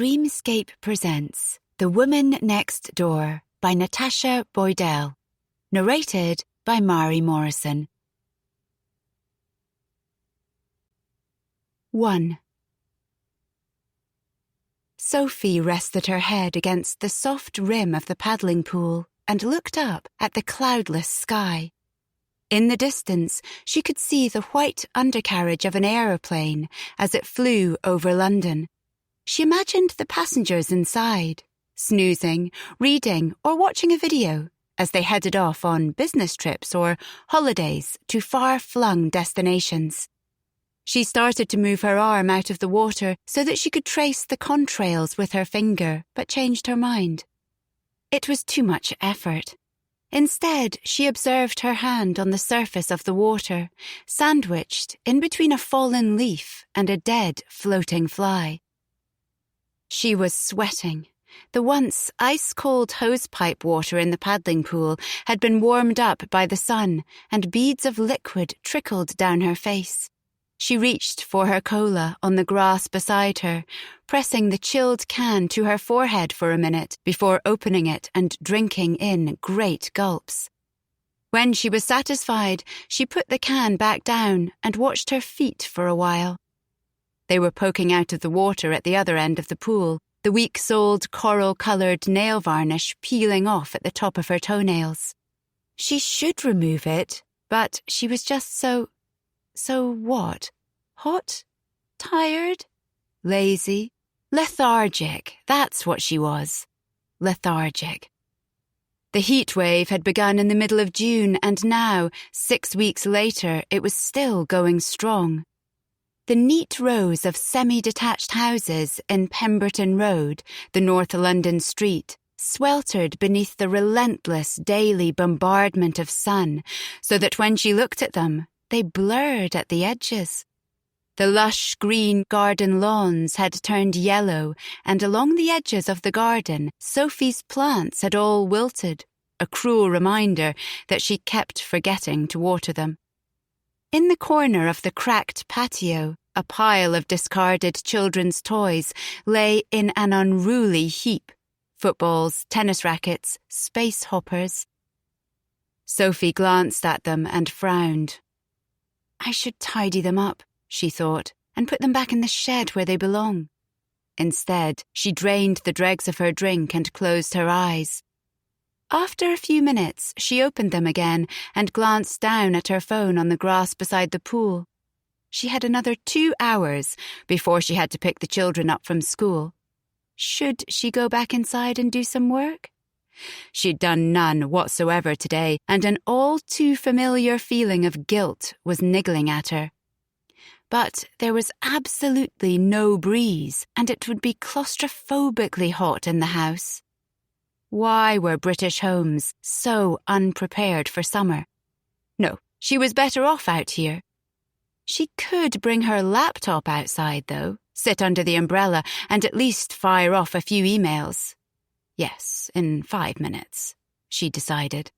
Dreamscape presents The Woman Next Door by Natasha Boydell. Narrated by Mari Morrison. 1. Sophie rested her head against the soft rim of the paddling pool and looked up at the cloudless sky. In the distance, she could see the white undercarriage of an aeroplane as it flew over London. She imagined the passengers inside, snoozing, reading, or watching a video as they headed off on business trips or holidays to far-flung destinations. She started to move her arm out of the water so that she could trace the contrails with her finger, but changed her mind. It was too much effort. Instead, she observed her hand on the surface of the water, sandwiched in between a fallen leaf and a dead floating fly. She was sweating. The once ice-cold hosepipe water in the paddling pool had been warmed up by the sun, and beads of liquid trickled down her face. She reached for her cola on the grass beside her, pressing the chilled can to her forehead for a minute before opening it and drinking in great gulps. When she was satisfied, she put the can back down and watched her feet for a while. They were poking out of the water at the other end of the pool, the week-soled coral-coloured nail varnish peeling off at the top of her toenails. She should remove it, but she was just so what? Hot? Tired? Lazy? Lethargic, that's what she was. Lethargic. The heat wave had begun in the middle of June, and now, 6 weeks later, it was still going strong. The neat rows of semi-detached houses in Pemberton Road, the North London street, sweltered beneath the relentless daily bombardment of sun, so that when she looked at them, they blurred at the edges. The lush green garden lawns had turned yellow, and along the edges of the garden, Sophie's plants had all wilted, a cruel reminder that she kept forgetting to water them. In the corner of the cracked patio, a pile of discarded children's toys lay in an unruly heap. Footballs, tennis rackets, space hoppers. Sophie glanced at them and frowned. I should tidy them up, she thought, and put them back in the shed where they belong. Instead, she drained the dregs of her drink and closed her eyes. After a few minutes, she opened them again and glanced down at her phone on the grass beside the pool. She had another 2 hours before she had to pick the children up from school. Should she go back inside and do some work? She'd done none whatsoever today, and an all-too-familiar feeling of guilt was niggling at her. But there was absolutely no breeze, and it would be claustrophobically hot in the house. Why were British homes so unprepared for summer? No, she was better off out here. She could bring her laptop outside, though, sit under the umbrella, and at least fire off a few emails. Yes, in 5 minutes, she decided.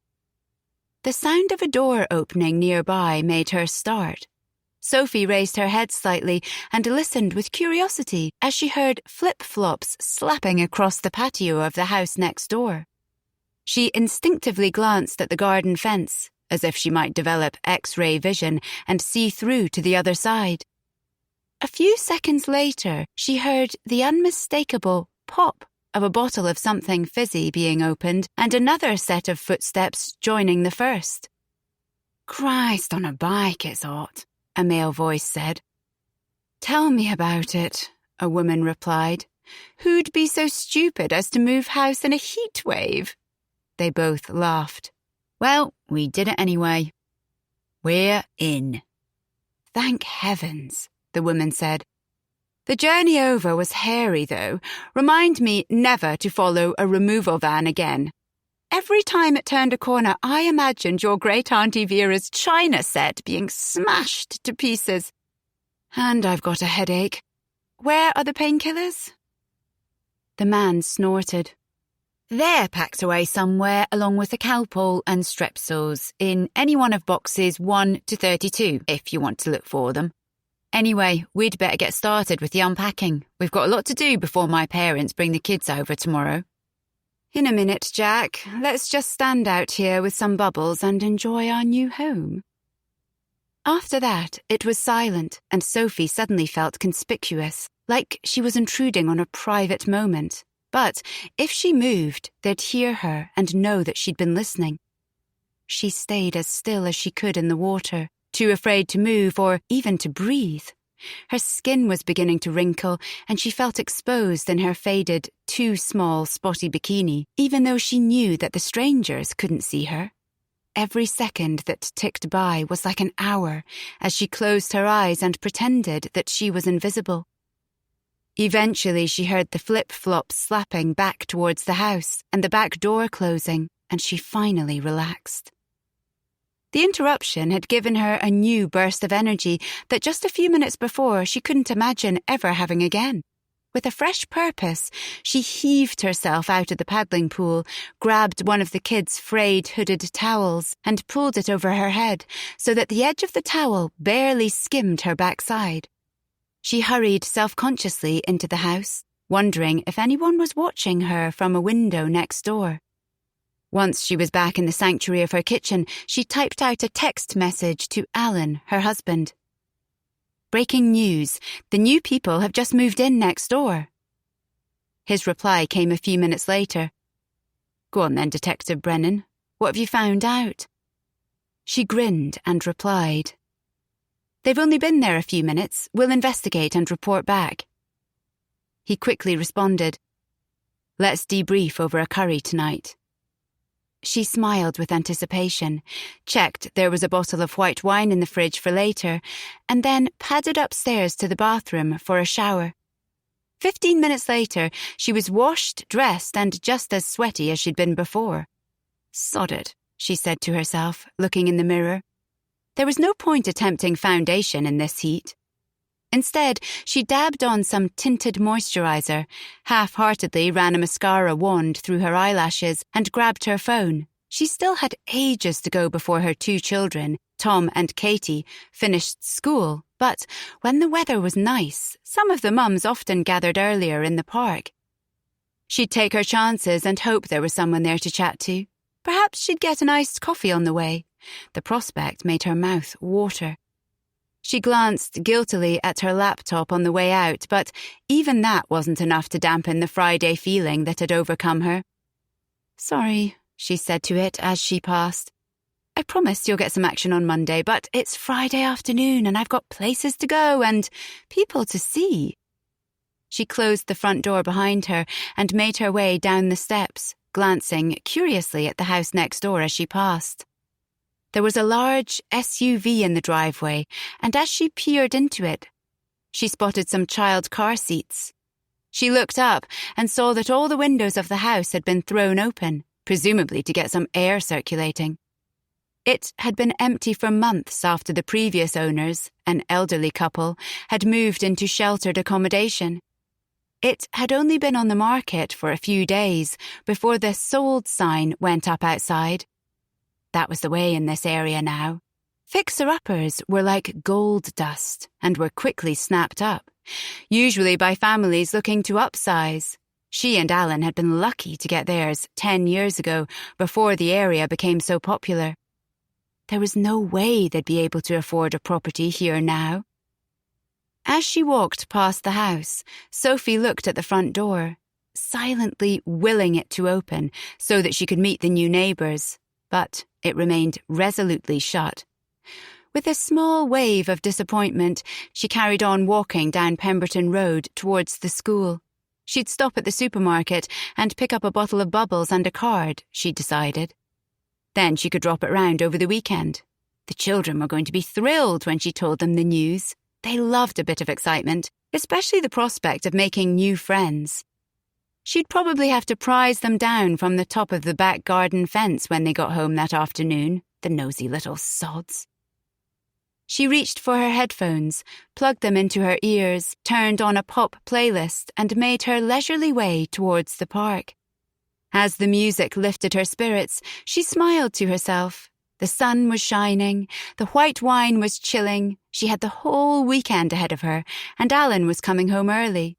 The sound of a door opening nearby made her start. Sophie raised her head slightly and listened with curiosity as she heard flip-flops slapping across the patio of the house next door. She instinctively glanced at the garden fence, as if she might develop X-ray vision and see through to the other side. A few seconds later, she heard the unmistakable pop of a bottle of something fizzy being opened and another set of footsteps joining the first. Christ on a bike, it's hot, a male voice said. Tell me about it, a woman replied. Who'd be so stupid as to move house in a heat wave? They both laughed. Well, we did it anyway. We're in. Thank heavens, the woman said. The journey over was hairy, though. Remind me never to follow a removal van again. Every time it turned a corner, I imagined your great Auntie Vera's china set being smashed to pieces. And I've got a headache. Where are the painkillers? The man snorted. They're packed away somewhere along with the Calpol and Strepsils in any one of boxes 1 to 32, if you want to look for them. Anyway, we'd better get started with the unpacking. We've got a lot to do before my parents bring the kids over tomorrow. In a minute, Jack. Let's just stand out here with some bubbles and enjoy our new home. After that, it was silent, and Sophie suddenly felt conspicuous, like she was intruding on a private moment. But if she moved, they'd hear her and know that she'd been listening. She stayed as still as she could in the water, too afraid to move or even to breathe. Her skin was beginning to wrinkle, and she felt exposed in her faded, too small, spotty bikini, even though she knew that the strangers couldn't see her. Every second that ticked by was like an hour as she closed her eyes and pretended that she was invisible. Eventually she heard the flip-flops slapping back towards the house and the back door closing, and she finally relaxed. The interruption had given her a new burst of energy that just a few minutes before she couldn't imagine ever having again. With a fresh purpose, she heaved herself out of the paddling pool, grabbed one of the kids' frayed hooded towels and pulled it over her head so that the edge of the towel barely skimmed her backside. She hurried self-consciously into the house, wondering if anyone was watching her from a window next door. Once she was back in the sanctuary of her kitchen, she typed out a text message to Alan, her husband. Breaking news. The new people have just moved in next door. His reply came a few minutes later. Go on then, Detective Brennan. What have you found out? She grinned and replied. They've only been there a few minutes. We'll investigate and report back. He quickly responded. Let's debrief over a curry tonight. She smiled with anticipation, checked there was a bottle of white wine in the fridge for later, and then padded upstairs to the bathroom for a shower. 15 minutes later, she was washed, dressed, and just as sweaty as she'd been before. Sod it, she said to herself, looking in the mirror. There was no point attempting foundation in this heat. Instead, she dabbed on some tinted moisturizer, half-heartedly ran a mascara wand through her eyelashes, and grabbed her phone. She still had ages to go before her two children, Tom and Katie, finished school, but when the weather was nice, some of the mums often gathered earlier in the park. She'd take her chances and hope there was someone there to chat to. Perhaps she'd get an iced coffee on the way. The prospect made her mouth water. She glanced guiltily at her laptop on the way out, but even that wasn't enough to dampen the Friday feeling that had overcome her. Sorry, she said to it as she passed. I promise you'll get some action on Monday, but it's Friday afternoon and I've got places to go and people to see. She closed the front door behind her and made her way down the steps, glancing curiously at the house next door as she passed. There was a large SUV in the driveway, and as she peered into it, she spotted some child car seats. She looked up and saw that all the windows of the house had been thrown open, presumably to get some air circulating. It had been empty for months after the previous owners, an elderly couple, had moved into sheltered accommodation. It had only been on the market for a few days before the sold sign went up outside. That was the way in this area now. Fixer-uppers were like gold dust and were quickly snapped up, usually by families looking to upsize. She and Alan had been lucky to get theirs 10 years ago, before the area became so popular. There was no way they'd be able to afford a property here now. As she walked past the house, Sophie looked at the front door, silently willing it to open so that she could meet the new neighbours. But it remained resolutely shut. With a small wave of disappointment, she carried on walking down Pemberton Road towards the school. She'd stop at the supermarket and pick up a bottle of bubbles and a card, she'd decided. Then she could drop it round over the weekend. The children were going to be thrilled when she told them the news. They loved a bit of excitement, especially the prospect of making new friends. She'd probably have to prize them down from the top of the back garden fence when they got home that afternoon, the nosy little sods. She reached for her headphones, plugged them into her ears, turned on a pop playlist, and made her leisurely way towards the park. As the music lifted her spirits, she smiled to herself. The sun was shining, the white wine was chilling, she had the whole weekend ahead of her, and Alan was coming home early.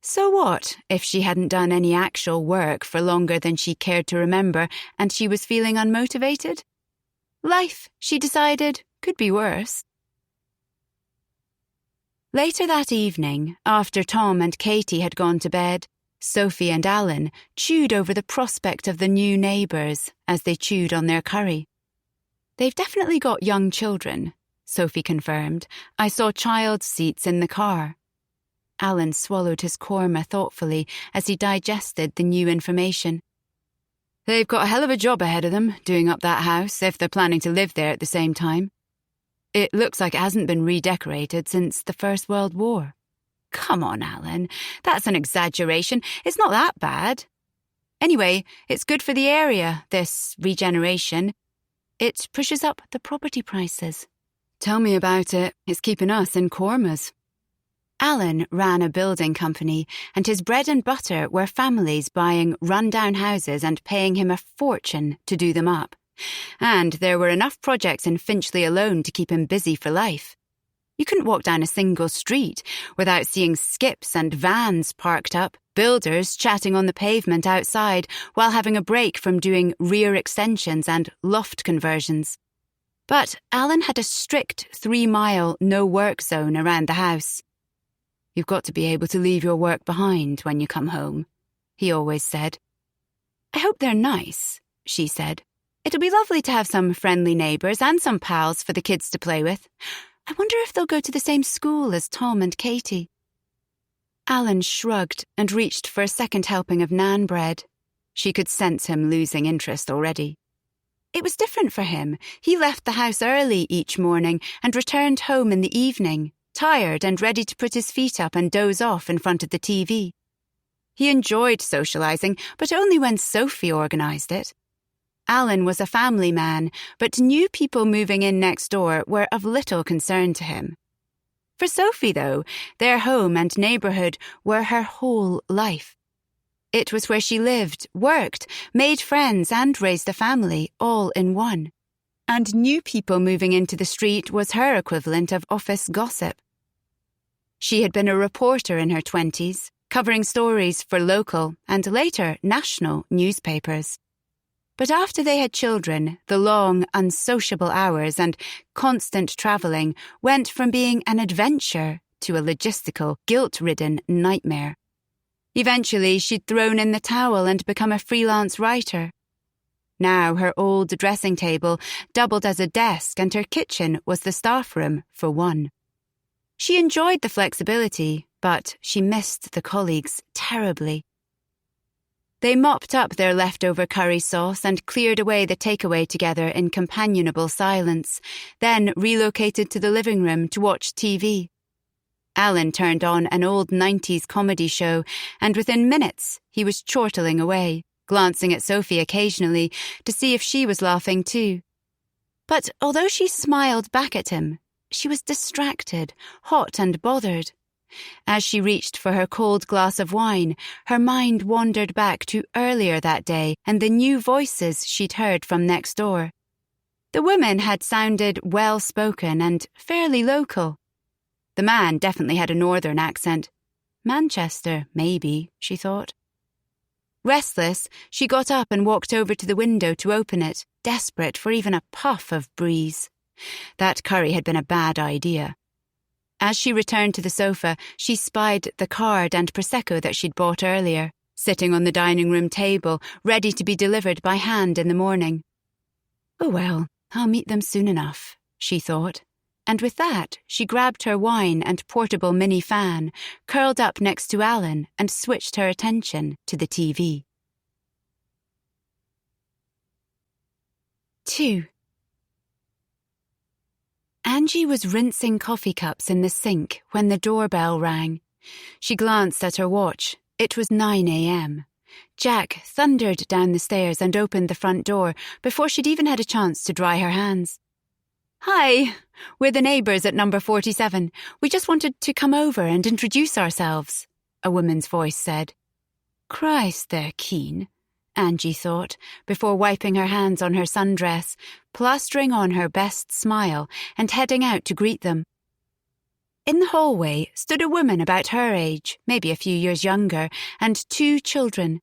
So what if she hadn't done any actual work for longer than she cared to remember and she was feeling unmotivated? Life, she decided, could be worse. Later that evening, after Tom and Katie had gone to bed, Sophie and Alan chewed over the prospect of the new neighbours as they chewed on their curry. "They've definitely got young children," Sophie confirmed. "I saw child seats in the car." Alan swallowed his korma thoughtfully as he digested the new information. "They've got a hell of a job ahead of them, doing up that house, if they're planning to live there at the same time. It looks like it hasn't been redecorated since the First World War." "Come on, Alan. That's an exaggeration. It's not that bad. Anyway, it's good for the area, this regeneration. It pushes up the property prices." "Tell me about it. It's keeping us in kormas." Alan ran a building company, and his bread and butter were families buying run-down houses and paying him a fortune to do them up. And there were enough projects in Finchley alone to keep him busy for life. You couldn't walk down a single street without seeing skips and vans parked up, builders chatting on the pavement outside while having a break from doing rear extensions and loft conversions. But Alan had a strict 3-mile no-work zone around the house. "You've got to be able to leave your work behind when you come home," he always said. "I hope they're nice," she said. "It'll be lovely to have some friendly neighbours and some pals for the kids to play with. I wonder if they'll go to the same school as Tom and Katie." Alan shrugged and reached for a second helping of naan bread. She could sense him losing interest already. It was different for him. He left the house early each morning and returned home in the evening, tired and ready to put his feet up and doze off in front of the TV. He enjoyed socialising, but only when Sophie organised it. Alan was a family man, but new people moving in next door were of little concern to him. For Sophie, though, their home and neighbourhood were her whole life. It was where she lived, worked, made friends and raised a family, all in one. And new people moving into the street was her equivalent of office gossip. She had been a reporter in her 20s, covering stories for local and later national newspapers. But after they had children, the long, unsociable hours and constant travelling went from being an adventure to a logistical, guilt-ridden nightmare. Eventually, she'd thrown in the towel and become a freelance writer. Now her old dressing table doubled as a desk and her kitchen was the staff room for one. She enjoyed the flexibility, but she missed the colleagues terribly. They mopped up their leftover curry sauce and cleared away the takeaway together in companionable silence, then relocated to the living room to watch TV. Alan turned on an old 90s comedy show, and within minutes he was chortling away, glancing at Sophie occasionally to see if she was laughing too. But although she smiled back at him, she was distracted, hot and bothered. As she reached for her cold glass of wine, her mind wandered back to earlier that day and the new voices she'd heard from next door. The women had sounded well-spoken and fairly local. The man definitely had a northern accent. Manchester, maybe, she thought. Restless, she got up and walked over to the window to open it, desperate for even a puff of breeze. That curry had been a bad idea. As she returned to the sofa, she spied the card and Prosecco that she'd bought earlier, sitting on the dining room table, ready to be delivered by hand in the morning. "Oh well, I'll meet them soon enough," she thought. And with that, she grabbed her wine and portable mini fan, curled up next to Alan, and switched her attention to the TV. 2. Angie was rinsing coffee cups in the sink when the doorbell rang. She glanced at her watch. It was 9 a.m. Jack thundered down the stairs and opened the front door before she'd even had a chance to dry her hands. "Hi, we're the neighbours at number 47. We just wanted to come over and introduce ourselves," a woman's voice said. "Christ, they're keen," Angie thought, before wiping her hands on her sundress, plastering on her best smile, and heading out to greet them. In the hallway stood a woman about her age, maybe a few years younger, and 2 children.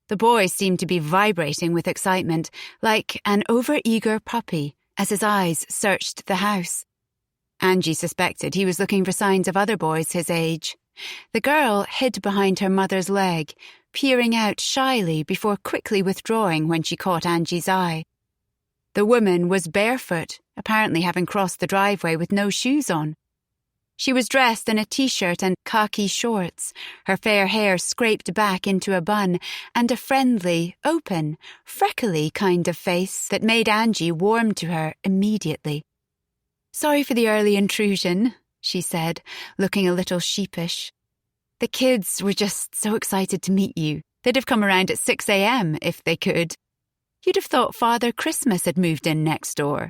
The boy seemed to be vibrating with excitement, like an over-eager puppy, as his eyes searched the house. Angie suspected he was looking for signs of other boys his age. The girl hid behind her mother's leg, peering out shyly before quickly withdrawing when she caught Angie's eye. The woman was barefoot, apparently having crossed the driveway with no shoes on. She was dressed in a t-shirt and khaki shorts, her fair hair scraped back into a bun, and a friendly, open, freckly kind of face that made Angie warm to her immediately. "Sorry for the early intrusion," she said, looking a little sheepish. "The kids were just so excited to meet you. They'd have come around at 6 a.m. if they could. You'd have thought Father Christmas had moved in next door."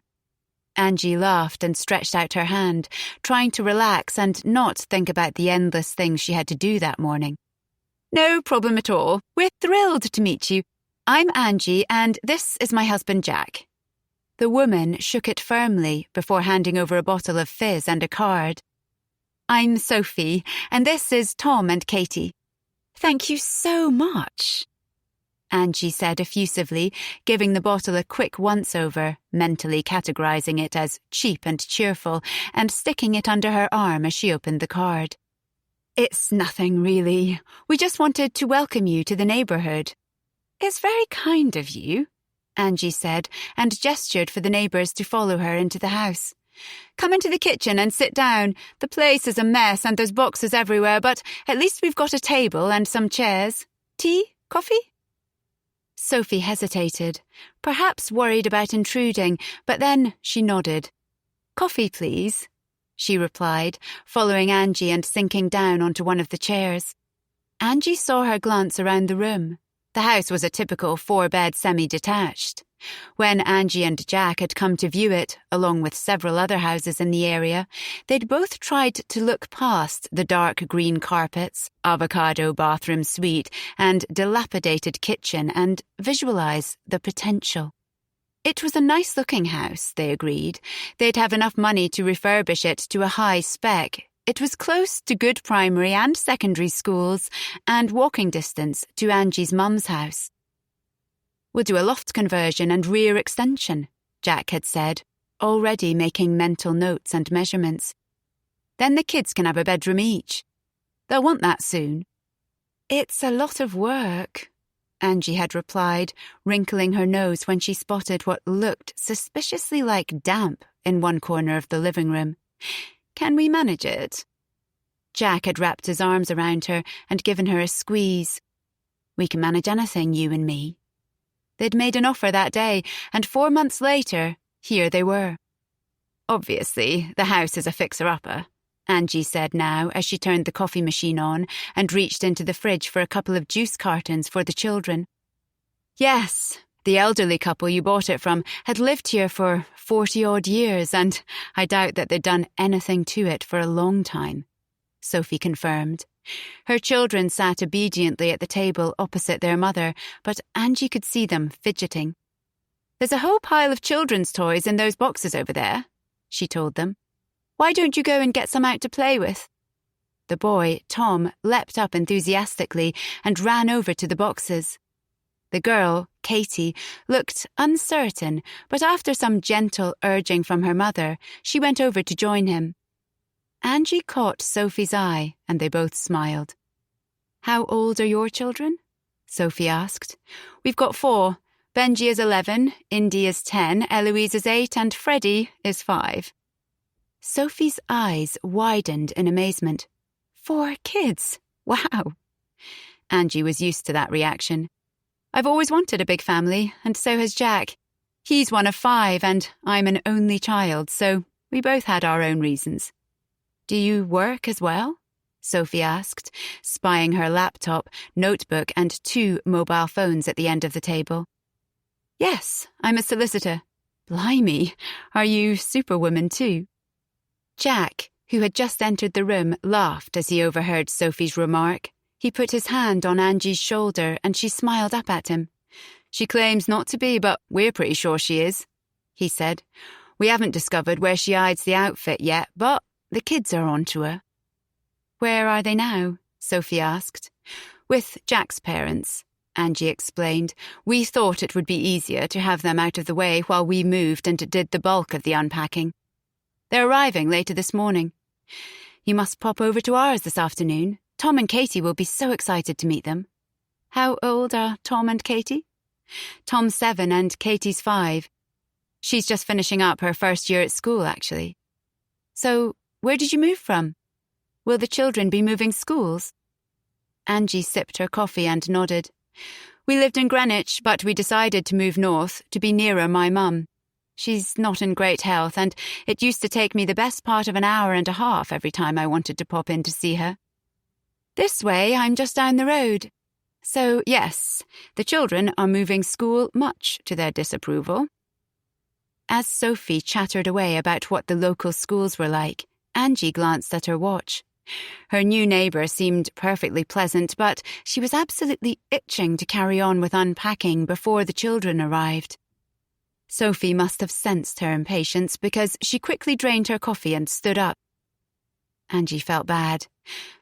Angie laughed and stretched out her hand, trying to relax and not think about the endless things she had to do that morning. "No problem at all. We're thrilled to meet you. I'm Angie, and this is my husband Jack." The woman shook it firmly before handing over a bottle of fizz and a card. "I'm Sophie, and this is Tom and Katie." "Thank you so much," Angie said effusively, giving the bottle a quick once-over, mentally categorizing it as cheap and cheerful, and sticking it under her arm as she opened the card. "It's nothing, really. We just wanted to welcome you to the neighborhood." "It's very kind of you," Angie said, and gestured for the neighbors to follow her into the house. "Come into the kitchen and sit down. The place is a mess and there's boxes everywhere, but at least we've got a table and some chairs. Tea? Coffee?" Sophie hesitated, perhaps worried about intruding, but then she nodded. "Coffee, please," she replied, following Angie and sinking down onto one of the chairs. Angie saw her glance around the room. The house was a typical 4-bed semi-detached. When Angie and Jack had come to view it, along with several other houses in the area, they'd both tried to look past the dark green carpets, avocado bathroom suite, and dilapidated kitchen and visualize the potential. It was a nice-looking house, they agreed. They'd have enough money to refurbish it to a high spec. It was close to good primary and secondary schools and walking distance to Angie's mum's house. "We'll do a loft conversion and rear extension," Jack had said, already making mental notes and measurements. "Then the kids can have a bedroom each. They'll want that soon." "It's a lot of work," Angie had replied, wrinkling her nose when she spotted what looked suspiciously like damp in one corner of the living room. "Can we manage it?" Jack had wrapped his arms around her and given her a squeeze. "We can manage anything, you and me." They'd made an offer that day, and 4 months later, here they were. "Obviously, the house is a fixer-upper," Angie said now as she turned the coffee machine on and reached into the fridge for a couple of juice cartons for the children. "Yes, the elderly couple you bought it from had lived here for 40-odd years, and I doubt that they'd done anything to it for a long time," Sophie confirmed. Her children sat obediently at the table opposite their mother, but Angie could see them fidgeting. "There's a whole pile of children's toys in those boxes over there," she told them. "Why don't you go and get some out to play with?" The boy, Tom, leapt up enthusiastically and ran over to the boxes. The girl, Katie, looked uncertain, but after some gentle urging from her mother, she went over to join him. Angie caught Sophie's eye, and they both smiled. "How old are your children?" Sophie asked. "We've got 4. Benji is 11, Indy is 10, Eloise is 8, and Freddie is 5. Sophie's eyes widened in amazement. 4 kids? Wow! Angie was used to that reaction. "I've always wanted a big family, and so has Jack. He's one of 5, and I'm an only child, so we both had our own reasons." "Do you work as well?" Sophie asked, spying her laptop, notebook, and 2 mobile phones at the end of the table. "Yes, I'm a solicitor." "Blimey, are you superwoman too?" Jack, who had just entered the room, laughed as he overheard Sophie's remark. He put his hand on Angie's shoulder and she smiled up at him. She claims not to be, but we're pretty sure she is, he said. We haven't discovered where she hides the outfit yet, but the kids are onto her. Where are they now? Sophie asked. With Jack's parents, Angie explained. We thought it would be easier to have them out of the way while we moved and did the bulk of the unpacking. They're arriving later this morning. You must pop over to ours this afternoon. Tom and Katie will be so excited to meet them. How old are Tom and Katie? Tom's 7 and Katie's 5. She's just finishing up her first year at school, actually. So, where did you move from? Will the children be moving schools? Angie sipped her coffee and nodded. We lived in Greenwich, but we decided to move north to be nearer my mum. She's not in great health, and it used to take me the best part of an hour and a half every time I wanted to pop in to see her. This way, I'm just down the road. So, yes, the children are moving school, much to their disapproval. As Sophie chattered away about what the local schools were like, Angie glanced at her watch. Her new neighbour seemed perfectly pleasant, but she was absolutely itching to carry on with unpacking before the children arrived. Sophie must have sensed her impatience because she quickly drained her coffee and stood up. Angie felt bad.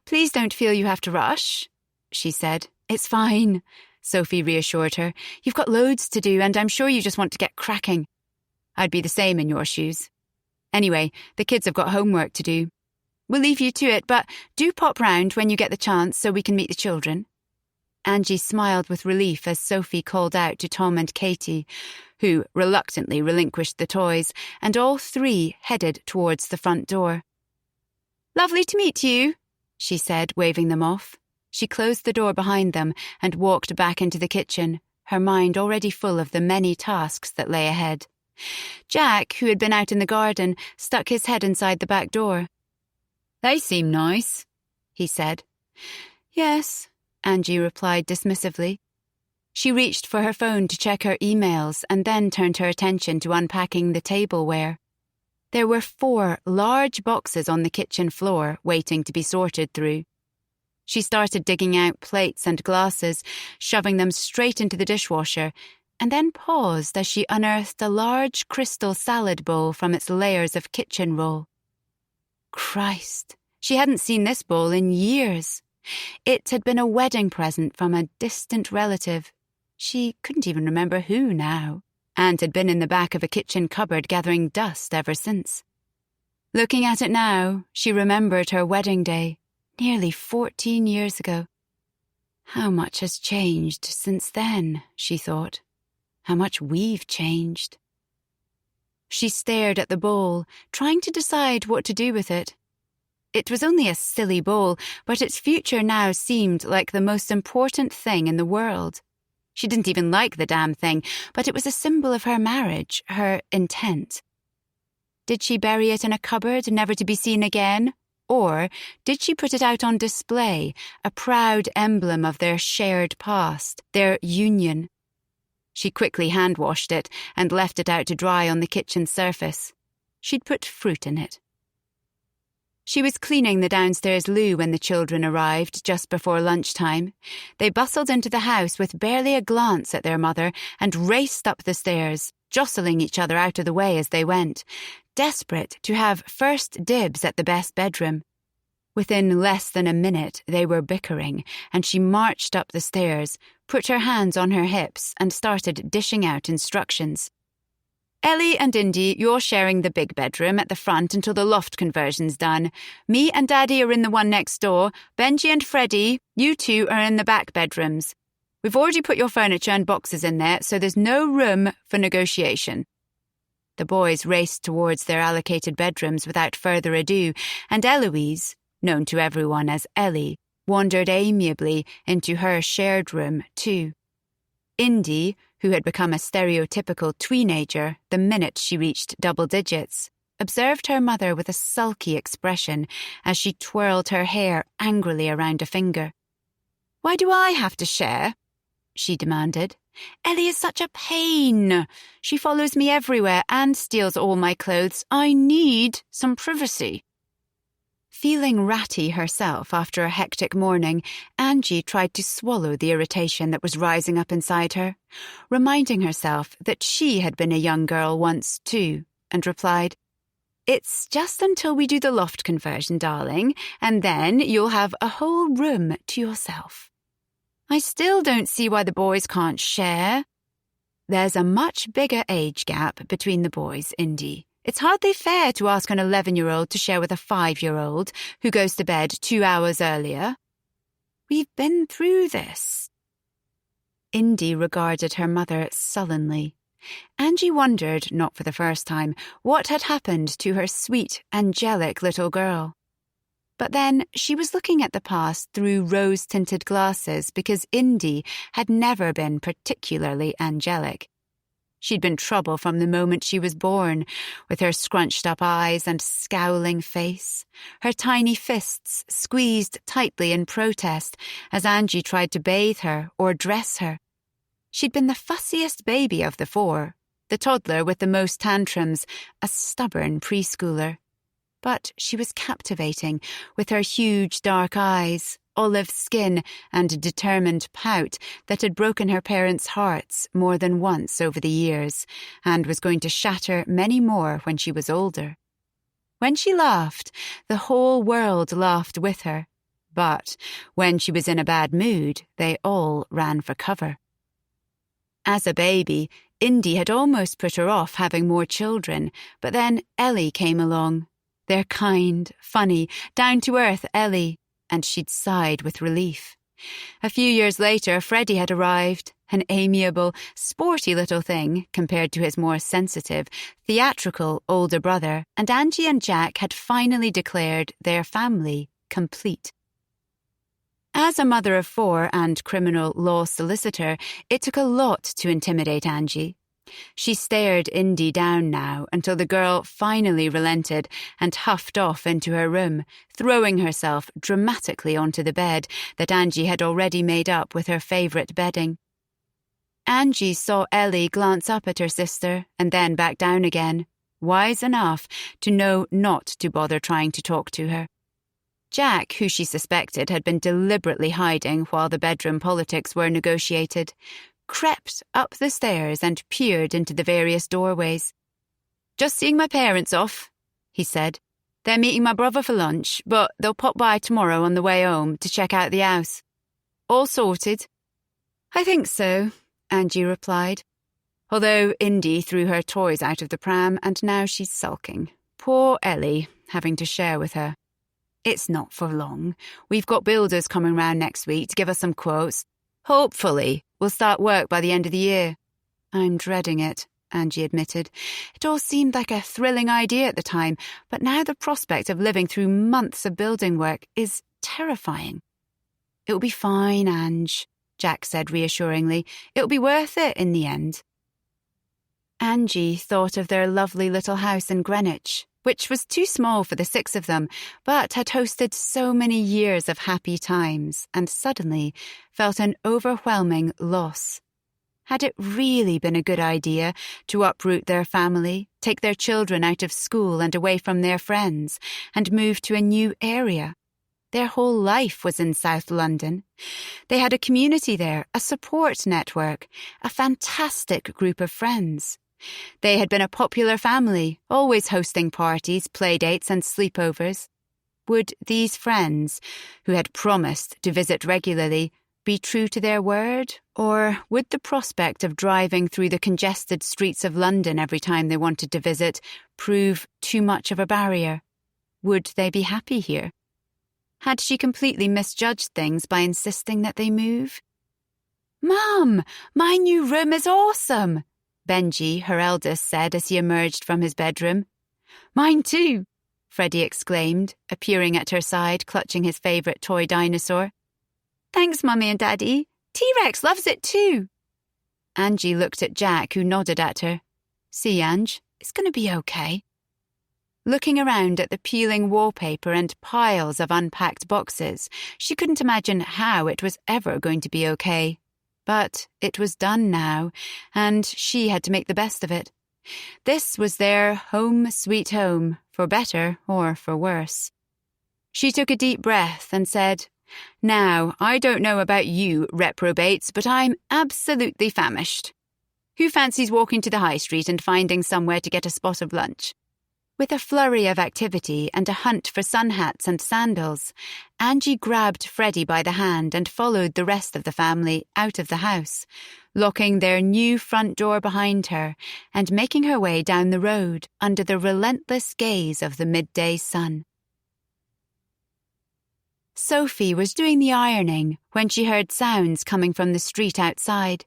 Please don't feel you have to rush, she said. It's fine, Sophie reassured her. You've got loads to do, and I'm sure you just want to get cracking. I'd be the same in your shoes. Anyway, the kids have got homework to do. We'll leave you to it, but do pop round when you get the chance so we can meet the children. Angie smiled with relief as Sophie called out to Tom and Katie, who reluctantly relinquished the toys, and all three headed towards the front door. Lovely to meet you, she said, waving them off. She closed the door behind them and walked back into the kitchen, her mind already full of the many tasks that lay ahead. Jack, who had been out in the garden, stuck his head inside the back door. They seem nice, he said. Yes, Angie replied dismissively. She reached for her phone to check her emails and then turned her attention to unpacking the tableware. There were 4 large boxes on the kitchen floor waiting to be sorted through. She started digging out plates and glasses, shoving them straight into the dishwasher, and then paused as she unearthed a large crystal salad bowl from its layers of kitchen roll. Christ, she hadn't seen this bowl in years. It had been a wedding present from a distant relative. She couldn't even remember who now, and had been in the back of a kitchen cupboard gathering dust ever since. Looking at it now, she remembered her wedding day, nearly 14 years ago. How much has changed since then, she thought. How much we've changed. She stared at the bowl, trying to decide what to do with it. It was only a silly bowl, but its future now seemed like the most important thing in the world. She didn't even like the damn thing, but it was a symbol of her marriage, her intent. Did she bury it in a cupboard, never to be seen again? Or did she put it out on display, a proud emblem of their shared past, their union? She quickly hand-washed it and left it out to dry on the kitchen surface. She'd put fruit in it. She was cleaning the downstairs loo when the children arrived just before lunchtime. They bustled into the house with barely a glance at their mother and raced up the stairs, jostling each other out of the way as they went, desperate to have first dibs at the best bedroom. Within less than a minute, they were bickering, and she marched up the stairs, put her hands on her hips, and started dishing out instructions. Ellie and Indy, you're sharing the big bedroom at the front until the loft conversion's done. Me and Daddy are in the one next door. Benji and Freddie, you two are in the back bedrooms. We've already put your furniture and boxes in there, so there's no room for negotiation. The boys raced towards their allocated bedrooms without further ado, and Eloise, known to everyone as Ellie, wandered amiably into her shared room, too. Indy, who had become a stereotypical tweenager the minute she reached double digits, observed her mother with a sulky expression as she twirled her hair angrily around a finger. "Why do I have to share?" she demanded. "Ellie is such a pain. She follows me everywhere and steals all my clothes. I need some privacy." Feeling ratty herself after a hectic morning, Angie tried to swallow the irritation that was rising up inside her, reminding herself that she had been a young girl once too, and replied, "It's just until we do the loft conversion, darling, and then you'll have a whole room to yourself. I still don't see why the boys can't share." "There's a much bigger age gap between the boys, Indy. It's hardly fair to ask an 11-year-old to share with a 5-year-old who goes to bed 2 hours earlier. We've been through this." Indy regarded her mother sullenly. Angie wondered, not for the first time, what had happened to her sweet, angelic little girl. But then she was looking at the past through rose-tinted glasses because Indy had never been particularly angelic. She'd been trouble from the moment she was born, with her scrunched-up eyes and scowling face, her tiny fists squeezed tightly in protest as Angie tried to bathe her or dress her. She'd been the fussiest baby of the 4, the toddler with the most tantrums, a stubborn preschooler. But she was captivating, with her huge dark eyes, olive skin, and determined pout that had broken her parents' hearts more than once over the years, and was going to shatter many more when she was older. When she laughed, the whole world laughed with her, but when she was in a bad mood, they all ran for cover. As a baby, Indy had almost put her off having more children, but then Ellie came along. Their kind, funny, down-to-earth Ellie, and she'd sighed with relief. A few years later, Freddie had arrived, an amiable, sporty little thing compared to his more sensitive, theatrical older brother, and Angie and Jack had finally declared their family complete. As a mother of 4 and criminal law solicitor, it took a lot to intimidate Angie. She stared Indy down now until the girl finally relented and huffed off into her room, throwing herself dramatically onto the bed that Angie had already made up with her favourite bedding. Angie saw Ellie glance up at her sister and then back down again, wise enough to know not to bother trying to talk to her. Jack, who she suspected had been deliberately hiding while the bedroom politics were negotiated, crept up the stairs and peered into the various doorways. "Just seeing my parents off," he said. "They're meeting my brother for lunch, but they'll pop by tomorrow on the way home to check out the house. All sorted?" "I think so," Angie replied, although Indy threw her toys out of the pram and now she's sulking. Poor Ellie, having to share with her. "It's not for long. We've got builders coming round next week to give us some quotes. Hopefully, we'll start work by the end of the year." "I'm dreading it," Angie admitted. It all seemed like a thrilling idea at the time, but now the prospect of living through months of building work is terrifying. "It'll be fine, Ange," Jack said reassuringly. "It'll be worth it in the end." Angie thought of their lovely little house in Greenwich, which was too small for the 6 of them, but had hosted so many years of happy times, and suddenly felt an overwhelming loss. Had it really been a good idea to uproot their family, take their children out of school and away from their friends, and move to a new area? Their whole life was in South London. They had a community there, a support network, a fantastic group of friends. They had been a popular family, always hosting parties, playdates and sleepovers. Would these friends, who had promised to visit regularly, be true to their word? Or would the prospect of driving through the congested streets of London every time they wanted to visit prove too much of a barrier? Would they be happy here? Had she completely misjudged things by insisting that they move? "Mum, my new room is awesome," Benji, her eldest, said as he emerged from his bedroom. "Mine too," Freddie exclaimed, appearing at her side, clutching his favourite toy dinosaur. "Thanks, Mummy and Daddy. T-Rex loves it too." Angie looked at Jack, who nodded at her. "See, Ange, it's going to be okay." Looking around at the peeling wallpaper and piles of unpacked boxes, she couldn't imagine how it was ever going to be okay. But it was done now, and she had to make the best of it. This was their home sweet home, for better or for worse. She took a deep breath and said, "Now, I don't know about you, reprobates, but I'm absolutely famished. Who fancies walking to the high street and finding somewhere to get a spot of lunch?" With a flurry of activity and a hunt for sun hats and sandals, Angie grabbed Freddie by the hand and followed the rest of the family out of the house, locking their new front door behind her and making her way down the road under the relentless gaze of the midday sun. Sophie was doing the ironing when she heard sounds coming from the street outside.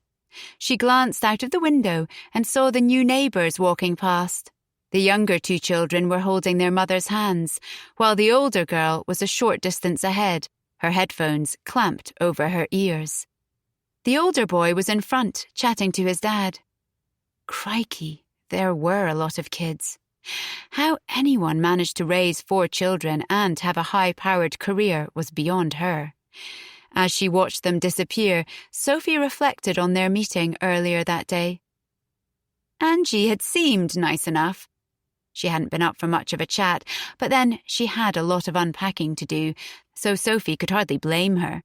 She glanced out of the window and saw the new neighbours walking past. The younger two children were holding their mother's hands, while the older girl was a short distance ahead, her headphones clamped over her ears. The older boy was in front, chatting to his dad. Crikey, there were a lot of kids. How anyone managed to raise 4 children and have a high-powered career was beyond her. As she watched them disappear, Sophie reflected on their meeting earlier that day. Angie had seemed nice enough. She hadn't been up for much of a chat, but then she had a lot of unpacking to do, so Sophie could hardly blame her.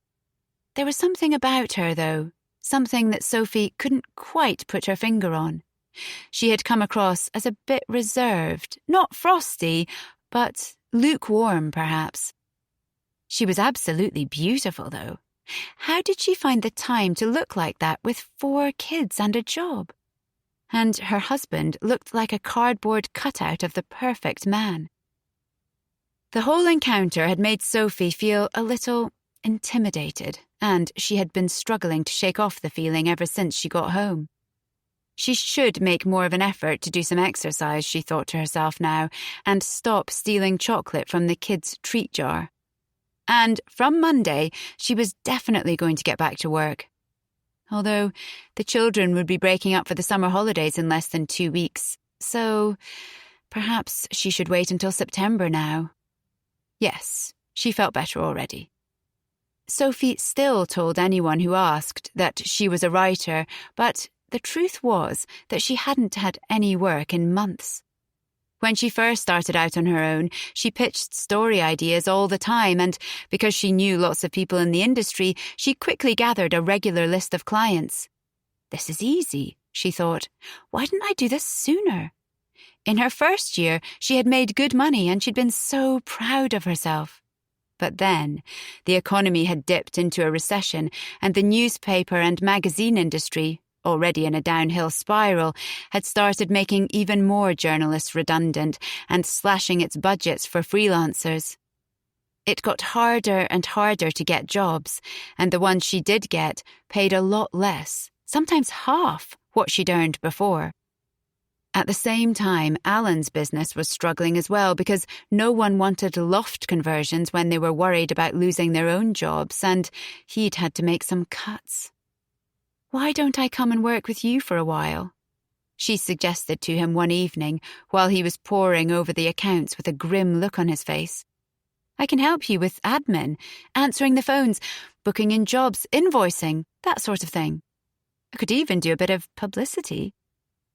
There was something about her, though, something that Sophie couldn't quite put her finger on. She had come across as a bit reserved, not frosty, but lukewarm, perhaps. She was absolutely beautiful, though. How did she find the time to look like that with 4 kids and a job? And her husband looked like a cardboard cutout of the perfect man. The whole encounter had made Sophie feel a little intimidated, and she had been struggling to shake off the feeling ever since she got home. She should make more of an effort to do some exercise, she thought to herself now, and stop stealing chocolate from the kids' treat jar. And from Monday, she was definitely going to get back to work. Although the children would be breaking up for the summer holidays in less than 2 weeks, so perhaps she should wait until September now. Yes, she felt better already. Sophie still told anyone who asked that she was a writer, but the truth was that she hadn't had any work in months. When she first started out on her own, she pitched story ideas all the time, and because she knew lots of people in the industry, she quickly gathered a regular list of clients. This is easy, she thought. Why didn't I do this sooner? In her first year, she had made good money and she'd been so proud of herself. But then, the economy had dipped into a recession, and the newspaper and magazine industry, already in a downhill spiral, had started making even more journalists redundant and slashing its budgets for freelancers. It got harder and harder to get jobs, and the ones she did get paid a lot less, sometimes half what she'd earned before. At the same time, Alan's business was struggling as well because no one wanted loft conversions when they were worried about losing their own jobs, and he'd had to make some cuts. "Why don't I come and work with you for a while?" she suggested to him one evening while he was poring over the accounts with a grim look on his face. "I can help you with admin, answering the phones, booking in jobs, invoicing, that sort of thing. I could even do a bit of publicity.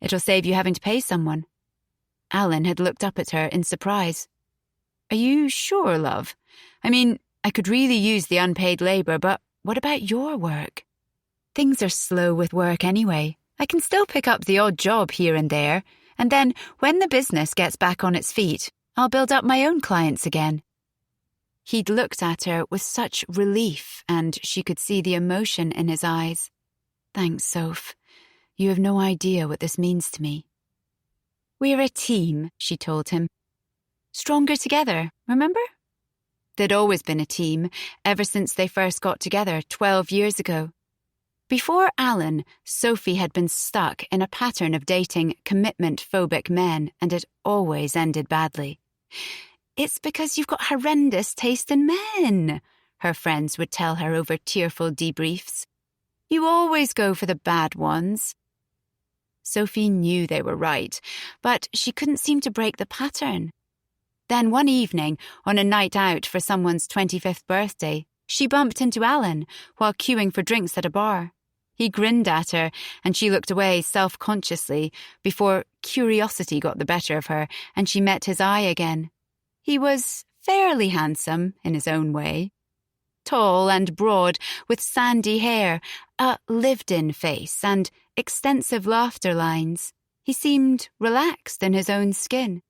It'll save you having to pay someone." Alan had looked up at her in surprise. "Are you sure, love? I mean, I could really use the unpaid labour, but what about your work?" "Things are slow with work anyway. I can still pick up the odd job here and there, and then when the business gets back on its feet, I'll build up my own clients again." He'd looked at her with such relief, and she could see the emotion in his eyes. "Thanks, Soph. You have no idea what this means to me." "We're a team," she told him. "Stronger together, remember?" They'd always been a team, ever since they first got together 12 years ago. Before Alan, Sophie had been stuck in a pattern of dating commitment-phobic men, and it always ended badly. "It's because you've got horrendous taste in men," her friends would tell her over tearful debriefs. "You always go for the bad ones." Sophie knew they were right, but she couldn't seem to break the pattern. Then one evening, on a night out for someone's 25th birthday, she bumped into Alan while queuing for drinks at a bar. He grinned at her, and she looked away self-consciously before curiosity got the better of her and she met his eye again. He was fairly handsome in his own way. Tall and broad, with sandy hair, a lived-in face, and extensive laughter lines, he seemed relaxed in his own skin.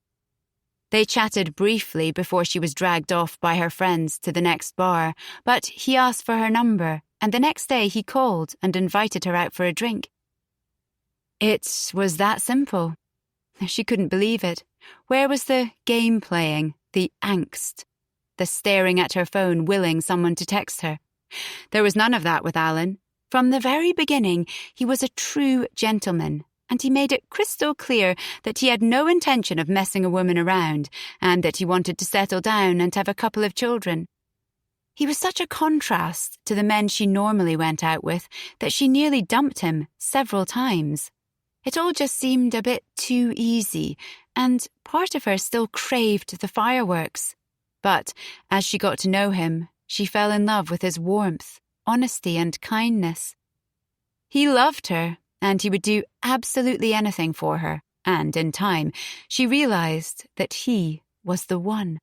They chatted briefly before she was dragged off by her friends to the next bar, but he asked for her number, and the next day he called and invited her out for a drink. It was that simple. She couldn't believe it. Where was the game playing, the angst, the staring at her phone willing someone to text her? There was none of that with Alan. From the very beginning, he was a true gentleman, and he made it crystal clear that he had no intention of messing a woman around and that he wanted to settle down and have a couple of children. He was such a contrast to the men she normally went out with that she nearly dumped him several times. It all just seemed a bit too easy, and part of her still craved the fireworks. But as she got to know him, she fell in love with his warmth, honesty, and kindness. He loved her, and he would do absolutely anything for her, and in time, she realized that he was the one.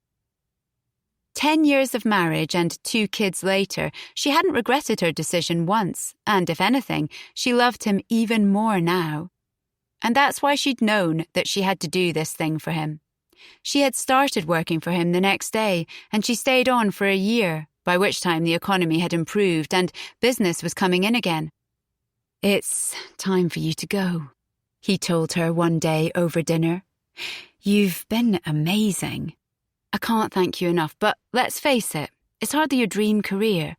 10 years of marriage and 2 kids later, she hadn't regretted her decision once, and if anything, she loved him even more now. And that's why she'd known that she had to do this thing for him. She had started working for him the next day, and she stayed on for a year, by which time the economy had improved and business was coming in again. "It's time for you to go," he told her one day over dinner. "You've been amazing. I can't thank you enough, but let's face it, it's hardly your dream career.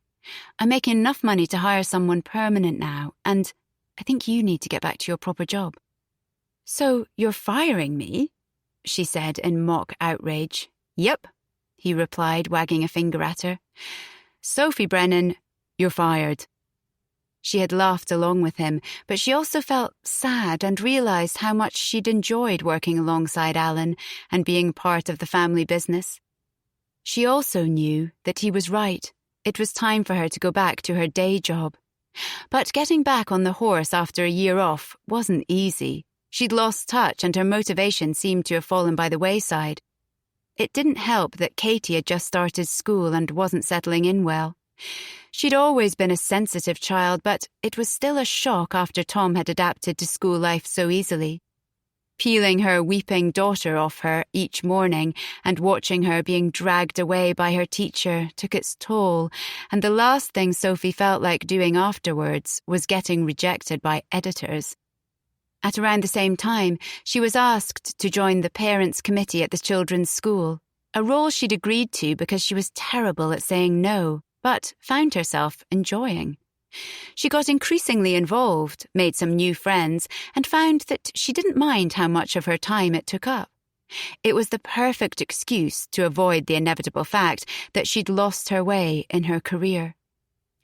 I'm making enough money to hire someone permanent now, and I think you need to get back to your proper job." "So you're firing me?" she said in mock outrage. "Yep," he replied, wagging a finger at her. "Sophie Brennan, you're fired." She had laughed along with him, but she also felt sad and realised how much she'd enjoyed working alongside Alan and being part of the family business. She also knew that he was right. It was time for her to go back to her day job. But getting back on the horse after a year off wasn't easy. She'd lost touch and her motivation seemed to have fallen by the wayside. It didn't help that Katie had just started school and wasn't settling in well. She'd always been a sensitive child, but it was still a shock after Tom had adapted to school life so easily. Peeling her weeping daughter off her each morning and watching her being dragged away by her teacher took its toll, and the last thing Sophie felt like doing afterwards was getting rejected by editors. At around the same time, she was asked to join the parents' committee at the children's school, a role she'd agreed to because she was terrible at saying no, but found herself enjoying. She got increasingly involved, made some new friends, and found that she didn't mind how much of her time it took up. It was the perfect excuse to avoid the inevitable fact that she'd lost her way in her career.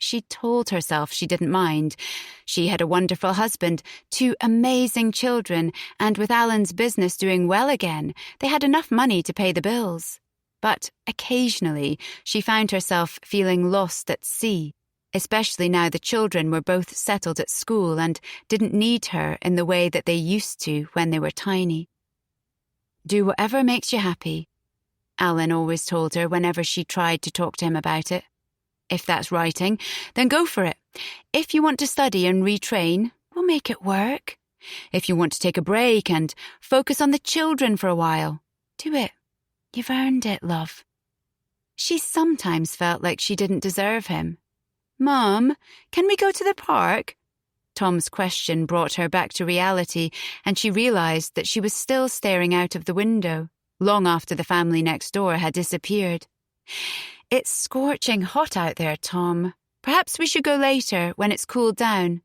She told herself she didn't mind. She had a wonderful husband, 2 amazing children, and with Alan's business doing well again, they had enough money to pay the bills. But occasionally, she found herself feeling lost at sea, especially now the children were both settled at school and didn't need her in the way that they used to when they were tiny. "Do whatever makes you happy," Alan always told her whenever she tried to talk to him about it. "If that's writing, then go for it. If you want to study and retrain, we'll make it work. If you want to take a break and focus on the children for a while, do it. You've earned it, love." She sometimes felt like she didn't deserve him. "Mum, can we go to the park?" Tom's question brought her back to reality, and she realised that she was still staring out of the window, long after the family next door had disappeared. "It's scorching hot out there, Tom. Perhaps we should go later, when it's cooled down."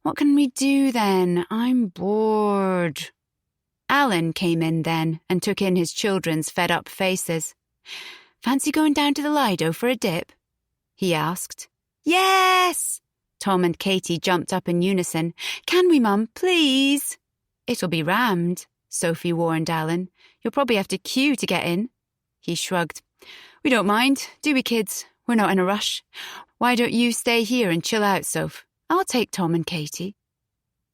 "What can we do then? I'm bored." Alan came in then and took in his children's fed-up faces. "Fancy going down to the Lido for a dip?" he asked. "Yes!" Tom and Katie jumped up in unison. "Can we, Mum, please?" "It'll be rammed," Sophie warned Alan. "You'll probably have to queue to get in." He shrugged. "We don't mind, do we, kids? We're not in a rush. Why don't you stay here and chill out, Soph? I'll take Tom and Katie."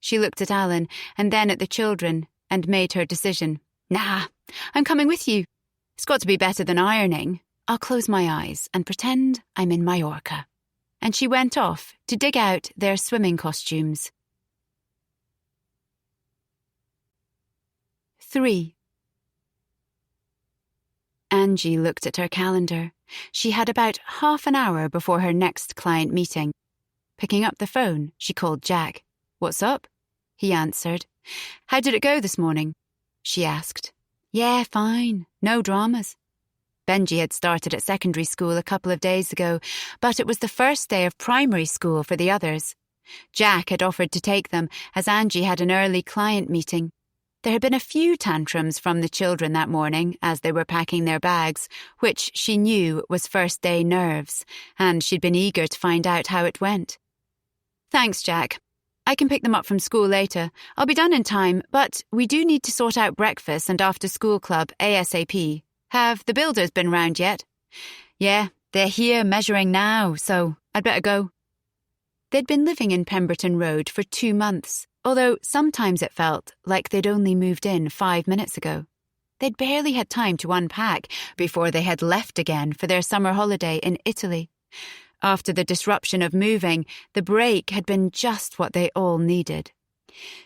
She looked at Alan and then at the children and made her decision. "Nah, I'm coming with you." It's got to be better than ironing. I'll close my eyes and pretend I'm in Mallorca." And she went off to dig out their swimming costumes. 3. Angie looked at her calendar. She had about half an hour before her next client meeting. Picking up the phone, she called Jack. "What's up?" He answered. "How did it go this morning?" she asked. "Yeah, fine. No dramas." Benji had started at secondary school a couple of days ago, but it was the first day of primary school for the others. Jack had offered to take them as Angie had an early client meeting. There had been a few tantrums from the children that morning as they were packing their bags, which she knew was first-day nerves, and she'd been eager to find out how it went. "Thanks, Jack. I can pick them up from school later. I'll be done in time, but we do need to sort out breakfast and after-school club ASAP. Have the builders been round yet?" "Yeah, they're here measuring now, so I'd better go." They'd been living in Pemberton Road for 2 months, although sometimes it felt like they'd only moved in 5 minutes ago. They'd barely had time to unpack before they had left again for their summer holiday in Italy. After the disruption of moving, the break had been just what they all needed.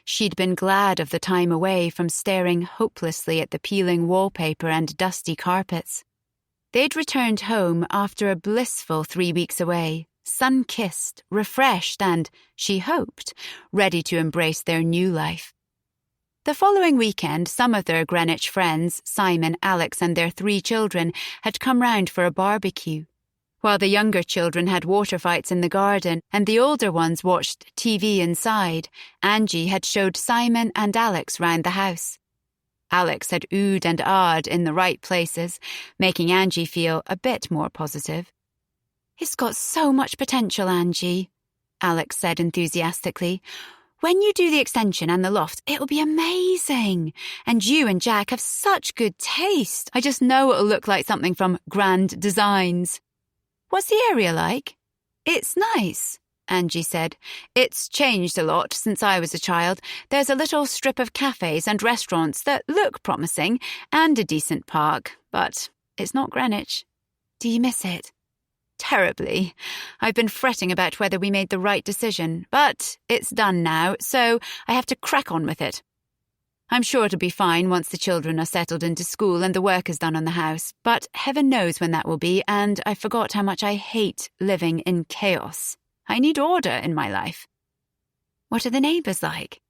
She'd been glad of the time away from staring hopelessly at the peeling wallpaper and dusty carpets. They'd returned home after a blissful 3 weeks away, sun-kissed, refreshed and, she hoped, ready to embrace their new life. The following weekend, some of their Greenwich friends, Simon, Alex and their 3 children, had come round for a barbecue. While the younger children had water fights in the garden and the older ones watched TV inside, Angie had showed Simon and Alex round the house. Alex had oohed and ahed in the right places, making Angie feel a bit more positive. "It's got so much potential, Angie," Alex said enthusiastically. "When you do the extension and the loft, it'll be amazing. And you and Jack have such good taste. I just know it'll look like something from Grand Designs." "What's the area like?" "It's nice," Angie said. "It's changed a lot since I was a child. There's a little strip of cafes and restaurants that look promising and a decent park, but it's not Greenwich." "Do you miss it?" "Terribly. I've been fretting about whether we made the right decision, but it's done now, so I have to crack on with it. I'm sure it'll be fine once the children are settled into school and the work is done on the house, but heaven knows when that will be, and I forgot how much I hate living in chaos. I need order in my life." "What are the neighbours like?"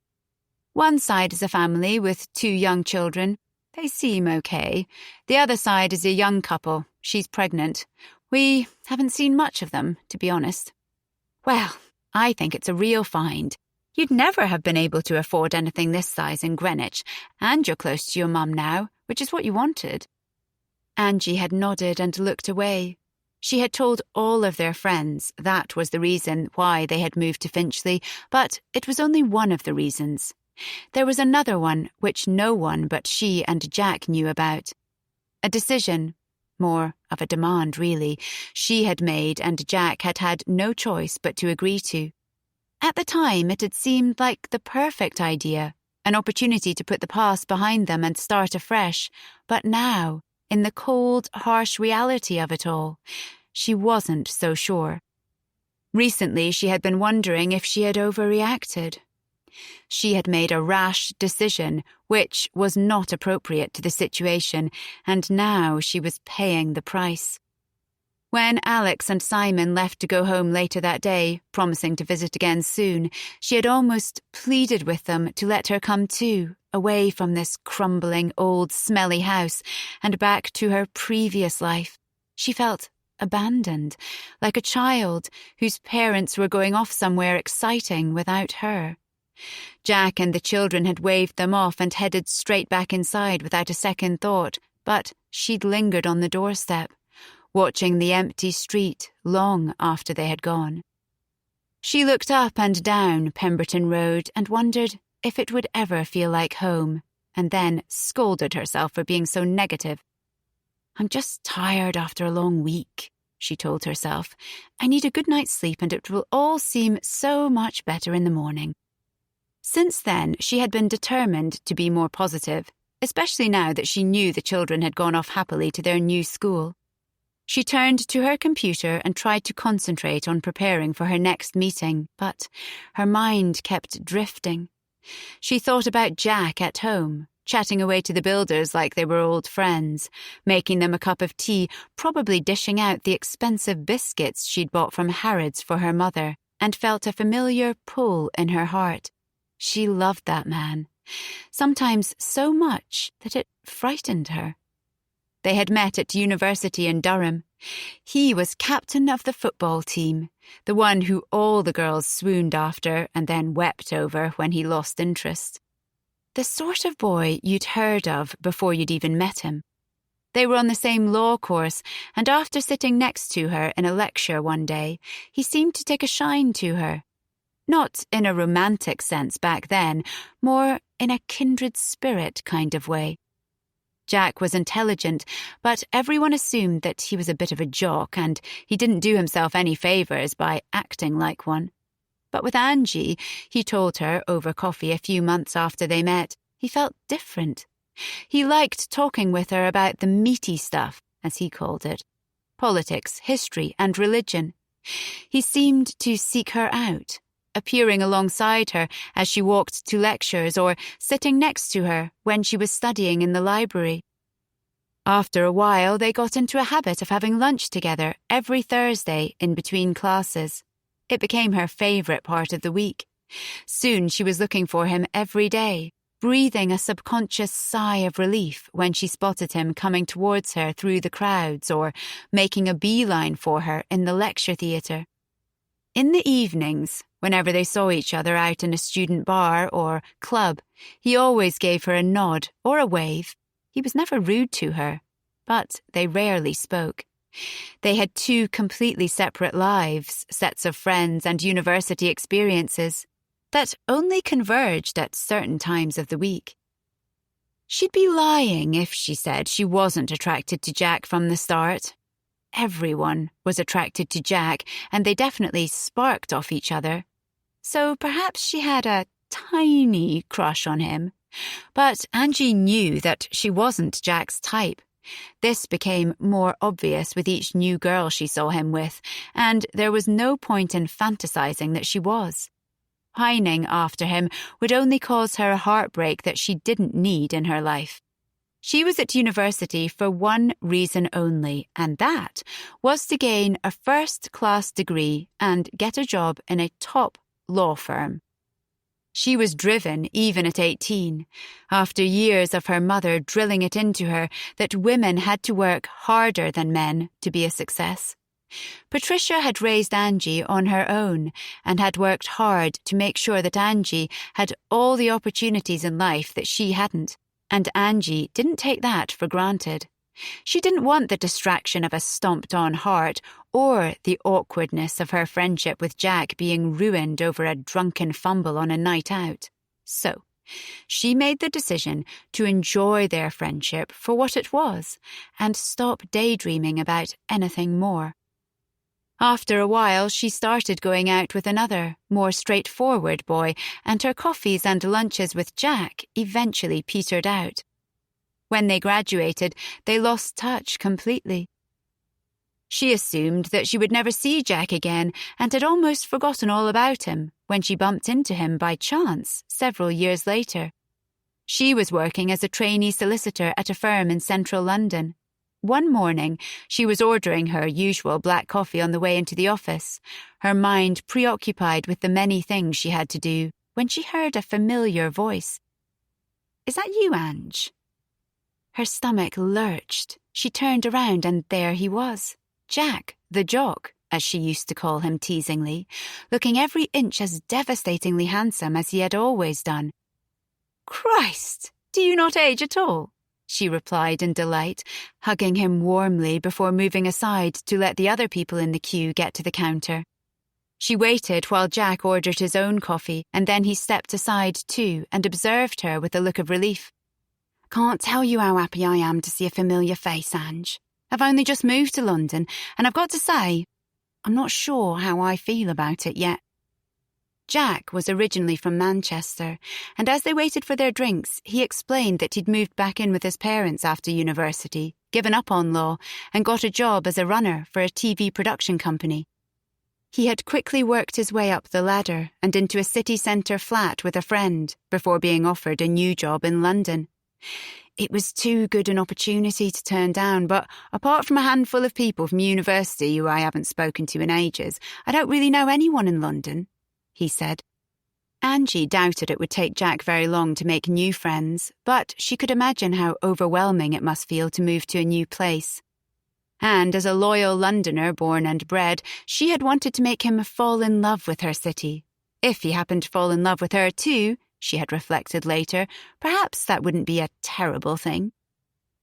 "One side is a family with 2 young children. They seem okay. The other side is a young couple. She's pregnant. We haven't seen much of them, to be honest." "Well, I think it's a real find. You'd never have been able to afford anything this size in Greenwich, and you're close to your mum now, which is what you wanted." Angie had nodded and looked away. She had told all of their friends that was the reason why they had moved to Finchley, but it was only one of the reasons. There was another one which no one but she and Jack knew about. A decision, more of a demand really, she had made and Jack had had no choice but to agree to. At the time, it had seemed like the perfect idea, an opportunity to put the past behind them and start afresh. But now, in the cold, harsh reality of it all, she wasn't so sure. Recently, she had been wondering if she had overreacted. She had made a rash decision, which was not appropriate to the situation, and now she was paying the price. When Alex and Simon left to go home later that day, promising to visit again soon, she had almost pleaded with them to let her come too, away from this crumbling, old, smelly house and back to her previous life. She felt abandoned, like a child whose parents were going off somewhere exciting without her. Jack and the children had waved them off and headed straight back inside without a second thought, but she'd lingered on the doorstep, watching the empty street long after they had gone. She looked up and down Pemberton Road and wondered if it would ever feel like home, and then scolded herself for being so negative. "I'm just tired after a long week," she told herself. "I need a good night's sleep and it will all seem so much better in the morning." Since then, she had been determined to be more positive. especially now that she knew the children had gone off happily to their new school. She turned to her computer and tried to concentrate on preparing for her next meeting, but her mind kept drifting. She thought about Jack at home, chatting away to the builders like they were old friends, making them a cup of tea, probably dishing out the expensive biscuits she'd bought from Harrods for her mother, and felt a familiar pull in her heart. She loved that man, sometimes so much that it frightened her. They had met at university in Durham. He was captain of the football team, the one who all the girls swooned after and then wept over when he lost interest. The sort of boy you'd heard of before you'd even met him. They were on the same law course, and after sitting next to her in a lecture one day, he seemed to take a shine to her. Not in a romantic sense back then, more in a kindred spirit kind of way. Jack was intelligent, but everyone assumed that he was a bit of a jock and he didn't do himself any favours by acting like one. But with Angie, he told her over coffee a few months after they met, he felt different. He liked talking with her about the meaty stuff, as he called it. Politics, history, and religion. He seemed to seek her out, appearing alongside her as she walked to lectures or sitting next to her when she was studying in the library. After a while, they got into a habit of having lunch together every Thursday in between classes. It became her favourite part of the week. Soon she was looking for him every day, breathing a subconscious sigh of relief when she spotted him coming towards her through the crowds or making a beeline for her in the lecture theatre. In the evenings, whenever they saw each other out in a student bar or club, he always gave her a nod or a wave. He was never rude to her, but they rarely spoke. They had two completely separate lives, sets of friends and university experiences that only converged at certain times of the week. She'd be lying if she said she wasn't attracted to Jack from the start. Everyone was attracted to Jack, and they definitely sparked off each other. So perhaps she had a tiny crush on him. But Angie knew that she wasn't Jack's type. This became more obvious with each new girl she saw him with, and there was no point in fantasizing that she was. Pining after him would only cause her a heartbreak that she didn't need in her life. She was at university for one reason only, and that was to gain a first-class degree and get a job in a top law firm. She was driven even at 18, after years of her mother drilling it into her that women had to work harder than men to be a success. Patricia had raised Angie on her own and had worked hard to make sure that Angie had all the opportunities in life that she hadn't. And Angie didn't take that for granted. She didn't want the distraction of a stomped-on heart or the awkwardness of her friendship with Jack being ruined over a drunken fumble on a night out. So, she made the decision to enjoy their friendship for what it was and stop daydreaming about anything more. After a while, she started going out with another, more straightforward boy, and her coffees and lunches with Jack eventually petered out. When they graduated, they lost touch completely. She assumed that she would never see Jack again and had almost forgotten all about him when she bumped into him by chance several years later. She was working as a trainee solicitor at a firm in central London. One morning, she was ordering her usual black coffee on the way into the office, her mind preoccupied with the many things she had to do, when she heard a familiar voice. "Is that you, Ange?" Her stomach lurched. She turned around and there he was, Jack, the jock, as she used to call him teasingly, looking every inch as devastatingly handsome as he had always done. "Christ, do you not age at all?" she replied in delight, hugging him warmly before moving aside to let the other people in the queue get to the counter. She waited while Jack ordered his own coffee, and then he stepped aside too and observed her with a look of relief. "Can't tell you how happy I am to see a familiar face, Ange. I've only just moved to London, and I've got to say, I'm not sure how I feel about it yet." Jack was originally from Manchester, and as they waited for their drinks, he explained that he'd moved back in with his parents after university, given up on law, and got a job as a runner for a TV production company. He had quickly worked his way up the ladder and into a city centre flat with a friend before being offered a new job in London. It was too good an opportunity to turn down, but apart from a handful of people from university who I haven't spoken to in ages, I don't really know anyone in London, he said. Angie doubted it would take Jack very long to make new friends, but she could imagine how overwhelming it must feel to move to a new place. And as a loyal Londoner born and bred, she had wanted to make him fall in love with her city. If he happened to fall in love with her too, she had reflected later, perhaps that wouldn't be a terrible thing.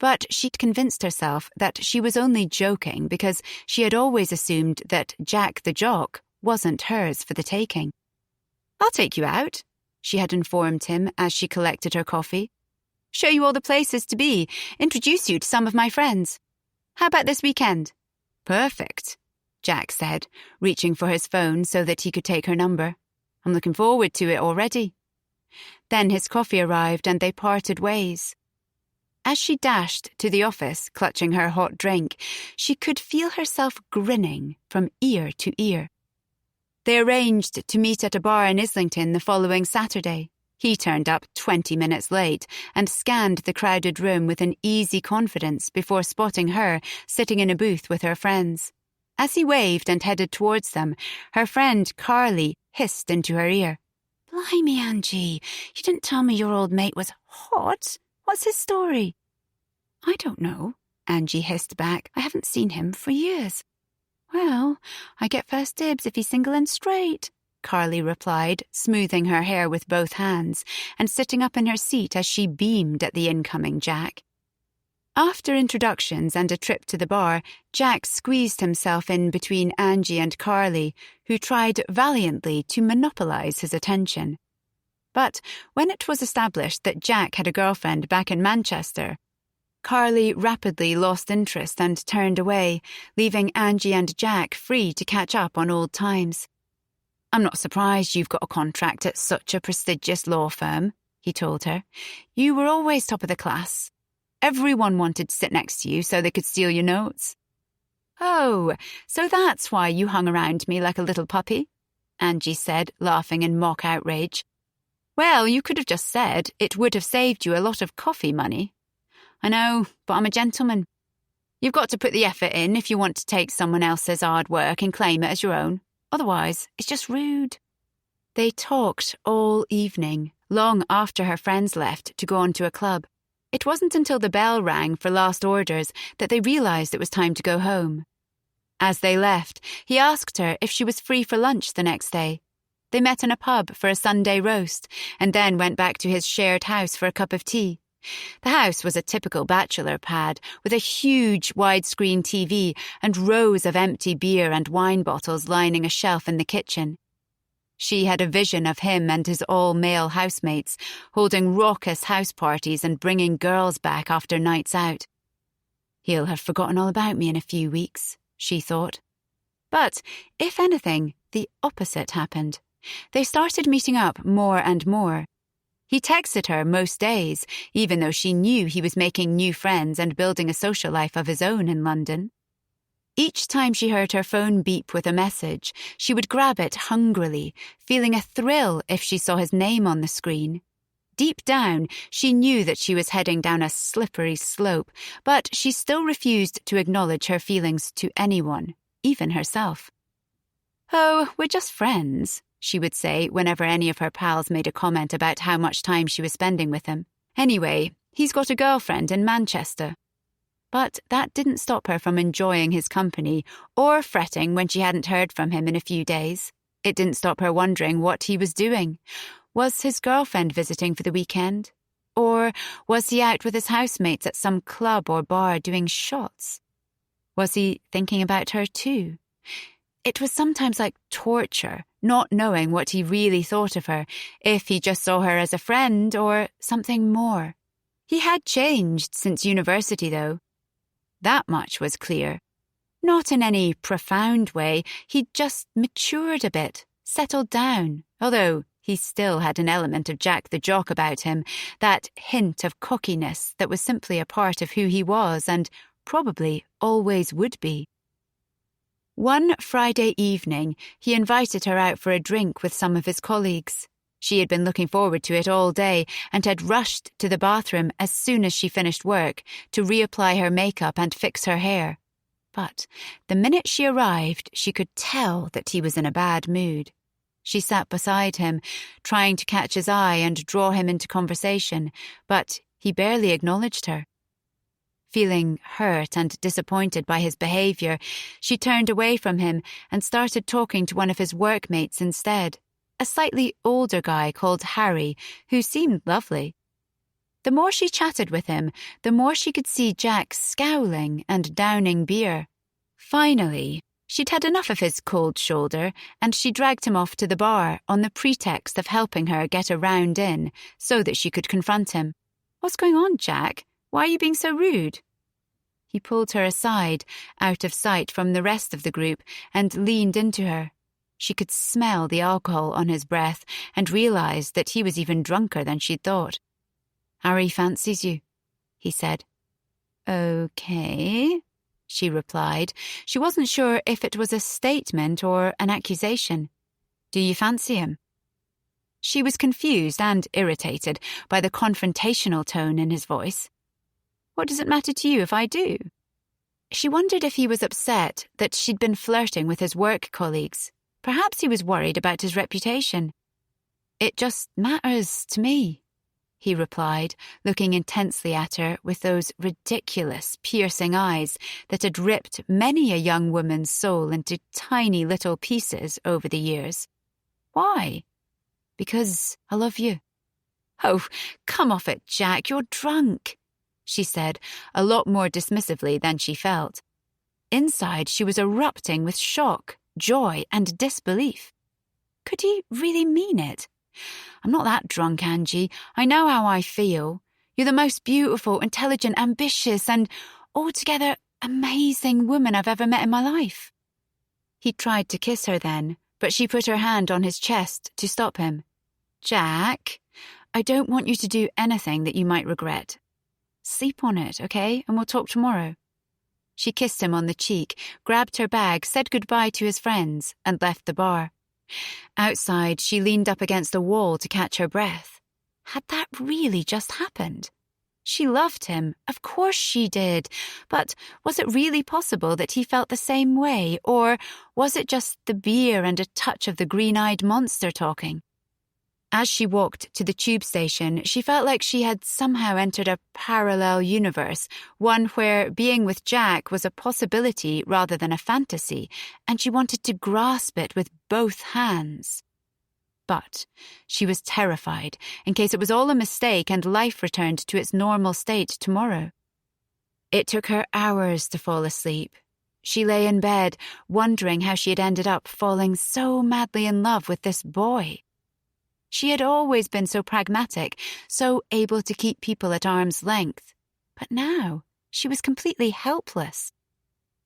But she'd convinced herself that she was only joking because she had always assumed that Jack the Jock wasn't hers for the taking. "I'll take you out," she had informed him as she collected her coffee. "Show you all the places to be, introduce you to some of my friends. How about this weekend?" "Perfect," Jack said, reaching for his phone so that he could take her number. "I'm looking forward to it already." Then his coffee arrived and they parted ways. As she dashed to the office, clutching her hot drink, she could feel herself grinning from ear to ear. They arranged to meet at a bar in Islington the following Saturday. He turned up 20 minutes late and scanned the crowded room with an easy confidence before spotting her sitting in a booth with her friends. As he waved and headed towards them, her friend Carly hissed into her ear. "Blimey, Angie, you didn't tell me your old mate was hot. What's his story?" "I don't know," Angie hissed back. "I haven't seen him for years." "Well, I get first dibs if he's single and straight," Carly replied, smoothing her hair with both hands and sitting up in her seat as she beamed at the incoming Jack. After introductions and a trip to the bar, Jack squeezed himself in between Angie and Carly, who tried valiantly to monopolize his attention. But when it was established that Jack had a girlfriend back in Manchester, Carly rapidly lost interest and turned away, leaving Angie and Jack free to catch up on old times. "I'm not surprised you've got a contract at such a prestigious law firm," he told her. "You were always top of the class. Everyone wanted to sit next to you so they could steal your notes." "Oh, so that's why you hung around me like a little puppy?" Angie said, laughing in mock outrage. "Well, you could have just said it would have saved you a lot of coffee money." "I know, but I'm a gentleman. You've got to put the effort in if you want to take someone else's hard work and claim it as your own. Otherwise, it's just rude." They talked all evening, long after her friends left to go on to a club. It wasn't until the bell rang for last orders that they realised it was time to go home. As they left, he asked her if she was free for lunch the next day. They met in a pub for a Sunday roast and then went back to his shared house for a cup of tea. The house was a typical bachelor pad with a huge widescreen TV and rows of empty beer and wine bottles lining a shelf in the kitchen. She had a vision of him and his all-male housemates holding raucous house parties and bringing girls back after nights out. "He'll have forgotten all about me in a few weeks," she thought. But, if anything, the opposite happened. They started meeting up more and more. He texted her most days, even though she knew he was making new friends and building a social life of his own in London. Each time she heard her phone beep with a message, she would grab it hungrily, feeling a thrill if she saw his name on the screen. Deep down, she knew that she was heading down a slippery slope, but she still refused to acknowledge her feelings to anyone, even herself. "Oh, we're just friends," she would say whenever any of her pals made a comment about how much time she was spending with him. "Anyway, he's got a girlfriend in Manchester." But that didn't stop her from enjoying his company or fretting when she hadn't heard from him in a few days. It didn't stop her wondering what he was doing. Was his girlfriend visiting for the weekend? Or was he out with his housemates at some club or bar doing shots? Was he thinking about her too? It was sometimes like torture, not knowing what he really thought of her, if he just saw her as a friend or something more. He had changed since university, though. That much was clear. Not in any profound way, he'd just matured a bit, settled down, although he still had an element of Jack the Jock about him, that hint of cockiness that was simply a part of who he was and probably always would be. One Friday evening, he invited her out for a drink with some of his colleagues. She had been looking forward to it all day and had rushed to the bathroom as soon as she finished work to reapply her makeup and fix her hair. But the minute she arrived, she could tell that he was in a bad mood. She sat beside him, trying to catch his eye and draw him into conversation, but he barely acknowledged her. Feeling hurt and disappointed by his behaviour, she turned away from him and started talking to one of his workmates instead, a slightly older guy called Harry, who seemed lovely. The more she chatted with him, the more she could see Jack scowling and downing beer. Finally, she'd had enough of his cold shoulder, and she dragged him off to the bar on the pretext of helping her get a round in so that she could confront him. "What's going on, Jack? Why are you being so rude?" He pulled her aside, out of sight from the rest of the group, and leaned into her. She could smell the alcohol on his breath and realised that he was even drunker than she'd thought. "Harry fancies you," he said. "Okay," she replied. She wasn't sure if it was a statement or an accusation. "Do you fancy him?" She was confused and irritated by the confrontational tone in his voice. "What does it matter to you if I do?" She wondered if he was upset that she'd been flirting with his work colleagues. Perhaps he was worried about his reputation. "It just matters to me," he replied, looking intensely at her with those ridiculous, piercing eyes that had ripped many a young woman's soul into tiny little pieces over the years. "Why?" "Because I love you." "Oh, come off it, Jack, you're drunk," she said, a lot more dismissively than she felt. Inside, she was erupting with shock, joy, and disbelief. Could he really mean it? "I'm not that drunk, Angie. I know how I feel. You're the most beautiful, intelligent, ambitious, and altogether amazing woman I've ever met in my life." He tried to kiss her then, but she put her hand on his chest to stop him. "Jack, I don't want you to do anything that you might regret. Sleep on it, okay? And we'll talk tomorrow." She kissed him on the cheek, grabbed her bag, said goodbye to his friends, and left the bar. Outside, she leaned up against a wall to catch her breath. Had that really just happened? She loved him, of course she did, but was it really possible that he felt the same way, or was it just the beer and a touch of the green-eyed monster talking? As she walked to the tube station, she felt like she had somehow entered a parallel universe, one where being with Jack was a possibility rather than a fantasy, and she wanted to grasp it with both hands. But she was terrified in case it was all a mistake and life returned to its normal state tomorrow. It took her hours to fall asleep. She lay in bed, wondering how she had ended up falling so madly in love with this boy. She had always been so pragmatic, so able to keep people at arm's length. But now she was completely helpless.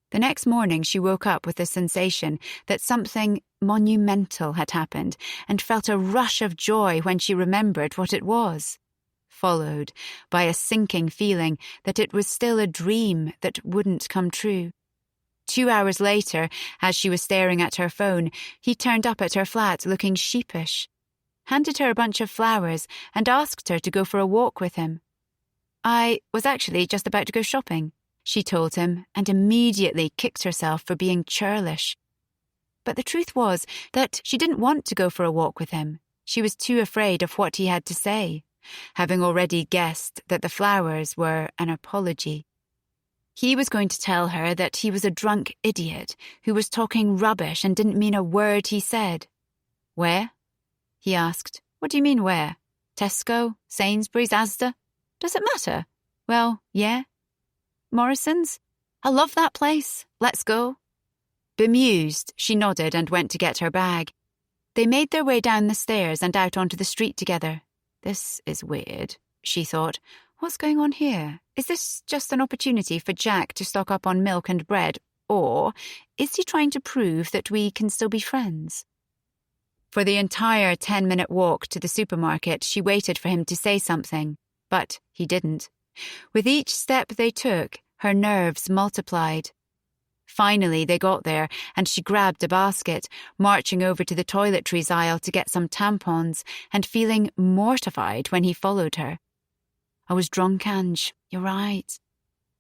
The next morning she woke up with the sensation that something monumental had happened and felt a rush of joy when she remembered what it was, followed by a sinking feeling that it was still a dream that wouldn't come true. 2 hours later, as she was staring at her phone, he turned up at her flat looking sheepish, handed her a bunch of flowers, and asked her to go for a walk with him. "I was actually just about to go shopping," she told him, and immediately kicked herself for being churlish. But the truth was that she didn't want to go for a walk with him. She was too afraid of what he had to say, having already guessed that the flowers were an apology. He was going to tell her that he was a drunk idiot who was talking rubbish and didn't mean a word he said. "Where?" he asked. "What do you mean, where? Tesco? Sainsbury's? Asda? Does it matter?" "Well, yeah." "Morrison's? I love that place. Let's go." Bemused, she nodded and went to get her bag. They made their way down the stairs and out onto the street together. This is weird, she thought. What's going on here? Is this just an opportunity for Jack to stock up on milk and bread, or is he trying to prove that we can still be friends? For the entire 10-minute walk to the supermarket, she waited for him to say something, but he didn't. With each step they took, her nerves multiplied. Finally, they got there, and she grabbed a basket, marching over to the toiletries aisle to get some tampons, and feeling mortified when he followed her. "I was drunk, Ange, you're right,"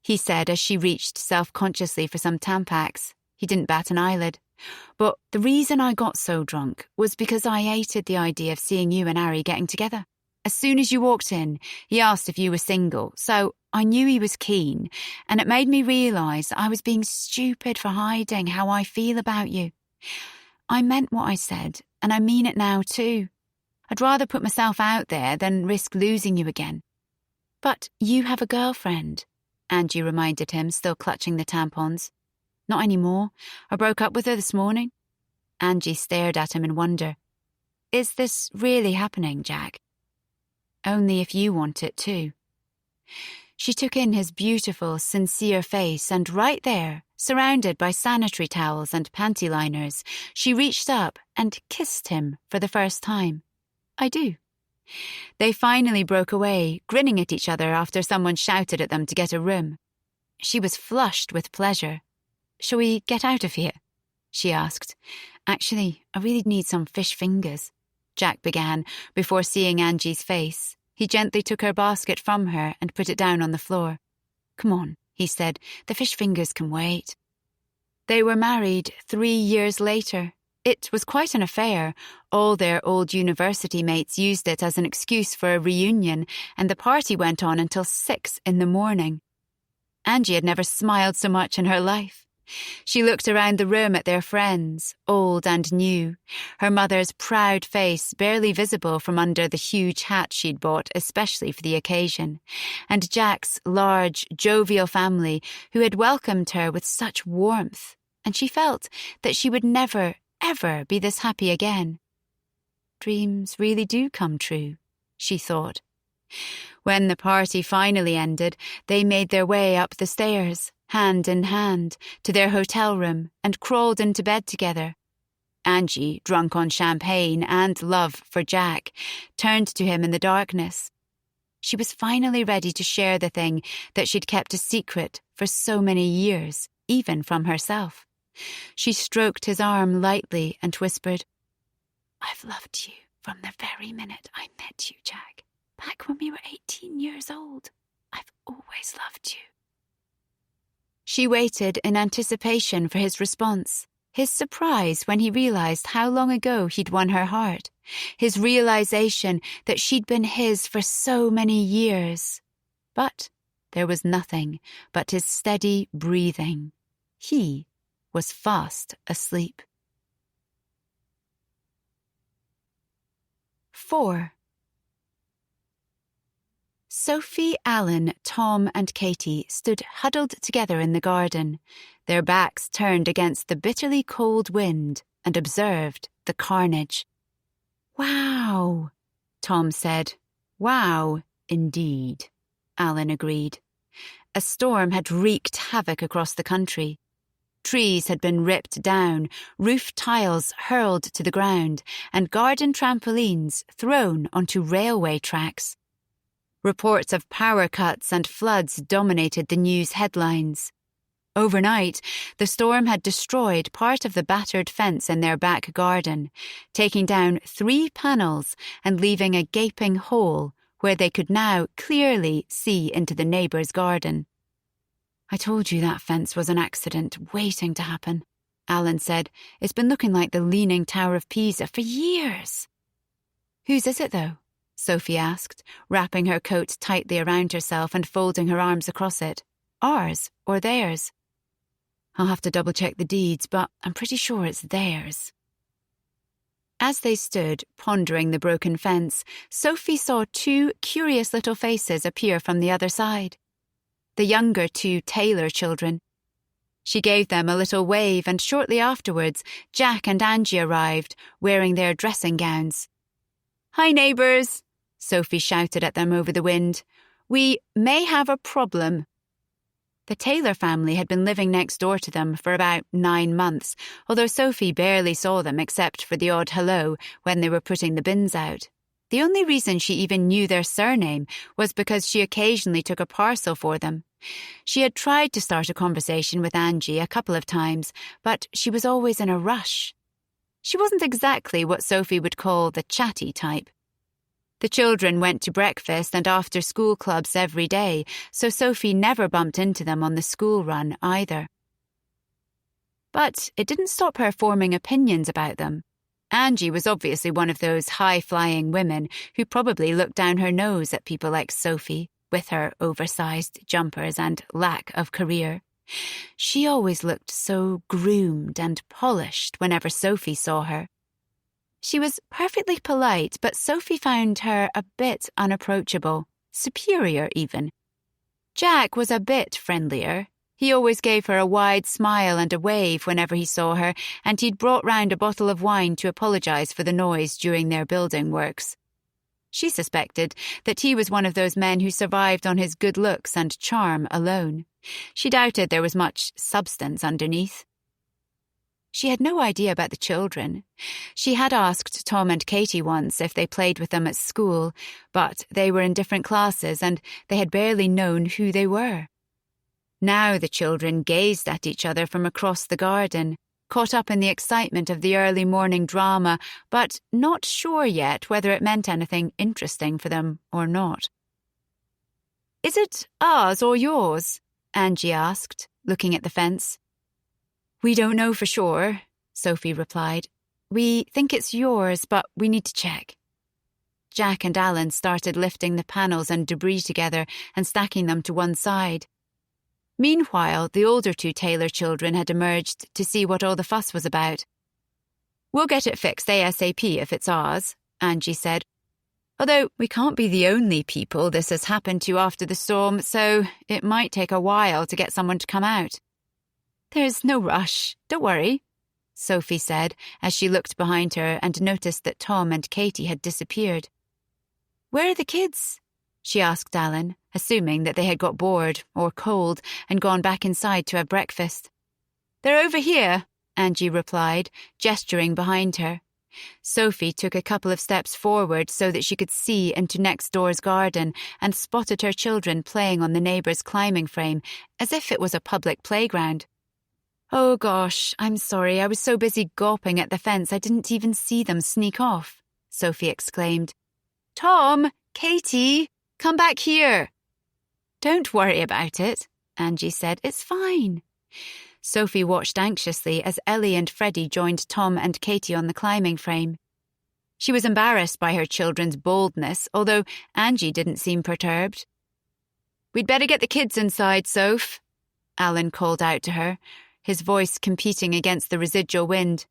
he said as she reached self-consciously for some Tampax. He didn't bat an eyelid. "But the reason I got so drunk was because I hated the idea of seeing you and Harry getting together. As soon as you walked in, he asked if you were single, so I knew he was keen, and it made me realise that I was being stupid for hiding how I feel about you. I meant what I said, and I mean it now too. I'd rather put myself out there than risk losing you again." "But you have a girlfriend," Angie reminded him, still clutching the tampons. "Not anymore. I broke up with her this morning." Angie stared at him in wonder. "Is this really happening, Jack?" "Only if you want it too." She took in his beautiful, sincere face, and right there, surrounded by sanitary towels and panty liners, she reached up and kissed him for the first time. "I do." They finally broke away, grinning at each other after someone shouted at them to get a room. She was flushed with pleasure. "Shall we get out of here?" she asked. "Actually, I really need some fish fingers," Jack began, before seeing Angie's face. He gently took her basket from her and put it down on the floor. "Come on," he said, "the fish fingers can wait." They were married 3 years later. It was quite an affair. All their old university mates used it as an excuse for a reunion, and the party went on until 6 in the morning. Angie had never smiled so much in her life. She looked around the room at their friends, old and new, her mother's proud face barely visible from under the huge hat she'd bought especially for the occasion, and Jack's large, jovial family who had welcomed her with such warmth, and she felt that she would never, ever be this happy again. Dreams really do come true, she thought. When the party finally ended, they made their way up the stairs, hand in hand, to their hotel room and crawled into bed together. Angie, drunk on champagne and love for Jack, turned to him in the darkness. She was finally ready to share the thing that she'd kept a secret for so many years, even from herself. She stroked his arm lightly and whispered, "I've loved you from the very minute I met you, Jack. Back when we were 18 years old. I've always loved you." She waited in anticipation for his response, his surprise when he realized how long ago he'd won her heart, his realization that she'd been his for so many years. But there was nothing but his steady breathing. He was fast asleep. 4. Sophie, Alan, Tom and Katie stood huddled together in the garden, their backs turned against the bitterly cold wind, and observed the carnage. "Wow," Tom said. "Wow, indeed," Alan agreed. A storm had wreaked havoc across the country. Trees had been ripped down, roof tiles hurled to the ground, and garden trampolines thrown onto railway tracks. Reports of power cuts and floods dominated the news headlines. Overnight, the storm had destroyed part of the battered fence in their back garden, taking down 3 panels and leaving a gaping hole where they could now clearly see into the neighbour's garden. "I told you that fence was an accident waiting to happen," Alan said. "It's been looking like the Leaning Tower of Pisa for years." "Whose is it, though?" Sophie asked, wrapping her coat tightly around herself and folding her arms across it. "Ours or theirs?" "I'll have to double-check the deeds, but I'm pretty sure it's theirs." As they stood, pondering the broken fence, Sophie saw 2 curious little faces appear from the other side. The younger 2 Taylor children. She gave them a little wave, and shortly afterwards, Jack and Angie arrived, wearing their dressing gowns. "Hi, neighbours," Sophie shouted at them over the wind. "We may have a problem." The Taylor family had been living next door to them for about 9 months, although Sophie barely saw them except for the odd hello when they were putting the bins out. The only reason she even knew their surname was because she occasionally took a parcel for them. She had tried to start a conversation with Angie a couple of times, but she was always in a rush. She wasn't exactly what Sophie would call the chatty type. The children went to breakfast and after-school clubs every day, so Sophie never bumped into them on the school run either. But it didn't stop her forming opinions about them. Angie was obviously one of those high-flying women who probably looked down her nose at people like Sophie, with her oversized jumpers and lack of career. She always looked so groomed and polished whenever Sophie saw her. She was perfectly polite, but Sophie found her a bit unapproachable, superior even. Jack was a bit friendlier. He always gave her a wide smile and a wave whenever he saw her, and he'd brought round a bottle of wine to apologise for the noise during their building works. She suspected that he was one of those men who survived on his good looks and charm alone. She doubted there was much substance underneath. She had no idea about the children. She had asked Tom and Katie once if they played with them at school, but they were in different classes and they had barely known who they were. Now the children gazed at each other from across the garden, caught up in the excitement of the early morning drama, but not sure yet whether it meant anything interesting for them or not. "Is it ours or yours?" Angie asked, looking at the fence. "We don't know for sure," Sophie replied. "We think it's yours, but we need to check." Jack and Alan started lifting the panels and debris together and stacking them to one side. Meanwhile, the older 2 Taylor children had emerged to see what all the fuss was about. "We'll get it fixed ASAP if it's ours," Angie said. "Although we can't be the only people this has happened to after the storm, so it might take a while to get someone to come out." "There's no rush, don't worry," Sophie said as she looked behind her and noticed that Tom and Katie had disappeared. "Where are the kids?" she asked Alan, assuming that they had got bored or cold and gone back inside to have breakfast. "They're over here," Angie replied, gesturing behind her. Sophie took a couple of steps forward so that she could see into next door's garden and spotted her children playing on the neighbour's climbing frame as if it was a public playground. "Oh gosh, I'm sorry, I was so busy gawping at the fence I didn't even see them sneak off," Sophie exclaimed. "Tom, Katie, come back here." "Don't worry about it," Angie said. "It's fine." Sophie watched anxiously as Ellie and Freddie joined Tom and Katie on the climbing frame. She was embarrassed by her children's boldness, although Angie didn't seem perturbed. "We'd better get the kids inside, Soph," Alan called out to her, his voice competing against the residual wind.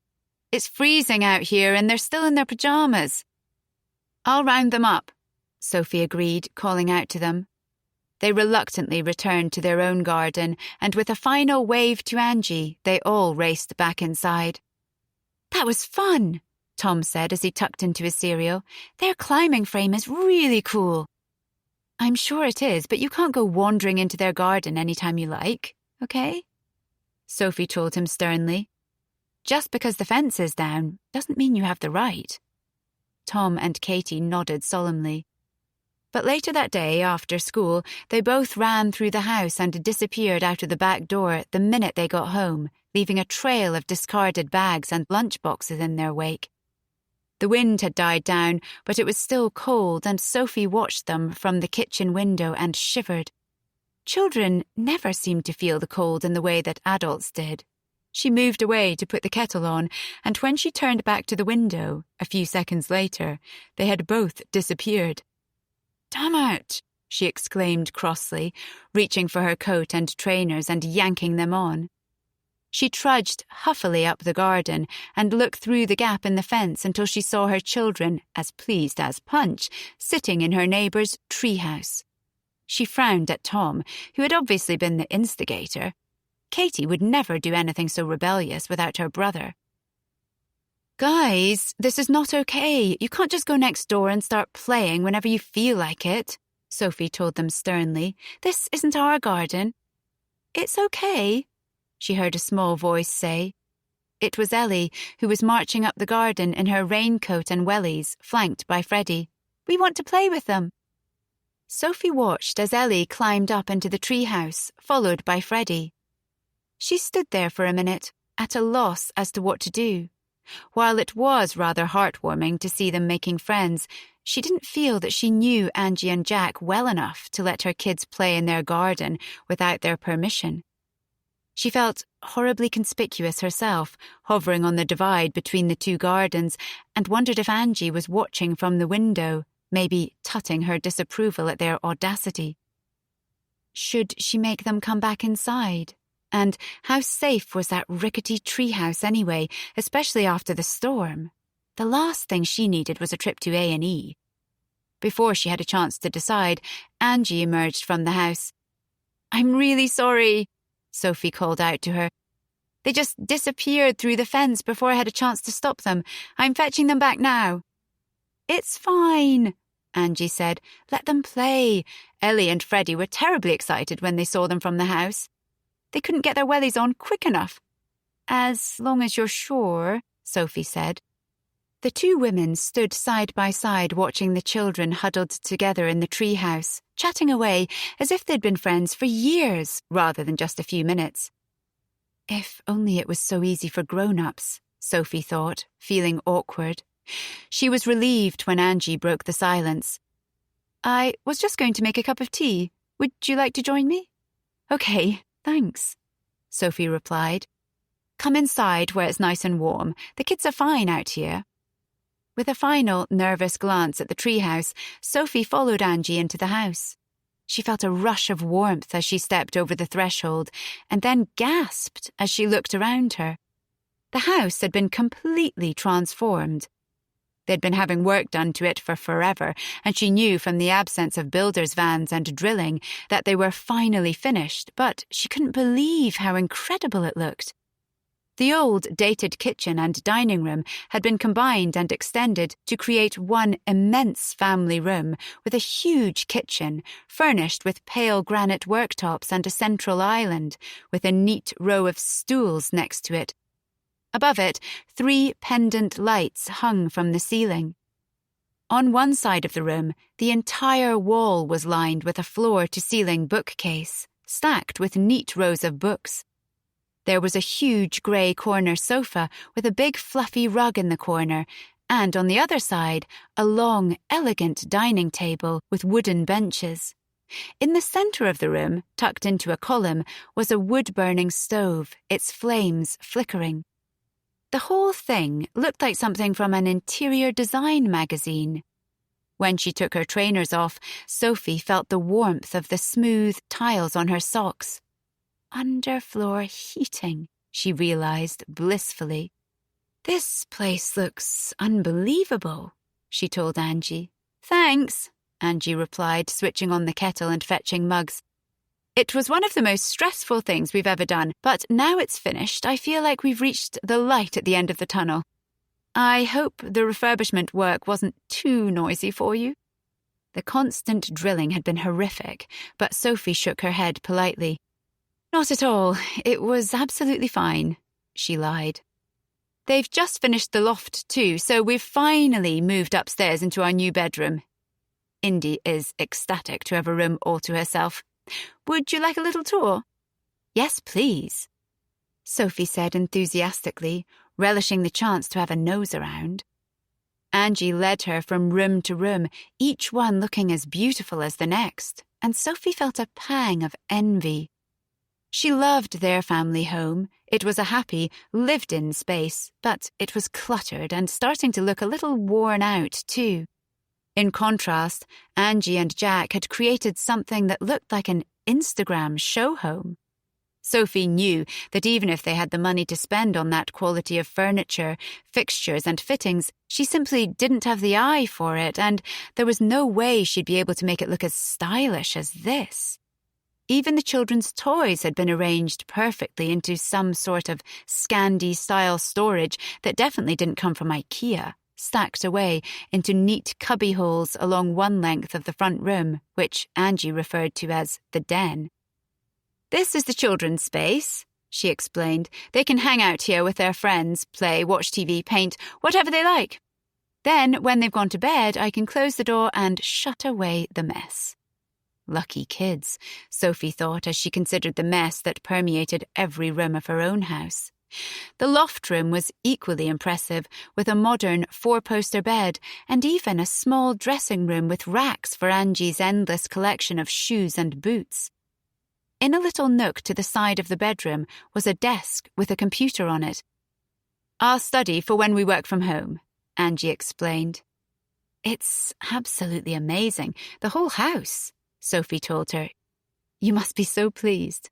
"It's freezing out here and they're still in their pyjamas." "I'll round them up," Sophie agreed, calling out to them. They reluctantly returned to their own garden, and with a final wave to Angie, they all raced back inside. "That was fun," Tom said as he tucked into his cereal. "Their climbing frame is really cool." "I'm sure it is, but you can't go wandering into their garden anytime you like, okay?" Sophie told him sternly. "Just because the fence is down doesn't mean you have the right." Tom and Katie nodded solemnly. But later that day, after school, they both ran through the house and disappeared out of the back door the minute they got home, leaving a trail of discarded bags and lunchboxes in their wake. The wind had died down, but it was still cold, and Sophie watched them from the kitchen window and shivered. Children never seemed to feel the cold in the way that adults did. She moved away to put the kettle on, and when she turned back to the window, a few seconds later, they had both disappeared. "Damn it!" she exclaimed crossly, reaching for her coat and trainers and yanking them on. She trudged huffily up the garden and looked through the gap in the fence until she saw her children, as pleased as Punch, sitting in her neighbour's treehouse. She frowned at Tom, who had obviously been the instigator. Katie would never do anything so rebellious without her brother. "Guys, this is not okay. You can't just go next door and start playing whenever you feel like it," Sophie told them sternly. "This isn't our garden." "It's okay," she heard a small voice say. It was Ellie, who was marching up the garden in her raincoat and wellies, flanked by Freddie. "We want to play with them." Sophie watched as Ellie climbed up into the treehouse, followed by Freddie. She stood there for a minute, at a loss as to what to do. While it was rather heartwarming to see them making friends, she didn't feel that she knew Angie and Jack well enough to let her kids play in their garden without their permission. She felt horribly conspicuous herself, hovering on the divide between the two gardens, and wondered if Angie was watching from the window, maybe tutting her disapproval at their audacity. Should she make them come back inside? And how safe was that rickety treehouse anyway, especially after the storm? The last thing she needed was a trip to A&E. Before she had a chance to decide, Angie emerged from the house. "I'm really sorry," Sophie called out to her. "They just disappeared through the fence before I had a chance to stop them. I'm fetching them back now." "It's fine," Angie said. "Let them play." Ellie and Freddie were terribly excited when they saw them from the house. "They couldn't get their wellies on quick enough." "As long as you're sure," Sophie said. The two women stood side by side watching the children huddled together in the treehouse, chatting away as if they'd been friends for years rather than just a few minutes. If only it was so easy for grown-ups, Sophie thought, feeling awkward. She was relieved when Angie broke the silence. "I was just going to make a cup of tea. Would you like to join me?" "Okay, thanks," Sophie replied. "Come inside where it's nice and warm. The kids are fine out here." With a final nervous glance at the treehouse, Sophie followed Angie into the house. She felt a rush of warmth as she stepped over the threshold, and then gasped as she looked around her. The house had been completely transformed. They'd been having work done to it for forever, and she knew from the absence of builders' vans and drilling that they were finally finished, but she couldn't believe how incredible it looked. The old, dated kitchen and dining room had been combined and extended to create one immense family room with a huge kitchen, furnished with pale granite worktops and a central island, with a neat row of stools next to it. Above it, 3 pendant lights hung from the ceiling. On one side of the room, the entire wall was lined with a floor-to-ceiling bookcase, stacked with neat rows of books. There was a huge grey corner sofa with a big fluffy rug in the corner, and on the other side, a long, elegant dining table with wooden benches. In the centre of the room, tucked into a column, was a wood-burning stove, its flames flickering. The whole thing looked like something from an interior design magazine. When she took her trainers off, Sophie felt the warmth of the smooth tiles on her socks. Underfloor heating, she realized blissfully. "This place looks unbelievable," she told Angie. "Thanks," Angie replied, switching on the kettle and fetching mugs. "It was one of the most stressful things we've ever done, but now it's finished, I feel like we've reached the light at the end of the tunnel. I hope the refurbishment work wasn't too noisy for you." The constant drilling had been horrific, but Sophie shook her head politely. "Not at all. It was absolutely fine," she lied. "They've just finished the loft too, so we've finally moved upstairs into our new bedroom." Indy is ecstatic to have a room all to herself. "Would you like a little tour?" "Yes, please," Sophie said enthusiastically, relishing the chance to have a nose around. Angie led her from room to room, each one looking as beautiful as the next, and Sophie felt a pang of envy. She loved their family home. It was a happy, lived-in space, but it was cluttered and starting to look a little worn out, too. In contrast, Angie and Jack had created something that looked like an Instagram show home. Sophie knew that even if they had the money to spend on that quality of furniture, fixtures and fittings, she simply didn't have the eye for it, and there was no way she'd be able to make it look as stylish as this. Even the children's toys had been arranged perfectly into some sort of Scandi-style storage that definitely didn't come from IKEA, stacked away into neat cubby holes along one length of the front room, which Angie referred to as the den. "This is the children's space," she explained. "They can hang out here with their friends, play, watch TV, paint, whatever they like. Then, when they've gone to bed, I can close the door and shut away the mess." Lucky kids, Sophie thought as she considered the mess that permeated every room of her own house. The loft room was equally impressive, with a modern 4-poster bed and even a small dressing room with racks for Angie's endless collection of shoes and boots. In a little nook to the side of the bedroom was a desk with a computer on it. "Our study for when we work from home," Angie explained. "It's absolutely amazing, the whole house," Sophie told her. "You must be so pleased."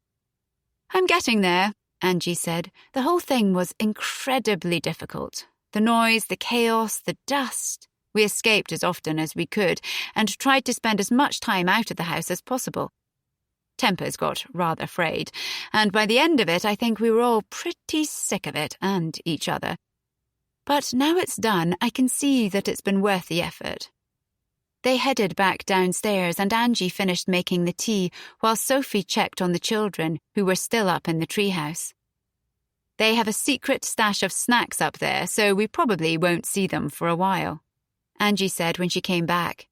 "I'm getting there," Angie said. "The whole thing was incredibly difficult. The noise, the chaos, the dust. We escaped as often as we could and tried to spend as much time out of the house as possible. Tempers got rather frayed, and by the end of it I think we were all pretty sick of it and each other. But now it's done, I can see that it's been worth the effort." They headed back downstairs and Angie finished making the tea while Sophie checked on the children, who were still up in the treehouse. "They have a secret stash of snacks up there, so we probably won't see them for a while," Angie said when she came back.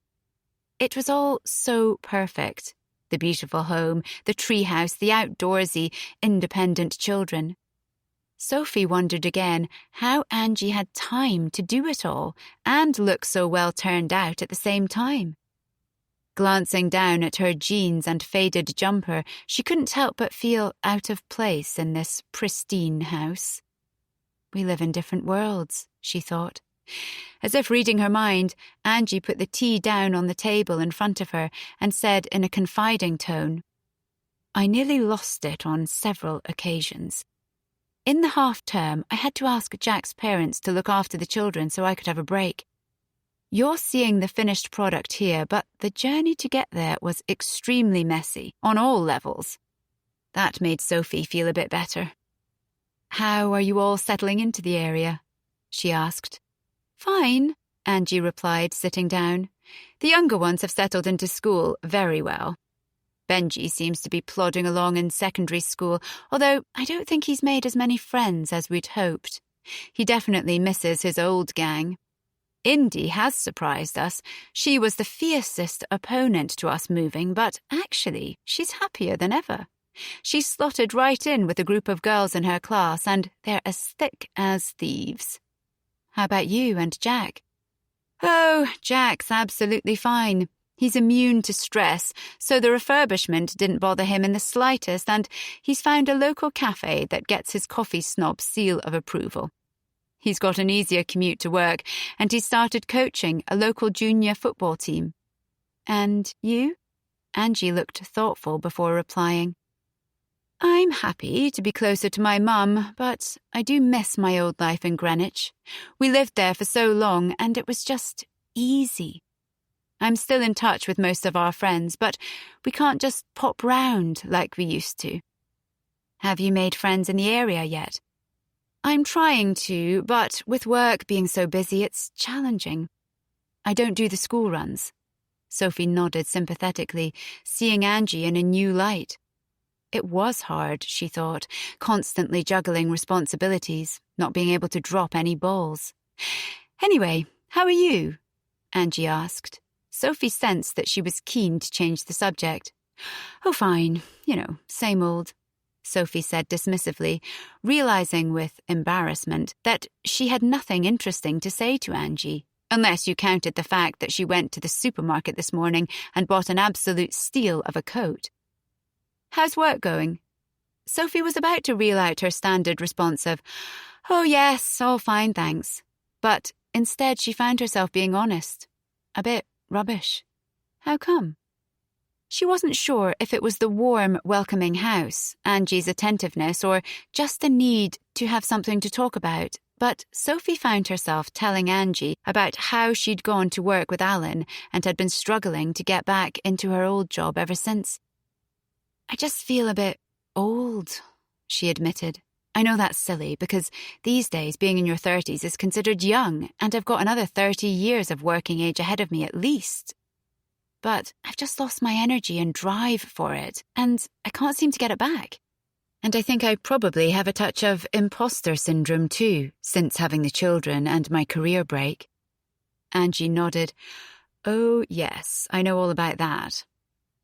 It was all so perfect. The beautiful home, the treehouse, the outdoorsy, independent children. Sophie wondered again how Angie had time to do it all and look so well turned out at the same time. Glancing down at her jeans and faded jumper, she couldn't help but feel out of place in this pristine house. We live in different worlds, she thought. As if reading her mind, Angie put the tea down on the table in front of her and said in a confiding tone, "I nearly lost it on several occasions. In the half-term, I had to ask Jack's parents to look after the children so I could have a break. You're seeing the finished product here, but the journey to get there was extremely messy, on all levels." That made Sophie feel a bit better. "How are you all settling into the area?" she asked. "Fine," Angie replied, sitting down. "The younger ones have settled into school very well. Benji seems to be plodding along in secondary school, although I don't think he's made as many friends as we'd hoped. He definitely misses his old gang. Indy has surprised us. She was the fiercest opponent to us moving, but actually she's happier than ever. She slotted right in with a group of girls in her class, and they're as thick as thieves. How about you and Jack?" "Oh, Jack's absolutely fine. He's immune to stress, so the refurbishment didn't bother him in the slightest, and he's found a local cafe that gets his coffee snob seal of approval. He's got an easier commute to work, and he started coaching a local junior football team." "And you?" Angie looked thoughtful before replying. "I'm happy to be closer to my mum, but I do miss my old life in Greenwich. We lived there for so long, and it was just easy. I'm still in touch with most of our friends, but we can't just pop round like we used to." "Have you made friends in the area yet?" "I'm trying to, but with work being so busy, it's challenging. I don't do the school runs." Sophie nodded sympathetically, seeing Angie in a new light. It was hard, she thought, constantly juggling responsibilities, not being able to drop any balls. "Anyway, how are you?" Angie asked. Sophie sensed that she was keen to change the subject. "Oh, fine. Same old," Sophie said dismissively, realizing with embarrassment that she had nothing interesting to say to Angie, unless you counted the fact that she went to the supermarket this morning and bought an absolute steal of a coat. "How's work going?" Sophie was about to reel out her standard response of, "Oh yes, all fine, thanks." But instead she found herself being honest. A bit rubbish. How come? She wasn't sure if it was the warm, welcoming house, Angie's attentiveness, or just the need to have something to talk about. But Sophie found herself telling Angie about how she'd gone to work with Alan and had been struggling to get back into her old job ever since. "I just feel a bit old," she admitted. "I know that's silly, because these days being in your 30s is considered young, and I've got another 30 years of working age ahead of me at least. but I've just lost my energy and drive for it, and I can't seem to get it back. And I think I probably have a touch of imposter syndrome too, since having the children and my career break. Angie nodded. Oh, yes, I know all about that.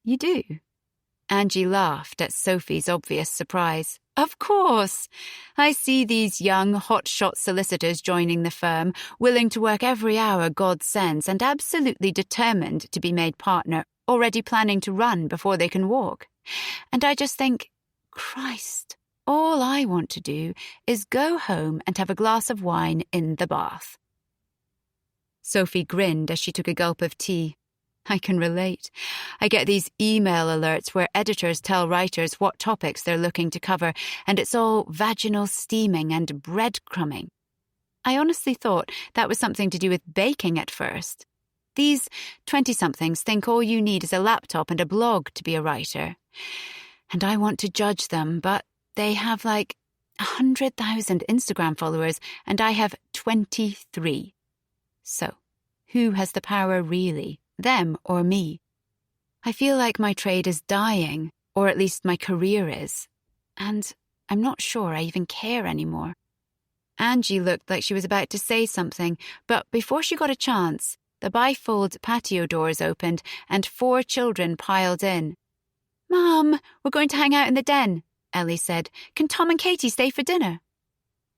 You do? Angie laughed at Sophie's obvious surprise. Of course. I see these young, hotshot solicitors joining the firm, willing to work every hour God sends and absolutely determined to be made partner, already planning to run before they can walk. And I just think, Christ, all I want to do is go home and have a glass of wine in the bath. Sophie grinned as she took a gulp of tea. I can relate. I get these email alerts where editors tell writers what topics they're looking to cover, and it's all vaginal steaming and breadcrumbing. I honestly thought that was something to do with baking at first. These 20-somethings think all you need is a laptop and a blog to be a writer. And I want to judge them, but they have like 100,000 Instagram followers, and I have 23. So, who has the power really? Them or me? I feel like my trade is dying, or at least my career is, and I'm not sure I even care anymore. Angie looked like she was about to say something, but before she got a chance, the bifold patio doors opened and 4 children piled in. Mum, we're going to hang out in the den, Ellie said. Can Tom and Katie stay for dinner?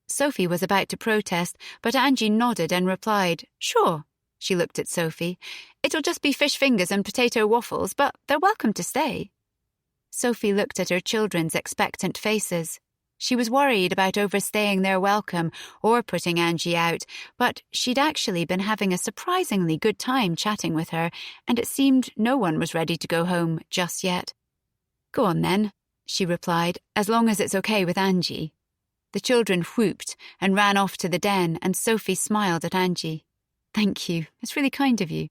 Sophie was about to protest, but Angie nodded and replied, Sure. She looked at Sophie. It'll just be fish fingers and potato waffles, but they're welcome to stay. Sophie looked at her children's expectant faces. She was worried about overstaying their welcome or putting Angie out, but she'd actually been having a surprisingly good time chatting with her, and it seemed no one was ready to go home just yet. Go on then, she replied, as long as it's okay with Angie. The children whooped and ran off to the den, and Sophie smiled at Angie. Thank you. It's really kind of you.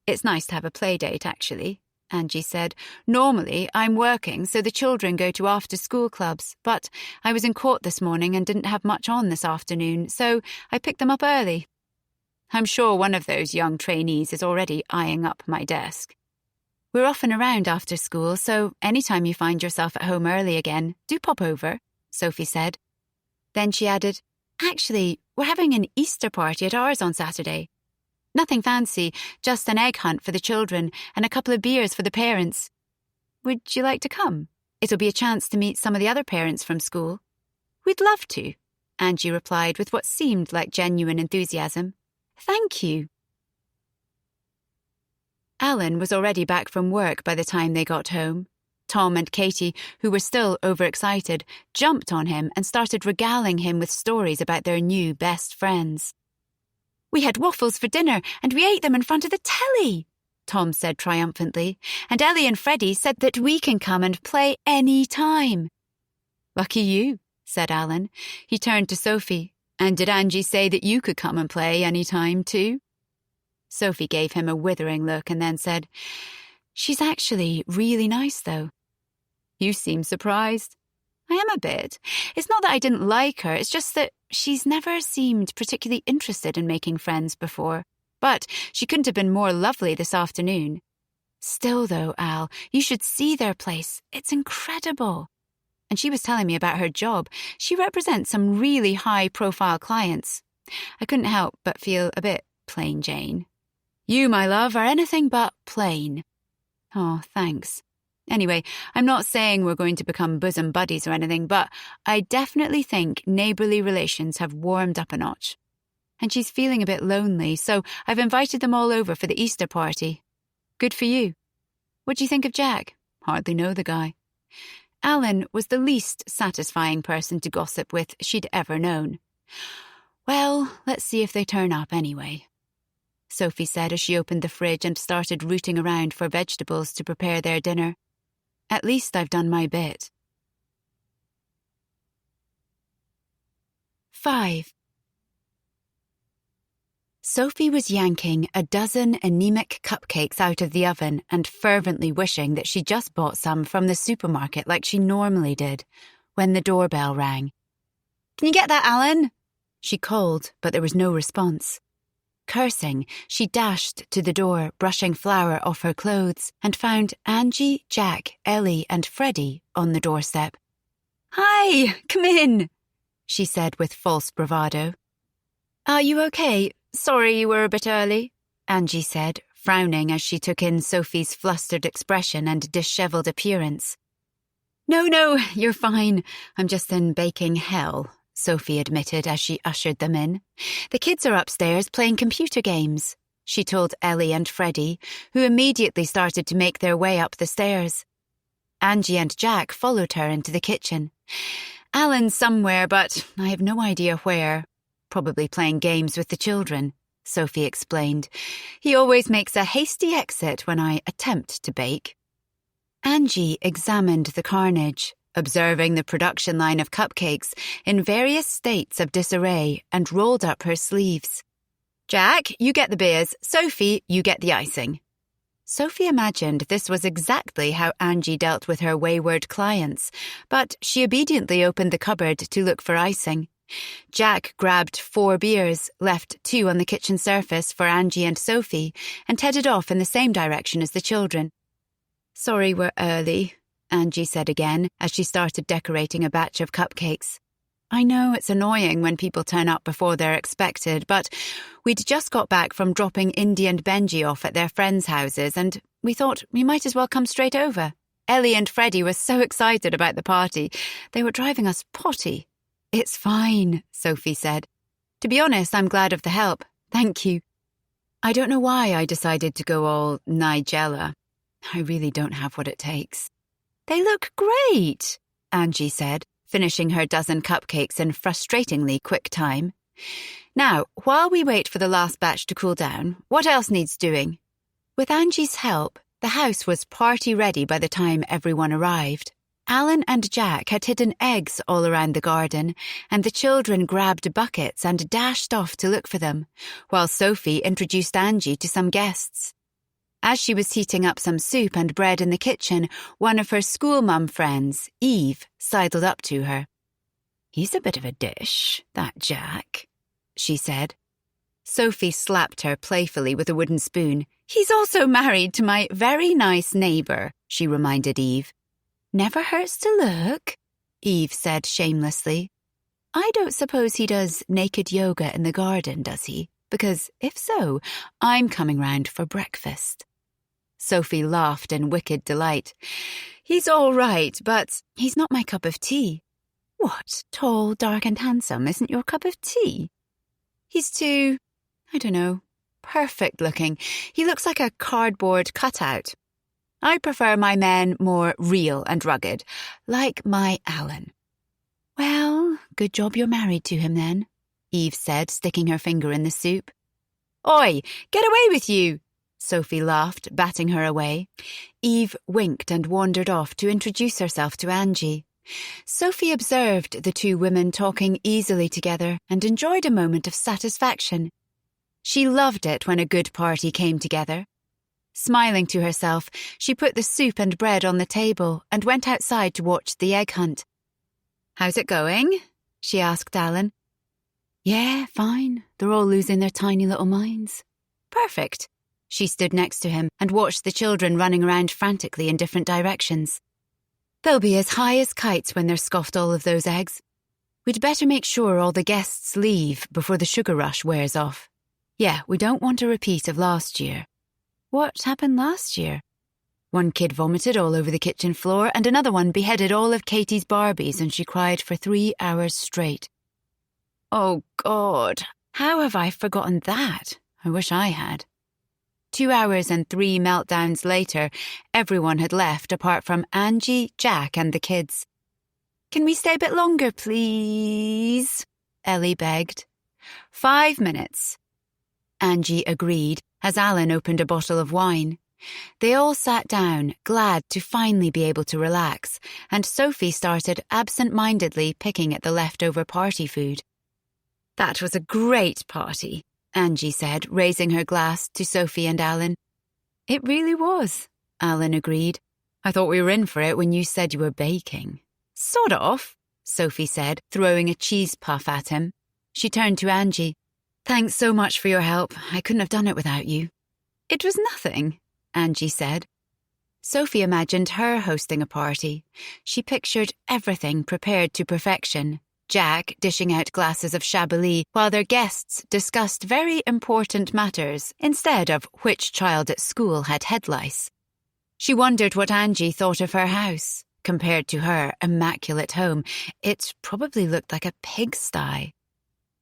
It's nice to have a play date, actually, Angie said. Normally, I'm working, so the children go to after-school clubs, but I was in court this morning and didn't have much on this afternoon, so I picked them up early. I'm sure one of those young trainees is already eyeing up my desk. We're often around after school, so anytime you find yourself at home early again, do pop over, Sophie said. Then she added, Actually, we're having an Easter party at ours on Saturday. Nothing fancy, just an egg hunt for the children and a couple of beers for the parents. Would you like to come? It'll be a chance to meet some of the other parents from school. We'd love to, Angie replied with what seemed like genuine enthusiasm. Thank you. Alan was already back from work by the time they got home. Tom and Katie, who were still overexcited, jumped on him and started regaling him with stories about their new best friends. We had waffles for dinner and we ate them in front of the telly, Tom said triumphantly, and Ellie and Freddie said that we can come and play any time. Lucky you, said Alan. He turned to Sophie. And did Angie say that you could come and play any time too? Sophie gave him a withering look and then said, She's actually really nice, though. You seem surprised. I am a bit. It's not that I didn't like her, it's just that she's never seemed particularly interested in making friends before. But she couldn't have been more lovely this afternoon. Still, though, Al, you should see their place. It's incredible. And she was telling me about her job. She represents some really high-profile clients. I couldn't help but feel a bit plain Jane. You, my love, are anything but plain. Oh, thanks. Anyway, I'm not saying we're going to become bosom buddies or anything, but I definitely think neighbourly relations have warmed up a notch. And she's feeling a bit lonely, so I've invited them all over for the Easter party. Good for you. What do you think of Jack? Hardly know the guy. Alan was the least satisfying person to gossip with she'd ever known. Well, let's see if they turn up anyway, Sophie said as she opened the fridge and started rooting around for vegetables to prepare their dinner. At least I've done my bit. 5. Sophie was yanking a dozen anemic cupcakes out of the oven and fervently wishing that she'd just bought some from the supermarket like she normally did, when the doorbell rang. Can you get that, Alan? She called, but there was no response. Cursing, she dashed to the door, brushing flour off her clothes, and found Angie, Jack, Ellie, and Freddie on the doorstep. "Hi, come in," she said with false bravado. "Are you okay? Sorry you were a bit early," Angie said, frowning as she took in Sophie's flustered expression and dishevelled appearance. No, you're fine. I'm just in baking hell," Sophie admitted as she ushered them in. "The kids are upstairs playing computer games," she told Ellie and Freddie, who immediately started to make their way up the stairs. Angie and Jack followed her into the kitchen. "Alan's somewhere, but I have no idea where. Probably playing games with the children," Sophie explained. "He always makes a hasty exit when I attempt to bake." Angie examined the carnage, observing the production line of cupcakes in various states of disarray, and rolled up her sleeves. "Jack, you get the beers. Sophie, you get the icing." Sophie imagined this was exactly how Angie dealt with her wayward clients, but she obediently opened the cupboard to look for icing. Jack grabbed 4 beers, left 2 on the kitchen surface for Angie and Sophie, and headed off in the same direction as the children. "Sorry we're early," Angie said again as she started decorating a batch of cupcakes. "I know it's annoying when people turn up before they're expected, but we'd just got back from dropping Indy and Benji off at their friends' houses, and we thought we might as well come straight over. Ellie and Freddie were so excited about the party, they were driving us potty." "It's fine," Sophie said. "To be honest, I'm glad of the help. Thank you. I don't know why I decided to go all Nigella. I really don't have what it takes." "They look great," Angie said, finishing her dozen cupcakes in frustratingly quick time. "Now, while we wait for the last batch to cool down, what else needs doing?" With Angie's help, the house was party ready by the time everyone arrived. Alan and Jack had hidden eggs all around the garden, and the children grabbed buckets and dashed off to look for them, while Sophie introduced Angie to some guests. As she was heating up some soup and bread in the kitchen, one of her school mum friends, Eve, sidled up to her. "He's a bit of a dish, that Jack," she said. Sophie slapped her playfully with a wooden spoon. "He's also married to my very nice neighbour," she reminded Eve. "Never hurts to look," Eve said shamelessly. "I don't suppose he does naked yoga in the garden, does he? Because if so, I'm coming round for breakfast." Sophie laughed in wicked delight. "He's all right, but he's not my cup of tea." "What? Tall, dark and handsome isn't your cup of tea?" "He's too, I don't know, perfect looking. He looks like a cardboard cutout. I prefer my men more real and rugged, like my Alan." "Well, good job you're married to him then," Eve said, sticking her finger in the soup. "Oi, get away with you!" Sophie laughed, batting her away. Eve winked and wandered off to introduce herself to Angie. Sophie observed the 2 women talking easily together and enjoyed a moment of satisfaction. She loved it when a good party came together. Smiling to herself, she put the soup and bread on the table and went outside to watch the egg hunt. "How's it going?" she asked Alan. "Yeah, fine. They're all losing their tiny little minds." "Perfect." She stood next to him and watched the children running around frantically in different directions. "They'll be as high as kites when they're scoffed all of those eggs. We'd better make sure all the guests leave before the sugar rush wears off. Yeah, we don't want a repeat of last year." "What happened last year?" "One kid vomited all over the kitchen floor and another one beheaded all of Katie's Barbies and she cried for 3 hours straight." "Oh, God, how have I forgotten that? I wish I had." 2 hours and 3 meltdowns later, everyone had left apart from Angie, Jack and the kids. "Can we stay a bit longer, please?" Ellie begged. 5 minutes. Angie agreed as Alan opened a bottle of wine. They all sat down, glad to finally be able to relax, and Sophie started absent-mindedly picking at the leftover party food. "That was a great party," Angie said, raising her glass to Sophie and Alan. "It really was," Alan agreed. "I thought we were in for it when you said you were baking." "Sort of," Sophie said, throwing a cheese puff at him. She turned to Angie. Thanks so much for your help. I couldn't have done it without you. It was nothing, Angie said. Sophie imagined her hosting a party. She pictured everything prepared to perfection. Jack dishing out glasses of Chablis while their guests discussed very important matters instead of which child at school had head lice. She wondered what Angie thought of her house. Compared to her immaculate home, it probably looked like a pigsty.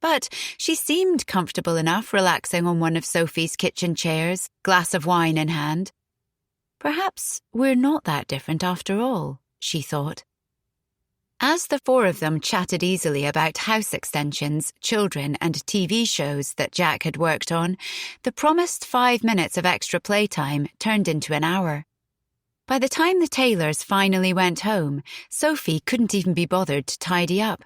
But she seemed comfortable enough relaxing on one of Sophie's kitchen chairs, glass of wine in hand. Perhaps we're not that different after all, she thought. As the four of them chatted easily about house extensions, children, and TV shows that Jack had worked on, the promised 5 minutes of extra playtime turned into an hour. By the time the Taylors finally went home, Sophie couldn't even be bothered to tidy up.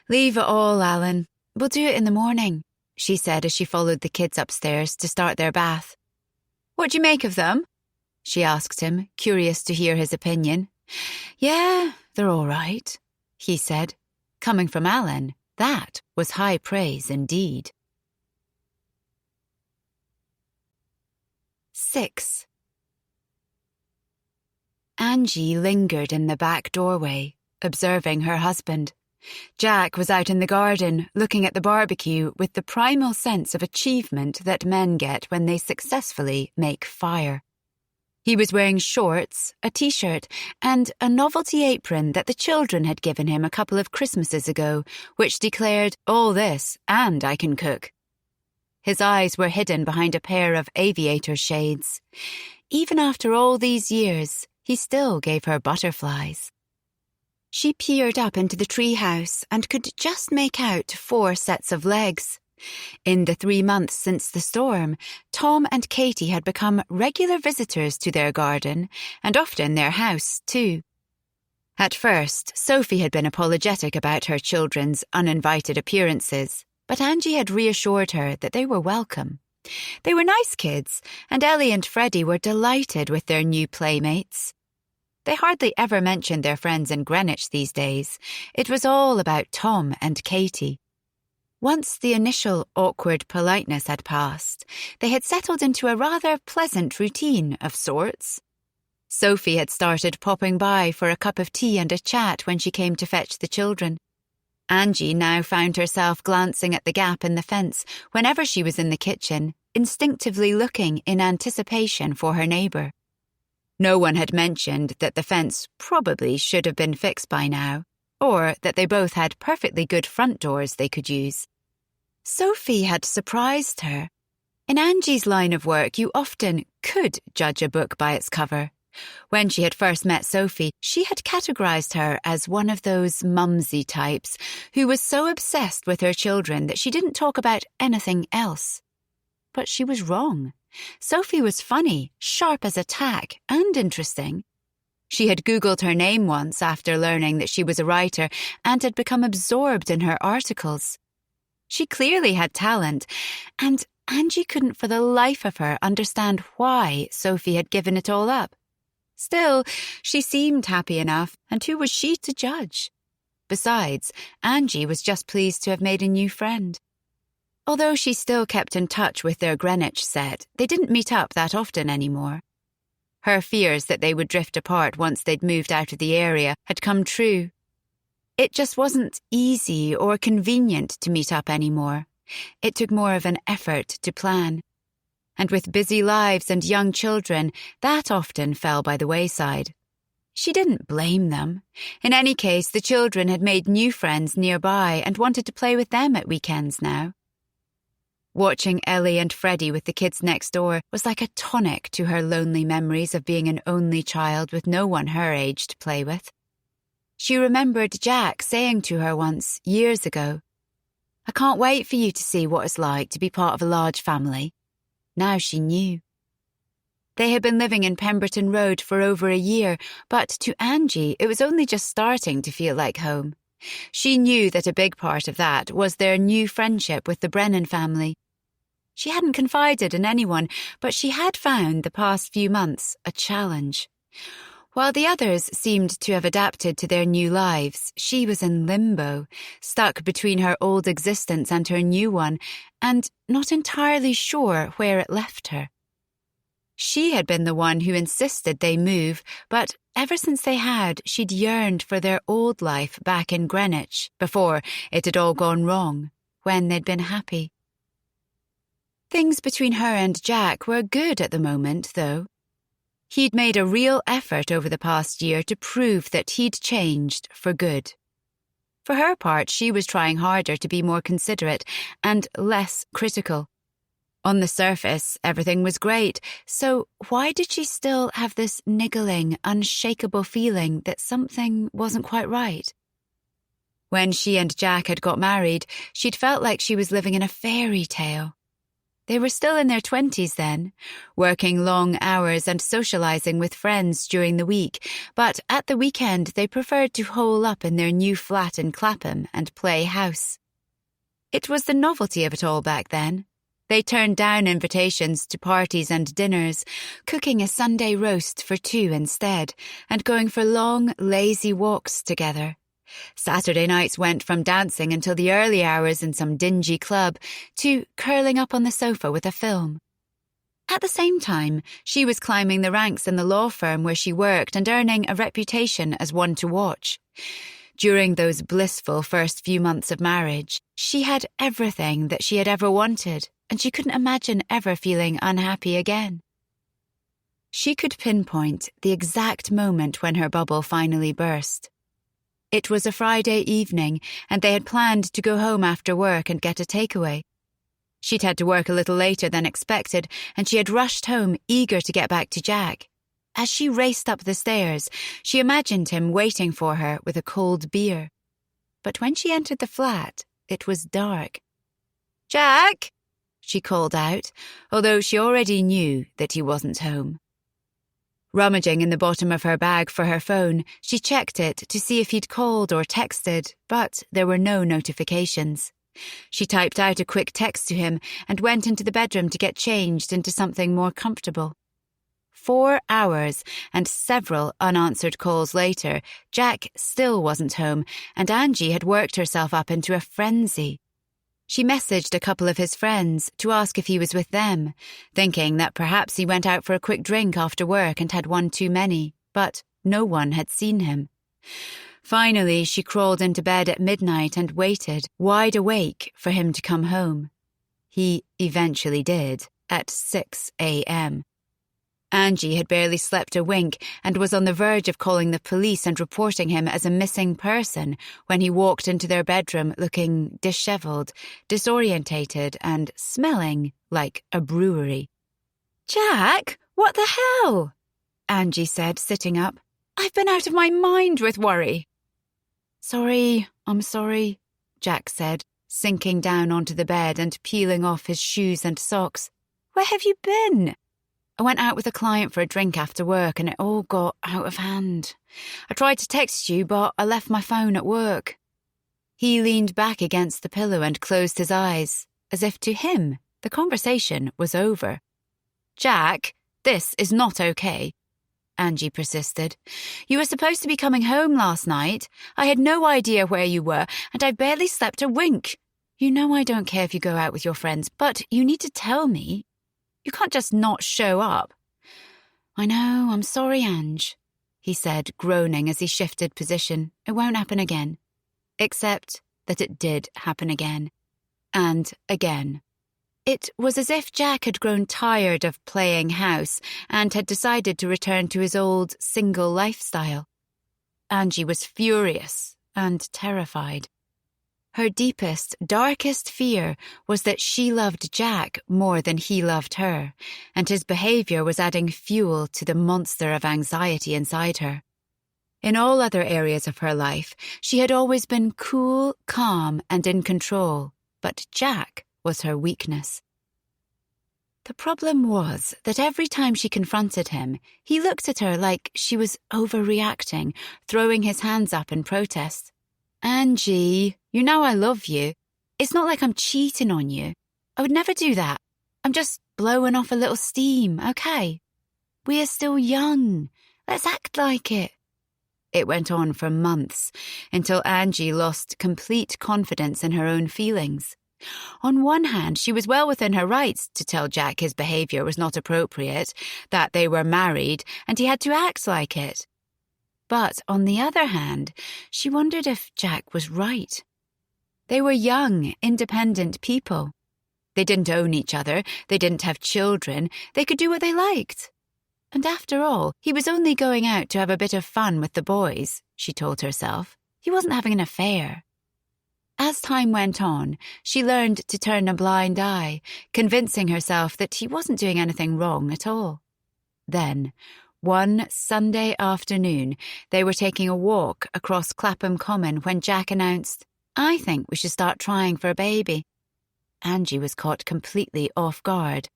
"Leave it all, Alan. We'll do it in the morning," she said as she followed the kids upstairs to start their bath. "What do you make of them?" she asked him, curious to hear his opinion. "Yeah, they're all right," he said. Coming from Alan, that was high praise indeed. 6. Angie lingered in the back doorway, observing her husband. Jack was out in the garden, looking at the barbecue with the primal sense of achievement that men get when they successfully make fire. He was wearing shorts, a t-shirt, and a novelty apron that the children had given him a couple of Christmases ago, which declared, "All this, and I can cook." His eyes were hidden behind a pair of aviator shades. Even after all these years, he still gave her butterflies. She peered up into the treehouse and could just make out 4 sets of legs. In the 3 months since the storm, Tom and Katie had become regular visitors to their garden, and often their house, too. At first, Sophie had been apologetic about her children's uninvited appearances, but Angie had reassured her that they were welcome. They were nice kids, and Ellie and Freddie were delighted with their new playmates. They hardly ever mentioned their friends in Greenwich these days. It was all about Tom and Katie. Once the initial awkward politeness had passed, they had settled into a rather pleasant routine of sorts. Sophie had started popping by for a cup of tea and a chat when she came to fetch the children. Angie now found herself glancing at the gap in the fence whenever she was in the kitchen, instinctively looking in anticipation for her neighbour. No one had mentioned that the fence probably should have been fixed by now, or that they both had perfectly good front doors they could use. Sophie had surprised her. In Angie's line of work, you often could judge a book by its cover. When she had first met Sophie, she had categorised her as one of those mumsy types who was so obsessed with her children that she didn't talk about anything else. But she was wrong. Sophie was funny, sharp as a tack, and interesting. She had Googled her name once after learning that she was a writer and had become absorbed in her articles. She clearly had talent, and Angie couldn't for the life of her understand why Sophie had given it all up. Still, she seemed happy enough, and who was she to judge? Besides, Angie was just pleased to have made a new friend. Although she still kept in touch with their Greenwich set, they didn't meet up that often anymore. Her fears that they would drift apart once they'd moved out of the area had come true. It just wasn't easy or convenient to meet up anymore. It took more of an effort to plan. And with busy lives and young children, that often fell by the wayside. She didn't blame them. In any case, the children had made new friends nearby and wanted to play with them at weekends now. Watching Ellie and Freddie with the kids next door was like a tonic to her lonely memories of being an only child with no one her age to play with. She remembered Jack saying to her once, years ago, "I can't wait for you to see what it's like to be part of a large family." Now she knew. They had been living in Pemberton Road for over a year, but to Angie it was only just starting to feel like home. She knew that a big part of that was their new friendship with the Brennan family. She hadn't confided in anyone, but she had found the past few months a challenge. While the others seemed to have adapted to their new lives, she was in limbo, stuck between her old existence and her new one, and not entirely sure where it left her. She had been the one who insisted they move, but ever since they had, she'd yearned for their old life back in Greenwich, before it had all gone wrong, when they'd been happy. Things between her and Jack were good at the moment, though. He'd made a real effort over the past year to prove that he'd changed for good. For her part, she was trying harder to be more considerate and less critical. On the surface, everything was great, so why did she still have this niggling, unshakable feeling that something wasn't quite right? When she and Jack had got married, she'd felt like she was living in a fairy tale. They were still in their 20s then, working long hours and socializing with friends during the week, but at the weekend they preferred to hole up in their new flat in Clapham and play house. It was the novelty of it all back then. They turned down invitations to parties and dinners, cooking a Sunday roast for two instead, and going for long, lazy walks together. Saturday nights went from dancing until the early hours in some dingy club to curling up on the sofa with a film. At the same time, she was climbing the ranks in the law firm where she worked and earning a reputation as one to watch. During those blissful first few months of marriage, she had everything that she had ever wanted, and she couldn't imagine ever feeling unhappy again. She could pinpoint the exact moment when her bubble finally burst. It was a Friday evening, and they had planned to go home after work and get a takeaway. She'd had to work a little later than expected, and she had rushed home, eager to get back to Jack. As she raced up the stairs, she imagined him waiting for her with a cold beer. But when she entered the flat, it was dark. "Jack!" she called out, although she already knew that he wasn't home. Rummaging in the bottom of her bag for her phone, she checked it to see if he'd called or texted, but there were no notifications. She typed out a quick text to him and went into the bedroom to get changed into something more comfortable. 4 hours and several unanswered calls later, Jack still wasn't home, and Angie had worked herself up into a frenzy. She messaged a couple of his friends to ask if he was with them, thinking that perhaps he went out for a quick drink after work and had one too many, but no one had seen him. Finally, she crawled into bed at midnight and waited, wide awake, for him to come home. He eventually did, at 6 a.m. Angie had barely slept a wink and was on the verge of calling the police and reporting him as a missing person when he walked into their bedroom looking dishevelled, disorientated, and smelling like a brewery. "Jack, what the hell?" Angie said, sitting up. "I've been out of my mind with worry." I'm sorry, Jack said, sinking down onto the bed and peeling off his shoes and socks. "Where have you been?" "I went out with a client for a drink after work and it all got out of hand. I tried to text you, but I left my phone at work." He leaned back against the pillow and closed his eyes, as if to him the conversation was over. "Jack, this is not okay," Angie persisted. "You were supposed to be coming home last night. I had no idea where you were, and I barely slept a wink. You know I don't care if you go out with your friends, but you need to tell me. You can't just not show up." "I know, I'm sorry, Ange," he said, groaning as he shifted position. "It won't happen again." Except that it did happen again. And again. It was as if Jack had grown tired of playing house and had decided to return to his old single lifestyle. Angie was furious and terrified. Her deepest, darkest fear was that she loved Jack more than he loved her, and his behaviour was adding fuel to the monster of anxiety inside her. In all other areas of her life, she had always been cool, calm, and in control, but Jack was her weakness. The problem was that every time she confronted him, he looked at her like she was overreacting, throwing his hands up in protest. "Angie, you know I love you. It's not like I'm cheating on you. I would never do that. I'm just blowing off a little steam, okay? We are still young. Let's act like it. It went on for months, until Angie lost complete confidence in her own feelings. On one hand, she was well within her rights to tell Jack his behaviour was not appropriate, that they were married, and he had to act like it. But on the other hand, she wondered if Jack was right. They were young, independent people. They didn't own each other, they didn't have children, they could do what they liked. And after all, he was only going out to have a bit of fun with the boys, she told herself. He wasn't having an affair. As time went on, she learned to turn a blind eye, convincing herself that he wasn't doing anything wrong at all. Then, one Sunday afternoon, they were taking a walk across Clapham Common when Jack announced, "I think we should start trying for a baby." Angie was caught completely off guard.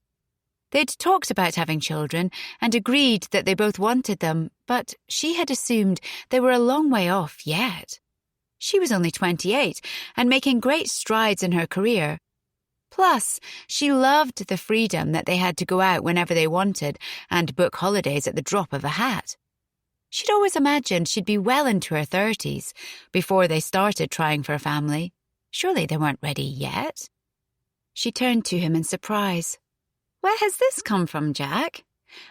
They'd talked about having children and agreed that they both wanted them, but she had assumed they were a long way off yet. She was only 28 and making great strides in her career. Plus, she loved the freedom that they had to go out whenever they wanted and book holidays at the drop of a hat. She'd always imagined she'd be well into her 30s before they started trying for a family. Surely they weren't ready yet. She turned to him in surprise. "Where has this come from, Jack?"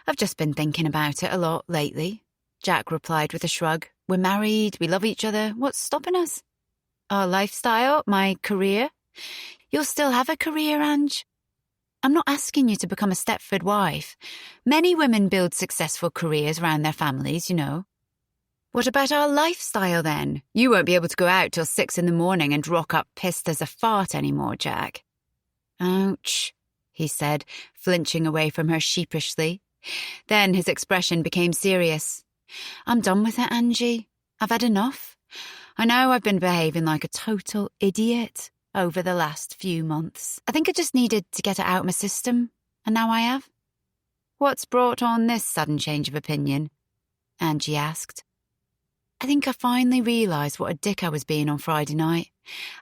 "I've just been thinking about it a lot lately," Jack replied with a shrug. "We're married, we love each other. What's stopping us?" "Our lifestyle, my career." "You'll still have a career, Ange?" "I'm not asking you to become a Stepford wife. Many women build successful careers around their families, you know." "What about our lifestyle, then? You won't be able to go out till 6 a.m. and rock up pissed as a fart anymore, Jack." "Ouch," he said, flinching away from her sheepishly. Then his expression became serious. "I'm done with it, Angie. I've had enough. I know I've been behaving like a total idiot over the last few months. I think I just needed to get it out of my system, and now I have." "What's brought on this sudden change of opinion?" Angie asked. "I think I finally realised what a dick I was being on Friday night.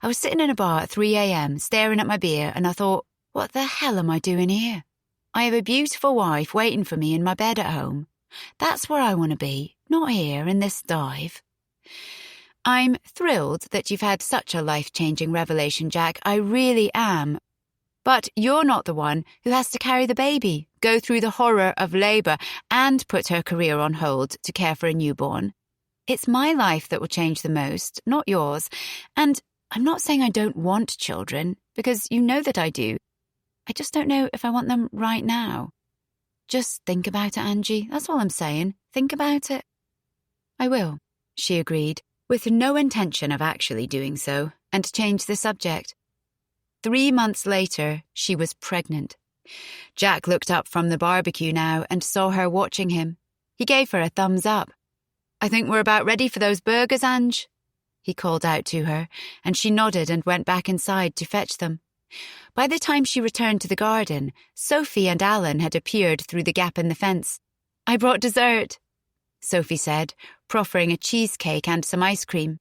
I was sitting in a bar at 3 a.m, staring at my beer, and I thought, what the hell am I doing here? I have a beautiful wife waiting for me in my bed at home. That's where I want to be, not here in this dive." "I'm thrilled that you've had such a life-changing revelation, Jack. I really am. But you're not the one who has to carry the baby, go through the horror of labour, and put her career on hold to care for a newborn. It's my life that will change the most, not yours. And I'm not saying I don't want children, because you know that I do. I just don't know if I want them right now. Just think about it, Angie. That's all I'm saying. Think about it." "I will," she agreed, with no intention of actually doing so, and changed the subject. 3 months later, she was pregnant. Jack looked up from the barbecue now and saw her watching him. He gave her a thumbs up. "I think we're about ready for those burgers, Ange," he called out to her, and she nodded and went back inside to fetch them. By the time she returned to the garden, Sophie and Alan had appeared through the gap in the fence. "I brought dessert," Sophie said, proffering a cheesecake and some ice cream.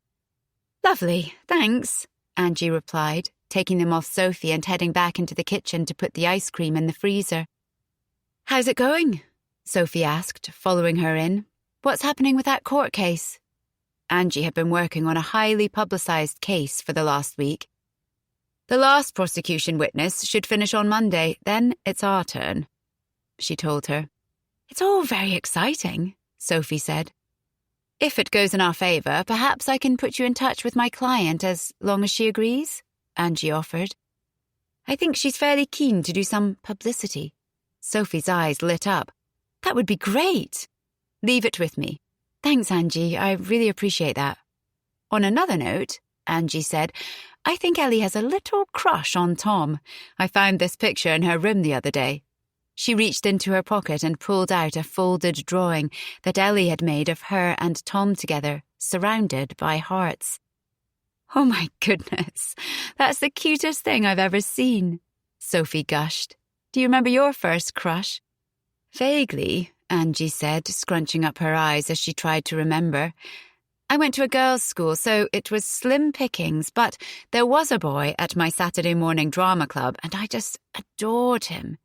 "Lovely, thanks," Angie replied, taking them off Sophie and heading back into the kitchen to put the ice cream in the freezer. "How's it going?" Sophie asked, following her in. "What's happening with that court case?" Angie had been working on a highly publicised case for the last week. "The last prosecution witness should finish on Monday, then it's our turn," she told her. "It's all very exciting," Sophie said. "If it goes in our favour, perhaps I can put you in touch with my client as long as she agrees," Angie offered. "I think she's fairly keen to do some publicity." Sophie's eyes lit up. "That would be great. Leave it with me." "Thanks, Angie. I really appreciate that." "On another note," Angie said, "I think Ellie has a little crush on Tom. I found this picture in her room the other day." She reached into her pocket and pulled out a folded drawing that Ellie had made of her and Tom together, surrounded by hearts. "Oh my goodness, that's the cutest thing I've ever seen," Sophie gushed. "Do you remember your first crush?" "Vaguely," Angie said, scrunching up her eyes as she tried to remember. I went to a girls' school, so it was slim pickings, but there was a boy at my Saturday morning drama club, and I just adored him.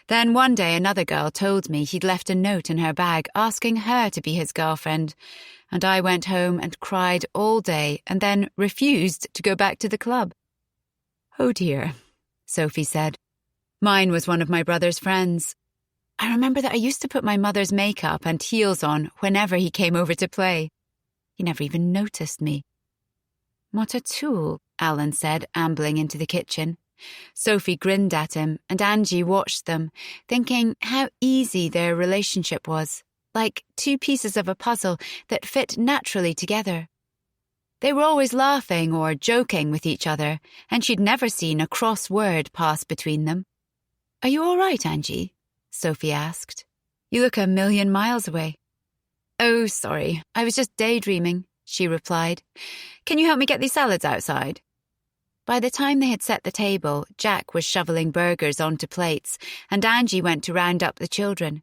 Then one day another girl told me he'd left a note in her bag asking her to be his girlfriend, and I went home and cried all day and then refused to go back to the club. "Oh dear," Sophie said. "Mine was one of my brother's friends. I remember that I used to put my mother's makeup and heels on whenever he came over to play. He never even noticed me." "What a tool," Alan said, ambling into the kitchen. Sophie grinned at him, and Angie watched them, thinking how easy their relationship was, like two pieces of a puzzle that fit naturally together. They were always laughing or joking with each other, and she'd never seen a cross word pass between them. "Are you all right, Angie?" Sophie asked. "You look a million miles away." "Oh, sorry, I was just daydreaming," she replied. "Can you help me get these salads outside?" By the time they had set the table, Jack was shoveling burgers onto plates, and Angie went to round up the children.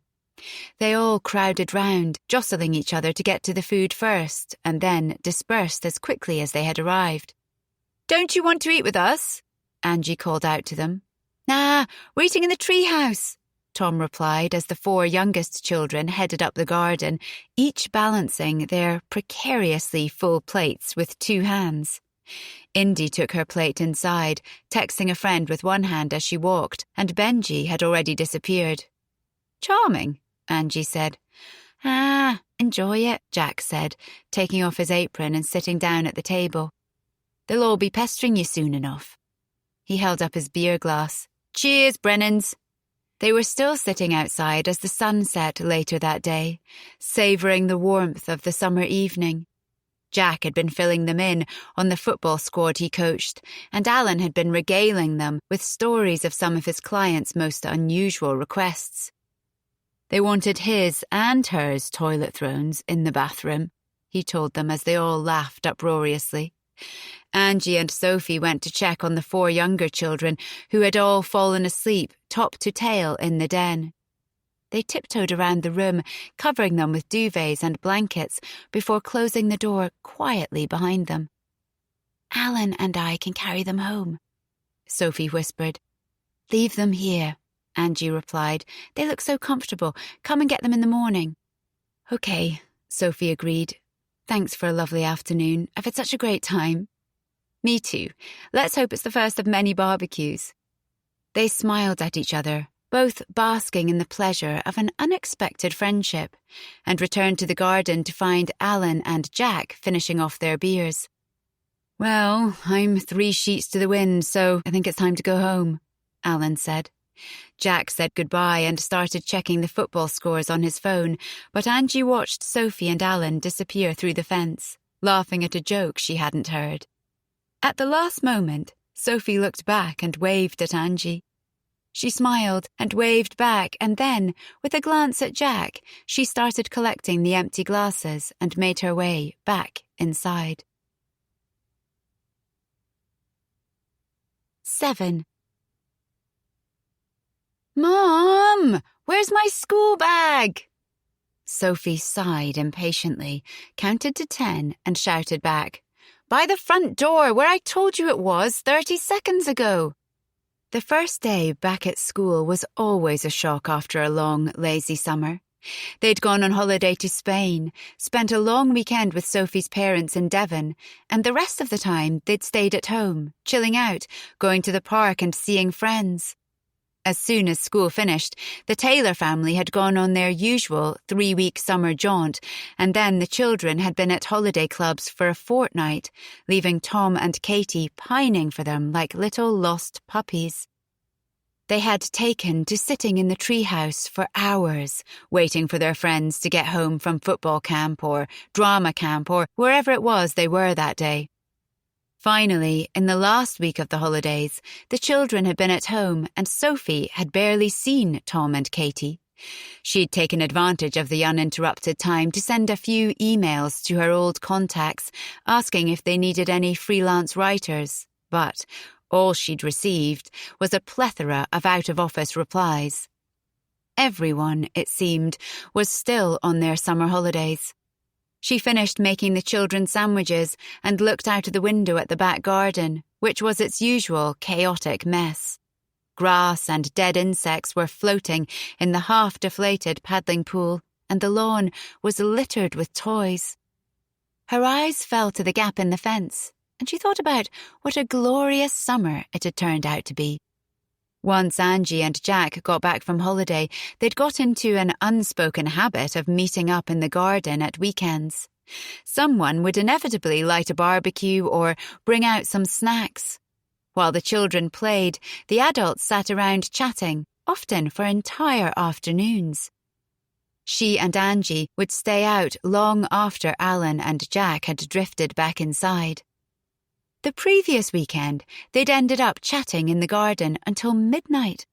They all crowded round, jostling each other to get to the food first, and then dispersed as quickly as they had arrived. "Don't you want to eat with us?" Angie called out to them. "Nah, we're eating in the treehouse," Tom replied as the 4 youngest children headed up the garden, each balancing their precariously full plates with 2 hands. Indy took her plate inside, texting a friend with one hand as she walked, and Benji had already disappeared. "Charming," Angie said. "Ah, enjoy it," Jack said, taking off his apron and sitting down at the table. "They'll all be pestering you soon enough." He held up his beer glass. "Cheers, Brennans." They were still sitting outside as the sun set later that day, savouring the warmth of the summer evening. Jack had been filling them in on the football squad he coached, and Alan had been regaling them with stories of some of his clients' most unusual requests. They wanted his and hers toilet thrones in the bathroom, he told them as they all laughed uproariously. Angie and Sophie went to check on the 4 younger children who had all fallen asleep, top to tail, in the den. They tiptoed around the room, covering them with duvets and blankets before closing the door quietly behind them. "Alan and I can carry them home," Sophie whispered. "Leave them here," Angie replied. "They look so comfortable. Come and get them in the morning." "Okay," Sophie agreed. "Thanks for a lovely afternoon. I've had such a great time." "Me too. Let's hope it's the first of many barbecues." They smiled at each other, both basking in the pleasure of an unexpected friendship, and returned to the garden to find Alan and Jack finishing off their beers. "Well, I'm 3 sheets to the wind, so I think it's time to go home," Alan said. Jack said goodbye and started checking the football scores on his phone, but Angie watched Sophie and Alan disappear through the fence, laughing at a joke she hadn't heard. At the last moment, Sophie looked back and waved at Angie. She smiled and waved back, and then, with a glance at Jack, she started collecting the empty glasses and made her way back inside. 7. "Mom, where's my school bag?" Sophie sighed impatiently, counted to 10 and shouted back, "By the front door, where I told you it was 30 seconds ago." The first day back at school was always a shock after a long, lazy summer. They'd gone on holiday to Spain, spent a long weekend with Sophie's parents in Devon, and the rest of the time they'd stayed at home, chilling out, going to the park and seeing friends. As soon as school finished, the Taylor family had gone on their usual 3-week summer jaunt, and then the children had been at holiday clubs for a fortnight, leaving Tom and Katie pining for them like little lost puppies. They had taken to sitting in the treehouse for hours, waiting for their friends to get home from football camp or drama camp or wherever it was they were that day. Finally, in the last week of the holidays, the children had been at home and Sophie had barely seen Tom and Katie. She'd taken advantage of the uninterrupted time to send a few emails to her old contacts, asking if they needed any freelance writers, but all she'd received was a plethora of out-of-office replies. Everyone, it seemed, was still on their summer holidays. She finished making the children sandwiches and looked out of the window at the back garden, which was its usual chaotic mess. Grass and dead insects were floating in the half-deflated paddling pool, and the lawn was littered with toys. Her eyes fell to the gap in the fence, and she thought about what a glorious summer it had turned out to be. Once Angie and Jack got back from holiday, they'd got into an unspoken habit of meeting up in the garden at weekends. Someone would inevitably light a barbecue or bring out some snacks. While the children played, the adults sat around chatting, often for entire afternoons. She and Angie would stay out long after Alan and Jack had drifted back inside. The previous weekend, they'd ended up chatting in the garden until midnight.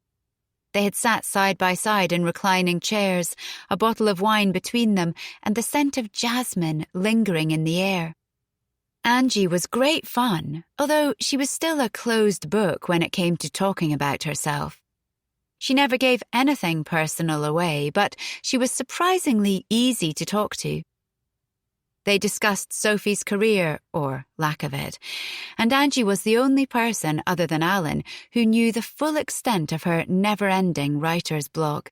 They had sat side by side in reclining chairs, a bottle of wine between them and the scent of jasmine lingering in the air. Angie was great fun, although she was still a closed book when it came to talking about herself. She never gave anything personal away, but she was surprisingly easy to talk to. They discussed Sophie's career, or lack of it, and Angie was the only person other than Alan who knew the full extent of her never-ending writer's block.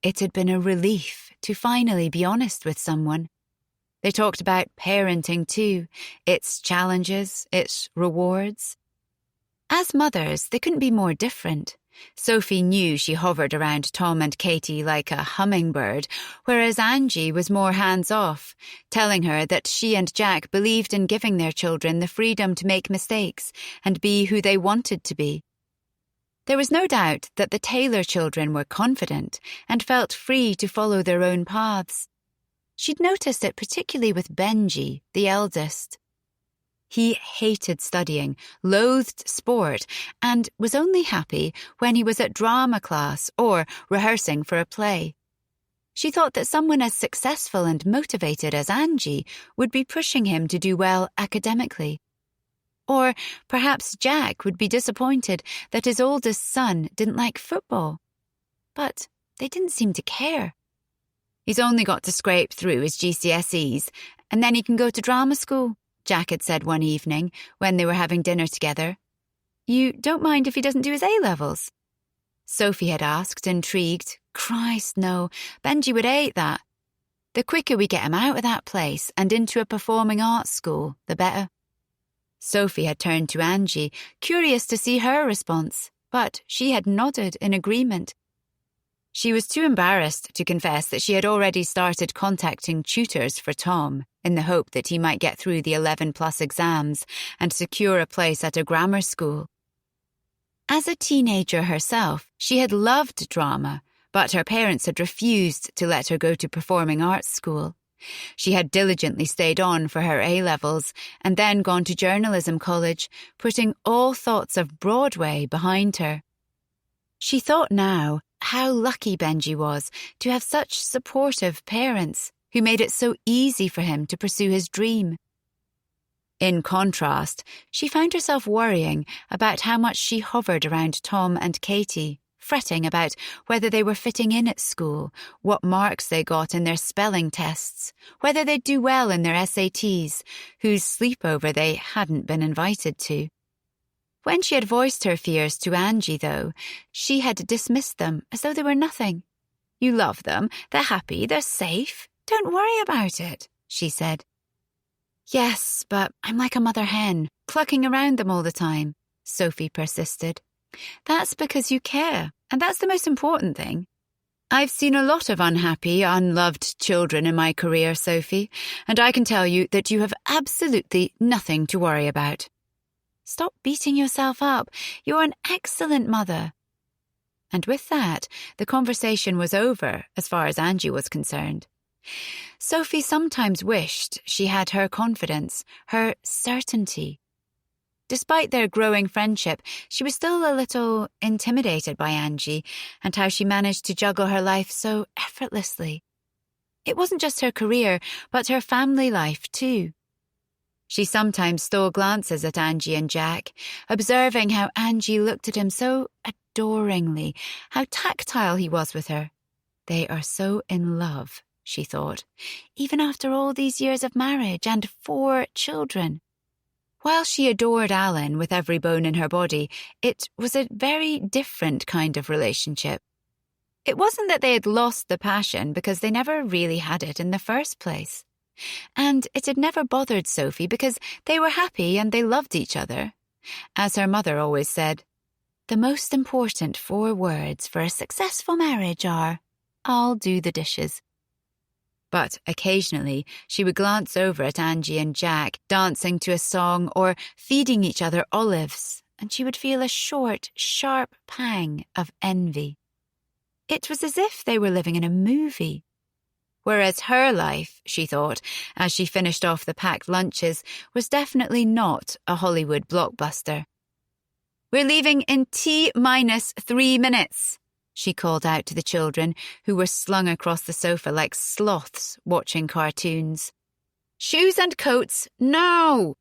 It had been a relief to finally be honest with someone. They talked about parenting too, its challenges, its rewards. As mothers, they couldn't be more different. Sophie knew she hovered around Tom and Katie like a hummingbird, whereas Angie was more hands-off, telling her that she and Jack believed in giving their children the freedom to make mistakes and be who they wanted to be. There was no doubt that the Taylor children were confident and felt free to follow their own paths. She'd noticed it particularly with Benji, the eldest. He hated studying, loathed sport, and was only happy when he was at drama class or rehearsing for a play. She thought that someone as successful and motivated as Angie would be pushing him to do well academically. Or perhaps Jack would be disappointed that his oldest son didn't like football. But they didn't seem to care. He's only got to scrape through his GCSEs, and then he can go to drama school, Jack had said one evening when they were having dinner together. You don't mind if he doesn't do his A-levels? Sophie had asked, intrigued. Christ, no. Benji would hate that. The quicker we get him out of that place and into a performing arts school, the better. Sophie had turned to Angie, curious to see her response, but she had nodded in agreement. She was too embarrassed to confess that she had already started contacting tutors for Tom in the hope that he might get through the 11+ exams and secure a place at a grammar school. As a teenager herself, she had loved drama, but her parents had refused to let her go to performing arts school. She had diligently stayed on for her A-levels and then gone to journalism college, putting all thoughts of Broadway behind her. She thought now how lucky Benji was to have such supportive parents who made it so easy for him to pursue his dream. In contrast, she found herself worrying about how much she hovered around Tom and Katie, fretting about whether they were fitting in at school, what marks they got in their spelling tests, whether they'd do well in their SATs, whose sleepover they hadn't been invited to. When she had voiced her fears to Angie, though, she had dismissed them as though they were nothing. You love them, they're happy, they're safe. Don't worry about it, she said. Yes, but I'm like a mother hen, clucking around them all the time, Sophie persisted. That's because you care, and that's the most important thing. I've seen a lot of unhappy, unloved children in my career, Sophie, and I can tell you that you have absolutely nothing to worry about. Stop beating yourself up. You're an excellent mother. And with that, the conversation was over as far as Angie was concerned. Sophie sometimes wished she had her confidence, her certainty. Despite their growing friendship, she was still a little intimidated by Angie and how she managed to juggle her life so effortlessly. It wasn't just her career, but her family life too. She sometimes stole glances at Angie and Jack, observing how Angie looked at him so adoringly, how tactile he was with her. They are so in love, she thought, even after all these years of marriage and 4 children. While she adored Alan with every bone in her body, it was a very different kind of relationship. It wasn't that they had lost the passion because they never really had it in the first place. And it had never bothered Sophie because they were happy and they loved each other. As her mother always said, the most important 4 words for a successful marriage are, "I'll do the dishes." But occasionally she would glance over at Angie and Jack dancing to a song or feeding each other olives, and she would feel a short, sharp pang of envy. It was as if they were living in a movie. Whereas her life, she thought, as she finished off the packed lunches, was definitely not a Hollywood blockbuster. "We're leaving in T-3 minutes, she called out to the children, who were slung across the sofa like sloths watching cartoons. "Shoes and coats, now!"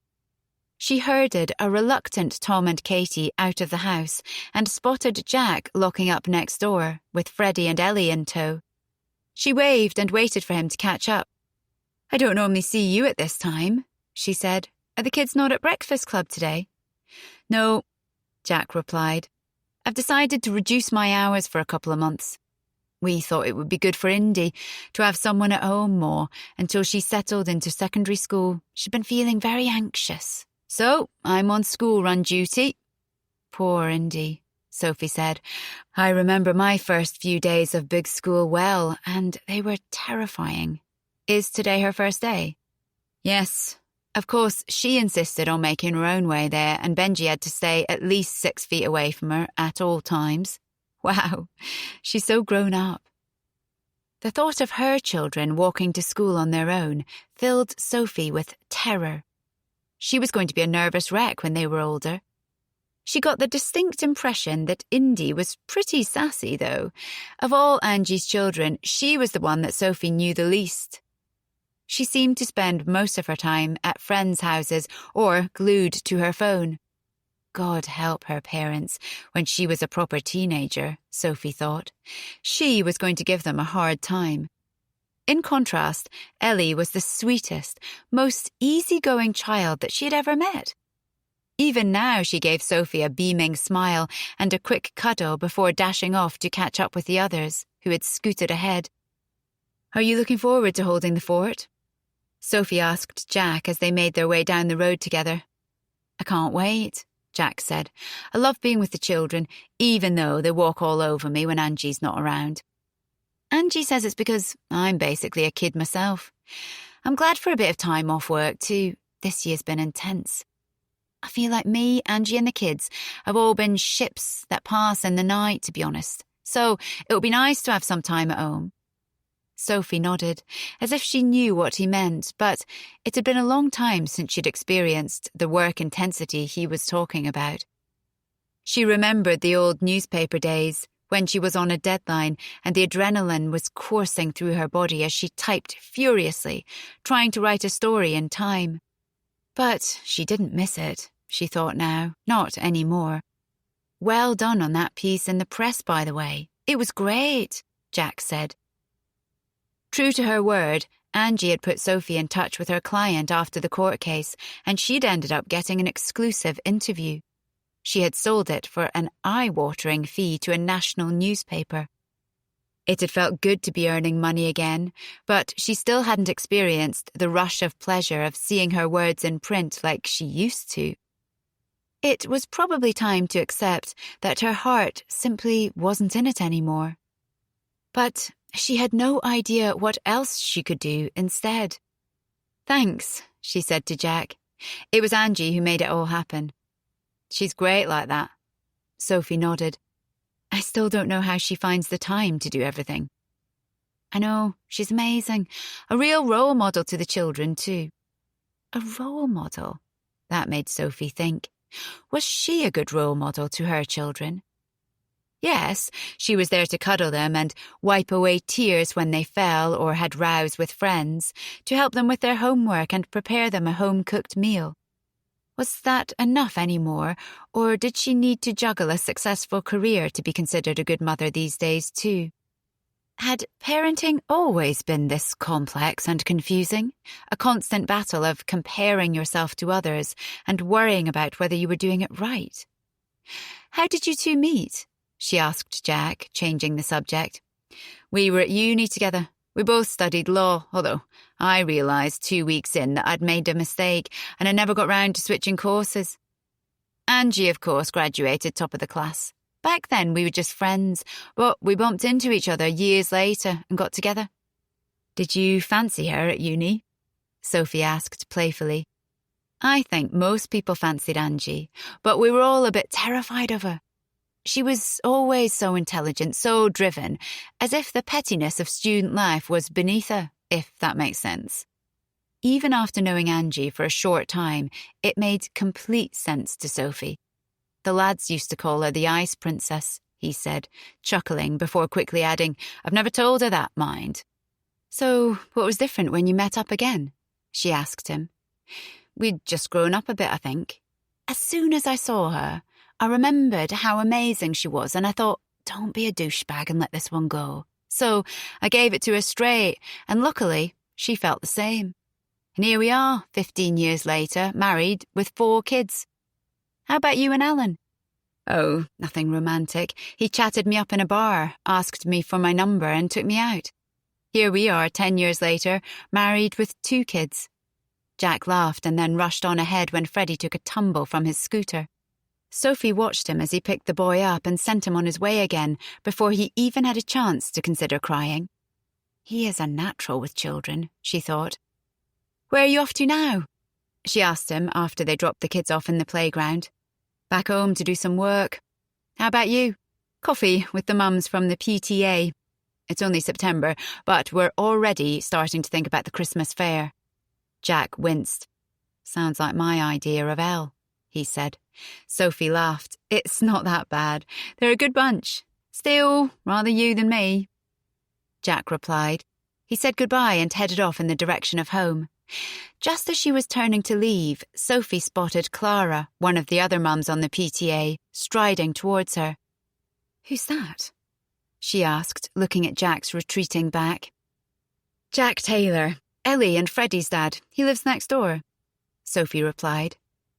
She herded a reluctant Tom and Katie out of the house and spotted Jack locking up next door, with Freddie and Ellie in tow. She waved and waited for him to catch up. "I don't normally see you at this time," she said. "Are the kids not at breakfast club today?" "No," Jack replied. "I've decided to reduce my hours for a couple of months. We thought it would be good for Indy to have someone at home more until she settled into secondary school. She'd been feeling very anxious. So I'm on school run duty." "Poor Indy," Sophie said. "I remember my first few days of big school well, and they were terrifying. Is today her first day?" "Yes. Of course, she insisted on making her own way there, and Benji had to stay at least 6 feet away from her at all times. Wow, she's so grown up." The thought of her children walking to school on their own filled Sophie with terror. She was going to be a nervous wreck when they were older. She got the distinct impression that Indy was pretty sassy, though. Of all Angie's children, she was the one that Sophie knew the least. She seemed to spend most of her time at friends' houses or glued to her phone. God help her parents when she was a proper teenager, Sophie thought. She was going to give them a hard time. In contrast, Ellie was the sweetest, most easygoing child that she had ever met. Even now she gave Sophie a beaming smile and a quick cuddle before dashing off to catch up with the others, who had scooted ahead. "Are you looking forward to holding the fort?" Sophie asked Jack as they made their way down the road together. "I can't wait," Jack said. "I love being with the children, even though they walk all over me when Angie's not around. Angie says it's because I'm basically a kid myself. I'm glad for a bit of time off work too. This year's been intense. I feel like me, Angie and the kids have all been ships that pass in the night, to be honest. So it'll be nice to have some time at home." Sophie nodded, as if she knew what he meant, but it had been a long time since she'd experienced the work intensity he was talking about. She remembered the old newspaper days, when she was on a deadline and the adrenaline was coursing through her body as she typed furiously, trying to write a story in time. But she didn't miss it, she thought now, not anymore. "Well done on that piece in the press, by the way. It was great," Jack said. True to her word, Angie had put Sophie in touch with her client after the court case, and she'd ended up getting an exclusive interview. She had sold it for an eye-watering fee to a national newspaper. It had felt good to be earning money again, but she still hadn't experienced the rush of pleasure of seeing her words in print like she used to. It was probably time to accept that her heart simply wasn't in it anymore. But she had no idea what else she could do instead. "Thanks," she said to Jack. "It was Angie who made it all happen." "She's great like that." Sophie nodded. "I still don't know how she finds the time to do everything." "I know, she's amazing. A real role model to the children, too." A role model? That made Sophie think. Was she a good role model to her children? Yes, she was there to cuddle them and wipe away tears when they fell or had rows with friends, to help them with their homework and prepare them a home-cooked meal. Was that enough anymore, or did she need to juggle a successful career to be considered a good mother these days too? Had parenting always been this complex and confusing? A constant battle of comparing yourself to others and worrying about whether you were doing it right? "How did you two meet?" she asked Jack, changing the subject. "We were at uni together. We both studied law, although I realised 2 weeks in that I'd made a mistake and I never got round to switching courses. Angie, of course, graduated top of the class. Back then we were just friends, but we bumped into each other years later and got together." "Did you fancy her at uni?" Sophie asked playfully. "I think most people fancied Angie, but we were all a bit terrified of her. She was always so intelligent, so driven, as if the pettiness of student life was beneath her, if that makes sense." Even after knowing Angie for a short time, it made complete sense to Sophie. "The lads used to call her the Ice Princess," he said, chuckling before quickly adding, "I've never told her that, mind." "So what was different when you met up again?" she asked him. "We'd just grown up a bit, I think. As soon as I saw her, I remembered how amazing she was and I thought, don't be a douchebag and let this one go. So I gave it to her straight, and luckily she felt the same. And here we are, 15 years later, married with 4 kids. How about you and Alan?" "Oh, nothing romantic. He chatted me up in a bar, asked me for my number and took me out. Here we are 10 years later, married with 2 kids. Jack laughed and then rushed on ahead when Freddie took a tumble from his scooter. Sophie watched him as he picked the boy up and sent him on his way again before he even had a chance to consider crying. He is a natural with children, she thought. "Where are you off to now?" she asked him after they dropped the kids off in the playground. "Back home to do some work. How about you?" "Coffee with the mums from the PTA. It's only September, but we're already starting to think about the Christmas fair." Jack winced. "Sounds like my idea of hell," he said. Sophie laughed. "It's not that bad. They're a good bunch. Still, rather you than me." Jack replied. He said goodbye and headed off in the direction of home. Just as she was turning to leave, Sophie spotted Clara, one of the other mums on the PTA, striding towards her. "Who's that?" she asked, looking at Jack's retreating back. "Jack Taylor, Ellie and Freddie's dad. He lives next door," Sophie replied.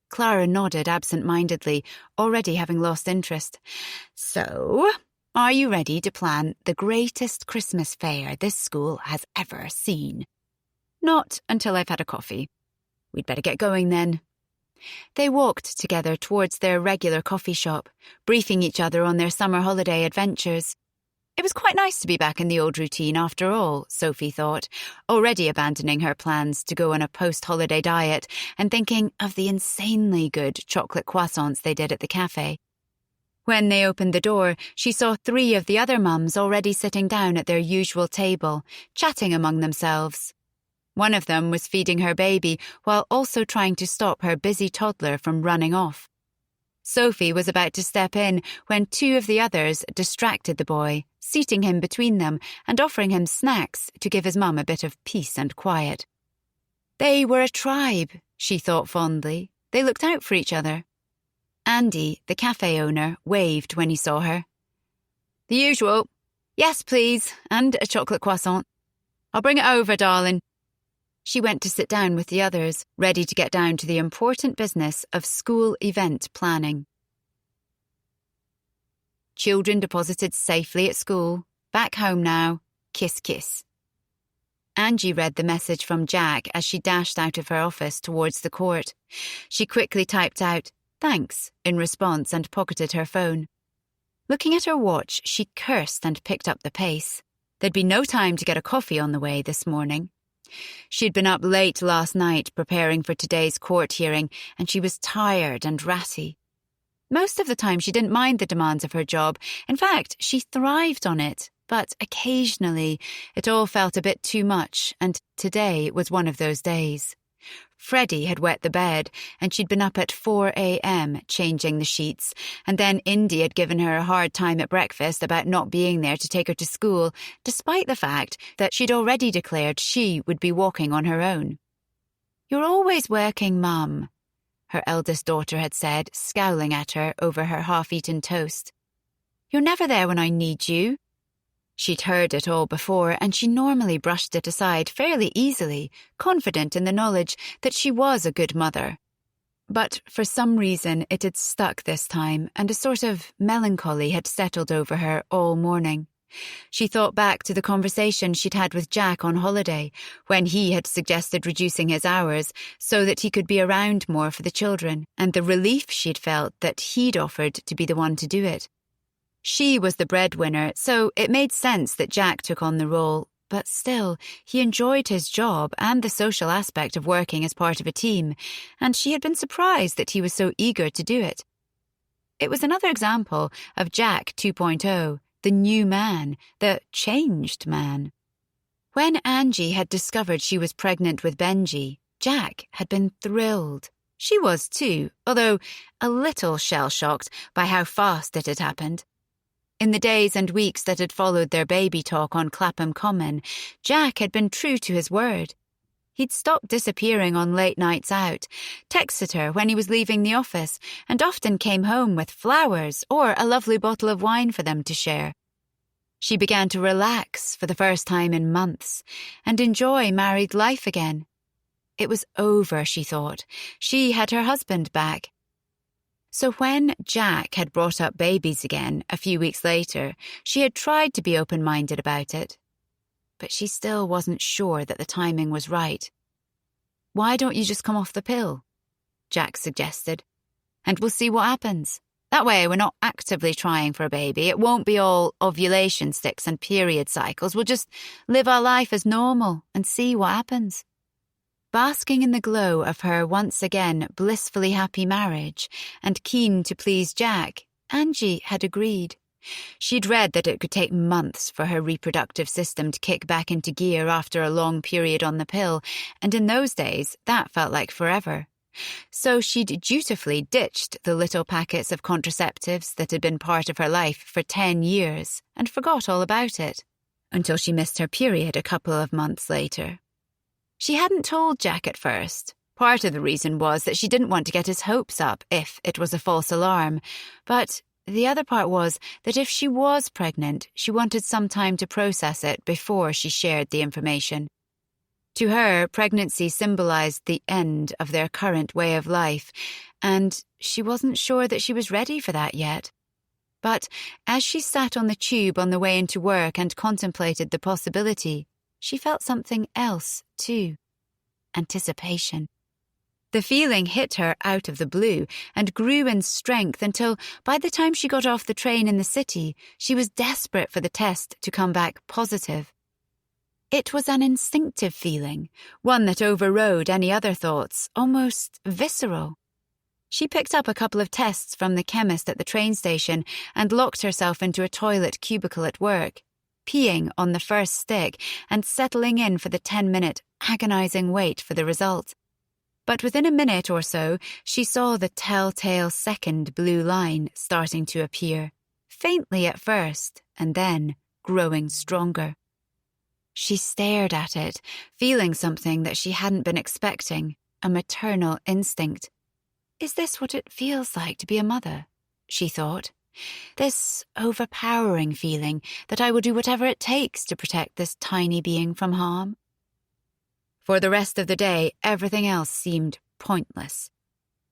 Clara nodded absent-mindedly, already having lost interest. "So, are you ready to plan the greatest Christmas fair this school has ever seen?" "Not until I've had a coffee." "We'd better get going then." They walked together towards their regular coffee shop, briefing each other on their summer holiday adventures. It was quite nice to be back in the old routine after all, Sophie thought, already abandoning her plans to go on a post-holiday diet and thinking of the insanely good chocolate croissants they did at the cafe. When they opened the door, she saw 3 of the other mums already sitting down at their usual table, chatting among themselves. One of them was feeding her baby while also trying to stop her busy toddler from running off. Sophie was about to step in when 2 of the others distracted the boy, seating him between them and offering him snacks to give his mum a bit of peace and quiet. They were a tribe, she thought fondly. They looked out for each other. Andy, the cafe owner, waved when he saw her. "The usual. Yes, please, and a chocolate croissant." "I'll bring it over, darling." She went to sit down with the others, ready to get down to the important business of school event planning. "Children deposited safely at school. Back home now. Kiss, kiss." Angie read the message from Jack as she dashed out of her office towards the court. She quickly typed out, "Thanks," in response and pocketed her phone. Looking at her watch, she cursed and picked up the pace. There'd be no time to get a coffee on the way this morning. She'd been up late last night preparing for today's court hearing, and she was tired and ratty. Most of the time she didn't mind the demands of her job. In fact, she thrived on it. But occasionally it all felt a bit too much, and today was one of those days. Freddie had wet the bed, and she'd been up at 4 a.m. changing the sheets, and then Indy had given her a hard time at breakfast about not being there to take her to school, despite the fact that she'd already declared she would be walking on her own. "You're always working, Mum," her eldest daughter had said, scowling at her over her half-eaten toast. "You're never there when I need you." She'd heard it all before, and she normally brushed it aside fairly easily, confident in the knowledge that she was a good mother. But for some reason it had stuck this time, and a sort of melancholy had settled over her all morning. She thought back to the conversation she'd had with Jack on holiday, when he had suggested reducing his hours so that he could be around more for the children, and the relief she'd felt that he'd offered to be the one to do it. She was the breadwinner, so it made sense that Jack took on the role, but still, he enjoyed his job and the social aspect of working as part of a team, and she had been surprised that he was so eager to do it. It was another example of Jack 2.0, the new man, the changed man. When Angie had discovered she was pregnant with Benji, Jack had been thrilled. She was too, although a little shell-shocked by how fast it had happened. In the days and weeks that had followed their baby talk on Clapham Common, Jack had been true to his word. He'd stopped disappearing on late nights out, texted her when he was leaving the office, and often came home with flowers or a lovely bottle of wine for them to share. She began to relax for the first time in months and enjoy married life again. It was over, she thought. She had her husband back. So when Jack had brought up babies again a few weeks later, she had tried to be open-minded about it. But she still wasn't sure that the timing was right. "Why don't you just come off the pill?" Jack suggested. "And we'll see what happens. That way we're not actively trying for a baby. It won't be all ovulation sticks and period cycles. We'll just live our life as normal and see what happens." Basking in the glow of her once again blissfully happy marriage and keen to please Jack, Angie had agreed. She'd read that it could take months for her reproductive system to kick back into gear after a long period on the pill, and in those days that felt like forever. So she'd dutifully ditched the little packets of contraceptives that had been part of her life for 10 years and forgot all about it, until she missed her period a couple of months later. She hadn't told Jack at first. Part of the reason was that she didn't want to get his hopes up if it was a false alarm, but the other part was that if she was pregnant, she wanted some time to process it before she shared the information. To her, pregnancy symbolized the end of their current way of life, and she wasn't sure that she was ready for that yet. But as she sat on the tube on the way into work and contemplated the possibility, she felt something else, too. Anticipation. The feeling hit her out of the blue and grew in strength until, by the time she got off the train in the city, she was desperate for the test to come back positive. It was an instinctive feeling, one that overrode any other thoughts, almost visceral. She picked up a couple of tests from the chemist at the train station and locked herself into a toilet cubicle at work, peeing on the first stick and settling in for the 10-minute agonizing wait for the result. But within a minute or so, she saw the telltale second blue line starting to appear, faintly at first, and then growing stronger. She stared at it, feeling something that she hadn't been expecting, a maternal instinct. "Is this what it feels like to be a mother?" she thought. "This overpowering feeling that I will do whatever it takes to protect this tiny being from harm?" For the rest of the day, everything else seemed pointless.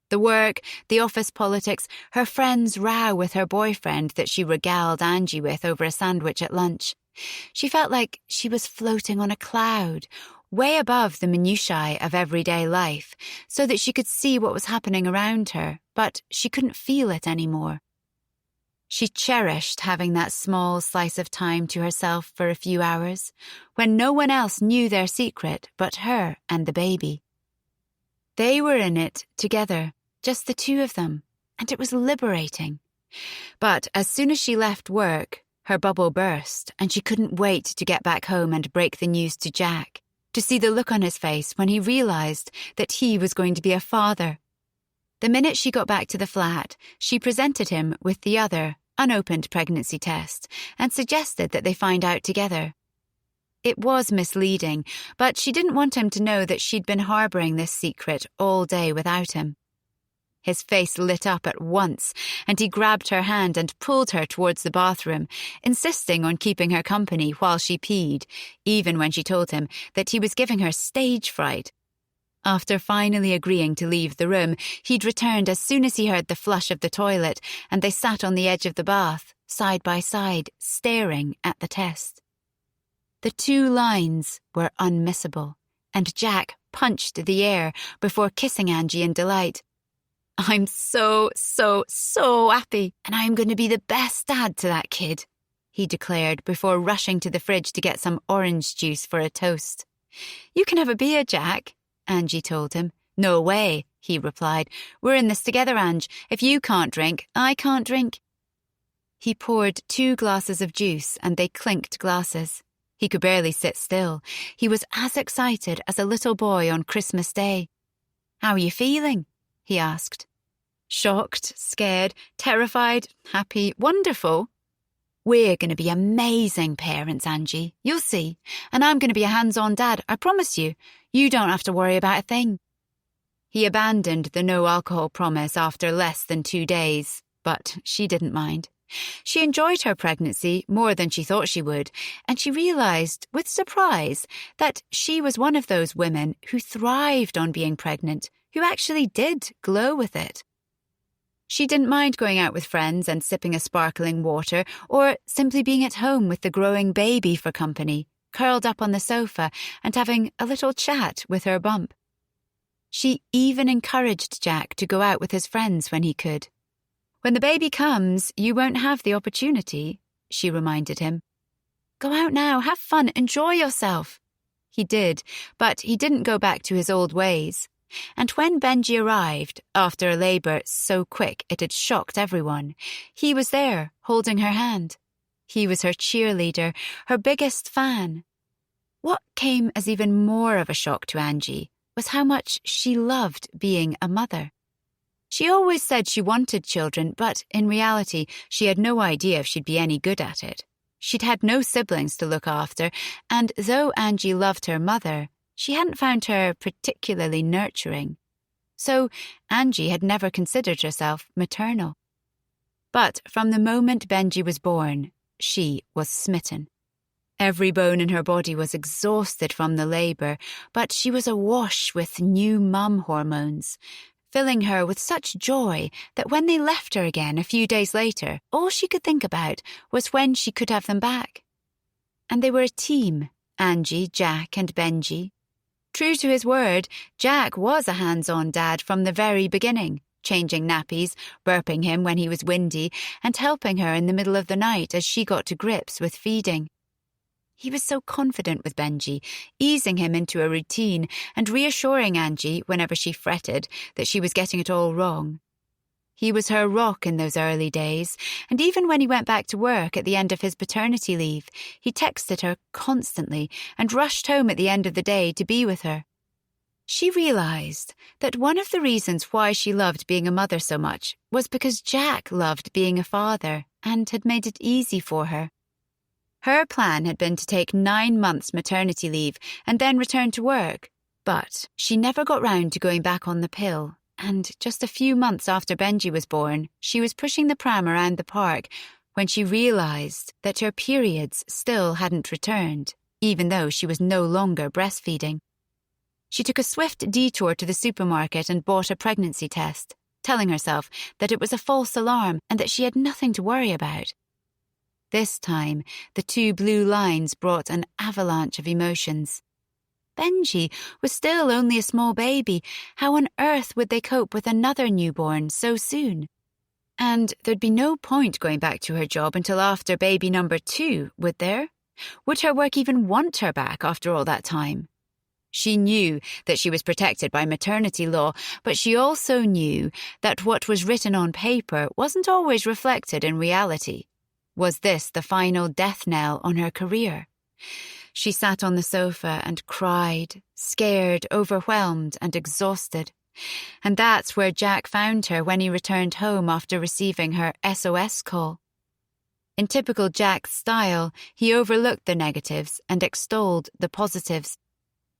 The work, the office politics, her friend's row with her boyfriend that she regaled Angie with over a sandwich at lunch. She felt like she was floating on a cloud, way above the minutiae of everyday life, so that she could see what was happening around her, but she couldn't feel it anymore. She cherished having that small slice of time to herself for a few hours, when no one else knew their secret but her and the baby. They were in it together, just the two of them, and it was liberating. But as soon as she left work, her bubble burst, and she couldn't wait to get back home and break the news to Jack, to see the look on his face when he realized that he was going to be a father. The minute she got back to the flat, she presented him with the other, unopened pregnancy test and suggested that they find out together. It was misleading, but she didn't want him to know that she'd been harboring this secret all day without him. His face lit up at once, and he grabbed her hand and pulled her towards the bathroom, insisting on keeping her company while she peed, even when she told him that he was giving her stage fright. After finally agreeing to leave the room, he'd returned as soon as he heard the flush of the toilet, and they sat on the edge of the bath, side by side, staring at the test. The 2 lines were unmissable, and Jack punched the air before kissing Angie in delight. "I'm so happy, and I'm going to be the best dad to that kid," he declared before rushing to the fridge to get some orange juice for a toast. "You can have a beer, Jack," Angie told him. "No way," he replied. "We're in this together, Ange. If you can't drink, I can't drink." He poured 2 glasses of juice and they clinked glasses. He could barely sit still. He was as excited as a little boy on Christmas Day. "How are you feeling?" he asked. "Shocked, scared, terrified, happy, wonderful." "We're going to be amazing parents, Angie. You'll see. And I'm going to be a hands-on dad, I promise you. You don't have to worry about a thing." He abandoned the no-alcohol promise after less than 2 days, but she didn't mind. She enjoyed her pregnancy more than she thought she would, and she realized, with surprise, that she was one of those women who thrived on being pregnant, who actually did glow with it. She didn't mind going out with friends and sipping a sparkling water, or simply being at home with the growing baby for company, curled up on the sofa and having a little chat with her bump. She even encouraged Jack to go out with his friends when he could. "When the baby comes, you won't have the opportunity," she reminded him. "Go out now, have fun, enjoy yourself." He did, but he didn't go back to his old ways. And when Benji arrived, after a labour so quick it had shocked everyone, he was there, holding her hand. He was her cheerleader, her biggest fan. What came as even more of a shock to Angie was how much she loved being a mother. She always said she wanted children, but in reality, she had no idea if she'd be any good at it. She'd had no siblings to look after, and though Angie loved her mother, she hadn't found her particularly nurturing. So Angie had never considered herself maternal. But from the moment Benji was born, she was smitten. Every bone in her body was exhausted from the labour, but she was awash with new mum hormones, filling her with such joy that when they left her again a few days later, all she could think about was when she could have them back. And they were a team, Angie, Jack and Benji. True to his word, Jack was a hands-on dad from the very beginning, changing nappies, burping him when he was windy, and helping her in the middle of the night as she got to grips with feeding. He was so confident with Benji, easing him into a routine and reassuring Angie whenever she fretted that she was getting it all wrong. He was her rock in those early days, and even when he went back to work at the end of his paternity leave, he texted her constantly and rushed home at the end of the day to be with her. She realized that one of the reasons why she loved being a mother so much was because Jack loved being a father and had made it easy for her. Her plan had been to take 9 months maternity leave and then return to work, but she never got round to going back on the pill, and just a few months after Benji was born, she was pushing the pram around the park when she realised that her periods still hadn't returned, even though she was no longer breastfeeding. She took a swift detour to the supermarket and bought a pregnancy test, telling herself that it was a false alarm and that she had nothing to worry about. This time, the 2 blue lines brought an avalanche of emotions. Benji was still only a small baby. How on earth would they cope with another newborn so soon? And there'd be no point going back to her job until after baby number 2, would there? Would her work even want her back after all that time? She knew that she was protected by maternity law, but she also knew that what was written on paper wasn't always reflected in reality. Was this the final death knell on her career? She sat on the sofa and cried, scared, overwhelmed and exhausted. And that's where Jack found her when he returned home after receiving her SOS call. In typical Jack's style, he overlooked the negatives and extolled the positives.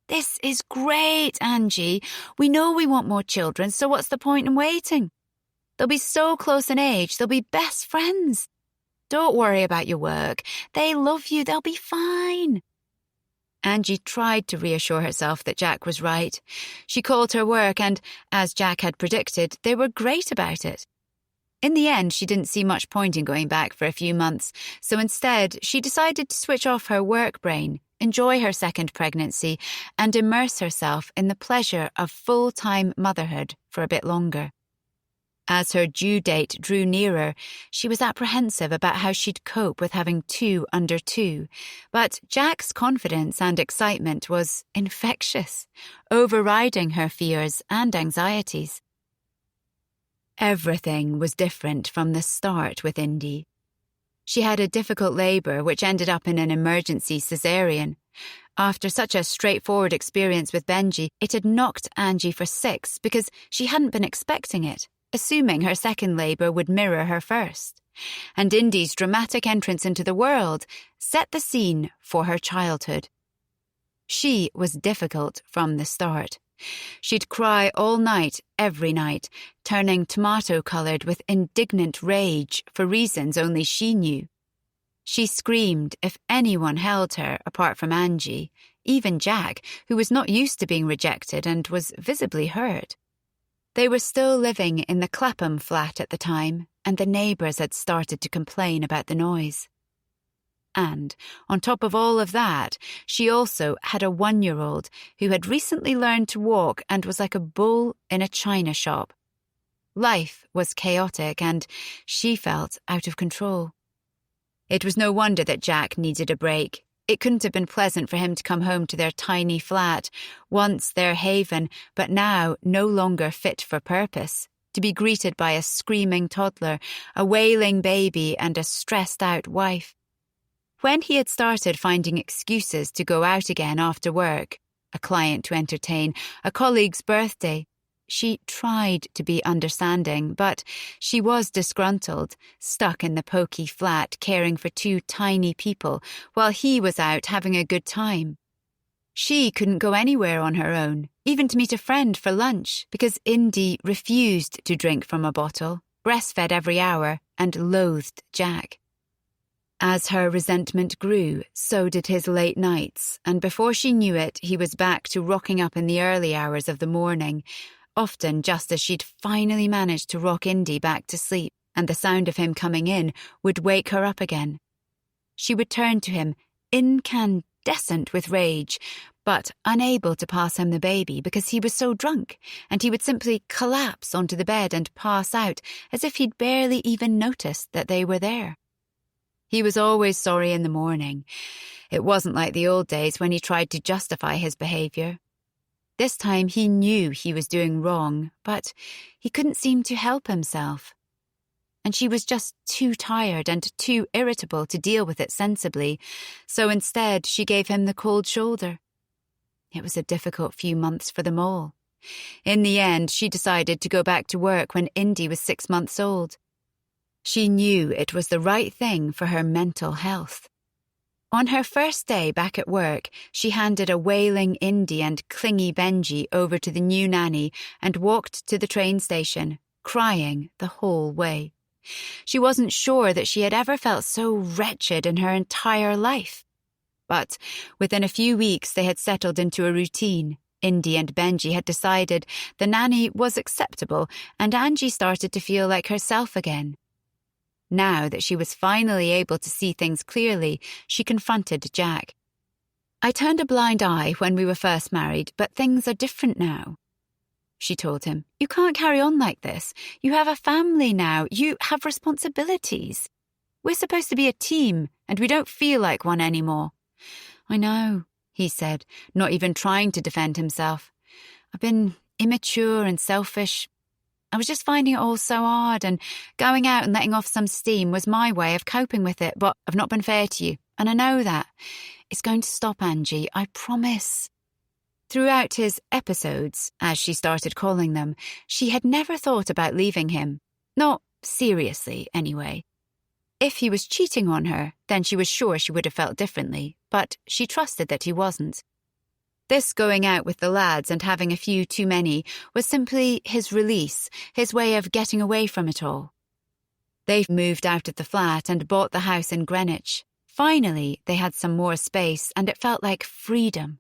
"This is great, Angie. We know we want more children, so what's the point in waiting? They'll be so close in age, they'll be best friends. Don't worry about your work. They love you, they'll be fine. Angie tried to reassure herself that Jack was right. She called her work and, as Jack had predicted, they were great about it. In the end, she didn't see much point in going back for a few months, so instead she decided to switch off her work brain, enjoy her second pregnancy, and immerse herself in the pleasure of full-time motherhood for a bit longer. As her due date drew nearer, she was apprehensive about how she'd cope with having 2 under 2, but Jack's confidence and excitement was infectious, overriding her fears and anxieties. Everything was different from the start with Indy. She had a difficult labour which ended up in an emergency caesarean. After such a straightforward experience with Benji, it had knocked Angie for 6 because she hadn't been expecting it, assuming her second labour would mirror her first. And Indy's dramatic entrance into the world set the scene for her childhood. She was difficult from the start. She'd cry all night, every night, turning tomato-coloured with indignant rage for reasons only she knew. She screamed if anyone held her apart from Angie, even Jack, who was not used to being rejected and was visibly hurt. They were still living in the Clapham flat at the time, and the neighbours had started to complain about the noise. And, on top of all of that, she also had a 1-year-old who had recently learned to walk and was like a bull in a china shop. Life was chaotic and she felt out of control. It was no wonder that Jack needed a break. It couldn't have been pleasant for him to come home to their tiny flat, once their haven, but now no longer fit for purpose, to be greeted by a screaming toddler, a wailing baby, and a stressed-out wife. When he had started finding excuses to go out again after work, a client to entertain, a colleague's birthday, she tried to be understanding, but she was disgruntled, stuck in the poky flat caring for 2 tiny people while he was out having a good time. She couldn't go anywhere on her own, even to meet a friend for lunch, because Indy refused to drink from a bottle, breastfed every hour, and loathed Jack. As her resentment grew, so did his late nights, and before she knew it, he was back to rocking up in the early hours of the morning, often just as she'd finally managed to rock Indy back to sleep, and the sound of him coming in would wake her up again. She would turn to him, incandescent with rage, but unable to pass him the baby because he was so drunk, and he would simply collapse onto the bed and pass out as if he'd barely even noticed that they were there. He was always sorry in the morning. It wasn't like the old days when he tried to justify his behaviour. This time he knew he was doing wrong, but he couldn't seem to help himself. And she was just too tired and too irritable to deal with it sensibly, so instead she gave him the cold shoulder. It was a difficult few months for them all. In the end, she decided to go back to work when Indy was 6 months old. She knew it was the right thing for her mental health. On her first day back at work, she handed a wailing Indy and clingy Benji over to the new nanny and walked to the train station, crying the whole way. She wasn't sure that she had ever felt so wretched in her entire life. But within a few weeks they had settled into a routine. Indy and Benji had decided the nanny was acceptable, and Angie started to feel like herself again. Now that she was finally able to see things clearly, she confronted Jack. "I turned a blind eye when we were first married, but things are different now," she told him. "You can't carry on like this. You have a family now. You have responsibilities. We're supposed to be a team, and we don't feel like one anymore." "I know," he said, not even trying to defend himself. "I've been immature and selfish. I was just finding it all so hard, and going out and letting off some steam was my way of coping with it, but I've not been fair to you, and I know that. It's going to stop, Angie, I promise." Throughout his episodes, as she started calling them, she had never thought about leaving him. Not seriously, anyway. If he was cheating on her, then she was sure she would have felt differently, but she trusted that he wasn't. This going out with the lads and having a few too many was simply his release, his way of getting away from it all. They moved out of the flat and bought the house in Greenwich. Finally, they had some more space and it felt like freedom.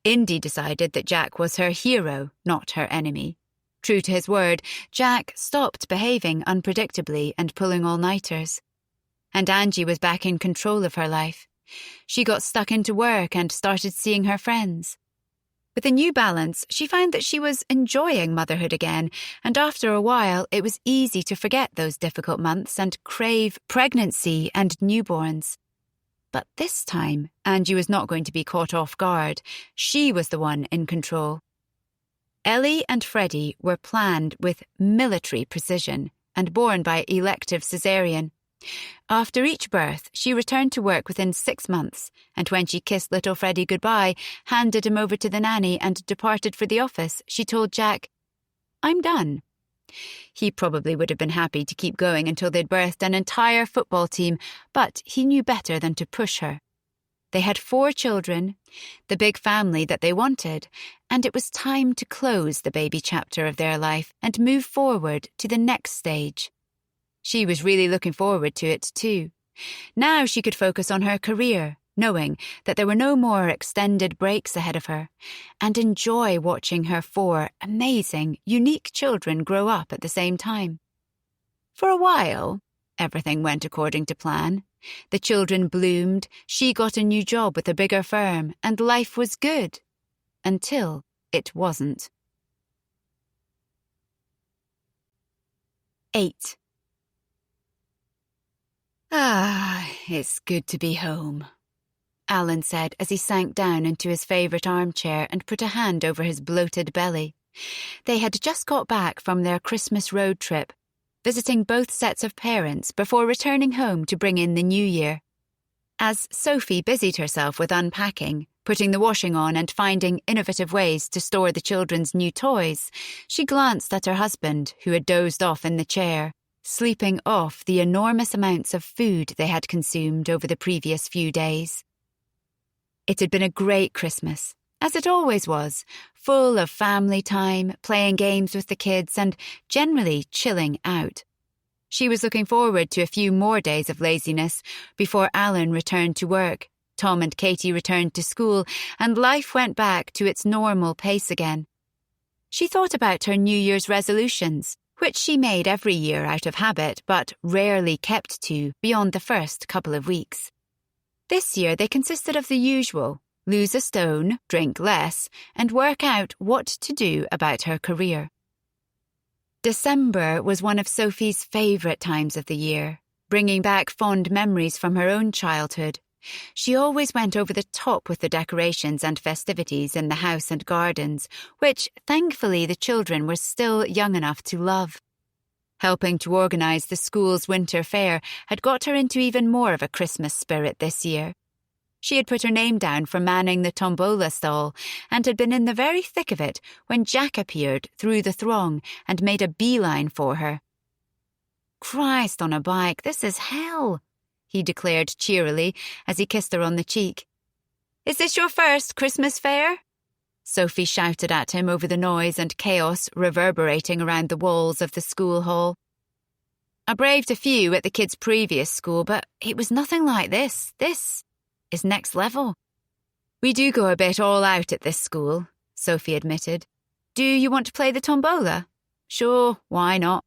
Indy decided that Jack was her hero, not her enemy. True to his word, Jack stopped behaving unpredictably and pulling all-nighters. And Angie was back in control of her life. She got stuck into work and started seeing her friends. With a new balance, she found that she was enjoying motherhood again, and after a while it was easy to forget those difficult months and crave pregnancy and newborns. But this time, Angie was not going to be caught off guard. She was the one in control. Ellie and Freddie were planned with military precision and born by elective caesarean. After each birth, she returned to work within 6 months, and when she kissed little Freddie goodbye, handed him over to the nanny and departed for the office, she told Jack, "I'm done." He probably would have been happy to keep going until they'd birthed an entire football team, but he knew better than to push her. They had 4 children, the big family that they wanted, and it was time to close the baby chapter of their life and move forward to the next stage. She was really looking forward to it too. Now she could focus on her career, knowing that there were no more extended breaks ahead of her, and enjoy watching her 4 amazing, unique children grow up at the same time. For a while, everything went according to plan. The children bloomed, she got a new job with a bigger firm, and life was good. Until it wasn't. 8. It's good to be home, Alan said as he sank down into his favourite armchair and put a hand over his bloated belly. They had just got back from their Christmas road trip, visiting both sets of parents before returning home to bring in the new year. As Sophie busied herself with unpacking, putting the washing on and finding innovative ways to store the children's new toys, she glanced at her husband, who had dozed off in the chair, sleeping off the enormous amounts of food they had consumed over the previous few days. It had been a great Christmas, as it always was, full of family time, playing games with the kids, and generally chilling out. She was looking forward to a few more days of laziness before Alan returned to work, Tom and Katie returned to school, and life went back to its normal pace again. She thought about her New Year's resolutions, which she made every year out of habit but rarely kept to beyond the first couple of weeks. This year they consisted of the usual: lose a stone, drink less, and work out what to do about her career. December was one of Sophie's favourite times of the year, bringing back fond memories from her own childhood. She always went over the top with the decorations and festivities in the house and gardens, which, thankfully, the children were still young enough to love. Helping to organise the school's winter fair had got her into even more of a Christmas spirit this year. She had put her name down for manning the tombola stall and had been in the very thick of it when Jack appeared through the throng and made a beeline for her. "Christ on a bike, this is hell," he declared cheerily as he kissed her on the cheek. "Is this your first Christmas fair?" Sophie shouted at him over the noise and chaos reverberating around the walls of the school hall. "I braved a few at the kids' previous school, but it was nothing like this. This is next level." "We do go a bit all out at this school," Sophie admitted. "Do you want to play the tombola?" "Sure, why not?"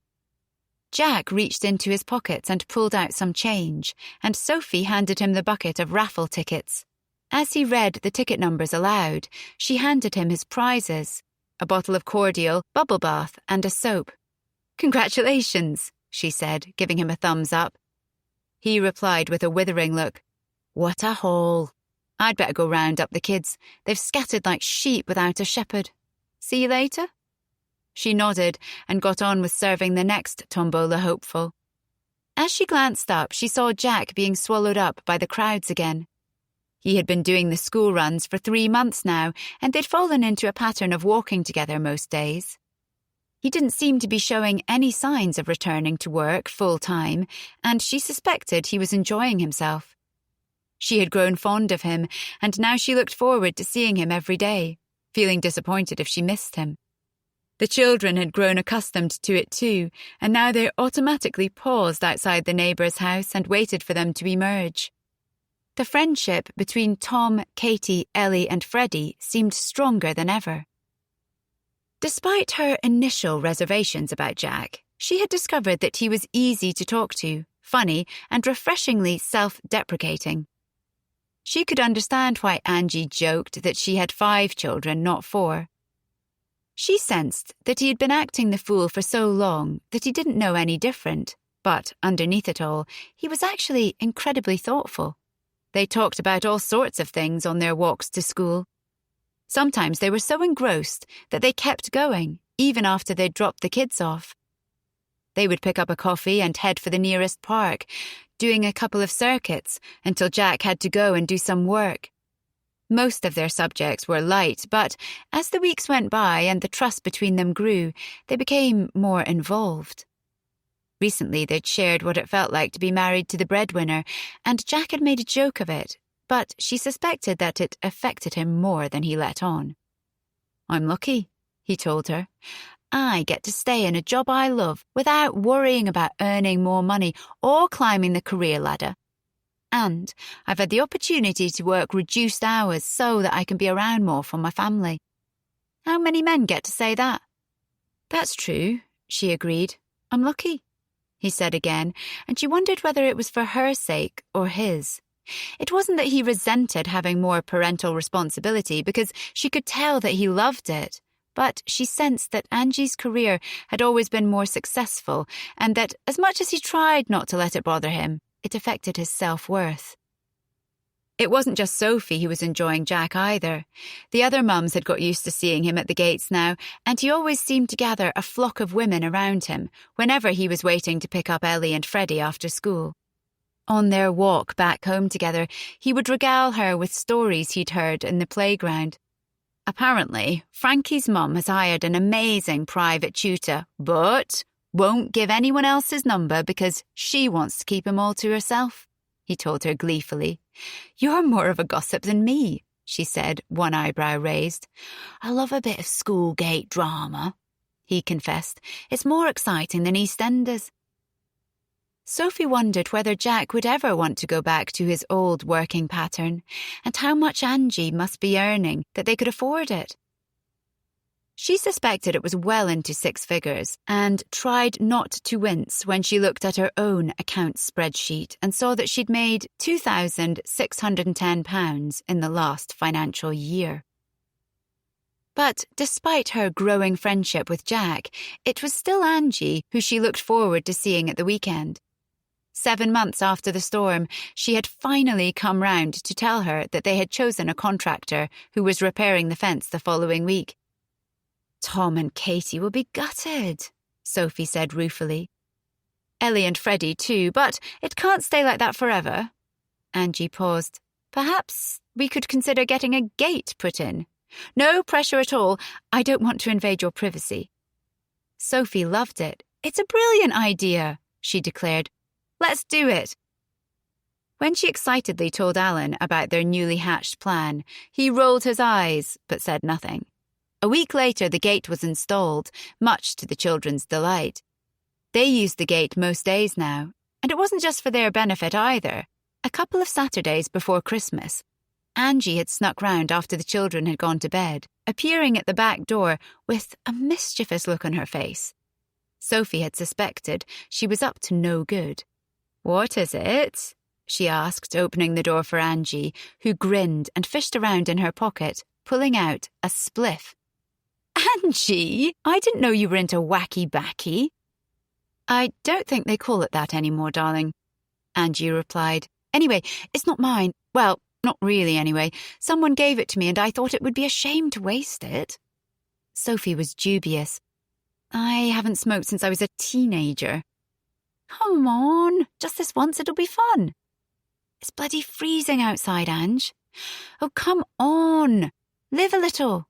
Jack reached into his pockets and pulled out some change, and Sophie handed him the bucket of raffle tickets. As he read the ticket numbers aloud, she handed him his prizes: a bottle of cordial, bubble bath, and a soap. "Congratulations," she said, giving him a thumbs up. He replied with a withering look. "What a haul. I'd better go round up the kids. They've scattered like sheep without a shepherd. See you later?" She nodded and got on with serving the next tombola hopeful. As she glanced up, she saw Jack being swallowed up by the crowds again. He had been doing the school runs for 3 months now, and they'd fallen into a pattern of walking together most days. He didn't seem to be showing any signs of returning to work full-time, and she suspected he was enjoying himself. She had grown fond of him, and now she looked forward to seeing him every day, feeling disappointed if she missed him. The children had grown accustomed to it too, and now they automatically paused outside the neighbour's house and waited for them to emerge. The friendship between Tom, Katie, Ellie and Freddie seemed stronger than ever. Despite her initial reservations about Jack, she had discovered that he was easy to talk to, funny and refreshingly self-deprecating. She could understand why Angie joked that she had 5 children, not 4. She sensed that he had been acting the fool for so long that he didn't know any different, but underneath it all, he was actually incredibly thoughtful. They talked about all sorts of things on their walks to school. Sometimes they were so engrossed that they kept going, even after they'd dropped the kids off. They would pick up a coffee and head for the nearest park, doing a couple of circuits until Jack had to go and do some work. Most of their subjects were light, but as the weeks went by and the trust between them grew, they became more involved. Recently, they'd shared what it felt like to be married to the breadwinner, and Jack had made a joke of it, but she suspected that it affected him more than he let on. "I'm lucky," he told her. "I get to stay in a job I love without worrying about earning more money or climbing the career ladder. And I've had the opportunity to work reduced hours so that I can be around more for my family. How many men get to say that?" "That's true," she agreed. "I'm lucky," he said again, and she wondered whether it was for her sake or his. It wasn't that he resented having more parental responsibility, because she could tell that he loved it, but she sensed that Angie's career had always been more successful, and that as much as he tried not to let it bother him, it affected his self-worth. It wasn't just Sophie who was enjoying Jack either. The other mums had got used to seeing him at the gates now, and he always seemed to gather a flock of women around him whenever he was waiting to pick up Ellie and Freddie after school. On their walk back home together, he would regale her with stories he'd heard in the playground. Apparently, Frankie's mum has hired an amazing private tutor, but won't give anyone else his number because she wants to keep him all to herself, he told her gleefully. "You're more of a gossip than me," she said, one eyebrow raised. "I love a bit of schoolgate drama," he confessed. "It's more exciting than EastEnders." Sophie wondered whether Jack would ever want to go back to his old working pattern, and how much Angie must be earning that they could afford it. She suspected it was well into 6 figures, and tried not to wince when she looked at her own account spreadsheet and saw that she'd made £2,610 in the last financial year. But despite her growing friendship with Jack, it was still Angie who she looked forward to seeing at the weekend. 7 months after the storm, she had finally come round to tell her that they had chosen a contractor who was repairing the fence the following week. "Tom and Katie will be gutted," Sophie said ruefully. "Ellie and Freddie too, but it can't stay like that forever." Angie paused. "Perhaps we could consider getting a gate put in." "No pressure at all. I don't want to invade your privacy." Sophie loved it. "It's a brilliant idea," she declared. "Let's do it." When she excitedly told Alan about their newly hatched plan, he rolled his eyes but said nothing. A week later, the gate was installed, much to the children's delight. They used the gate most days now, and it wasn't just for their benefit either. A couple of Saturdays before Christmas, Angie had snuck round after the children had gone to bed, appearing at the back door with a mischievous look on her face. Sophie had suspected she was up to no good. "What is it?" she asked, opening the door for Angie, who grinned and fished around in her pocket, pulling out a spliff. "Angie, I didn't know you were into wacky-backy." "I don't think they call it that anymore, darling," Angie replied. "Anyway, it's not mine. Well, not really anyway. Someone gave it to me and I thought it would be a shame to waste it." Sophie was dubious. "I haven't smoked since I was a teenager." "Come on, just this once it'll be fun." "It's bloody freezing outside, Ange." "Oh, come on. Live a little."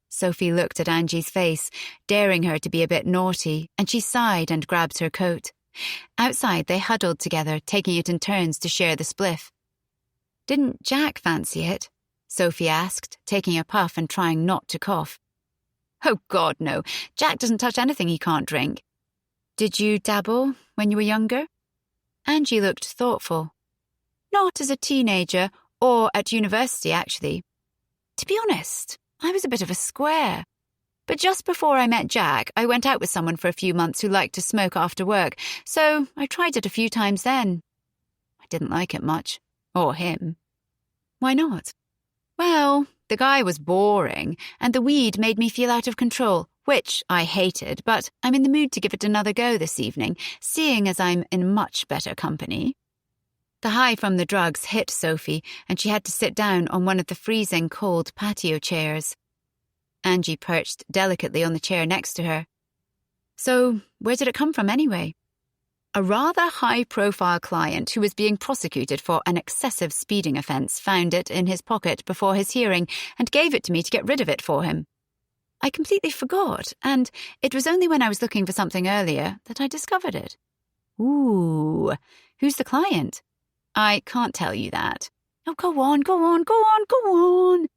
Sophie looked at Angie's face, daring her to be a bit naughty, and she sighed and grabbed her coat. Outside, they huddled together, taking it in turns to share the spliff. Didn't Jack fancy it? Sophie asked, taking a puff and trying not to cough. Oh, God, no. Jack doesn't touch anything he can't drink. Did you dabble when you were younger? Angie looked thoughtful. Not as a teenager or at university, actually. To be honest, I was a bit of a square. But just before I met Jack, I went out with someone for a few months who liked to smoke after work, so I tried it a few times then. I didn't like it much. Or him. Why not? Well, the guy was boring, and the weed made me feel out of control, which I hated, but I'm in the mood to give it another go this evening, seeing as I'm in much better company. The high from the drugs hit Sophie, and she had to sit down on one of the freezing cold patio chairs. Angie perched delicately on the chair next to her. So, where did it come from anyway? A rather high-profile client who was being prosecuted for an excessive speeding offence found it in his pocket before his hearing and gave it to me to get rid of it for him. I completely forgot, and it was only when I was looking for something earlier that I discovered it. Ooh, who's the client? I can't tell you that. Oh, go on.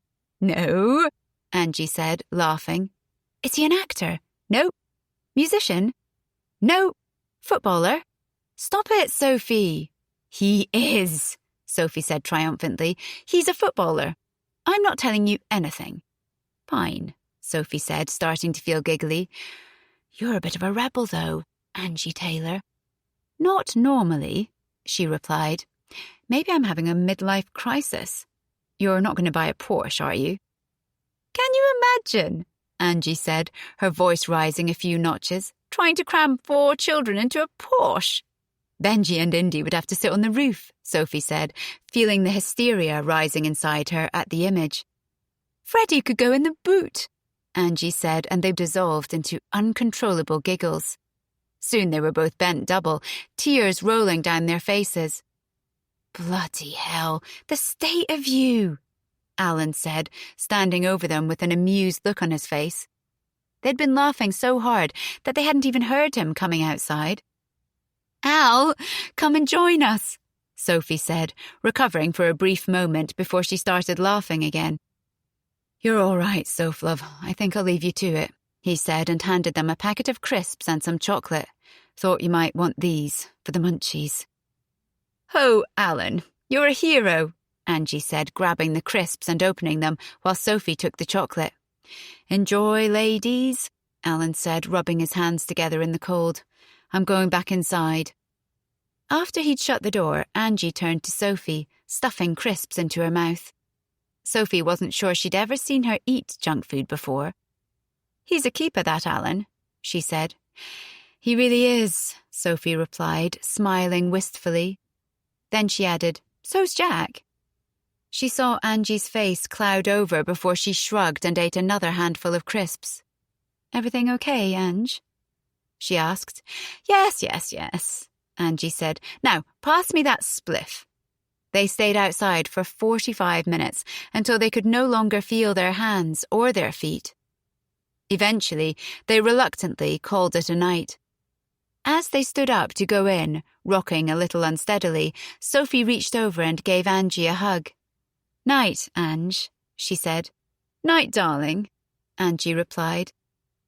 No, Angie said, laughing. Is he an actor? No. Musician? No. Footballer? Stop it, Sophie. He is, Sophie said triumphantly. He's a footballer. I'm not telling you anything. Fine, Sophie said, starting to feel giggly. You're a bit of a rebel, though, Angie Taylor. Not normally, she replied. Maybe I'm having a midlife crisis. You're not going to buy a Porsche, are you? Can you imagine? Angie said, her voice rising a few notches, trying to cram 4 children into a Porsche. Benji and Indy would have to sit on the roof, Sophie said, feeling the hysteria rising inside her at the image. Freddie could go in the boot, Angie said, and they dissolved into uncontrollable giggles. Soon they were both bent double, tears rolling down their faces. Bloody hell, the state of you, Alan said, standing over them with an amused look on his face. They'd been laughing so hard that they hadn't even heard him coming outside. Al, come and join us, Sophie said, recovering for a brief moment before she started laughing again. You're all right, Soph, love. I think I'll leave you to it, he said, and handed them a packet of crisps and some chocolate. Thought you might want these for the munchies. Oh, Alan, you're a hero, Angie said, grabbing the crisps and opening them while Sophie took the chocolate. Enjoy, ladies, Alan said, rubbing his hands together in the cold. I'm going back inside. After he'd shut the door, Angie turned to Sophie, stuffing crisps into her mouth. Sophie wasn't sure she'd ever seen her eat junk food before. He's a keeper, that Alan, she said. He really is, Sophie replied, smiling wistfully. Then she added, so's Jack. She saw Angie's face cloud over before she shrugged and ate another handful of crisps. Everything okay, Ange? She asked. Yes, Angie said. Now, pass me that spliff. They stayed outside for 45 minutes until they could no longer feel their hands or their feet. Eventually, they reluctantly called it a night. As they stood up to go in, rocking a little unsteadily, Sophie reached over and gave Angie a hug. Night, Ange, she said. Night, darling, Angie replied.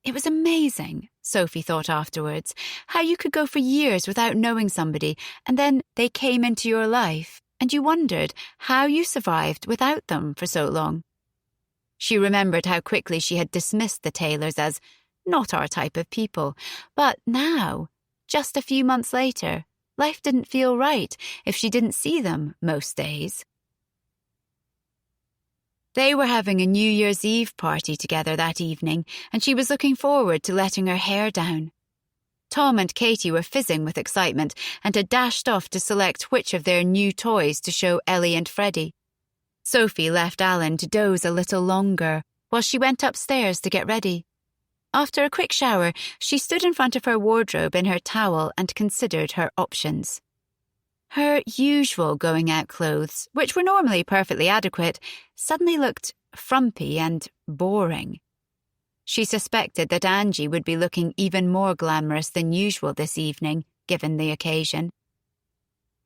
It was amazing, Sophie thought afterwards, how you could go for years without knowing somebody, and then they came into your life, and you wondered how you survived without them for so long. She remembered how quickly she had dismissed the Taylors as not our type of people, but now, just a few months later, life didn't feel right if she didn't see them most days. They were having a New Year's Eve party together that evening, and she was looking forward to letting her hair down. Tom and Katie were fizzing with excitement and had dashed off to select which of their new toys to show Ellie and Freddie. Sophie left Alan to doze a little longer while she went upstairs to get ready. After a quick shower, she stood in front of her wardrobe in her towel and considered her options. Her usual going-out clothes, which were normally perfectly adequate, suddenly looked frumpy and boring. She suspected that Angie would be looking even more glamorous than usual this evening, given the occasion.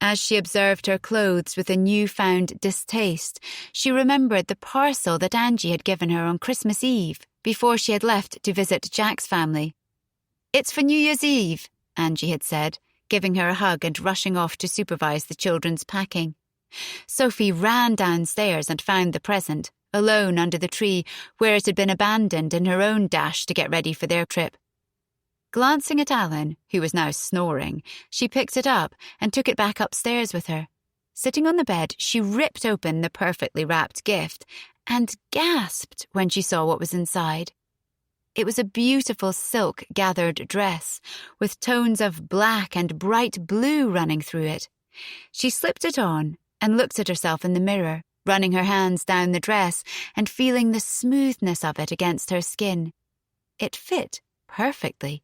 As she observed her clothes with a newfound distaste, she remembered the parcel that Angie had given her on Christmas Eve before she had left to visit Jack's family. "It's for New Year's Eve," Angie had said, giving her a hug and rushing off to supervise the children's packing. Sophie ran downstairs and found the present, alone under the tree where it had been abandoned in her own dash to get ready for their trip. Glancing at Alan, who was now snoring, she picked it up and took it back upstairs with her. Sitting on the bed, she ripped open the perfectly wrapped gift and gasped when she saw what was inside. It was a beautiful silk-gathered dress, with tones of black and bright blue running through it. She slipped it on and looked at herself in the mirror, running her hands down the dress and feeling the smoothness of it against her skin. It fit perfectly.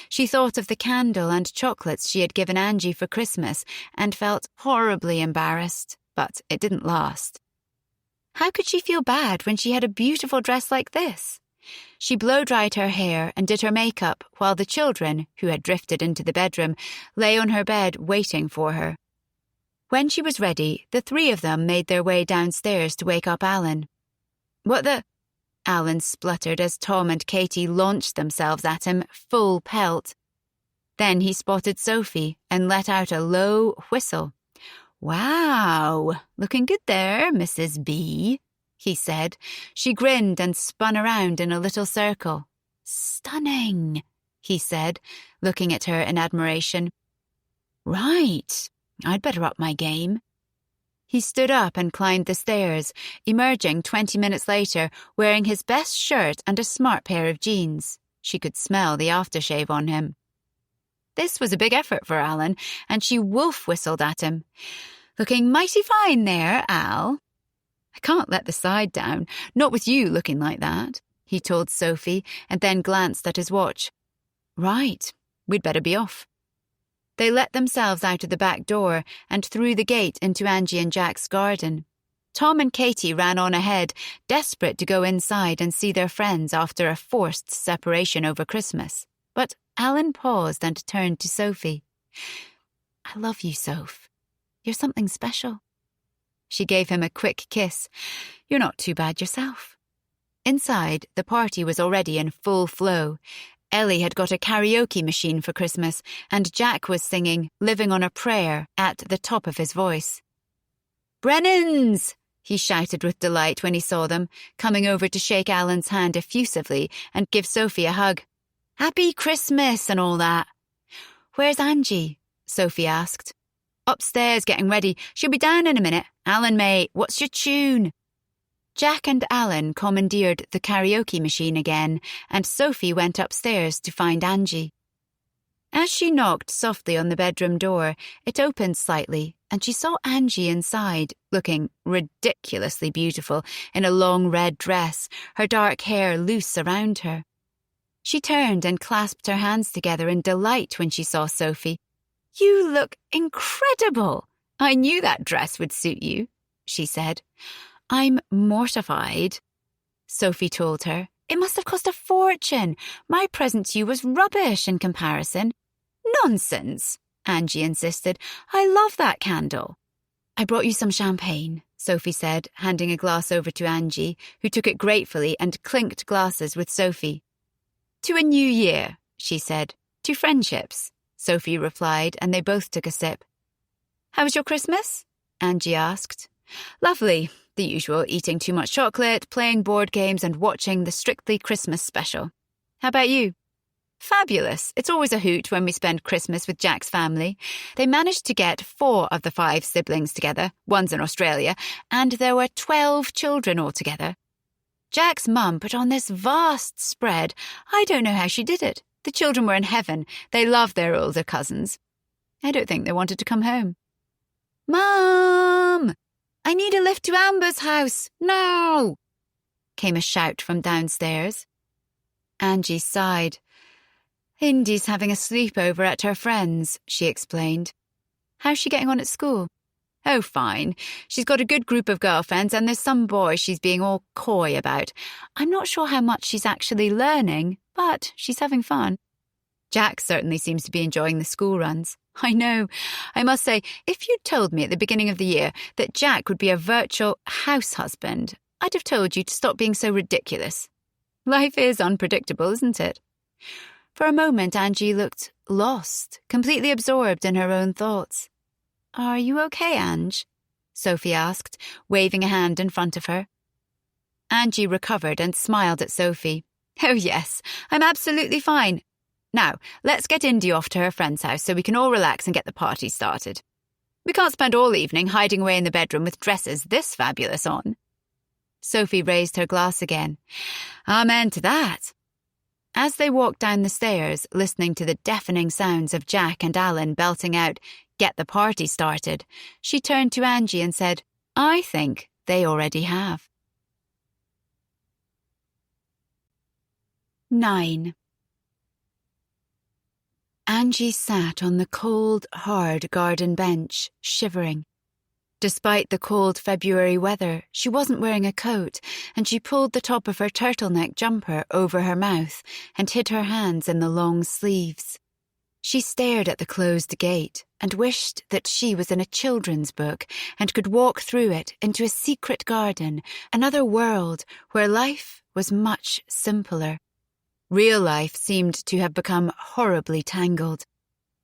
She thought of the candle and chocolates she had given Angie for Christmas and felt horribly embarrassed, but it didn't last. How could she feel bad when she had a beautiful dress like this? She blow-dried her hair and did her makeup while the children, who had drifted into the bedroom, lay on her bed waiting for her. When she was ready, the three of them made their way downstairs to wake up Alan. "What the—" Alan spluttered as Tom and Katie launched themselves at him full pelt. Then he spotted Sophie and let out a low whistle. "Wow, looking good there, Mrs. B," he said. She grinned and spun around in a little circle. "Stunning," he said, looking at her in admiration. "Right, I'd better up my game." He stood up and climbed the stairs, emerging 20 minutes later wearing his best shirt and a smart pair of jeans. She could smell the aftershave on him. This was a big effort for Alan, and she wolf-whistled at him. "Looking mighty fine there, Al." "I can't let the side down, not with you looking like that," he told Sophie, and then glanced at his watch. "Right, we'd better be off." They let themselves out of the back door and through the gate into Angie and Jack's garden. Tom and Katie ran on ahead, desperate to go inside and see their friends after a forced separation over Christmas. But Alan paused and turned to Sophie. "I love you, Soph. You're something special." She gave him a quick kiss. "You're not too bad yourself." Inside, the party was already in full flow. Ellie had got a karaoke machine for Christmas, and Jack was singing "Living on a Prayer" at the top of his voice. "Brennans!" he shouted with delight when he saw them, coming over to shake Alan's hand effusively and give Sophie a hug. "Happy Christmas and all that." "Where's Angie?" Sophie asked. "Upstairs getting ready. She'll be down in a minute. Alan, mate, what's your tune?" Jack and Alan commandeered the karaoke machine again, and Sophie went upstairs to find Angie. As she knocked softly on the bedroom door, it opened slightly, and she saw Angie inside, looking ridiculously beautiful in a long red dress, her dark hair loose around her. She turned and clasped her hands together in delight when she saw Sophie. "You look incredible! I knew that dress would suit you," she said. "I'm mortified," Sophie told her. "It must have cost a fortune. My present to you was rubbish in comparison." "Nonsense," Angie insisted. "I love that candle." "I brought you some champagne," Sophie said, handing a glass over to Angie, who took it gratefully and clinked glasses with Sophie. "To a new year," she said. "To friendships," Sophie replied, and they both took a sip. "How was your Christmas?" Angie asked. "Lovely. The usual, eating too much chocolate, playing board games and watching the Strictly Christmas special. How about you?" "Fabulous. It's always a hoot when we spend Christmas with Jack's family. They managed to get 4 of the 5 siblings together, one's in Australia, and there were 12 children altogether. Jack's mum put on this vast spread. I don't know how she did it. The children were in heaven. They loved their older cousins. I don't think they wanted to come home." "Mum! I need a lift to Amber's house, now!" came a shout from downstairs. Angie sighed. "Indy's having a sleepover at her friend's," she explained. "How's she getting on at school?" "Oh, fine. She's got a good group of girlfriends and there's some boy she's being all coy about. I'm not sure how much she's actually learning, but she's having fun." Jack certainly seems to be enjoying the school runs. I know. I must say, if you'd told me at the beginning of the year that Jack would be a virtual house husband, I'd have told you to stop being so ridiculous. Life is unpredictable, isn't it? For a moment, Angie looked lost, completely absorbed in her own thoughts. Are you okay, Ange? Sophie asked, waving a hand in front of her. Angie recovered and smiled at Sophie. Oh yes, I'm absolutely fine. Now, let's get Indy off to her friend's house so we can all relax and get the party started. We can't spend all evening hiding away in the bedroom with dresses this fabulous on. Sophie raised her glass again. Amen to that. As they walked down the stairs, listening to the deafening sounds of Jack and Alan belting out, "Get the party started," she turned to Angie and said, I think they already have. 9. Angie sat on the cold, hard garden bench, shivering. Despite the cold February weather, she wasn't wearing a coat, and she pulled the top of her turtleneck jumper over her mouth and hid her hands in the long sleeves. She stared at the closed gate and wished that she was in a children's book and could walk through it into a secret garden, another world where life was much simpler. Real life seemed to have become horribly tangled.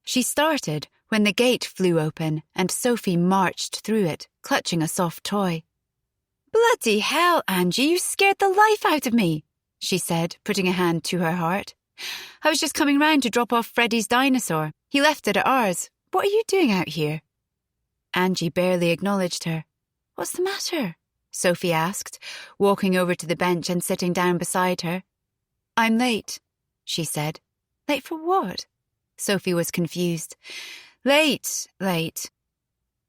She started when the gate flew open and Sophie marched through it, clutching a soft toy. Bloody hell, Angie, you scared the life out of me, she said, putting a hand to her heart. I was just coming round to drop off Freddie's dinosaur. He left it at ours. What are you doing out here? Angie barely acknowledged her. What's the matter? Sophie asked, walking over to the bench and sitting down beside her. I'm late, she said. Late for what? Sophie was confused. Late,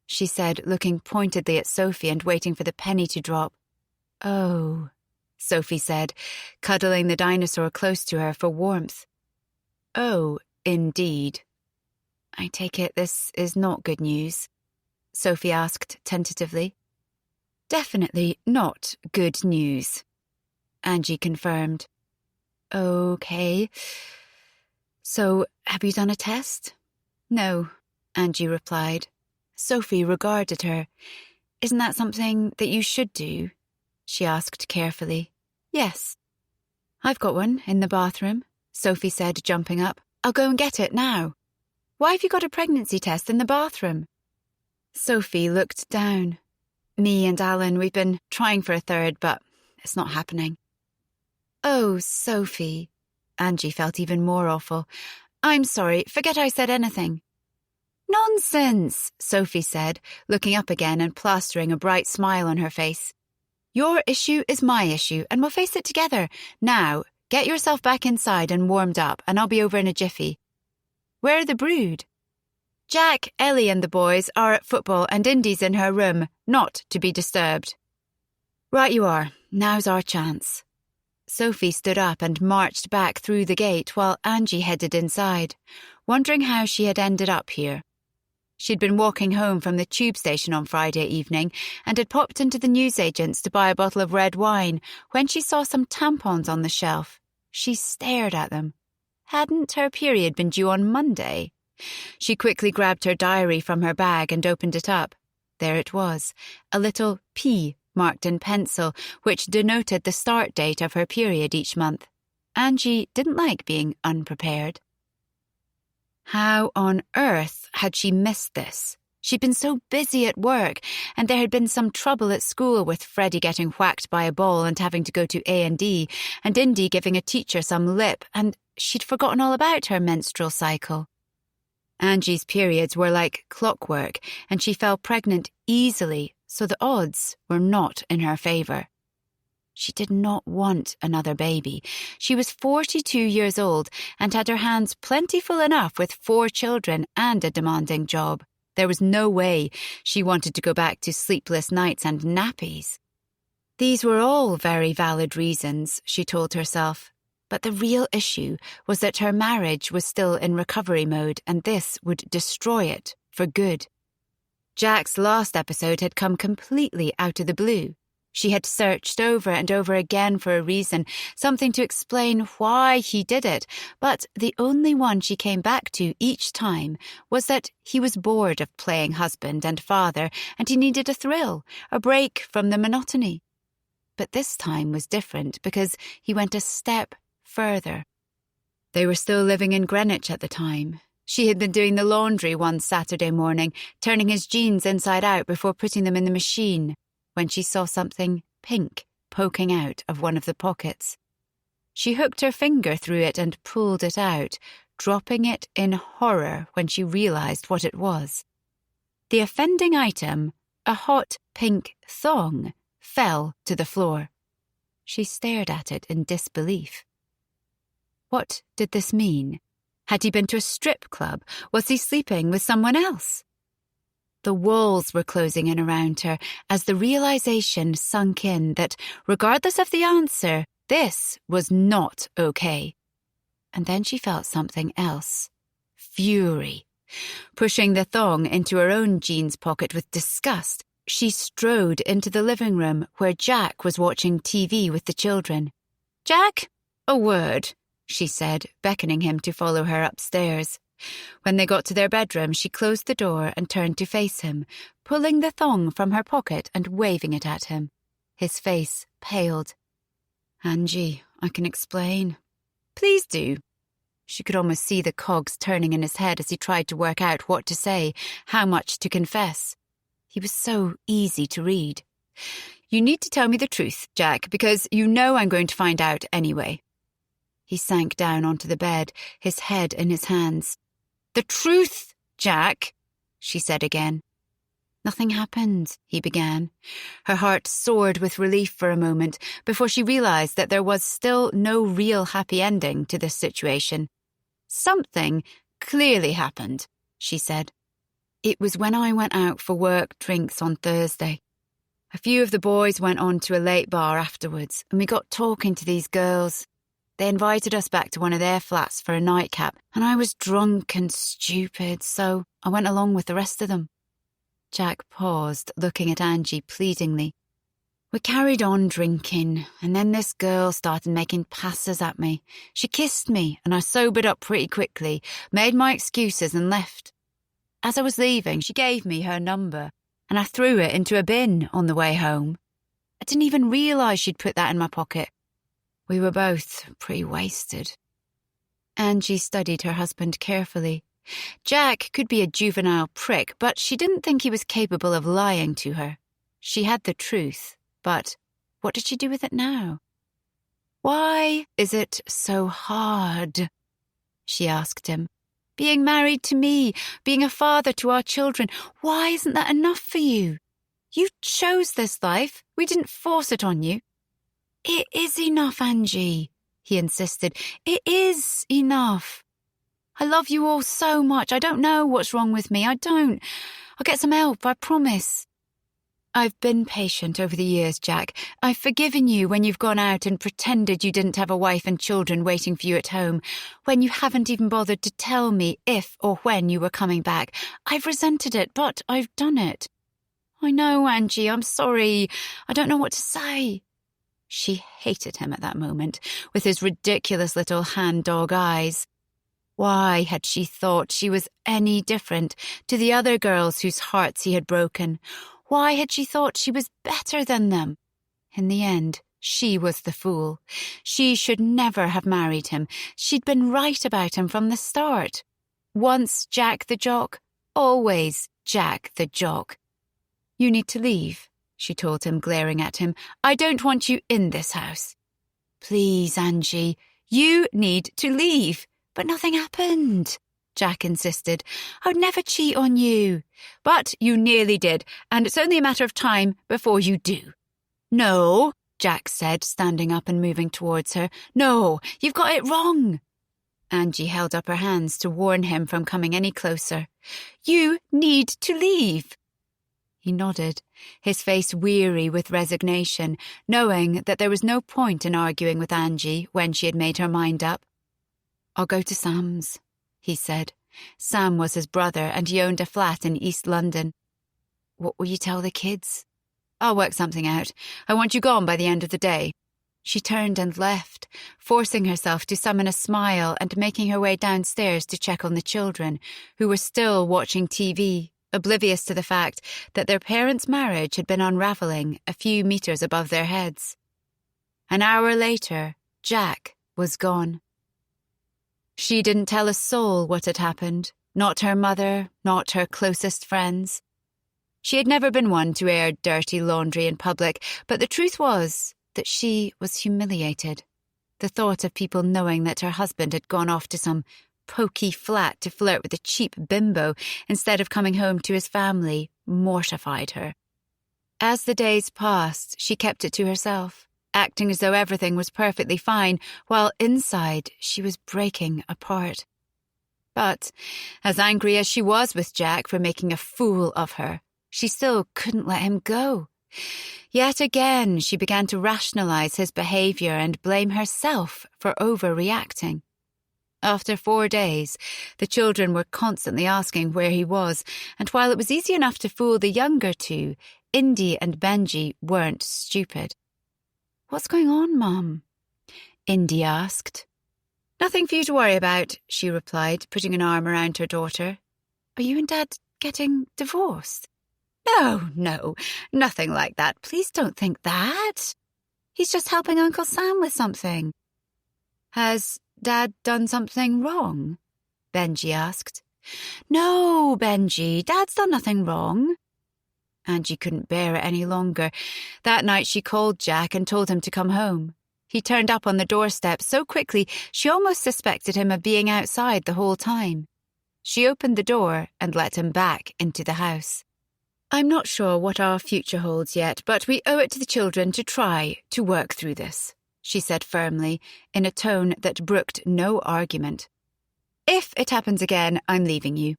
she said, looking pointedly at Sophie and waiting for the penny to drop. Oh, Sophie said, cuddling the dinosaur close to her for warmth. Oh, indeed. I take it this is not good news, Sophie asked tentatively. Definitely not good news, Angie confirmed. Okay. So, have you done a test? No, Angie replied. Sophie regarded her. Isn't that something that you should do? She asked carefully. Yes. I've got one in the bathroom, Sophie said, jumping up. I'll go and get it now. Why have you got a pregnancy test in the bathroom? Sophie looked down. Me and Alan, we've been trying for a third, but it's not happening. Oh, Sophie. Angie felt even more awful. I'm sorry, forget I said anything. Nonsense, Sophie said, looking up again and plastering a bright smile on her face. Your issue is my issue, and we'll face it together. Now, get yourself back inside and warmed up, and I'll be over in a jiffy. Where are the brood? Jack, Ellie and the boys are at football and Indy's in her room, not to be disturbed. Right you are. Now's our chance. Sophie stood up and marched back through the gate while Angie headed inside, wondering how she had ended up here. She'd been walking home from the tube station on Friday evening and had popped into the newsagent's to buy a bottle of red wine when she saw some tampons on the shelf. She stared at them. Hadn't her period been due on Monday? She quickly grabbed her diary from her bag and opened it up. There it was, a little P marked in pencil, which denoted the start date of her period each month. Angie didn't like being unprepared. How on earth had she missed this? She'd been so busy at work, and there had been some trouble at school with Freddie getting whacked by a ball and having to go to A&E, and Indy giving a teacher some lip, and she'd forgotten all about her menstrual cycle. Angie's periods were like clockwork, and she fell pregnant easily, so the odds were not in her favour. She did not want another baby. She was 42 years old and had her hands plentiful enough with 4 children and a demanding job. There was no way she wanted to go back to sleepless nights and nappies. These were all very valid reasons, she told herself. But the real issue was that her marriage was still in recovery mode and this would destroy it for good. Jack's last episode had come completely out of the blue. She had searched over and over again for a reason, something to explain why he did it, but the only one she came back to each time was that he was bored of playing husband and father and he needed a thrill, a break from the monotony. But this time was different because he went a step further. They were still living in Greenwich at the time. She had been doing the laundry one Saturday morning, turning his jeans inside out before putting them in the machine, when she saw something pink poking out of one of the pockets. She hooked her finger through it and pulled it out, dropping it in horror when she realised what it was. The offending item, a hot pink thong, fell to the floor. She stared at it in disbelief. What did this mean? Had he been to a strip club? Was he sleeping with someone else? The walls were closing in around her as the realization sunk in that, regardless of the answer, this was not okay. And then she felt something else. Fury. Pushing the thong into her own jeans pocket with disgust, she strode into the living room where Jack was watching TV with the children. "Jack, a word," she said, beckoning him to follow her upstairs. When they got to their bedroom, she closed the door and turned to face him, pulling the thong from her pocket and waving it at him. His face paled. "Angie, I can explain." "Please do." She could almost see the cogs turning in his head as he tried to work out what to say, how much to confess. He was so easy to read. "You need to tell me the truth, Jack, because you know I'm going to find out anyway." He sank down onto the bed, his head in his hands. "The truth, Jack," she said again. "Nothing happened," he began. Her heart soared with relief for a moment before she realised that there was still no real happy ending to this situation. "Something clearly happened," she said. "It was when I went out for work drinks on Thursday. A few of the boys went on to a late bar afterwards, and we got talking to these girls. They invited us back to one of their flats for a nightcap, and I was drunk and stupid, so I went along with the rest of them." Jack paused, looking at Angie pleadingly. "We carried on drinking, and then this girl started making passes at me. She kissed me, and I sobered up pretty quickly, made my excuses and left. As I was leaving, she gave me her number, and I threw it into a bin on the way home. I didn't even realise she'd put that in my pocket. We were both pretty wasted." Angie studied her husband carefully. Jack could be a juvenile prick, but she didn't think he was capable of lying to her. She had the truth, but what did she do with it now? "Why is it so hard?" she asked him. "Being married to me, being a father to our children, why isn't that enough for you? You chose this life. We didn't force it on you." "It is enough, Angie," he insisted. "It is enough. I love you all so much. I don't know what's wrong with me. I don't. I'll get some help, I promise." "I've been patient over the years, Jack. I've forgiven you when you've gone out and pretended you didn't have a wife and children waiting for you at home, when you haven't even bothered to tell me if or when you were coming back. I've resented it, but I've done it." "I know, Angie. I'm sorry. I don't know what to say." She hated him at that moment, with his ridiculous little hand-dog eyes. Why had she thought she was any different to the other girls whose hearts he had broken? Why had she thought she was better than them? In the end, she was the fool. She should never have married him. She'd been right about him from the start. Once Jack the Jock, always Jack the Jock. "You need to leave," she told him, glaring at him. "I don't want you in this house." "Please, Angie, you need to leave." "But nothing happened," Jack insisted. "I would never cheat on you." "But you nearly did, and it's only a matter of time before you do." "No," Jack said, standing up and moving towards her. "No, you've got it wrong." Angie held up her hands to warn him from coming any closer. "You need to leave." He nodded, his face weary with resignation, knowing that there was no point in arguing with Angie when she had made her mind up. "I'll go to Sam's," he said. Sam was his brother, and he owned a flat in East London. "What will you tell the kids?" I'll work something out. I want you gone by the end of the day." She turned and left, forcing herself to summon a smile and making her way downstairs to check on the children, who were still watching TV, oblivious to the fact that their parents' marriage had been unravelling a few metres above their heads. An hour later, Jack was gone. She didn't tell a soul what had happened, not her mother, not her closest friends. She had never been one to air dirty laundry in public, but the truth was that she was humiliated. The thought of people knowing that her husband had gone off to some poky flat to flirt with a cheap bimbo instead of coming home to his family mortified her. As the days passed, she kept it to herself, acting as though everything was perfectly fine, while inside she was breaking apart. But, as angry as she was with Jack for making a fool of her, she still couldn't let him go. Yet again, she began to rationalize his behavior and blame herself for overreacting. After 4 days, the children were constantly asking where he was, and while it was easy enough to fool the younger two, Indy and Benji weren't stupid. "What's going on, Mum?" Indy asked. "Nothing for you to worry about," she replied, putting an arm around her daughter. "Are you and Dad getting divorced?" No, nothing like that. Please don't think that. He's just helping Uncle Sam with something." "Has Dad done something wrong?" Benji asked. "No, Benji, Dad's done nothing wrong." Angie couldn't bear it any longer. That night she called Jack and told him to come home. He turned up on the doorstep so quickly she almost suspected him of being outside the whole time. She opened the door and let him back into the house. "I'm not sure what our future holds yet, but we owe it to the children to try to work through this," she said firmly, in a tone that brooked no argument. "If it happens again, I'm leaving you."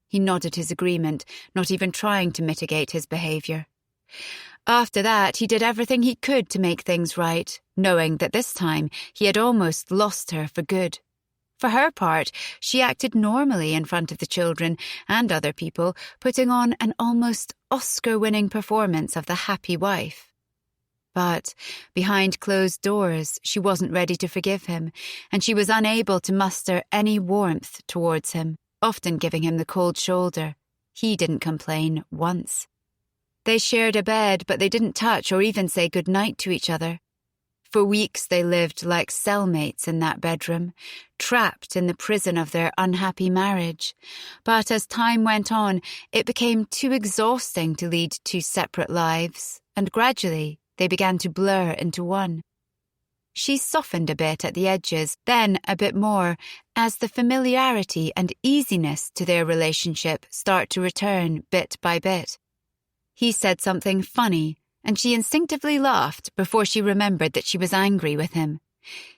He nodded his agreement, not even trying to mitigate his behaviour. After that, he did everything he could to make things right, knowing that this time he had almost lost her for good. For her part, she acted normally in front of the children and other people, putting on an almost Oscar-winning performance of the happy wife. But behind closed doors, she wasn't ready to forgive him, and she was unable to muster any warmth towards him, often giving him the cold shoulder. He didn't complain once. They shared a bed, but they didn't touch or even say goodnight to each other. For weeks they lived like cellmates in that bedroom, trapped in the prison of their unhappy marriage. But as time went on, it became too exhausting to lead two separate lives, and gradually they began to blur into one. She softened a bit at the edges, then a bit more, as the familiarity and easiness to their relationship start to return bit by bit. He said something funny, and she instinctively laughed before she remembered that she was angry with him.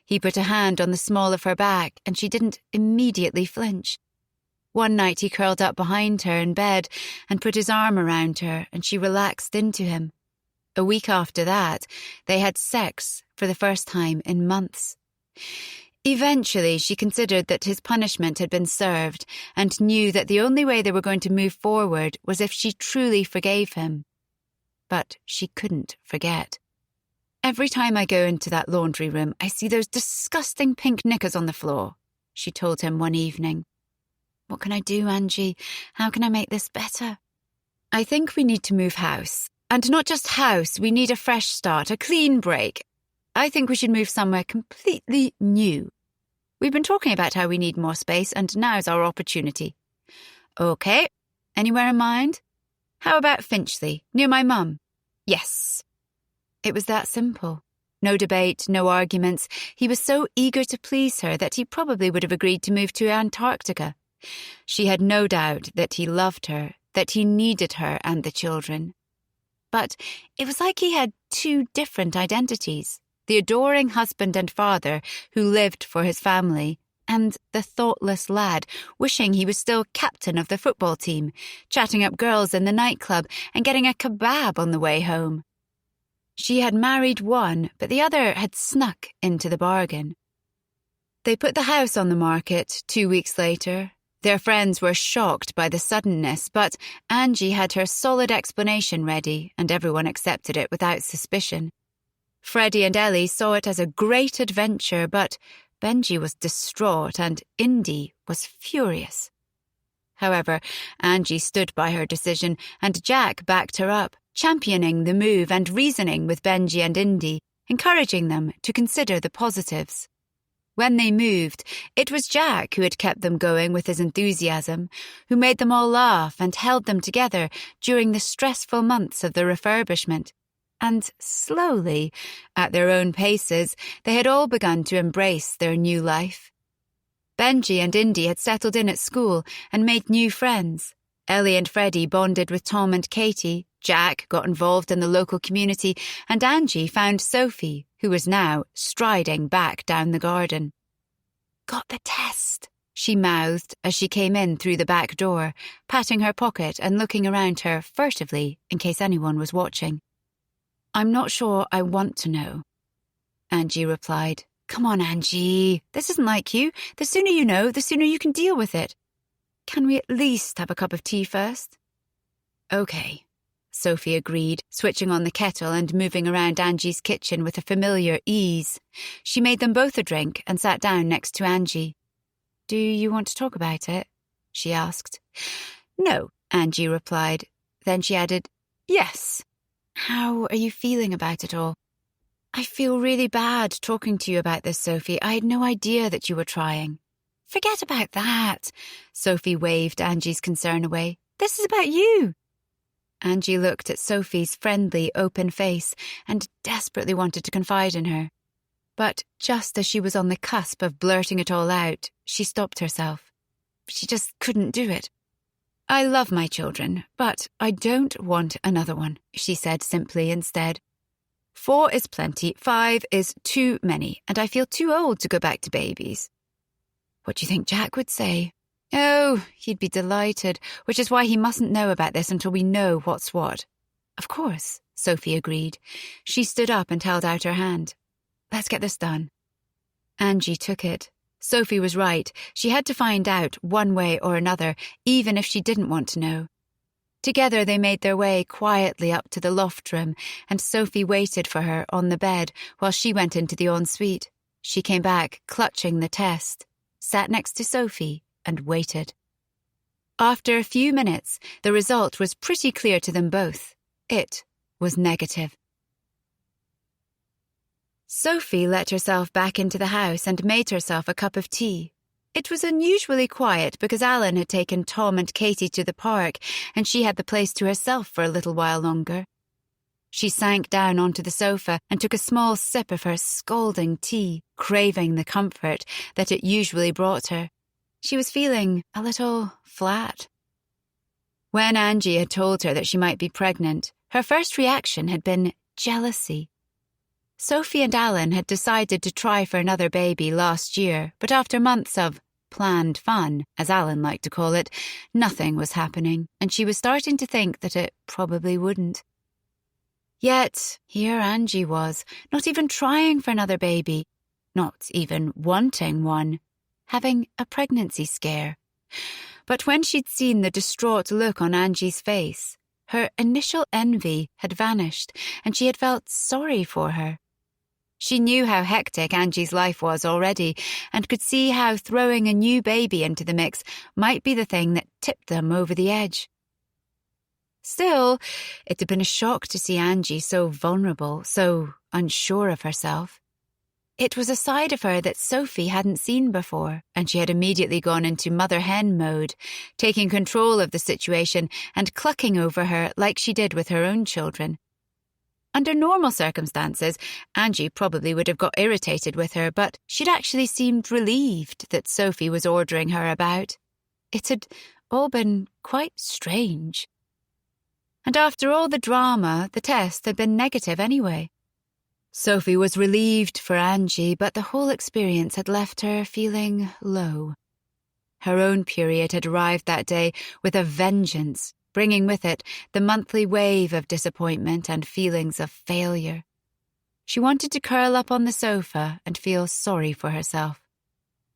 He put a hand on the small of her back, and she didn't immediately flinch. One night he curled up behind her in bed and put his arm around her, and she relaxed into him. A week after that, they had sex for the first time in months. Eventually, she considered that his punishment had been served and knew that the only way they were going to move forward was if she truly forgave him. But she couldn't forget. "Every time I go into that laundry room, I see those disgusting pink knickers on the floor," she told him one evening. "What can I do, Angie? How can I make this better?" "I think we need to move house. And not just house, we need a fresh start, a clean break. I think we should move somewhere completely new. We've been talking about how we need more space, and now's our opportunity." "Okay. Anywhere in mind?" "How about Finchley, near my mum?" "Yes." It was that simple. No debate, no arguments. He was so eager to please her that he probably would have agreed to move to Antarctica. She had no doubt that he loved her, that he needed her and the children. But it was like he had two different identities. The adoring husband and father who lived for his family, and the thoughtless lad wishing he was still captain of the football team, chatting up girls in the nightclub and getting a kebab on the way home. She had married one, but the other had snuck into the bargain. They put the house on the market 2 weeks later, Their friends were shocked by the suddenness, but Angie had her solid explanation ready, and everyone accepted it without suspicion. Freddie and Ellie saw it as a great adventure, but Benji was distraught and Indy was furious. However, Angie stood by her decision, and Jack backed her up, championing the move and reasoning with Benji and Indy, encouraging them to consider the positives. When they moved, it was Jack who had kept them going with his enthusiasm, who made them all laugh and held them together during the stressful months of the refurbishment. And slowly, at their own paces, they had all begun to embrace their new life. Benji and Indy had settled in at school and made new friends. Ellie and Freddie bonded with Tom and Katie, Jack got involved in the local community, and Angie found Sophie, who was now striding back down the garden. "Got the test," she mouthed as she came in through the back door, patting her pocket and looking around her furtively in case anyone was watching. "I'm not sure I want to know," Angie replied. "Come on, Angie. This isn't like you. The sooner you know, the sooner you can deal with it. Can we at least have a cup of tea first?" "Okay," Sophie agreed, switching on the kettle and moving around Angie's kitchen with a familiar ease. She made them both a drink and sat down next to Angie. "Do you want to talk about it?" she asked. "No," Angie replied. Then she added, "Yes. How are you feeling about it all?" "I feel really bad talking to you about this, Sophie. I had no idea that you were trying." "Forget about that." Sophie waved Angie's concern away. "This is about you." Angie looked at Sophie's friendly, open face and desperately wanted to confide in her. But just as she was on the cusp of blurting it all out, she stopped herself. She just couldn't do it. "I love my children, but I don't want another one," she said simply instead. 4 is plenty, 5 is too many, and I feel too old to go back to babies." "What do you think Jack would say?" "Oh, he'd be delighted, which is why he mustn't know about this until we know what's what." "Of course," Sophie agreed. She stood up and held out her hand. "Let's get this done." Angie took it. Sophie was right. She had to find out one way or another, even if she didn't want to know. Together they made their way quietly up to the loft room, and Sophie waited for her on the bed while she went into the ensuite. She came back, clutching the test, sat next to Sophie, and waited. After a few minutes, the result was pretty clear to them both. It was negative. Sophie let herself back into the house and made herself a cup of tea. It was unusually quiet because Alan had taken Tom and Katie to the park, and she had the place to herself for a little while longer. She sank down onto the sofa and took a small sip of her scalding tea, craving the comfort that it usually brought her. She was feeling a little flat. When Angie had told her that she might be pregnant, her first reaction had been jealousy. Sophie and Alan had decided to try for another baby last year, but after months of planned fun, as Alan liked to call it, nothing was happening, and she was starting to think that it probably wouldn't. Yet, here Angie was, not even trying for another baby, not even wanting one, having a pregnancy scare. But when she'd seen the distraught look on Angie's face, her initial envy had vanished, and she had felt sorry for her. She knew how hectic Angie's life was already, and could see how throwing a new baby into the mix might be the thing that tipped them over the edge. Still, it had been a shock to see Angie so vulnerable, so unsure of herself. It was a side of her that Sophie hadn't seen before, and she had immediately gone into mother-hen mode, taking control of the situation and clucking over her like she did with her own children. Under normal circumstances, Angie probably would have got irritated with her, but she'd actually seemed relieved that Sophie was ordering her about. It had all been quite strange. And after all the drama, the test had been negative anyway. Sophie was relieved for Angie, but the whole experience had left her feeling low. Her own period had arrived that day with a vengeance, bringing with it the monthly wave of disappointment and feelings of failure. She wanted to curl up on the sofa and feel sorry for herself.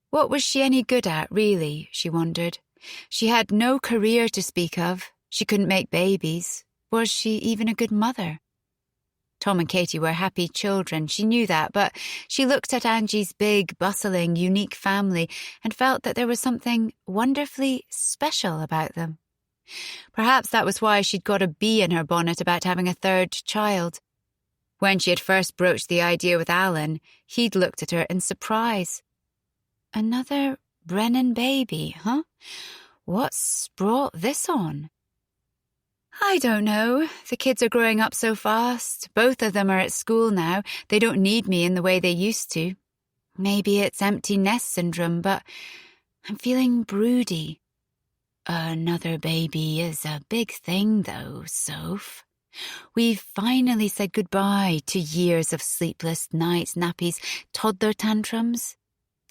What was she any good at, really, she wondered? She had no career to speak of. She couldn't make babies. Was she even a good mother? Tom and Katie were happy children, she knew that, but she looked at Angie's big, bustling, unique family and felt that there was something wonderfully special about them. Perhaps that was why she'd got a bee in her bonnet about having a third child. When she had first broached the idea with Alan, he'd looked at her in surprise. Another Brennan baby, huh? What's brought this on? I don't know. The kids are growing up so fast. Both of them are at school now. They don't need me in the way they used to. Maybe it's empty nest syndrome, but I'm feeling broody. Another baby is a big thing, though, Soph. We've finally said goodbye to years of sleepless nights, nappies, toddler tantrums.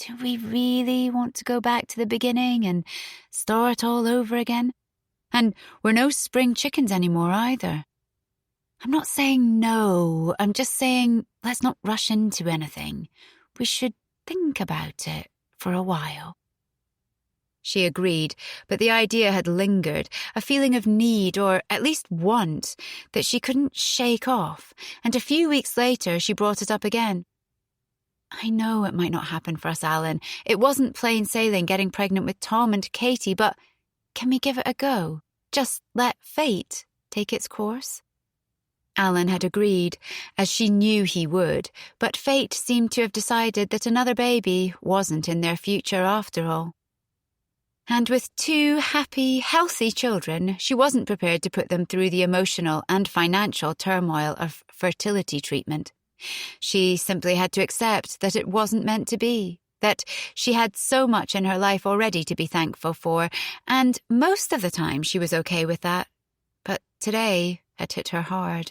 Do we really want to go back to the beginning and start all over again? And we're no spring chickens anymore either. I'm not saying no, I'm just saying let's not rush into anything. We should think about it for a while. She agreed, but the idea had lingered, a feeling of need, or at least want, that she couldn't shake off, and a few weeks later she brought it up again. I know it might not happen for us, Alan. It wasn't plain sailing getting pregnant with Tom and Katie, but can we give it a go? Just let fate take its course? Alan had agreed, as she knew he would, but fate seemed to have decided that another baby wasn't in their future after all. And with 2 happy, healthy children, she wasn't prepared to put them through the emotional and financial turmoil of fertility treatment. She simply had to accept that it wasn't meant to be, that she had so much in her life already to be thankful for, and most of the time she was okay with that. But today had hit her hard.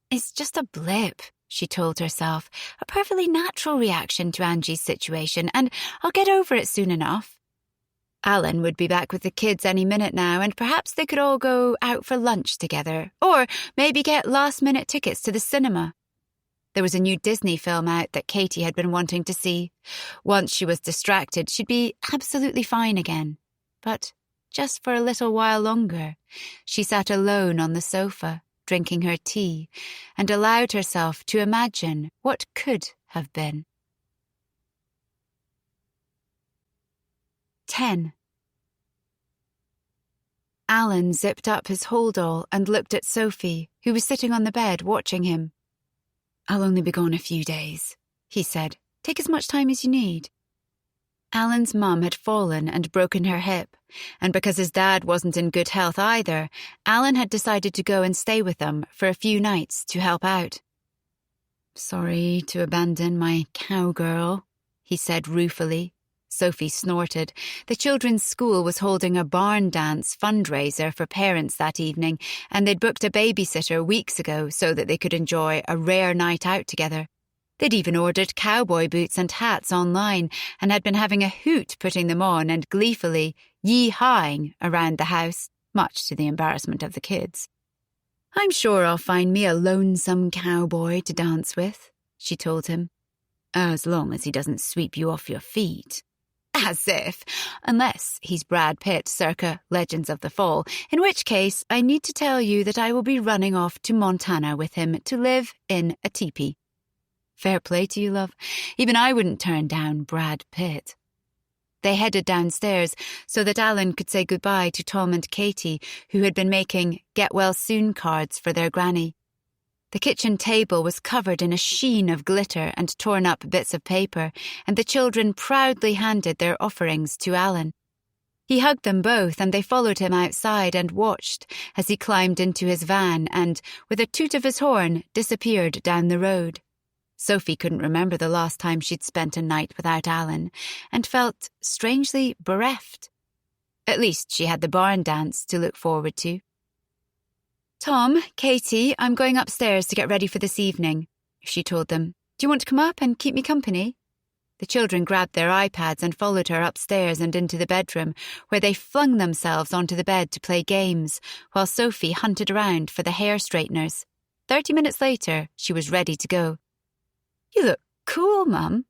It's just a blip, she told herself, a perfectly natural reaction to Angie's situation, and I'll get over it soon enough. Alan would be back with the kids any minute now, and perhaps they could all go out for lunch together, or maybe get last-minute tickets to the cinema. There was a new Disney film out that Katie had been wanting to see. Once she was distracted, she'd be absolutely fine again. But just for a little while longer, she sat alone on the sofa, drinking her tea, and allowed herself to imagine what could have been. 10. Alan zipped up his hold-all and looked at Sophie, who was sitting on the bed watching him. I'll only be gone a few days, he said. Take as much time as you need. Alan's mum had fallen and broken her hip, and because his dad wasn't in good health either, Alan had decided to go and stay with them for a few nights to help out. Sorry to abandon my cowgirl, he said ruefully. Sophie snorted. The children's school was holding a barn dance fundraiser for parents that evening, and they'd booked a babysitter weeks ago so that they could enjoy a rare night out together. They'd even ordered cowboy boots and hats online and had been having a hoot putting them on and gleefully yee-hawing around the house, much to the embarrassment of the kids. I'm sure I'll find me a lonesome cowboy to dance with, she told him. As long as he doesn't sweep you off your feet. As if, unless he's Brad Pitt circa Legends of the Fall, in which case I need to tell you that I will be running off to Montana with him to live in a teepee. Fair play to you, love. Even I wouldn't turn down Brad Pitt. They headed downstairs so that Alan could say goodbye to Tom and Katie, who had been making get-well-soon cards for their granny. The kitchen table was covered in a sheen of glitter and torn-up bits of paper, and the children proudly handed their offerings to Alan. He hugged them both, and they followed him outside and watched as he climbed into his van and, with a toot of his horn, disappeared down the road. Sophie couldn't remember the last time she'd spent a night without Alan, and felt strangely bereft. At least she had the barn dance to look forward to. Tom, Katie, I'm going upstairs to get ready for this evening, she told them. Do you want to come up and keep me company? The children grabbed their iPads and followed her upstairs and into the bedroom, where they flung themselves onto the bed to play games, while Sophie hunted around for the hair straighteners. 30 minutes later, she was ready to go. You look cool, Mum.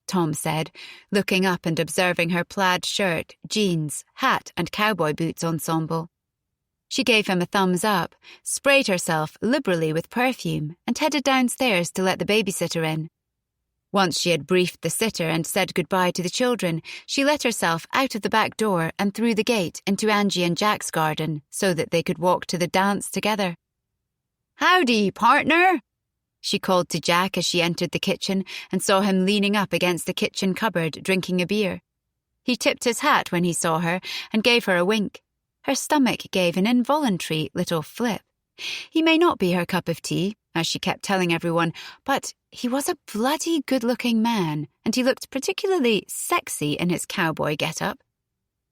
Tom said, looking up and observing her plaid shirt, jeans, hat and cowboy boots ensemble. She gave him a thumbs up, sprayed herself liberally with perfume, and headed downstairs to let the babysitter in. Once she had briefed the sitter and said goodbye to the children, she let herself out of the back door and through the gate into Angie and Jack's garden so that they could walk to the dance together. "Howdy, partner!" she called to Jack as she entered the kitchen and saw him leaning up against the kitchen cupboard drinking a beer. He tipped his hat when he saw her and gave her a wink. Her stomach gave an involuntary little flip. He may not be her cup of tea, as she kept telling everyone, but he was a bloody good-looking man, and he looked particularly sexy in his cowboy get-up.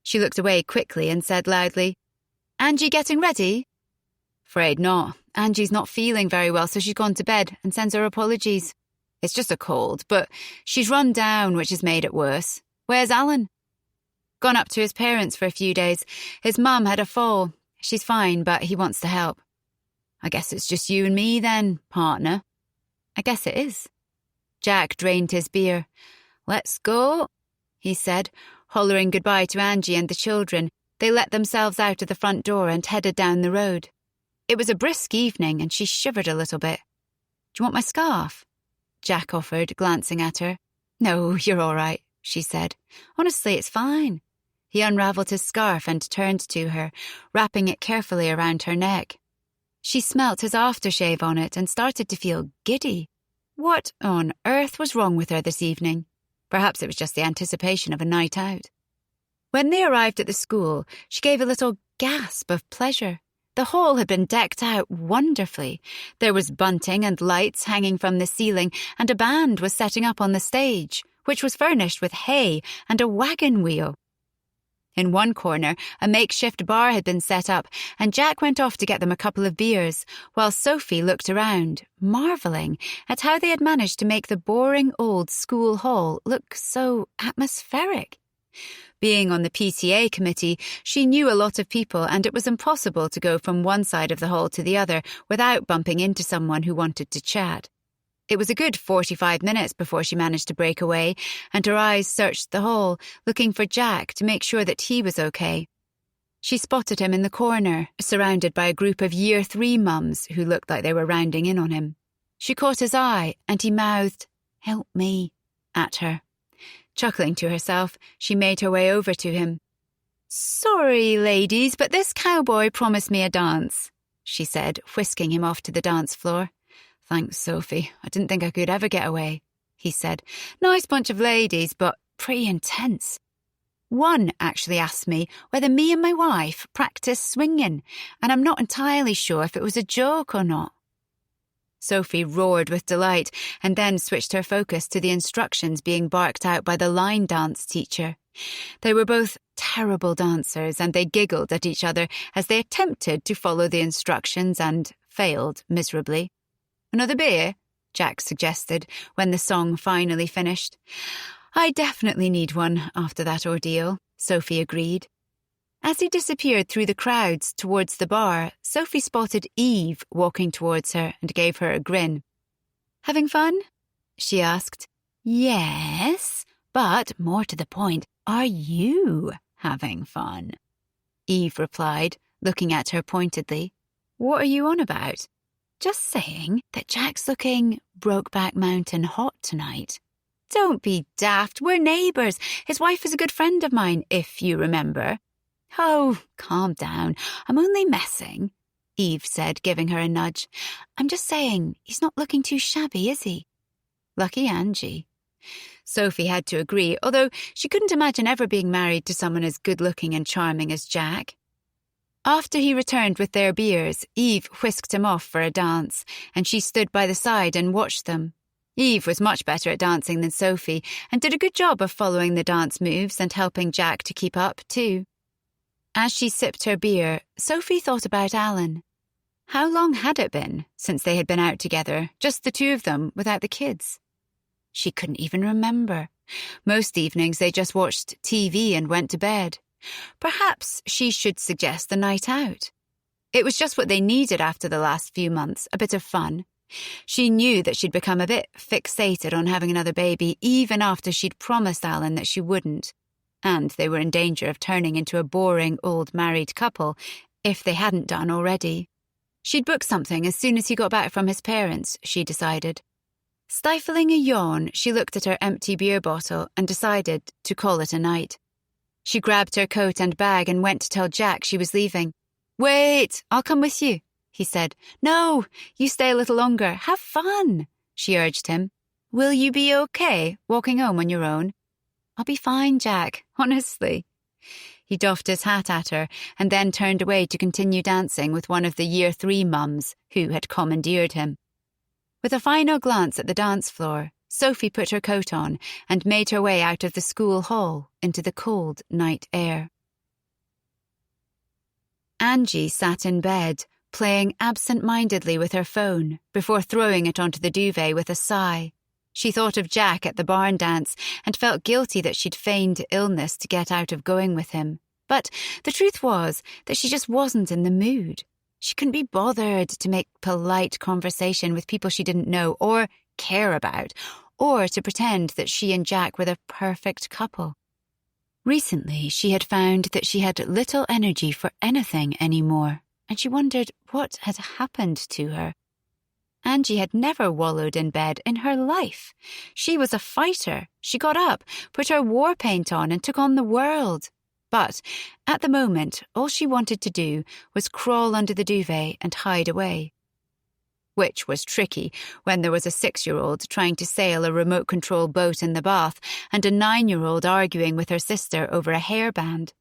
She looked away quickly and said loudly, "Angie getting ready?" "Afraid not. Angie's not feeling very well, so she's gone to bed and sends her apologies. It's just a cold, but she's run down, which has made it worse. Where's Alan?" "Gone up to his parents for a few days. His mum had a fall. She's fine, but he wants to help." "I guess it's just you and me then, partner." "I guess it is." Jack drained his beer. "Let's go," he said, hollering goodbye to Angie and the children. They let themselves out of the front door and headed down the road. It was a brisk evening and she shivered a little bit. "Do you want my scarf?" Jack offered, glancing at her. "No, you're all right," she said. "Honestly, it's fine." He unravelled his scarf and turned to her, wrapping it carefully around her neck. She smelt his aftershave on it and started to feel giddy. What on earth was wrong with her this evening? Perhaps it was just the anticipation of a night out. When they arrived at the school, she gave a little gasp of pleasure. The hall had been decked out wonderfully. There was bunting and lights hanging from the ceiling, and a band was setting up on the stage, which was furnished with hay and a wagon wheel. In one corner, a makeshift bar had been set up, and Jack went off to get them a couple of beers, while Sophie looked around, marvelling at how they had managed to make the boring old school hall look so atmospheric. Being on the PTA committee, she knew a lot of people, and it was impossible to go from one side of the hall to the other without bumping into someone who wanted to chat. It was a good 45 minutes before she managed to break away, and her eyes searched the hall, looking for Jack to make sure that he was okay. She spotted him in the corner, surrounded by a group of Year 3 mums who looked like they were rounding in on him. She caught his eye, and he mouthed, "Help me," at her. Chuckling to herself, she made her way over to him. "Sorry, ladies, but this cowboy promised me a dance," she said, whisking him off to the dance floor. "Thanks, Sophie. I didn't think I could ever get away," he said. "Nice bunch of ladies, but pretty intense. One actually asked me whether me and my wife practice swinging, and I'm not entirely sure if it was a joke or not." Sophie roared with delight and then switched her focus to the instructions being barked out by the line dance teacher. They were both terrible dancers, and they giggled at each other as they attempted to follow the instructions and failed miserably. "Another beer?" Jack suggested when the song finally finished. "I definitely need one after that ordeal," Sophie agreed. As he disappeared through the crowds towards the bar, Sophie spotted Eve walking towards her and gave her a grin. "Having fun?" she asked. "Yes, but more to the point, are you having fun?" Eve replied, looking at her pointedly. "What are you on about?" "Just saying that Jack's looking Brokeback Mountain hot tonight." "Don't be daft, we're neighbours. His wife is a good friend of mine, if you remember." "Oh, calm down. I'm only messing," Eve said, giving her a nudge. "I'm just saying, he's not looking too shabby, is he?" Lucky Angie. Sophie had to agree, although she couldn't imagine ever being married to someone as good-looking and charming as Jack. After he returned with their beers, Eve whisked him off for a dance, and she stood by the side and watched them. Eve was much better at dancing than Sophie, and did a good job of following the dance moves and helping Jack to keep up, too. As she sipped her beer, Sophie thought about Alan. How long had it been since they had been out together, just the two of them, without the kids? She couldn't even remember. Most evenings they just watched TV and went to bed. Perhaps she should suggest the night out. It was just what they needed after the last few months, a bit of fun. She knew that she'd become a bit fixated on having another baby even after she'd promised Alan that she wouldn't, and they were in danger of turning into a boring old married couple if they hadn't done already. She'd book something as soon as he got back from his parents', she decided. Stifling a yawn, she looked at her empty beer bottle and decided to call it a night. She grabbed her coat and bag and went to tell Jack she was leaving. "Wait, I'll come with you," he said. "No, you stay a little longer. Have fun," she urged him. "Will you be okay walking home on your own?" "I'll be fine, Jack, honestly." He doffed his hat at her and then turned away to continue dancing with one of the Year 3 mums who had commandeered him. With a final glance at the dance floor, Sophie put her coat on and made her way out of the school hall into the cold night air. Angie sat in bed, playing absent-mindedly with her phone before throwing it onto the duvet with a sigh. She thought of Jack at the barn dance and felt guilty that she'd feigned illness to get out of going with him. But the truth was that she just wasn't in the mood. She couldn't be bothered to make polite conversation with people she didn't know or care about, or to pretend that she and Jack were the perfect couple. Recently, she had found that she had little energy for anything anymore, and she wondered what had happened to her. Angie had never wallowed in bed in her life. She was a fighter. She got up, put her war paint on, and took on the world. But at the moment, all she wanted to do was crawl under the duvet and hide away. Which was tricky when there was a 6-year-old trying to sail a remote-control boat in the bath and a 9-year-old arguing with her sister over a hairband.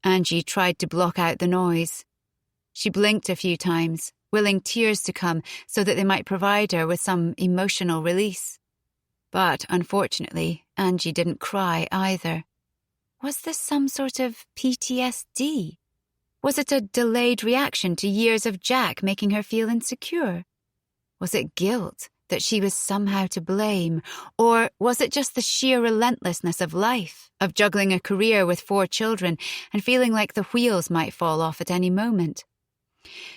Angie tried to block out the noise. She blinked a few times, willing tears to come so that they might provide her with some emotional release. But unfortunately, Angie didn't cry either. Was this some sort of PTSD? Was it a delayed reaction to years of Jack making her feel insecure? Was it guilt that she was somehow to blame? Or was it just the sheer relentlessness of life, of juggling a career with 4 children and feeling like the wheels might fall off at any moment?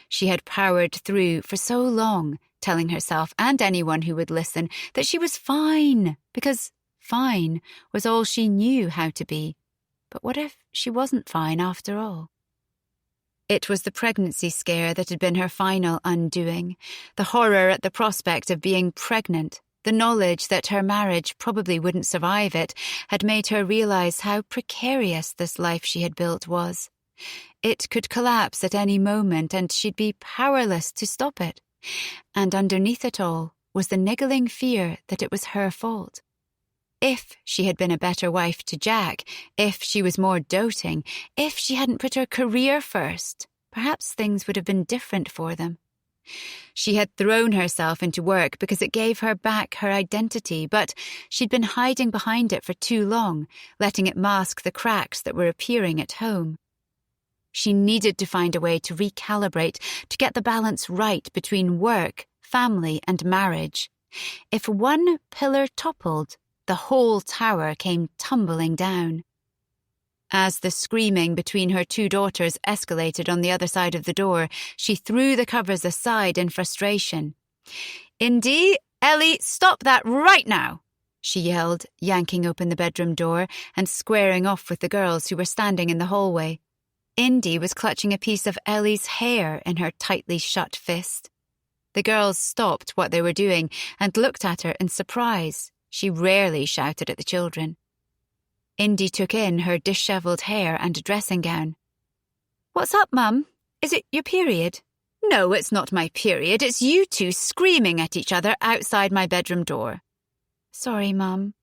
She had powered through for so long, telling herself and anyone who would listen that she was fine, because fine was all she knew how to be. But what if she wasn't fine after all? It was the pregnancy scare that had been her final undoing, the horror at the prospect of being pregnant, the knowledge that her marriage probably wouldn't survive it, had made her realize how precarious this life she had built was. It could collapse at any moment and she'd be powerless to stop it. And underneath it all was the niggling fear that it was her fault. If she had been a better wife to Jack, if she was more doting, if she hadn't put her career first, perhaps things would have been different for them. She had thrown herself into work because it gave her back her identity, but she'd been hiding behind it for too long, letting it mask the cracks that were appearing at home. She needed to find a way to recalibrate, to get the balance right between work, family, and marriage. If one pillar toppled, the whole tower came tumbling down. As the screaming between her 2 daughters escalated on the other side of the door, she threw the covers aside in frustration. "Indy, Ellie, stop that right now!" she yelled, yanking open the bedroom door and squaring off with the girls who were standing in the hallway. Indy was clutching a piece of Ellie's hair in her tightly shut fist. The girls stopped what they were doing and looked at her in surprise. She rarely shouted at the children. Indy took in her dishevelled hair and dressing gown. "What's up, Mum? Is it your period?" "No, it's not my period. It's you 2 screaming at each other outside my bedroom door." "Sorry, Mum."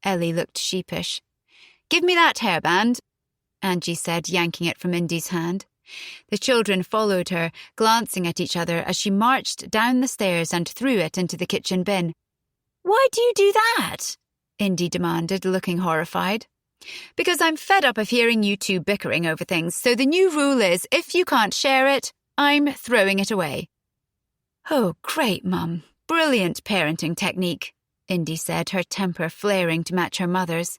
Ellie looked sheepish. "Give me that hairband," Angie said, yanking it from Indy's hand. The children followed her, glancing at each other as she marched down the stairs and threw it into the kitchen bin. "Why do you do that?" Indy demanded, looking horrified. "Because I'm fed up of hearing you 2 bickering over things, so the new rule is if you can't share it, I'm throwing it away." "Oh, great, Mum. Brilliant parenting technique," Indy said, her temper flaring to match her mother's.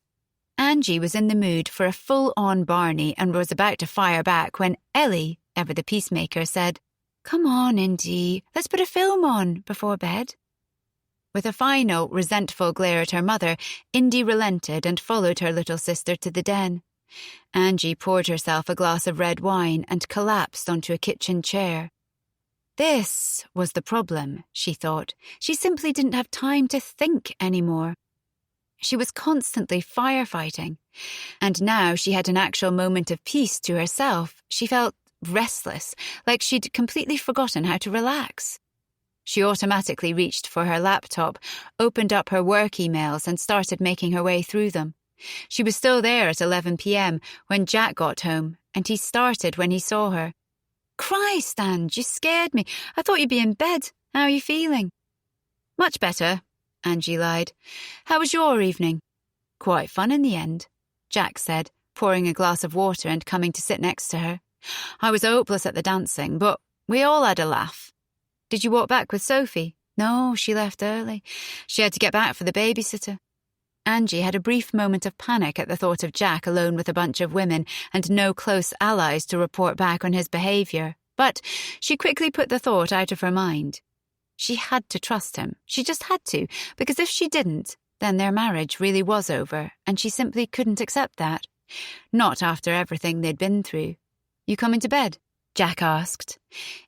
Angie was in the mood for a full-on Barney and was about to fire back when Ellie, ever the peacemaker, said, Come on, Indy, let's put a film on before bed. With a final, resentful glare at her mother, Indy relented and followed her little sister to the den. Angie poured herself a glass of red wine and collapsed onto a kitchen chair. This was the problem, she thought. She simply didn't have time to think anymore. She was constantly firefighting, and now she had an actual moment of peace to herself. She felt restless, like she'd completely forgotten how to relax. She automatically reached for her laptop, opened up her work emails and started making her way through them. She was still there at 11 p.m. when Jack got home, and he started when he saw her. "Christ, Ange, you scared me. I thought you'd be in bed. How are you feeling?" "Much better," Angie lied. "How was your evening?" "Quite fun in the end," Jack said, pouring a glass of water and coming to sit next to her. "I was hopeless at the dancing, but we all had a laugh." "Did you walk back with Sophie?" "No, she left early. She had to get back for the babysitter." Angie had a brief moment of panic at the thought of Jack alone with a bunch of women and no close allies to report back on his behaviour, but she quickly put the thought out of her mind. She had to trust him. She just had to, because if she didn't, then their marriage really was over, and she simply couldn't accept that. Not after everything they'd been through. "You coming to bed?" Jack asked.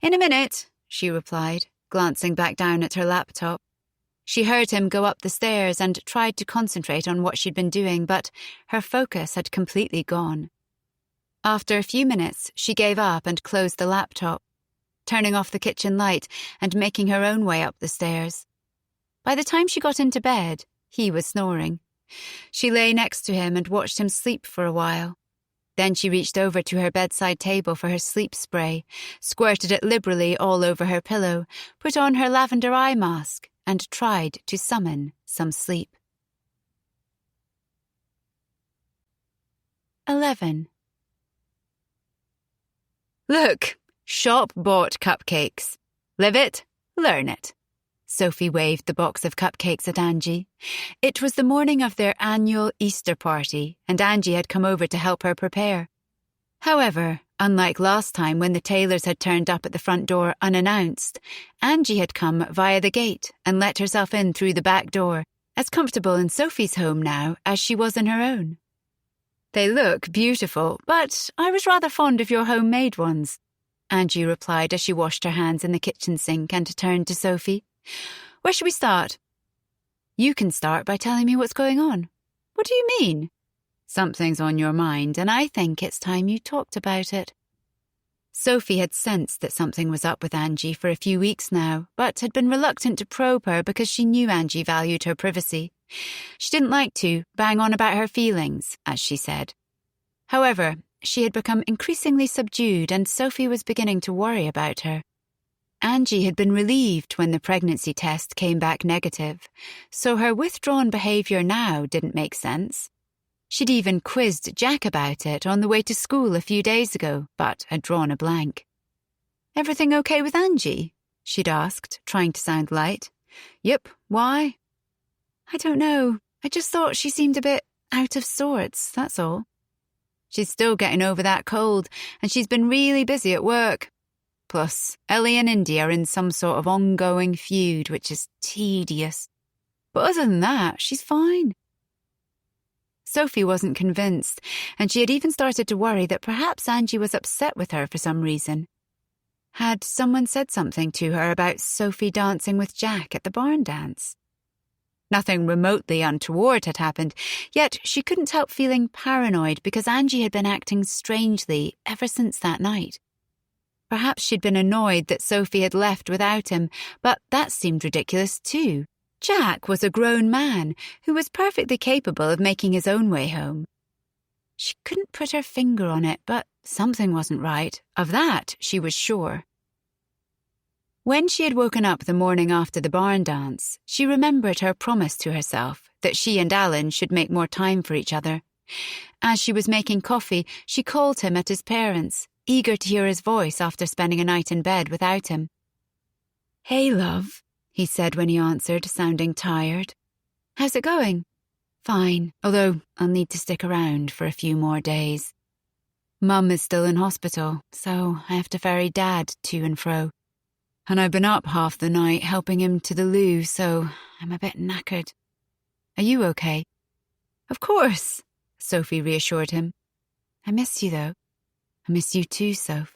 "In a minute," she replied, glancing back down at her laptop. She heard him go up the stairs and tried to concentrate on what she'd been doing, but her focus had completely gone. After a few minutes, she gave up and closed the laptop, turning off the kitchen light and making her own way up the stairs. By the time she got into bed, he was snoring. She lay next to him and watched him sleep for a while. Then she reached over to her bedside table for her sleep spray, squirted it liberally all over her pillow, put on her lavender eye mask, and tried to summon some sleep. 11. "Look, shop-bought cupcakes. Live it, learn it." Sophie waved the box of cupcakes at Angie. It was the morning of their annual Easter party, and Angie had come over to help her prepare. However, unlike last time when the Taylors had turned up at the front door unannounced, Angie had come via the gate and let herself in through the back door, as comfortable in Sophie's home now as she was in her own. "They look beautiful, but I was rather fond of your homemade ones," Angie replied as she washed her hands in the kitchen sink and turned to Sophie. "Where should we start?" "You can start by telling me what's going on." "What do you mean?" "Something's on your mind, and I think it's time you talked about it." Sophie had sensed that something was up with Angie for a few weeks now, but had been reluctant to probe her because she knew Angie valued her privacy. She didn't like to bang on about her feelings, as she said. However, she had become increasingly subdued, and Sophie was beginning to worry about her. Angie had been relieved when the pregnancy test came back negative, so her withdrawn behaviour now didn't make sense. She'd even quizzed Jack about it on the way to school a few days ago, but had drawn a blank. "Everything okay with Angie?" she'd asked, trying to sound light. "Yep, why?" "I don't know. I just thought she seemed a bit out of sorts, that's all." "She's still getting over that cold, and she's been really busy at work. Plus, Ellie and Indy are in some sort of ongoing feud, which is tedious. But other than that, she's fine." Sophie wasn't convinced, and she had even started to worry that perhaps Angie was upset with her for some reason. Had someone said something to her about Sophie dancing with Jack at the barn dance? Nothing remotely untoward had happened, yet she couldn't help feeling paranoid because Angie had been acting strangely ever since that night. Perhaps she'd been annoyed that Sophie had left without him, but that seemed ridiculous too. Jack was a grown man who was perfectly capable of making his own way home. She couldn't put her finger on it, but something wasn't right. Of that, she was sure. When she had woken up the morning after the barn dance, she remembered her promise to herself that she and Alan should make more time for each other. As she was making coffee, she called him at his parents', eager to hear his voice after spending a night in bed without him. "Hey, love," he said when he answered, sounding tired. "How's it going?" "Fine, although I'll need to stick around for a few more days. Mum is still in hospital, so I have to ferry Dad to and fro." And I've been up half the night helping him to the loo, so I'm a bit knackered. Are you okay? Of course, Sophie reassured him. I miss you, though. I miss you too, Soph.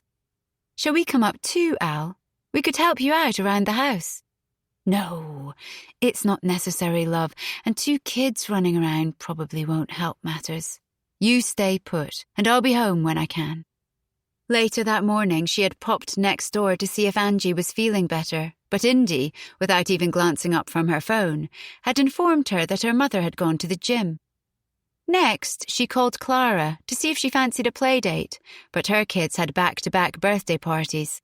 Shall we come up too, Al? We could help you out around the house. No, it's not necessary, love, and 2 kids running around probably won't help matters. You stay put, and I'll be home when I can. Later that morning, she had popped next door to see if Angie was feeling better, but Indy, without even glancing up from her phone, had informed her that her mother had gone to the gym. Next, she called Clara to see if she fancied a play date, but her kids had back-to-back birthday parties.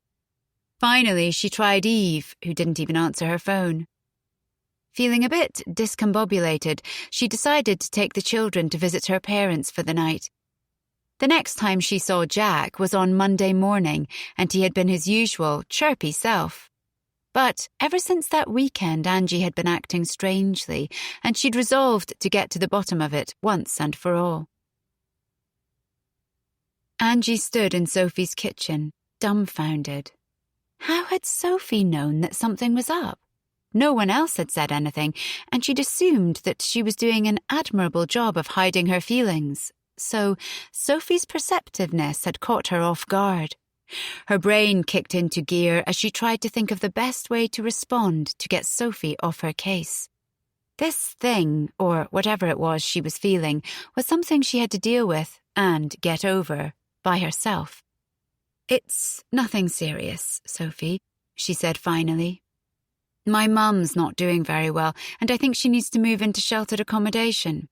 Finally, she tried Eve, who didn't even answer her phone. Feeling a bit discombobulated, she decided to take the children to visit her parents for the night. The next time she saw Jack was on Monday morning, and he had been his usual, chirpy self. But ever since that weekend, Angie had been acting strangely, and she'd resolved to get to the bottom of it once and for all. Angie stood in Sophie's kitchen, dumbfounded. How had Sophie known that something was up? No one else had said anything, and she'd assumed that she was doing an admirable job of hiding her feelings. So Sophie's perceptiveness had caught her off guard. Her brain kicked into gear as she tried to think of the best way to respond to get Sophie off her case. This thing, or whatever it was she was feeling, was something she had to deal with and get over by herself. It's nothing serious, Sophie, she said finally. My mum's not doing very well, and I think she needs to move into sheltered accommodation.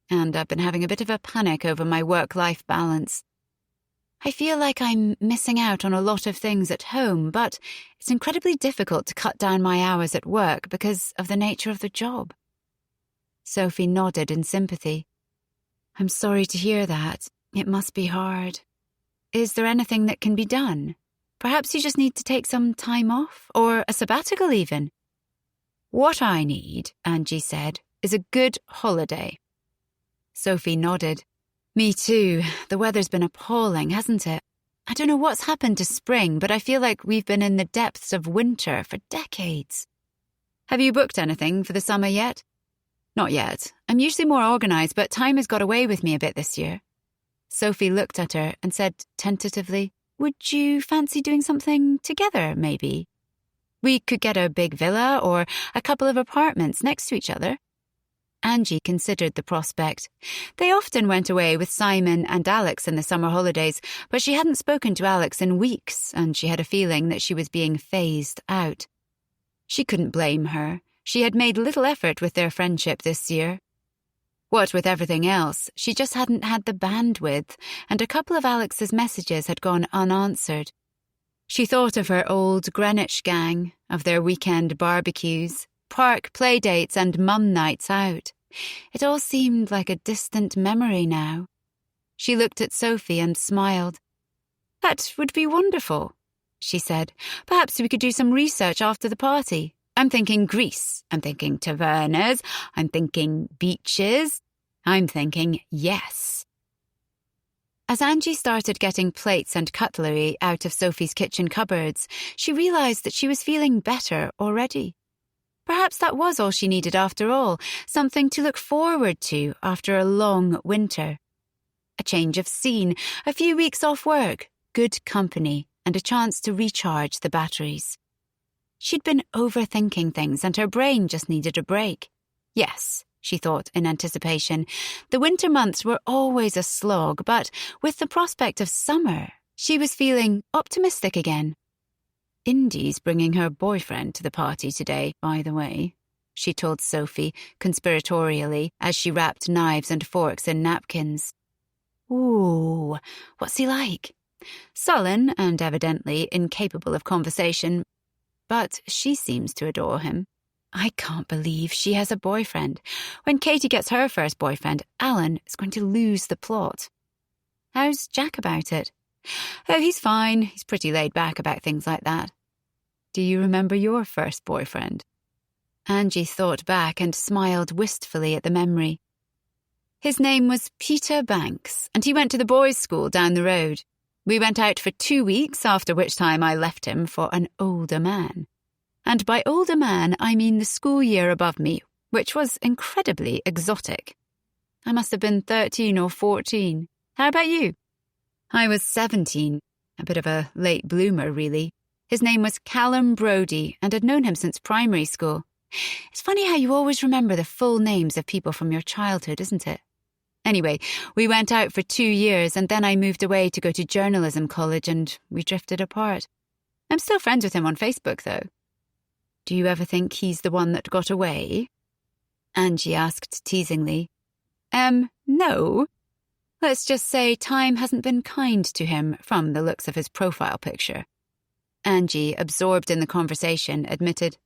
And I've been having a bit of a panic over my work-life balance. I feel like I'm missing out on a lot of things at home, but it's incredibly difficult to cut down my hours at work because of the nature of the job. Sophie nodded in sympathy. I'm sorry to hear that. It must be hard. Is there anything that can be done? Perhaps you just need to take some time off, or a sabbatical even. What I need, Angie said, is a good holiday. Sophie nodded. Me too. The weather's been appalling, hasn't it? I don't know what's happened to spring, but I feel like we've been in the depths of winter for decades. Have you booked anything for the summer yet? Not yet. I'm usually more organised, but time has got away with me a bit this year. Sophie looked at her and said tentatively, Would you fancy doing something together, maybe? We could get a big villa or a couple of apartments next to each other. Angie considered the prospect. They often went away with Simon and Alex in the summer holidays, but she hadn't spoken to Alex in weeks, and she had a feeling that she was being phased out. She couldn't blame her. She had made little effort with their friendship this year. What with everything else, she just hadn't had the bandwidth, and a couple of Alex's messages had gone unanswered. She thought of her old Greenwich gang, of their weekend barbecues, park playdates and mum nights out. It all seemed like a distant memory now. She looked at Sophie and smiled. That would be wonderful, she said. Perhaps we could do some research after the party. I'm thinking Greece. I'm thinking tavernas. I'm thinking beaches. I'm thinking yes. As Angie started getting plates and cutlery out of Sophie's kitchen cupboards, she realised that she was feeling better already. Perhaps that was all she needed after all, something to look forward to after a long winter. A change of scene, a few weeks off work, good company, and a chance to recharge the batteries. She'd been overthinking things and her brain just needed a break. Yes, she thought in anticipation, the winter months were always a slog, but with the prospect of summer, she was feeling optimistic again. Indy's bringing her boyfriend to the party today, by the way, she told Sophie conspiratorially as she wrapped knives and forks in napkins. Ooh, what's he like? Sullen and evidently incapable of conversation, but she seems to adore him. I can't believe she has a boyfriend. When Katie gets her first boyfriend, Alan is going to lose the plot. How's Jack about it? Oh, he's fine. He's pretty laid back about things like that. Do you remember your first boyfriend? Angie thought back and smiled wistfully at the memory. His name was Peter Banks, and he went to the boys' school down the road. We went out for 2 weeks, after which time I left him for an older man. And by older man, I mean the school year above me, which was incredibly exotic. I must have been 13 or 14. How about you? I was 17, a bit of a late bloomer, really. His name was Callum Brodie, and I'd known him since primary school. It's funny how you always remember the full names of people from your childhood, isn't it? Anyway, we went out for 2 years, and then I moved away to go to journalism college, and we drifted apart. I'm still friends with him on Facebook, though. Do you ever think he's the one that got away? Angie asked teasingly. No. Let's just say time hasn't been kind to him from the looks of his profile picture. Angie, absorbed in the conversation, admitted,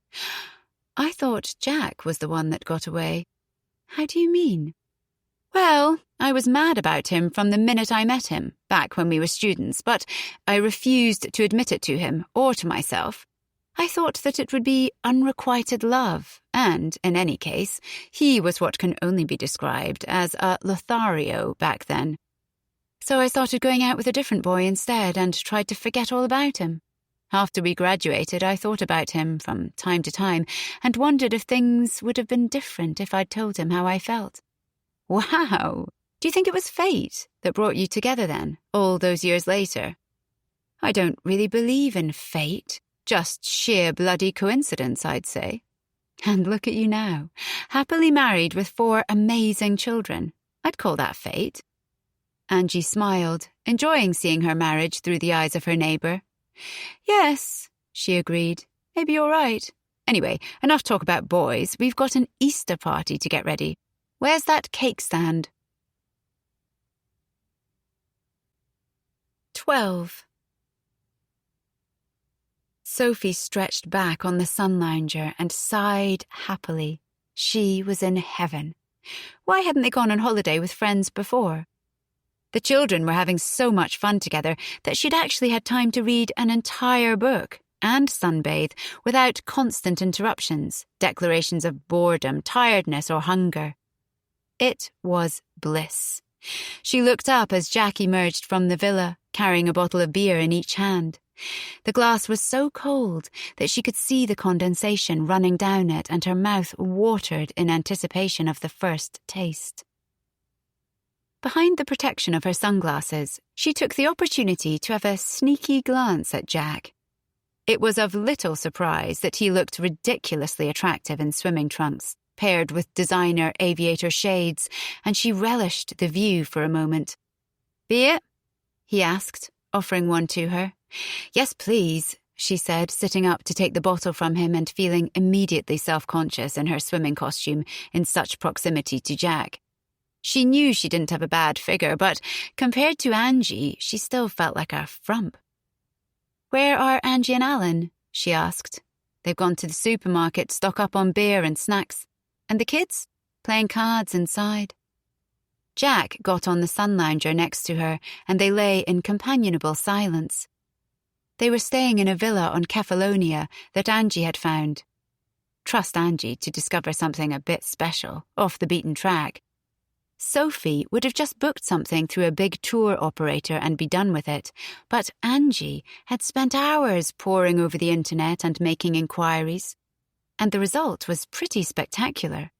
I thought Jack was the one that got away. How do you mean? Well, I was mad about him from the minute I met him, back when we were students, but I refused to admit it to him or to myself. I thought that it would be unrequited love, and, in any case, he was what can only be described as a Lothario back then. So I started going out with a different boy instead and tried to forget all about him. After we graduated, I thought about him from time to time and wondered if things would have been different if I'd told him how I felt. Wow! Do you think it was fate that brought you together then, all those years later? I don't really believe in fate. Just sheer bloody coincidence, I'd say. And look at you now, happily married with 4 amazing children. I'd call that fate. Angie smiled, enjoying seeing her marriage through the eyes of her neighbour. Yes, she agreed. Maybe you're right. Anyway, enough talk about boys. We've got an Easter party to get ready. Where's that cake stand? 12. Sophie stretched back on the sun lounger and sighed happily. She was in heaven. Why hadn't they gone on holiday with friends before? The children were having so much fun together that she'd actually had time to read an entire book and sunbathe without constant interruptions, declarations of boredom, tiredness, or hunger. It was bliss. She looked up as Jack emerged from the villa, carrying a bottle of beer in each hand. The glass was so cold that she could see the condensation running down it, and her mouth watered in anticipation of the first taste. Behind the protection of her sunglasses, she took the opportunity to have a sneaky glance at Jack. It was of little surprise that he looked ridiculously attractive in swimming trunks, paired with designer aviator shades, and she relished the view for a moment. "Beer?" he asked, offering one to her. "Yes, please," she said, sitting up to take the bottle from him and feeling immediately self-conscious in her swimming costume in such proximity to Jack. She knew she didn't have a bad figure, but compared to Angie, she still felt like a frump. "Where are Angie and Alan?" she asked. "They've gone to the supermarket to stock up on beer and snacks. And the kids? Playing cards inside." Jack got on the sun lounger next to her, and they lay in companionable silence. They were staying in a villa on Kefalonia that Angie had found. Trust Angie to discover something a bit special, off the beaten track. Sophie would have just booked something through a big tour operator and be done with it, but Angie had spent hours poring over the internet and making inquiries. And the result was pretty spectacular.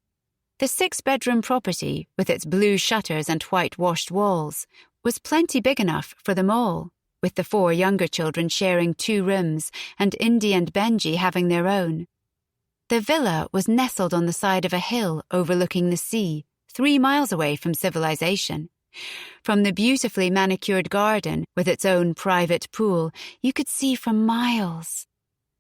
The 6-bedroom property, with its blue shutters and whitewashed walls, was plenty big enough for them all, with the 4 younger children sharing 2 rooms and Indy and Benji having their own. The villa was nestled on the side of a hill overlooking the sea, 3 miles away from civilization. From the beautifully manicured garden, with its own private pool, you could see for miles.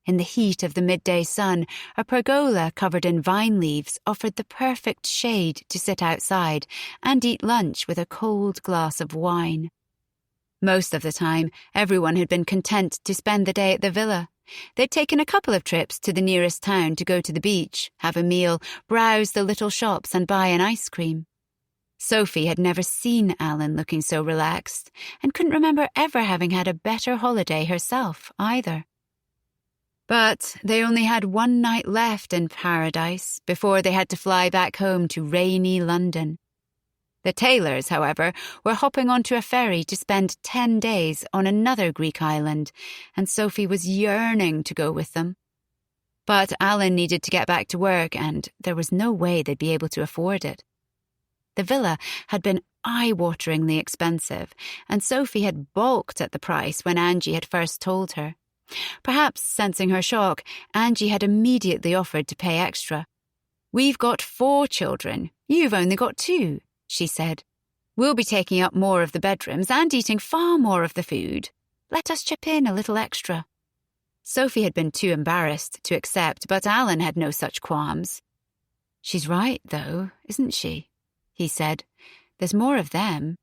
In the heat of the midday sun, a pergola covered in vine leaves offered the perfect shade to sit outside and eat lunch with a cold glass of wine. Most of the time, everyone had been content to spend the day at the villa. They'd taken a couple of trips to the nearest town to go to the beach, have a meal, browse the little shops and buy an ice cream. Sophie had never seen Alan looking so relaxed and couldn't remember ever having had a better holiday herself either. But they only had 1 night left in paradise before they had to fly back home to rainy London. The Taylors, however, were hopping onto a ferry to spend 10 days on another Greek island, and Sophie was yearning to go with them. But Alan needed to get back to work, and there was no way they'd be able to afford it. The villa had been eye-wateringly expensive, and Sophie had balked at the price when Angie had first told her. Perhaps sensing her shock, Angie had immediately offered to pay extra. "We've got 4 children. You've only got 2, she said. "We'll be taking up more of the bedrooms and eating far more of the food. Let us chip in a little extra." Sophie had been too embarrassed to accept, but Alan had no such qualms. "She's right, though, isn't she?" he said. "There's more of them.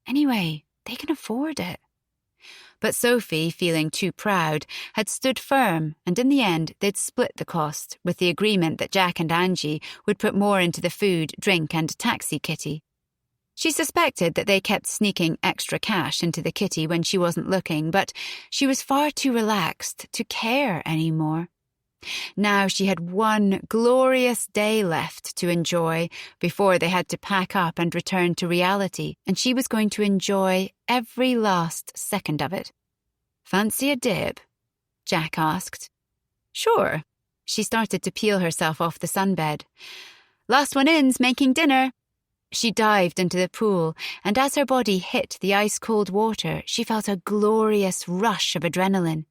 Anyway, they can afford it." But Sophie, feeling too proud, had stood firm, and in the end they'd split the cost, with the agreement that Jack and Angie would put more into the food, drink and taxi kitty. She suspected that they kept sneaking extra cash into the kitty when she wasn't looking, but she was far too relaxed to care anymore. Now she had one glorious day left to enjoy before they had to pack up and return to reality, and she was going to enjoy every last second of it. "Fancy a dip?" Jack asked. "Sure." She started to peel herself off the sunbed. "Last one in's making dinner." She dived into the pool, and as her body hit the ice-cold water, she felt a glorious rush of adrenaline.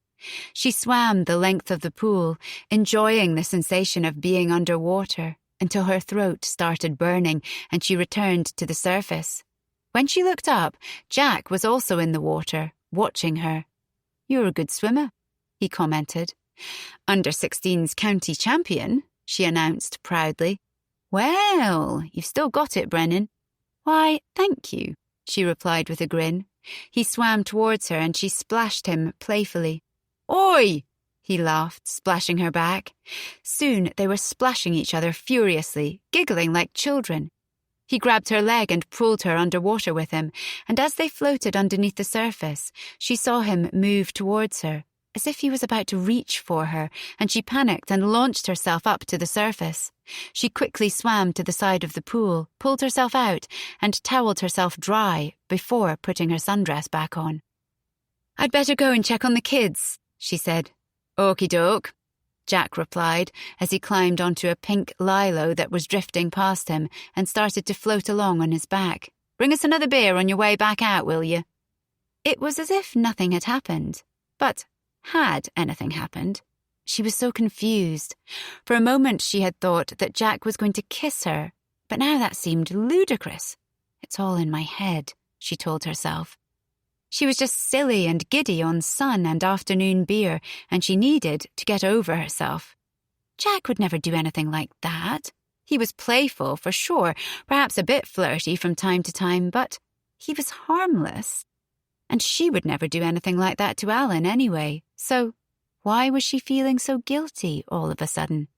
She swam the length of the pool, enjoying the sensation of being underwater, until her throat started burning and she returned to the surface. When she looked up, Jack was also in the water, watching her. "You're a good swimmer," he commented. "Under-16's county champion," she announced proudly. "Well, you've still got it, Brennan." "Why, thank you," she replied with a grin. He swam towards her and she splashed him playfully. "Oi!" he laughed, splashing her back. Soon they were splashing each other furiously, giggling like children. He grabbed her leg and pulled her underwater with him, and as they floated underneath the surface, she saw him move towards her, as if he was about to reach for her, and she panicked and launched herself up to the surface. She quickly swam to the side of the pool, pulled herself out, and towelled herself dry before putting her sundress back on. "I'd better go and check on the kids," she said. "Okie doke," Jack replied as he climbed onto a pink lilo that was drifting past him and started to float along on his back. "Bring us another beer on your way back out, will you?" It was as if nothing had happened. But had anything happened? She was so confused. For a moment she had thought that Jack was going to kiss her, but now that seemed ludicrous. "It's all in my head," she told herself. She was just silly and giddy on sun and afternoon beer, and she needed to get over herself. Jack would never do anything like that. He was playful, for sure, perhaps a bit flirty from time to time, but he was harmless. And she would never do anything like that to Alan anyway, so why was she feeling so guilty all of a sudden?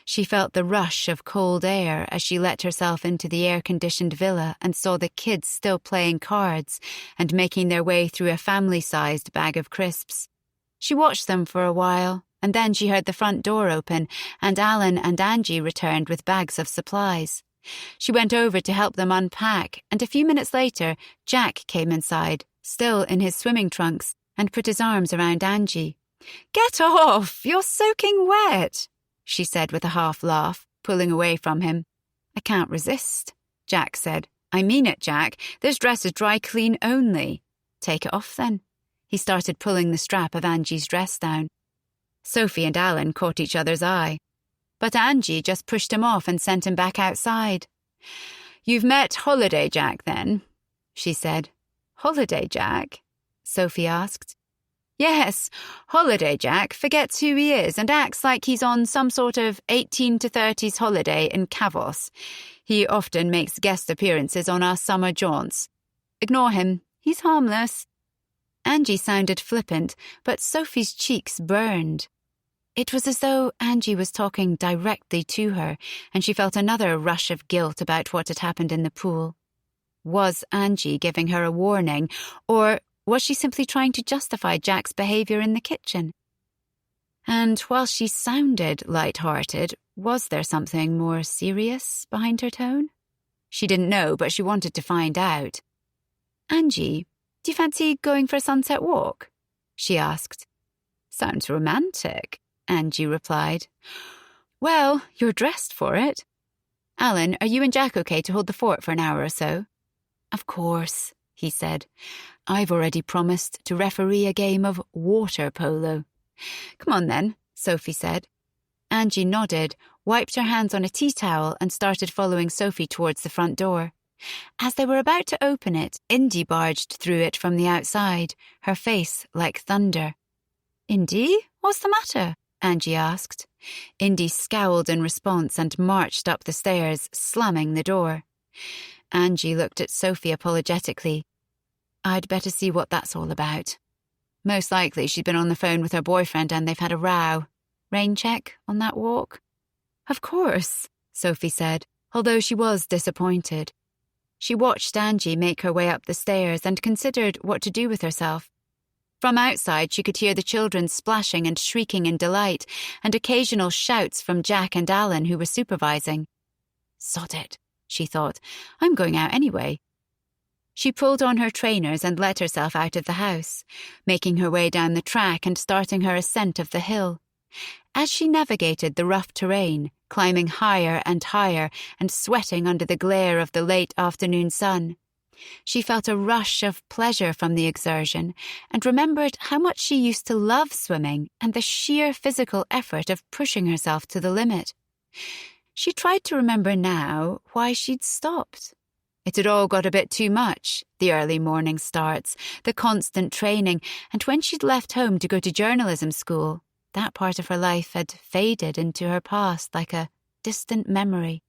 She felt the rush of cold air as she let herself into the air-conditioned villa and saw the kids still playing cards and making their way through a family-sized bag of crisps. She watched them for a while, and then she heard the front door open, and Alan and Angie returned with bags of supplies. She went over to help them unpack, and a few minutes later, Jack came inside, still in his swimming trunks, and put his arms around Angie. "Get off! You're soaking wet!" she said with a half laugh, pulling away from him. "I can't resist," Jack said. "I mean it, Jack. This dress is dry clean only." "Take it off, then." He started pulling the strap of Angie's dress down. Sophie and Alan caught each other's eye. But Angie just pushed him off and sent him back outside. "You've met Holiday Jack, then?" she said. "Holiday Jack?" Sophie asked. "Yes, Holiday Jack forgets who he is and acts like he's on some sort of 18 to 30s holiday in Kavos. He often makes guest appearances on our summer jaunts. Ignore him, he's harmless." Angie sounded flippant, but Sophie's cheeks burned. It was as though Angie was talking directly to her, and she felt another rush of guilt about what had happened in the pool. Was Angie giving her a warning, or was she simply trying to justify Jack's behaviour in the kitchen? And while she sounded light-hearted, was there something more serious behind her tone? She didn't know, but she wanted to find out. "Angie, do you fancy going for a sunset walk?" she asked. "Sounds romantic," Angie replied. "Well, you're dressed for it. Alan, are you and Jack okay to hold the fort for an hour or so?" "Of course," he said. "I've already promised to referee a game of water polo." "Come on then," Sophie said. Angie nodded, wiped her hands on a tea towel and started following Sophie towards the front door. As they were about to open it, Indy barged through it from the outside, her face like thunder. "Indy, what's the matter?" Angie asked. Indy scowled in response and marched up the stairs, slamming the door. Angie looked at Sophie apologetically. "I'd better see what that's all about. Most likely she's been on the phone with her boyfriend and they've had a row. Rain check on that walk?" "Of course," Sophie said, although she was disappointed. She watched Angie make her way up the stairs and considered what to do with herself. From outside, she could hear the children splashing and shrieking in delight, and occasional shouts from Jack and Alan, who were supervising. "Sod it," she thought. "I'm going out anyway." She pulled on her trainers and let herself out of the house, making her way down the track and starting her ascent of the hill. As she navigated the rough terrain, climbing higher and higher and sweating under the glare of the late afternoon sun, she felt a rush of pleasure from the exertion and remembered how much she used to love swimming and the sheer physical effort of pushing herself to the limit. She tried to remember now why she'd stopped. It had all got a bit too much, the early morning starts, the constant training, and when she'd left home to go to journalism school, that part of her life had faded into her past like a distant memory.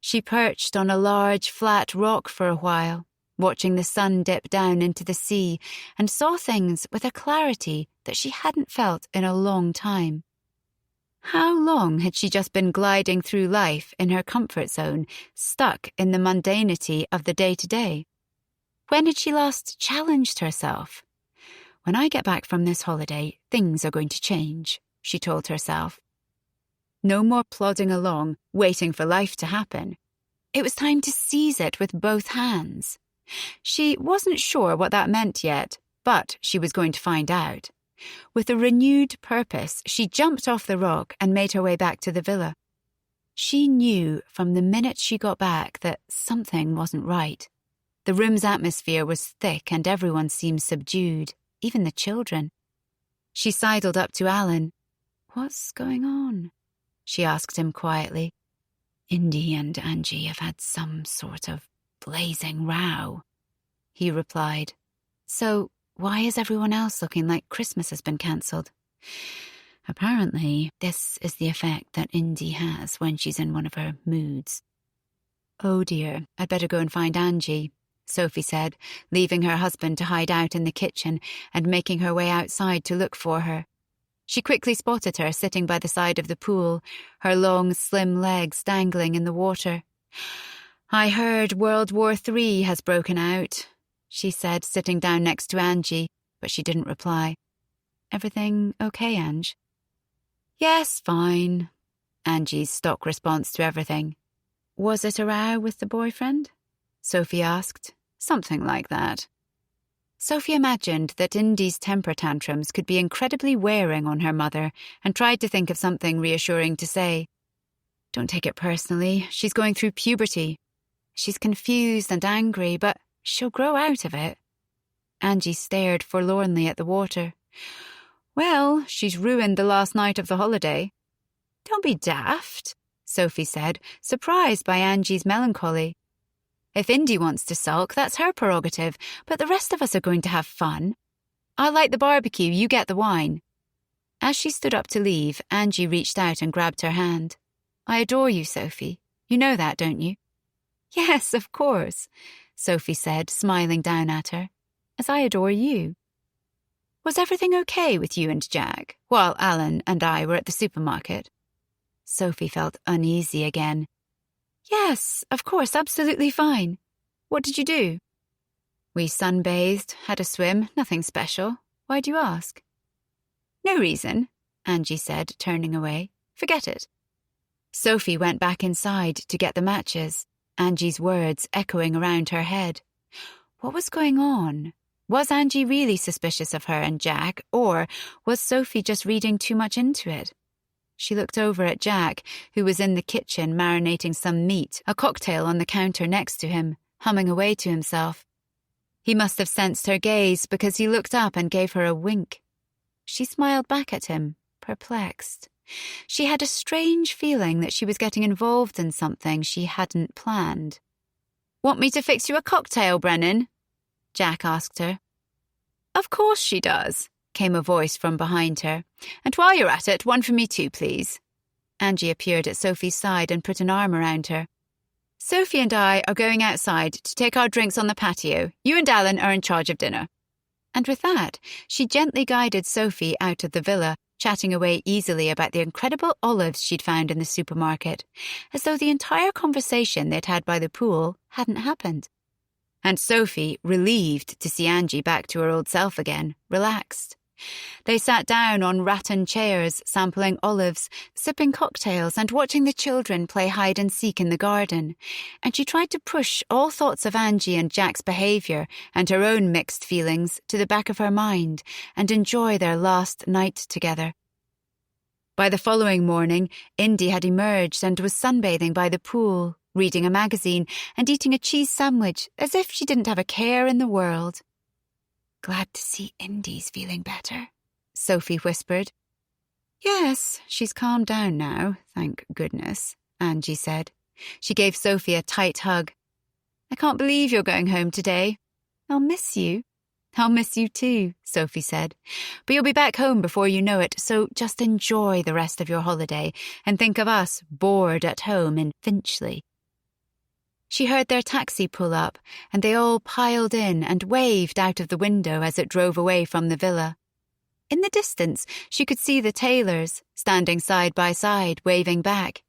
She perched on a large, flat rock for a while, watching the sun dip down into the sea, and saw things with a clarity that she hadn't felt in a long time. How long had she just been gliding through life in her comfort zone, stuck in the mundanity of the day-to-day? When had she last challenged herself? "When I get back from this holiday, things are going to change," she told herself. No more plodding along, waiting for life to happen. It was time to seize it with both hands. She wasn't sure what that meant yet, but she was going to find out. With a renewed purpose, she jumped off the rock and made her way back to the villa. She knew from the minute she got back that something wasn't right. The room's atmosphere was thick and everyone seemed subdued, even the children. She sidled up to Alan. "What's going on?" she asked him quietly. "Indy and Angie have had some sort of blazing row," he replied. "So why is everyone else looking like Christmas has been cancelled?" "Apparently, this is the effect that Indy has when she's in one of her moods." "Oh dear, I'd better go and find Angie," Sophie said, leaving her husband to hide out in the kitchen and making her way outside to look for her. She quickly spotted her sitting by the side of the pool, her long, slim legs dangling in the water. "I heard World War III has broken out," she said, sitting down next to Angie, but she didn't reply. "Everything okay, Ange?" "Yes, fine," Angie's stock response to everything. "Was it a row with the boyfriend?" Sophie asked. "Something like that." Sophie imagined that Indy's temper tantrums could be incredibly wearing on her mother and tried to think of something reassuring to say. "Don't take it personally. She's going through puberty. She's confused and angry, but she'll grow out of it." Angie stared forlornly at the water. "Well, she's ruined the last night of the holiday." "Don't be daft," Sophie said, surprised by Angie's melancholy. "If Indy wants to sulk, that's her prerogative, but the rest of us are going to have fun. I'll light the barbecue, you get the wine." As she stood up to leave, Angie reached out and grabbed her hand. "I adore you, Sophie. You know that, don't you?" "Yes, of course," Sophie said, smiling down at her, "as I adore you." "Was everything okay with you and Jack while Alan and I were at the supermarket?" Sophie felt uneasy again. "Yes, of course, absolutely fine. What did you do?" "We sunbathed, had a swim, nothing special. Why do you ask?" "No reason," Angie said, turning away. "Forget it." Sophie went back inside to get the matches. Angie's words echoing around her head. What was going on? Was Angie really suspicious of her and Jack, or was Sophie just reading too much into it? She looked over at Jack, who was in the kitchen marinating some meat, a cocktail on the counter next to him, humming away to himself. He must have sensed her gaze because he looked up and gave her a wink. She smiled back at him, perplexed. She had a strange feeling that she was getting involved in something she hadn't planned. "Want me to fix you a cocktail, Brennan?" Jack asked her. "Of course she does," came a voice from behind her. "And while you're at it, one for me too, please." Angie appeared at Sophie's side and put an arm around her. "Sophie and I are going outside to take our drinks on the patio. You and Alan are in charge of dinner." And with that, she gently guided Sophie out of the villa, chatting away easily about the incredible olives she'd found in the supermarket, as though the entire conversation they'd had by the pool hadn't happened. And Sophie, relieved to see Angie back to her old self again, relaxed. They sat down on rattan chairs, sampling olives, sipping cocktails and watching the children play hide-and-seek in the garden, and she tried to push all thoughts of Angie and Jack's behaviour and her own mixed feelings to the back of her mind and enjoy their last night together. By the following morning, Indy had emerged and was sunbathing by the pool, reading a magazine and eating a cheese sandwich as if she didn't have a care in the world. "Glad to see Indy's feeling better," Sophie whispered. "Yes, she's calmed down now, thank goodness," Angie said. She gave Sophie a tight hug. "I can't believe you're going home today. I'll miss you." "I'll miss you too," Sophie said. "But you'll be back home before you know it, so just enjoy the rest of your holiday and think of us bored at home in Finchley." She heard their taxi pull up, and they all piled in and waved out of the window as it drove away from the villa. In the distance, she could see the Taylors, standing side by side, waving back.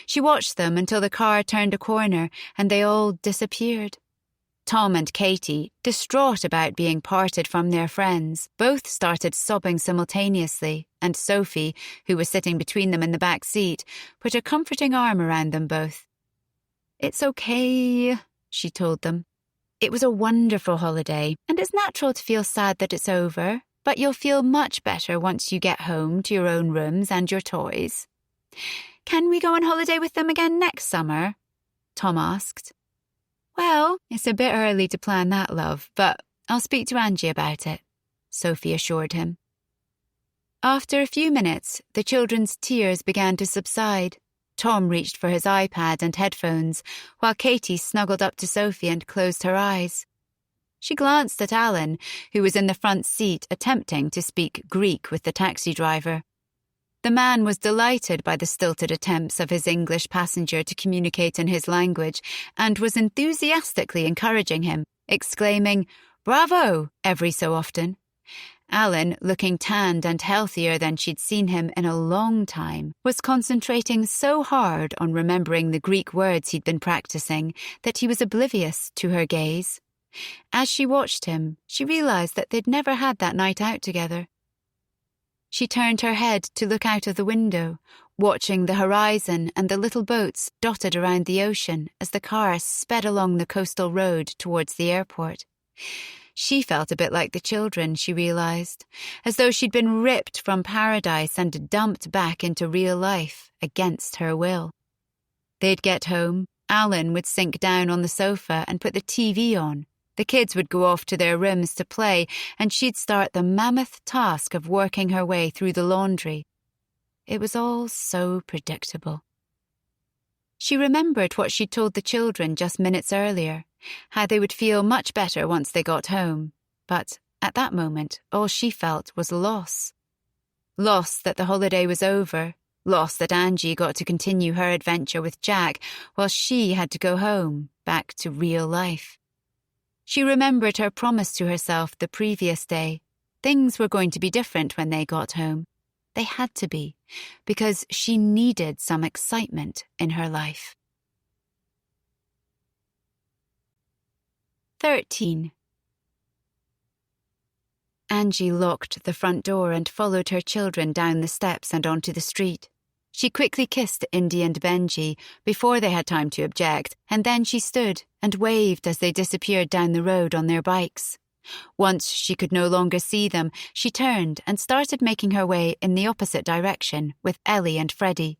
She watched them until the car turned a corner and they all disappeared. Tom and Katie, distraught about being parted from their friends, both started sobbing simultaneously, and Sophie, who was sitting between them in the back seat, put a comforting arm around them both. "It's okay," she told them. "It was a wonderful holiday, and it's natural to feel sad that it's over, but you'll feel much better once you get home to your own rooms and your toys." "Can we go on holiday with them again next summer?" Tom asked. "Well, it's a bit early to plan that, love, but I'll speak to Angie about it," Sophie assured him. After a few minutes, the children's tears began to subside. Tom reached for his iPad and headphones, while Katie snuggled up to Sophie and closed her eyes. She glanced at Alan, who was in the front seat attempting to speak Greek with the taxi driver. The man was delighted by the stilted attempts of his English passenger to communicate in his language and was enthusiastically encouraging him, exclaiming, "Bravo!" every so often. Alan, looking tanned and healthier than she'd seen him in a long time, was concentrating so hard on remembering the Greek words he'd been practicing that he was oblivious to her gaze. As she watched him, she realized that they'd never had that night out together. She turned her head to look out of the window, watching the horizon and the little boats dotted around the ocean as the car sped along the coastal road towards the airport. She felt a bit like the children, she realized, as though she'd been ripped from paradise and dumped back into real life against her will. They'd get home, Alan would sink down on the sofa and put the TV on. The kids would go off to their rooms to play, and she'd start the mammoth task of working her way through the laundry. It was all so predictable. She remembered what she'd told the children just minutes earlier, how they would feel much better once they got home. But at that moment, all she felt was loss. Loss that the holiday was over, loss that Angie got to continue her adventure with Jack while she had to go home, back to real life. She remembered her promise to herself the previous day. Things were going to be different when they got home. They had to be, because she needed some excitement in her life. 13. Angie locked the front door and followed her children down the steps and onto the street. She quickly kissed Indy and Benji before they had time to object, and then she stood and waved as they disappeared down the road on their bikes. Once she could no longer see them, she turned and started making her way in the opposite direction with Ellie and Freddie.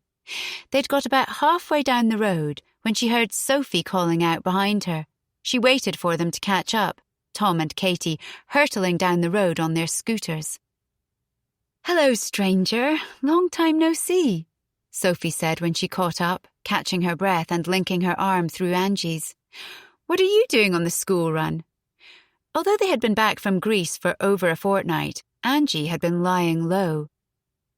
They'd got about halfway down the road when she heard Sophie calling out behind her. She waited for them to catch up, Tom and Katie hurtling down the road on their scooters. "Hello, stranger. Long time no see," Sophie said when she caught up, catching her breath and linking her arm through Angie's. "What are you doing on the school run?" Although they had been back from Greece for over a fortnight, Angie had been lying low.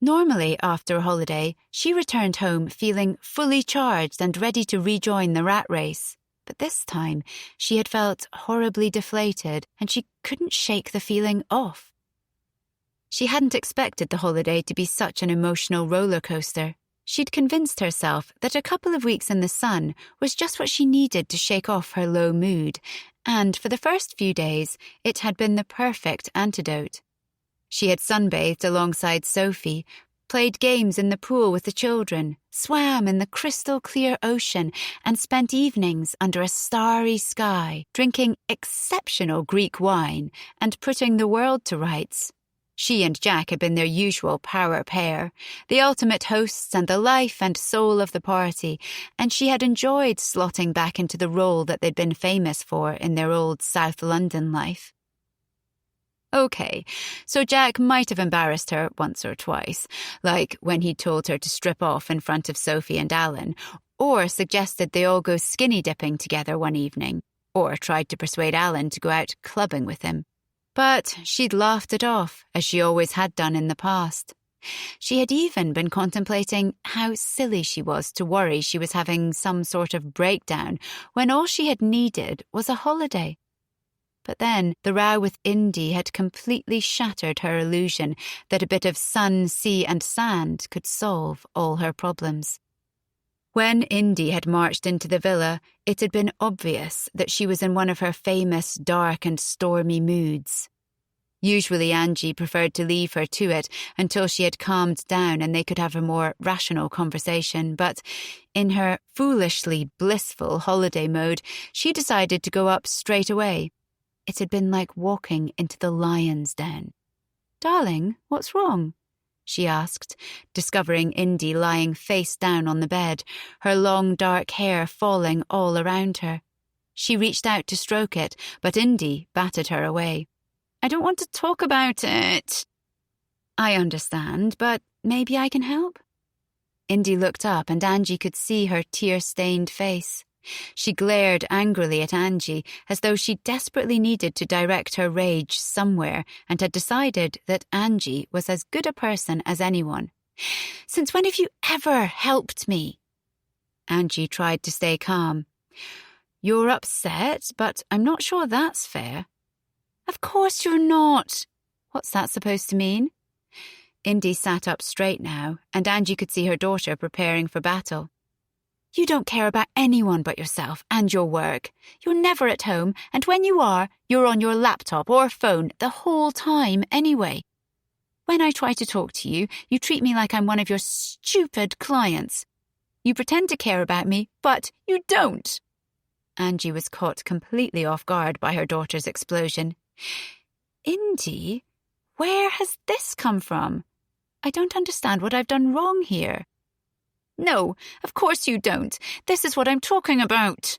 Normally, after a holiday, she returned home feeling fully charged and ready to rejoin the rat race. But this time, she had felt horribly deflated, and she couldn't shake the feeling off. She hadn't expected the holiday to be such an emotional roller coaster. She'd convinced herself that a couple of weeks in the sun was just what she needed to shake off her low mood, and for the first few days, it had been the perfect antidote. She had sunbathed alongside Sophie, played games in the pool with the children, swam in the crystal-clear ocean, and spent evenings under a starry sky, drinking exceptional Greek wine and putting the world to rights. She and Jack had been their usual power pair, the ultimate hosts and the life and soul of the party, and she had enjoyed slotting back into the role that they'd been famous for in their old South London life. Okay, so Jack might have embarrassed her once or twice, like when he told her to strip off in front of Sophie and Alan, or suggested they all go skinny dipping together one evening, or tried to persuade Alan to go out clubbing with him. But she'd laughed it off, as she always had done in the past. She had even been contemplating how silly she was to worry she was having some sort of breakdown when all she had needed was a holiday. But then the row with Indy had completely shattered her illusion that a bit of sun, sea and sand could solve all her problems. When Indy had marched into the villa, it had been obvious that she was in one of her famous dark and stormy moods. Usually Angie preferred to leave her to it until she had calmed down and they could have a more rational conversation, but in her foolishly blissful holiday mode, she decided to go up straight away. It had been like walking into the lion's den. "Darling, what's wrong?" she asked, discovering Indy lying face down on the bed, her long dark hair falling all around her. She reached out to stroke it, but Indy batted her away. "I don't want to talk about it." "I understand, but maybe I can help?" Indy looked up and Angie could see her tear-stained face. She glared angrily at Angie as though she desperately needed to direct her rage somewhere and had decided that Angie was as good a person as anyone. "Since when have you ever helped me?" Angie tried to stay calm. "You're upset, but I'm not sure that's fair." "Of course you're not." "What's that supposed to mean?" Indy sat up straight now, and Angie could see her daughter preparing for battle. "You don't care about anyone but yourself and your work. You're never at home, and when you are, you're on your laptop or phone the whole time anyway. When I try to talk to you, you treat me like I'm one of your stupid clients. You pretend to care about me, but you don't." Angie was caught completely off guard by her daughter's explosion. "Indy, where has this come from? I don't understand what I've done wrong here." "No, of course you don't. This is what I'm talking about,"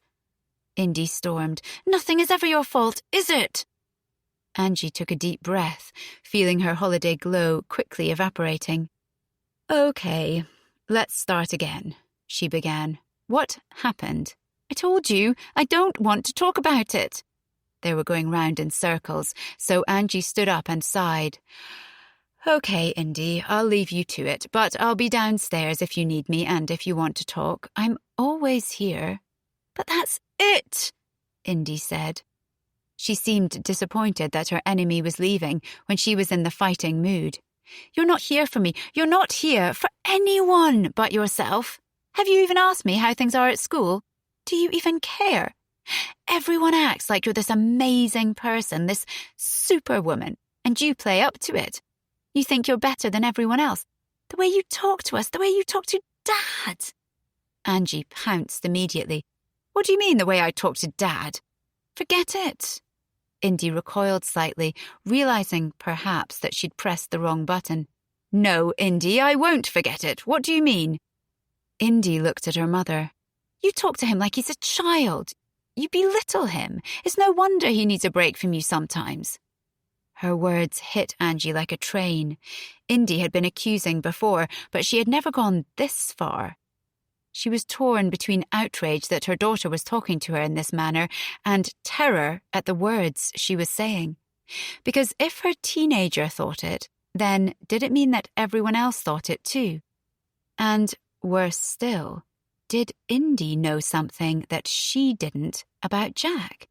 Indy stormed. "Nothing is ever your fault, is it?" Angie took a deep breath, feeling her holiday glow quickly evaporating. "Okay, let's start again," she began. "What happened?" "I told you, I don't want to talk about it." They were going round in circles, so Angie stood up and sighed. "Okay, Indy, I'll leave you to it, but I'll be downstairs if you need me and if you want to talk. I'm always here." "But that's it," Indy said. She seemed disappointed that her enemy was leaving when she was in the fighting mood. "You're not here for me. You're not here for anyone but yourself. Have you even asked me how things are at school? Do you even care? Everyone acts like you're this amazing person, this superwoman, and you play up to it. You think you're better than everyone else. The way you talk to us, the way you talk to Dad. Angie pounced immediately. What do you mean, the way I talk to Dad? Forget it. Indy recoiled slightly, realizing, perhaps, that she'd pressed the wrong button. No, Indy, I won't forget it. What do you mean? Indy looked at her mother. You talk to him like he's a child. You belittle him. It's no wonder he needs a break from you sometimes. Her words hit Angie like a train. Indy had been accusing before, but she had never gone this far. She was torn between outrage that her daughter was talking to her in this manner and terror at the words she was saying. Because if her teenager thought it, then did it mean that everyone else thought it too? And, worse still, did Indy know something that she didn't about Jack?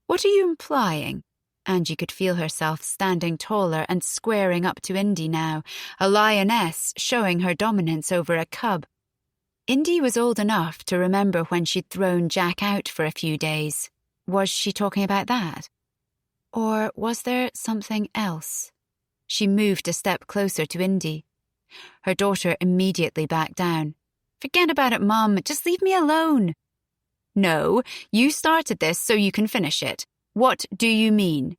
What are you implying? Angie could feel herself standing taller and squaring up to Indy now, a lioness showing her dominance over a cub. Indy was old enough to remember when she'd thrown Jack out for a few days. Was she talking about that? Or was there something else? She moved a step closer to Indy. Her daughter immediately backed down. Forget about it, Mum. Just leave me alone. No, you started this so you can finish it. What do you mean?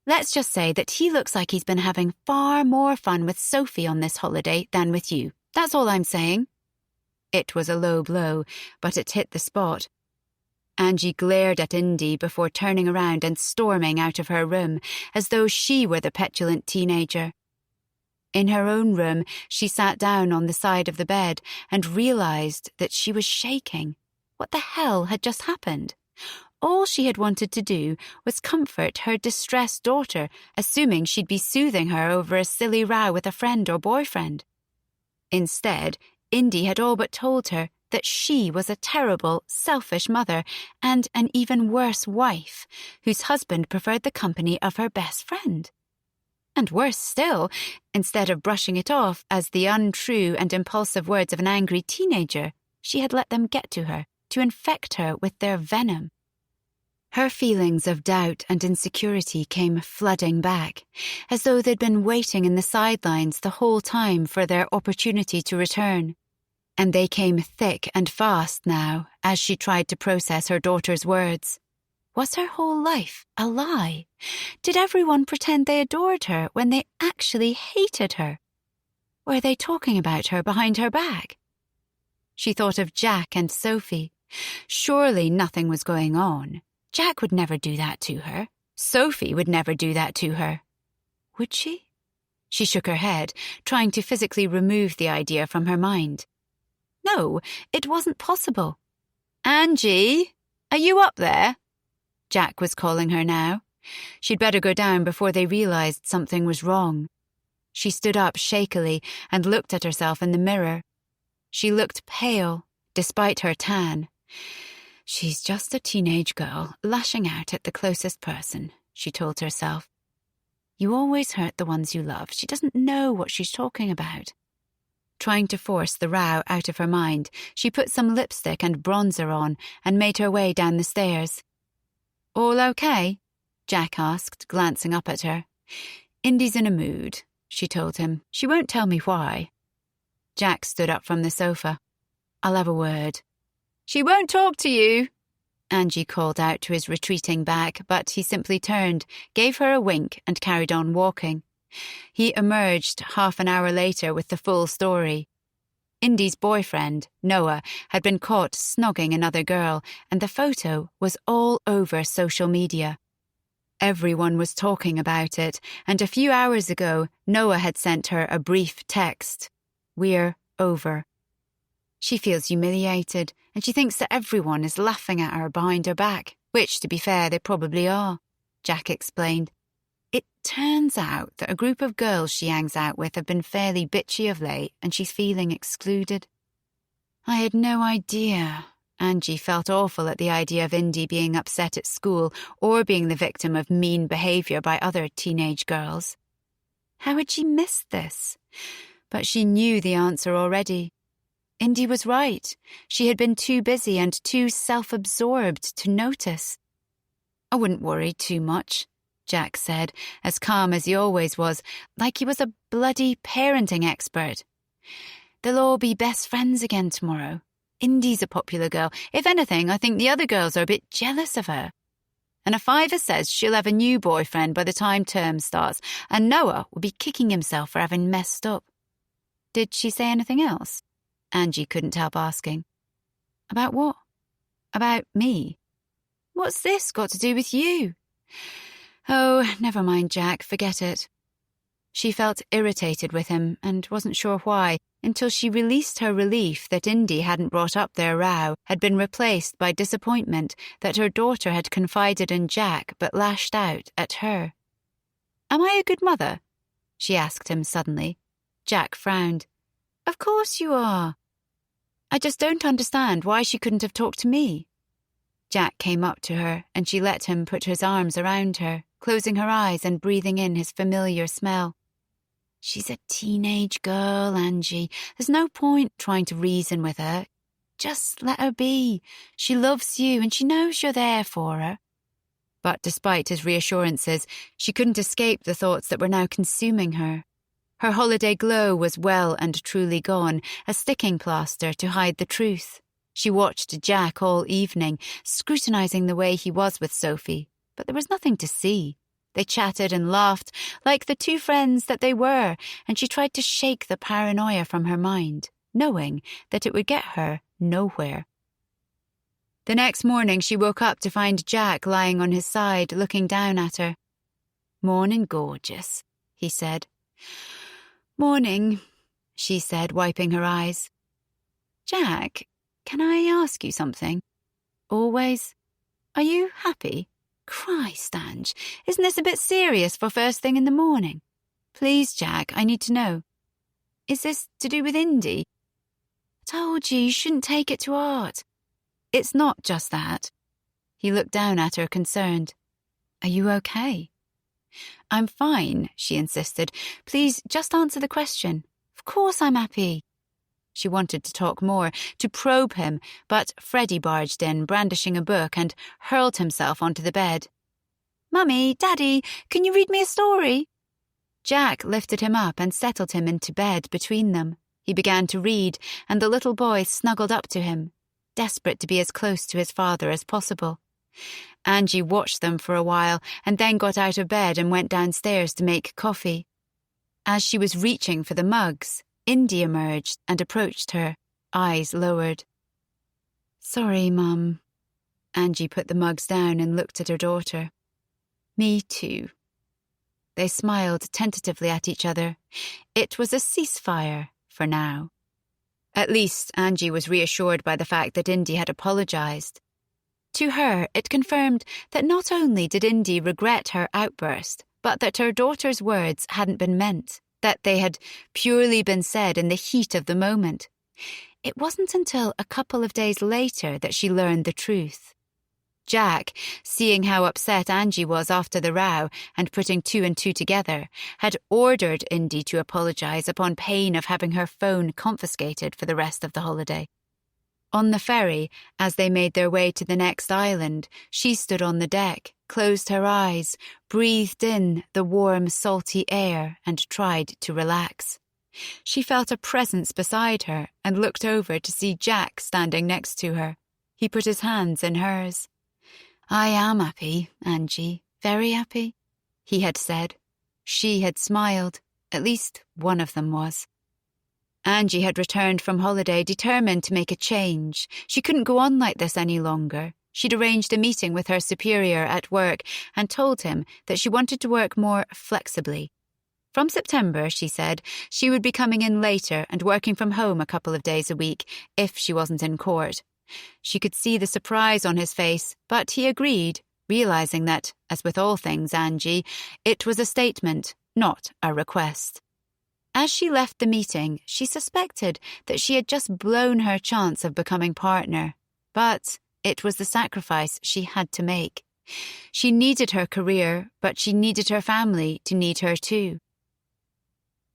Let's just say that he looks like he's been having far more fun with Sophie on this holiday than with you. That's all I'm saying. It was a low blow, but it hit the spot. Angie glared at Indy before turning around and storming out of her room, as though she were the petulant teenager. In her own room, she sat down on the side of the bed and realized that she was shaking. What the hell had just happened? All she had wanted to do was comfort her distressed daughter, assuming she'd be soothing her over a silly row with a friend or boyfriend. Instead, Indy had all but told her that she was a terrible, selfish mother and an even worse wife, whose husband preferred the company of her best friend. And worse still, instead of brushing it off as the untrue and impulsive words of an angry teenager, she had let them get to her, to infect her with their venom. Her feelings of doubt and insecurity came flooding back, as though they'd been waiting in the sidelines the whole time for their opportunity to return. And they came thick and fast now as she tried to process her daughter's words. Was her whole life a lie? Did everyone pretend they adored her when they actually hated her? Were they talking about her behind her back? She thought of Jack and Sophie. Surely nothing was going on. Jack would never do that to her. Sophie would never do that to her. Would she? She shook her head, trying to physically remove the idea from her mind. No, it wasn't possible. Angie, are you up there? Jack was calling her now. She'd better go down before they realized something was wrong. She stood up shakily and looked at herself in the mirror. She looked pale, despite her tan. She's just a teenage girl, lashing out at the closest person, she told herself. You always hurt the ones you love. She doesn't know what she's talking about. Trying to force the row out of her mind, she put some lipstick and bronzer on and made her way down the stairs. All okay? Jack asked, glancing up at her. Indy's in a mood, she told him. She won't tell me why. Jack stood up from the sofa. I'll have a word. She won't talk to you, Angie called out to his retreating back, but he simply turned, gave her a wink and carried on walking. He emerged half an hour later with the full story. Indy's boyfriend, Noah, had been caught snogging another girl, and the photo was all over social media. Everyone was talking about it, and a few hours ago, Noah had sent her a brief text. We're over. She feels humiliated, and she thinks that everyone is laughing at her behind her back, which, to be fair, they probably are, Jack explained. It turns out that a group of girls she hangs out with have been fairly bitchy of late, and she's feeling excluded. I had no idea. Angie felt awful at the idea of Indy being upset at school or being the victim of mean behaviour by other teenage girls. How had she missed this? But she knew the answer already. Indy was right. She had been too busy and too self-absorbed to notice. I wouldn't worry too much, Jack said, as calm as he always was, like he was a bloody parenting expert. They'll all be best friends again tomorrow. Indy's a popular girl. If anything, I think the other girls are a bit jealous of her. And a fiver says she'll have a new boyfriend by the time term starts, and Noah will be kicking himself for having messed up. Did she say anything else? Angie couldn't help asking. About what? About me. What's this got to do with you? Oh, never mind, Jack, forget it. She felt irritated with him and wasn't sure why, until she released her relief that Indy hadn't brought up their row, had been replaced by disappointment that her daughter had confided in Jack but lashed out at her. Am I a good mother? She asked him suddenly. Jack frowned. Of course you are. I just don't understand why she couldn't have talked to me. Jack came up to her and she let him put his arms around her, closing her eyes and breathing in his familiar smell. She's a teenage girl, Angie. There's no point trying to reason with her. Just let her be. She loves you and she knows you're there for her. But despite his reassurances, she couldn't escape the thoughts that were now consuming her. Her holiday glow was well and truly gone, a sticking plaster to hide the truth. She watched Jack all evening, scrutinizing the way he was with Sophie, but there was nothing to see. They chatted and laughed like the two friends that they were, and she tried to shake the paranoia from her mind, knowing that it would get her nowhere. The next morning she woke up to find Jack lying on his side, looking down at her. "Morning, gorgeous," he said. "Morning," she said, wiping her eyes. "Jack, can I ask you something? Always? Are you happy? Christ, Ange, isn't this a bit serious for first thing in the morning? Please, Jack, I need to know. Is this to do with Indy? I told you shouldn't take it to heart. It's not just that." He looked down at her, concerned. "Are you okay?" "I'm fine," she insisted. "Please, just answer the question." "Of course I'm happy." She wanted to talk more, to probe him, but Freddie barged in, brandishing a book, and hurled himself onto the bed. "Mummy, Daddy, can you read me a story?" Jack lifted him up and settled him into bed between them. He began to read, and the little boy snuggled up to him, desperate to be as close to his father as possible. Angie watched them for a while and then got out of bed and went downstairs to make coffee. As she was reaching for the mugs, Indy emerged and approached her, eyes lowered. "Sorry, Mum." Angie put the mugs down and looked at her daughter. "Me too." They smiled tentatively at each other. It was a ceasefire for now. At least Angie was reassured by the fact that Indy had apologized. To her, it confirmed that not only did Indy regret her outburst, but that her daughter's words hadn't been meant, that they had purely been said in the heat of the moment. It wasn't until a couple of days later that she learned the truth. Jack, seeing how upset Angie was after the row and putting two and two together, had ordered Indy to apologize upon pain of having her phone confiscated for the rest of the holiday. On the ferry, as they made their way to the next island, she stood on the deck, closed her eyes, breathed in the warm, salty air, and tried to relax. She felt a presence beside her and looked over to see Jack standing next to her. He put his hands in hers. "I am happy, Angie, very happy," he had said. She had smiled. At least one of them was. Angie had returned from holiday determined to make a change. She couldn't go on like this any longer. She'd arranged a meeting with her superior at work and told him that she wanted to work more flexibly. From September, she said, she would be coming in later and working from home a couple of days a week if she wasn't in court. She could see the surprise on his face, but he agreed, realizing that, as with all things Angie, it was a statement, not a request. As she left the meeting, she suspected that she had just blown her chance of becoming partner, but it was the sacrifice she had to make. She needed her career, but she needed her family to need her too.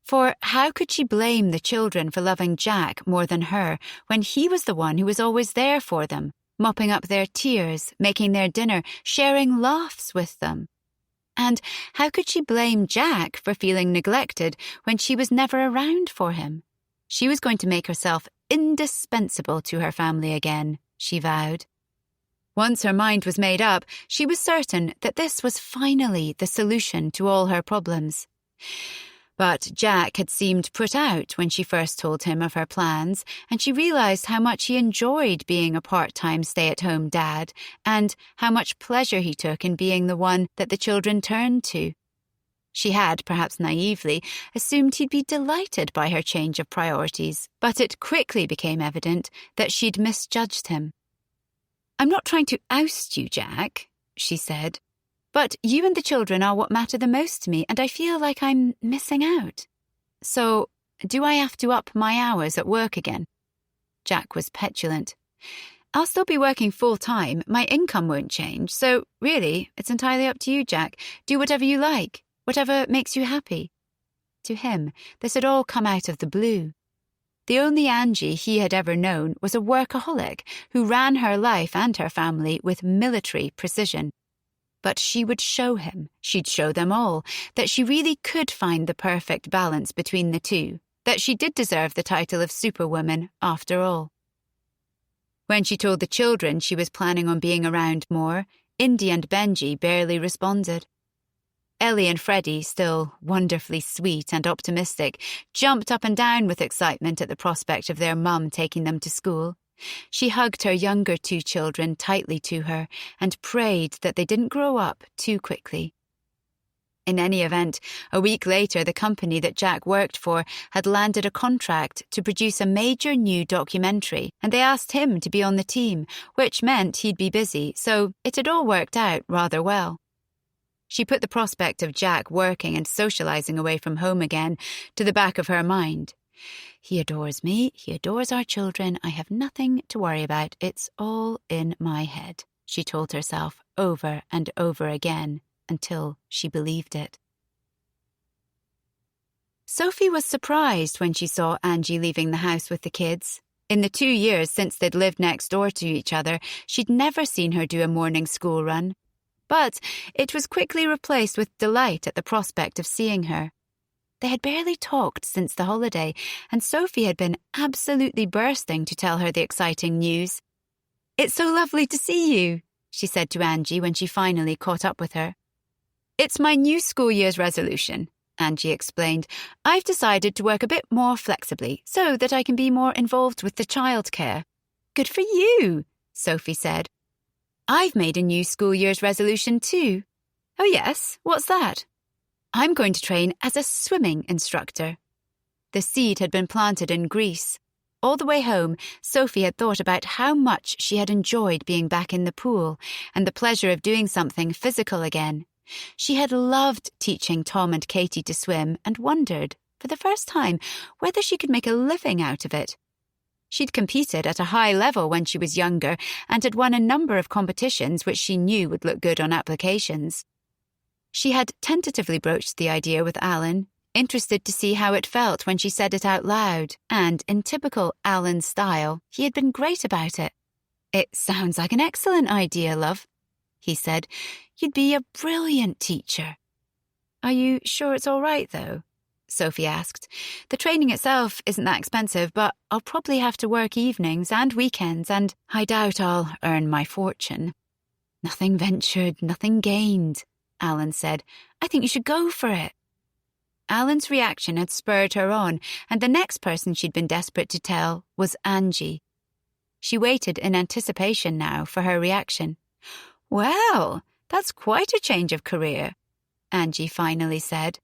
For how could she blame the children for loving Jack more than her when he was the one who was always there for them, mopping up their tears, making their dinner, sharing laughs with them? And how could she blame Jack for feeling neglected when she was never around for him? She was going to make herself indispensable to her family again, she vowed. Once her mind was made up, she was certain that this was finally the solution to all her problems. But Jack had seemed put out when she first told him of her plans, and she realised how much he enjoyed being a part-time stay-at-home dad, and how much pleasure he took in being the one that the children turned to. She had, perhaps naively, assumed he'd be delighted by her change of priorities, but it quickly became evident that she'd misjudged him. "I'm not trying to oust you, Jack," she said, "but you and the children are what matter the most to me, and I feel like I'm missing out. So, do I have to up my hours at work again?" Jack was petulant. "I'll still be working full-time. My income won't change. So, really, it's entirely up to you, Jack. Do whatever you like, whatever makes you happy." To him, this had all come out of the blue. The only Angie he had ever known was a workaholic who ran her life and her family with military precision. But she would show him, she'd show them all, that she really could find the perfect balance between the two, that she did deserve the title of Superwoman after all. When she told the children she was planning on being around more, Indy and Benji barely responded. Ellie and Freddie, still wonderfully sweet and optimistic, jumped up and down with excitement at the prospect of their mum taking them to school. She hugged her younger two children tightly to her and prayed that they didn't grow up too quickly. In any event, a week later, the company that Jack worked for had landed a contract to produce a major new documentary, and they asked him to be on the team, which meant he'd be busy, so it had all worked out rather well. She put the prospect of Jack working and socialising away from home again to the back of her mind. "He adores me, he adores our children, I have nothing to worry about, it's all in my head," she told herself over and over again, until she believed it. Sophie was surprised when she saw Angie leaving the house with the kids. In the 2 years since they'd lived next door to each other, she'd never seen her do a morning school run. But it was quickly replaced with delight at the prospect of seeing her. They had barely talked since the holiday, and Sophie had been absolutely bursting to tell her the exciting news. "It's so lovely to see you," she said to Angie when she finally caught up with her. "It's my new school year's resolution," Angie explained. "I've decided to work a bit more flexibly so that I can be more involved with the childcare." "Good for you," Sophie said. "I've made a new school year's resolution too." "Oh yes, what's that?" "I'm going to train as a swimming instructor." The seed had been planted in Greece. All the way home, Sophie had thought about how much she had enjoyed being back in the pool and the pleasure of doing something physical again. She had loved teaching Tom and Katie to swim and wondered, for the first time, whether she could make a living out of it. She'd competed at a high level when she was younger and had won a number of competitions which she knew would look good on applications. She had tentatively broached the idea with Alan, interested to see how it felt when she said it out loud, and in typical Alan style, he had been great about it. "It sounds like an excellent idea, love," he said. "You'd be a brilliant teacher." "Are you sure it's all right, though?" Sophie asked. "The training itself isn't that expensive, but I'll probably have to work evenings and weekends, and I doubt I'll earn my fortune." "Nothing ventured, nothing gained," Alan said. "I think you should go for it." Alan's reaction had spurred her on, and the next person she'd been desperate to tell was Angie. She waited in anticipation now for her reaction. "Well, that's quite a change of career," Angie finally said.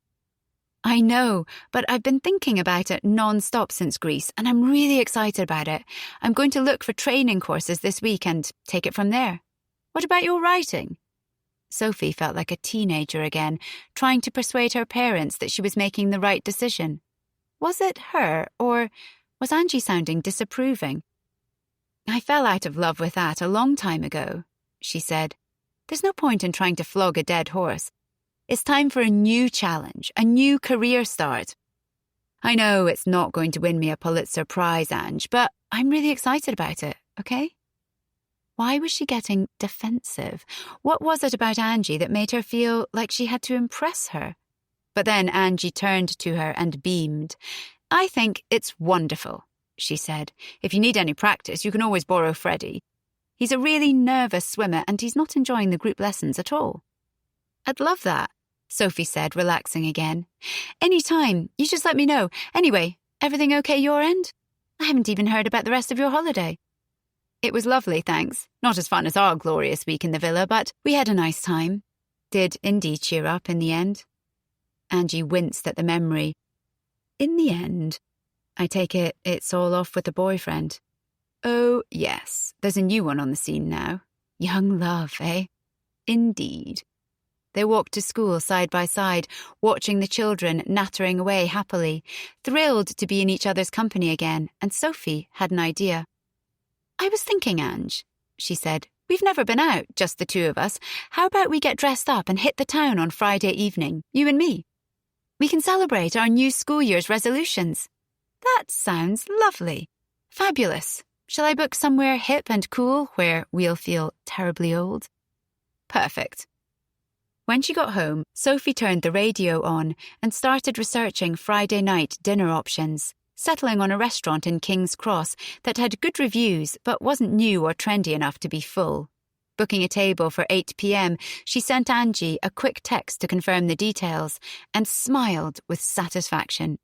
"I know, but I've been thinking about it non-stop since Greece, and I'm really excited about it. I'm going to look for training courses this week and take it from there. What about your writing?" Sophie felt like a teenager again, trying to persuade her parents that she was making the right decision. Was it her, or was Angie sounding disapproving? "I fell out of love with that a long time ago," she said. "There's no point in trying to flog a dead horse. It's time for a new challenge, a new career start. I know it's not going to win me a Pulitzer Prize, Ange, but I'm really excited about it, okay?" Why was she getting defensive? What was it about Angie that made her feel like she had to impress her? But then Angie turned to her and beamed. "I think it's wonderful," she said. "If you need any practice, you can always borrow Freddie. He's a really nervous swimmer and he's not enjoying the group lessons at all." "I'd love that," Sophie said, relaxing again. "Any time, you just let me know. Anyway, everything okay your end? I haven't even heard about the rest of your holiday." "It was lovely, thanks. Not as fun as our glorious week in the villa, but we had a nice time." Did Indy cheer up in the end? Angie winced at the memory. "In the end? I take it it's all off with the boyfriend." "Oh, yes. There's a new one on the scene now. Young love, eh?" "Indeed." They walked to school side by side, watching the children nattering away happily, thrilled to be in each other's company again, and Sophie had an idea. "I was thinking, Ange," she said, "we've never been out, just the two of us. How about we get dressed up and hit the town on Friday evening, you and me? We can celebrate our new school year's resolutions." "That sounds lovely. Fabulous. Shall I book somewhere hip and cool where we'll feel terribly old?" "Perfect." When she got home, Sophie turned the radio on and started researching Friday night dinner options, settling on a restaurant in King's Cross that had good reviews but wasn't new or trendy enough to be full. Booking a table for 8 p.m, she sent Angie a quick text to confirm the details and smiled with satisfaction.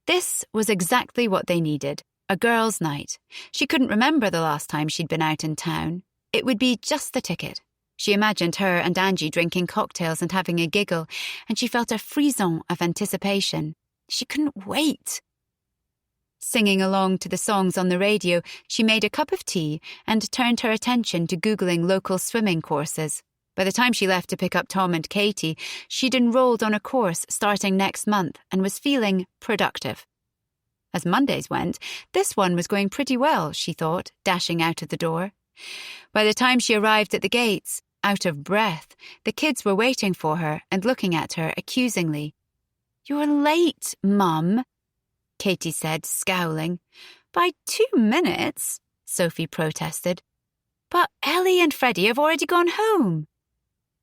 This was exactly what they needed, a girls' night. She couldn't remember the last time she'd been out in town. It would be just the ticket. She imagined her and Angie drinking cocktails and having a giggle, and she felt a frisson of anticipation. She couldn't wait. Singing along to the songs on the radio, she made a cup of tea and turned her attention to Googling local swimming courses. By the time she left to pick up Tom and Katie, she'd enrolled on a course starting next month and was feeling productive. As Mondays went, this one was going pretty well, she thought, dashing out of the door. By the time she arrived at the gates, out of breath, the kids were waiting for her and looking at her accusingly. "You're late, Mum," Katie said, scowling. "By 2 minutes," Sophie protested. "But Ellie and Freddie have already gone home."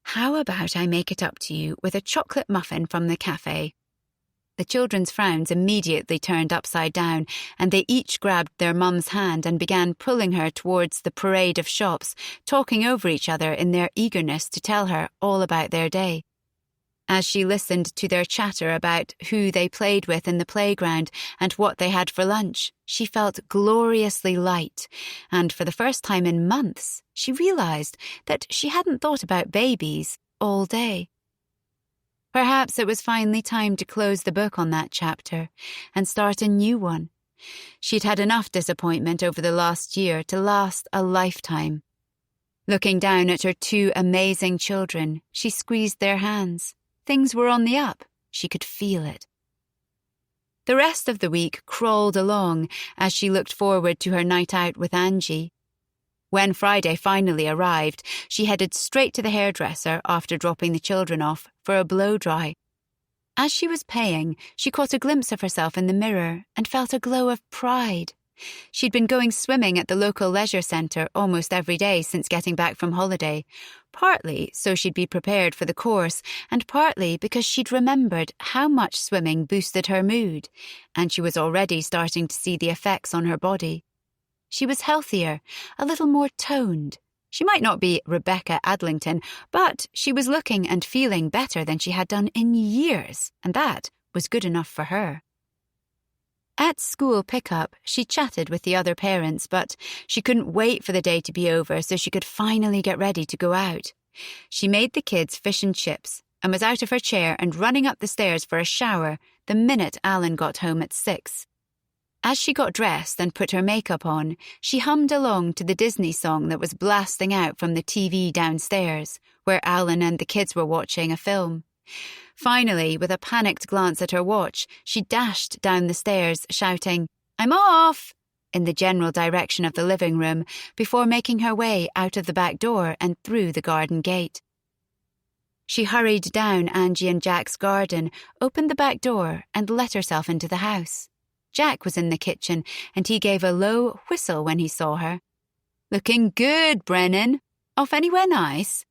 "How about I make it up to you with a chocolate muffin from the cafe?" The children's frowns immediately turned upside down, and they each grabbed their mum's hand and began pulling her towards the parade of shops, talking over each other in their eagerness to tell her all about their day. As she listened to their chatter about who they played with in the playground and what they had for lunch, she felt gloriously light, and for the first time in months, she realized that she hadn't thought about babies all day. Perhaps it was finally time to close the book on that chapter and start a new one. She'd had enough disappointment over the last year to last a lifetime. Looking down at her 2 amazing children, she squeezed their hands. Things were on the up. She could feel it. The rest of the week crawled along as she looked forward to her night out with Angie. When Friday finally arrived, she headed straight to the hairdresser after dropping the children off for a blow-dry. As she was paying, she caught a glimpse of herself in the mirror and felt a glow of pride. She'd been going swimming at the local leisure centre almost every day since getting back from holiday, partly so she'd be prepared for the course, and partly because she'd remembered how much swimming boosted her mood, and she was already starting to see the effects on her body. She was healthier, a little more toned. She might not be Rebecca Adlington, but she was looking and feeling better than she had done in years, and that was good enough for her. At school pickup, she chatted with the other parents, but she couldn't wait for the day to be over so she could finally get ready to go out. She made the kids fish and chips and was out of her chair and running up the stairs for a shower the minute Alan got home at 6. As she got dressed and put her makeup on, she hummed along to the Disney song that was blasting out from the TV downstairs, where Alan and the kids were watching a film. Finally, with a panicked glance at her watch, she dashed down the stairs, shouting, "I'm off!" in the general direction of the living room, before making her way out of the back door and through the garden gate. She hurried down Angie and Jack's garden, opened the back door, and let herself into the house. Jack was in the kitchen, and he gave a low whistle when he saw her. Looking good, Brennan. Off anywhere nice?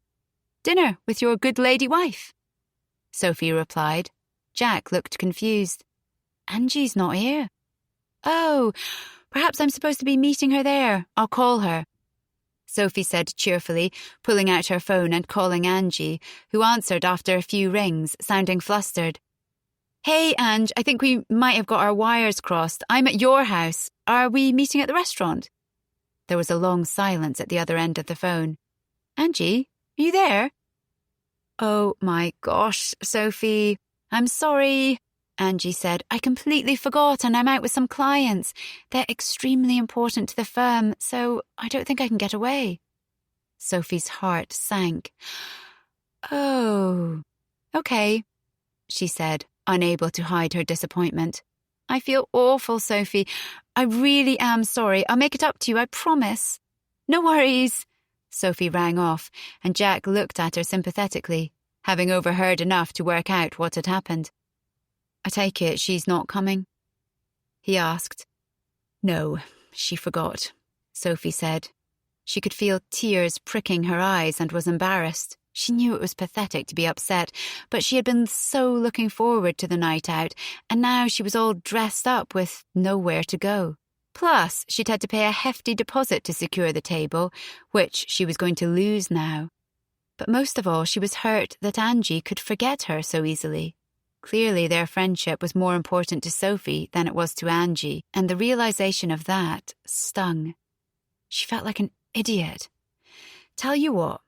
Dinner with your good lady wife? Sophie replied. Jack looked confused. Angie's not here. Oh, perhaps I'm supposed to be meeting her there. I'll call her. Sophie said cheerfully, pulling out her phone and calling Angie, who answered after a few rings, sounding flustered. Hey, Ange, I think we might have got our wires crossed. I'm at your house. Are we meeting at the restaurant? There was a long silence at the other end of the phone. Angie, are you there? Oh my gosh, Sophie. I'm sorry, Angie said. I completely forgot and I'm out with some clients. They're extremely important to the firm, so I don't think I can get away. Sophie's heart sank. Oh, okay, she said, unable to hide her disappointment. I feel awful, Sophie. I really am sorry. I'll make it up to you, I promise. No worries. Sophie rang off, and Jack looked at her sympathetically, having overheard enough to work out what had happened. I take it she's not coming? He asked. No, she forgot, Sophie said. She could feel tears pricking her eyes and was embarrassed. She knew it was pathetic to be upset, but she had been so looking forward to the night out, and now she was all dressed up with nowhere to go. Plus, she'd had to pay a hefty deposit to secure the table, which she was going to lose now. But most of all, she was hurt that Angie could forget her so easily. Clearly, their friendship was more important to Sophie than it was to Angie, and the realization of that stung. She felt like an idiot. Tell you what,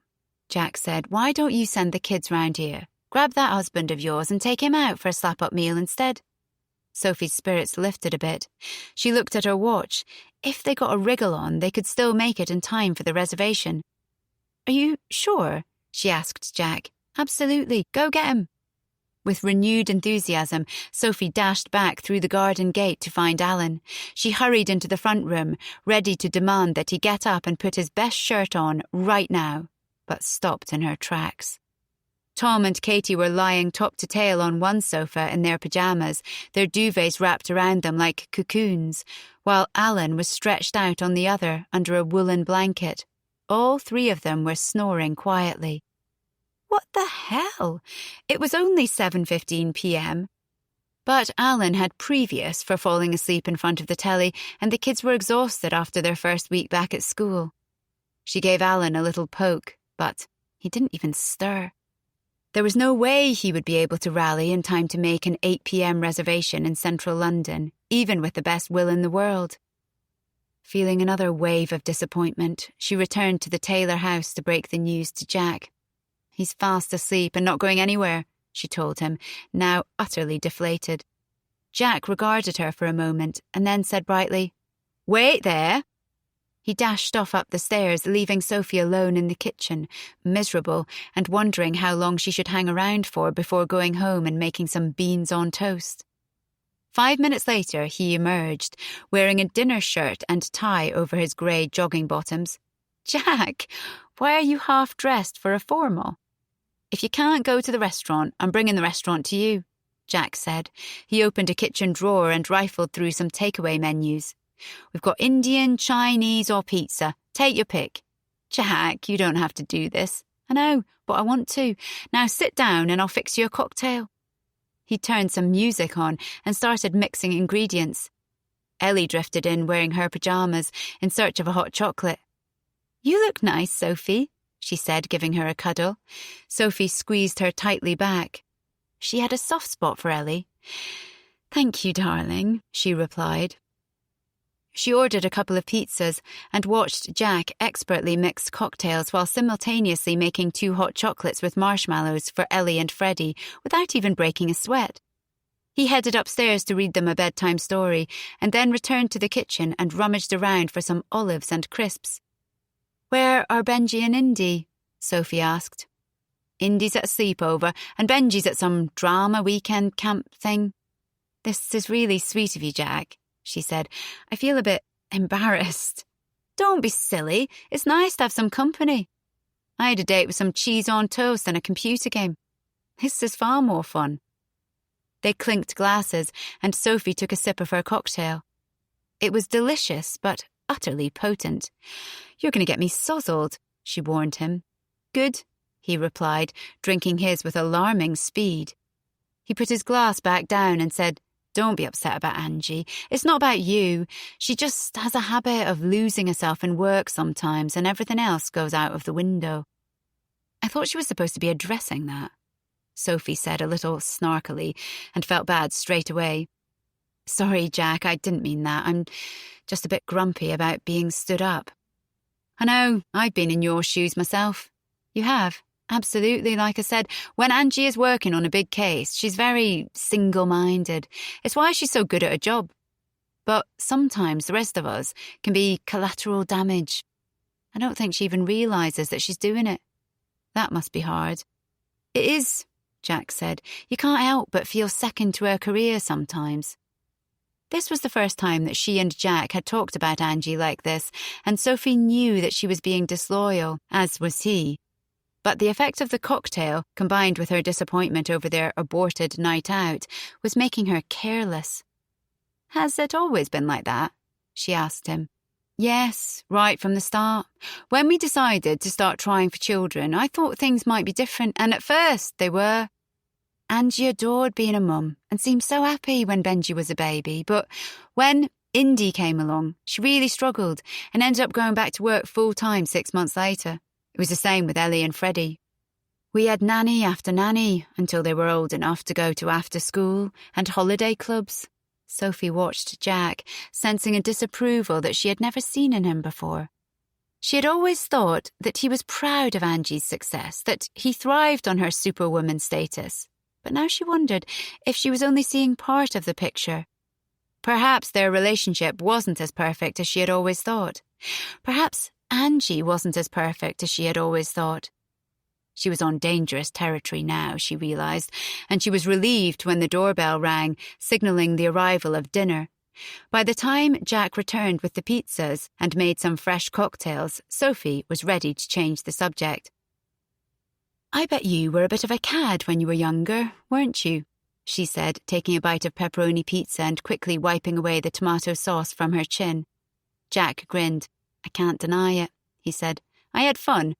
Jack said, why don't you send the kids round here? Grab that husband of yours and take him out for a slap-up meal instead. Sophie's spirits lifted a bit. She looked at her watch. If they got a wriggle on, they could still make it in time for the reservation. Are you sure? She asked Jack. Absolutely. Go get him. With renewed enthusiasm, Sophie dashed back through the garden gate to find Alan. She hurried into the front room, ready to demand that he get up and put his best shirt on right now, but stopped in her tracks. Tom and Katie were lying top to tail on one sofa in their pyjamas, their duvets wrapped around them like cocoons, while Alan was stretched out on the other under a woolen blanket. All three of them were snoring quietly. What the hell? It was only 7:15 p.m. But Alan had previous for falling asleep in front of the telly, and the kids were exhausted after their first week back at school. She gave Alan a little poke, but he didn't even stir. There was no way he would be able to rally in time to make an 8 p.m. reservation in central London, even with the best will in the world. Feeling another wave of disappointment, she returned to the Taylor house to break the news to Jack. He's fast asleep and not going anywhere, she told him, now utterly deflated. Jack regarded her for a moment and then said brightly, Wait there! He dashed off up the stairs, leaving Sophie alone in the kitchen, miserable and wondering how long she should hang around for before going home and making some beans on toast. 5 minutes later, he emerged, wearing a dinner shirt and tie over his grey jogging bottoms. Jack, why are you half-dressed for a formal? If you can't go to the restaurant, I'm bringing the restaurant to you, Jack said. He opened a kitchen drawer and rifled through some takeaway menus. We've got Indian, Chinese or pizza. Take your pick. Jack, you don't have to do this. I know, but I want to. Now sit down and I'll fix you a cocktail. He turned some music on and started mixing ingredients. Ellie drifted in wearing her pyjamas in search of a hot chocolate. You look nice, Sophie, she said, giving her a cuddle. Sophie squeezed her tightly back. She had a soft spot for Ellie. Thank you, darling, she replied. She ordered a couple of pizzas and watched Jack expertly mix cocktails while simultaneously making 2 hot chocolates with marshmallows for Ellie and Freddie without even breaking a sweat. He headed upstairs to read them a bedtime story and then returned to the kitchen and rummaged around for some olives and crisps. Where are Benji and Indy? Sophie asked. Indy's at a sleepover and Benji's at some drama weekend camp thing. This is really sweet of you, Jack, she said. I feel a bit embarrassed. Don't be silly. It's nice to have some company. I had a date with some cheese on toast and a computer game. This is far more fun. They clinked glasses and Sophie took a sip of her cocktail. It was delicious, but utterly potent. "You're going to get me sozzled," she warned him. "Good," he replied, drinking his with alarming speed. He put his glass back down and said, "Don't be upset about Angie. It's not about you. She just has a habit of losing herself in work sometimes, and everything else goes out of the window." "I thought she was supposed to be addressing that," Sophie said a little snarkily, and felt bad straight away. "Sorry, Jack, I didn't mean that. I'm just a bit grumpy about being stood up." "I know, I've been in your shoes myself." "You have? Absolutely, like I said, when Angie is working on a big case, she's very single-minded. It's why she's so good at her job. But sometimes the rest of us can be collateral damage. I don't think she even realises that she's doing it. That must be hard." "It is," Jack said. "You can't help but feel second to her career sometimes." This was the first time that she and Jack had talked about Angie like this, and Sophie knew that she was being disloyal, as was he. But the effect of the cocktail, combined with her disappointment over their aborted night out, was making her careless. "Has it always been like that?" she asked him. "Yes, right from the start. When we decided to start trying for children, I thought things might be different, and at first they were. Angie adored being a mum and seemed so happy when Benji was a baby, but when Indy came along, she really struggled and ended up going back to work full-time 6 months later. It was the same with Ellie and Freddie. We had nanny after nanny until they were old enough to go to after-school and holiday clubs." Sophie watched Jack, sensing a disapproval that she had never seen in him before. She had always thought that he was proud of Angie's success, that he thrived on her superwoman status. But now she wondered if she was only seeing part of the picture. Perhaps their relationship wasn't as perfect as she had always thought. Perhaps Angie wasn't as perfect as she had always thought. She was on dangerous territory now, she realised, and she was relieved when the doorbell rang, signalling the arrival of dinner. By the time Jack returned with the pizzas and made some fresh cocktails, Sophie was ready to change the subject. "I bet you were a bit of a cad when you were younger, weren't you?" she said, taking a bite of pepperoni pizza and quickly wiping away the tomato sauce from her chin. Jack grinned. "I can't deny it," he said. "I had fun.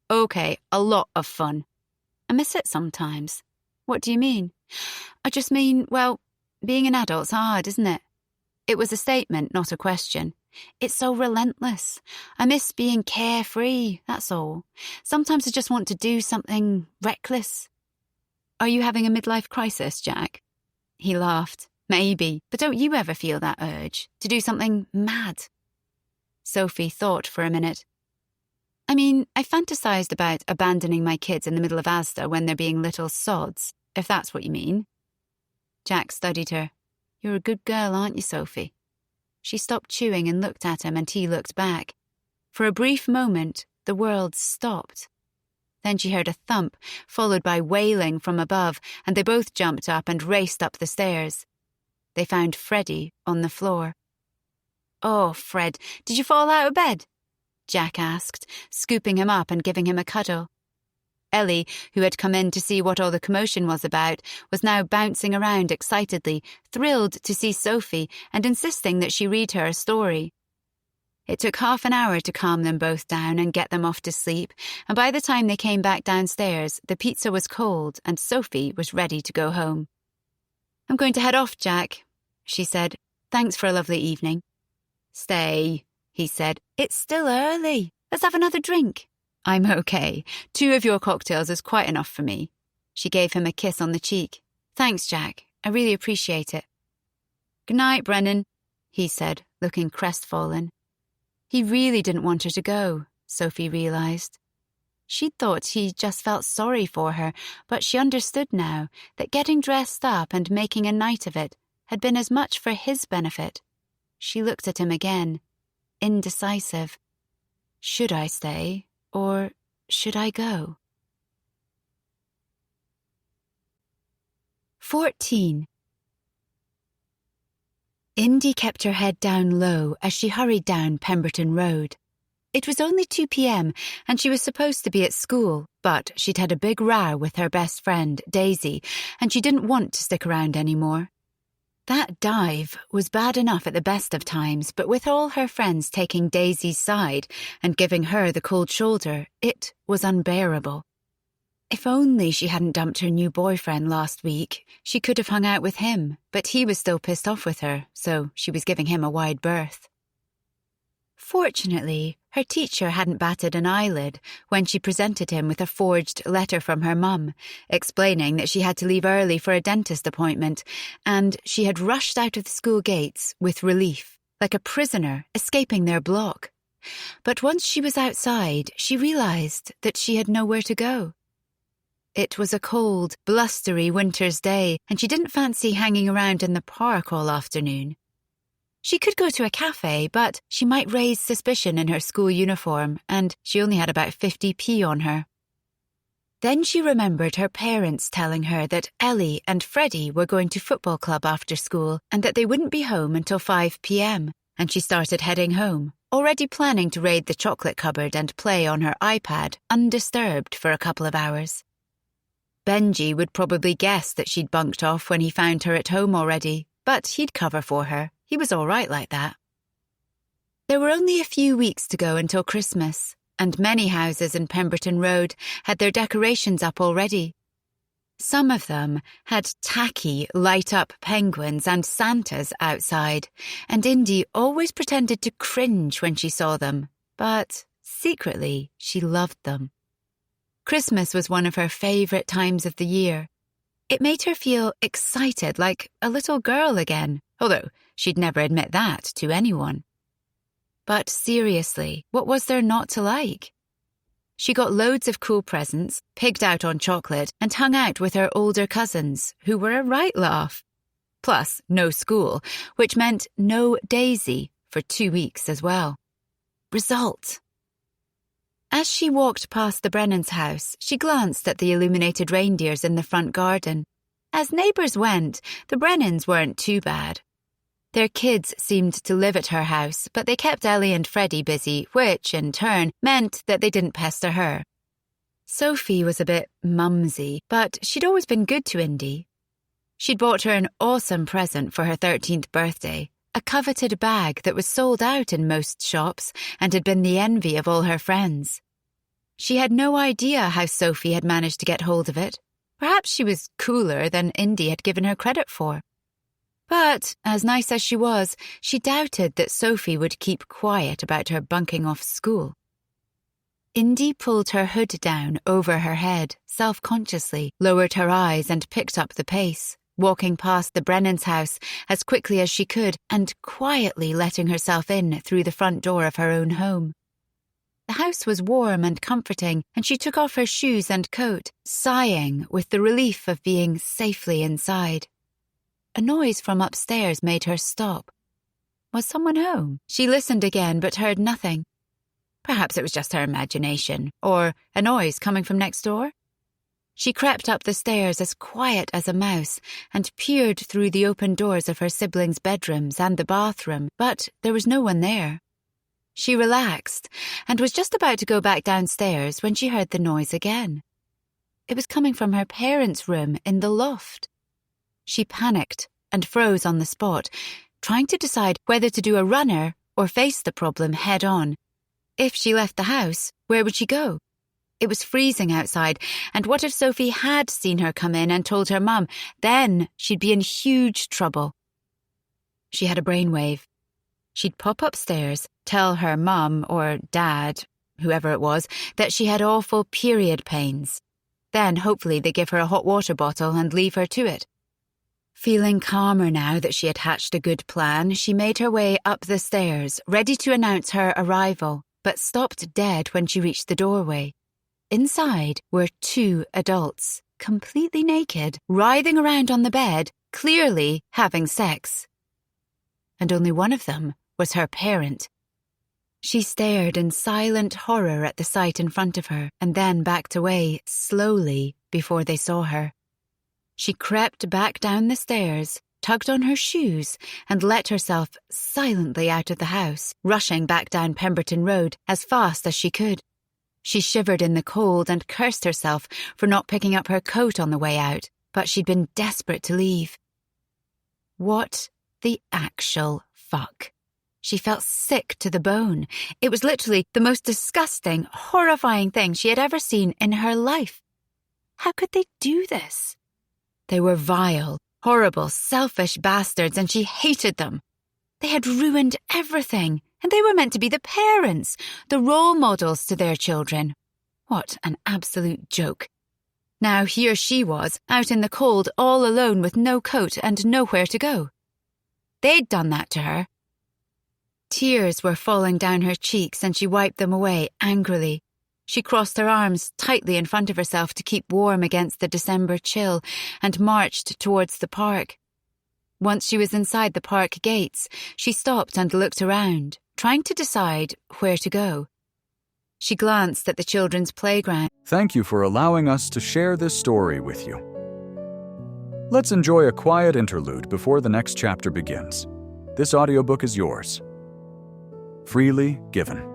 Okay, a lot of fun." "I miss it sometimes." "What do you mean?" "I just mean, well, being an adult's hard, isn't it?" It was a statement, not a question. "It's so relentless. I miss being carefree, that's all. Sometimes I just want to do something reckless." "Are you having a midlife crisis, Jack?" He laughed. "Maybe, but don't you ever feel that urge to do something mad?" Sophie thought for a minute. "I mean, I fantasized about abandoning my kids in the middle of Asda when they're being little sods, if that's what you mean." Jack studied her. "You're a good girl, aren't you, Sophie?" She stopped chewing and looked at him, and he looked back. For a brief moment, the world stopped. Then she heard a thump, followed by wailing from above, and they both jumped up and raced up the stairs. They found Freddie on the floor. "Oh, Fred, did you fall out of bed?" Jack asked, scooping him up and giving him a cuddle. Ellie, who had come in to see what all the commotion was about, was now bouncing around excitedly, thrilled to see Sophie and insisting that she read her a story. It took half an hour to calm them both down and get them off to sleep, and by the time they came back downstairs, the pizza was cold and Sophie was ready to go home. "I'm going to head off, Jack," she said. "Thanks for a lovely evening." "Stay," he said. "It's still early. Let's have another drink." "I'm okay. 2 of your cocktails is quite enough for me." She gave him a kiss on the cheek. "Thanks, Jack. I really appreciate it." "Good night, Brennan," he said, looking crestfallen. He really didn't want her to go, Sophie realised. She'd thought he just felt sorry for her, but she understood now that getting dressed up and making a night of it had been as much for his benefit. She looked at him again, indecisive. Should I stay, or should I go? 14. Indy kept her head down low as she hurried down Pemberton Road. It was only 2 p.m. and she was supposed to be at school, but she'd had a big row with her best friend, Daisy, and she didn't want to stick around anymore. That dive was bad enough at the best of times, but with all her friends taking Daisy's side and giving her the cold shoulder, it was unbearable. If only she hadn't dumped her new boyfriend last week, she could have hung out with him, but he was still pissed off with her, so she was giving him a wide berth. Fortunately, her teacher hadn't batted an eyelid when she presented him with a forged letter from her mum, explaining that she had to leave early for a dentist appointment, and she had rushed out of the school gates with relief, like a prisoner escaping their block. But once she was outside, she realised that she had nowhere to go. It was a cold, blustery winter's day, and she didn't fancy hanging around in the park all afternoon. She could go to a cafe, but she might raise suspicion in her school uniform, and she only had about 50p on her. Then she remembered her parents telling her that Ellie and Freddie were going to football club after school and that they wouldn't be home until 5 p.m, and she started heading home, already planning to raid the chocolate cupboard and play on her iPad, undisturbed for a couple of hours. Benji would probably guess that she'd bunked off when he found her at home already, but he'd cover for her. He was all right like that. There were only a few weeks to go until Christmas, and many houses in Pemberton Road had their decorations up already. Some of them had tacky, light-up penguins and Santas outside, and Indy always pretended to cringe when she saw them, but secretly she loved them. Christmas was one of her favourite times of the year. It made her feel excited, like a little girl again, although she'd never admit that to anyone. But seriously, what was there not to like? She got loads of cool presents, pigged out on chocolate, and hung out with her older cousins, who were a right laugh. Plus, no school, which meant no Daisy for 2 weeks as well. Result. As she walked past the Brennan's house, she glanced at the illuminated reindeers in the front garden. As neighbours went, the Brennans weren't too bad. Their kids seemed to live at her house, but they kept Ellie and Freddie busy, which, in turn, meant that they didn't pester her. Sophie was a bit mumsy, but she'd always been good to Indy. She'd bought her an awesome present for her 13th birthday, a coveted bag that was sold out in most shops and had been the envy of all her friends. She had no idea how Sophie had managed to get hold of it. Perhaps she was cooler than Indy had given her credit for. But, as nice as she was, she doubted that Sophie would keep quiet about her bunking off school. Indy pulled her hood down over her head, self-consciously, lowered her eyes and picked up the pace, walking past the Brennan's house as quickly as she could and quietly letting herself in through the front door of her own home. The house was warm and comforting, and she took off her shoes and coat, sighing with the relief of being safely inside. A noise from upstairs made her stop. Was someone home? She listened again but heard nothing. Perhaps it was just her imagination, or a noise coming from next door. She crept up the stairs as quiet as a mouse and peered through the open doors of her siblings' bedrooms and the bathroom, but there was no one there. She relaxed and was just about to go back downstairs when she heard the noise again. It was coming from her parents' room in the loft. She panicked and froze on the spot, trying to decide whether to do a runner or face the problem head-on. If she left the house, where would she go? It was freezing outside, and what if Sophie had seen her come in and told her mum? Then she'd be in huge trouble. She had a brainwave. She'd pop upstairs, tell her mum or dad, whoever it was, that she had awful period pains. Then hopefully they'd give her a hot water bottle and leave her to it. Feeling calmer now that she had hatched a good plan, she made her way up the stairs, ready to announce her arrival, but stopped dead when she reached the doorway. Inside were 2 adults, completely naked, writhing around on the bed, clearly having sex. And only one of them was her parent. She stared in silent horror at the sight in front of her and then backed away slowly before they saw her. She crept back down the stairs, tugged on her shoes, and let herself silently out of the house, rushing back down Pemberton Road as fast as she could. She shivered in the cold and cursed herself for not picking up her coat on the way out, but she'd been desperate to leave. What the actual fuck? She felt sick to the bone. It was literally the most disgusting, horrifying thing she had ever seen in her life. How could they do this? They were vile, horrible, selfish bastards, and she hated them. They had ruined everything, and they were meant to be the parents, the role models to their children. What an absolute joke. Now here she was, out in the cold, all alone with no coat and nowhere to go. They'd done that to her. Tears were falling down her cheeks and she wiped them away angrily. She crossed her arms tightly in front of herself to keep warm against the December chill and marched towards the park. Once she was inside the park gates, she stopped and looked around, trying to decide where to go. She glanced at the children's playground. Thank you for allowing us to share this story with you. Let's enjoy a quiet interlude before the next chapter begins. This audiobook is yours. Freely given.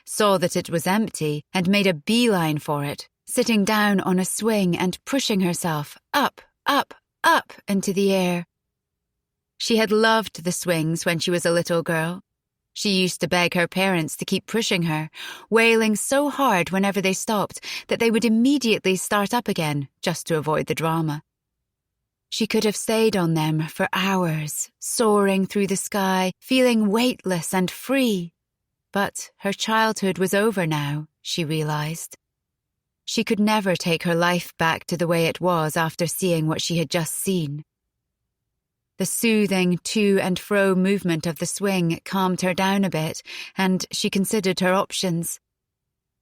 Saw that it was empty and made a beeline for it, sitting down on a swing and pushing herself up, up, up into the air. She had loved the swings when she was a little girl. She used to beg her parents to keep pushing her, wailing so hard whenever they stopped that they would immediately start up again just to avoid the drama. She could have stayed on them for hours, soaring through the sky, feeling weightless and free. But her childhood was over now, she realized. She could never take her life back to the way it was after seeing what she had just seen. The soothing to and fro movement of the swing calmed her down a bit, and she considered her options.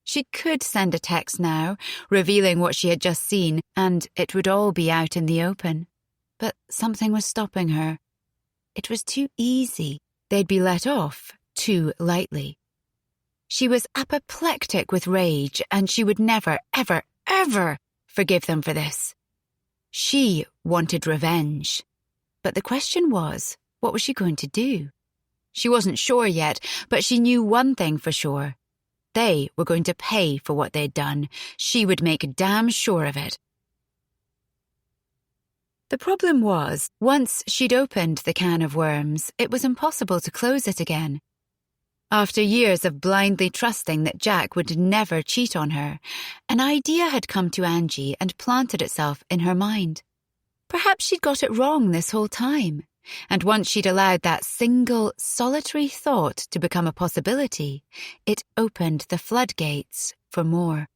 She could send a text now, revealing what she had just seen, and it would all be out in the open. But something was stopping her. It was too easy. They'd be let off too lightly. She was apoplectic with rage, and she would never, ever, ever forgive them for this. She wanted revenge. But the question was, what was she going to do? She wasn't sure yet, but she knew one thing for sure. They were going to pay for what they'd done. She would make damn sure of it. The problem was, once she'd opened the can of worms, it was impossible to close it again. After years of blindly trusting that Jack would never cheat on her, an idea had come to Angie and planted itself in her mind. Perhaps she'd got it wrong this whole time, and once she'd allowed that single, solitary thought to become a possibility, it opened the floodgates for more.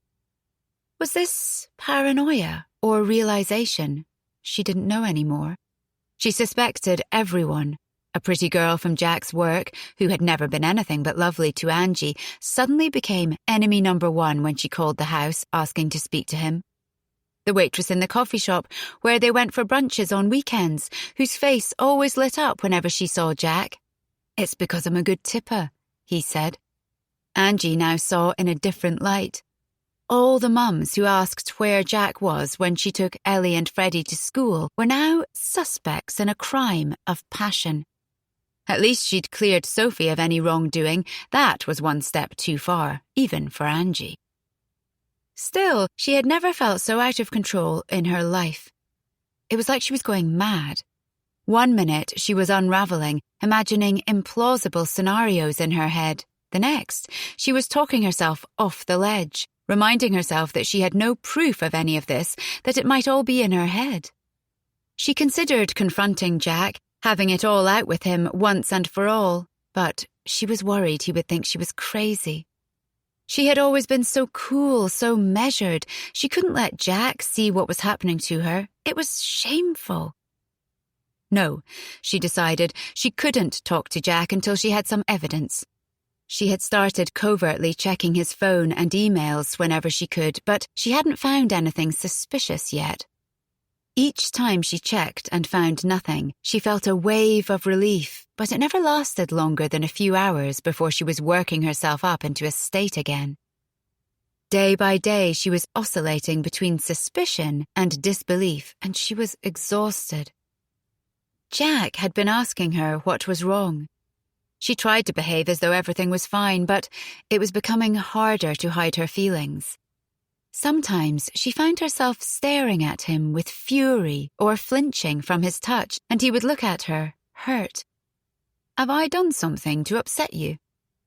Was this paranoia or realization? She didn't know anymore. She suspected everyone. A pretty girl from Jack's work, who had never been anything but lovely to Angie, suddenly became enemy number one when she called the house asking to speak to him. The waitress in the coffee shop, where they went for brunches on weekends, whose face always lit up whenever she saw Jack. "It's because I'm a good tipper," he said. Angie now saw in a different light. All the mums who asked where Jack was when she took Ellie and Freddie to school were now suspects in a crime of passion. At least she'd cleared Sophie of any wrongdoing. That was one step too far, even for Angie. Still, she had never felt so out of control in her life. It was like she was going mad. One minute she was unraveling, imagining implausible scenarios in her head. The next, she was talking herself off the ledge, reminding herself that she had no proof of any of this, that it might all be in her head. She considered confronting Jack, having it all out with him once and for all, but she was worried he would think she was crazy. She had always been so cool, so measured. She couldn't let Jack see what was happening to her. It was shameful. No, she decided she couldn't talk to Jack until she had some evidence. She had started covertly checking his phone and emails whenever she could, but she hadn't found anything suspicious yet. Each time she checked and found nothing, she felt a wave of relief, but it never lasted longer than a few hours before she was working herself up into a state again. Day by day, she was oscillating between suspicion and disbelief, and she was exhausted. Jack had been asking her what was wrong. She tried to behave as though everything was fine, but it was becoming harder to hide her feelings. Sometimes she found herself staring at him with fury or flinching from his touch, and he would look at her, hurt. "Have I done something to upset you?"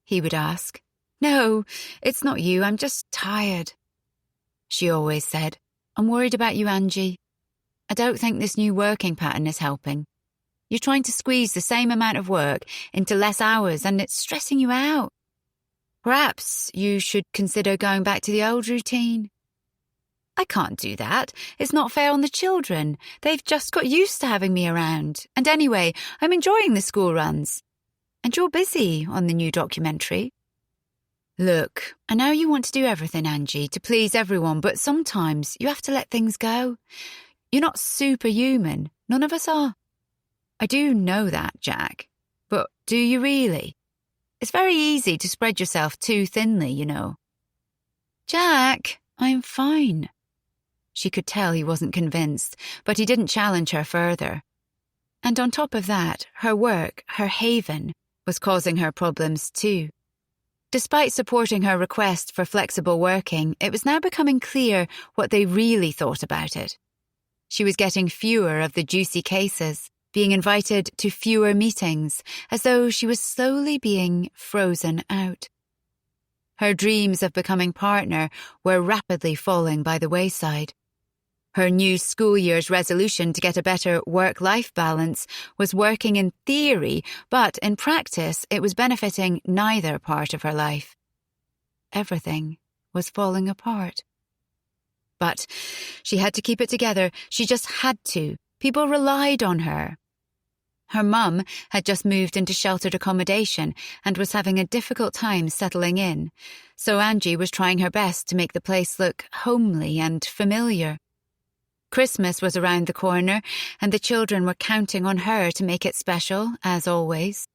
he would ask. "No, it's not you, I'm just tired." She always said, "I'm worried about you, Angie. I don't think this new working pattern is helping. You're trying to squeeze the same amount of work into less hours and it's stressing you out. Perhaps you should consider going back to the old routine." "I can't do that. It's not fair on the children. They've just got used to having me around. And anyway, I'm enjoying the school runs. And you're busy on the new documentary." "Look, I know you want to do everything, Angie, to please everyone, but sometimes you have to let things go. You're not superhuman. None of us are." "I do know that, Jack. But do you really? It's very easy to spread yourself too thinly, you know." "Jack, I'm fine." She could tell he wasn't convinced, but he didn't challenge her further. And on top of that, her work, her haven, was causing her problems too. Despite supporting her request for flexible working, it was now becoming clear what they really thought about it. She was getting fewer of the juicy cases, being invited to fewer meetings, as though she was slowly being frozen out. Her dreams of becoming partner were rapidly falling by the wayside. Her new school year's resolution to get a better work-life balance was working in theory, but in practice it was benefiting neither part of her life. Everything was falling apart. But she had to keep it together. She just had to. People relied on her. Her mum had just moved into sheltered accommodation and was having a difficult time settling in, so Angie was trying her best to make the place look homely and familiar. Christmas was around the corner, and the children were counting on her to make it special, as always.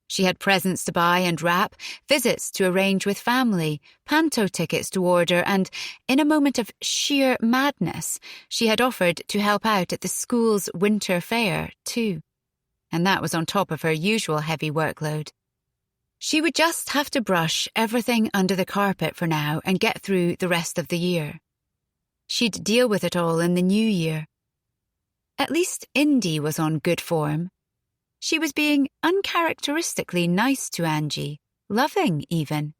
She had presents to buy and wrap, visits to arrange with family, panto tickets to order, and, in a moment of sheer madness, she had offered to help out at the school's winter fair, too. And that was on top of her usual heavy workload. She would just have to brush everything under the carpet for now and get through the rest of the year. She'd deal with it all in the new year. At least Indy was on good form. She was being uncharacteristically nice to Angie, loving even.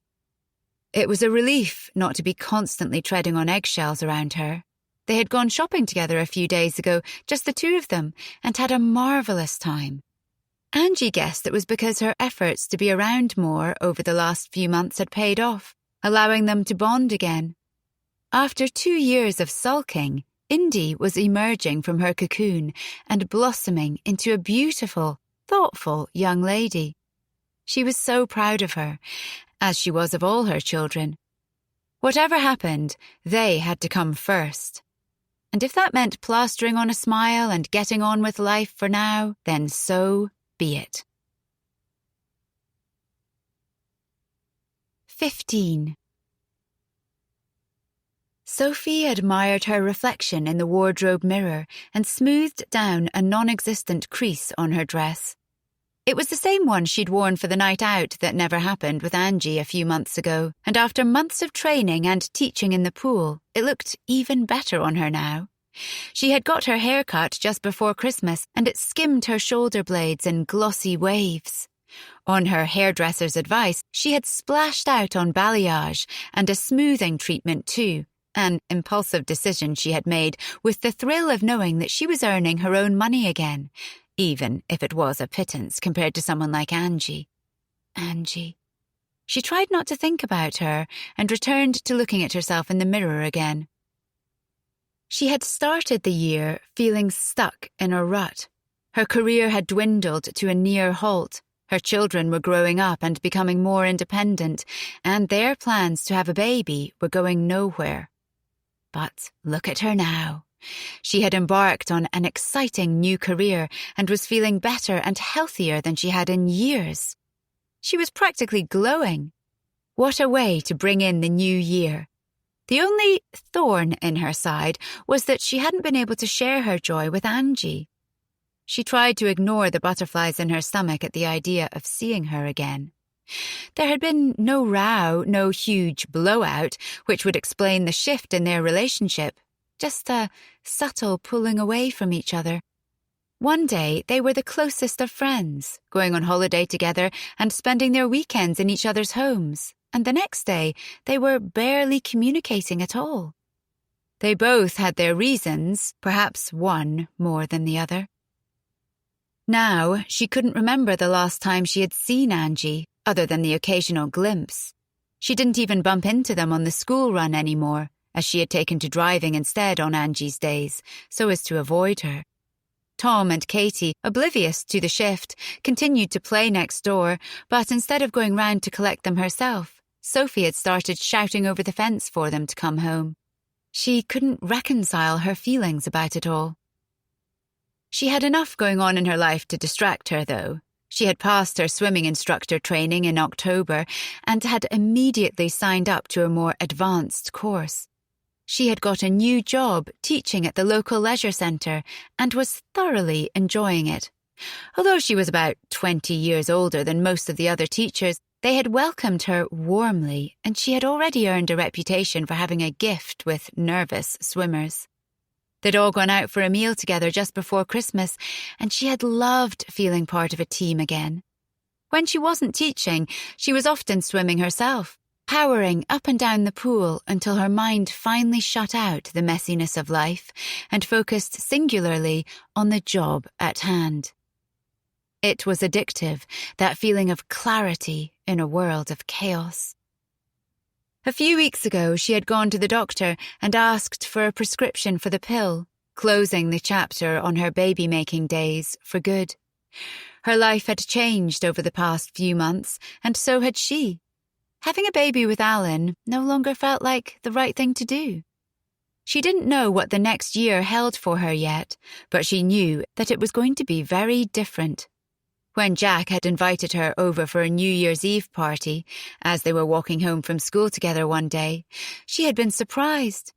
It was a relief not to be constantly treading on eggshells around her. They had gone shopping together a few days ago, just the two of them, and had a marvellous time. Angie guessed it was because her efforts to be around more over the last few months had paid off, allowing them to bond again. After 2 years of sulking, Indy was emerging from her cocoon and blossoming into a beautiful, thoughtful young lady. She was so proud of her, as she was of all her children. Whatever happened, they had to come first. And if that meant plastering on a smile and getting on with life for now, then so be it. 15. Sophie admired her reflection in the wardrobe mirror and smoothed down a non-existent crease on her dress. It was the same one she'd worn for the night out that never happened with Angie a few months ago, and after months of training and teaching in the pool, it looked even better on her now. She had got her hair cut just before Christmas, and it skimmed her shoulder blades in glossy waves. On her hairdresser's advice, she had splashed out on balayage and a smoothing treatment too, an impulsive decision she had made with the thrill of knowing that she was earning her own money again, even if it was a pittance compared to someone like Angie. Angie. She tried not to think about her and returned to looking at herself in the mirror again. She had started the year feeling stuck in a rut. Her career had dwindled to a near halt. Her children were growing up and becoming more independent, and their plans to have a baby were going nowhere. But look at her now. She had embarked on an exciting new career and was feeling better and healthier than she had in years. She was practically glowing. What a way to bring in the new year. The only thorn in her side was that she hadn't been able to share her joy with Angie. She tried to ignore the butterflies in her stomach at the idea of seeing her again. There had been no row, no huge blowout, which would explain the shift in their relationship, just a subtle pulling away from each other. One day they were the closest of friends, going on holiday together and spending their weekends in each other's homes, and the next day they were barely communicating at all. They both had their reasons, perhaps one more than the other. Now she couldn't remember the last time she had seen Angie, other than the occasional glimpse. She didn't even bump into them on the school run anymore, as she had taken to driving instead on Angie's days, so as to avoid her. Tom and Katie, oblivious to the shift, continued to play next door, but instead of going round to collect them herself, Sophie had started shouting over the fence for them to come home. She couldn't reconcile her feelings about it all. She had enough going on in her life to distract her, though. She had passed her swimming instructor training in October and had immediately signed up to a more advanced course. She had got a new job teaching at the local leisure centre and was thoroughly enjoying it. Although she was about 20 years older than most of the other teachers, they had welcomed her warmly, and she had already earned a reputation for having a gift with nervous swimmers. They'd all gone out for a meal together just before Christmas, and she had loved feeling part of a team again. When she wasn't teaching, she was often swimming herself, powering up and down the pool until her mind finally shut out the messiness of life and focused singularly on the job at hand. It was addictive, that feeling of clarity in a world of chaos. A few weeks ago, she had gone to the doctor and asked for a prescription for the pill, closing the chapter on her baby-making days for good. Her life had changed over the past few months, and so had she. Having a baby with Alan no longer felt like the right thing to do. She didn't know what the next year held for her yet, but she knew that it was going to be very different. When Jack had invited her over for a New Year's Eve party, as they were walking home from school together one day, she had been surprised.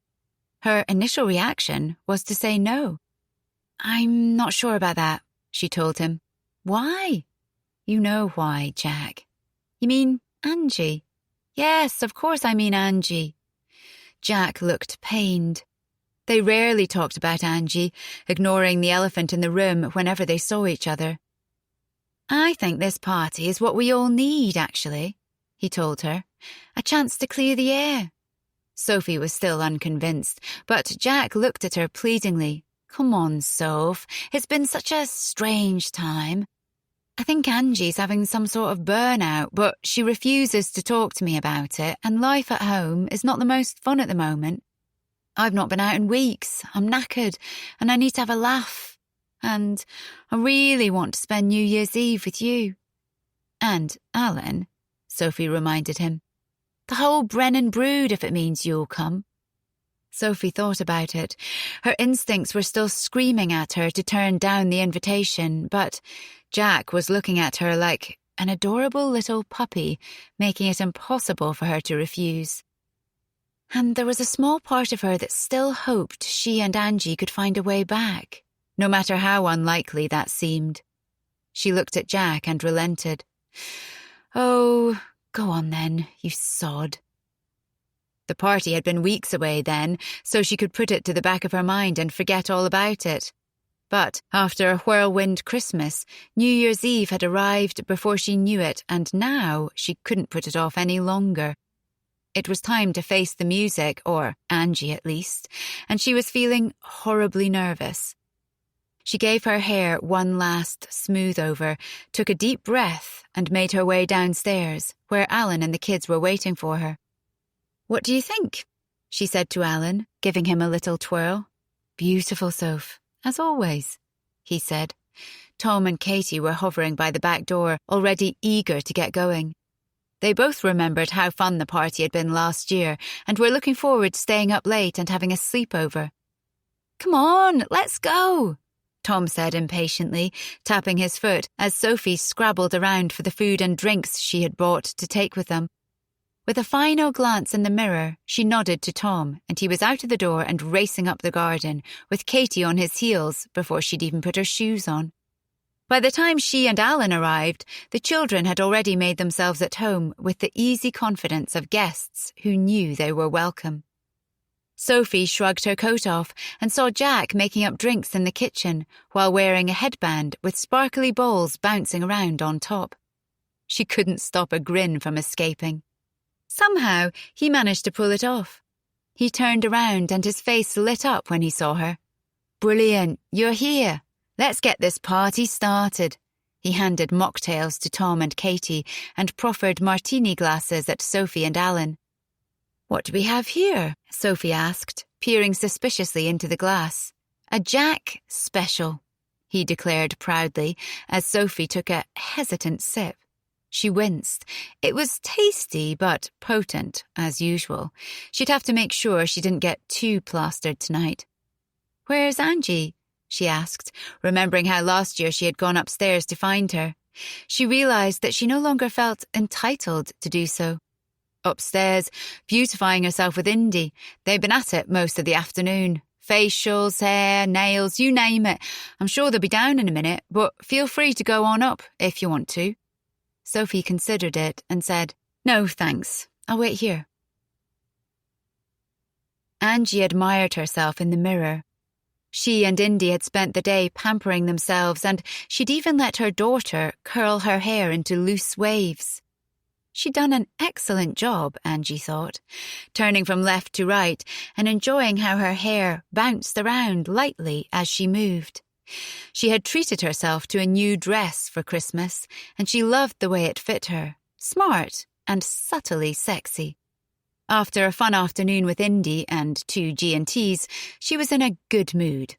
Her initial reaction was to say no. "I'm not sure about that," she told him. "Why?" "You know why, Jack." "You mean Angie?" "Yes, of course I mean Angie." Jack looked pained. They rarely talked about Angie, ignoring the elephant in the room whenever they saw each other. "I think this party is what we all need, actually," he told her. "A chance to clear the air." Sophie was still unconvinced, but Jack looked at her pleadingly. "Come on, Soph. It's been such a strange time. I think Angie's having some sort of burnout, but she refuses to talk to me about it, and life at home is not the most fun at the moment. I've not been out in weeks. I'm knackered, and I need to have a laugh. And I really want to spend New Year's Eve with you." "And Alan," Sophie reminded him. "The whole Brennan brood, if it means you'll come." Sophie thought about it. Her instincts were still screaming at her to turn down the invitation, but Jack was looking at her like an adorable little puppy, making it impossible for her to refuse. And there was a small part of her that still hoped she and Angie could find a way back, no matter how unlikely that seemed. She looked at Jack and relented. "Oh, go on then, you sod." The party had been weeks away then, so she could put it to the back of her mind and forget all about it. But after a whirlwind Christmas, New Year's Eve had arrived before she knew it, and now she couldn't put it off any longer. It was time to face the music, or Angie at least, and she was feeling horribly nervous. She gave her hair one last smooth over, took a deep breath, and made her way downstairs, where Alan and the kids were waiting for her. "What do you think?" she said to Alan, giving him a little twirl. "Beautiful, Soph, as always," he said. Tom and Katie were hovering by the back door, already eager to get going. They both remembered how fun the party had been last year and were looking forward to staying up late and having a sleepover. "Come on, let's go," Tom said impatiently, tapping his foot as Sophie scrabbled around for the food and drinks she had bought to take with them. With a final glance in the mirror, she nodded to Tom, and he was out of the door and racing up the garden, with Katie on his heels before she'd even put her shoes on. By the time she and Alan arrived, the children had already made themselves at home with the easy confidence of guests who knew they were welcome. Sophie shrugged her coat off and saw Jack making up drinks in the kitchen while wearing a headband with sparkly balls bouncing around on top. She couldn't stop a grin from escaping. Somehow, he managed to pull it off. He turned around and his face lit up when he saw her. "Brilliant, you're here. Let's get this party started." He handed mocktails to Tom and Katie and proffered martini glasses at Sophie and Alan. "What do we have here?" Sophie asked, peering suspiciously into the glass. "A Jack special," he declared proudly as Sophie took a hesitant sip. She winced. It was tasty, but potent, as usual. She'd have to make sure she didn't get too plastered tonight. "Where's Angie?" she asked, remembering how last year she had gone upstairs to find her. She realised that she no longer felt entitled to do so. Upstairs, beautifying herself with Indy. They'd been at it most of the afternoon. Facials, hair, nails, you name it. I'm sure they'll be down in a minute, but feel free to go on up if you want to. Sophie considered it and said, "No, thanks. I'll wait here." Angie admired herself in the mirror. She and Indy had spent the day pampering themselves, and she'd even let her daughter curl her hair into loose waves. She'd done an excellent job, Angie thought, turning from left to right and enjoying how her hair bounced around lightly as she moved. She had treated herself to a new dress for Christmas, and she loved the way it fit her, smart and subtly sexy. After a fun afternoon with Indy and 2 G&Ts, she was in a good mood.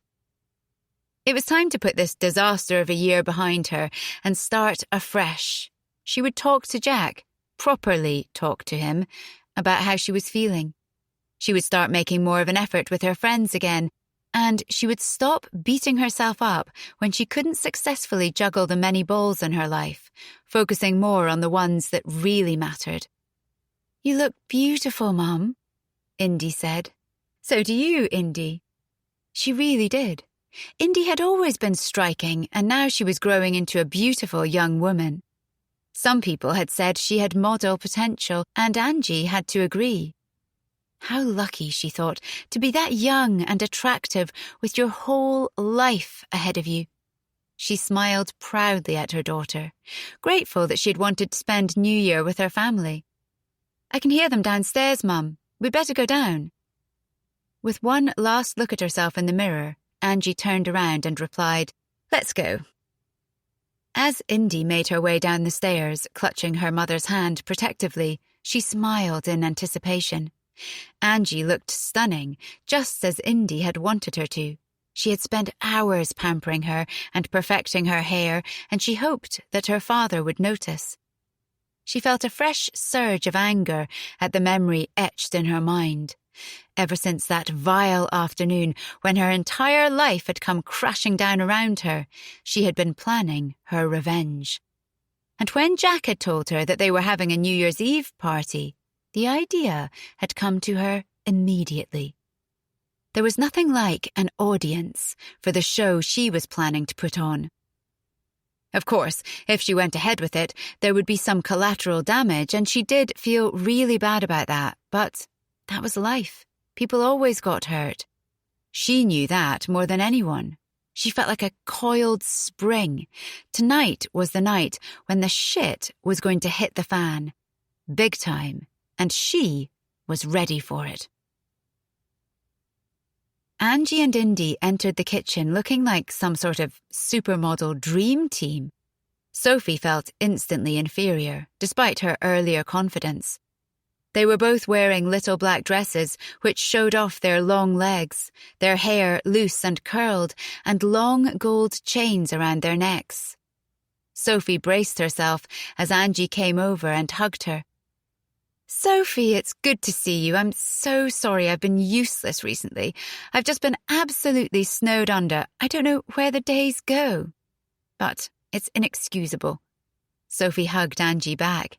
It was time to put this disaster of a year behind her and start afresh. She would talk to Jack, properly talk to him, about how she was feeling. She would start making more of an effort with her friends again, and she would stop beating herself up when she couldn't successfully juggle the many balls in her life, focusing more on the ones that really mattered. "You look beautiful, Mum," Indy said. "So do you, Indy." She really did. Indy had always been striking, and now she was growing into a beautiful young woman. Some people had said she had model potential, and Angie had to agree. How lucky, she thought, to be that young and attractive with your whole life ahead of you. She smiled proudly at her daughter, grateful that she had wanted to spend New Year with her family. "I can hear them downstairs, Mum. We'd better go down." With one last look at herself in the mirror, Angie turned around and replied, "Let's go." As Indy made her way down the stairs, clutching her mother's hand protectively, she smiled in anticipation. Angie looked stunning, just as Indy had wanted her to. She had spent hours pampering her and perfecting her hair, and she hoped that her father would notice. She felt a fresh surge of anger at the memory etched in her mind. Ever since that vile afternoon when her entire life had come crashing down around her, she had been planning her revenge. And when Jack had told her that they were having a New Year's Eve party, the idea had come to her immediately. There was nothing like an audience for the show she was planning to put on. Of course, if she went ahead with it, there would be some collateral damage, and she did feel really bad about that, but that was life. People always got hurt. She knew that more than anyone. She felt like a coiled spring. Tonight was the night when the shit was going to hit the fan. Big time. And she was ready for it. Angie and Indy entered the kitchen looking like some sort of supermodel dream team. Sophie felt instantly inferior, despite her earlier confidence. They were both wearing little black dresses which showed off their long legs, their hair loose and curled, and long gold chains around their necks. Sophie braced herself as Angie came over and hugged her. "Sophie, it's good to see you. I'm so sorry I've been useless recently. I've just been absolutely snowed under. I don't know where the days go. But it's inexcusable." Sophie hugged Angie back.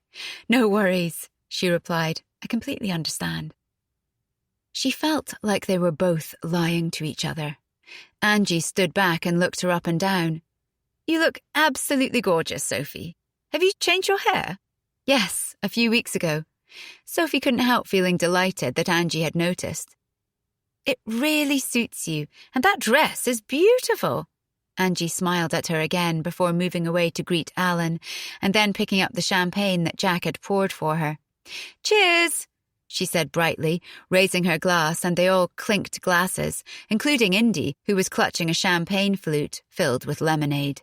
"No worries," she replied. "I completely understand." She felt like they were both lying to each other. Angie stood back and looked her up and down. "You look absolutely gorgeous, Sophie. Have you changed your hair?" "Yes, a few weeks ago." Sophie couldn't help feeling delighted that Angie had noticed. "It really suits you, and that dress is beautiful." Angie smiled at her again before moving away to greet Alan, and then picking up the champagne that Jack had poured for her. "Cheers," she said brightly, raising her glass, and they all clinked glasses, including Indy, who was clutching a champagne flute filled with lemonade.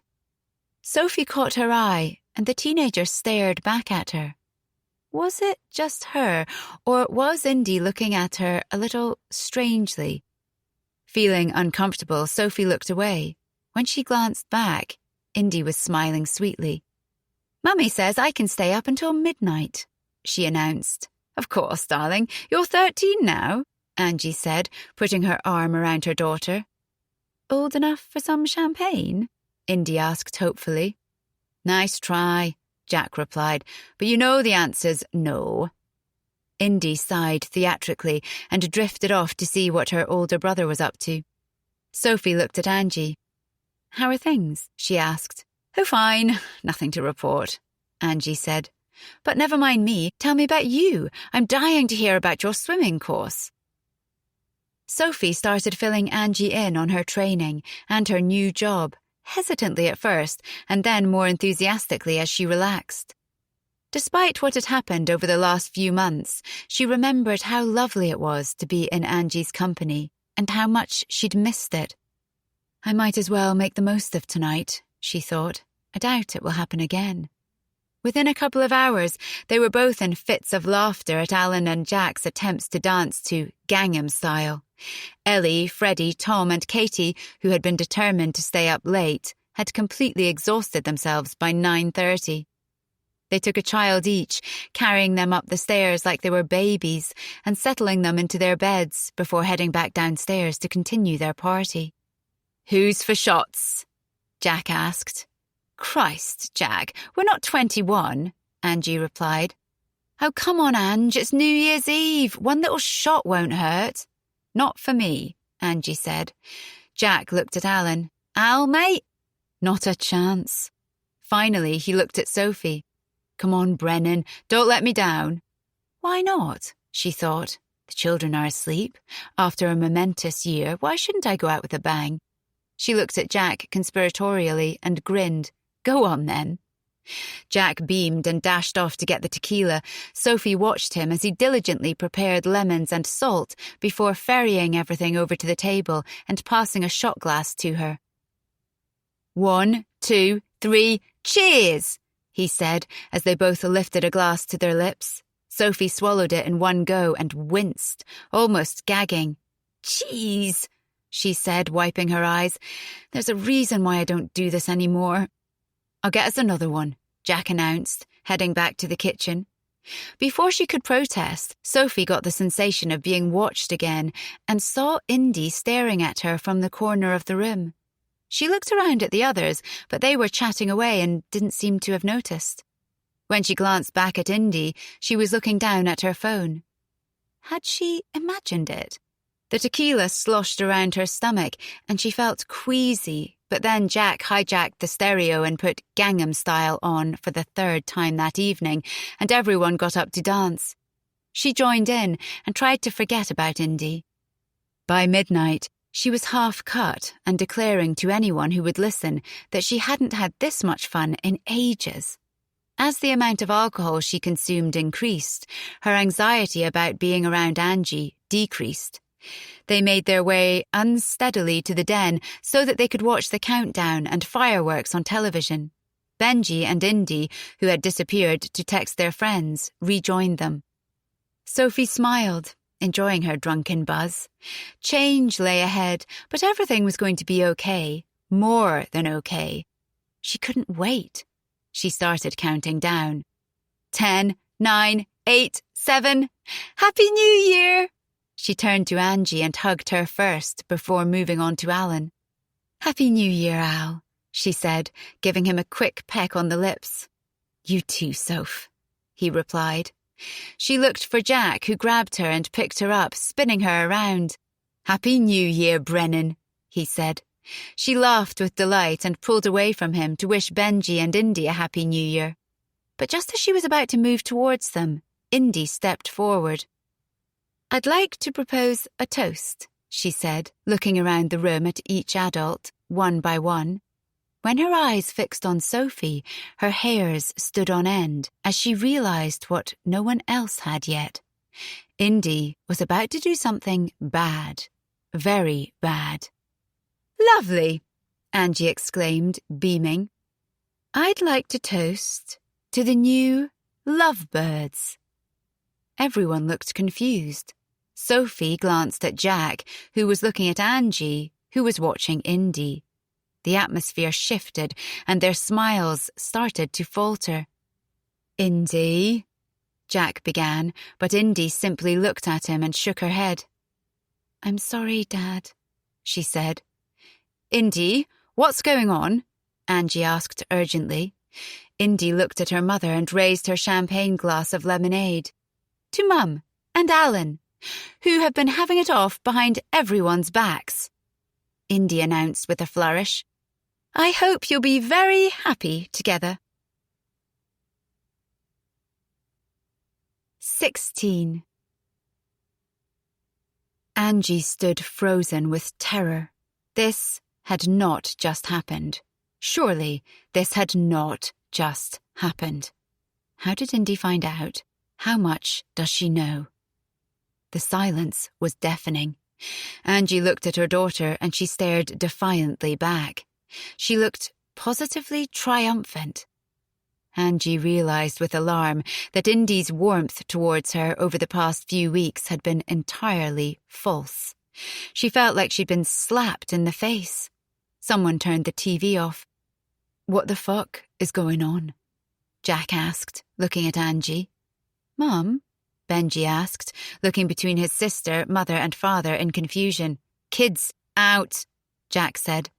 Sophie caught her eye, and the teenager stared back at her. Was it just her, or was Indy looking at her a little strangely? Feeling uncomfortable, Sophie looked away. When she glanced back, Indy was smiling sweetly. "Mummy says I can stay up until midnight," she announced. "Of course, darling. You're 13 now," Angie said, putting her arm around her daughter. "Old enough for some champagne?" Indy asked hopefully. "Nice try," Jack replied, "but you know the answer's no." Indy sighed theatrically and drifted off to see what her older brother was up to. Sophie looked at Angie. "How are things?" she asked. "Oh, fine. Nothing to report," Angie said. "But never mind me. Tell me about you. I'm dying to hear about your swimming course." Sophie started filling Angie in on her training and her new job, hesitantly at first and then more enthusiastically as she relaxed. Despite what had happened over the last few months, she remembered how lovely it was to be in Angie's company and how much she'd missed it. "I might as well make the most of tonight," she thought. "I doubt it will happen again." Within a couple of hours, they were both in fits of laughter at Alan and Jack's attempts to dance to Gangnam Style. Ellie, Freddie, Tom and Katie, who had been determined to stay up late, had completely exhausted themselves by 9:30. They took a child each, carrying them up the stairs like they were babies and settling them into their beds before heading back downstairs to continue their party. "Who's for shots?" Jack asked. "Christ, Jack, we're not 21, Angie replied. "Oh, come on, Ange, it's New Year's Eve. One little shot won't hurt." "Not for me," Angie said. Jack looked at Alan. "Al, mate?" "Not a chance." Finally, he looked at Sophie. "Come on, Brennan, don't let me down." "Why not?" she thought. "The children are asleep. After a momentous year, why shouldn't I go out with a bang?" She looked at Jack conspiratorially and grinned. "Go on, then." Jack beamed and dashed off to get the tequila. Sophie watched him as he diligently prepared lemons and salt before ferrying everything over to the table and passing a shot glass to her. "1, 2, 3, cheers!" he said as they both lifted a glass to their lips. Sophie swallowed it in one go and winced, almost gagging. "Jeez," she said, wiping her eyes. "There's a reason why I don't do this anymore." "I'll get us another one," Jack announced, heading back to the kitchen. Before she could protest, Sophie got the sensation of being watched again and saw Indy staring at her from the corner of the room. She looked around at the others, but they were chatting away and didn't seem to have noticed. When she glanced back at Indy, she was looking down at her phone. Had she imagined it? The tequila sloshed around her stomach, and she felt queasy, but then Jack hijacked the stereo and put Gangnam Style on for the 3rd time that evening, and everyone got up to dance. She joined in and tried to forget about Indy. By midnight, she was half cut and declaring to anyone who would listen that she hadn't had this much fun in ages. As the amount of alcohol she consumed increased, her anxiety about being around Angie decreased. They made their way unsteadily to the den so that they could watch the countdown and fireworks on television. Benji and Indy, who had disappeared to text their friends, rejoined them. Sophie smiled, enjoying her drunken buzz. Change lay ahead, but everything was going to be okay. More than okay. She couldn't wait. She started counting down. 10, 9, 8, 7. Happy New Year! She turned to Angie and hugged her first before moving on to Alan. Happy New Year, Al, she said, giving him a quick peck on the lips. You too, Soph, he replied. She looked for Jack, who grabbed her and picked her up, spinning her around. Happy New Year, Brennan, he said. She laughed with delight and pulled away from him to wish Benji and Indy a Happy New Year. But just as she was about to move towards them, Indy stepped forward. I'd like to propose a toast, she said, looking around the room at each adult, one by one. When her eyes fixed on Sophie, her hairs stood on end as she realized what no one else had yet. Indy was about to do something bad, very bad. Lovely, Angie exclaimed, beaming. I'd like to toast to the new lovebirds. Everyone looked confused. Sophie glanced at Jack, who was looking at Angie, who was watching Indy. The atmosphere shifted, and their smiles started to falter. Indy, Jack began, but Indy simply looked at him and shook her head. I'm sorry, Dad, she said. Indy, what's going on? Angie asked urgently. Indy looked at her mother and raised her champagne glass of lemonade. To Mum and Alan, who have been having it off behind everyone's backs, Indy announced with a flourish. I hope you'll be very happy together. 16. Angie stood frozen with terror. This had not just happened. Surely this had not just happened. How did Indy find out? How much does she know? The silence was deafening. Angie looked at her daughter and she stared defiantly back. She looked positively triumphant. Angie realized with alarm that Indy's warmth towards her over the past few weeks had been entirely false. She felt like she'd been slapped in the face. Someone turned the TV off. What the fuck is going on? Jack asked, looking at Angie. Mum? Benji asked, looking between his sister, mother and father in confusion. Kids, out, Jack said.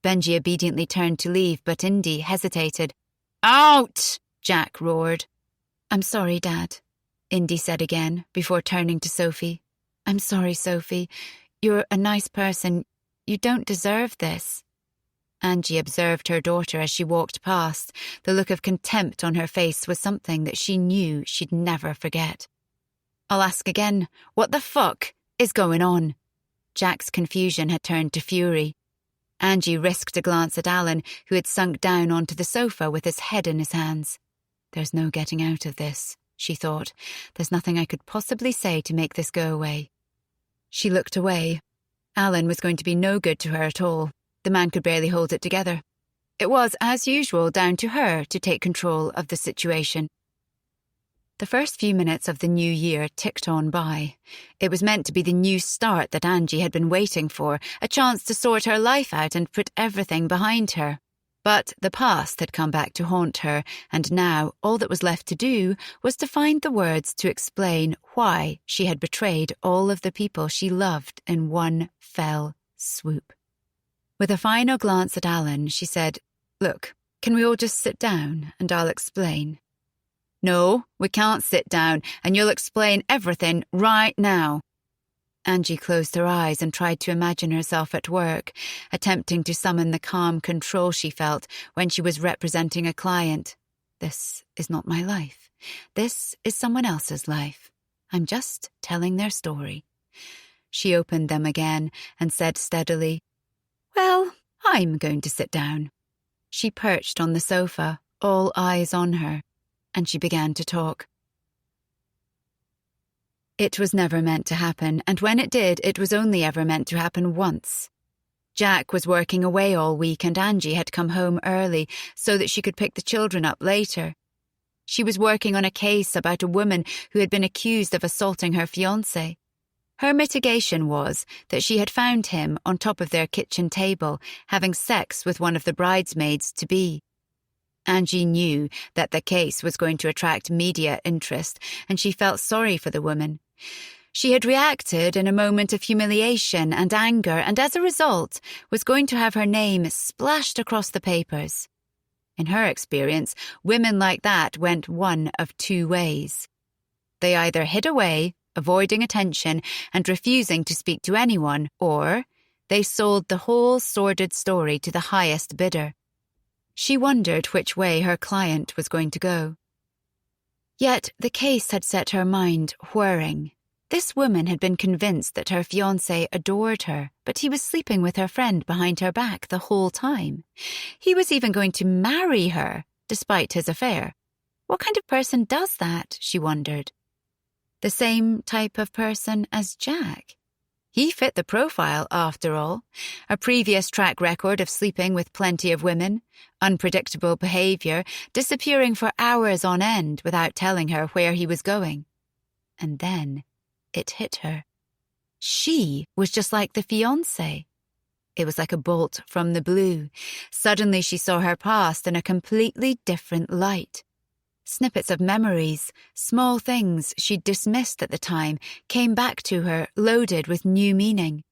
Benji obediently turned to leave, but Indy hesitated. Out! Jack roared. I'm sorry, Dad, Indy said again, before turning to Sophie. I'm sorry, Sophie. You're a nice person. You don't deserve this. Angie observed her daughter as she walked past. The look of contempt on her face was something that she knew she'd never forget. I'll ask again, what the fuck is going on? Jack's confusion had turned to fury. Angie risked a glance at Alan, who had sunk down onto the sofa with his head in his hands. There's no getting out of this, she thought. There's nothing I could possibly say to make this go away. She looked away. Alan was going to be no good to her at all. The man could barely hold it together. It was, as usual, down to her to take control of the situation. The first few minutes of the new year ticked on by. It was meant to be the new start that Angie had been waiting for, a chance to sort her life out and put everything behind her. But the past had come back to haunt her, and now all that was left to do was to find the words to explain why she had betrayed all of the people she loved in one fell swoop. With a final glance at Alan, she said, Look, can we all just sit down and I'll explain? No, we can't sit down, and you'll explain everything right now. Angie closed her eyes and tried to imagine herself at work, attempting to summon the calm control she felt when she was representing a client. This is not my life. This is someone else's life. I'm just telling their story. She opened them again and said steadily, Well, I'm going to sit down. She perched on the sofa, all eyes on her, and she began to talk. It was never meant to happen, and when it did, it was only ever meant to happen once. Jack was working away all week and Angie had come home early so that she could pick the children up later. She was working on a case about a woman who had been accused of assaulting her fiancé. Her mitigation was that she had found him on top of their kitchen table having sex with one of the bridesmaids-to-be. Angie knew that the case was going to attract media interest, and she felt sorry for the woman. She had reacted in a moment of humiliation and anger, and as a result was going to have her name splashed across the papers. In her experience, women like that went one of two ways. They either hid away, avoiding attention and refusing to speak to anyone, or they sold the whole sordid story to the highest bidder. She wondered which way her client was going to go. Yet the case had set her mind whirring. This woman had been convinced that her fiancé adored her, but he was sleeping with her friend behind her back the whole time. He was even going to marry her, despite his affair. What kind of person does that, she wondered. The same type of person as Jack. He fit the profile, after all. A previous track record of sleeping with plenty of women, unpredictable behavior, disappearing for hours on end without telling her where he was going. And then it hit her. She was just like the fiancé. It was like a bolt from the blue. Suddenly she saw her past in a completely different light. Snippets of memories, small things she'd dismissed at the time, came back to her, loaded with new meaning.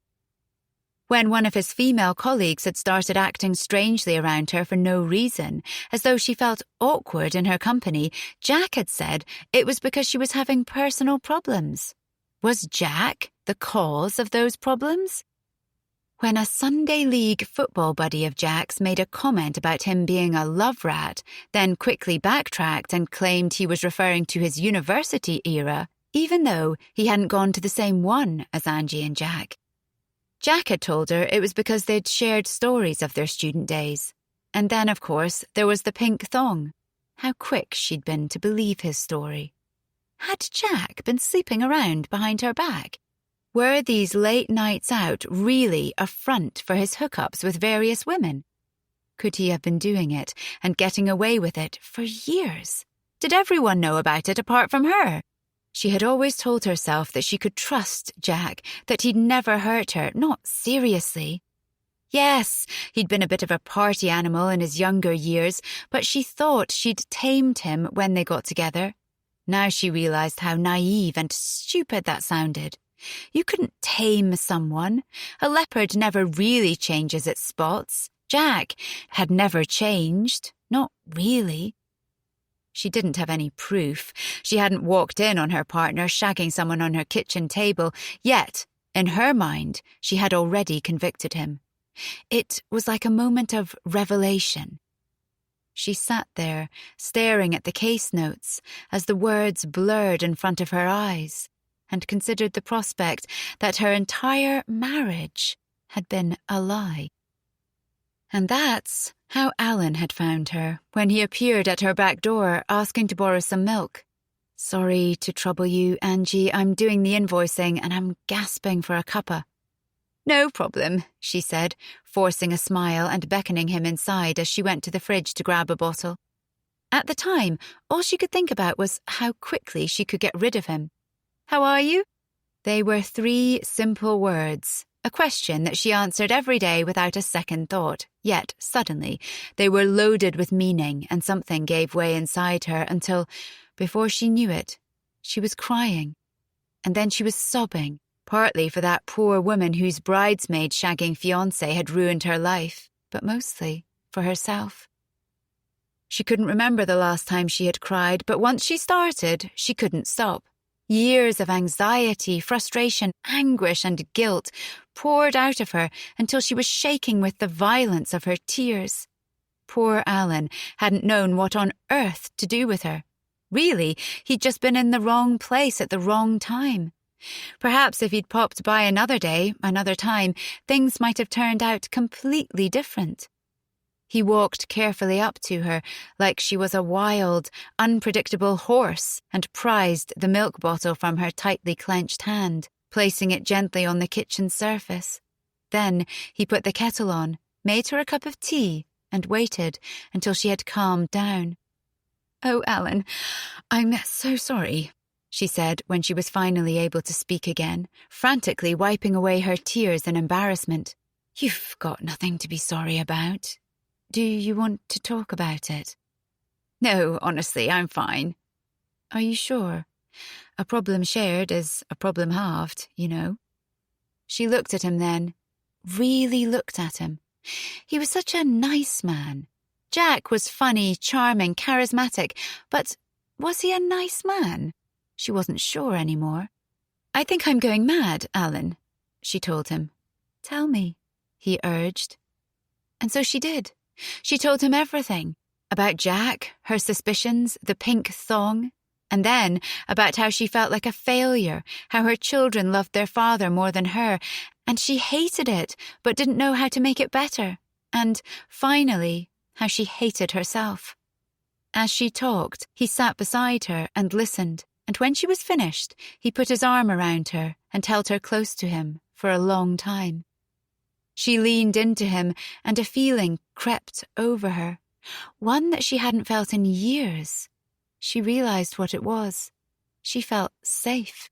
When one of his female colleagues had started acting strangely around her for no reason, as though she felt awkward in her company, Jack had said it was because she was having personal problems. Was Jack the cause of those problems? When a Sunday League football buddy of Jack's made a comment about him being a love rat, then quickly backtracked and claimed he was referring to his university era, even though he hadn't gone to the same one as Angie and Jack. Jack had told her it was because they'd shared stories of their student days. And then, of course, there was the pink thong. How quick she'd been to believe his story. Had Jack been sleeping around behind her back? Were these late nights out really a front for his hookups with various women? Could he have been doing it and getting away with it for years? Did everyone know about it apart from her? She had always told herself that she could trust Jack, that he'd never hurt her, not seriously. Yes, he'd been a bit of a party animal in his younger years, but she thought she'd tamed him when they got together. Now she realized how naive and stupid that sounded. You couldn't tame someone. A leopard never really changes its spots. Jack had never changed. Not really. She didn't have any proof. She hadn't walked in on her partner shagging someone on her kitchen table, yet, in her mind, she had already convicted him. It was like a moment of revelation. She sat there, staring at the case notes as the words blurred in front of her eyes, and considered the prospect that her entire marriage had been a lie. And that's how Alan had found her when he appeared at her back door asking to borrow some milk. "Sorry to trouble you, Angie. I'm doing the invoicing and I'm gasping for a cuppa." "No problem," she said, forcing a smile and beckoning him inside as she went to the fridge to grab a bottle. At the time, all she could think about was how quickly she could get rid of him. "How are you?" They were 3 simple words, a question that she answered every day without a second thought, yet, suddenly, they were loaded with meaning and something gave way inside her until, before she knew it, she was crying. And then she was sobbing, partly for that poor woman whose bridesmaid shagging fiancé had ruined her life, but mostly for herself. She couldn't remember the last time she had cried, but once she started, she couldn't stop. Years of anxiety, frustration, anguish, and guilt poured out of her until she was shaking with the violence of her tears. Poor Alan hadn't known what on earth to do with her. Really, he'd just been in the wrong place at the wrong time. Perhaps if he'd popped by another day, another time, things might have turned out completely different. He walked carefully up to her, like she was a wild, unpredictable horse, and prized the milk bottle from her tightly clenched hand, placing it gently on the kitchen surface. Then he put the kettle on, made her a cup of tea, and waited until she had calmed down. "Oh, Alan, I'm so sorry," she said when she was finally able to speak again, frantically wiping away her tears in embarrassment. "You've got nothing to be sorry about. Do you want to talk about it?" "No, honestly, I'm fine." "Are you sure? A problem shared is a problem halved, you know." She looked at him then, really looked at him. He was such a nice man. Jack was funny, charming, charismatic, but was he a nice man? She wasn't sure anymore. "I think I'm going mad, Alan," she told him. "Tell me," he urged. And so she did. She told him everything. About Jack, her suspicions, the pink thong, and then about how she felt like a failure, how her children loved their father more than her, and she hated it, but didn't know how to make it better, and, finally, how she hated herself. As she talked, he sat beside her and listened, and when she was finished, he put his arm around her and held her close to him for a long time. She leaned into him, and a feeling crept over her, one that she hadn't felt in years. She realized what it was. She felt safe.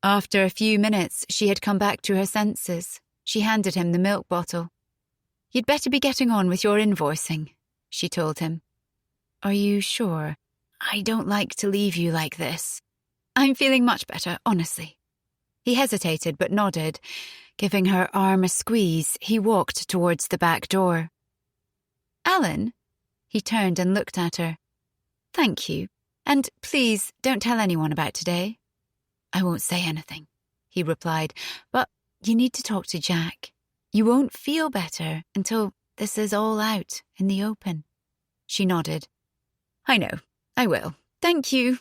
After a few minutes, she had come back to her senses. She handed him the milk bottle. "You'd better be getting on with your invoicing," she told him. "Are you sure? I don't like to leave you like this." "I'm feeling much better, honestly." He hesitated but nodded. Giving her arm a squeeze, he walked towards the back door. "Alan?" He turned and looked at her. "Thank you. And please don't tell anyone about today." "I won't say anything," he replied, "but you need to talk to Jack. You won't feel better until this is all out in the open." She nodded. "I know. I will. Thank you."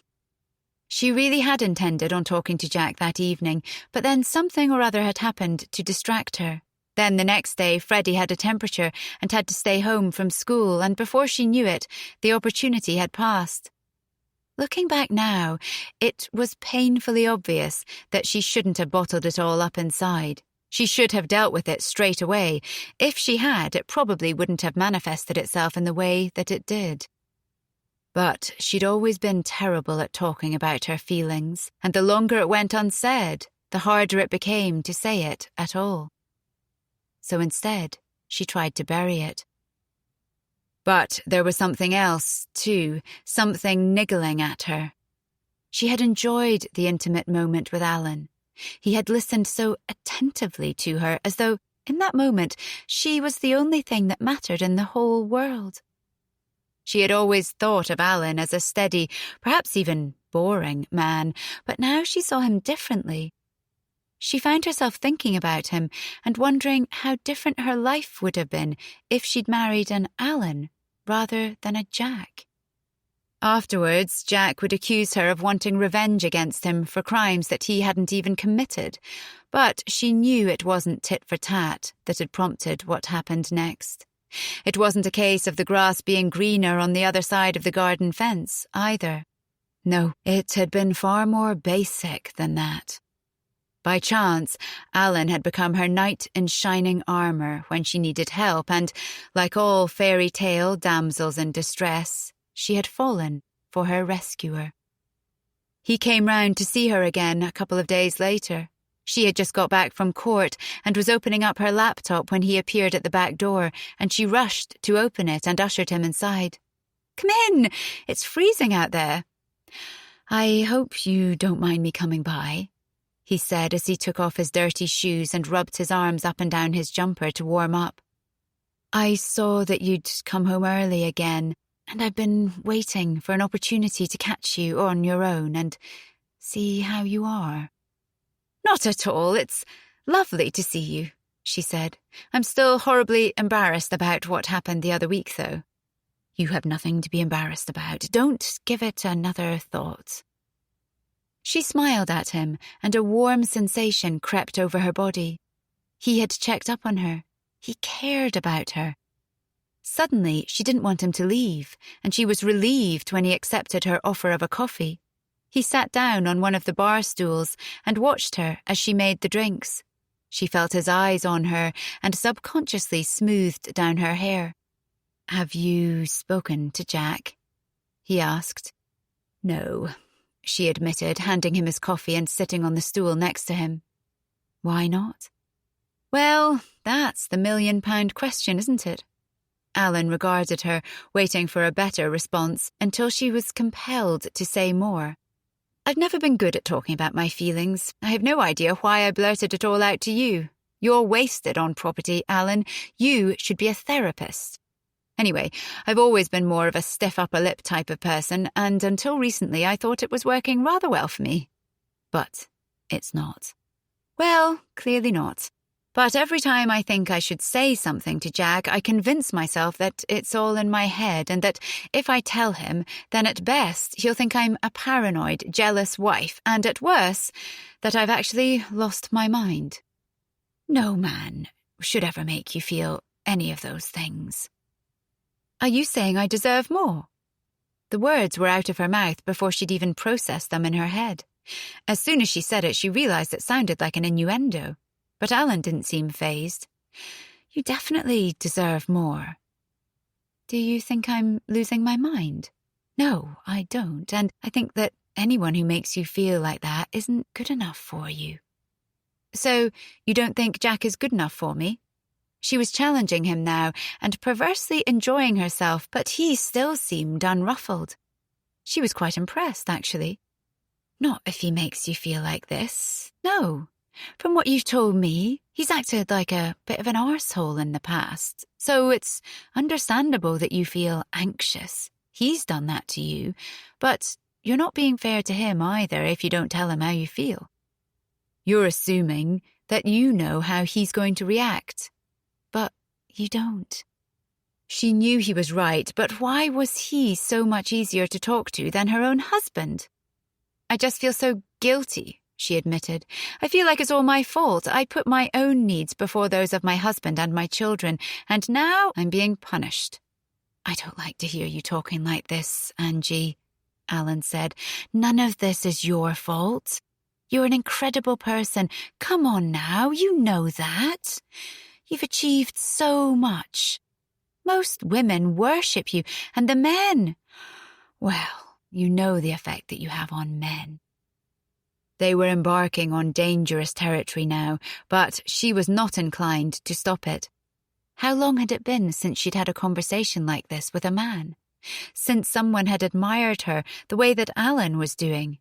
She really had intended on talking to Jack that evening, but then something or other had happened to distract her. Then the next day, Freddie had a temperature and had to stay home from school, and before she knew it, the opportunity had passed. Looking back now, it was painfully obvious that she shouldn't have bottled it all up inside. She should have dealt with it straight away. If she had, it probably wouldn't have manifested itself in the way that it did. But she'd always been terrible at talking about her feelings, and the longer it went unsaid, the harder it became to say it at all. So instead, she tried to bury it. But there was something else, too, something niggling at her. She had enjoyed the intimate moment with Alan. He had listened so attentively to her, as though, in that moment, she was the only thing that mattered in the whole world. She had always thought of Alan as a steady, perhaps even boring man, but now she saw him differently. She found herself thinking about him and wondering how different her life would have been if she'd married an Alan rather than a Jack. Afterwards, Jack would accuse her of wanting revenge against him for crimes that he hadn't even committed, but she knew it wasn't tit for tat that had prompted what happened next. It wasn't a case of the grass being greener on the other side of the garden fence, either. No, it had been far more basic than that. By chance, Alan had become her knight in shining armour when she needed help, and, like all fairy tale damsels in distress, she had fallen for her rescuer. He came round to see her again a couple of days later. She had just got back from court and was opening up her laptop when he appeared at the back door, and she rushed to open it and ushered him inside. "Come in! It's freezing out there." "I hope you don't mind me coming by," he said as he took off his dirty shoes and rubbed his arms up and down his jumper to warm up. "I saw that you'd come home early again, and I've been waiting for an opportunity to catch you on your own and see how you are." "Not at all. It's lovely to see you," she said. "I'm still horribly embarrassed about what happened the other week, though." "You have nothing to be embarrassed about. Don't give it another thought." She smiled at him, and a warm sensation crept over her body. He had checked up on her. He cared about her. Suddenly, she didn't want him to leave, and she was relieved when he accepted her offer of a coffee. He sat down on one of the bar stools and watched her as she made the drinks. She felt his eyes on her and subconsciously smoothed down her hair. "Have you spoken to Jack?" he asked. "No," she admitted, handing him his coffee and sitting on the stool next to him. "Why not?" "Well, that's the million-pound question, isn't it?" Alan regarded her, waiting for a better response, until she was compelled to say more. "I've never been good at talking about my feelings. I have no idea why I blurted it all out to you. You're wasted on property, Alan. You should be a therapist. Anyway, I've always been more of a stiff upper lip type of person, and until recently I thought it was working rather well for me. But it's not." "Well, clearly not. But every time I think I should say something to Jack, I convince myself that it's all in my head and that if I tell him, then at best he'll think I'm a paranoid, jealous wife, and at worst, that I've actually lost my mind. No man should ever make you feel any of those things." "Are you saying I deserve more?" The words were out of her mouth before she'd even processed them in her head. As soon as she said it, she realized it sounded like an innuendo. But Alan didn't seem fazed. "You definitely deserve more." "Do you think I'm losing my mind?" "No, I don't, and I think that anyone who makes you feel like that isn't good enough for you." "So, you don't think Jack is good enough for me?" She was challenging him now and perversely enjoying herself, but he still seemed unruffled. She was quite impressed, actually. "Not if he makes you feel like this. No. From what you've told me, he's acted like a bit of an arsehole in the past, so it's understandable that you feel anxious. He's done that to you, but you're not being fair to him either if you don't tell him how you feel. You're assuming that you know how he's going to react, but you don't." She knew he was right, but why was he so much easier to talk to than her own husband? "I just feel so guilty," she admitted. "I feel like it's all my fault. I put my own needs before those of my husband and my children, and now I'm being punished." "I don't like to hear you talking like this, Angie," Alan said. "None of this is your fault. You're an incredible person. Come on now, you know that. You've achieved so much. Most women worship you, and the men, well, you know the effect that you have on men." They were embarking on dangerous territory now, but she was not inclined to stop it. How long had it been since she'd had a conversation like this with a man? Since someone had admired her the way that Alan was doing?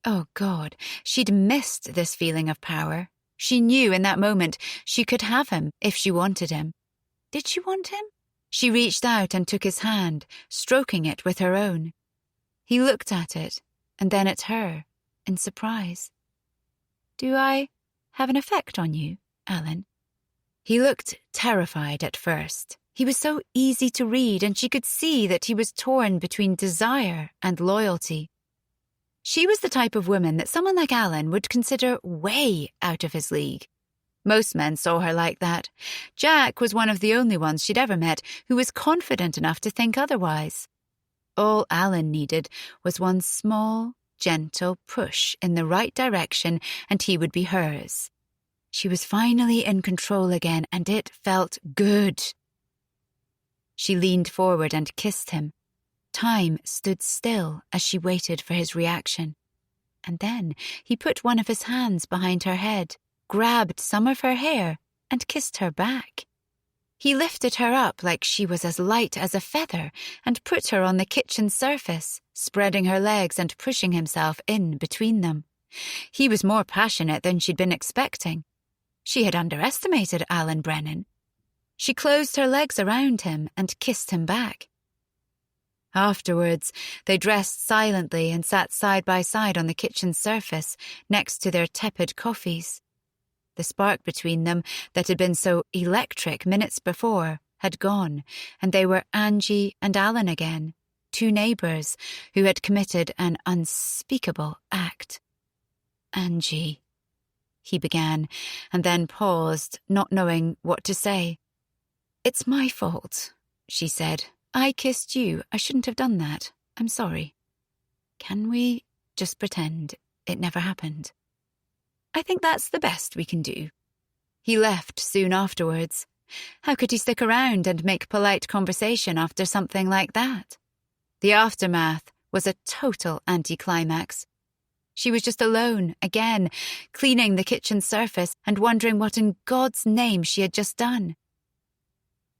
Oh God, she'd missed this feeling of power. She knew in that moment she could have him if she wanted him. Did she want him? She reached out and took his hand, stroking it with her own. He looked at it, and then at her, in surprise. "Do I have an effect on you, Alan?" He looked terrified at first. He was so easy to read, and she could see that he was torn between desire and loyalty. She was the type of woman that someone like Alan would consider way out of his league. Most men saw her like that. Jack was one of the only ones she'd ever met who was confident enough to think otherwise. All Alan needed was one small, gentle push in the right direction, and he would be hers. She was finally in control again, and it felt good. She leaned forward and kissed him. Time stood still as she waited for his reaction. And then he put one of his hands behind her head, grabbed some of her hair, and kissed her back. He lifted her up like she was as light as a feather and put her on the kitchen surface, spreading her legs and pushing himself in between them. He was more passionate than she'd been expecting. She had underestimated Alan Brennan. She closed her legs around him and kissed him back. Afterwards, they dressed silently and sat side by side on the kitchen surface next to their tepid coffees. The spark between them that had been so electric minutes before had gone, and they were Angie and Alan again, two neighbours who had committed an unspeakable act. "Angie," he began, and then paused, not knowing what to say. "It's my fault. she said. "I kissed you. I shouldn't have done that. I'm sorry. Can we just pretend it never happened?" "I think that's the best we can do." He left soon afterwards. How could he stick around and make polite conversation after something like that? The aftermath was a total anticlimax. She was just alone, again, cleaning the kitchen surface and wondering what in God's name she had just done.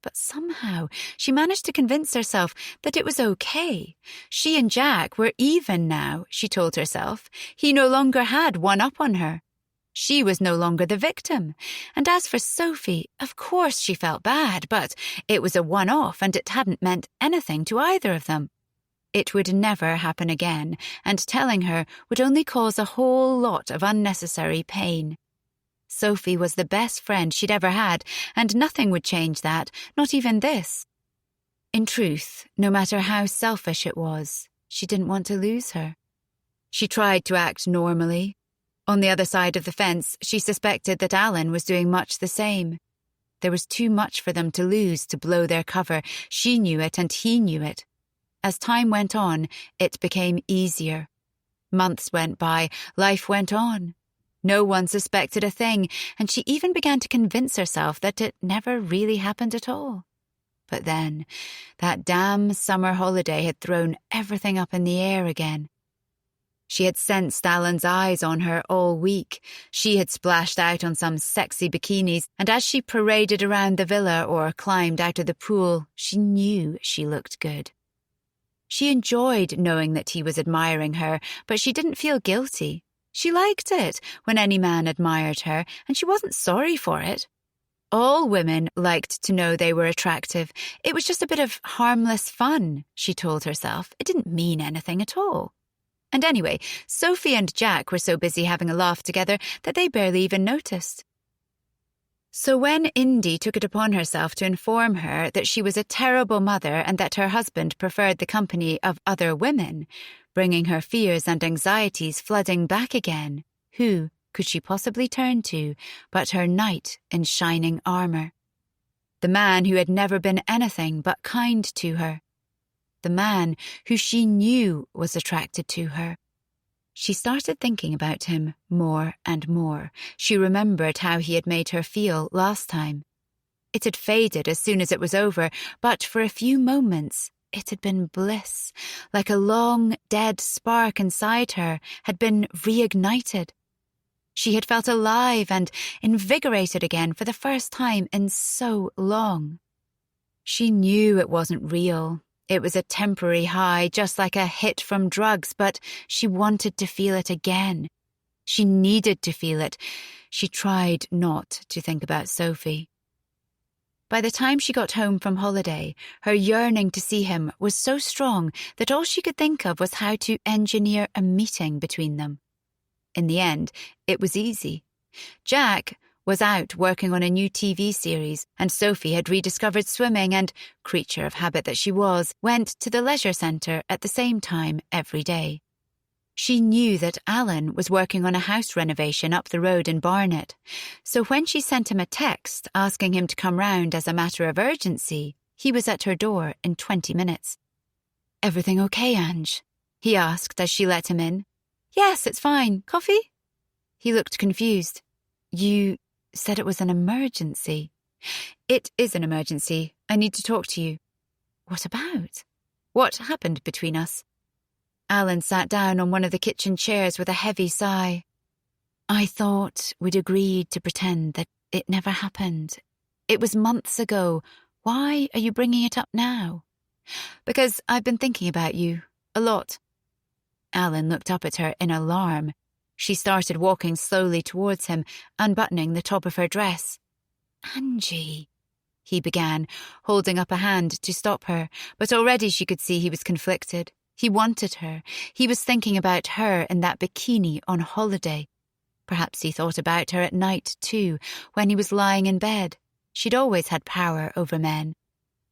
But somehow she managed to convince herself that it was okay. She and Jack were even now, she told herself. He no longer had one up on her. She was no longer the victim. And as for Sophie, of course she felt bad, but it was a one-off and it hadn't meant anything to either of them. It would never happen again, and telling her would only cause a whole lot of unnecessary pain. Sophie was the best friend she'd ever had, and nothing would change that, not even this. In truth, no matter how selfish it was, she didn't want to lose her. She tried to act normally. On the other side of the fence, she suspected that Alan was doing much the same. There was too much for them to lose to blow their cover. She knew it and he knew it. As time went on, it became easier. Months went by, life went on. No one suspected a thing, and she even began to convince herself that it never really happened at all. But then, that damn summer holiday had thrown everything up in the air again. She had sensed Alan's eyes on her all week. She had splashed out on some sexy bikinis, and as she paraded around the villa or climbed out of the pool, she knew she looked good. She enjoyed knowing that he was admiring her, but she didn't feel guilty. She liked it when any man admired her, and she wasn't sorry for it. All women liked to know they were attractive. It was just a bit of harmless fun, she told herself. It didn't mean anything at all. And anyway, Sophie and Jack were so busy having a laugh together that they barely even noticed. So when Indy took it upon herself to inform her that she was a terrible mother and that her husband preferred the company of other women, bringing her fears and anxieties flooding back again, who could she possibly turn to but her knight in shining armour? The man who had never been anything but kind to her. The man who she knew was attracted to her. She started thinking about him more and more. She remembered how he had made her feel last time. It had faded as soon as it was over, but for a few moments it had been bliss, like a long, dead spark inside her had been reignited. She had felt alive and invigorated again for the first time in so long. She knew it wasn't real. It was a temporary high, just like a hit from drugs, but she wanted to feel it again. She needed to feel it. She tried not to think about Sophie. By the time she got home from holiday, her yearning to see him was so strong that all she could think of was how to engineer a meeting between them. In the end, it was easy. Jack was out working on a new TV series, and Sophie had rediscovered swimming and, creature of habit that she was, went to the leisure centre at the same time every day. She knew that Alan was working on a house renovation up the road in Barnet, so when she sent him a text asking him to come round as a matter of urgency, he was at her door in 20 minutes. "Everything okay, Ange?" he asked as she let him in. "Yes, it's fine. Coffee?" He looked confused. "You said it was an emergency." "It is an emergency. I need to talk to you." "What about? What happened between us?" Alan sat down on one of the kitchen chairs with a heavy sigh. "I thought we'd agreed to pretend that it never happened. It was months ago. Why are you bringing it up now?" "Because I've been thinking about you. A lot." Alan looked up at her in alarm. She started walking slowly towards him, unbuttoning the top of her dress. "Angie," he began, holding up a hand to stop her, but already she could see he was conflicted. He wanted her. He was thinking about her in that bikini on holiday. Perhaps he thought about her at night, too, when he was lying in bed. She'd always had power over men.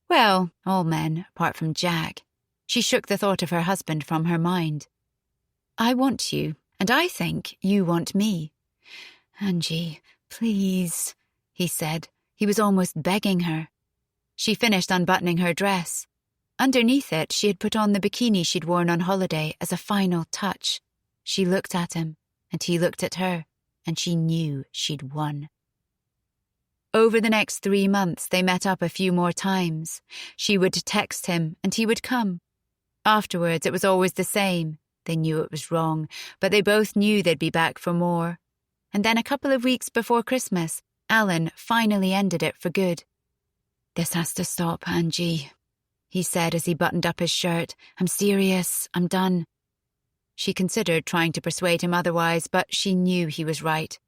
Well, all men, apart from Jack. She shook the thought of her husband from her mind. "I want you. And I think you want me." "Angie, please," he said. He was almost begging her. She finished unbuttoning her dress. Underneath it, she had put on the bikini she'd worn on holiday as a final touch. She looked at him, and he looked at her, and she knew she'd won. Over the next 3 months, they met up a few more times. She would text him, and he would come. Afterwards, it was always the same. They knew it was wrong, but they both knew they'd be back for more. And then a couple of weeks before Christmas, Alan finally ended it for good. "This has to stop, Angie," he said as he buttoned up his shirt. "I'm serious. I'm done." She considered trying to persuade him otherwise, but she knew he was right.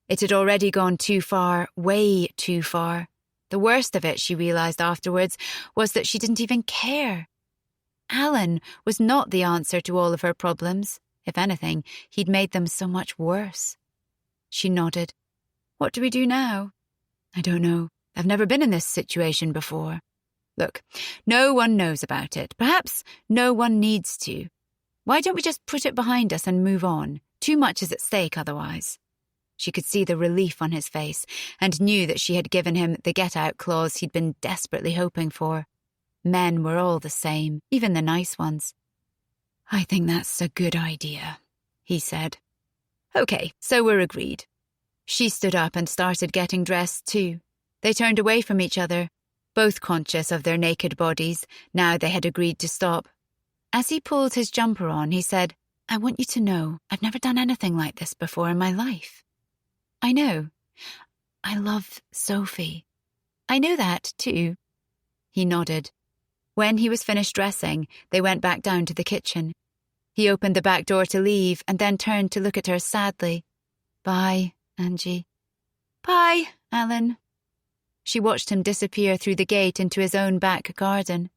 It had already gone too far, way too far. The worst of it, she realised afterwards, was that she didn't even care. Alan was not the answer to all of her problems. If anything, he'd made them so much worse. She nodded. "What do we do now?" "I don't know. I've never been in this situation before." "Look, no one knows about it. Perhaps no one needs to. Why don't we just put it behind us and move on? Too much is at stake otherwise." She could see the relief on his face and knew that she had given him the get-out clause he'd been desperately hoping for. Men were all the same, even the nice ones. "I think that's a good idea," he said. "Okay, so we're agreed." She stood up and started getting dressed too. They turned away from each other, both conscious of their naked bodies, now they had agreed to stop. As he pulled his jumper on, he said, "I want you to know I've never done anything like this before in my life." "I know. I love Sophie." "I know that, too." He nodded. When he was finished dressing, they went back down to the kitchen. He opened the back door to leave and then turned to look at her sadly. "Bye, Angie." "Bye, Alan." She watched him disappear through the gate into his own back garden,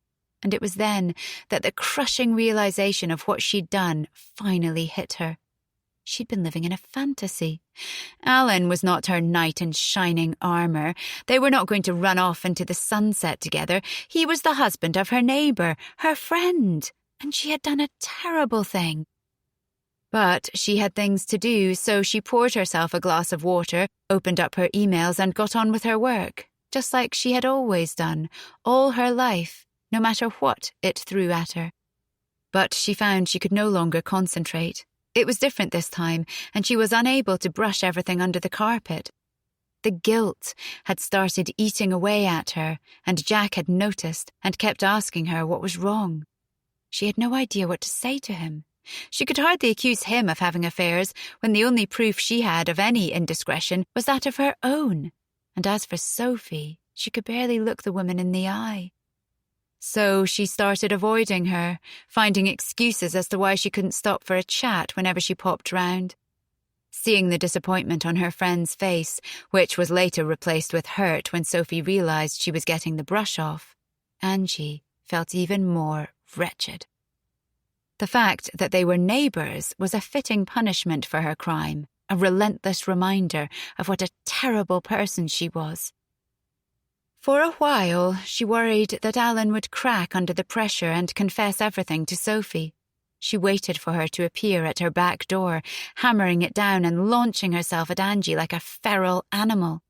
and it was then that the crushing realisation of what she'd done finally hit her. She'd been living in a fantasy. Alan was not her knight in shining armour. They were not going to run off into the sunset together. He was the husband of her neighbour, her friend, and she had done a terrible thing. But she had things to do, so she poured herself a glass of water, opened up her emails and got on with her work, just like she had always done, all her life, no matter what it threw at her. But she found she could no longer concentrate. It was different this time, and she was unable to brush everything under the carpet. The guilt had started eating away at her, and Jack had noticed and kept asking her what was wrong. She had no idea what to say to him. She could hardly accuse him of having affairs when the only proof she had of any indiscretion was that of her own. And as for Sophie, she could barely look the woman in the eye. So she started avoiding her, finding excuses as to why she couldn't stop for a chat whenever she popped round. Seeing the disappointment on her friend's face, which was later replaced with hurt when Sophie realised she was getting the brush off, Angie felt even more wretched. The fact that they were neighbours was a fitting punishment for her crime, a relentless reminder of what a terrible person she was. For a while, she worried that Alan would crack under the pressure and confess everything to Sophie. She waited for her to appear at her back door, hammering it down and launching herself at Angie like a feral animal.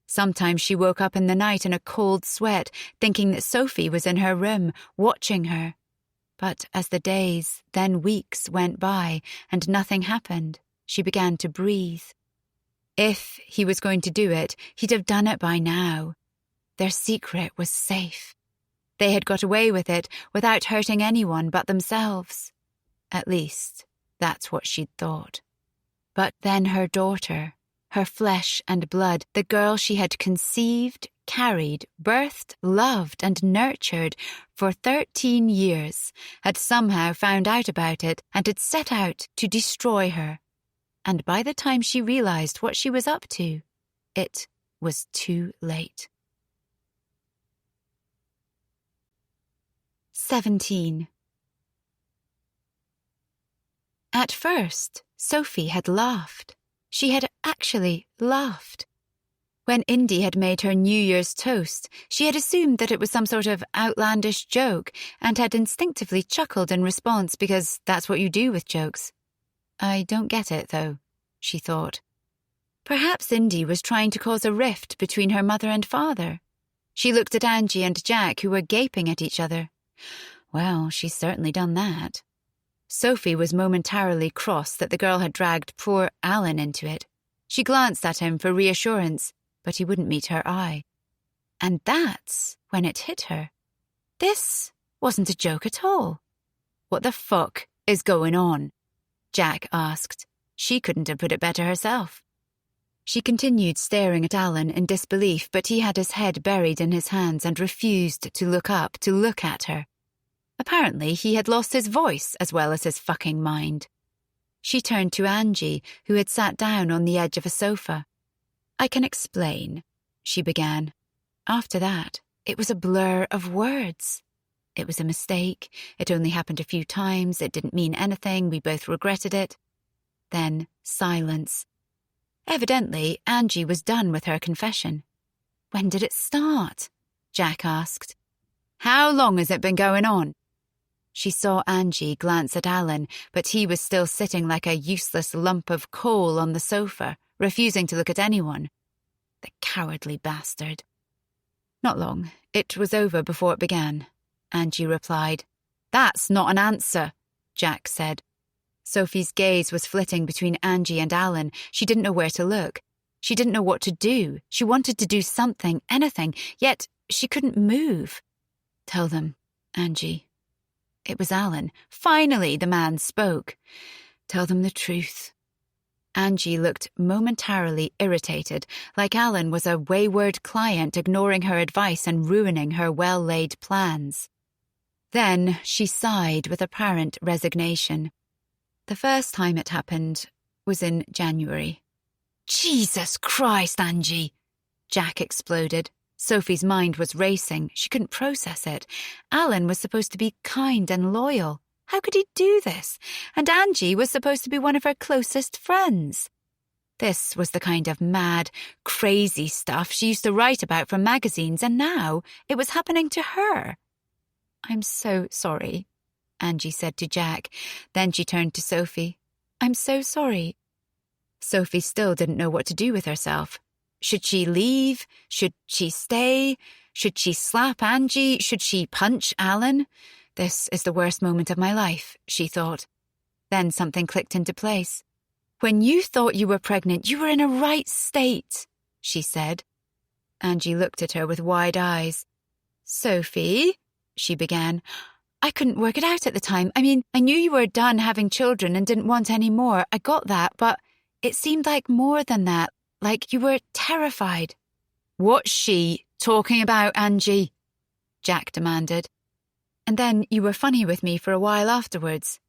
Sometimes she woke up in the night in a cold sweat, thinking that Sophie was in her room, watching her. But as the days, then weeks, went by and nothing happened, she began to breathe. If he was going to do it, he'd have done it by now. Their secret was safe. They had got away with it without hurting anyone but themselves. At least, that's what she'd thought. But then her daughter, her flesh and blood, the girl she had conceived, carried, birthed, loved and nurtured for 13 years, had somehow found out about it and had set out to destroy her. And by the time she realised what she was up to, it was too late. 17. At first, Sophie had laughed. She had actually laughed. When Indy had made her New Year's toast, she had assumed that it was some sort of outlandish joke and had instinctively chuckled in response because that's what you do with jokes. I don't get it, though, she thought. Perhaps Indy was trying to cause a rift between her mother and father. She looked at Angie and Jack, who were gaping at each other. Well, she's certainly done that. Sophie was momentarily cross that the girl had dragged poor Alan into it. She glanced at him for reassurance, but he wouldn't meet her eye. And that's when it hit her. This wasn't a joke at all. What the fuck is going on? Jack asked. She couldn't have put it better herself. She continued staring at Alan in disbelief, but he had his head buried in his hands and refused to look up to look at her. Apparently, he had lost his voice as well as his fucking mind. She turned to Angie, who had sat down on the edge of a sofa. "I can explain," she began. After that, it was a blur of words. It was a mistake. It only happened a few times. It didn't mean anything. We both regretted it. Then silence. Evidently, Angie was done with her confession. "When did it start?" Jack asked. "How long has it been going on?" She saw Angie glance at Alan, but he was still sitting like a useless lump of coal on the sofa, refusing to look at anyone. The cowardly bastard. "Not long. It was over before it began," Angie replied. "That's not an answer," Jack said. Sophie's gaze was flitting between Angie and Alan. She didn't know where to look. She didn't know what to do. She wanted to do something, anything, yet she couldn't move. "Tell them, Angie." It was Alan. Finally, the man spoke. "Tell them the truth." Angie looked momentarily irritated, like Alan was a wayward client ignoring her advice and ruining her well-laid plans. Then she sighed with apparent resignation. "The first time it happened was in January." "Jesus Christ, Angie!" Jack exploded. Sophie's mind was racing. She couldn't process it. Alan was supposed to be kind and loyal. How could he do this? And Angie was supposed to be one of her closest friends. This was the kind of mad, crazy stuff she used to write about for magazines, and now it was happening to her. "I'm so sorry," Angie said to Jack. Then she turned to Sophie. "I'm so sorry." Sophie still didn't know what to do with herself. Should she leave? Should she stay? Should she slap Angie? Should she punch Alan? This is the worst moment of my life, she thought. Then something clicked into place. "When you thought you were pregnant, you were in a right state," she said. Angie looked at her with wide eyes. "Sophie," she began, "I couldn't work it out at the time. I mean, I knew you were done having children and didn't want any more. I got that, but it seemed like more than that, like you were terrified." "What's she talking about, Angie?" Jack demanded. "And then you were funny with me for a while afterwards,"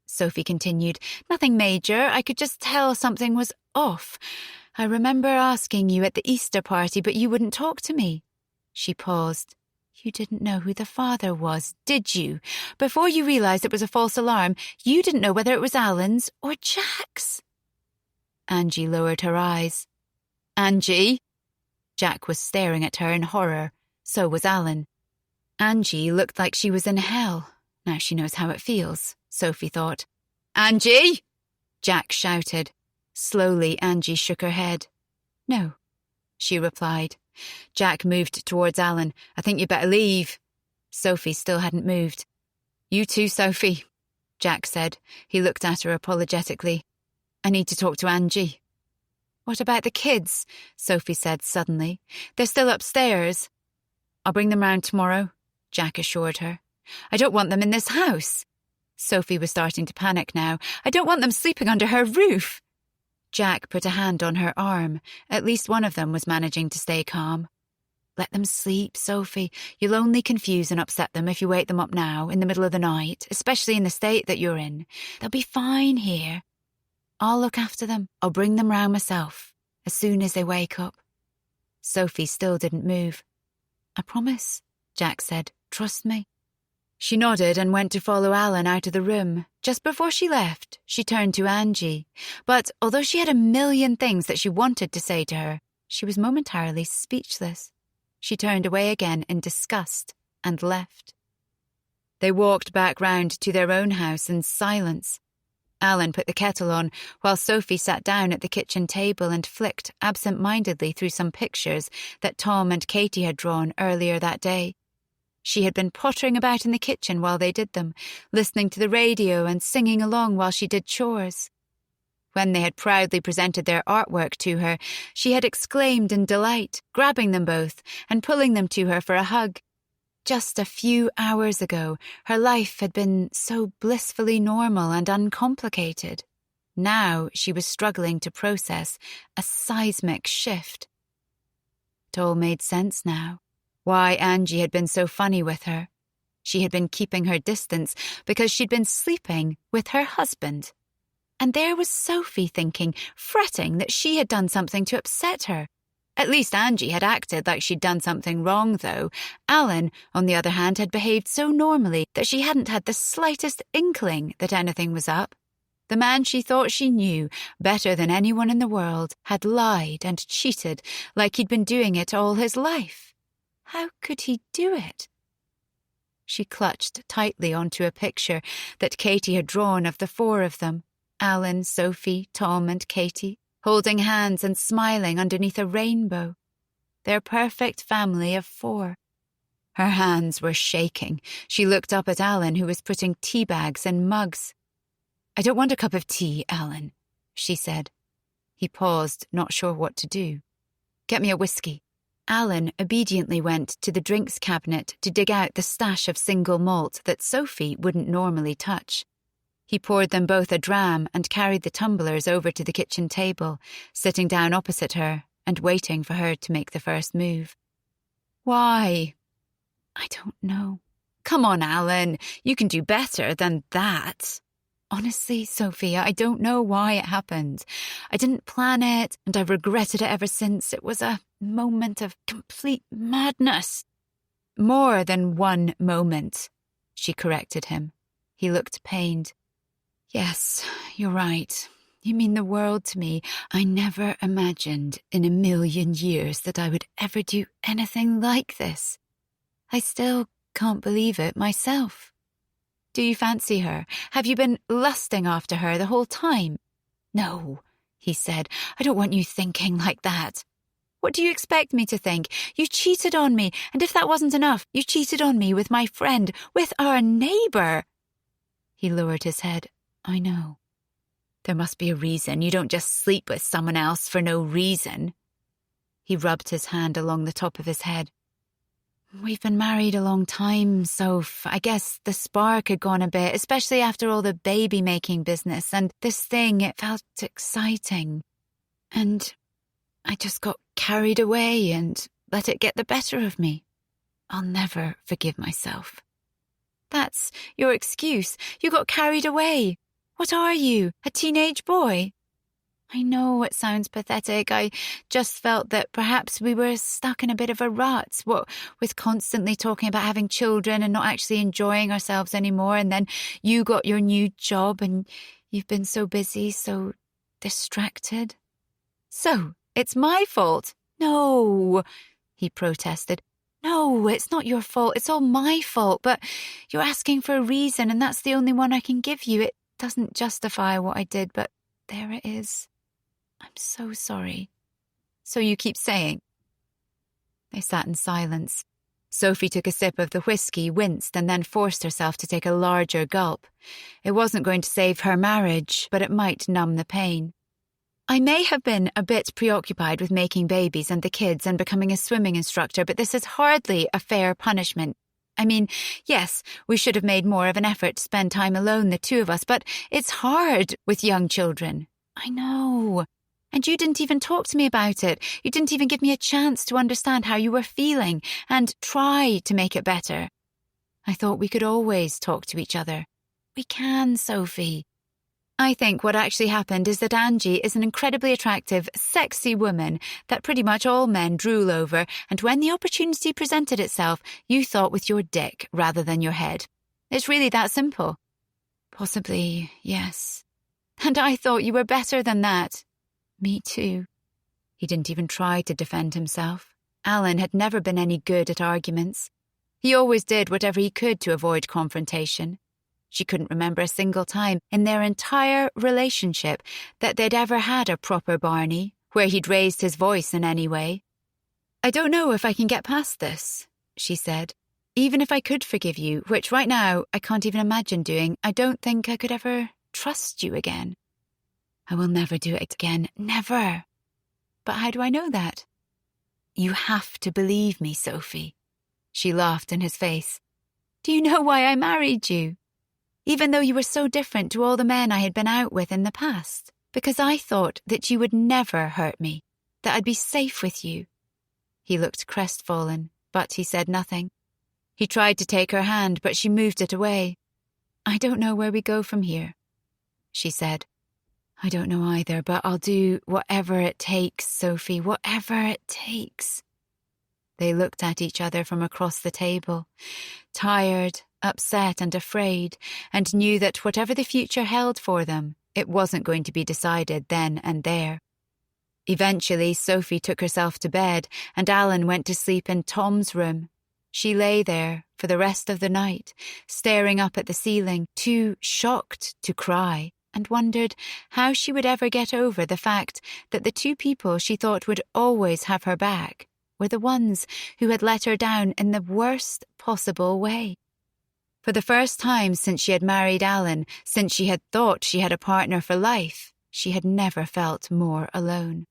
Sophie continued. "Nothing major. I could just tell something was off. I remember asking you at the Easter party, but you wouldn't talk to me." She paused. "You didn't know who the father was, did you? Before you realised it was a false alarm, you didn't know whether it was Alan's or Jack's." Angie lowered her eyes. "Angie?" Jack was staring at her in horror. So was Alan. Angie looked like she was in hell. Now she knows how it feels, Sophie thought. "Angie!" Jack shouted. Slowly, Angie shook her head. "No," she replied. Jack moved towards Alan. "I think you'd better leave." Sophie still hadn't moved. "You too, Sophie," Jack said. He looked at her apologetically. "I need to talk to Angie." "What about the kids?" Sophie said suddenly. "They're still upstairs." "I'll bring them round tomorrow," Jack assured her. "I don't want them in this house." Sophie was starting to panic now. "I don't want them sleeping under her roof." Jack put a hand on her arm. At least one of them was managing to stay calm. "Let them sleep, Sophie. You'll only confuse and upset them if you wake them up now, in the middle of the night, especially in the state that you're in. They'll be fine here. I'll look after them. I'll bring them round myself, as soon as they wake up." Sophie still didn't move. "I promise," Jack said. "Trust me." She nodded and went to follow Alan out of the room. Just before she left, she turned to Angie. But although she had a million things that she wanted to say to her, she was momentarily speechless. She turned away again in disgust and left. They walked back round to their own house in silence. Alan put the kettle on while Sophie sat down at the kitchen table and flicked absent-mindedly through some pictures that Tom and Katie had drawn earlier that day. She had been pottering about in the kitchen while they did them, listening to the radio and singing along while she did chores. When they had proudly presented their artwork to her, she had exclaimed in delight, grabbing them both and pulling them to her for a hug. Just a few hours ago, her life had been so blissfully normal and uncomplicated. Now she was struggling to process a seismic shift. It all made sense now. Why Angie had been so funny with her. She had been keeping her distance because she'd been sleeping with her husband. And there was Sophie thinking, fretting that she had done something to upset her. At least Angie had acted like she'd done something wrong, though. Alan, on the other hand, had behaved so normally that she hadn't had the slightest inkling that anything was up. The man she thought she knew better than anyone in the world had lied and cheated like he'd been doing it all his life. How could he do it? She clutched tightly onto a picture that Katie had drawn of the four of them, Alan, Sophie, Tom and Katie, holding hands and smiling underneath a rainbow. Their perfect family of four. Her hands were shaking. She looked up at Alan, who was putting tea bags in mugs. "I don't want a cup of tea, Alan," she said. He paused, not sure what to do. "Get me a whiskey." Alan obediently went to the drinks cabinet to dig out the stash of single malt that Sophie wouldn't normally touch. He poured them both a dram and carried the tumblers over to the kitchen table, sitting down opposite her and waiting for her to make the first move. "Why?" "I don't know." "Come on, Alan. You can do better than that." "Honestly, Sophia, I don't know why it happened. I didn't plan it, and I've regretted it ever since. It was a moment of complete madness." "More than one moment," she corrected him. He looked pained. "Yes, you're right. You mean the world to me. I never imagined in a million years that I would ever do anything like this. I still can't believe it myself." "Do you fancy her? Have you been lusting after her the whole time?" "No," he said. "I don't want you thinking like that." "What do you expect me to think? You cheated on me, and if that wasn't enough, you cheated on me with my friend, with our neighbour." He lowered his head. "I know. There must be a reason. You don't just sleep with someone else for no reason." He rubbed his hand along the top of his head. "We've been married a long time, Soph. I guess the spark had gone a bit, especially after all the baby-making business, and this thing, it felt exciting. And I just got carried away and let it get the better of me. I'll never forgive myself." "That's your excuse. You got carried away. What are you, a teenage boy?" "I know it sounds pathetic. I just felt that perhaps we were stuck in a bit of a rut, what with constantly talking about having children and not actually enjoying ourselves anymore, and then you got your new job and you've been so busy, so distracted." "So, it's my fault?" "No," he protested. "No, it's not your fault. It's all my fault, but you're asking for a reason, and that's the only one I can give you. It doesn't justify what I did, but there it is. I'm so sorry." "So you keep saying." They sat in silence. Sophie took a sip of the whiskey, winced, and then forced herself to take a larger gulp. It wasn't going to save her marriage, but it might numb the pain. "I may have been a bit preoccupied with making babies and the kids and becoming a swimming instructor, but this is hardly a fair punishment. I mean, yes, we should have made more of an effort to spend time alone, the two of us, but it's hard with young children." "I know. And you didn't even talk to me about it. You didn't even give me a chance to understand how you were feeling and try to make it better. I thought we could always talk to each other." "We can, Sophie." "I think what actually happened is that Angie is an incredibly attractive, sexy woman that pretty much all men drool over, and when the opportunity presented itself, you thought with your dick rather than your head. It's really that simple." "Possibly, yes. And I thought you were better than that." "Me too." He didn't even try to defend himself. Alan had never been any good at arguments. He always did whatever he could to avoid confrontation. She couldn't remember a single time in their entire relationship that they'd ever had a proper Barney, where he'd raised his voice in any way. "I don't know if I can get past this," she said. "Even if I could forgive you, which right now I can't even imagine doing, I don't think I could ever trust you again. I will never do it again, never. But how do I know that?" "You have to believe me, Sophie." She laughed in his face. "Do you know why I married you? Even though you were so different to all the men I had been out with in the past, because I thought that you would never hurt me, that I'd be safe with you." He looked crestfallen, but he said nothing. He tried to take her hand, but she moved it away. "I don't know where we go from here," she said. "I don't know either, but I'll do whatever it takes, Sophie, whatever it takes." They looked at each other from across the table, tired, upset and afraid, and knew that whatever the future held for them, it wasn't going to be decided then and there. Eventually, Sophie took herself to bed, and Alan went to sleep in Tom's room. She lay there for the rest of the night, staring up at the ceiling, too shocked to cry, and wondered how she would ever get over the fact that the two people she thought would always have her back were the ones who had let her down in the worst possible way. For the first time since she had married Alan, since she had thought she had a partner for life, she had never felt more alone.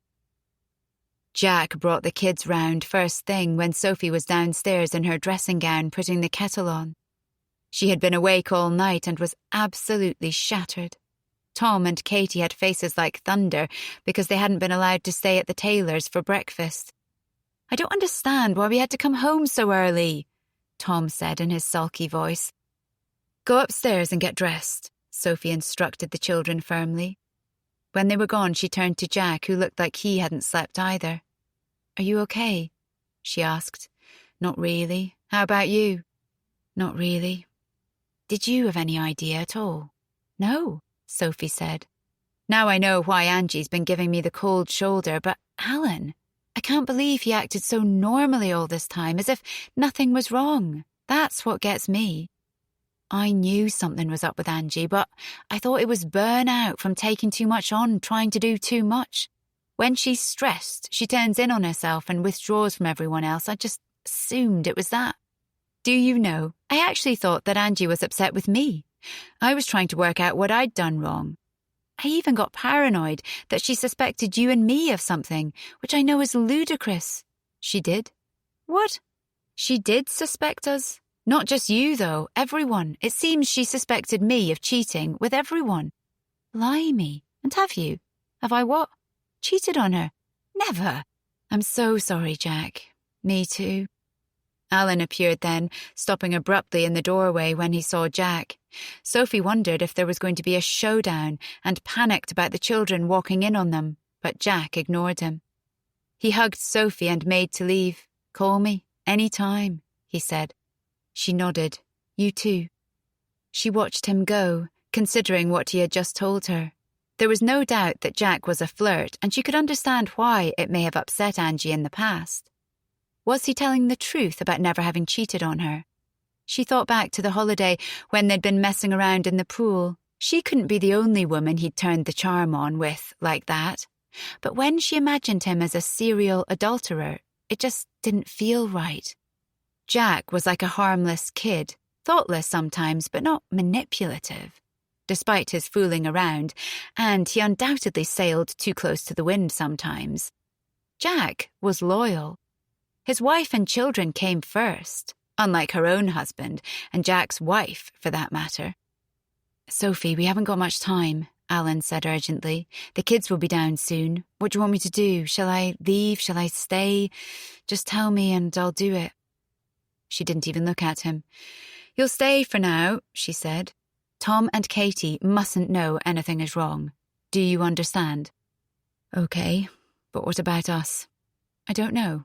Jack brought the kids round first thing when Sophie was downstairs in her dressing gown putting the kettle on. She had been awake all night and was absolutely shattered. Tom and Katie had faces like thunder because they hadn't been allowed to stay at the tailor's for breakfast. "I don't understand why we had to come home so early," Tom said in his sulky voice. "Go upstairs and get dressed," Sophie instructed the children firmly. When they were gone, she turned to Jack, who looked like he hadn't slept either. "Are you okay?" she asked. "Not really. How about you?" "Not really." "Did you have any idea at all?" "No," Sophie said. "Now I know why Angie's been giving me the cold shoulder, but Alan, I can't believe he acted so normally all this time, as if nothing was wrong. That's what gets me. I knew something was up with Angie, but I thought it was burnout from taking too much on, trying to do too much. When she's stressed, she turns in on herself and withdraws from everyone else. I just assumed it was that. Do you know, I actually thought that Angie was upset with me. I was trying to work out what I'd done wrong. I even got paranoid that she suspected you and me of something, which I know is ludicrous." "She did?" "What?" "She did suspect us. Not just you, though. Everyone. It seems she suspected me of cheating with everyone." "Blimey. And have you?" "Have I what?" "Cheated on her." "Never." "I'm so sorry, Jack." "Me too." Alan appeared then, stopping abruptly in the doorway when he saw Jack. Sophie wondered if there was going to be a showdown and panicked about the children walking in on them, but Jack ignored him. He hugged Sophie and made to leave. "Call me, any time," he said. She nodded. "You too." She watched him go, considering what he had just told her. There was no doubt that Jack was a flirt, and she could understand why it may have upset Angie in the past. Was he telling the truth about never having cheated on her? She thought back to the holiday when they'd been messing around in the pool. She couldn't be the only woman he'd turned the charm on with like that. But when she imagined him as a serial adulterer, it just didn't feel right. Jack was like a harmless kid, thoughtless sometimes, but not manipulative. Despite his fooling around, and he undoubtedly sailed too close to the wind sometimes. Jack was loyal. His wife and children came first, unlike her own husband, and Jack's wife, for that matter. "Sophie, we haven't got much time," Alan said urgently. "The kids will be down soon. What do you want me to do? Shall I leave? Shall I stay? Just tell me and I'll do it." She didn't even look at him. "You'll stay for now," she said. "Tom and Katie mustn't know anything is wrong. Do you understand?" "Okay, but what about us?" "I don't know."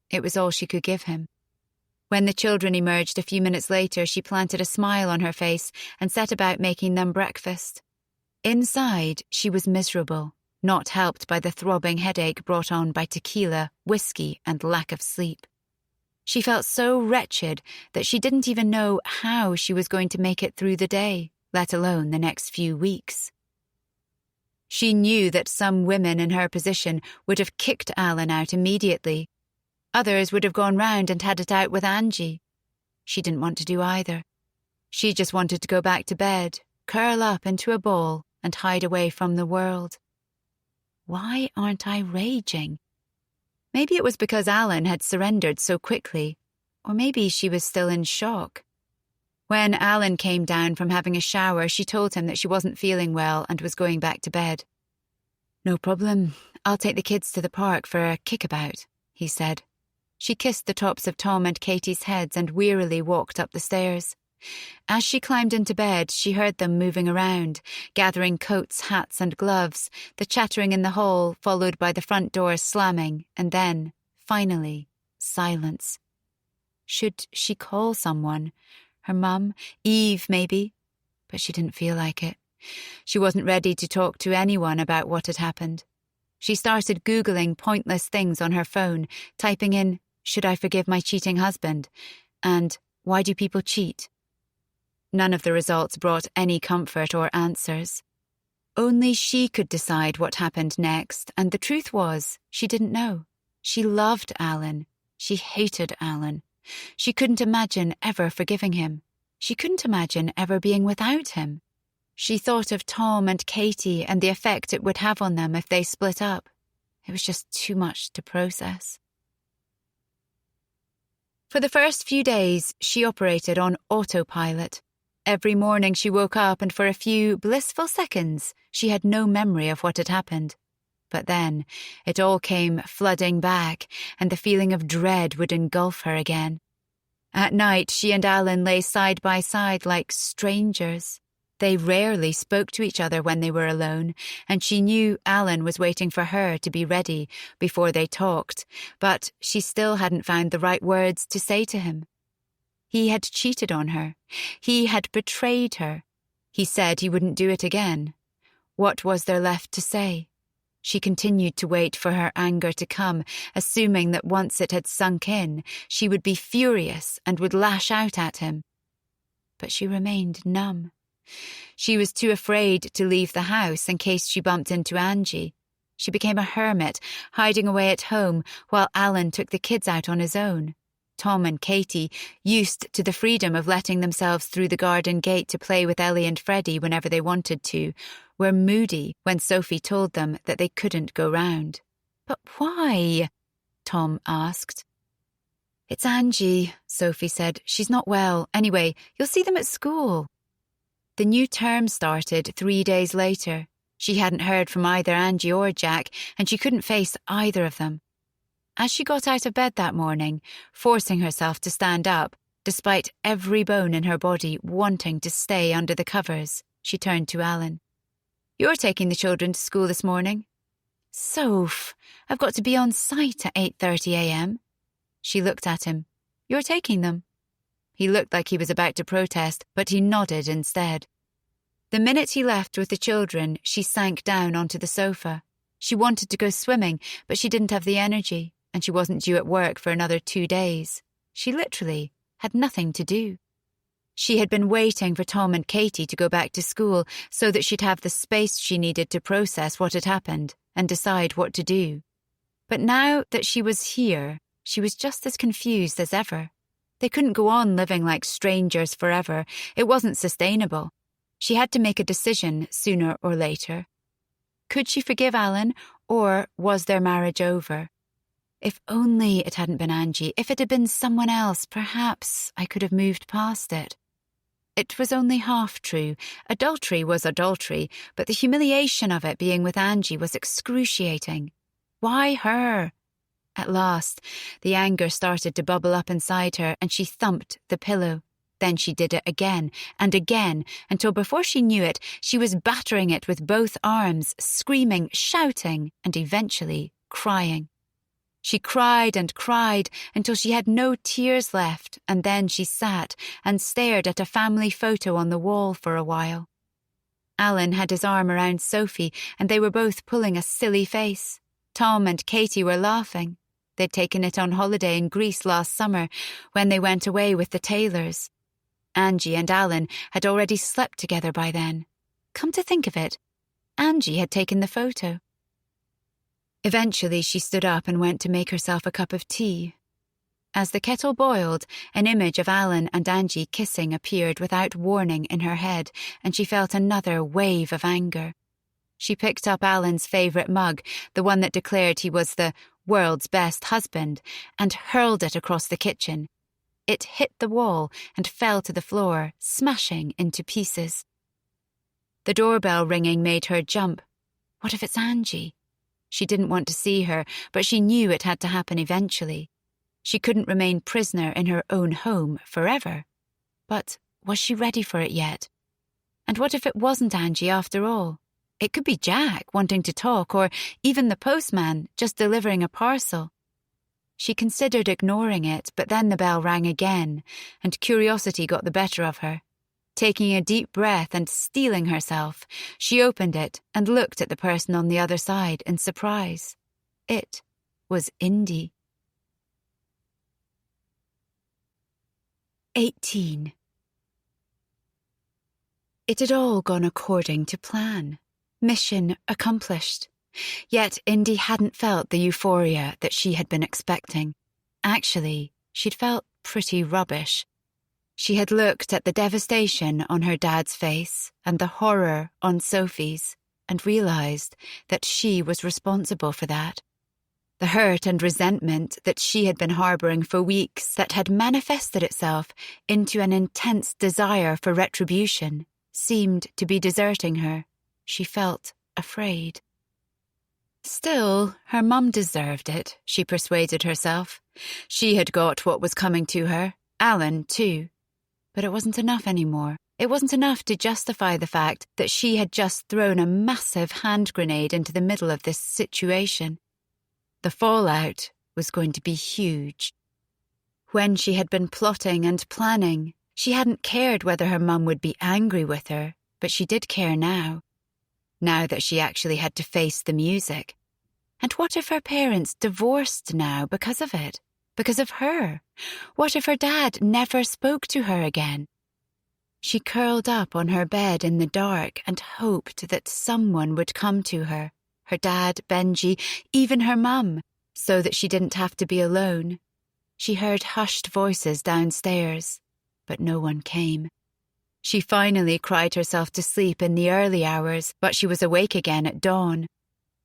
It was all she could give him. When the children emerged a few minutes later, she planted a smile on her face and set about making them breakfast. Inside, she was miserable, not helped by the throbbing headache brought on by tequila, whiskey, and lack of sleep. She felt so wretched that she didn't even know how she was going to make it through the day, let alone the next few weeks. She knew that some women in her position would have kicked Alan out immediately. Others would have gone round and had it out with Angie. She didn't want to do either. She just wanted to go back to bed, curl up into a ball, and hide away from the world. Why aren't I raging? Maybe it was because Alan had surrendered so quickly, or maybe she was still in shock. When Alan came down from having a shower, she told him that she wasn't feeling well and was going back to bed. "No problem. I'll take the kids to the park for a kickabout," he said. She kissed the tops of Tom and Katie's heads and wearily walked up the stairs. As she climbed into bed, she heard them moving around, gathering coats, hats, and gloves, the chattering in the hall, followed by the front door slamming, and then, finally, silence. Should she call someone? Her mum? Eve, maybe? But she didn't feel like it. She wasn't ready to talk to anyone about what had happened. She started Googling pointless things on her phone, typing in, "Should I forgive my cheating husband?" and "Why do people cheat?" None of the results brought any comfort or answers. Only she could decide what happened next, and the truth was, she didn't know. She loved Alan. She hated Alan. She couldn't imagine ever forgiving him. She couldn't imagine ever being without him. She thought of Tom and Katie and the effect it would have on them if they split up. It was just too much to process. For the first few days, she operated on autopilot. Every morning she woke up and for a few blissful seconds, she had no memory of what had happened. But then, it all came flooding back, and the feeling of dread would engulf her again. At night, she and Alan lay side by side like strangers. They rarely spoke to each other when they were alone, and she knew Alan was waiting for her to be ready before they talked, but she still hadn't found the right words to say to him. He had cheated on her. He had betrayed her. He said he wouldn't do it again. What was there left to say? She continued to wait for her anger to come, assuming that once it had sunk in, she would be furious and would lash out at him. But she remained numb. She was too afraid to leave the house in case she bumped into Angie. She became a hermit, hiding away at home while Alan took the kids out on his own. Tom and Katie, used to the freedom of letting themselves through the garden gate to play with Ellie and Freddie whenever they wanted to, were moody when Sophie told them that they couldn't go round. "But why?" Tom asked. "It's Angie," Sophie said. "She's not well. Anyway, you'll see them at school." The new term started 3 days later. She hadn't heard from either Angie or Jack, and she couldn't face either of them. As she got out of bed that morning, forcing herself to stand up, despite every bone in her body wanting to stay under the covers, she turned to Alan. "You're taking the children to school this morning?" "Soph, I've got to be on site at 8:30 a.m. She looked at him. "You're taking them?" He looked like he was about to protest, but he nodded instead. The minute he left with the children, she sank down onto the sofa. She wanted to go swimming, but she didn't have the energy, and she wasn't due at work for another 2 days. She literally had nothing to do. She had been waiting for Tom and Katie to go back to school so that she'd have the space she needed to process what had happened and decide what to do. But now that she was here, she was just as confused as ever. They couldn't go on living like strangers forever. It wasn't sustainable. She had to make a decision sooner or later. Could she forgive Alan, or was their marriage over? If only it hadn't been Angie. If it had been someone else, perhaps I could have moved past it. It was only half true. Adultery was adultery, but the humiliation of it being with Angie was excruciating. Why her? At last, the anger started to bubble up inside her, and she thumped the pillow. Then she did it again and again, until before she knew it, she was battering it with both arms, screaming, shouting, and eventually crying. She cried and cried until she had no tears left, and then she sat and stared at a family photo on the wall for a while. Alan had his arm around Sophie, and they were both pulling a silly face. Tom and Katie were laughing. They'd taken it on holiday in Greece last summer when they went away with the Taylors. Angie and Alan had already slept together by then. Come to think of it, Angie had taken the photo. Eventually, she stood up and went to make herself a cup of tea. As the kettle boiled, an image of Alan and Angie kissing appeared without warning in her head, and she felt another wave of anger. She picked up Alan's favourite mug, the one that declared he was the world's best husband, and hurled it across the kitchen. It hit the wall and fell to the floor, smashing into pieces. The doorbell ringing made her jump. What if it's Angie? She didn't want to see her, but she knew it had to happen eventually. She couldn't remain prisoner in her own home forever. But was she ready for it yet? And what if it wasn't Angie after all? It could be Jack wanting to talk, or even the postman just delivering a parcel. She considered ignoring it, but then the bell rang again, and curiosity got the better of her. Taking a deep breath and steeling herself, she opened it and looked at the person on the other side in surprise. It was Indy. 18. It had all gone according to plan. Mission accomplished. Yet Indy hadn't felt the euphoria that she had been expecting. Actually, she'd felt pretty rubbish. She had looked at the devastation on her dad's face and the horror on Sophie's and realised that she was responsible for that. The hurt and resentment that she had been harbouring for weeks that had manifested itself into an intense desire for retribution seemed to be deserting her. She felt afraid. Still, her mum deserved it, she persuaded herself. She had got what was coming to her, Alan too. But it wasn't enough anymore. It wasn't enough to justify the fact that she had just thrown a massive hand grenade into the middle of this situation. The fallout was going to be huge. When she had been plotting and planning, she hadn't cared whether her mum would be angry with her, but she did care now. Now that she actually had to face the music. And what if her parents divorced now because of it? Because of her? What if her dad never spoke to her again? She curled up on her bed in the dark and hoped that someone would come to her. Her dad, Benji, even her mum, so that she didn't have to be alone. She heard hushed voices downstairs, but no one came. She finally cried herself to sleep in the early hours, but she was awake again at dawn.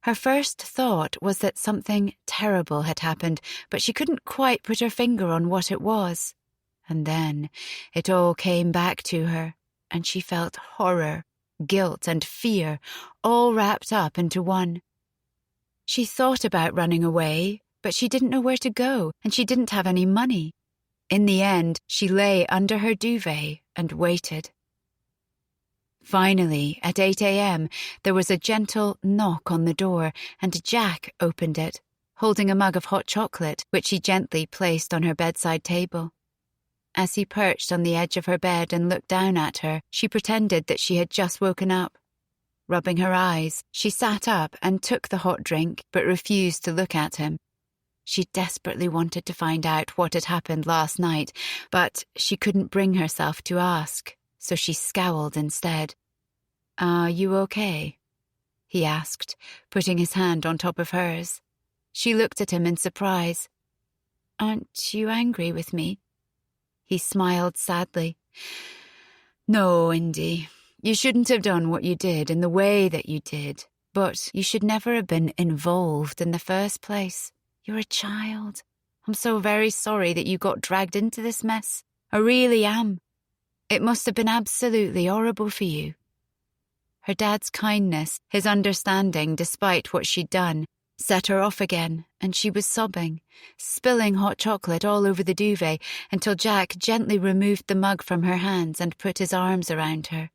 Her first thought was that something terrible had happened, but she couldn't quite put her finger on what it was. And then it all came back to her, and she felt horror, guilt and fear, all wrapped up into one. She thought about running away, but she didn't know where to go, and she didn't have any money. In the end, she lay under her duvet and waited. Finally, at 8 a.m., there was a gentle knock on the door, and Jack opened it, holding a mug of hot chocolate, which he gently placed on her bedside table. As he perched on the edge of her bed and looked down at her, she pretended that she had just woken up. Rubbing her eyes, she sat up and took the hot drink, but refused to look at him. She desperately wanted to find out what had happened last night, but she couldn't bring herself to ask, so she scowled instead. "Are you okay?" he asked, putting his hand on top of hers. She looked at him in surprise. "Aren't you angry with me?" He smiled sadly. "No, Indy. You shouldn't have done what you did in the way that you did, but you should never have been involved in the first place. You're a child. I'm so very sorry that you got dragged into this mess. I really am. It must have been absolutely horrible for you." Her dad's kindness, his understanding despite what she'd done, set her off again, and she was sobbing, spilling hot chocolate all over the duvet until Jack gently removed the mug from her hands and put his arms around her.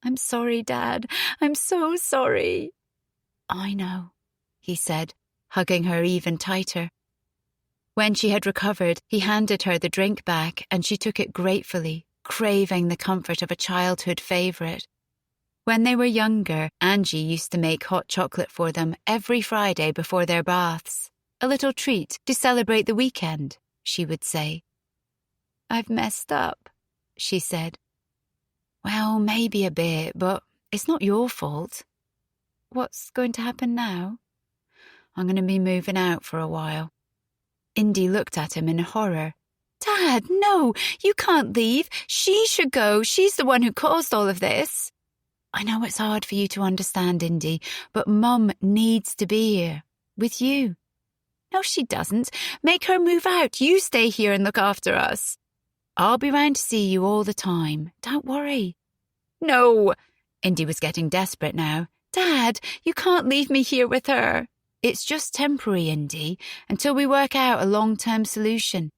"I'm sorry, Dad. I'm so sorry." "I know," he said, hugging her even tighter. When she had recovered, he handed her the drink back and she took it gratefully, craving the comfort of a childhood favourite. When they were younger, Angie used to make hot chocolate for them every Friday before their baths. A little treat to celebrate the weekend, she would say. I've messed up, she said. Well, maybe a bit, but it's not your fault. What's going to happen now? I'm going to be moving out for a while. Indy looked at him in horror. Dad, no, you can't leave. She should go. She's the one who caused all of this. I know it's hard for you to understand, Indy, but Mum needs to be here, with you. No, she doesn't. Make her move out. You stay here and look after us. I'll be round to see you all the time. Don't worry. No. Indy was getting desperate now. Dad, you can't leave me here with her. It's just temporary, Indy, until we work out a long-term solution.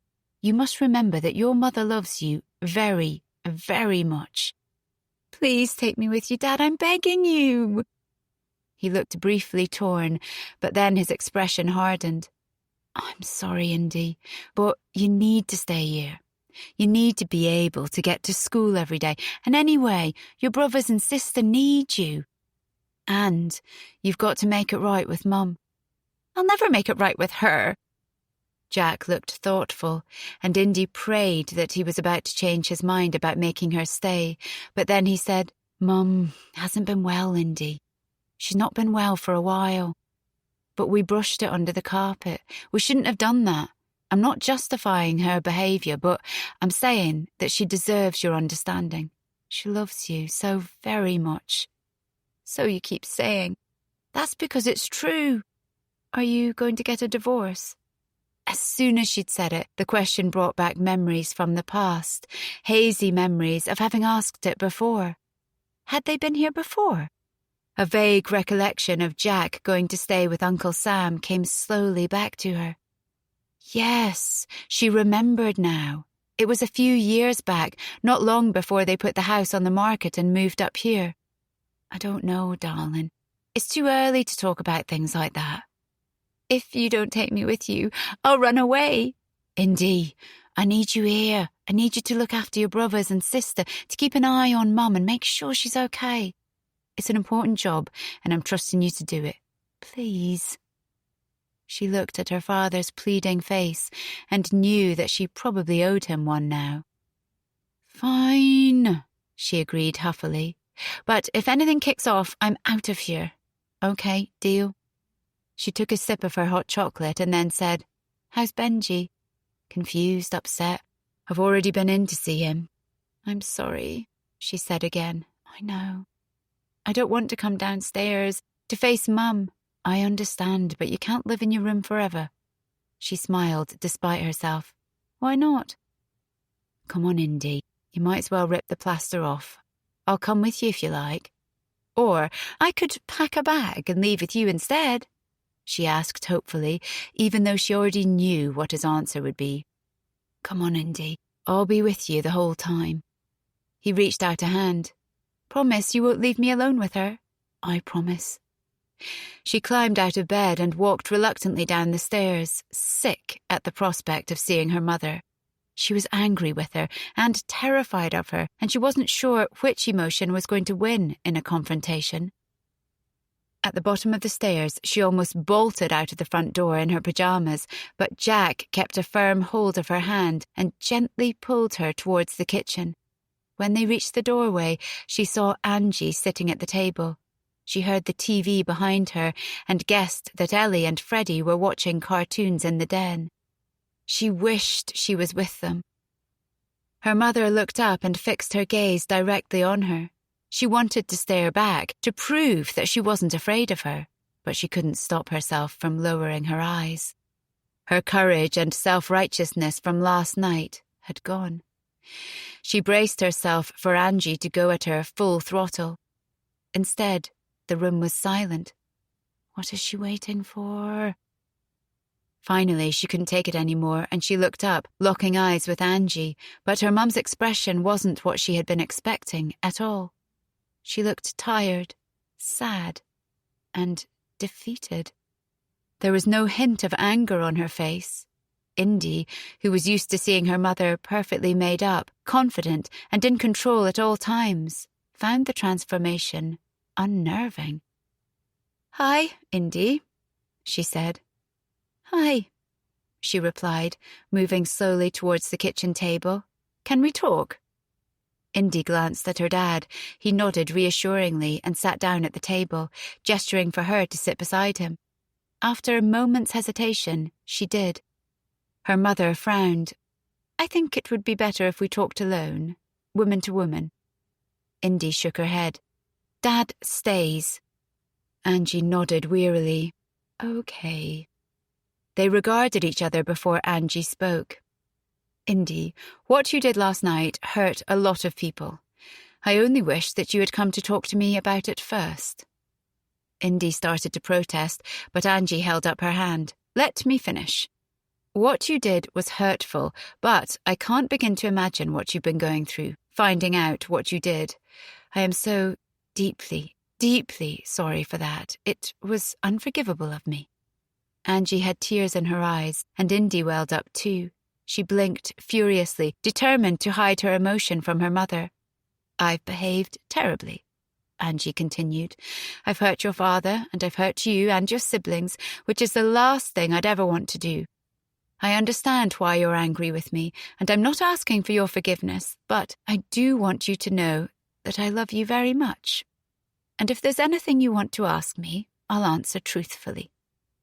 You must remember that your mother loves you very, very much. Please take me with you, Dad. I'm begging you. He looked briefly torn, but then his expression hardened. I'm sorry, Indy, but you need to stay here. You need to be able to get to school every day. And anyway, your brothers and sister need you. And you've got to make it right with Mum. I'll never make it right with her. Jack looked thoughtful, and Indy prayed that he was about to change his mind about making her stay. But then he said, Mum hasn't been well, Indy. She's not been well for a while. But we brushed it under the carpet. We shouldn't have done that. I'm not justifying her behaviour, but I'm saying that she deserves your understanding. She loves you so very much. So you keep saying. That's because it's true. Are you going to get a divorce? As soon as she'd said it, the question brought back memories from the past, hazy memories of having asked it before. Had they been here before? A vague recollection of Jack going to stay with Uncle Sam came slowly back to her. Yes, she remembered now. It was a few years back, not long before they put the house on the market and moved up here. I don't know, darling. It's too early to talk about things like that. If you don't take me with you, I'll run away. Indy, I need you here. I need you to look after your brothers and sister, to keep an eye on Mum and make sure she's okay. It's an important job, and I'm trusting you to do it. Please. She looked at her father's pleading face and knew that she probably owed him one now. Fine, she agreed huffily. But if anything kicks off, I'm out of here. Okay, deal? She took a sip of her hot chocolate and then said, How's Benji? Confused, upset. I've already been in to see him. I'm sorry, she said again. I know. I don't want to come downstairs to face Mum. I understand, but you can't live in your room forever. She smiled despite herself. Why not? Come on, Indy. You might as well rip the plaster off. I'll come with you if you like. Or I could pack a bag and leave with you instead, she asked hopefully, even though she already knew what his answer would be. Come on, Indy. I'll be with you the whole time. He reached out a hand. Promise you won't leave me alone with her? I promise. She climbed out of bed and walked reluctantly down the stairs, sick at the prospect of seeing her mother. She was angry with her and terrified of her, and she wasn't sure which emotion was going to win in a confrontation. At the bottom of the stairs, she almost bolted out of the front door in her pyjamas, but Jack kept a firm hold of her hand and gently pulled her towards the kitchen. When they reached the doorway, she saw Angie sitting at the table. She heard the TV behind her and guessed that Ellie and Freddie were watching cartoons in the den. She wished she was with them. Her mother looked up and fixed her gaze directly on her. She wanted to stare back, to prove that she wasn't afraid of her, but she couldn't stop herself from lowering her eyes. Her courage and self-righteousness from last night had gone. She braced herself for Angie to go at her full throttle. Instead, the room was silent. What is she waiting for? Finally, she couldn't take it anymore, and she looked up, locking eyes with Angie, but her mum's expression wasn't what she had been expecting at all. She looked tired, sad, and defeated. There was no hint of anger on her face. Indy, who was used to seeing her mother perfectly made up, confident, and in control at all times, found the transformation unnerving. Hi, Indy, she said. "Hi," she replied, moving slowly towards the kitchen table. "Can we talk?" Indy glanced at her dad. He nodded reassuringly and sat down at the table, gesturing for her to sit beside him. After a moment's hesitation, she did. Her mother frowned. "I think it would be better if we talked alone, woman to woman." Indy shook her head. "Dad stays." Angie nodded wearily. "Okay." They regarded each other before Angie spoke. "Indy, what you did last night hurt a lot of people. I only wish that you had come to talk to me about it first." Indy started to protest, but Angie held up her hand. "Let me finish. What you did was hurtful, but I can't begin to imagine what you've been going through, finding out what you did. I am so deeply, deeply sorry for that. It was unforgivable of me." Angie had tears in her eyes, and Indy welled up too. She blinked furiously, determined to hide her emotion from her mother. "I've behaved terribly," Angie continued. "I've hurt your father, and I've hurt you and your siblings, which is the last thing I'd ever want to do. I understand why you're angry with me, and I'm not asking for your forgiveness, but I do want you to know that I love you very much. And if there's anything you want to ask me, I'll answer truthfully.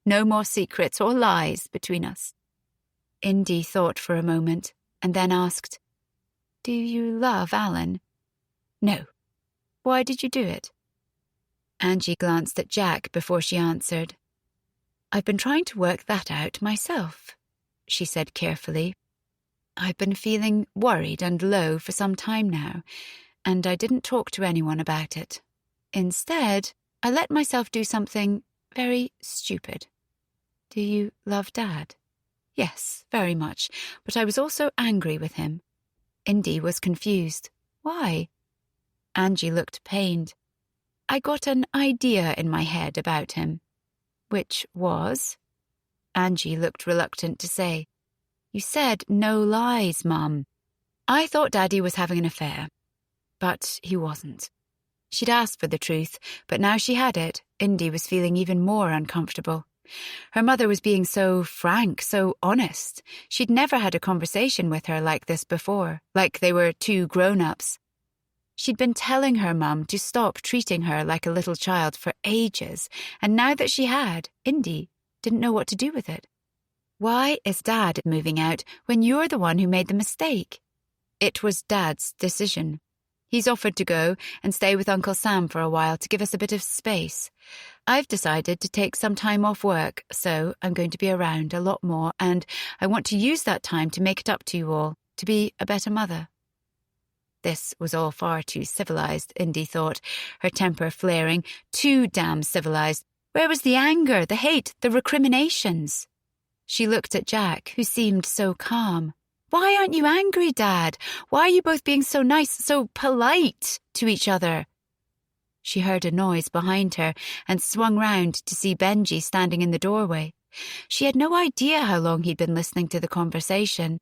No more secrets or lies between us." Indy thought for a moment, and then asked, "Do you love Alan?" "No." "Why did you do it?" Angie glanced at Jack before she answered. "I've been trying to work that out myself," she said carefully. "I've been feeling worried and low for some time now, and I didn't talk to anyone about it. Instead, I let myself do something very stupid." "Do you love Dad?" "Yes, very much, but I was also angry with him." Indy was confused. "Why?" Angie looked pained. "I got an idea in my head about him." "Which was?" Angie looked reluctant to say. "You said no lies, Mum. I thought Daddy was having an affair, but he wasn't." She'd asked for the truth, but now she had it, Indy was feeling even more uncomfortable. Her mother was being so frank, so honest. She'd never had a conversation with her like this before, like they were two grown-ups. She'd been telling her mum to stop treating her like a little child for ages, and now that she had, Indy didn't know what to do with it. "Why is Dad moving out when you're the one who made the mistake?" "It was Dad's decision. He's offered to go and stay with Uncle Sam for a while to give us a bit of space. I've decided to take some time off work, so I'm going to be around a lot more, and I want to use that time to make it up to you all, to be a better mother." This was all far too civilized, Indy thought, her temper flaring. Too damn civilized. Where was the anger, the hate, the recriminations? She looked at Jack, who seemed so calm. "Why aren't you angry, Dad? Why are you both being so nice, so polite to each other?" She heard a noise behind her and swung round to see Benji standing in the doorway. She had no idea how long he'd been listening to the conversation.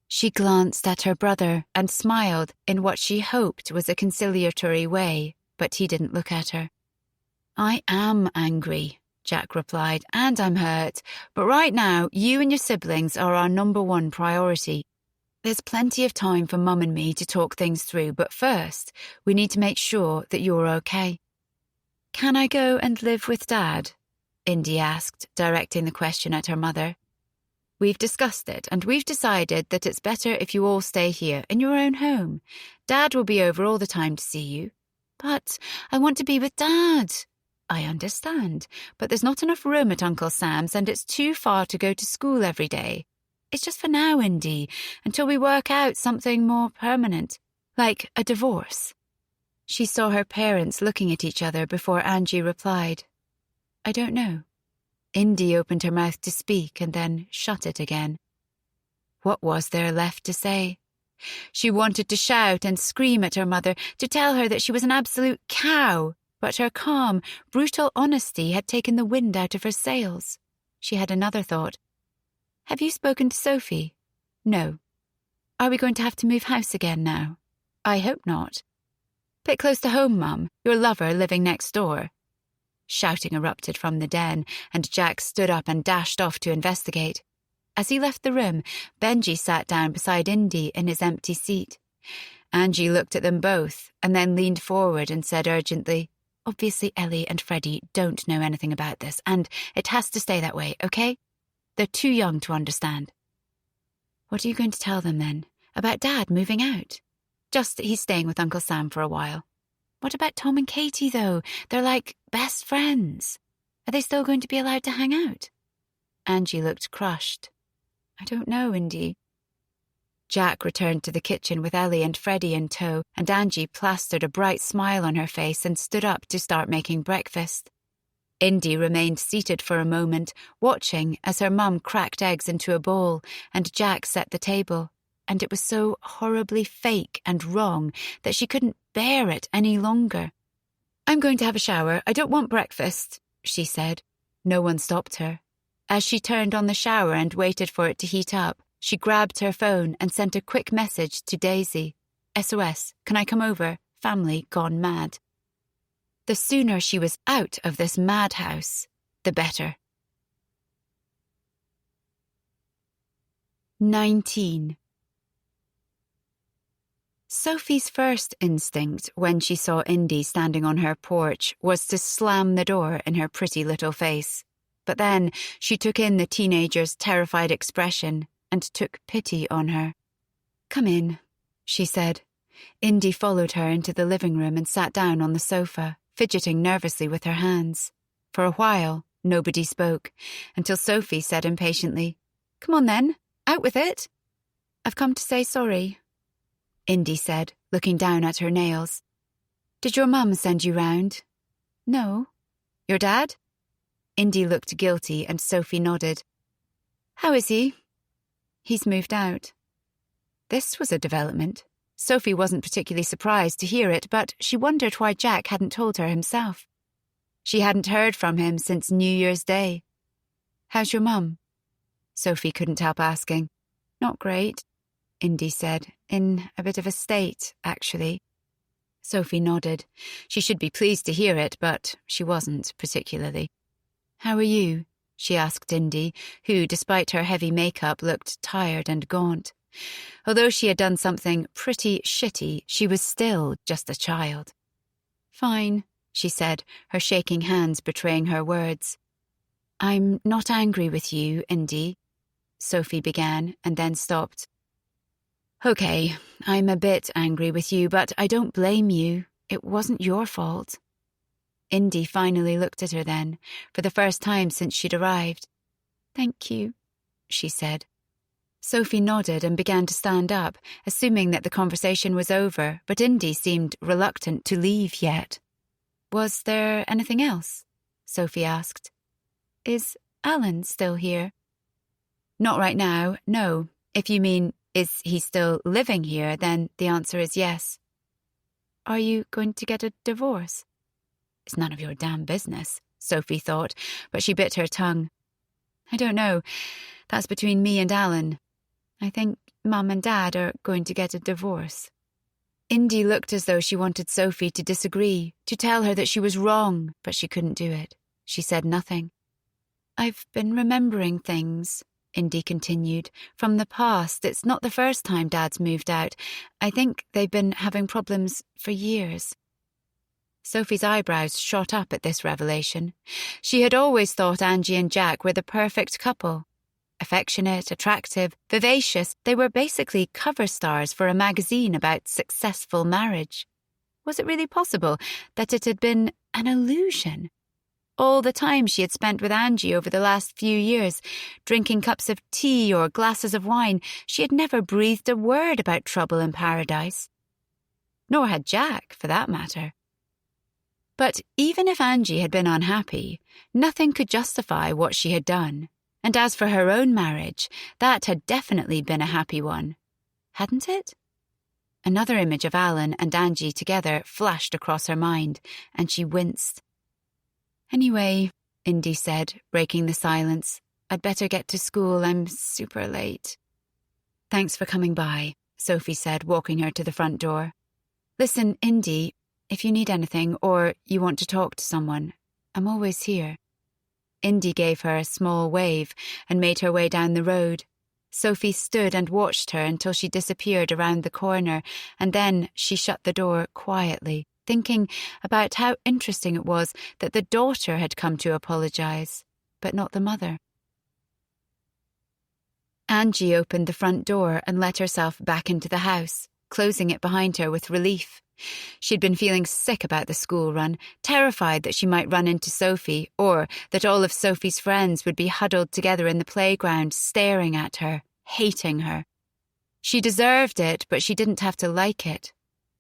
She glanced at her brother and smiled in what she hoped was a conciliatory way, but he didn't look at her. "I am angry," Jack replied, "and I'm hurt. But right now, you and your siblings are our #1 priority. There's plenty of time for Mum and me to talk things through, but first, we need to make sure that you're okay." "Can I go and live with Dad?" Indy asked, directing the question at her mother. "We've discussed it, and we've decided that it's better if you all stay here, in your own home. Dad will be over all the time to see you." "But I want to be with Dad." "I understand, but there's not enough room at Uncle Sam's, and it's too far to go to school every day. It's just for now, Indy, until we work out something more permanent, like a divorce." She saw her parents looking at each other before Angie replied, "I don't know." Indy opened her mouth to speak and then shut it again. What was there left to say? She wanted to shout and scream at her mother, to tell her that she was an absolute cow, but her calm, brutal honesty had taken the wind out of her sails. She had another thought. "Have you spoken to Sophie?" "No." "Are we going to have to move house again now?" "I hope not." "Bit close to home, Mum, your lover living next door." Shouting erupted from the den, and Jack stood up and dashed off to investigate. As he left the room, Benji sat down beside Indy in his empty seat. Angie looked at them both and then leaned forward and said urgently, "Obviously Ellie and Freddie don't know anything about this, and it has to stay that way, okay? They're too young to understand." "What are you going to tell them then? About Dad moving out?" "Just that he's staying with Uncle Sam for a while." "What about Tom and Katie, though? They're like best friends. Are they still going to be allowed to hang out?" Angie looked crushed. "I don't know, Indy." Jack returned to the kitchen with Ellie and Freddie in tow, and Angie plastered a bright smile on her face and stood up to start making breakfast. Indy remained seated for a moment, watching as her mum cracked eggs into a bowl, and Jack set the table. And it was so horribly fake and wrong that she couldn't bear it any longer. "I'm going to have a shower. I don't want breakfast," she said. No one stopped her. As she turned on the shower and waited for it to heat up, she grabbed her phone and sent a quick message to Daisy. "SOS, can I come over? Family gone mad." The sooner she was out of this madhouse, the better. 19. Sophie's first instinct when she saw Indy standing on her porch was to slam the door in her pretty little face. But then she took in the teenager's terrified expression and took pity on her. "Come in," she said. Indy followed her into the living room and sat down on the sofa, fidgeting nervously with her hands. For a while, nobody spoke, until Sophie said impatiently, "Come on then, out with it." "I've come to say sorry," Indy said, looking down at her nails. "Did your mum send you round?" "No." "Your dad?" Indy looked guilty and Sophie nodded. "How is he?" "He's moved out." This was a development. Sophie wasn't particularly surprised to hear it, but she wondered why Jack hadn't told her himself. She hadn't heard from him since New Year's Day. "How's your mum?" Sophie couldn't help asking. "Not great," Indy said. "In a bit of a state, actually." Sophie nodded. She should be pleased to hear it, but she wasn't particularly. "How are you?" she asked Indy, who, despite her heavy makeup, looked tired and gaunt. Although she had done something pretty shitty, she was still just a child. "Fine," she said, her shaking hands betraying her words. "I'm not angry with you, Indy," Sophie began and then stopped. "Okay, I'm a bit angry with you, but I don't blame you. It wasn't your fault." Indy finally looked at her then, for the first time since she'd arrived. "Thank you," she said. Sophie nodded and began to stand up, assuming that the conversation was over, but Indy seemed reluctant to leave yet. "Was there anything else?" Sophie asked. "Is Alan still here?" "Not right now, no. If you mean, is he still living here, then the answer is yes." "Are you going to get a divorce?" It's none of your damn business, Sophie thought, but she bit her tongue. "I don't know. That's between me and Alan. I think Mum and Dad are going to get a divorce." Indy looked as though she wanted Sophie to disagree, to tell her that she was wrong, but she couldn't do it. She said nothing. "I've been remembering things," Indy continued, "from the past. It's not the first time Dad's moved out. I think they've been having problems for years." Sophie's eyebrows shot up at this revelation. She had always thought Angie and Jack were the perfect couple. Affectionate, attractive, vivacious, they were basically cover stars for a magazine about successful marriage. Was it really possible that it had been an illusion? All the time she had spent with Angie over the last few years, drinking cups of tea or glasses of wine, she had never breathed a word about trouble in paradise. Nor had Jack, for that matter. But even if Angie had been unhappy, nothing could justify what she had done. And as for her own marriage, that had definitely been a happy one. Hadn't it? Another image of Alan and Angie together flashed across her mind, and she winced. "Anyway," Indy said, breaking the silence, "I'd better get to school. I'm super late." "Thanks for coming by," Sophie said, walking her to the front door. "Listen, Indy, if you need anything or you want to talk to someone, I'm always here." Indy gave her a small wave and made her way down the road. Sophie stood and watched her until she disappeared around the corner, and then she shut the door quietly, thinking about how interesting it was that the daughter had come to apologize, but not the mother. Angie opened the front door and let herself back into the house, closing it behind her with relief. She'd been feeling sick about the school run, terrified that she might run into Sophie, or that all of Sophie's friends would be huddled together in the playground, staring at her, hating her. She deserved it, but she didn't have to like it.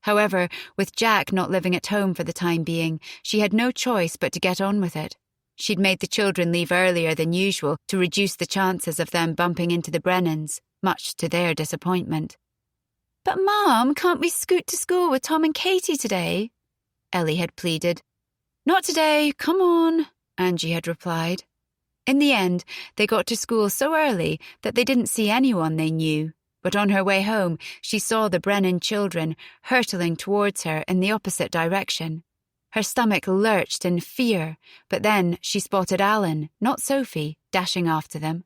However, with Jack not living at home for the time being, she had no choice but to get on with it. She'd made the children leave earlier than usual to reduce the chances of them bumping into the Brennans, much to their disappointment. "But, Mom, can't we scoot to school with Tom and Katie today?" Ellie had pleaded. "Not today, come on," Angie had replied. In the end, they got to school so early that they didn't see anyone they knew, but on her way home, she saw the Brennan children hurtling towards her in the opposite direction. Her stomach lurched in fear, but then she spotted Alan, not Sophie, dashing after them.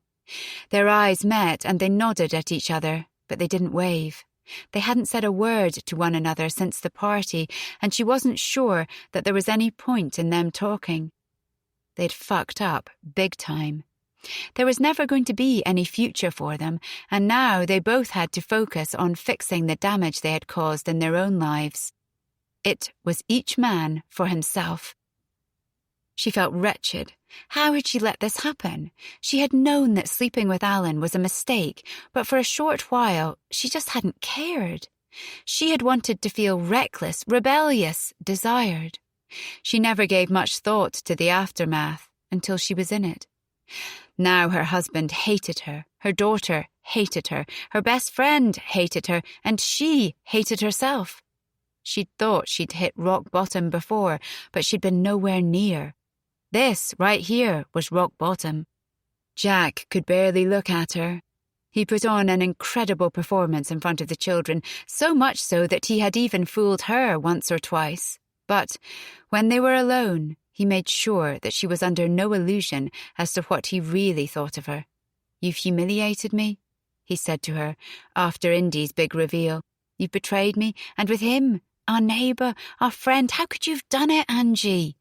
Their eyes met and they nodded at each other, but they didn't wave. They hadn't said a word to one another since the party, and she wasn't sure that there was any point in them talking. They'd fucked up big time. There was never going to be any future for them, and now they both had to focus on fixing the damage they had caused in their own lives. It was each man for himself. She felt wretched. How had she let this happen? She had known that sleeping with Alan was a mistake, but for a short while, she just hadn't cared. She had wanted to feel reckless, rebellious, desired. She never gave much thought to the aftermath until she was in it. Now her husband hated her daughter hated her best friend hated her, and she hated herself. She'd thought she'd hit rock bottom before, but she'd been nowhere near. This, right here, was rock bottom. Jack could barely look at her. He put on an incredible performance in front of the children, so much so that he had even fooled her once or twice. But when they were alone, he made sure that she was under no illusion as to what he really thought of her. "You've humiliated me," he said to her after Indy's big reveal. "You've betrayed me, and with him, our neighbour, our friend. How could you have done it, Angie?"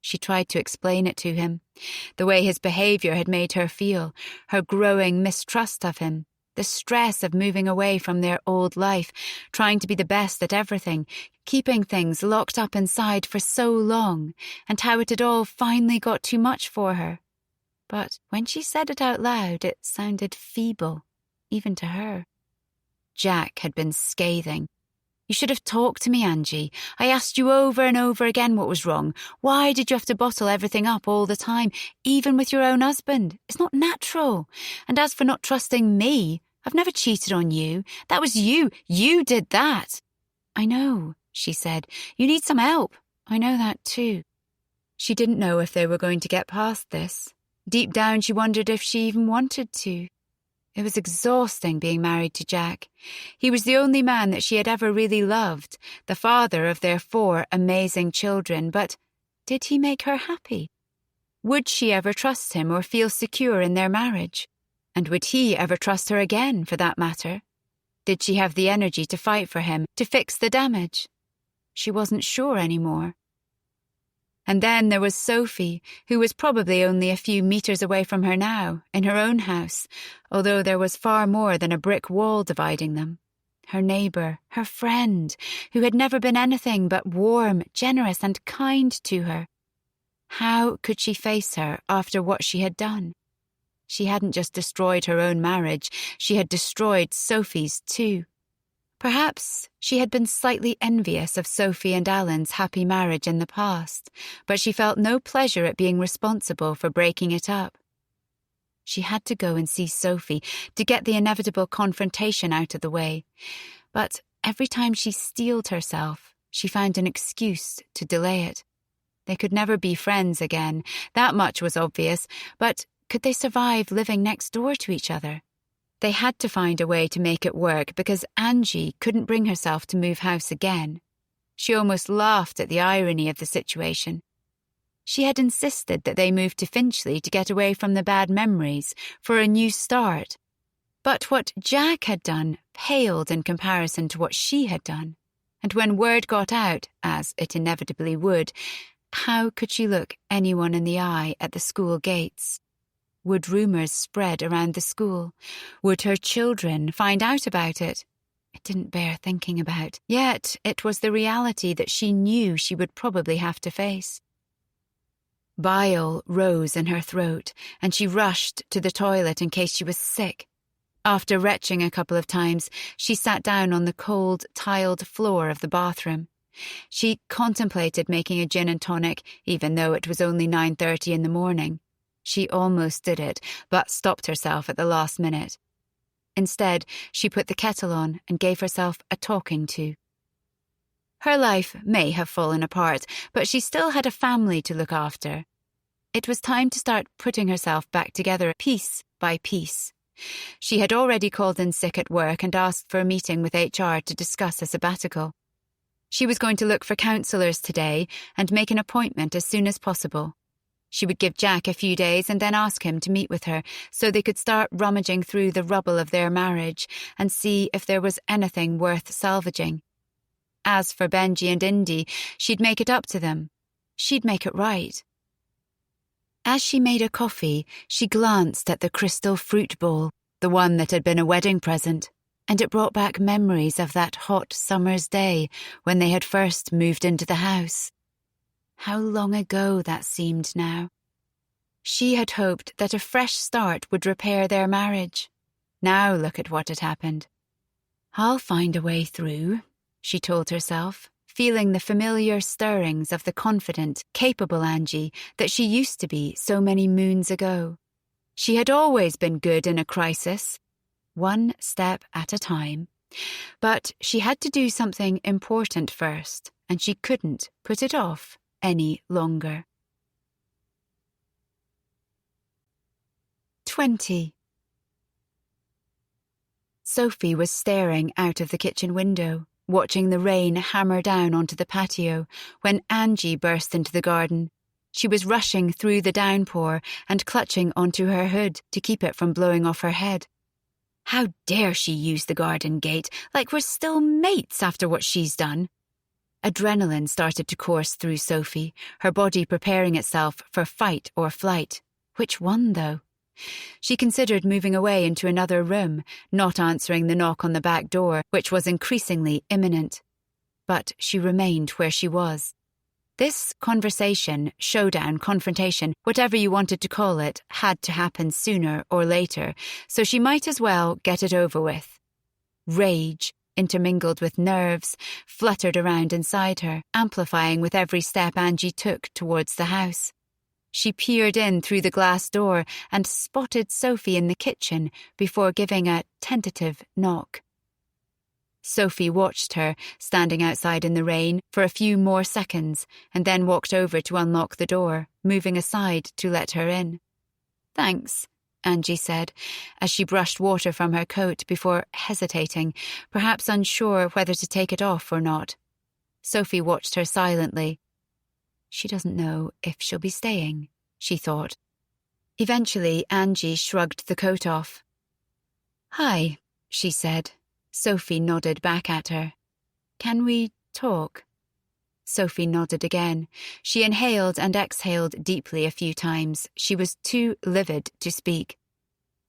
She tried to explain it to him, the way his behaviour had made her feel, her growing mistrust of him, the stress of moving away from their old life, trying to be the best at everything, keeping things locked up inside for so long, and how it had all finally got too much for her. But when she said it out loud, it sounded feeble, even to her. Jack had been scathing. "You should have talked to me, Angie. I asked you over and over again what was wrong. Why did you have to bottle everything up all the time, even with your own husband? It's not natural. And as for not trusting me, I've never cheated on you. That was you. You did that." "I know," she said. "You need some help. I know that too." She didn't know if they were going to get past this. Deep down, she wondered if she even wanted to. It was exhausting being married to Jack. He was the only man that she had ever really loved, the father of their 4 amazing children, but did he make her happy? Would she ever trust him or feel secure in their marriage? And would he ever trust her again, for that matter? Did she have the energy to fight for him, to fix the damage? She wasn't sure anymore. And then there was Sophie, who was probably only a few meters away from her now, in her own house, although there was far more than a brick wall dividing them. Her neighbour, her friend, who had never been anything but warm, generous and kind to her. How could she face her after what she had done? She hadn't just destroyed her own marriage, she had destroyed Sophie's too. Perhaps she had been slightly envious of Sophie and Alan's happy marriage in the past, but she felt no pleasure at being responsible for breaking it up. She had to go and see Sophie to get the inevitable confrontation out of the way, but every time she steeled herself, she found an excuse to delay it. They could never be friends again, that much was obvious, but could they survive living next door to each other? They had to find a way to make it work because Angie couldn't bring herself to move house again. She almost laughed at the irony of the situation. She had insisted that they move to Finchley to get away from the bad memories, for a new start. But what Jack had done paled in comparison to what she had done. And when word got out, as it inevitably would, how could she look anyone in the eye at the school gates? Would rumours spread around the school? Would her children find out about it? It didn't bear thinking about. Yet it was the reality that she knew she would probably have to face. Bile rose in her throat, and she rushed to the toilet in case she was sick. After retching a couple of times, she sat down on the cold, tiled floor of the bathroom. She contemplated making a gin and tonic, even though it was only 9:30 in the morning. She almost did it, but stopped herself at the last minute. Instead, she put the kettle on and gave herself a talking to. Her life may have fallen apart, but she still had a family to look after. It was time to start putting herself back together piece by piece. She had already called in sick at work and asked for a meeting with HR to discuss a sabbatical. She was going to look for counsellors today and make an appointment as soon as possible. She would give Jack a few days and then ask him to meet with her so they could start rummaging through the rubble of their marriage and see if there was anything worth salvaging. As for Benji and Indy, she'd make it up to them. She'd make it right. As she made her coffee, she glanced at the crystal fruit bowl, the one that had been a wedding present, and it brought back memories of that hot summer's day when they had first moved into the house. How long ago that seemed now. She had hoped that a fresh start would repair their marriage. Now look at what had happened. I'll find a way through, she told herself, feeling the familiar stirrings of the confident, capable Angie that she used to be so many moons ago. She had always been good in a crisis, one step at a time. But she had to do something important first, and she couldn't put it off any longer. 20. Sophie was staring out of the kitchen window, watching the rain hammer down onto the patio, when Angie burst into the garden. She was rushing through the downpour and clutching onto her hood to keep it from blowing off her head. How dare she use the garden gate, like we're still mates after what she's done? Adrenaline started to course through Sophie, her body preparing itself for fight or flight. Which one, though? She considered moving away into another room, not answering the knock on the back door, which was increasingly imminent. But she remained where she was. This conversation, showdown, confrontation, whatever you wanted to call it, had to happen sooner or later, so she might as well get it over with. Rage, intermingled with nerves, fluttered around inside her, amplifying with every step Angie took towards the house. She peered in through the glass door and spotted Sophie in the kitchen before giving a tentative knock. Sophie watched her, standing outside in the rain, for a few more seconds, and then walked over to unlock the door, moving aside to let her in. "Thanks," Angie said, as she brushed water from her coat before hesitating, perhaps unsure whether to take it off or not. Sophie watched her silently. She doesn't know if she'll be staying, she thought. Eventually, Angie shrugged the coat off. "Hi," she said. Sophie nodded back at her. "Can we talk?" Sophie nodded again. She inhaled and exhaled deeply a few times. She was too livid to speak.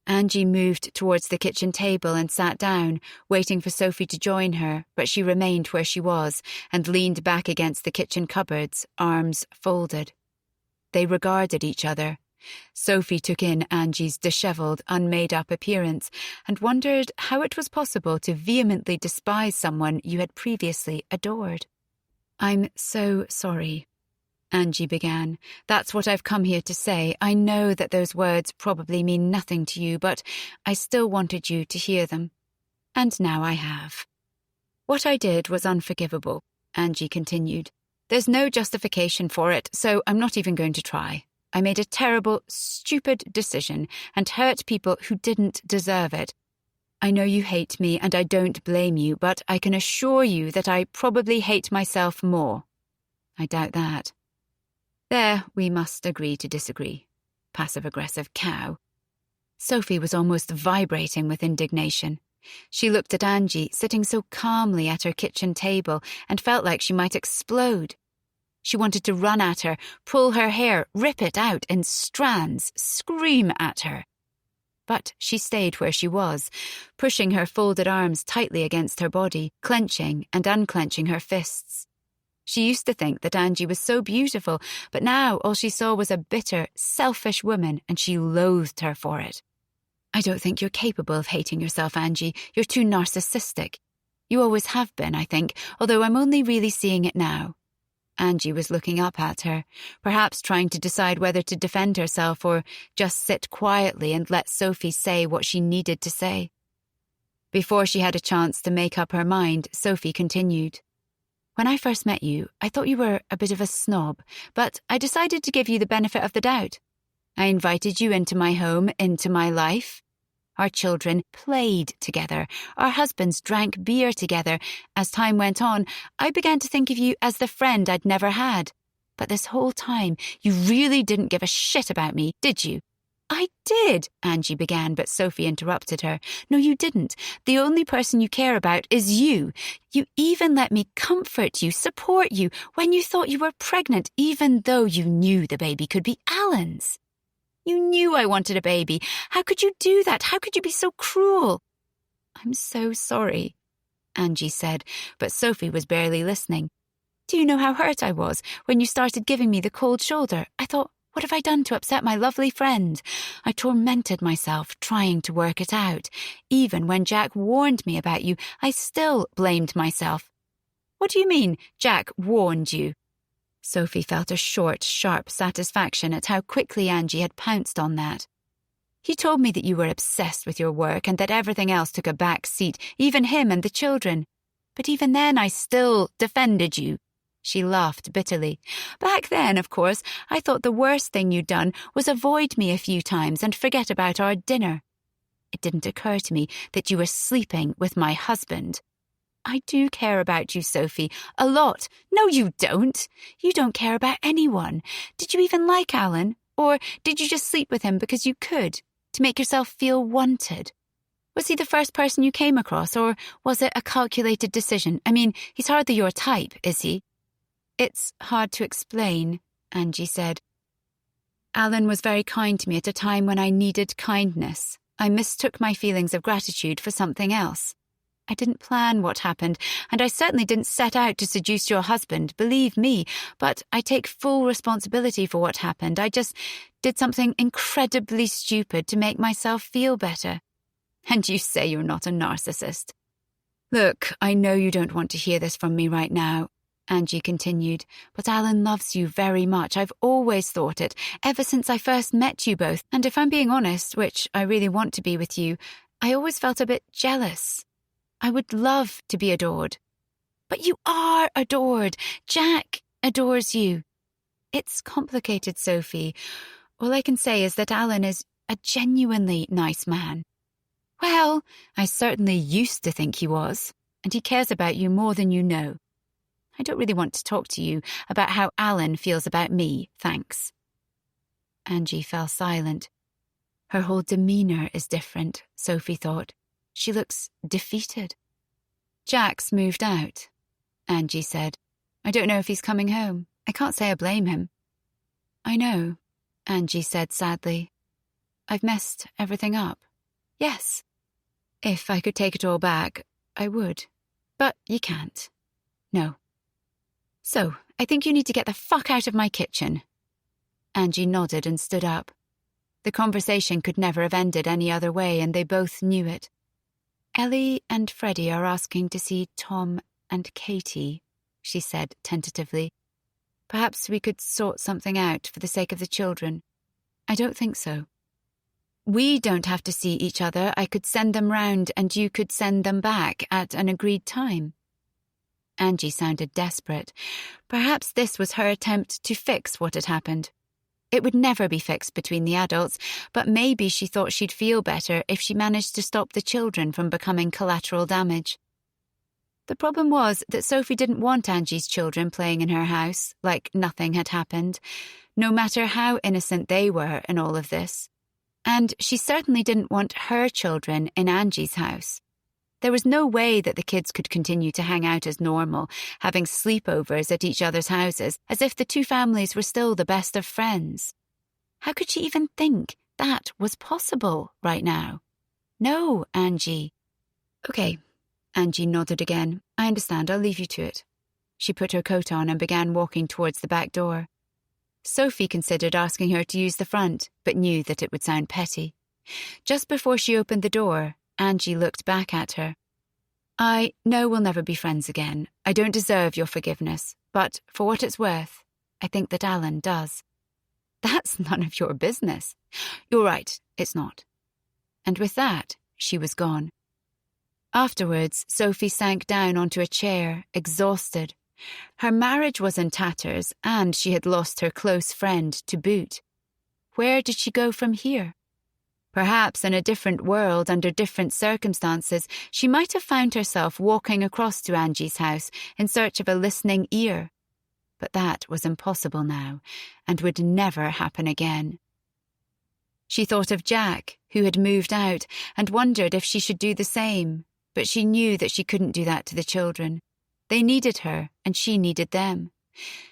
Angie moved towards the kitchen table and sat down, waiting for Sophie to join her, but she remained where she was and leaned back against the kitchen cupboards, arms folded. They regarded each other. Sophie took in Angie's dishevelled, unmade-up appearance and wondered how it was possible to vehemently despise someone you had previously adored. "I'm so sorry," Angie began. "That's what I've come here to say. I know that those words probably mean nothing to you, but I still wanted you to hear them. And now I have." "What I did was unforgivable," Angie continued. "There's no justification for it, so I'm not even going to try. I made a terrible, stupid decision and hurt people who didn't deserve it. I know you hate me and I don't blame you, but I can assure you that I probably hate myself more." "I doubt that." There we must agree to disagree. Passive-aggressive cow. Sophie was almost vibrating with indignation. She looked at Angie, sitting so calmly at her kitchen table, and felt like she might explode. She wanted to run at her, pull her hair, rip it out in strands, scream at her. But she stayed where she was, pushing her folded arms tightly against her body, clenching and unclenching her fists. She used to think that Angie was so beautiful, but now all she saw was a bitter, selfish woman, and she loathed her for it. I don't think you're capable of hating yourself, Angie. You're too narcissistic. You always have been, I think, although I'm only really seeing it now. Angie was looking up at her, perhaps trying to decide whether to defend herself or just sit quietly and let Sophie say what she needed to say. Before she had a chance to make up her mind, Sophie continued. When I first met you, I thought you were a bit of a snob, but I decided to give you the benefit of the doubt. I invited you into my home, into my life. Our children played together. Our husbands drank beer together. As time went on, I began to think of you as the friend I'd never had. But this whole time, you really didn't give a shit about me, did you? I did, Angie began, but Sophie interrupted her. No, you didn't. The only person you care about is you. You even let me comfort you, support you, when you thought you were pregnant, even though you knew the baby could be Alan's. You knew I wanted a baby. How could you do that? How could you be so cruel? I'm so sorry, Angie said, but Sophie was barely listening. Do you know how hurt I was when you started giving me the cold shoulder? I thought, what have I done to upset my lovely friend? I tormented myself, trying to work it out. Even when Jack warned me about you, I still blamed myself. What do you mean, Jack warned you? Sophie felt a short, sharp satisfaction at how quickly Angie had pounced on that. He told me that you were obsessed with your work and that everything else took a back seat, even him and the children. But even then I still defended you. She laughed bitterly. Back then, of course, I thought the worst thing you'd done was avoid me a few times and forget about our dinner. It didn't occur to me that you were sleeping with my husband. I do care about you, Sophie, a lot. No, you don't. You don't care about anyone. Did you even like Alan? Or did you just sleep with him because you could, to make yourself feel wanted? Was he the first person you came across, or was it a calculated decision? I mean, he's hardly your type, is he? It's hard to explain, Angie said. Alan was very kind to me at a time when I needed kindness. I mistook my feelings of gratitude for something else. I didn't plan what happened, and I certainly didn't set out to seduce your husband, believe me, but I take full responsibility for what happened. I just did something incredibly stupid to make myself feel better. And you say you're not a narcissist. Look, I know you don't want to hear this from me right now, Angie continued, but Alan loves you very much. I've always thought it, ever since I first met you both, and if I'm being honest, which I really want to be with you, I always felt a bit jealous. I would love to be adored. But you are adored. Jack adores you. It's complicated, Sophie. All I can say is that Alan is a genuinely nice man. Well, I certainly used to think he was, and he cares about you more than you know. I don't really want to talk to you about how Alan feels about me, thanks. Angie fell silent. Her whole demeanour is different, Sophie thought. She looks defeated. Jack's moved out, Angie said. I don't know if he's coming home. I can't say I blame him. I know, Angie said sadly. I've messed everything up. Yes. If I could take it all back, I would. But you can't. No. So, I think you need to get the fuck out of my kitchen. Angie nodded and stood up. The conversation could never have ended any other way, and they both knew it. Ellie and Freddie are asking to see Tom and Katie, she said tentatively. Perhaps we could sort something out for the sake of the children. I don't think so. We don't have to see each other. I could send them round and you could send them back at an agreed time. Angie sounded desperate. Perhaps this was her attempt to fix what had happened. It would never be fixed between the adults, but maybe she thought she'd feel better if she managed to stop the children from becoming collateral damage. The problem was that Sophie didn't want Angie's children playing in her house like nothing had happened, no matter how innocent they were in all of this. And she certainly didn't want her children in Angie's house. There was no way that the kids could continue to hang out as normal, having sleepovers at each other's houses, as if the two families were still the best of friends. How could she even think that was possible right now? No, Angie. Okay, Angie nodded again. I understand, I'll leave you to it. She put her coat on and began walking towards the back door. Sophie considered asking her to use the front, but knew that it would sound petty. Just before she opened the door, Angie looked back at her. I know we'll never be friends again. I don't deserve your forgiveness, but for what it's worth, I think that Alan does. That's none of your business. You're right, it's not. And with that, she was gone. Afterwards, Sophie sank down onto a chair, exhausted. Her marriage was in tatters, and she had lost her close friend to boot. Where did she go from here? Perhaps in a different world, under different circumstances, she might have found herself walking across to Angie's house in search of a listening ear. But that was impossible now, and would never happen again. She thought of Jack, who had moved out, and wondered if she should do the same, but she knew that she couldn't do that to the children. They needed her, and she needed them.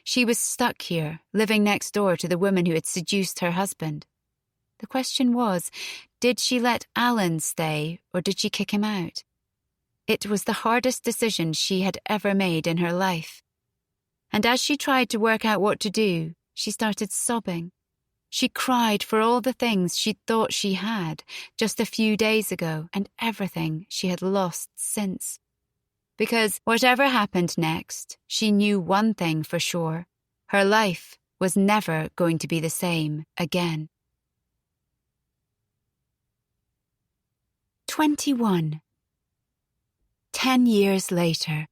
She was stuck here, living next door to the woman who had seduced her husband. The question was, did she let Alan stay, or did she kick him out? It was the hardest decision she had ever made in her life. And as she tried to work out what to do, she started sobbing. She cried for all the things she'd thought she had just a few days ago and everything she had lost since. Because whatever happened next, she knew one thing for sure. Her life was never going to be the same again. 21. 10 years later.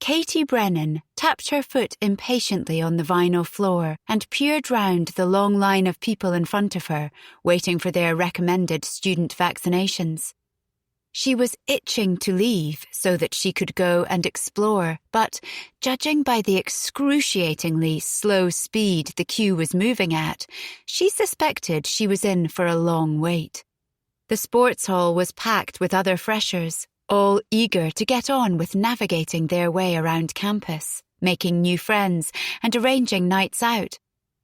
Katie Brennan tapped her foot impatiently on the vinyl floor and peered round the long line of people in front of her, waiting for their recommended student vaccinations. She was itching to leave so that she could go and explore, but judging by the excruciatingly slow speed the queue was moving at, she suspected she was in for a long wait. The sports hall was packed with other freshers, all eager to get on with navigating their way around campus, making new friends, and arranging nights out.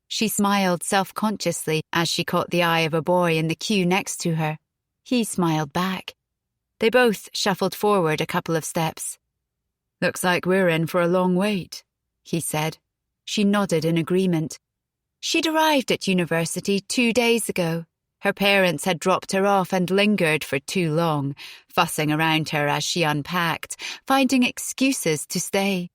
She smiled self-consciously as she caught the eye of a boy in the queue next to her. He smiled back. They both shuffled forward a couple of steps. "Looks like we're in for a long wait," he said. She nodded in agreement. She'd arrived at university 2 days ago. Her parents had dropped her off and lingered for too long, fussing around her as she unpacked, finding excuses to stay.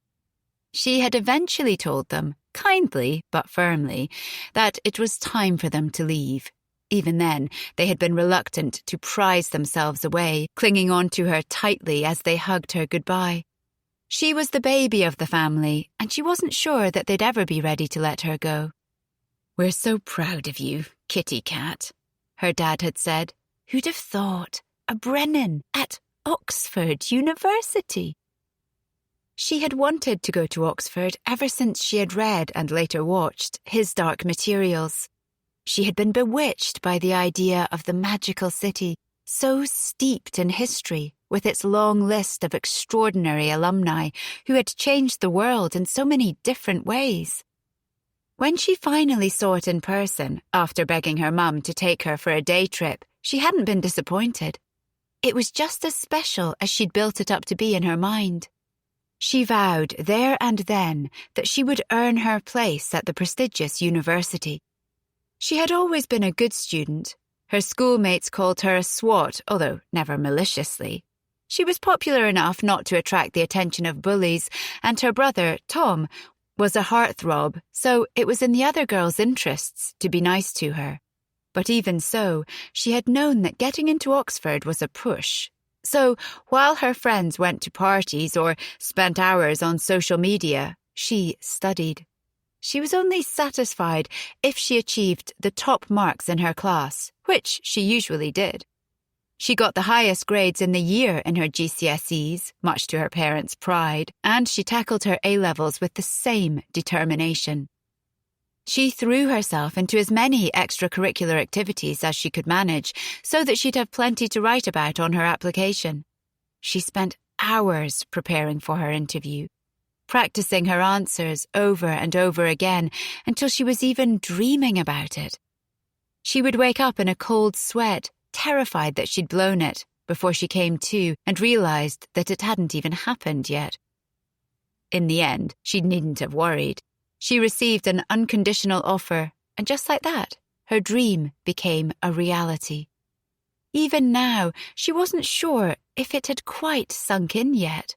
She had eventually told them, kindly but firmly, that it was time for them to leave. Even then, they had been reluctant to prize themselves away, clinging on to her tightly as they hugged her goodbye. She was the baby of the family, and she wasn't sure that they'd ever be ready to let her go. "We're so proud of you, kitty cat," her dad had said. Who'd have thought? A Brennan at Oxford University. She had wanted to go to Oxford ever since she had read and later watched His Dark Materials. She had been bewitched by the idea of the magical city, so steeped in history, with its long list of extraordinary alumni who had changed the world in so many different ways. When she finally saw it in person, after begging her mum to take her for a day trip, she hadn't been disappointed. It was just as special as she'd built it up to be in her mind. She vowed there and then that she would earn her place at the prestigious university. She had always been a good student. Her schoolmates called her a swot, although never maliciously. She was popular enough not to attract the attention of bullies, and her brother, Tom, was a heartthrob, so it was in the other girls' interests to be nice to her. But even so, she had known that getting into Oxford was a push. So, while her friends went to parties or spent hours on social media, she studied. She was only satisfied if she achieved the top marks in her class, which she usually did. She got the highest grades in the year in her GCSEs, much to her parents' pride, and she tackled her A-levels with the same determination. She threw herself into as many extracurricular activities as she could manage so that she'd have plenty to write about on her application. She spent hours preparing for her interview, practicing her answers over and over again until she was even dreaming about it. She would wake up in a cold sweat, terrified that she'd blown it, before she came to and realized that it hadn't even happened yet. In the end, she needn't have worried. She received an unconditional offer, and just like that, her dream became a reality. Even now, she wasn't sure if it had quite sunk in yet.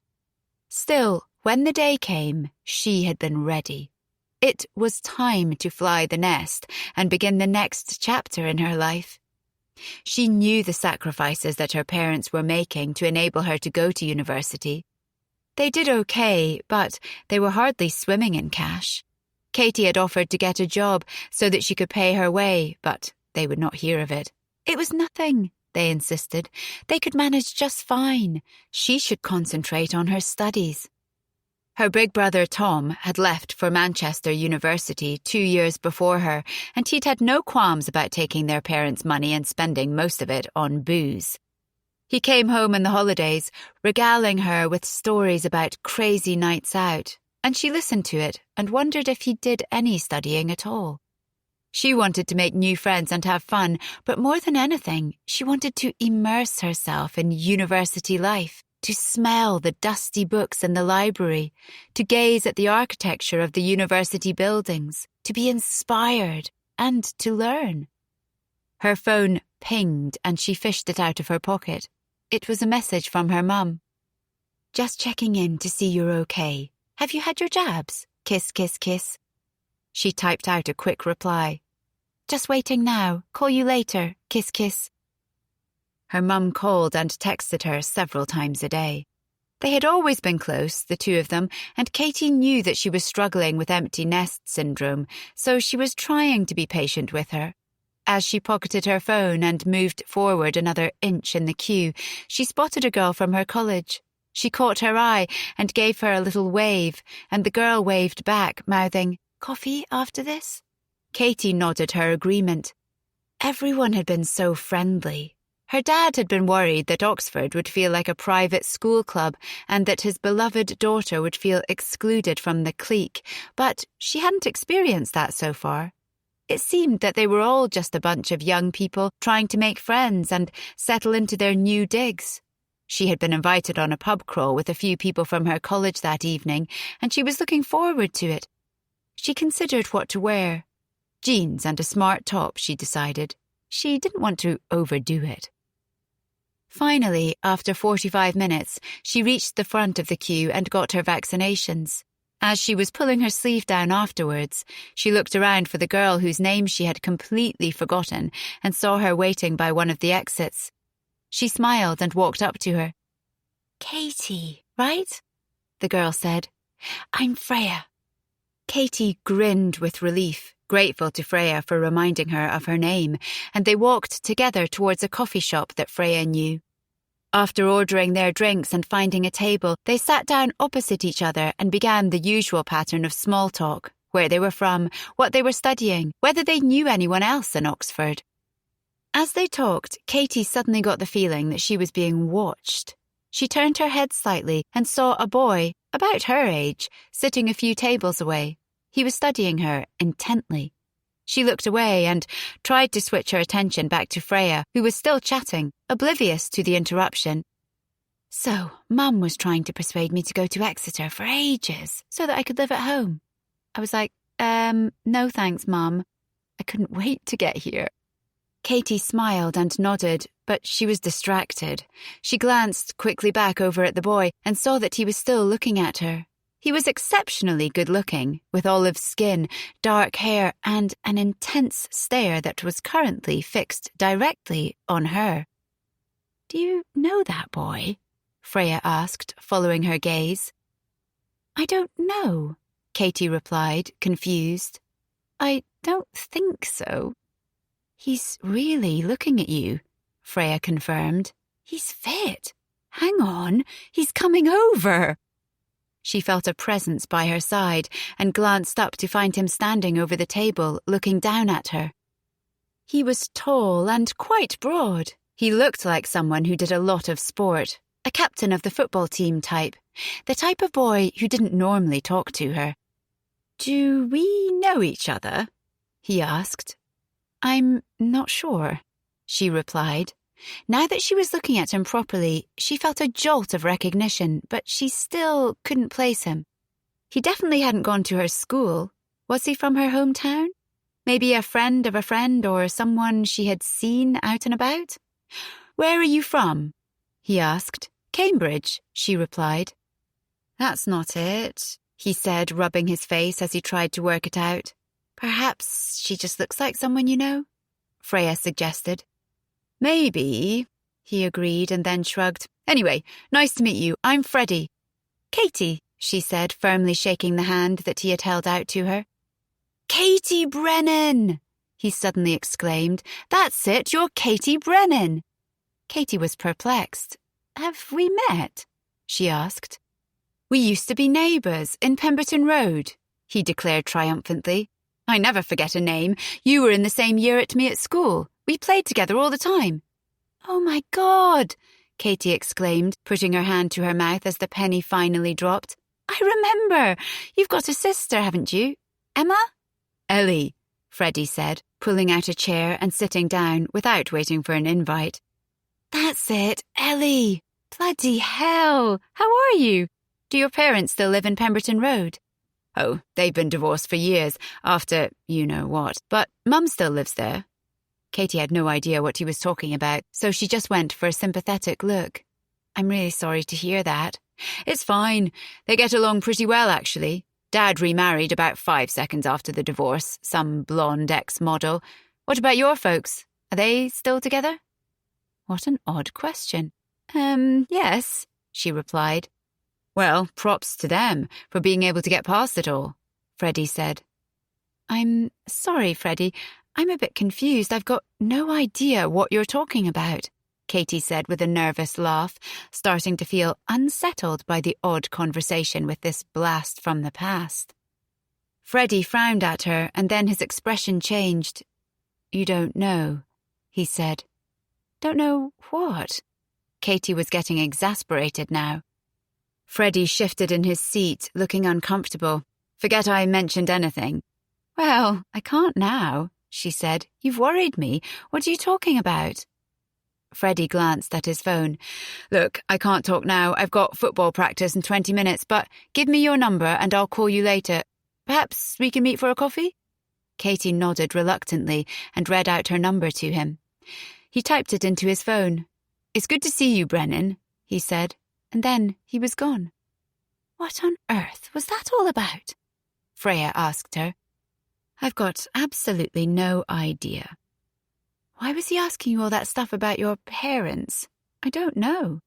Still, when the day came, she had been ready. It was time to fly the nest and begin the next chapter in her life. She knew the sacrifices that her parents were making to enable her to go to university. They did okay, but they were hardly swimming in cash. Katie had offered to get a job so that she could pay her way, but they would not hear of it. It was nothing, they insisted. They could manage just fine. She should concentrate on her studies. Her big brother Tom had left for Manchester University 2 years before her, and he'd had no qualms about taking their parents' money and spending most of it on booze. He came home in the holidays, regaling her with stories about crazy nights out, and she listened to it and wondered if he did any studying at all. She wanted to make new friends and have fun, but more than anything, she wanted to immerse herself in university life, to smell the dusty books in the library, to gaze at the architecture of the university buildings, to be inspired and to learn. Her phone pinged and she fished it out of her pocket. It was a message from her mum. "Just checking in to see you're okay. Have you had your jabs? Kiss, kiss, kiss." She typed out a quick reply. "Just waiting now. Call you later. Kiss, kiss." Her mum called and texted her several times a day. They had always been close, the two of them, and Katie knew that she was struggling with empty nest syndrome, so she was trying to be patient with her. As she pocketed her phone and moved forward another inch in the queue, she spotted a girl from her college. She caught her eye and gave her a little wave, and the girl waved back, mouthing, "Coffee after this?" Katie nodded her agreement. Everyone had been so friendly. Her dad had been worried that Oxford would feel like a private school club and that his beloved daughter would feel excluded from the clique, but she hadn't experienced that so far. It seemed that they were all just a bunch of young people trying to make friends and settle into their new digs. She had been invited on a pub crawl with a few people from her college that evening, and she was looking forward to it. She considered what to wear. Jeans and a smart top, she decided. She didn't want to overdo it. Finally, after 45 minutes, she reached the front of the queue and got her vaccinations. As she was pulling her sleeve down afterwards, she looked around for the girl whose name she had completely forgotten and saw her waiting by one of the exits. She smiled and walked up to her. "Katie, right?" the girl said. "I'm Freya." Katie grinned with relief, grateful to Freya for reminding her of her name, and they walked together towards a coffee shop that Freya knew. After ordering their drinks and finding a table, they sat down opposite each other and began the usual pattern of small talk, where they were from, what they were studying, whether they knew anyone else in Oxford. As they talked, Katie suddenly got the feeling that she was being watched. She turned her head slightly and saw a boy, about her age, sitting a few tables away. He was studying her intently. She looked away and tried to switch her attention back to Freya, who was still chatting, oblivious to the interruption. "So, Mum was trying to persuade me to go to Exeter for ages, so that I could live at home." I was like, no thanks, Mum. I couldn't wait to get here. Katie smiled and nodded, but she was distracted. She glanced quickly back over at the boy and saw that he was still looking at her. He was exceptionally good-looking, with olive skin, dark hair, and an intense stare that was currently fixed directly on her. "Do you know that boy?" Freya asked, following her gaze. "I don't know," Katie replied, confused. "I don't think so." "He's really looking at you. Freya confirmed. He's fit. Hang on, he's coming over. She felt a presence by her side and glanced up to find him standing over the table, looking down at her. He was tall and quite broad. He looked like someone who did a lot of sport, a captain of the football team type, the type of boy who didn't normally talk to her. "Do we know each other?" he asked. "I'm not sure," she replied. Now that she was looking at him properly, she felt a jolt of recognition, but she still couldn't place him. He definitely hadn't gone to her school. Was he from her hometown? Maybe a friend of a friend or someone she had seen out and about? "Where are you from?" he asked. "Cambridge," she replied. "That's not it," he said, rubbing his face as he tried to work it out. "Perhaps she just looks like someone you know?" Freya suggested. "Maybe," he agreed and then shrugged. "Anyway, nice to meet you. I'm Freddie." "Katie," she said, firmly shaking the hand that he had held out to her. "Katie Brennan!" he suddenly exclaimed. "That's it, you're Katie Brennan." Katie was perplexed. "Have we met?" she asked. "We used to be neighbours in Pemberton Road," he declared triumphantly. "I never forget a name. You were in the same year at me at school. We played together all the time." "Oh my God!" Katie exclaimed, putting her hand to her mouth as the penny finally dropped. "I remember. You've got a sister, haven't you? Emma?" "Ellie," Freddie said, pulling out a chair and sitting down without waiting for an invite. "That's it, Ellie. Bloody hell. How are you? Do your parents still live in Pemberton Road?" "Oh, they've been divorced for years, after you-know-what, but Mum still lives there." Katie had no idea what he was talking about, so she just went for a sympathetic look. "I'm really sorry to hear that." "It's fine. They get along pretty well, actually. Dad remarried about 5 seconds after the divorce, some blonde ex-model. What about your folks? Are they still together?" What an odd question. Yes," she replied. "Well, props to them for being able to get past it all," Freddie said. "I'm sorry, Freddie. I'm a bit confused. I've got no idea what you're talking about," Katie said with a nervous laugh, starting to feel unsettled by the odd conversation with this blast from the past. Freddie frowned at her, and then his expression changed. "You don't know," he said. "Don't know what?" Katie was getting exasperated now. Freddie shifted in his seat, looking uncomfortable. "Forget I mentioned anything." "Well, I can't now," she said. "You've worried me. What are you talking about?" Freddie glanced at his phone. "Look, I can't talk now. I've got football practice in 20 minutes, but give me your number and I'll call you later. Perhaps we can meet for a coffee?" Katie nodded reluctantly and read out her number to him. He typed it into his phone. "It's good to see you, Brennan," he said, and then he was gone. "What on earth was that all about?" Freya asked her. "I've got absolutely no idea." "Why was he asking you all that stuff about your parents?" "I don't know."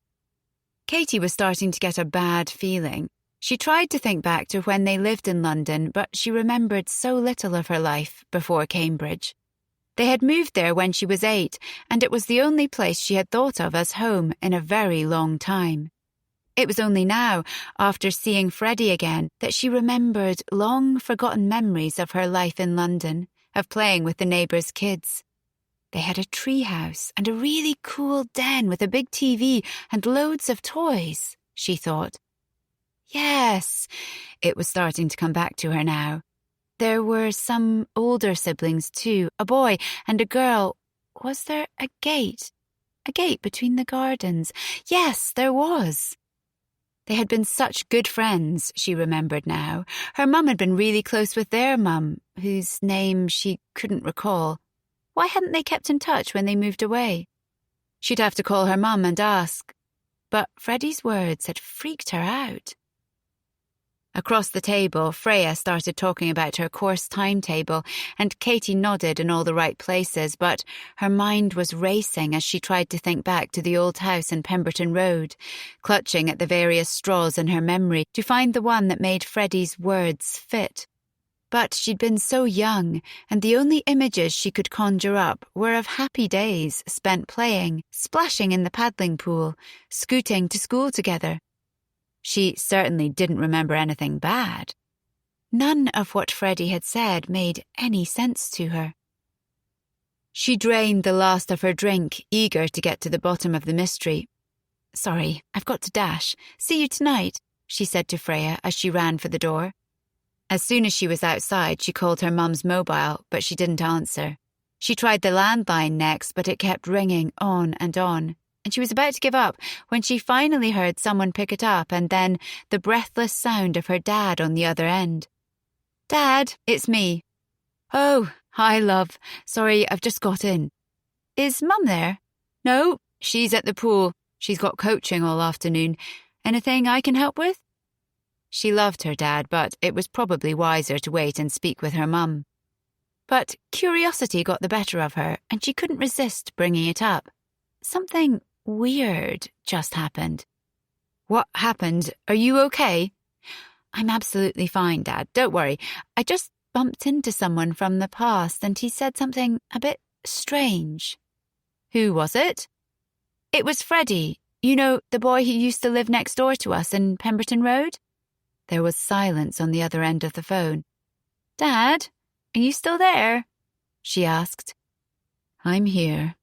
Katie was starting to get a bad feeling. She tried to think back to when they lived in London, but she remembered so little of her life before Cambridge. They had moved there when she was 8, and it was the only place she had thought of as home in a very long time. It was only now, after seeing Freddie again, that she remembered long-forgotten memories of her life in London, of playing with the neighbours' kids. They had a treehouse and a really cool den with a big TV and loads of toys, she thought. Yes, it was starting to come back to her now. There were some older siblings too, a boy and a girl. Was there a gate? A gate between the gardens? Yes, there was. They had been such good friends, she remembered now. Her mum had been really close with their mum, whose name she couldn't recall. Why hadn't they kept in touch when they moved away? She'd have to call her mum and ask. But Freddie's words had freaked her out. Across the table, Freya started talking about her course timetable, and Katie nodded in all the right places, but her mind was racing as she tried to think back to the old house in Pemberton Road, clutching at the various straws in her memory to find the one that made Freddie's words fit. But she'd been so young, and the only images she could conjure up were of happy days spent playing, splashing in the paddling pool, scooting to school together. She certainly didn't remember anything bad. None of what Freddie had said made any sense to her. She drained the last of her drink, eager to get to the bottom of the mystery. "Sorry, I've got to dash. See you tonight," she said to Freya as she ran for the door. As soon as she was outside, she called her mum's mobile, but she didn't answer. She tried the landline next, but it kept ringing on, and she was about to give up when she finally heard someone pick it up and then the breathless sound of her dad on the other end. "Dad, it's me." "Oh, hi, love. Sorry, I've just got in." "Is Mum there?" "No, she's at the pool. She's got coaching all afternoon. Anything I can help with?" She loved her dad, but it was probably wiser to wait and speak with her mum. But curiosity got the better of her, and she couldn't resist bringing it up. Something weird just happened. "What happened? Are you okay?" "I'm absolutely fine, Dad. Don't worry. I just bumped into someone from the past, and he said something a bit strange." "Who was it?" "It was Freddie. You know, the boy who used to live next door to us in Pemberton Road?" There was silence on the other end of the phone. "Dad, are you still there?" she asked. "I'm here."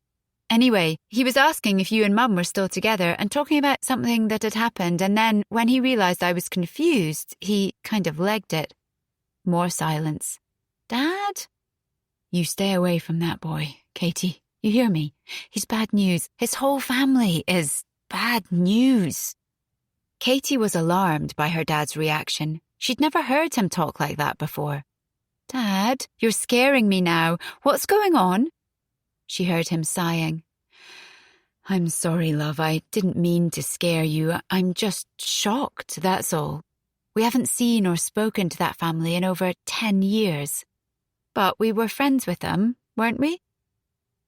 "Anyway, he was asking if you and Mum were still together and talking about something that had happened, and then, when he realised I was confused, he kind of legged it." More silence. "Dad?" "You stay away from that boy, Katie. You hear me? He's bad news. His whole family is bad news." Katie was alarmed by her dad's reaction. She'd never heard him talk like that before. "Dad, you're scaring me now. What's going on?" She heard him sighing. "I'm sorry, love. I didn't mean to scare you. I'm just shocked, that's all. We haven't seen or spoken to that family in over 10 years. But we were friends with them, weren't we?"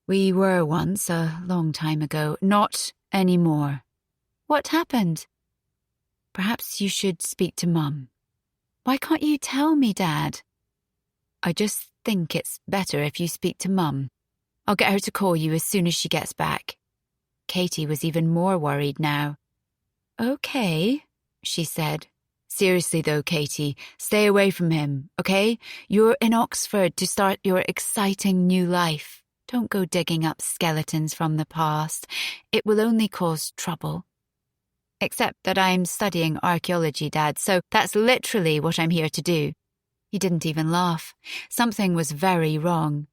"We were once, a long time ago. Not anymore." "What happened?" "Perhaps you should speak to Mum." "Why can't you tell me, Dad?" "I just think it's better if you speak to Mum. I'll get her to call you as soon as she gets back." Katie was even more worried now. "Okay," she said. "Seriously though, Katie, stay away from him, okay? You're in Oxford to start your exciting new life. Don't go digging up skeletons from the past. It will only cause trouble. Except that I'm studying archaeology, Dad, so that's literally what I'm here to do." He didn't even laugh. Something was very wrong.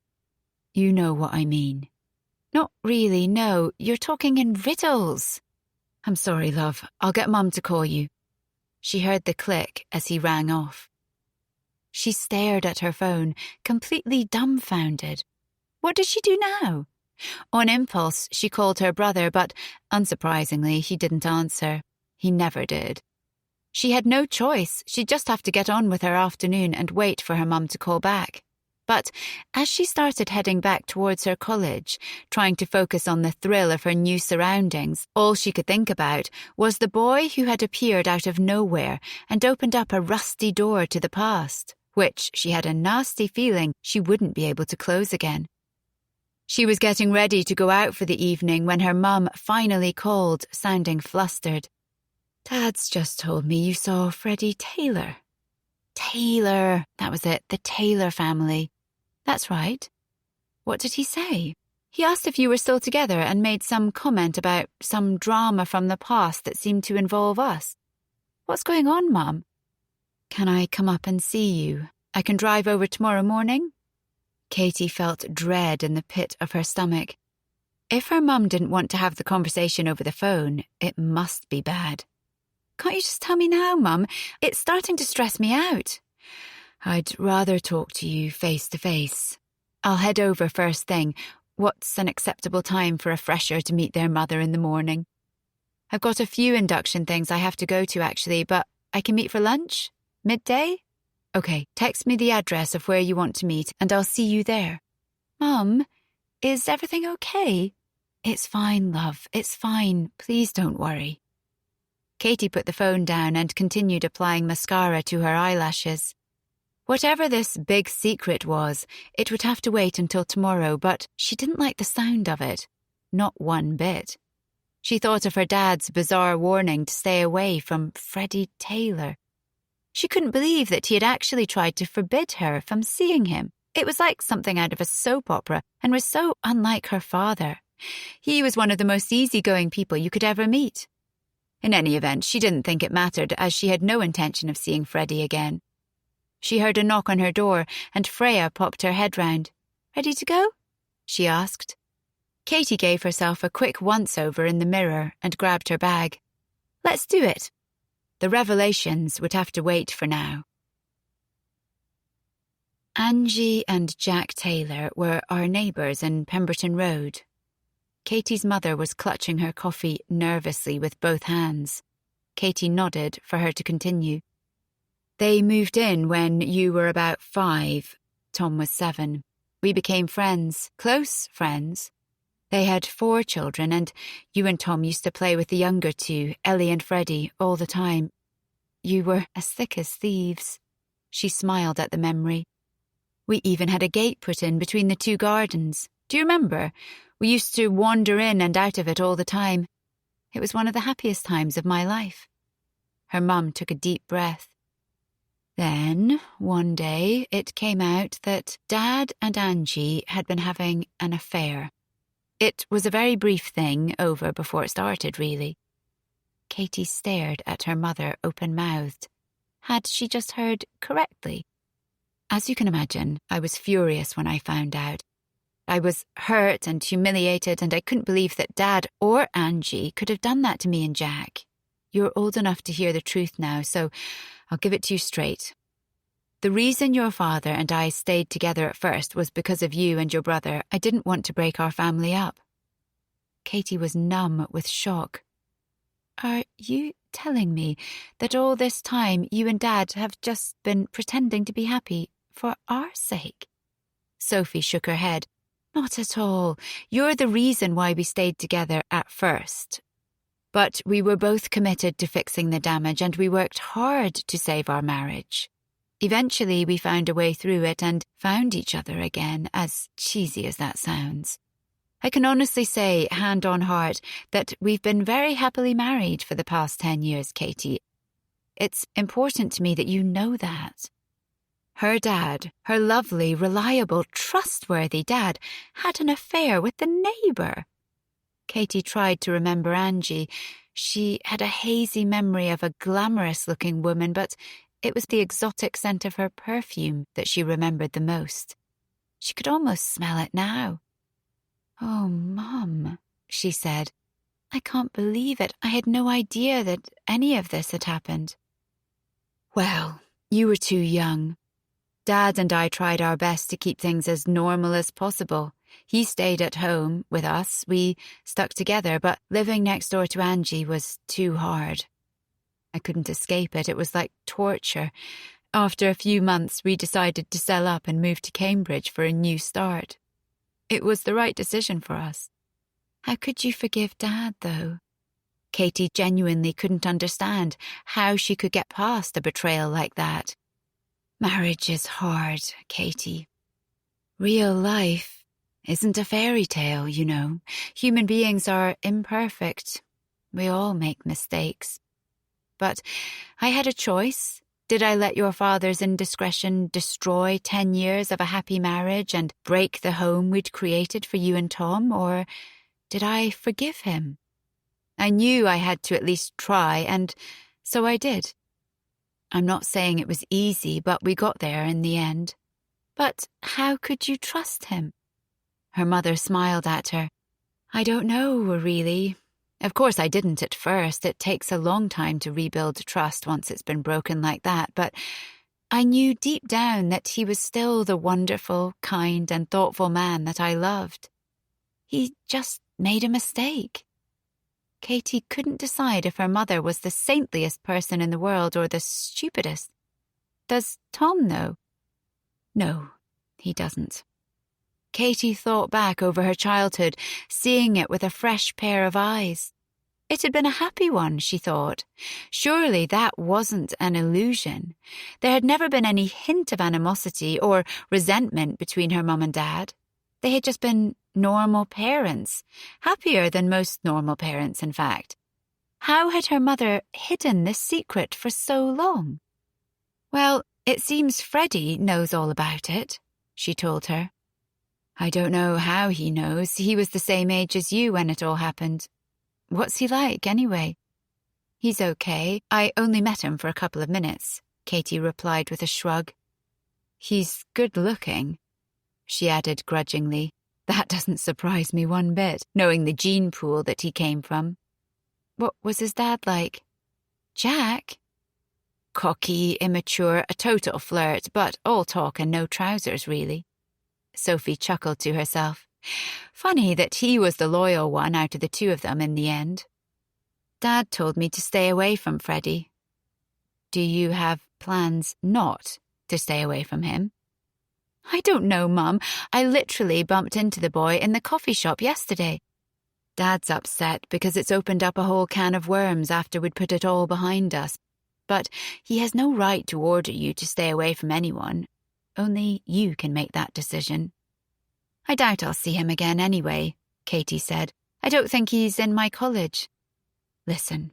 "You know what I mean." "Not really, no. You're talking in riddles." "I'm sorry, love. I'll get Mum to call you." She heard the click as he rang off. She stared at her phone, completely dumbfounded. What does she do now? On impulse, she called her brother, but unsurprisingly, he didn't answer. He never did. She had no choice. She'd just have to get on with her afternoon and wait for her mum to call back. But as she started heading back towards her college, trying to focus on the thrill of her new surroundings, all she could think about was the boy who had appeared out of nowhere and opened up a rusty door to the past, which she had a nasty feeling she wouldn't be able to close again. She was getting ready to go out for the evening when her mum finally called, sounding flustered. "Dad's just told me you saw Freddie Taylor." Taylor, that was it, the Taylor family. "That's right." "What did he say?" "He asked if you were still together and made some comment about some drama from the past that seemed to involve us." "What's going on, Mum?" "Can I come up and see you? I can drive over tomorrow morning?" Katie felt dread in the pit of her stomach. If her mum didn't want to have the conversation over the phone, it must be bad. "Can't you just tell me now, Mum? It's starting to stress me out." "I'd rather talk to you face to face. I'll head over first thing. What's an acceptable time for a fresher to meet their mother in the morning?" "I've got a few induction things I have to go to, actually, but I can meet for lunch? Midday?" "Okay, text me the address of where you want to meet, and I'll see you there." "Mum, is everything okay?" "It's fine, love. It's fine. Please don't worry." Katie put the phone down and continued applying mascara to her eyelashes. Whatever this big secret was, it would have to wait until tomorrow, but she didn't like the sound of it. Not one bit. She thought of her dad's bizarre warning to stay away from Freddie Taylor. She couldn't believe that he had actually tried to forbid her from seeing him. It was like something out of a soap opera and was so unlike her father. He was one of the most easygoing people you could ever meet. In any event, she didn't think it mattered, as she had no intention of seeing Freddie again. She heard a knock on her door, and Freya popped her head round. "Ready to go?" she asked. Katie gave herself a quick once-over in the mirror and grabbed her bag. "Let's do it." The revelations would have to wait for now. Angie and Jack Taylor were our neighbours in Pemberton Road. Katie's mother was clutching her coffee nervously with both hands. Katie nodded for her to continue. "They moved in when you were about 5. Tom was 7. We became friends, close friends. They had 4 children, and you and Tom used to play with the younger 2, Ellie and Freddie, all the time. You were as thick as thieves." She smiled at the memory. "We even had a gate put in between the 2 gardens. Do you remember? We used to wander in and out of it all the time. It was one of the happiest times of my life." Her mum took a deep breath. Then, one day, it came out that Dad and Angie had been having an affair. It was a very brief thing, over before it started, really. Katie stared at her mother open-mouthed. Had she just heard correctly? As you can imagine, I was furious when I found out. I was hurt and humiliated, and I couldn't believe that Dad or Angie could have done that to me and Jack. You're old enough to hear the truth now, so I'll give it to you straight. The reason your father and I stayed together at first was because of you and your brother. I didn't want to break our family up. Katie was numb with shock. "Are you telling me that all this time you and Dad have just been pretending to be happy for our sake?" Sophie shook her head. "Not at all. You're the reason why we stayed together at first. But we were both committed to fixing the damage, and we worked hard to save our marriage. Eventually, we found a way through it and found each other again, as cheesy as that sounds. I can honestly say, hand on heart, that we've been very happily married for the past 10 years, Katie. It's important to me that you know that." Her dad, her lovely, reliable, trustworthy dad, had an affair with the neighbour. Katie tried to remember Angie. She had a hazy memory of a glamorous-looking woman, but it was the exotic scent of her perfume that she remembered the most. She could almost smell it now. "Oh, Mum," she said. "I can't believe it. I had no idea that any of this had happened." "Well, you were too young. Dad and I tried our best to keep things as normal as possible. He stayed at home with us. We stuck together, but living next door to Angie was too hard. I couldn't escape it. It was like torture. After a few months, we decided to sell up and move to Cambridge for a new start. It was the right decision for us." "How could you forgive Dad, though?" Katie genuinely couldn't understand how she could get past a betrayal like that. "Marriage is hard, Katie. Real life isn't a fairy tale, you know. Human beings are imperfect. We all make mistakes. But I had a choice. Did I let your father's indiscretion destroy 10 years of a happy marriage and break the home we'd created for you and Tom, or did I forgive him? I knew I had to at least try, and so I did. I'm not saying it was easy, but we got there in the end. But how could you trust him?" Her mother smiled at her. "I don't know, really. Of course I didn't at first. It takes a long time to rebuild trust once it's been broken like that, but I knew deep down that he was still the wonderful, kind and thoughtful man that I loved. He just made a mistake." Katie couldn't decide if her mother was the saintliest person in the world or the stupidest. "Does Tom know?" "No, he doesn't." Katie thought back over her childhood, seeing it with a fresh pair of eyes. It had been a happy one, she thought. Surely that wasn't an illusion. There had never been any hint of animosity or resentment between her mum and dad. They had just been normal parents, happier than most normal parents, in fact. How had her mother hidden this secret for so long? Well, it seems Freddie knows all about it, she told her. I don't know how he knows. He was the same age as you when it all happened. What's he like, anyway? He's okay. I only met him for a couple of minutes, Katie replied with a shrug. He's good-looking, she added grudgingly. That doesn't surprise me one bit, knowing the gene pool that he came from. What was his dad like? Jack? Cocky, immature, a total flirt, but all talk and no trousers, really. Sophie chuckled to herself. Funny that he was the loyal one out of the two of them in the end. Dad told me to stay away from Freddie. Do you have plans not to stay away from him? I don't know, Mum. I literally bumped into the boy in the coffee shop yesterday. Dad's upset because it's opened up a whole can of worms after we'd put it all behind us. But he has no right to order you to stay away from anyone. Only you can make that decision. I doubt I'll see him again anyway, Katie said. I don't think he's in my college. Listen,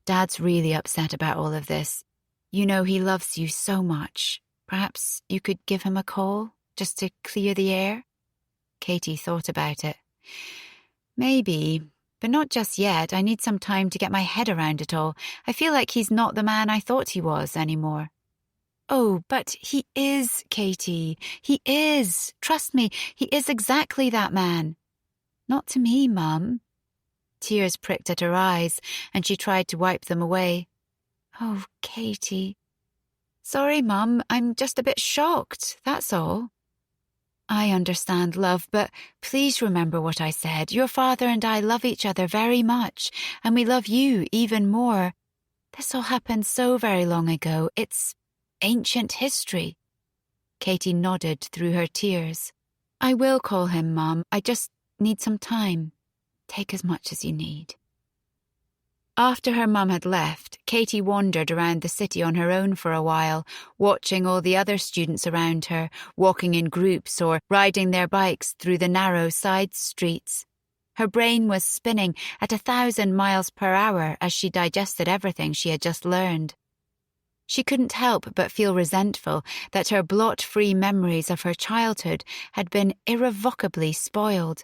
Dad's really upset about all of this. You know he loves you so much. Perhaps you could give him a call, just to clear the air? Katie thought about it. Maybe, but not just yet. I need some time to get my head around it all. I feel like he's not the man I thought he was anymore. Oh, but he is, Katie. He is. Trust me, he is exactly that man. Not to me, Mum. Tears pricked at her eyes, and she tried to wipe them away. Oh, Katie. Sorry, Mum, I'm just a bit shocked, that's all. I understand, love, but please remember what I said. Your father and I love each other very much, and we love you even more. This all happened so very long ago. It's ancient history. Katie nodded through her tears. I will call him, Mum. I just need some time. Take as much as you need. After her mum had left, Katie wandered around the city on her own for a while, watching all the other students around her, walking in groups or riding their bikes through the narrow side streets. Her brain was spinning at 1,000 miles per hour as she digested everything she had just learned. She couldn't help but feel resentful that her blot-free memories of her childhood had been irrevocably spoiled.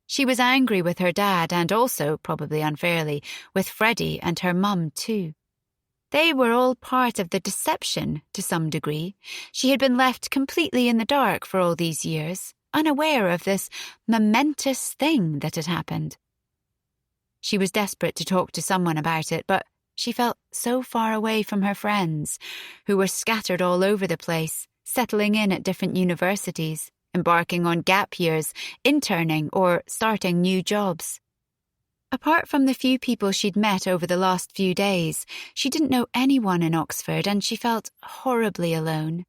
She was angry with her dad and also, probably unfairly, with Freddie and her mum too. They were all part of the deception to some degree. She had been left completely in the dark for all these years, unaware of this momentous thing that had happened. She was desperate to talk to someone about it, but she felt so far away from her friends, who were scattered all over the place, settling in at different universities, embarking on gap years, interning, or starting new jobs. Apart from the few people she'd met over the last few days, she didn't know anyone in Oxford and she felt horribly alone.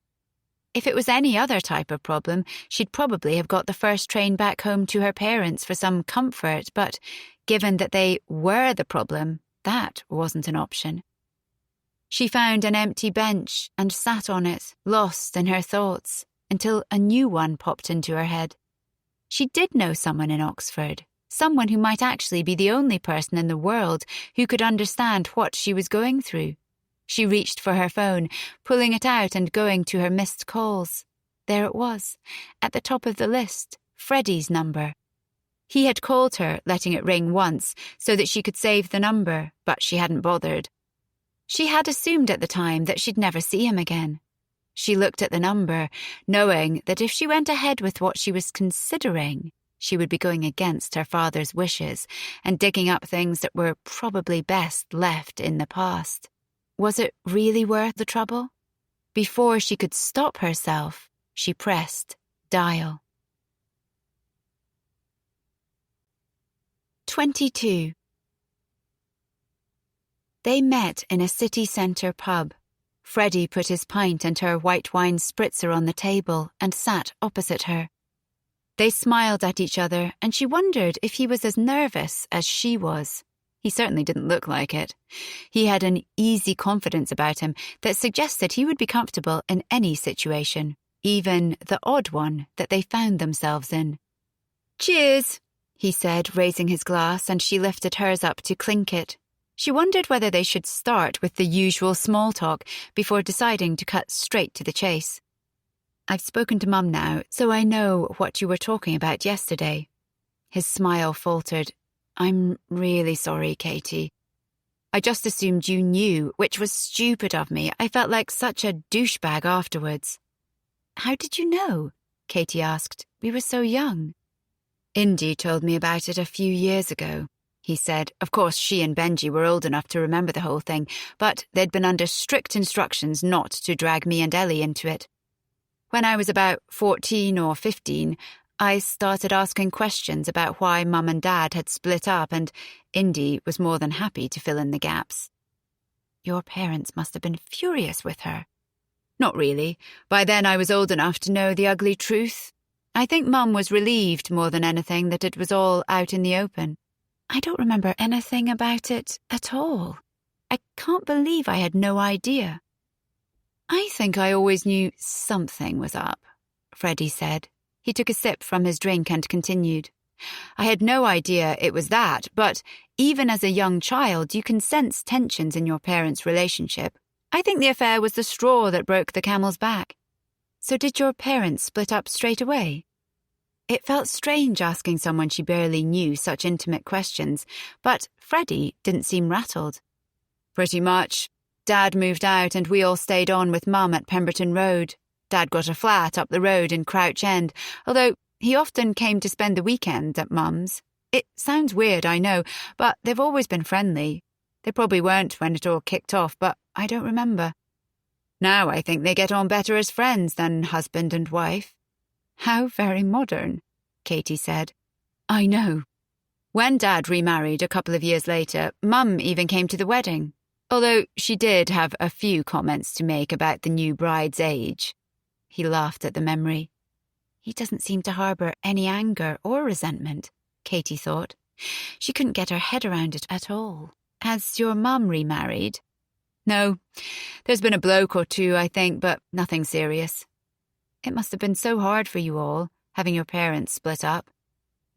If it was any other type of problem, she'd probably have got the first train back home to her parents for some comfort, but given that they were the problem, that wasn't an option. She found an empty bench and sat on it, lost in her thoughts, until a new one popped into her head. She did know someone in Oxford, someone who might actually be the only person in the world who could understand what she was going through. She reached for her phone, pulling it out and going to her missed calls. There it was, at the top of the list, Freddie's number. He had called her, letting it ring once, so that she could save the number, but she hadn't bothered. She had assumed at the time that she'd never see him again. She looked at the number, knowing that if she went ahead with what she was considering, she would be going against her father's wishes and digging up things that were probably best left in the past. Was it really worth the trouble? Before she could stop herself, she pressed dial. 22. They met in a city centre pub. Freddie put his pint and her white wine spritzer on the table and sat opposite her. They smiled at each other and she wondered if he was as nervous as she was. He He certainly didn't look like it. He had an easy confidence about him that suggested he would be comfortable in any situation, even the odd one that they found themselves in. "Cheers," he said, raising his glass, and she lifted hers up to clink it. She wondered whether they should start with the usual small talk before deciding to cut straight to the chase. "I've spoken to Mum now, so I know what you were talking about yesterday." His smile faltered. "I'm really sorry, Katie. I just assumed you knew, which was stupid of me. I felt like such a douchebag afterwards." "How did you know?" Katie asked. "We were so young." "Indy told me about it a few years ago," he said. Of course, she and Benji were old enough to remember the whole thing, but they'd been under strict instructions not to drag me and Ellie into it. "When I was about 14 or 15, I started asking questions about why Mum and Dad had split up, and Indy was more than happy to fill in the gaps." "Your parents must have been furious with her." "Not really. By then I was old enough to know the ugly truth. I think Mum was relieved more than anything that it was all out in the open." "I don't remember anything about it at all. I can't believe I had no idea." "I think I always knew something was up," Freddie said. He took a sip from his drink and continued. "I had no idea it was that, but even as a young child, you can sense tensions in your parents' relationship. I think the affair was the straw that broke the camel's back." "So did your parents split up straight away?" It felt strange asking someone she barely knew such intimate questions, but Freddie didn't seem rattled. "Pretty much. Dad moved out and we all stayed on with Mum at Pemberton Road. Dad got a flat up the road in Crouch End, although he often came to spend the weekend at Mum's. It sounds weird, I know, but they've always been friendly. They probably weren't when it all kicked off, but I don't remember. Now I think they get on better as friends than husband and wife." "How very modern," Katie said. "I know. When Dad remarried a couple of years later, Mum even came to the wedding, although she did have a few comments to make about the new bride's age." He laughed at the memory. He doesn't seem to harbour any anger or resentment, Katie thought. She couldn't get her head around it at all. "Has your mum remarried?" "No. There's been a bloke or two, I think, but nothing serious." "It must have been so hard for you all, having your parents split up."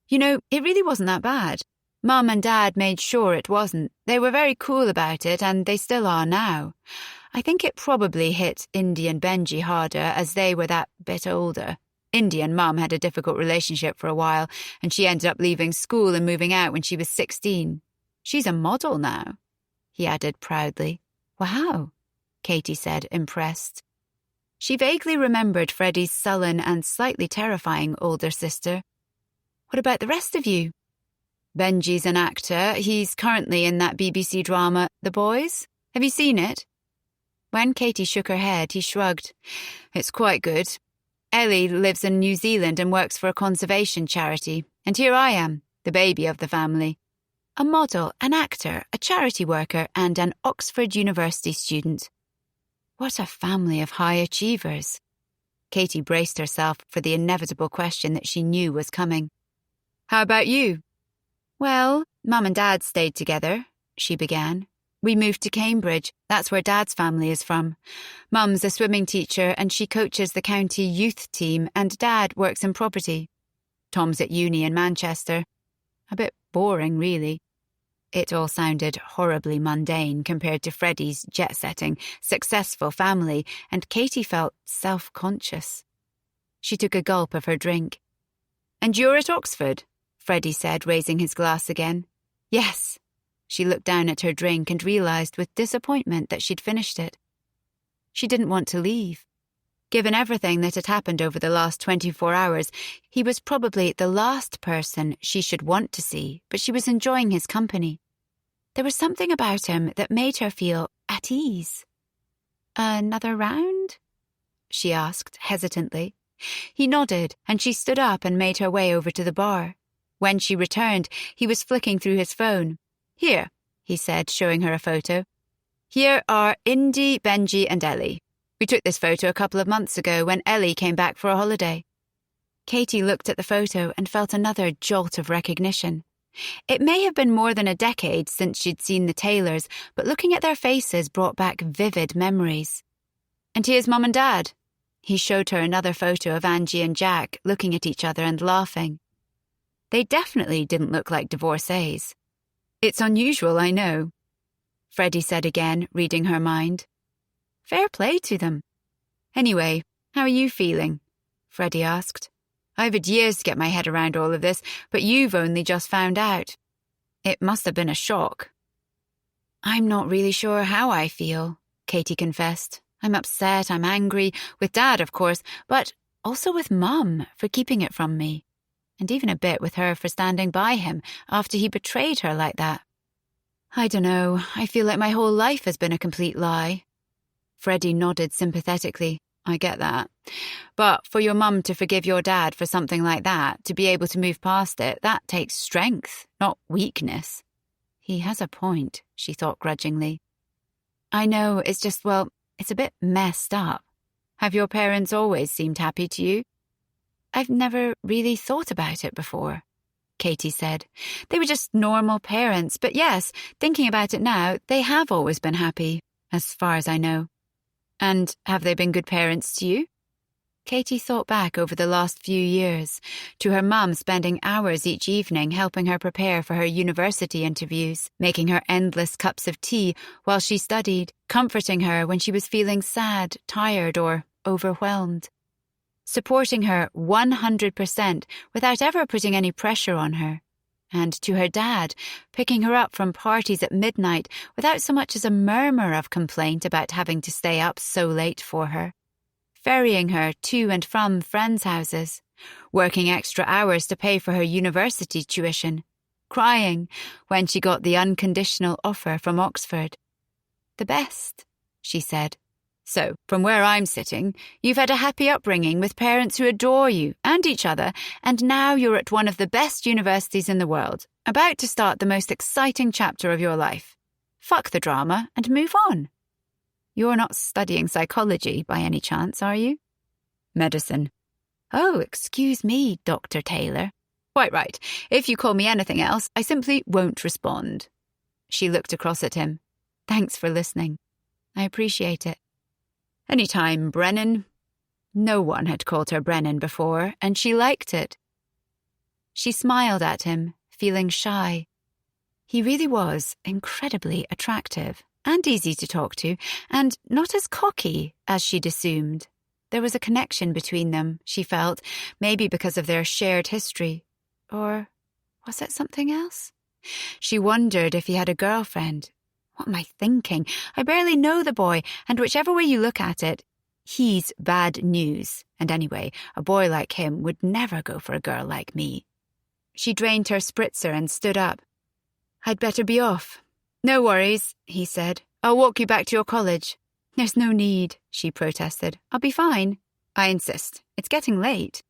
"You know, it really wasn't that bad. Mum and Dad made sure it wasn't. They were very cool about it, and they still are now. I think it probably hit Indy and Benji harder as they were that bit older. Indy and Mum had a difficult relationship for a while, and she ended up leaving school and moving out when she was 16. She's a model now," he added proudly. "Wow," Katie said, impressed. She vaguely remembered Freddie's sullen and slightly terrifying older sister. "What about the rest of you?" "Benji's an actor. He's currently in that BBC drama, The Boys. Have you seen it?" When Katie shook her head, he shrugged. "It's quite good. Ellie lives in New Zealand and works for a conservation charity, and here I am, the baby of the family. A model, an actor, a charity worker, and an Oxford University student. What a family of high achievers." Katie braced herself for the inevitable question that she knew was coming. "How about you?" "Well, Mum and Dad stayed together," she began. "We moved to Cambridge. That's where Dad's family is from. Mum's a swimming teacher and she coaches the county youth team, and Dad works in property. Tom's at uni in Manchester. A bit boring, really." It all sounded horribly mundane compared to Freddie's jet-setting, successful family, and Katie felt self-conscious. She took a gulp of her drink. "And you're at Oxford?" Freddie said, raising his glass again. "Yes." She looked down at her drink and realised with disappointment that she'd finished it. She didn't want to leave. Given everything that had happened over the last 24 hours, he was probably the last person she should want to see, but she was enjoying his company. There was something about him that made her feel at ease. "Another round?" she asked hesitantly. He nodded, and she stood up and made her way over to the bar. When she returned, he was flicking through his phone. "Here," he said, showing her a photo. "Here are Indy, Benji, and Ellie. We took this photo a couple of months ago when Ellie came back for a holiday." Katie looked at the photo and felt another jolt of recognition. It may have been more than a decade since she'd seen the Taylors, but looking at their faces brought back vivid memories. And here's Mum and Dad. He showed her another photo of Angie and Jack looking at each other and laughing. They definitely didn't look like divorcees. It's unusual, I know, Freddie said again, reading her mind. Fair play to them. Anyway, how are you feeling? Freddie asked. I've had years to get my head around all of this, but you've only just found out. It must have been a shock. I'm not really sure how I feel, Katie confessed. I'm upset, I'm angry, with Dad, of course, but also with Mum for keeping it from me. And even a bit with her for standing by him after he betrayed her like that. I don't know, I feel like my whole life has been a complete lie. Freddie nodded sympathetically. I get that. But for your mum to forgive your dad for something like that, to be able to move past it, that takes strength, not weakness. He has a point, she thought grudgingly. I know, it's just, well, it's a bit messed up. Have your parents always seemed happy to you? I've never really thought about it before, Katie said. They were just normal parents, but yes, thinking about it now, they have always been happy, as far as I know. And have they been good parents to you? Katie thought back over the last few years, to her mum spending hours each evening helping her prepare for her university interviews, making her endless cups of tea while she studied, comforting her when she was feeling sad, tired, or overwhelmed. Supporting her 100% without ever putting any pressure on her. And to her dad, picking her up from parties at midnight without so much as a murmur of complaint about having to stay up so late for her. Ferrying her to and from friends' houses, working extra hours to pay for her university tuition, crying when she got the unconditional offer from Oxford. The best, she said. So, from where I'm sitting, you've had a happy upbringing with parents who adore you and each other, and now you're at one of the best universities in the world, about to start the most exciting chapter of your life. Fuck the drama and move on. You're not studying psychology by any chance, are you? Medicine. Oh, excuse me, Dr. Taylor. Quite right. If you call me anything else, I simply won't respond. She looked across at him. Thanks for listening. I appreciate it. Any time, Brennan. No one had called her Brennan before, and she liked it. She smiled at him, feeling shy. He really was incredibly attractive, and easy to talk to, and not as cocky as she'd assumed. There was a connection between them, she felt, maybe because of their shared history. Or was it something else? She wondered if he had a girlfriend. What am I thinking? I barely know the boy, and whichever way you look at it, he's bad news. And anyway, a boy like him would never go for a girl like me. She drained her spritzer and stood up. I'd better be off. No worries, he said. I'll walk you back to your college. There's no need, she protested. I'll be fine. I insist. It's getting late.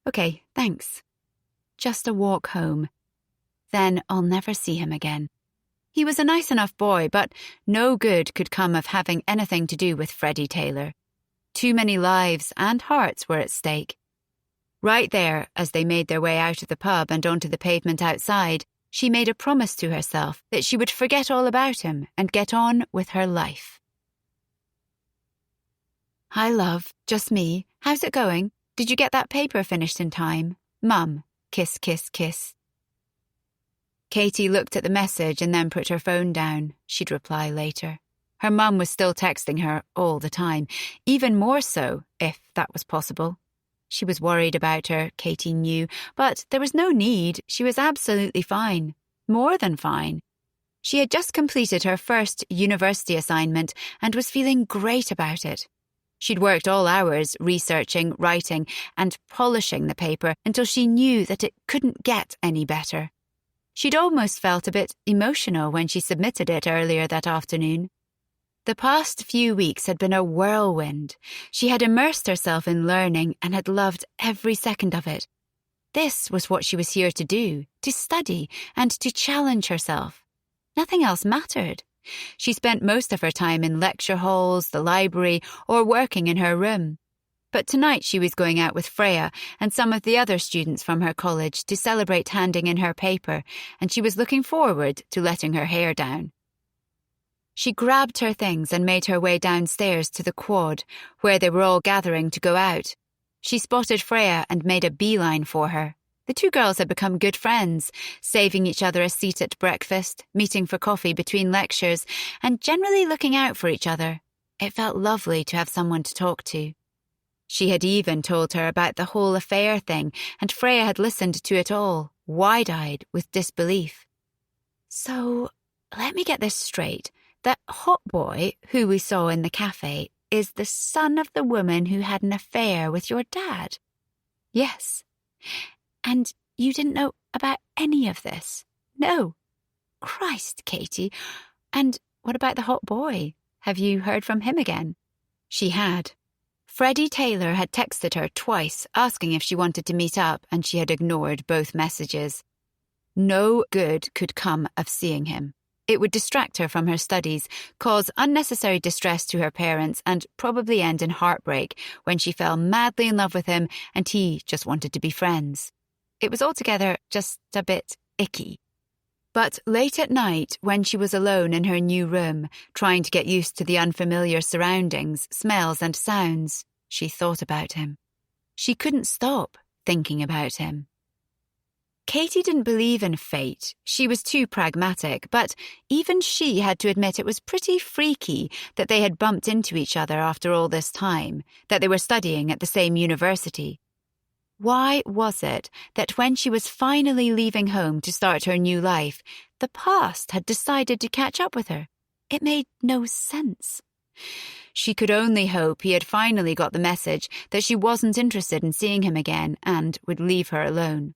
Okay, thanks. Just a walk home. Then I'll never see him again. He was a nice enough boy, but no good could come of having anything to do with Freddie Taylor. Too many lives and hearts were at stake. Right there, as they made their way out of the pub and onto the pavement outside, she made a promise to herself that she would forget all about him and get on with her life. Hi, love. Just me. How's it going? Did you get that paper finished in time? Mum. Kiss, kiss, kiss. Katie looked at the message and then put her phone down. She'd reply later. Her mum was still texting her all the time, even more so, if that was possible. She was worried about her, Katie knew, but there was no need. She was absolutely fine. More than fine. She had just completed her first university assignment and was feeling great about it. She'd worked all hours researching, writing, and polishing the paper until she knew that it couldn't get any better. She'd almost felt a bit emotional when she submitted it earlier that afternoon. The past few weeks had been a whirlwind. She had immersed herself in learning and had loved every second of it. This was what she was here to do, to study and to challenge herself. Nothing else mattered. She spent most of her time in lecture halls, the library, or working in her room. But tonight she was going out with Freya and some of the other students from her college to celebrate handing in her paper, and she was looking forward to letting her hair down. She grabbed her things and made her way downstairs to the quad, where they were all gathering to go out. She spotted Freya and made a beeline for her. The two girls had become good friends, saving each other a seat at breakfast, meeting for coffee between lectures, and generally looking out for each other. It felt lovely to have someone to talk to. She had even told her about the whole affair thing, and Freya had listened to it all, wide-eyed with disbelief. So, let me get this straight. That hot boy who we saw in the cafe is the son of the woman who had an affair with your dad? Yes. And you didn't know about any of this? No. Christ, Katie. And what about the hot boy? Have you heard from him again? She had. Freddie Taylor had texted her twice, asking if she wanted to meet up, and she had ignored both messages. No good could come of seeing him. It would distract her from her studies, cause unnecessary distress to her parents, and probably end in heartbreak when she fell madly in love with him and he just wanted to be friends. It was altogether just a bit icky. But late at night, when she was alone in her new room, trying to get used to the unfamiliar surroundings, smells and sounds, she thought about him. She couldn't stop thinking about him. Katie didn't believe in fate. She was too pragmatic, but even she had to admit it was pretty freaky that they had bumped into each other after all this time, that they were studying at the same university. Why was it that when she was finally leaving home to start her new life, the past had decided to catch up with her? It made no sense. She could only hope he had finally got the message that she wasn't interested in seeing him again and would leave her alone.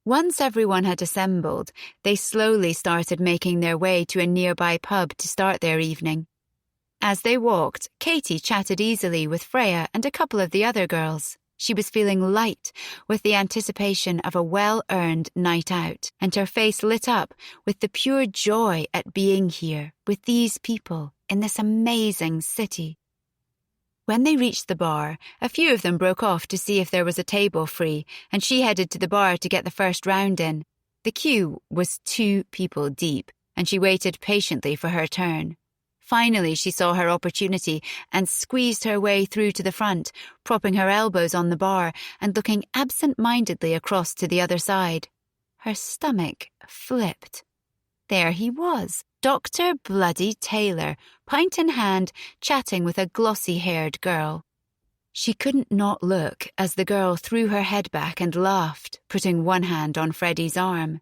Once everyone had assembled, they slowly started making their way to a nearby pub to start their evening. As they walked, Katie chatted easily with Freya and a couple of the other girls. She was feeling light with the anticipation of a well-earned night out, and her face lit up with the pure joy at being here with these people in this amazing city. When they reached the bar, a few of them broke off to see if there was a table free, and she headed to the bar to get the first round in. The queue was 2 people deep, and she waited patiently for her turn. Finally, she saw her opportunity and squeezed her way through to the front, propping her elbows on the bar and looking absent-mindedly across to the other side. Her stomach flipped. There he was, Dr. Bloody Taylor, pint in hand, chatting with a glossy-haired girl. She couldn't not look as the girl threw her head back and laughed, putting one hand on Freddie's arm.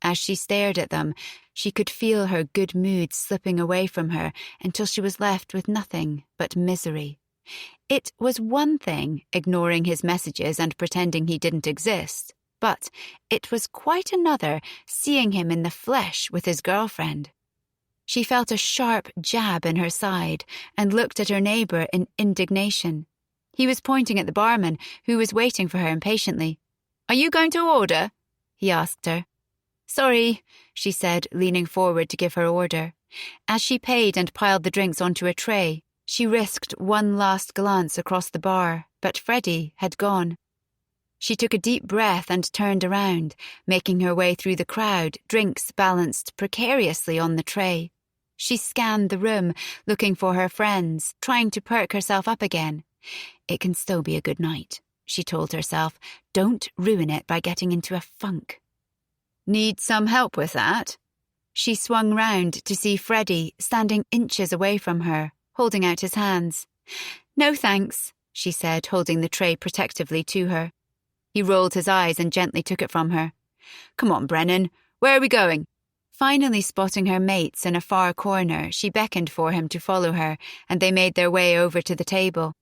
As she stared at them, she could feel her good mood slipping away from her until she was left with nothing but misery. It was one thing ignoring his messages and pretending he didn't exist, but it was quite another seeing him in the flesh with his girlfriend. She felt a sharp jab in her side and looked at her neighbour in indignation. He was pointing at the barman, who was waiting for her impatiently. "Are you going to order?" he asked her. "Sorry," she said, leaning forward to give her order. As she paid and piled the drinks onto a tray, she risked one last glance across the bar, but Freddie had gone. She took a deep breath and turned around, making her way through the crowd, drinks balanced precariously on the tray. She scanned the room, looking for her friends, trying to perk herself up again. It can still be a good night, she told herself. Don't ruin it by getting into a funk. Need some help with that? She swung round to see Freddie standing inches away from her, holding out his hands. "No thanks," she said, holding the tray protectively to her. He rolled his eyes and gently took it from her. "Come on, Brennan. Where are we going?" Finally spotting her mates in a far corner, she beckoned for him to follow her, and they made their way over to the table.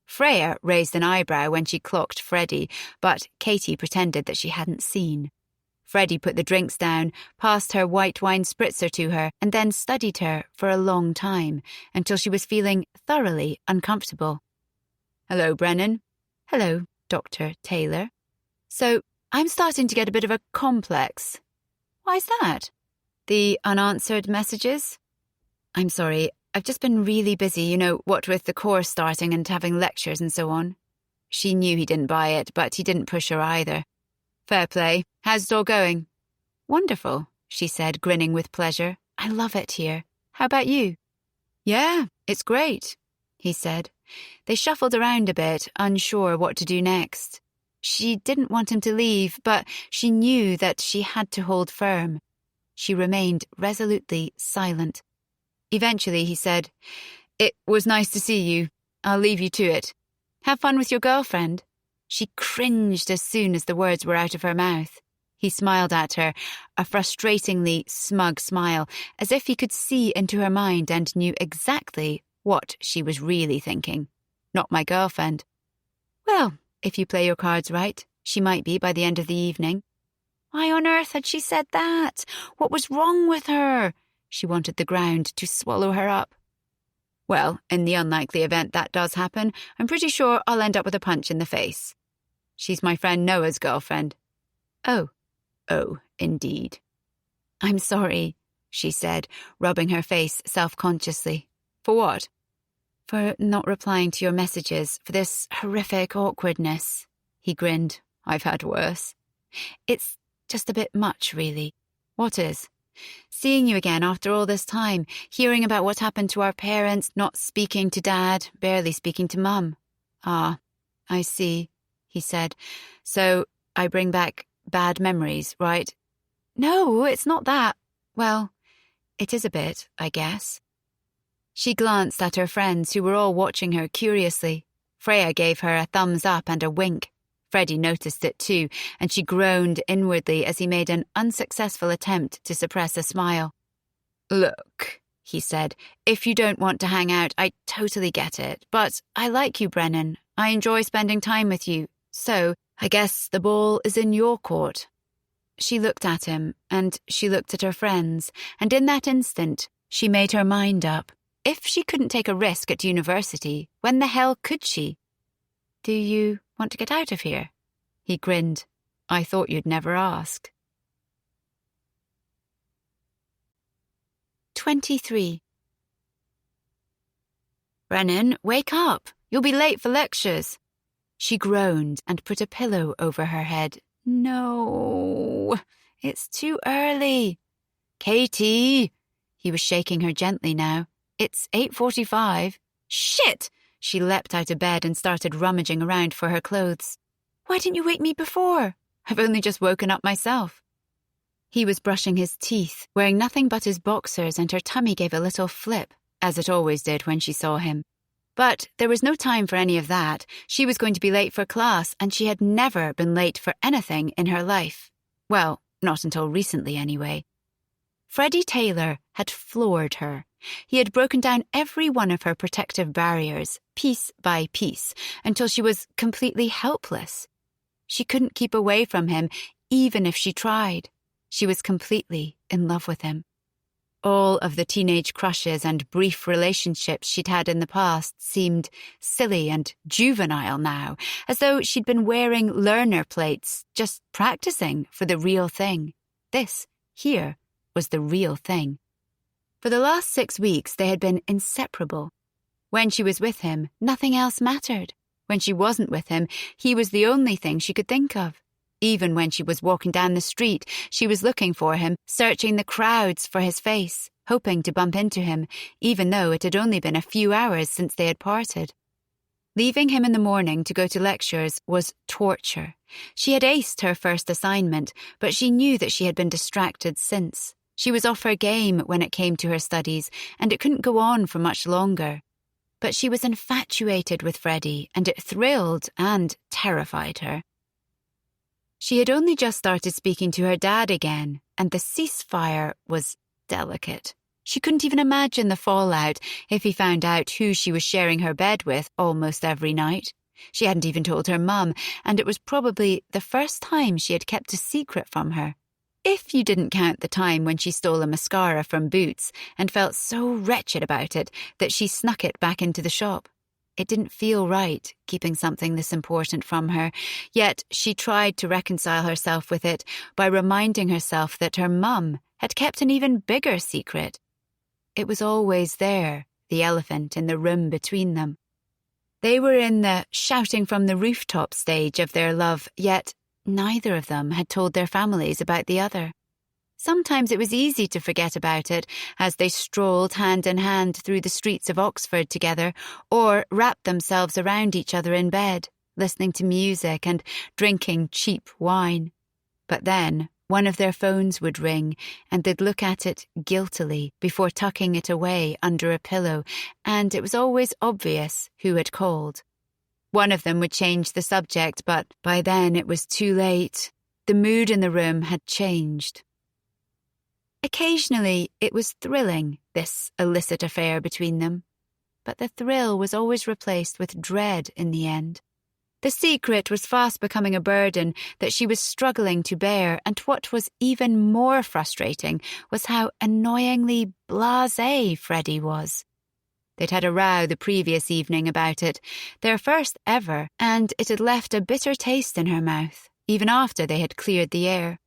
Freya raised an eyebrow when she clocked Freddie, but Katie pretended that she hadn't seen. Freddie put the drinks down, passed her white wine spritzer to her, and then studied her for a long time, until she was feeling thoroughly uncomfortable. "Hello, Brennan." "Hello, Dr. Taylor." "So, I'm starting to get a bit of a complex." "Why's that?" "The unanswered messages." "I'm sorry, I've just been really busy, what with the course starting and having lectures and so on. She knew he didn't buy it, but he didn't push her either. Fair play. How's it all going? Wonderful, she said, grinning with pleasure. I love it here. How about you? Yeah, it's great, he said. They shuffled around a bit, unsure what to do next. She didn't want him to leave, but she knew that she had to hold firm. She remained resolutely silent. Eventually he said, It was nice to see you. I'll leave you to it. Have fun with your girlfriend. She cringed as soon as the words were out of her mouth. He smiled at her, a frustratingly smug smile, as if he could see into her mind and knew exactly what she was really thinking. Not my girlfriend. Well, if you play your cards right, she might be by the end of the evening. Why on earth had she said that? What was wrong with her? She wanted the ground to swallow her up. Well, in the unlikely event that does happen, I'm pretty sure I'll end up with a punch in the face. She's my friend Noah's girlfriend. Oh, indeed. I'm sorry, she said, rubbing her face self-consciously. For what? For not replying to your messages, for this horrific awkwardness. He grinned. I've had worse. It's just a bit much, really. What is? Seeing you again after all this time, hearing about what happened to our parents, not speaking to Dad, barely speaking to Mum. Ah, I see, he said. So I bring back bad memories, right? No, it's not that. Well, it is a bit, I guess. She glanced at her friends who were all watching her curiously. Freya gave her a thumbs up and a wink. Freddie noticed it too, and she groaned inwardly as he made an unsuccessful attempt to suppress a smile. Look, he said, if you don't want to hang out, I totally get it. But I like you, Brennan. I enjoy spending time with you. So, I guess the ball is in your court. She looked at him, and she looked at her friends, and in that instant, she made her mind up. If she couldn't take a risk at university, when the hell could she? Do you want to get out of here? He grinned. I thought you'd never ask. 23. Brennan, wake up. You'll be late for lectures. She groaned and put a pillow over her head. No, it's too early. Katie! He was shaking her gently now. It's 8:45. Shit! She leapt out of bed and started rummaging around for her clothes. Why didn't you wake me before? I've only just woken up myself. He was brushing his teeth, wearing nothing but his boxers, and her tummy gave a little flip, as it always did when she saw him. But there was no time for any of that. She was going to be late for class, and she had never been late for anything in her life. Well, not until recently anyway. Freddie Taylor had floored her. He had broken down every one of her protective barriers, piece by piece, until she was completely helpless. She couldn't keep away from him, even if she tried. She was completely in love with him. All of the teenage crushes and brief relationships she'd had in the past seemed silly and juvenile now, as though she'd been wearing learner plates, just practicing for the real thing. This, here, was the real thing. For the last 6 weeks, they had been inseparable. When she was with him, nothing else mattered. When she wasn't with him, he was the only thing she could think of. Even when she was walking down the street, she was looking for him, searching the crowds for his face, hoping to bump into him, even though it had only been a few hours since they had parted. Leaving him in the morning to go to lectures was torture. She had aced her first assignment, but she knew that she had been distracted since. She was off her game when it came to her studies, and it couldn't go on for much longer. But she was infatuated with Freddie, and it thrilled and terrified her. She had only just started speaking to her dad again, and the ceasefire was delicate. She couldn't even imagine the fallout if he found out who she was sharing her bed with almost every night. She hadn't even told her mum, and it was probably the first time she had kept a secret from her. If you didn't count the time when she stole a mascara from Boots and felt so wretched about it that she snuck it back into the shop. It didn't feel right, keeping something this important from her, yet she tried to reconcile herself with it by reminding herself that her mum had kept an even bigger secret. It was always there, the elephant in the room between them. They were in the shouting from the rooftop stage of their love, yet neither of them had told their families about the other. Sometimes it was easy to forget about it as they strolled hand in hand through the streets of Oxford together, or wrapped themselves around each other in bed, listening to music and drinking cheap wine. But then one of their phones would ring, and they'd look at it guiltily before tucking it away under a pillow, and it was always obvious who had called. One of them would change the subject, but by then it was too late. The mood in the room had changed. Occasionally it was thrilling, this illicit affair between them, but the thrill was always replaced with dread in the end. The secret was fast becoming a burden that she was struggling to bear, and what was even more frustrating was how annoyingly blasé Freddie was. They'd had a row the previous evening about it, their first ever, and it had left a bitter taste in her mouth, even after they had cleared the air.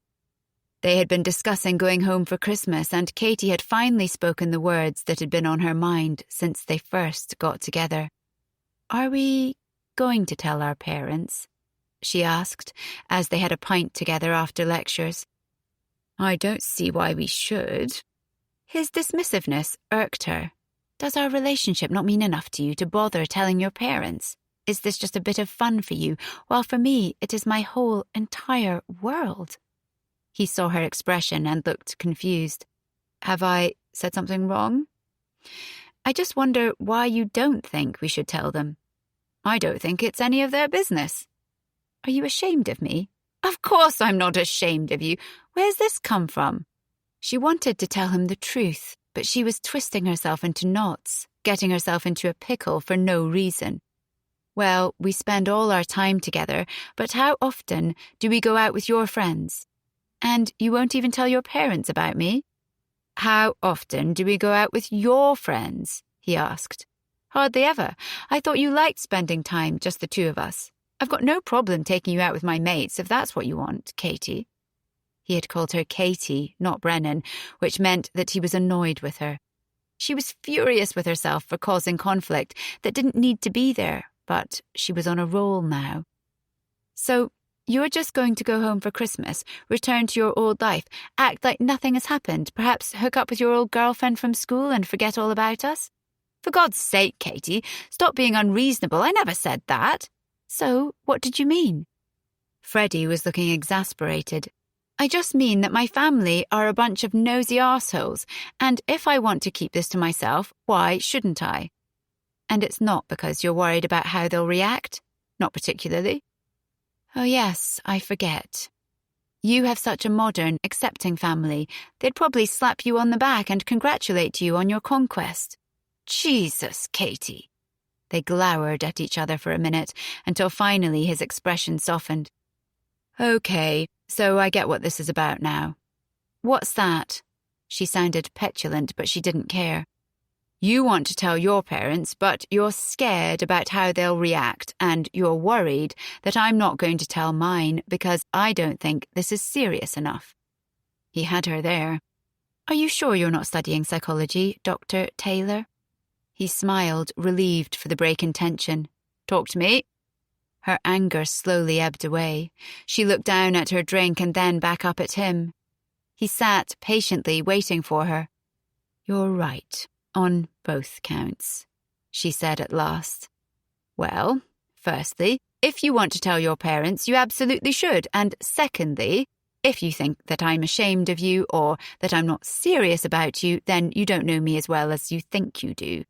They had been discussing going home for Christmas, and Katie had finally spoken the words that had been on her mind since they first got together. "Are we going to tell our parents?" she asked, as they had a pint together after lectures. "I don't see why we should." His dismissiveness irked her. "Does our relationship not mean enough to you to bother telling your parents? Is this just a bit of fun for you, while for me it is my whole entire world?" He saw her expression and looked confused. "Have I said something wrong?" "I just wonder why you don't think we should tell them." "I don't think it's any of their business." "Are you ashamed of me?" "Of course I'm not ashamed of you. Where's this come from?" She wanted to tell him the truth, but she was twisting herself into knots, getting herself into a pickle for no reason. "Well, we spend all our time together, but how often do we go out with your friends? And you won't even tell your parents about me?" "How often do we go out with your friends?" he asked. "Hardly ever. I thought you liked spending time, just the two of us. I've got no problem taking you out with my mates, if that's what you want, Katie." He had called her Katie, not Brennan, which meant that he was annoyed with her. She was furious with herself for causing conflict that didn't need to be there, but she was on a roll now. "So, you're just going to go home for Christmas, return to your old life, act like nothing has happened, perhaps hook up with your old girlfriend from school and forget all about us? For God's sake, Katie, stop being unreasonable. I never said that." "So, what did you mean?" Freddie was looking exasperated. "I just mean that my family are a bunch of nosy arseholes, and if I want to keep this to myself, why shouldn't I? And it's not because you're worried about how they'll react? Not particularly." "Oh yes, I forget. You have such a modern, accepting family. They'd probably slap you on the back and congratulate you on your conquest." "Jesus, Katie." They glowered at each other for a minute, until finally his expression softened. "Okay, so I get what this is about now." "What's that?" She sounded petulant, but she didn't care. "You want to tell your parents, but you're scared about how they'll react, and you're worried that I'm not going to tell mine because I don't think this is serious enough." He had her there. "Are you sure you're not studying psychology, Dr. Taylor?" He smiled, relieved for the break in tension. "Talk to me." Her anger slowly ebbed away. She looked down at her drink and then back up at him. He sat patiently waiting for her. "You're right, on both counts," she said at last. "Well, firstly, if you want to tell your parents, you absolutely should. And secondly, if you think that I'm ashamed of you or that I'm not serious about you, then you don't know me as well as you think you do.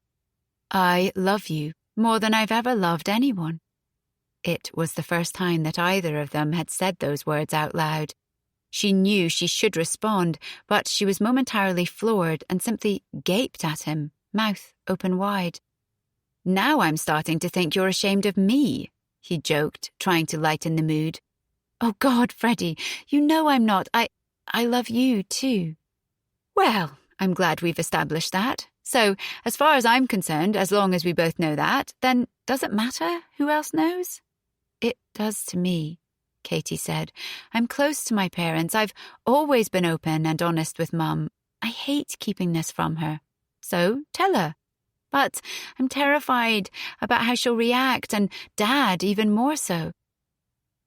I love you more than I've ever loved anyone." It was the first time that either of them had said those words out loud. She knew she should respond, but she was momentarily floored and simply gaped at him, mouth open wide. "Now I'm starting to think you're ashamed of me," he joked, trying to lighten the mood. "Oh God, Freddie, you know I'm not. I love you too." "Well, I'm glad we've established that. So, as far as I'm concerned, as long as we both know that, then does it matter who else knows?" "It does to me," Katie said. "I'm close to my parents. I've always been open and honest with Mum. I hate keeping this from her. So, tell her. But I'm terrified about how she'll react, and Dad even more so.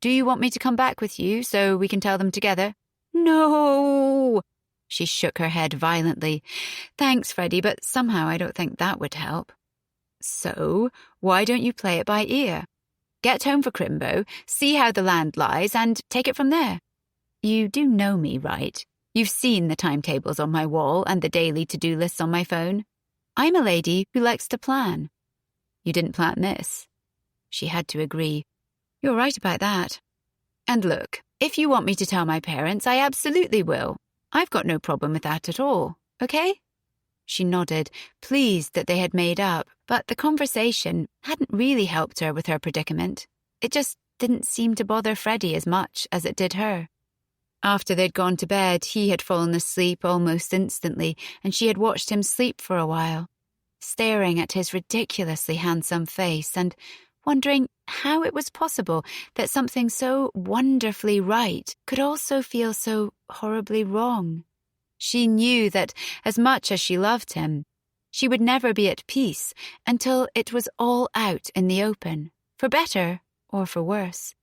Do you want me to come back with you so we can tell them together? No! She shook her head violently. Thanks, Freddie, but somehow I don't think that would help. So, why don't you play it by ear? Get home for Crimbo, see how the land lies, and take it from there. You do know me, right? You've seen the timetables on my wall and the daily to-do lists on my phone. I'm a lady who likes to plan. You didn't plan this. She had to agree. You're right about that. And look, if you want me to tell my parents, I absolutely will. I've got no problem with that at all, okay? She nodded, pleased that they had made up, but the conversation hadn't really helped her with her predicament. It just didn't seem to bother Freddie as much as it did her. After they'd gone to bed, he had fallen asleep almost instantly, and she had watched him sleep for a while, staring at his ridiculously handsome face and wondering how it was possible that something so wonderfully right could also feel so horribly wrong. She knew that, as much as she loved him, she would never be at peace until it was all out in the open, for better or for worse.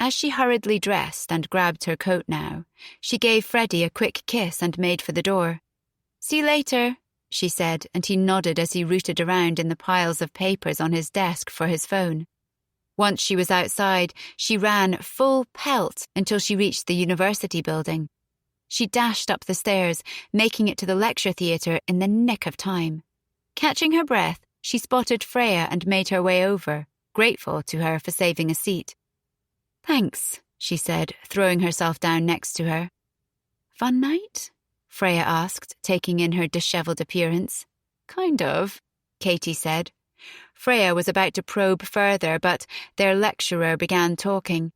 As she hurriedly dressed and grabbed her coat now, she gave Freddie a quick kiss and made for the door. "See you later," she said, and he nodded as he rooted around in the piles of papers on his desk for his phone. Once she was outside, she ran full pelt until she reached the university building. She dashed up the stairs, making it to the lecture theatre in the nick of time. Catching her breath, she spotted Freya and made her way over, grateful to her for saving a seat. "Thanks," she said, throwing herself down next to her. "Fun night?" Freya asked, taking in her dishevelled appearance. "Kind of," Katie said. Freya was about to probe further, but their lecturer began talking.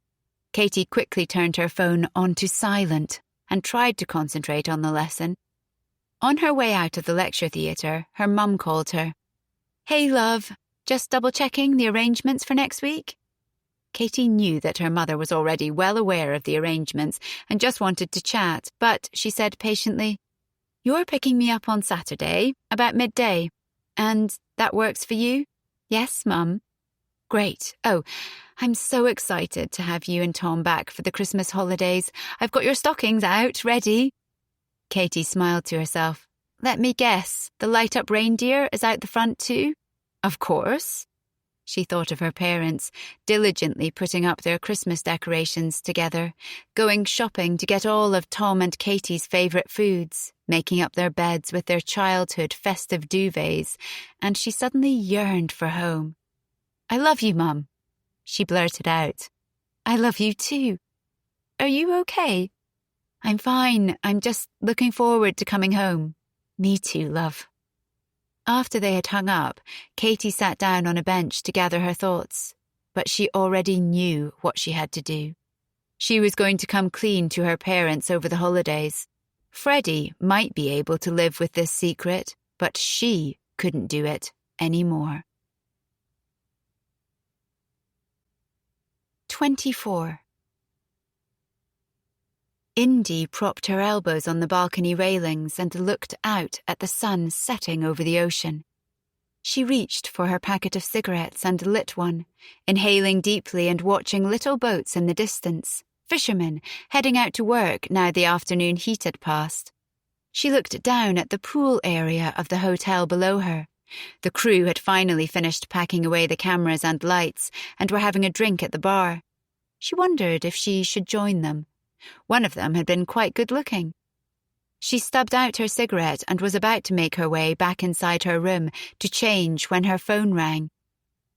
Katie quickly turned her phone onto silent and tried to concentrate on the lesson. On her way out of the lecture theatre, her mum called her. "Hey, love, just double-checking the arrangements for next week?" Katie knew that her mother was already well aware of the arrangements and just wanted to chat, but she said patiently, "You're picking me up on Saturday, about midday. And that works for you?" "Yes, Mum." "Great. Oh, I'm so excited to have you and Tom back for the Christmas holidays. I've got your stockings out, ready." Katie smiled to herself. "Let me guess, the light-up reindeer is out the front too?" "Of course." She thought of her parents, diligently putting up their Christmas decorations together, going shopping to get all of Tom and Katie's favourite foods, making up their beds with their childhood festive duvets, and she suddenly yearned for home. "I love you, Mum," she blurted out. "I love you too. Are you okay?" "I'm fine. I'm just looking forward to coming home." "Me too, love." After they had hung up, Katie sat down on a bench to gather her thoughts, but she already knew what she had to do. She was going to come clean to her parents over the holidays. Freddie might be able to live with this secret, but she couldn't do it anymore. 24. Indy propped her elbows on the balcony railings and looked out at the sun setting over the ocean. She reached for her packet of cigarettes and lit one, inhaling deeply and watching little boats in the distance, fishermen heading out to work now the afternoon heat had passed. She looked down at the pool area of the hotel below her. The crew had finally finished packing away the cameras and lights and were having a drink at the bar. She wondered if she should join them. One of them had been quite good-looking. She stubbed out her cigarette and was about to make her way back inside her room to change when her phone rang.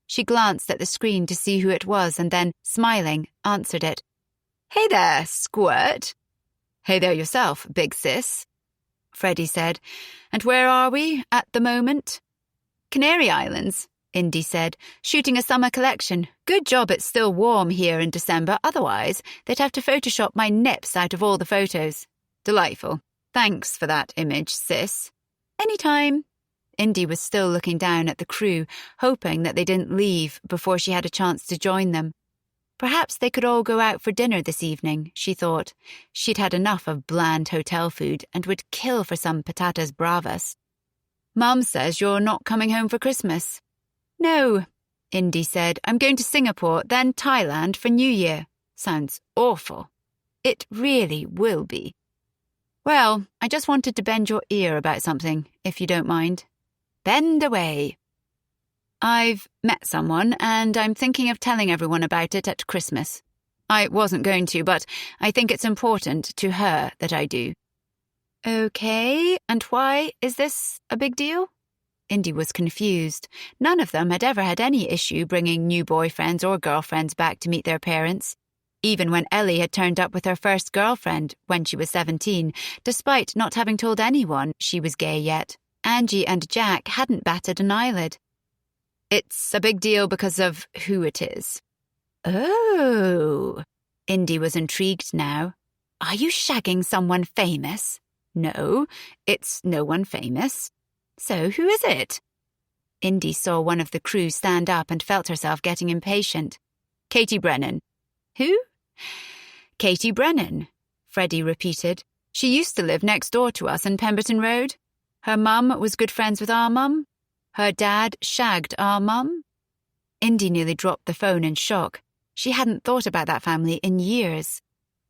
She glanced at the screen to see who it was and then, smiling, answered it. "Hey there, squirt." "Hey there yourself, big sis," Freddie said. "And where are we at the moment?" "Canary Islands," Indy said, "shooting a summer collection. Good job it's still warm here in December, otherwise they'd have to Photoshop my nips out of all the photos." "Delightful. Thanks for that image, sis." "Anytime." Indy was still looking down at the crew, hoping that they didn't leave before she had a chance to join them. Perhaps they could all go out for dinner this evening, she thought. She'd had enough of bland hotel food and would kill for some patatas bravas. Mum says you're not coming home for Christmas. No, Indy said. I'm going to Singapore, then Thailand for New Year. Sounds awful. It really will be. Well, I just wanted to bend your ear about something, if you don't mind. Bend away. I've met someone, and I'm thinking of telling everyone about it at Christmas. I wasn't going to, but I think it's important to her that I do. Okay, and why is this a big deal? Indy was confused. None of them had ever had any issue bringing new boyfriends or girlfriends back to meet their parents. Even when Ellie had turned up with her first girlfriend when she was 17, despite not having told anyone she was gay yet, Angie and Jack hadn't batted an eyelid. It's a big deal because of who it is. Oh, Indy was intrigued now. Are you shagging someone famous? No, it's no one famous. So who is it? Indy saw one of the crew stand up and felt herself getting impatient. Katie Brennan. Who? Katie Brennan, Freddie repeated. She used to live next door to us in Pemberton Road. Her mum was good friends with our mum. Her dad shagged our mum. Indy nearly dropped the phone in shock. She hadn't thought about that family in years.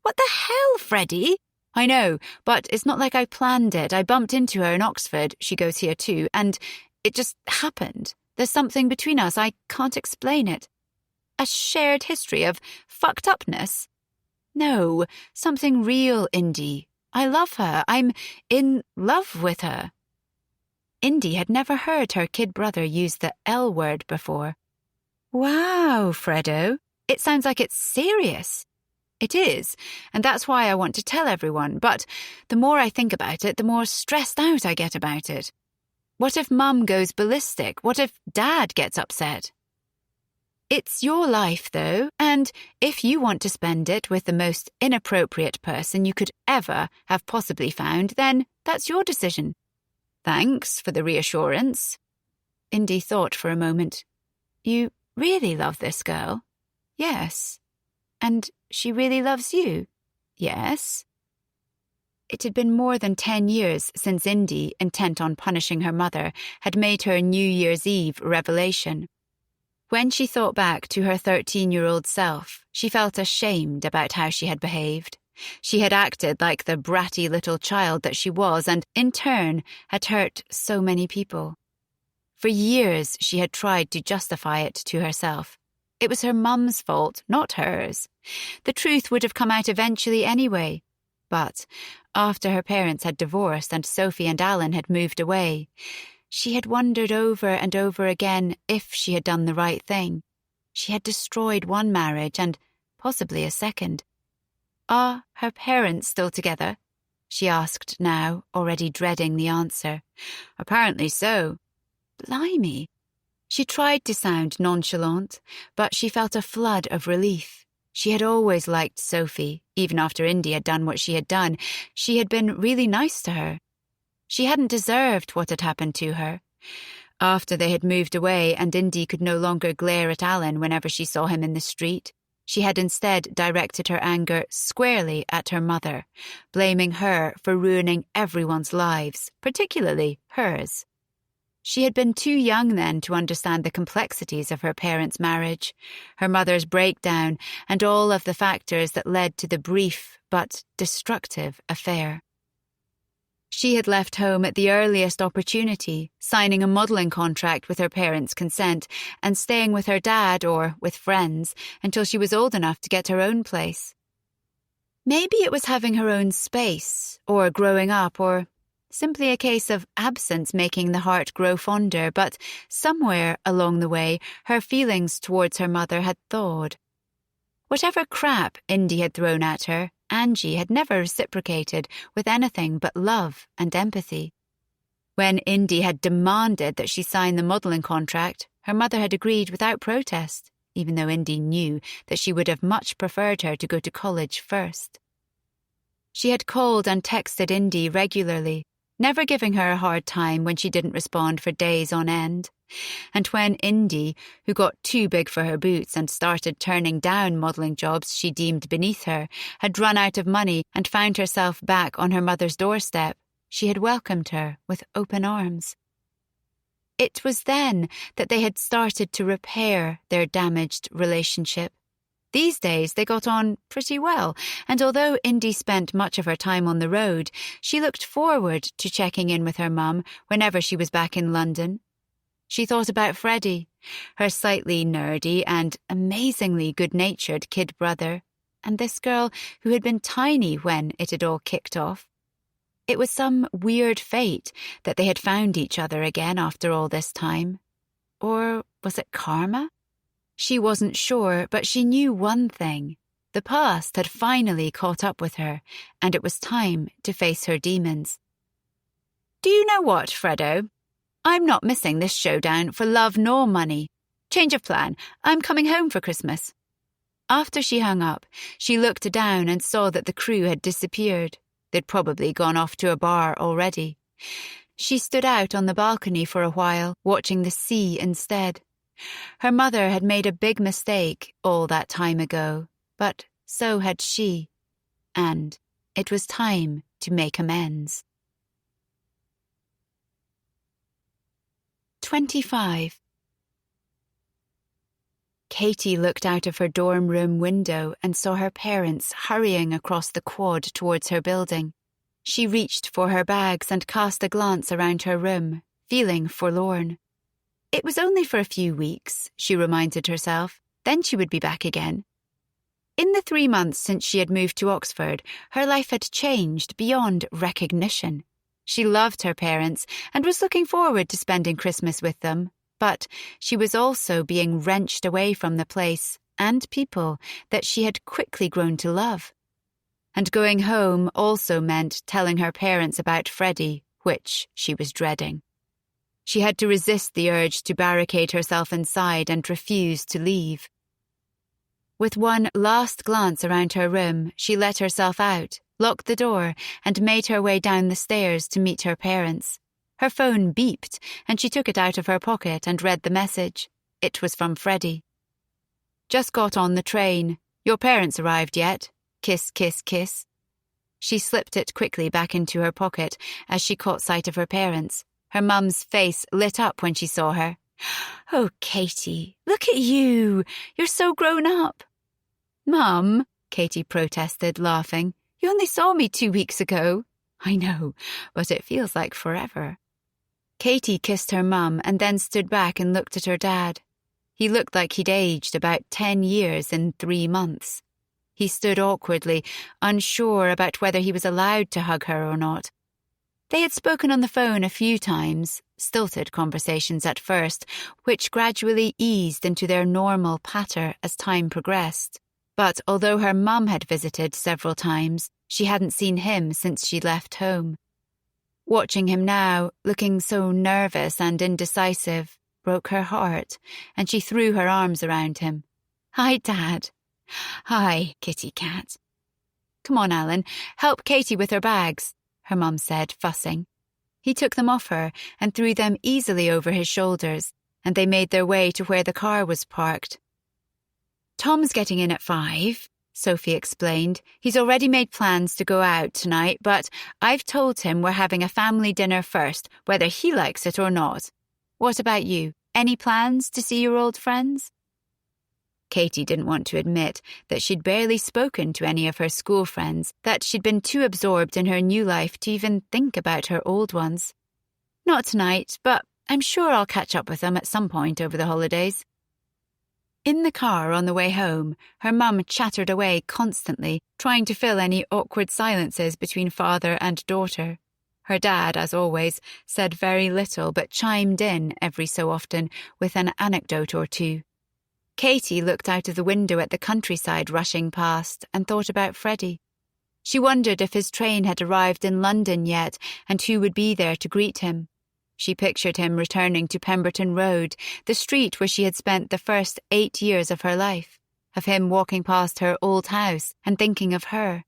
What the hell, Freddie? I know, but it's not like I planned it. I bumped into her in Oxford. She goes here too, and it just happened. There's something between us. I can't explain it. A shared history of fucked upness? No, something real, Indy. I love her. I'm in love with her. Indy had never heard her kid brother use the L word before. Wow, Fredo. It sounds like it's serious. It is, and that's why I want to tell everyone, but the more I think about it, the more stressed out I get about it. What if Mum goes ballistic? What if Dad gets upset? It's your life, though, and if you want to spend it with the most inappropriate person you could ever have possibly found, then that's your decision. Thanks for the reassurance. Indy thought for a moment. You really love this girl? Yes. And she really loves you? Yes. It had been more than 10 years since Indy, intent on punishing her mother, had made her New Year's Eve revelation. When she thought back to her 13-year-old self, she felt ashamed about how she had behaved. She had acted like the bratty little child that she was and, in turn, had hurt so many people. For years, she had tried to justify it to herself. It was her mum's fault, not hers. The truth would have come out eventually anyway. But after her parents had divorced and Sophie and Alan had moved away, she had wondered over and over again if she had done the right thing. She had destroyed one marriage and possibly a second. Are her parents still together? She asked now, already dreading the answer. Apparently so. Blimey. She tried to sound nonchalant, but she felt a flood of relief. She had always liked Sophie, even after Indy had done what she had done. She had been really nice to her. She hadn't deserved what had happened to her. After they had moved away and Indy could no longer glare at Alan whenever she saw him in the street, she had instead directed her anger squarely at her mother, blaming her for ruining everyone's lives, particularly hers. She had been too young then to understand the complexities of her parents' marriage, her mother's breakdown, and all of the factors that led to the brief but destructive affair. She had left home at the earliest opportunity, signing a modelling contract with her parents' consent and staying with her dad or with friends until she was old enough to get her own place. Maybe it was having her own space, or growing up, or simply a case of absence making the heart grow fonder, but somewhere along the way her feelings towards her mother had thawed. Whatever crap Indy had thrown at her, Angie had never reciprocated with anything but love and empathy. When Indy had demanded that she sign the modelling contract, her mother had agreed without protest, even though Indy knew that she would have much preferred her to go to college first. She had called and texted Indy regularly, never giving her a hard time when she didn't respond for days on end. And when Indy, who got too big for her boots and started turning down modelling jobs she deemed beneath her, had run out of money and found herself back on her mother's doorstep, she had welcomed her with open arms. It was then that they had started to repair their damaged relationship. These days they got on pretty well, and although Indy spent much of her time on the road, she looked forward to checking in with her mum whenever she was back in London. She thought about Freddie, her slightly nerdy and amazingly good-natured kid brother, and this girl who had been tiny when it had all kicked off. It was some weird fate that they had found each other again after all this time. Or was it karma? She wasn't sure, but she knew one thing. The past had finally caught up with her, and it was time to face her demons. "Do you know what, Fredo? I'm not missing this showdown for love nor money. Change of plan. I'm coming home for Christmas." After she hung up, she looked down and saw that the crew had disappeared. They'd probably gone off to a bar already. She stood out on the balcony for a while, watching the sea instead. Her mother had made a big mistake all that time ago, but so had she. And it was time to make amends. 25. Katie looked out of her dorm room window and saw her parents hurrying across the quad towards her building. She reached for her bags and cast a glance around her room, feeling forlorn. It was only for a few weeks, she reminded herself. Then she would be back again. In the 3 months since she had moved to Oxford, her life had changed beyond recognition. She loved her parents and was looking forward to spending Christmas with them. But she was also being wrenched away from the place and people that she had quickly grown to love. And going home also meant telling her parents about Freddie, which she was dreading. She had to resist the urge to barricade herself inside and refuse to leave. With one last glance around her room, she let herself out, locked the door, and made her way down the stairs to meet her parents. Her phone beeped, and she took it out of her pocket and read the message. It was from Freddie. "Just got on the train. Your parents arrived yet? Kiss, kiss, kiss." She slipped it quickly back into her pocket as she caught sight of her parents. Her mum's face lit up when she saw her. "Oh, Katie, look at you. You're so grown up." "Mum," Katie protested, laughing. "You only saw me 2 weeks ago." "I know, but it feels like forever." Katie kissed her mum and then stood back and looked at her dad. He looked like he'd aged about 10 years in 3 months. He stood awkwardly, unsure about whether he was allowed to hug her or not. They had spoken on the phone a few times, stilted conversations at first, which gradually eased into their normal patter as time progressed. But although her mum had visited several times, she hadn't seen him since she left home. Watching him now, looking so nervous and indecisive, broke her heart, and she threw her arms around him. "Hi, Dad." "Hi, kitty cat." "Come on, Alan, help Katie with her bags," her mum said, fussing. He took them off her and threw them easily over his shoulders, and they made their way to where the car was parked. "Tom's getting in at 5, Sophie explained. "He's already made plans to go out tonight, but I've told him we're having a family dinner first, whether he likes it or not. What about you? Any plans to see your old friends?" Katie didn't want to admit that she'd barely spoken to any of her school friends, that she'd been too absorbed in her new life to even think about her old ones. "Not tonight, but I'm sure I'll catch up with them at some point over the holidays." In the car on the way home, her mum chattered away constantly, trying to fill any awkward silences between father and daughter. Her dad, as always, said very little but chimed in every so often with an anecdote or two. Katie looked out of the window at the countryside rushing past and thought about Freddie. She wondered if his train had arrived in London yet and who would be there to greet him. She pictured him returning to Pemberton Road, the street where she had spent the first 8 years of her life, of him walking past her old house and thinking of her.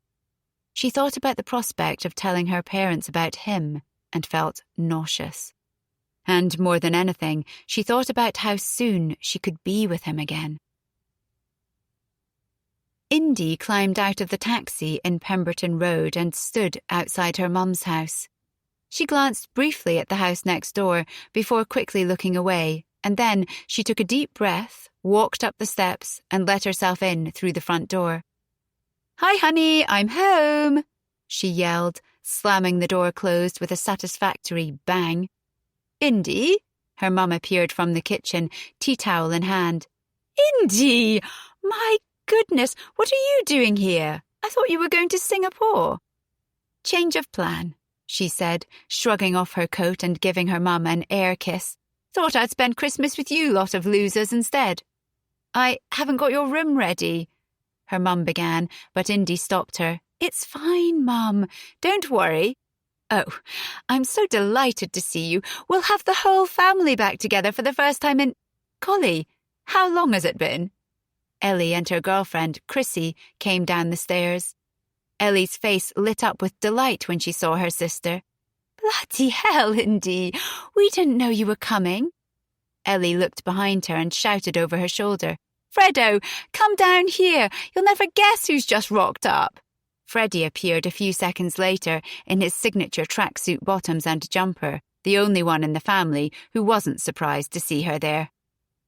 She thought about the prospect of telling her parents about him and felt nauseous. And more than anything, she thought about how soon she could be with him again. Indy climbed out of the taxi in Pemberton Road and stood outside her mum's house. She glanced briefly at the house next door before quickly looking away, and then she took a deep breath, walked up the steps, and let herself in through the front door. "Hi, honey, I'm home," she yelled, slamming the door closed with a satisfactory bang. "Indy?" Her mum appeared from the kitchen, tea towel in hand. "Indy! My goodness, what are you doing here? I thought you were going to Singapore." "Change of plan," she said, shrugging off her coat and giving her mum an air kiss. "Thought I'd spend Christmas with you lot of losers instead." "I haven't got your room ready," her mum began, but Indy stopped her. "It's fine, Mum. Don't worry." "Oh, I'm so delighted to see you. We'll have the whole family back together for the first time in... Golly, how long has it been?" Ellie and her girlfriend, Chrissy, came down the stairs. Ellie's face lit up with delight when she saw her sister. "Bloody hell, Indy! We didn't know you were coming." Ellie looked behind her and shouted over her shoulder, "Fredo, come down here. You'll never guess who's just rocked up." Freddie appeared a few seconds later in his signature tracksuit bottoms and jumper, the only one in the family who wasn't surprised to see her there.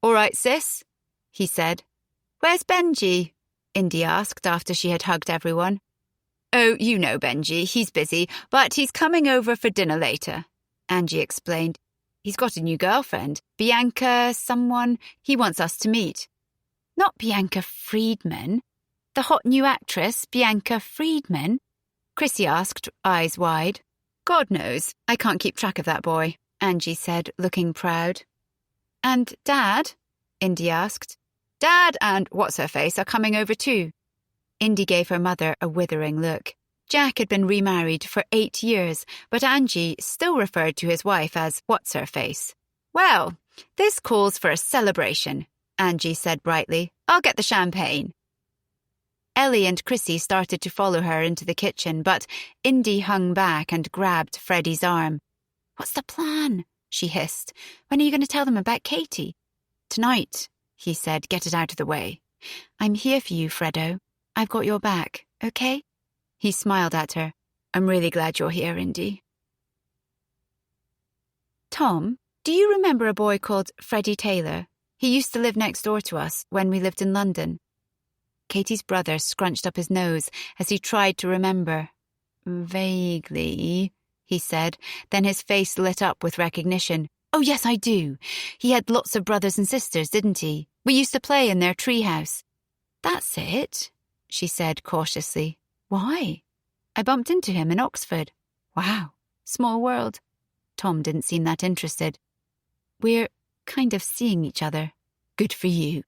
"All right, sis," he said. "Where's Benji?" Indy asked after she had hugged everyone. "Oh, you know Benji, he's busy, but he's coming over for dinner later," Angie explained. "He's got a new girlfriend, Bianca someone. He wants us to meet." "Not Bianca Friedman? The hot new actress, Bianca Friedman?" Chrissy asked, eyes wide. "God knows, I can't keep track of that boy," Angie said, looking proud. "And Dad?" Indy asked. "Dad and What's-Her-Face are coming over too." Indy gave her mother a withering look. Jack had been remarried for 8 years, but Angie still referred to his wife as What's-Her-Face. "Well, this calls for a celebration," Angie said brightly. "I'll get the champagne." Ellie and Chrissy started to follow her into the kitchen, but Indy hung back and grabbed Freddie's arm. "What's the plan?" she hissed. "When are you going to tell them about Katie?" "Tonight," he said. "Get it out of the way. I'm here for you, Fredo. I've got your back, okay?" He smiled at her. "I'm really glad you're here, Indy." "Tom, do you remember a boy called Freddie Taylor? He used to live next door to us when we lived in London." Katie's brother scrunched up his nose as he tried to remember. "Vaguely," he said, then his face lit up with recognition. "Oh, yes, I do. He had lots of brothers and sisters, didn't he? We used to play in their treehouse." "That's it," she said cautiously. "Why?" "I bumped into him in Oxford." "Wow, small world." Tom didn't seem that interested. "We're kind of seeing each other." "Good for you."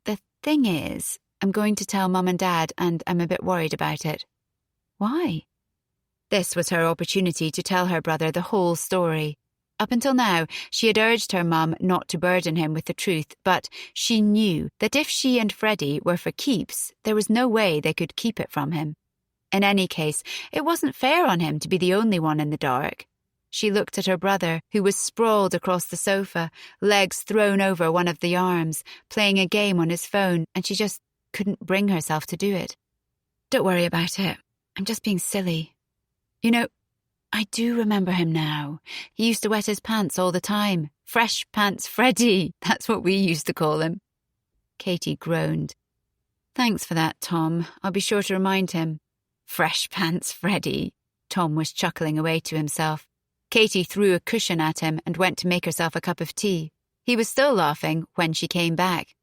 "The thing is, I'm going to tell Mum and Dad, and I'm a bit worried about it." "Why?" This was her opportunity to tell her brother the whole story. Up until now, she had urged her mum not to burden him with the truth, but she knew that if she and Freddie were for keeps, there was no way they could keep it from him. In any case, it wasn't fair on him to be the only one in the dark. She looked at her brother, who was sprawled across the sofa, legs thrown over one of the arms, playing a game on his phone, and she just couldn't bring herself to do it. "Don't worry about it. I'm just being silly. You know, I do remember him now. He used to wet his pants all the time. Fresh Pants Freddy, that's what we used to call him." Katie groaned. "Thanks for that, Tom. I'll be sure to remind him." "Fresh Pants Freddy." Tom was chuckling away to himself. Katie threw a cushion at him and went to make herself a cup of tea. He was still laughing when she came back.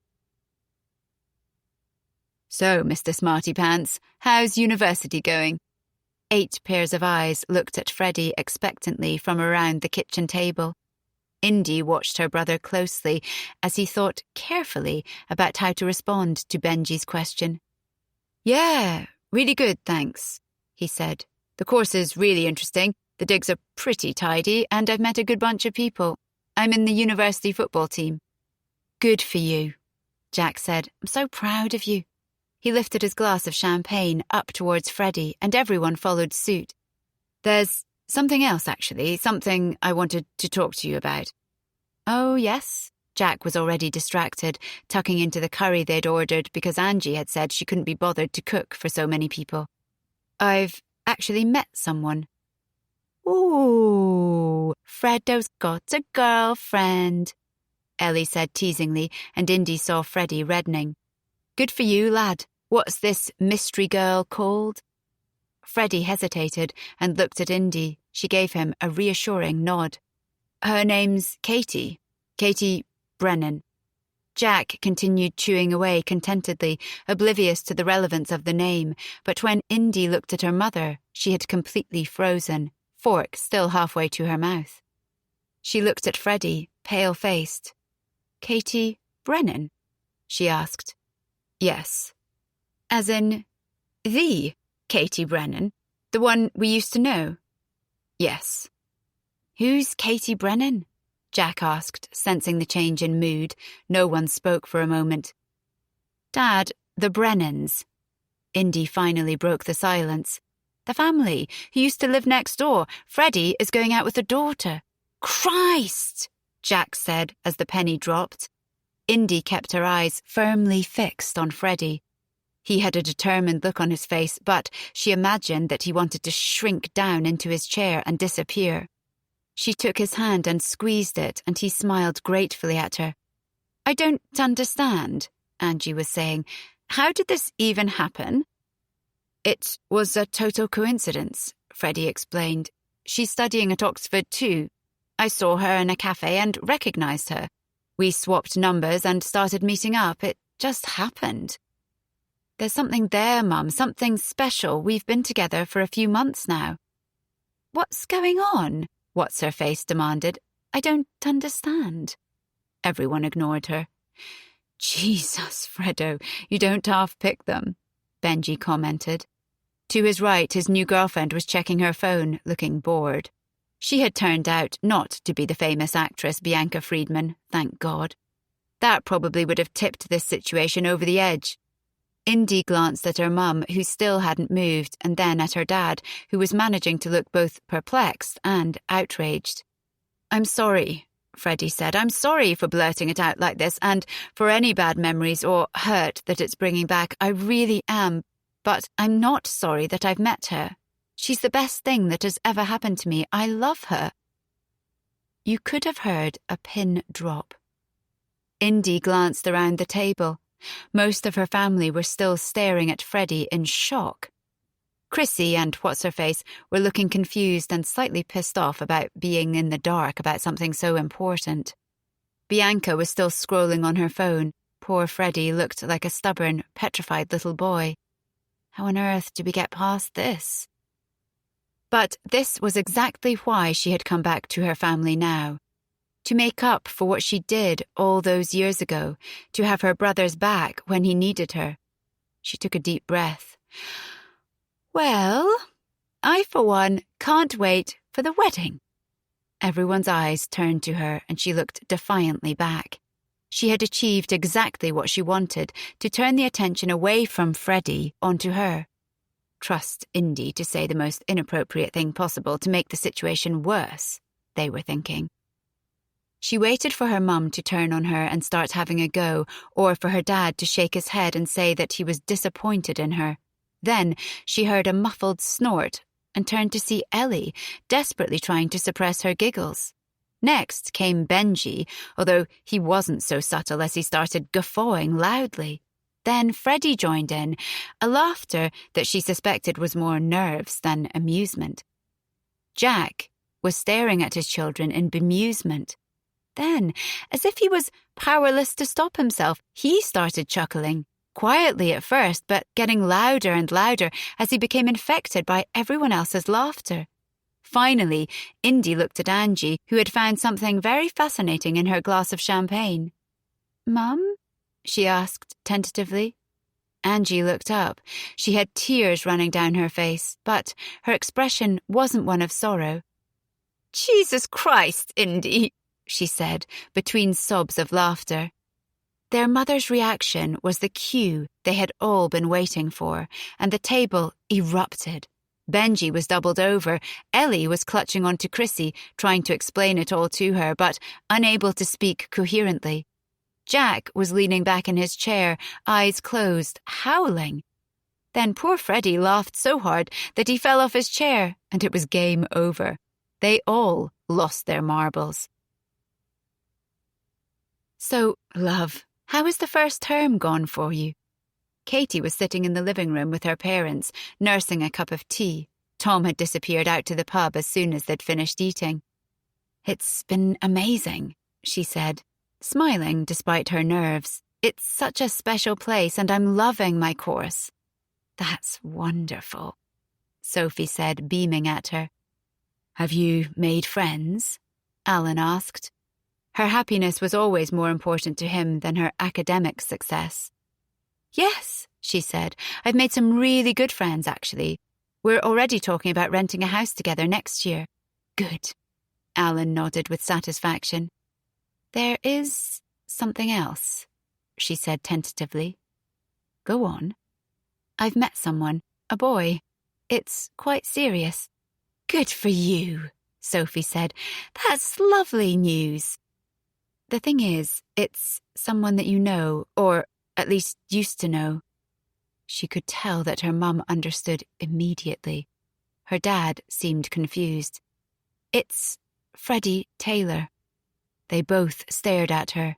"So, Mr. Smarty Pants, how's university going?" 8 pairs of eyes looked at Freddie expectantly from around the kitchen table. Indy watched her brother closely as he thought carefully about how to respond to Benji's question. "Yeah, really good, thanks," he said. "The course is really interesting, the digs are pretty tidy, and I've met a good bunch of people. I'm in the university football team." "Good for you," Jack said. "I'm so proud of you." He lifted his glass of champagne up towards Freddie, and everyone followed suit. "There's something else, actually, something I wanted to talk to you about." "Oh, yes?" Jack was already distracted, tucking into the curry they'd ordered because Angie had said she couldn't be bothered to cook for so many people. "I've actually met someone." "Ooh, Freddo's got a girlfriend," Ellie said teasingly, and Indy saw Freddie reddening. "Good for you, lad. What's this mystery girl called?" Freddie hesitated and looked at Indy. She gave him a reassuring nod. "Her name's Katie. Katie Brennan." Jack continued chewing away contentedly, oblivious to the relevance of the name, but when Indy looked at her mother, she had completely frozen, fork still halfway to her mouth. She looked at Freddie, pale-faced. "Katie Brennan?" she asked. "Yes." "As in, the Katie Brennan? The one we used to know?" "Yes." "Who's Katie Brennan?" Jack asked, sensing the change in mood. No one spoke for a moment. "Dad, the Brennans." Indy finally broke the silence. "The family who used to live next door. Freddie is going out with a daughter." "Christ!" Jack said as the penny dropped. Indy kept her eyes firmly fixed on Freddie. He had a determined look on his face, but she imagined that he wanted to shrink down into his chair and disappear. She took his hand and squeezed it, and he smiled gratefully at her. "I don't understand," Angie was saying. "How did this even happen?" "It was a total coincidence," Freddie explained. "She's studying at Oxford too. I saw her in a cafe and recognized her. We swapped numbers and started meeting up. It just happened." "There's something there, Mum, something special. We've been together for a few months now." "What's going on?" What's-her-face demanded. "I don't understand." Everyone ignored her. "Jesus, Freddo, you don't half-pick them," Benji commented. To his right, his new girlfriend was checking her phone, looking bored. She had turned out not to be the famous actress Bianca Friedman, thank God. That probably would have tipped this situation over the edge. Indy glanced at her mum, who still hadn't moved, and then at her dad, who was managing to look both perplexed and outraged. "I'm sorry," Freddie said. "I'm sorry for blurting it out like this, and for any bad memories or hurt that it's bringing back. I really am. But I'm not sorry that I've met her. She's the best thing that has ever happened to me. I love her." You could have heard a pin drop. Indy glanced around the table. Most of her family were still staring at Freddie in shock. Chrissy and What's-Her-Face were looking confused and slightly pissed off about being in the dark about something so important. Bianca was still scrolling on her phone. Poor Freddie looked like a stubborn, petrified little boy. How on earth do we get past this? But this was exactly why she had come back to her family now. To make up for what she did all those years ago, to have her brother's back when he needed her. She took a deep breath. "Well, I for one can't wait for the wedding." Everyone's eyes turned to her and she looked defiantly back. She had achieved exactly what she wanted, to turn the attention away from Freddie onto her. Trust Indy to say the most inappropriate thing possible to make the situation worse, they were thinking. She waited for her mum to turn on her and start having a go, or for her dad to shake his head and say that he was disappointed in her. Then she heard a muffled snort and turned to see Ellie, desperately trying to suppress her giggles. Next came Benji, although he wasn't so subtle as he started guffawing loudly. Then Freddie joined in, a laughter that she suspected was more nerves than amusement. Jack was staring at his children in bemusement. Then, as if he was powerless to stop himself, he started chuckling, quietly at first, but getting louder and louder as he became infected by everyone else's laughter. Finally, Indy looked at Angie, who had found something very fascinating in her glass of champagne. "Mum?" she asked tentatively. Angie looked up. She had tears running down her face, but her expression wasn't one of sorrow. "Jesus Christ, Indy!" she said, between sobs of laughter. Their mother's reaction was the cue they had all been waiting for, and the table erupted. Benji was doubled over. Ellie was clutching onto Chrissy, trying to explain it all to her, but unable to speak coherently. Jack was leaning back in his chair, eyes closed, howling. Then poor Freddie laughed so hard that he fell off his chair, and it was game over. They all lost their marbles. So, love, how has the first term gone for you? Katie was sitting in the living room with her parents, nursing a cup of tea. Tom had disappeared out to the pub as soon as they'd finished eating. It's been amazing, she said, smiling despite her nerves. It's such a special place and I'm loving my course. That's wonderful, Sophie said, beaming at her. Have you made friends? Alan asked. Her happiness was always more important to him than her academic success. Yes, she said. I've made some really good friends, actually. We're already talking about renting a house together next year. Good. Alan nodded with satisfaction. There is something else, she said tentatively. Go on. I've met someone, a boy. It's quite serious. Good for you, Sophie said. That's lovely news. The thing is, it's someone that you know, or at least used to know. She could tell that her mum understood immediately. Her dad seemed confused. It's Freddie Taylor. They both stared at her.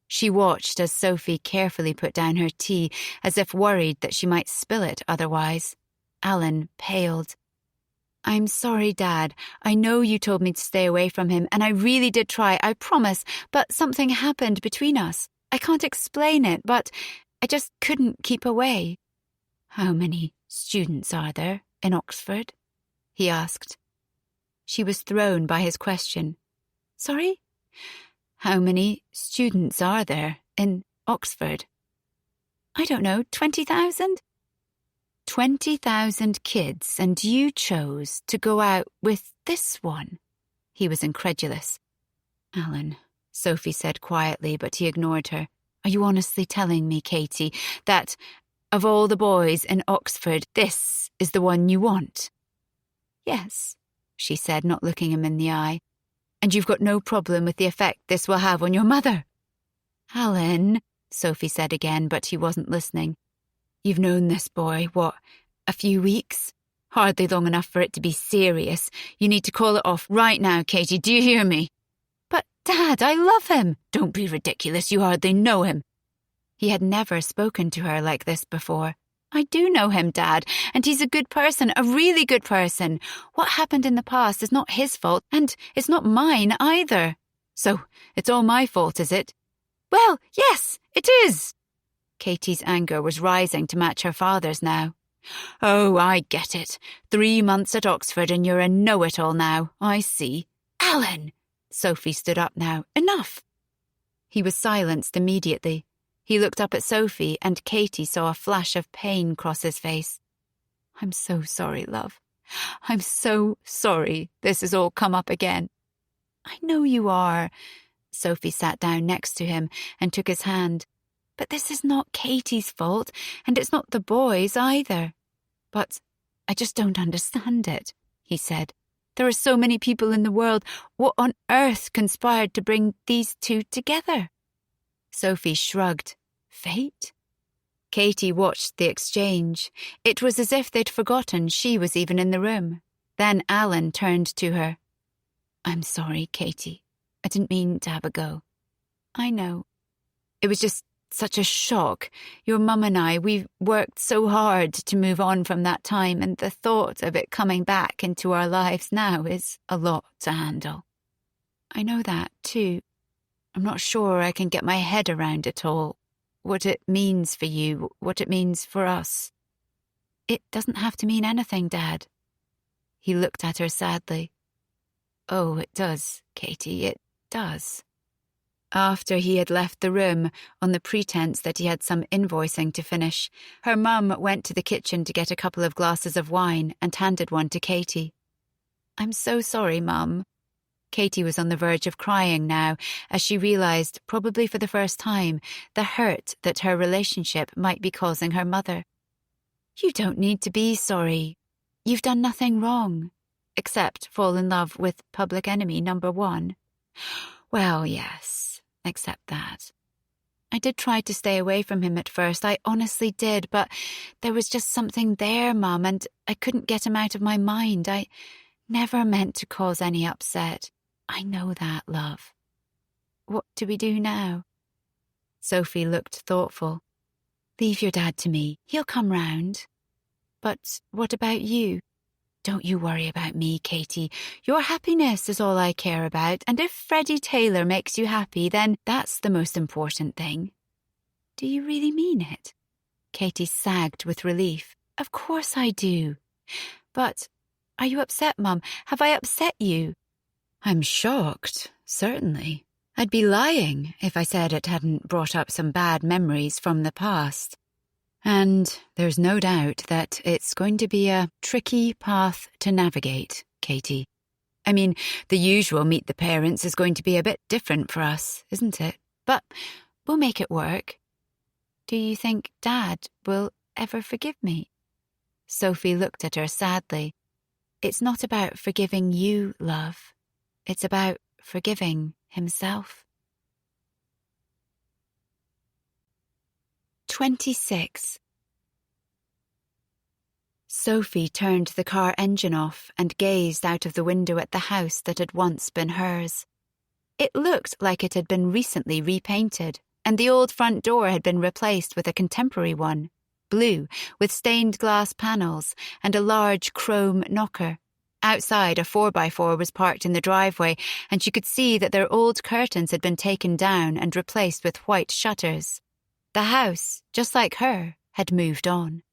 She watched as Sophie carefully put down her tea, as if worried that she might spill it otherwise. Alan paled. I'm sorry, Dad. I know you told me to stay away from him, and I really did try, I promise, but something happened between us. I can't explain it, but I just couldn't keep away. How many students are there in Oxford? He asked. She was thrown by his question. Sorry? How many students are there in Oxford? I don't know, 20,000? 20,000 kids, and you chose to go out with this one? He was incredulous. Alan, Sophie said quietly, but he ignored her. Are you honestly telling me, Katie, that of all the boys in Oxford, this is the one you want? Yes, she said, not looking him in the eye. And you've got no problem with the effect this will have on your mother? Alan, Sophie said again, but he wasn't listening. You've known this boy, what, a few weeks? Hardly long enough for it to be serious. You need to call it off right now, Katie, do you hear me? But, Dad, I love him. Don't be ridiculous, you hardly know him. He had never spoken to her like this before. I do know him, Dad, and he's a good person, a really good person. What happened in the past is not his fault, and it's not mine either. So, it's all my fault, is it? Well, yes, it is. Katie's anger was rising to match her father's now. Oh, I get it. 3 months at Oxford and you're a know-it-all now. I see. Alan! Sophie stood up now. Enough! He was silenced immediately. He looked up at Sophie and Katie saw a flash of pain cross his face. I'm so sorry, love. I'm so sorry this has all come up again. I know you are. Sophie sat down next to him and took his hand. But this is not Katie's fault, and it's not the boys either. But I just don't understand it, he said. There are so many people in the world. What on earth conspired to bring these two together? Sophie shrugged. Fate? Katie watched the exchange. It was as if they'd forgotten she was even in the room. Then Alan turned to her. I'm sorry, Katie. I didn't mean to have a go. I know. It was just such a shock. Your mum and I, we've worked so hard to move on from that time, and the thought of it coming back into our lives now is a lot to handle. I know that, too. I'm not sure I can get my head around it all. What it means for you, what it means for us. It doesn't have to mean anything, Dad. He looked at her sadly. Oh, it does, Katie, it does. After he had left the room, on the pretense that he had some invoicing to finish, her mum went to the kitchen to get a couple of glasses of wine and handed one to Katie. I'm so sorry, Mum. Katie was on the verge of crying now, as she realised, probably for the first time, the hurt that her relationship might be causing her mother. You don't need to be sorry. You've done nothing wrong, except fall in love with public enemy number 1. Well, yes, except that. I did try to stay away from him at first, I honestly did, but there was just something there, Mum, and I couldn't get him out of my mind. I Never meant to cause any upset. I know that, love. What do we do now? Sophie looked thoughtful. Leave your dad to me. He'll come round. But what about you? Don't you worry about me, Katie. Your happiness is all I care about, and if Freddie Taylor makes you happy, then that's the most important thing. Do you really mean it? Katie sagged with relief. Of course I do. But are you upset, Mum? Have I upset you? I'm shocked, certainly. I'd be lying if I said it hadn't brought up some bad memories from the past. And there's no doubt that it's going to be a tricky path to navigate, Katie. I mean, the usual meet the parents is going to be a bit different for us, isn't it? But we'll make it work. Do you think Dad will ever forgive me? Sophie looked at her sadly. It's not about forgiving you, love. It's about forgiving himself. 26. Sophie turned the car engine off and gazed out of the window at the house that had once been hers. It looked like it had been recently repainted, and the old front door had been replaced with a contemporary one, blue, with stained glass panels and a large chrome knocker. Outside, a 4x4 was parked in the driveway, and she could see that their old curtains had been taken down and replaced with white shutters. The house, just like her, had moved on.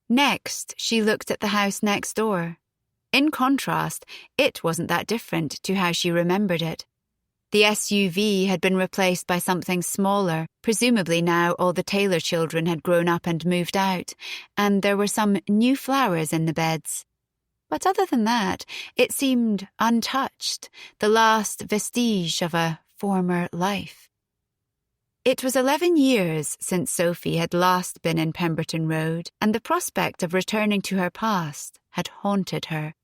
Next, she looked at the house next door. In contrast, it wasn't that different to how she remembered it. The SUV had been replaced by something smaller, presumably now all the Taylor children had grown up and moved out, and there were some new flowers in the beds. But other than that, it seemed untouched, the last vestige of a former life. It was 11 years since Sophie had last been in Pemberton Road, and the prospect of returning to her past had haunted her.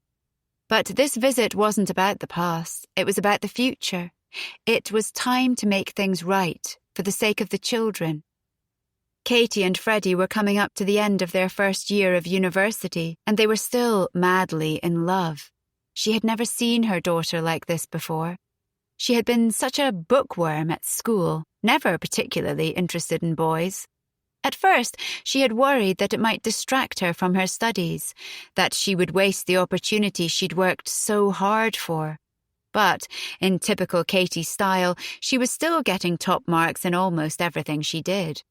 But this visit wasn't about the past, it was about the future. It was time to make things right, for the sake of the children. Katie and Freddie were coming up to the end of their first year of university, and they were still madly in love. She had never seen her daughter like this before. She had been such a bookworm at school, never particularly interested in boys. At first, she had worried that it might distract her from her studies, that she would waste the opportunity she'd worked so hard for. But, in typical Katie style, she was still getting top marks in almost everything she did.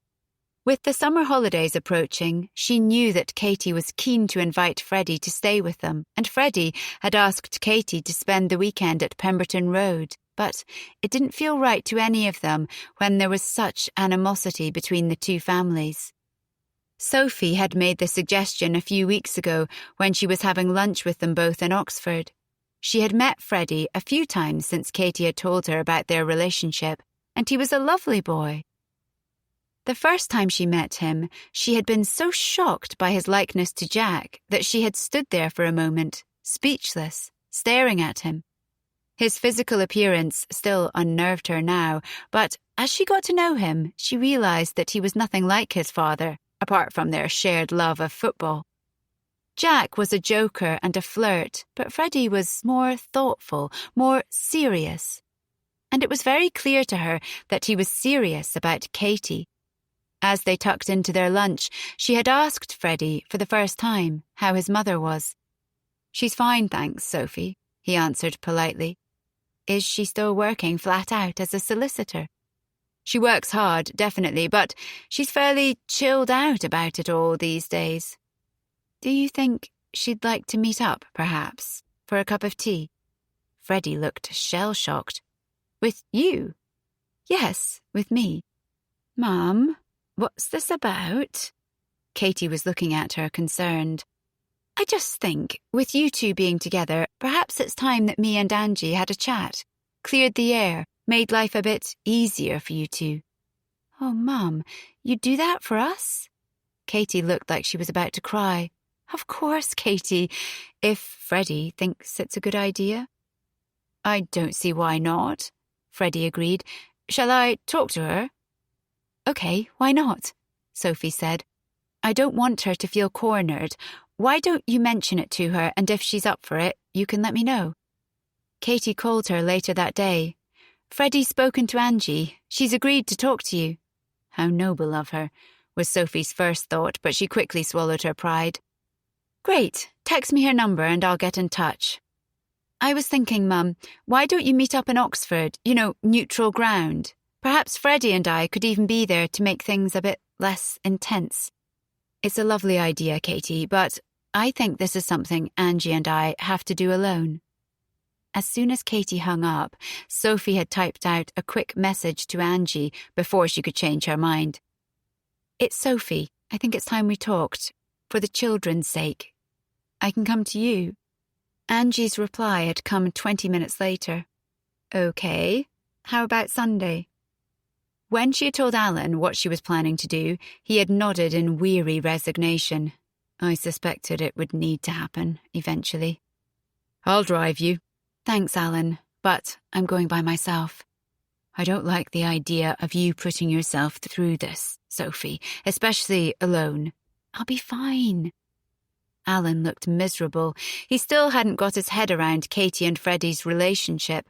With the summer holidays approaching, she knew that Katie was keen to invite Freddie to stay with them, and Freddie had asked Katie to spend the weekend at Pemberton Road. But it didn't feel right to any of them when there was such animosity between the two families. Sophie had made the suggestion a few weeks ago when she was having lunch with them both in Oxford. She had met Freddie a few times since Katie had told her about their relationship, and he was a lovely boy. The first time she met him, she had been so shocked by his likeness to Jack that she had stood there for a moment, speechless, staring at him. His physical appearance still unnerved her now, but as she got to know him, she realised that he was nothing like his father, apart from their shared love of football. Jack was a joker and a flirt, but Freddie was more thoughtful, more serious. And it was very clear to her that he was serious about Katie. As they tucked into their lunch, she had asked Freddie, for the first time, how his mother was. "She's fine, thanks, Sophie," he answered politely. "Is she still working flat out as a solicitor?" "She works hard, definitely, but she's fairly chilled out about it all these days." "Do you think she'd like to meet up, perhaps, for a cup of tea?" Freddie looked shell-shocked. "With you?" "Yes, with me." "Mum, what's this about?" Katie was looking at her, concerned. "I just think, with you two being together, perhaps it's time that me and Angie had a chat, cleared the air, made life a bit easier for you two." "Oh, Mum, you'd do that for us?" Katie looked like she was about to cry. "Of course, Katie, if Freddie thinks it's a good idea." "I don't see why not," Freddie agreed. "Shall I talk to her?" "Okay, why not?" Sophie said. "I don't want her to feel cornered. Why don't you mention it to her, and if she's up for it, you can let me know." Katie called her later that day. "Freddie's spoken to Angie. She's agreed to talk to you." How noble of her, was Sophie's first thought, but she quickly swallowed her pride. "Great, text me her number and I'll get in touch." "I was thinking, Mum, why don't you meet up in Oxford, neutral ground? Perhaps Freddie and I could even be there to make things a bit less intense." "It's a lovely idea, Katie, but I think this is something Angie and I have to do alone." As soon as Katie hung up, Sophie had typed out a quick message to Angie before she could change her mind. "It's Sophie. I think it's time we talked. For the children's sake. I can come to you." Angie's reply had come 20 minutes later. "Okay. How about Sunday?" When she had told Alan what she was planning to do, he had nodded in weary resignation. I suspected it would need to happen, eventually. "I'll drive you." "Thanks, Alan, but I'm going by myself." "I don't like the idea of you putting yourself through this, Sophie, especially alone." "I'll be fine." Alan looked miserable. He still hadn't got his head around Katie and Freddie's relationship.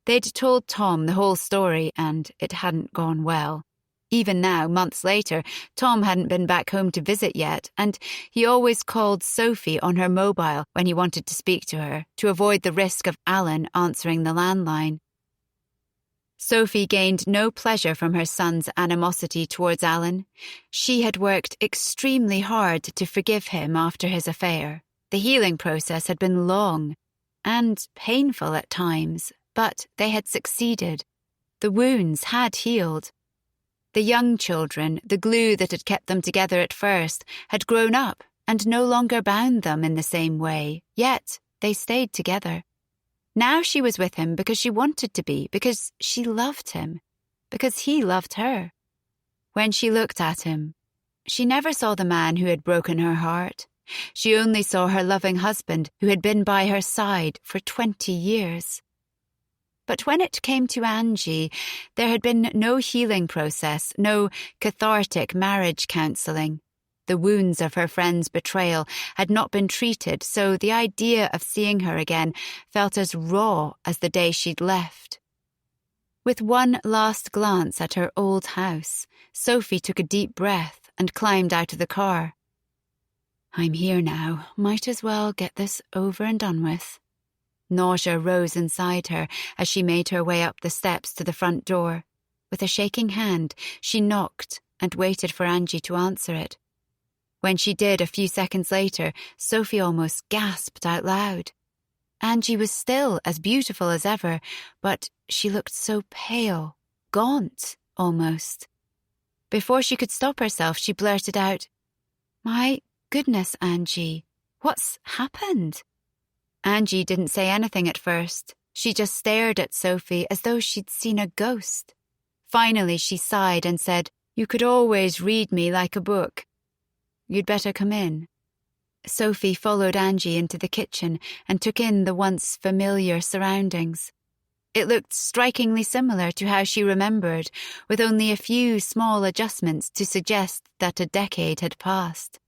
They'd told Tom the whole story, and it hadn't gone well. Even now, months later, Tom hadn't been back home to visit yet, and he always called Sophie on her mobile when he wanted to speak to her, to avoid the risk of Alan answering the landline. Sophie gained no pleasure from her son's animosity towards Alan. She had worked extremely hard to forgive him after his affair. The healing process had been long and painful at times, but they had succeeded. The wounds had healed. The young children, the glue that had kept them together at first, had grown up and no longer bound them in the same way, yet they stayed together. Now she was with him because she wanted to be, because she loved him, because he loved her. When she looked at him, she never saw the man who had broken her heart. She only saw her loving husband who had been by her side for 20 years. But when it came to Angie, there had been no healing process, no cathartic marriage counselling. The wounds of her friend's betrayal had not been treated, so the idea of seeing her again felt as raw as the day she'd left. With one last glance at her old house, Sophie took a deep breath and climbed out of the car. "I'm here now. Might as well get this over and done with." Nausea rose inside her as she made her way up the steps to the front door. With a shaking hand, she knocked and waited for Angie to answer it. When she did a few seconds later, Sophie almost gasped out loud. Angie was still as beautiful as ever, but she looked so pale, gaunt almost. Before she could stop herself, she blurted out, "My goodness, Angie, what's happened?" Angie didn't say anything at first. She just stared at Sophie as though she'd seen a ghost. Finally, she sighed and said, "You could always read me like a book. You'd better come in." Sophie followed Angie into the kitchen and took in the once familiar surroundings. It looked strikingly similar to how she remembered, with only a few small adjustments to suggest that a decade had passed.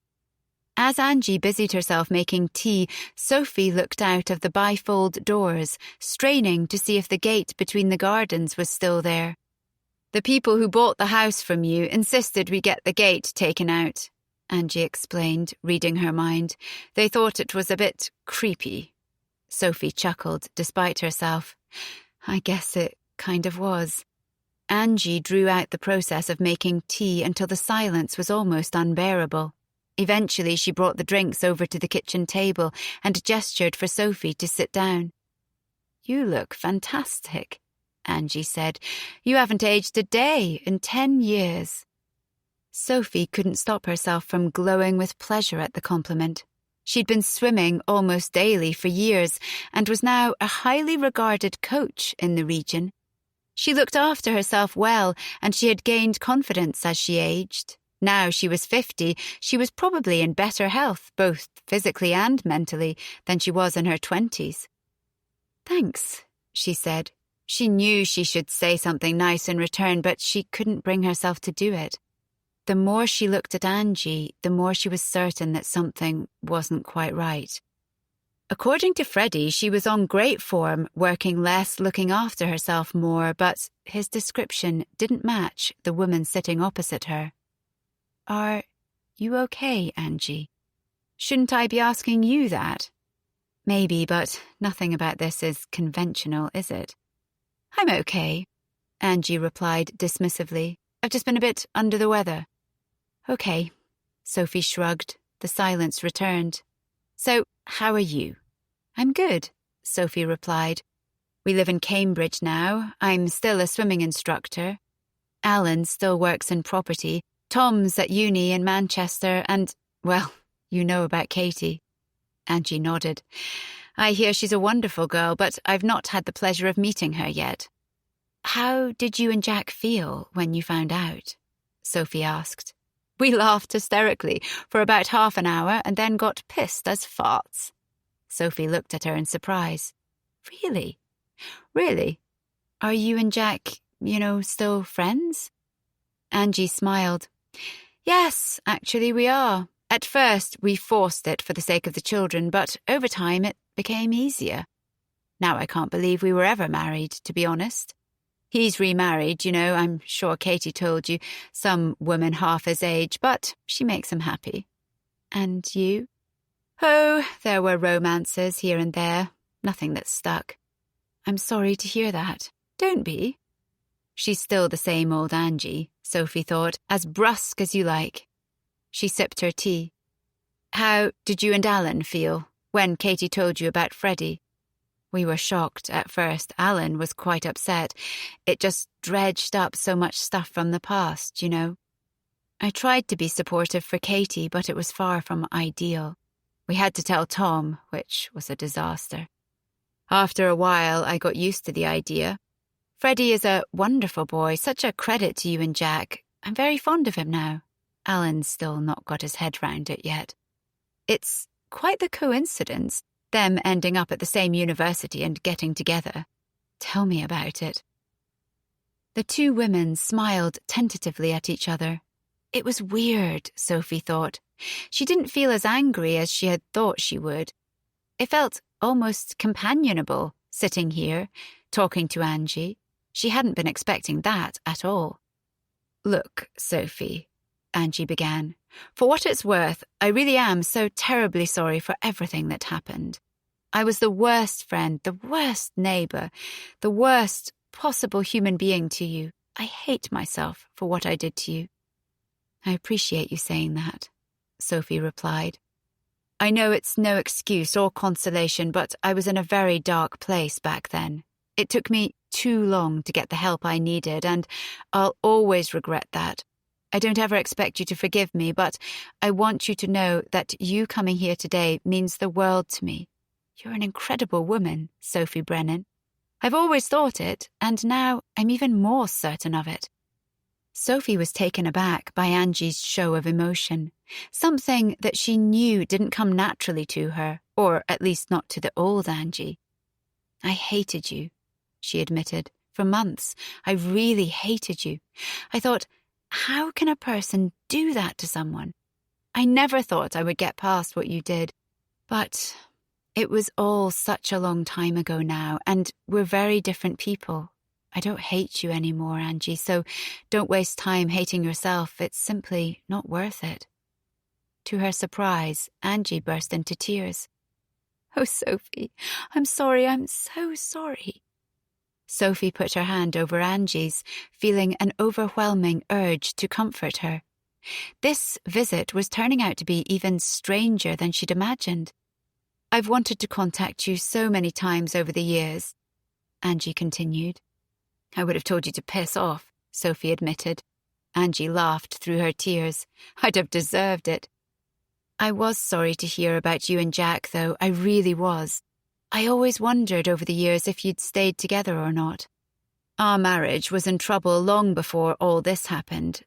As Angie busied herself making tea, Sophie looked out of the bifold doors, straining to see if the gate between the gardens was still there. "The people who bought the house from you insisted we get the gate taken out," Angie explained, reading her mind. "They thought it was a bit creepy." Sophie chuckled, despite herself. "I guess it kind of was." Angie drew out the process of making tea until the silence was almost unbearable. Eventually, she brought the drinks over to the kitchen table and gestured for Sophie to sit down. "You look fantastic," Angie said. "You haven't aged a day in 10 years. Sophie couldn't stop herself from glowing with pleasure at the compliment. She'd been swimming almost daily for years and was now a highly regarded coach in the region. She looked after herself well, and she had gained confidence as she aged. Now she was 50, she was probably in better health, both physically and mentally, than she was in her 20s. "Thanks," she said. She knew she should say something nice in return, but she couldn't bring herself to do it. the more she looked at Angie, the more she was certain that something wasn't quite right. According to Freddie, she was on great form, working less, looking after herself more, but his description didn't match the woman sitting opposite her. "Are you okay, Angie? Shouldn't I be asking you that?" "Maybe, but nothing about this is conventional, is it?" "I'm okay," Angie replied dismissively. "I've just been a bit under the weather." "Okay," Sophie shrugged. The silence returned. "So, how are you?" "I'm good," Sophie replied. "We live in Cambridge now. I'm still a swimming instructor. Alan still works in property. Tom's at uni in Manchester and, well, you know about Katie." Angie nodded. "I hear she's a wonderful girl, but I've not had the pleasure of meeting her yet." "How did you and Jack feel when you found out?" Sophie asked. "We laughed hysterically for about half an hour and then got pissed as farts." Sophie looked at her in surprise. "Really? Really? Are you and Jack, still friends?" Angie smiled. "Yes, actually we are. At first we forced it for the sake of the children, but over time it became easier. Now I can't believe we were ever married, to be honest. He's remarried, I'm sure Katie told you, some woman half his age, but she makes him happy." "And you?" "Oh, there were romances here and there, nothing that stuck." "I'm sorry to hear that." "Don't be." She's still the same old Angie, Sophie thought, as brusque as you like. She sipped her tea. "How did you and Alan feel when Katie told you about Freddie?" "We were shocked at first. Alan was quite upset. It just dredged up so much stuff from the past, I tried to be supportive for Katie, but it was far from ideal. We had to tell Tom, which was a disaster. After a while, I got used to the idea. Freddie is a wonderful boy, such a credit to you and Jack. I'm very fond of him now. Alan's still not got his head round it yet. It's quite the coincidence, them ending up at the same university and getting together. Tell me about it." The two women smiled tentatively at each other. It was weird, Sophie thought. She didn't feel as angry as she had thought she would. It felt almost companionable, sitting here, talking to Angie. She hadn't been expecting that at all. "Look, Sophie," Angie began. "For what it's worth, I really am so terribly sorry for everything that happened. I was the worst friend, the worst neighbour, the worst possible human being to you. I hate myself for what I did to you." "I appreciate you saying that," Sophie replied. "I know it's no excuse or consolation, but I was in a very dark place back then. It took me too long to get the help I needed, and I'll always regret that. I don't ever expect you to forgive me, but I want you to know that you coming here today means the world to me. You're an incredible woman, Sophie Brennan. I've always thought it, and now I'm even more certain of it." Sophie was taken aback by Angie's show of emotion, something that she knew didn't come naturally to her, or at least not to the old Angie. "I hated you," she admitted. "For months, I really hated you. I thought, how can a person do that to someone? I never thought I would get past what you did. But it was all such a long time ago now, and we're very different people. I don't hate you anymore, Angie, so don't waste time hating yourself. It's simply not worth it." To her surprise, Angie burst into tears. "Oh, Sophie, I'm sorry, I'm so sorry." Sophie put her hand over Angie's, feeling an overwhelming urge to comfort her. This visit was turning out to be even stranger than she'd imagined. "I've wanted to contact you so many times over the years," Angie continued. "I would have told you to piss off," Sophie admitted. Angie laughed through her tears. "I'd have deserved it." "I was sorry to hear about you and Jack, though. I really was. I always wondered over the years if you'd stayed together or not. Our marriage was in trouble long before all this happened.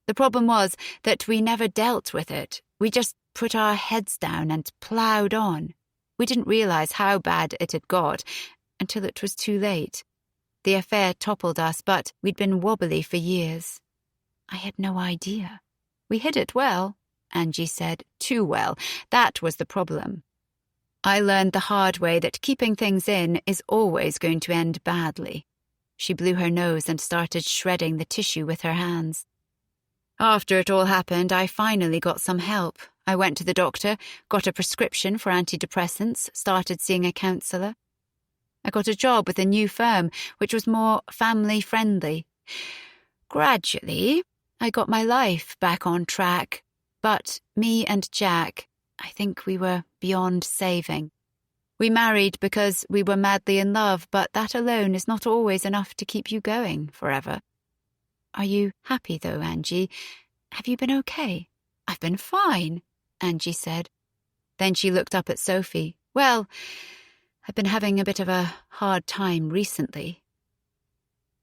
The problem was that we never dealt with it. We just put our heads down and ploughed on. We didn't realise how bad it had got until it was too late. The affair toppled us, but we'd been wobbly for years. I had no idea. We hid it well, Angie said. Too well. That was the problem. I learned the hard way that keeping things in is always going to end badly. She blew her nose and started shredding the tissue with her hands. After it all happened, I finally got some help. I went to the doctor, got a prescription for antidepressants, started seeing a counsellor. I got a job with a new firm, which was more family-friendly. Gradually, I got my life back on track. But me and Jack, I think we were beyond saving. We married because we were madly in love, but that alone is not always enough to keep you going forever. Are you happy, though, Angie? Have you been okay? I've been fine, Angie said. Then she looked up at Sophie. Well, I've been having a bit of a hard time recently.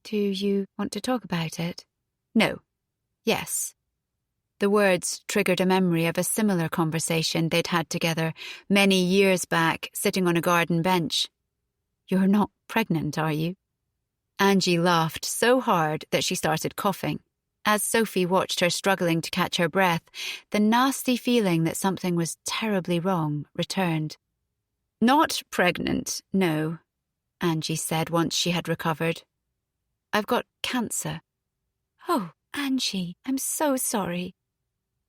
Do you want to talk about it? No. Yes. The words triggered a memory of a similar conversation they'd had together many years back, sitting on a garden bench. You're not pregnant, are you? Angie laughed so hard that she started coughing. As Sophie watched her struggling to catch her breath, the nasty feeling that something was terribly wrong returned. Not pregnant, no, Angie said once she had recovered. I've got cancer. Oh, Angie, I'm so sorry.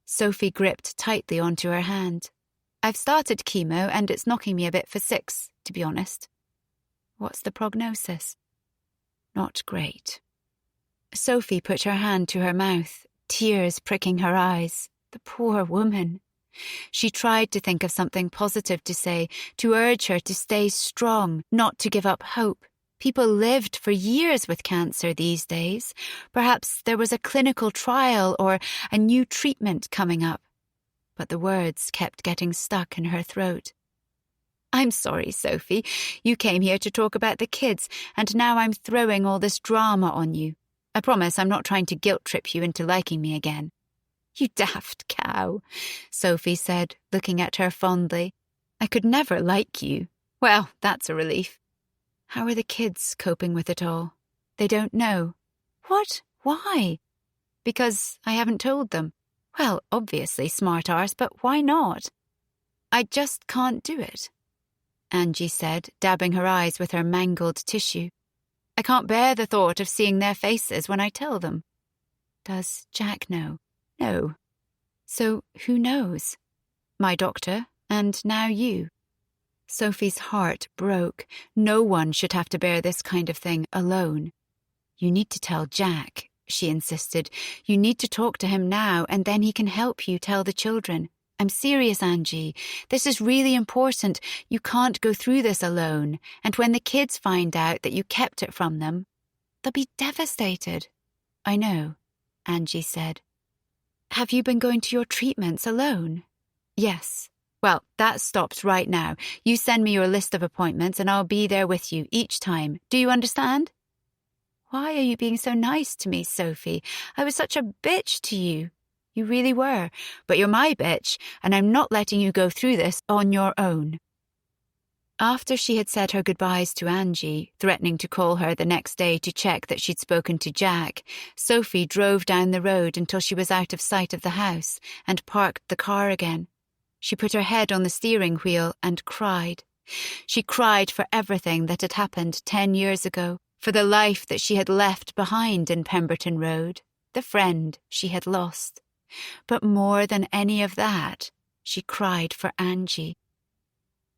Sophie gripped tightly onto her hand. I've started chemo and it's knocking me a bit for 6, to be honest. What's the prognosis? Not great. Sophie put her hand to her mouth, tears pricking her eyes. The poor woman. She tried to think of something positive to say, to urge her to stay strong, not to give up hope. People lived for years with cancer these days. Perhaps there was a clinical trial or a new treatment coming up. But the words kept getting stuck in her throat. I'm sorry, Sophie. You came here to talk about the kids, and now I'm throwing all this drama on you. I promise I'm not trying to guilt-trip you into liking me again. You daft cow, Sophie said, looking at her fondly. I could never like you. Well, that's a relief. How are the kids coping with it all? They don't know. What? Why? Because I haven't told them. Well, obviously, smart arse, but why not? I just can't do it, Angie said, dabbing her eyes with her mangled tissue. I can't bear the thought of seeing their faces when I tell them. Does Jack know? No. So who knows? My doctor, and now you. Sophie's heart broke. No one should have to bear this kind of thing alone. You need to tell Jack, she insisted. You need to talk to him now, and then he can help you tell the children. I'm serious, Angie. This is really important. You can't go through this alone. And when the kids find out that you kept it from them, they'll be devastated. I know, Angie said. Have you been going to your treatments alone? Yes. Well, that stops right now. You send me your list of appointments and I'll be there with you each time. Do you understand? Why are you being so nice to me, Sophie? I was such a bitch to you. You really were. But you're my bitch, and I'm not letting you go through this on your own. After she had said her goodbyes to Angie, threatening to call her the next day to check that she'd spoken to Jack, Sophie drove down the road until she was out of sight of the house and parked the car again. She put her head on the steering wheel and cried. She cried for everything that had happened 10 years ago, for the life that she had left behind in Pemberton Road, the friend she had lost. But more than any of that, she cried for Angie.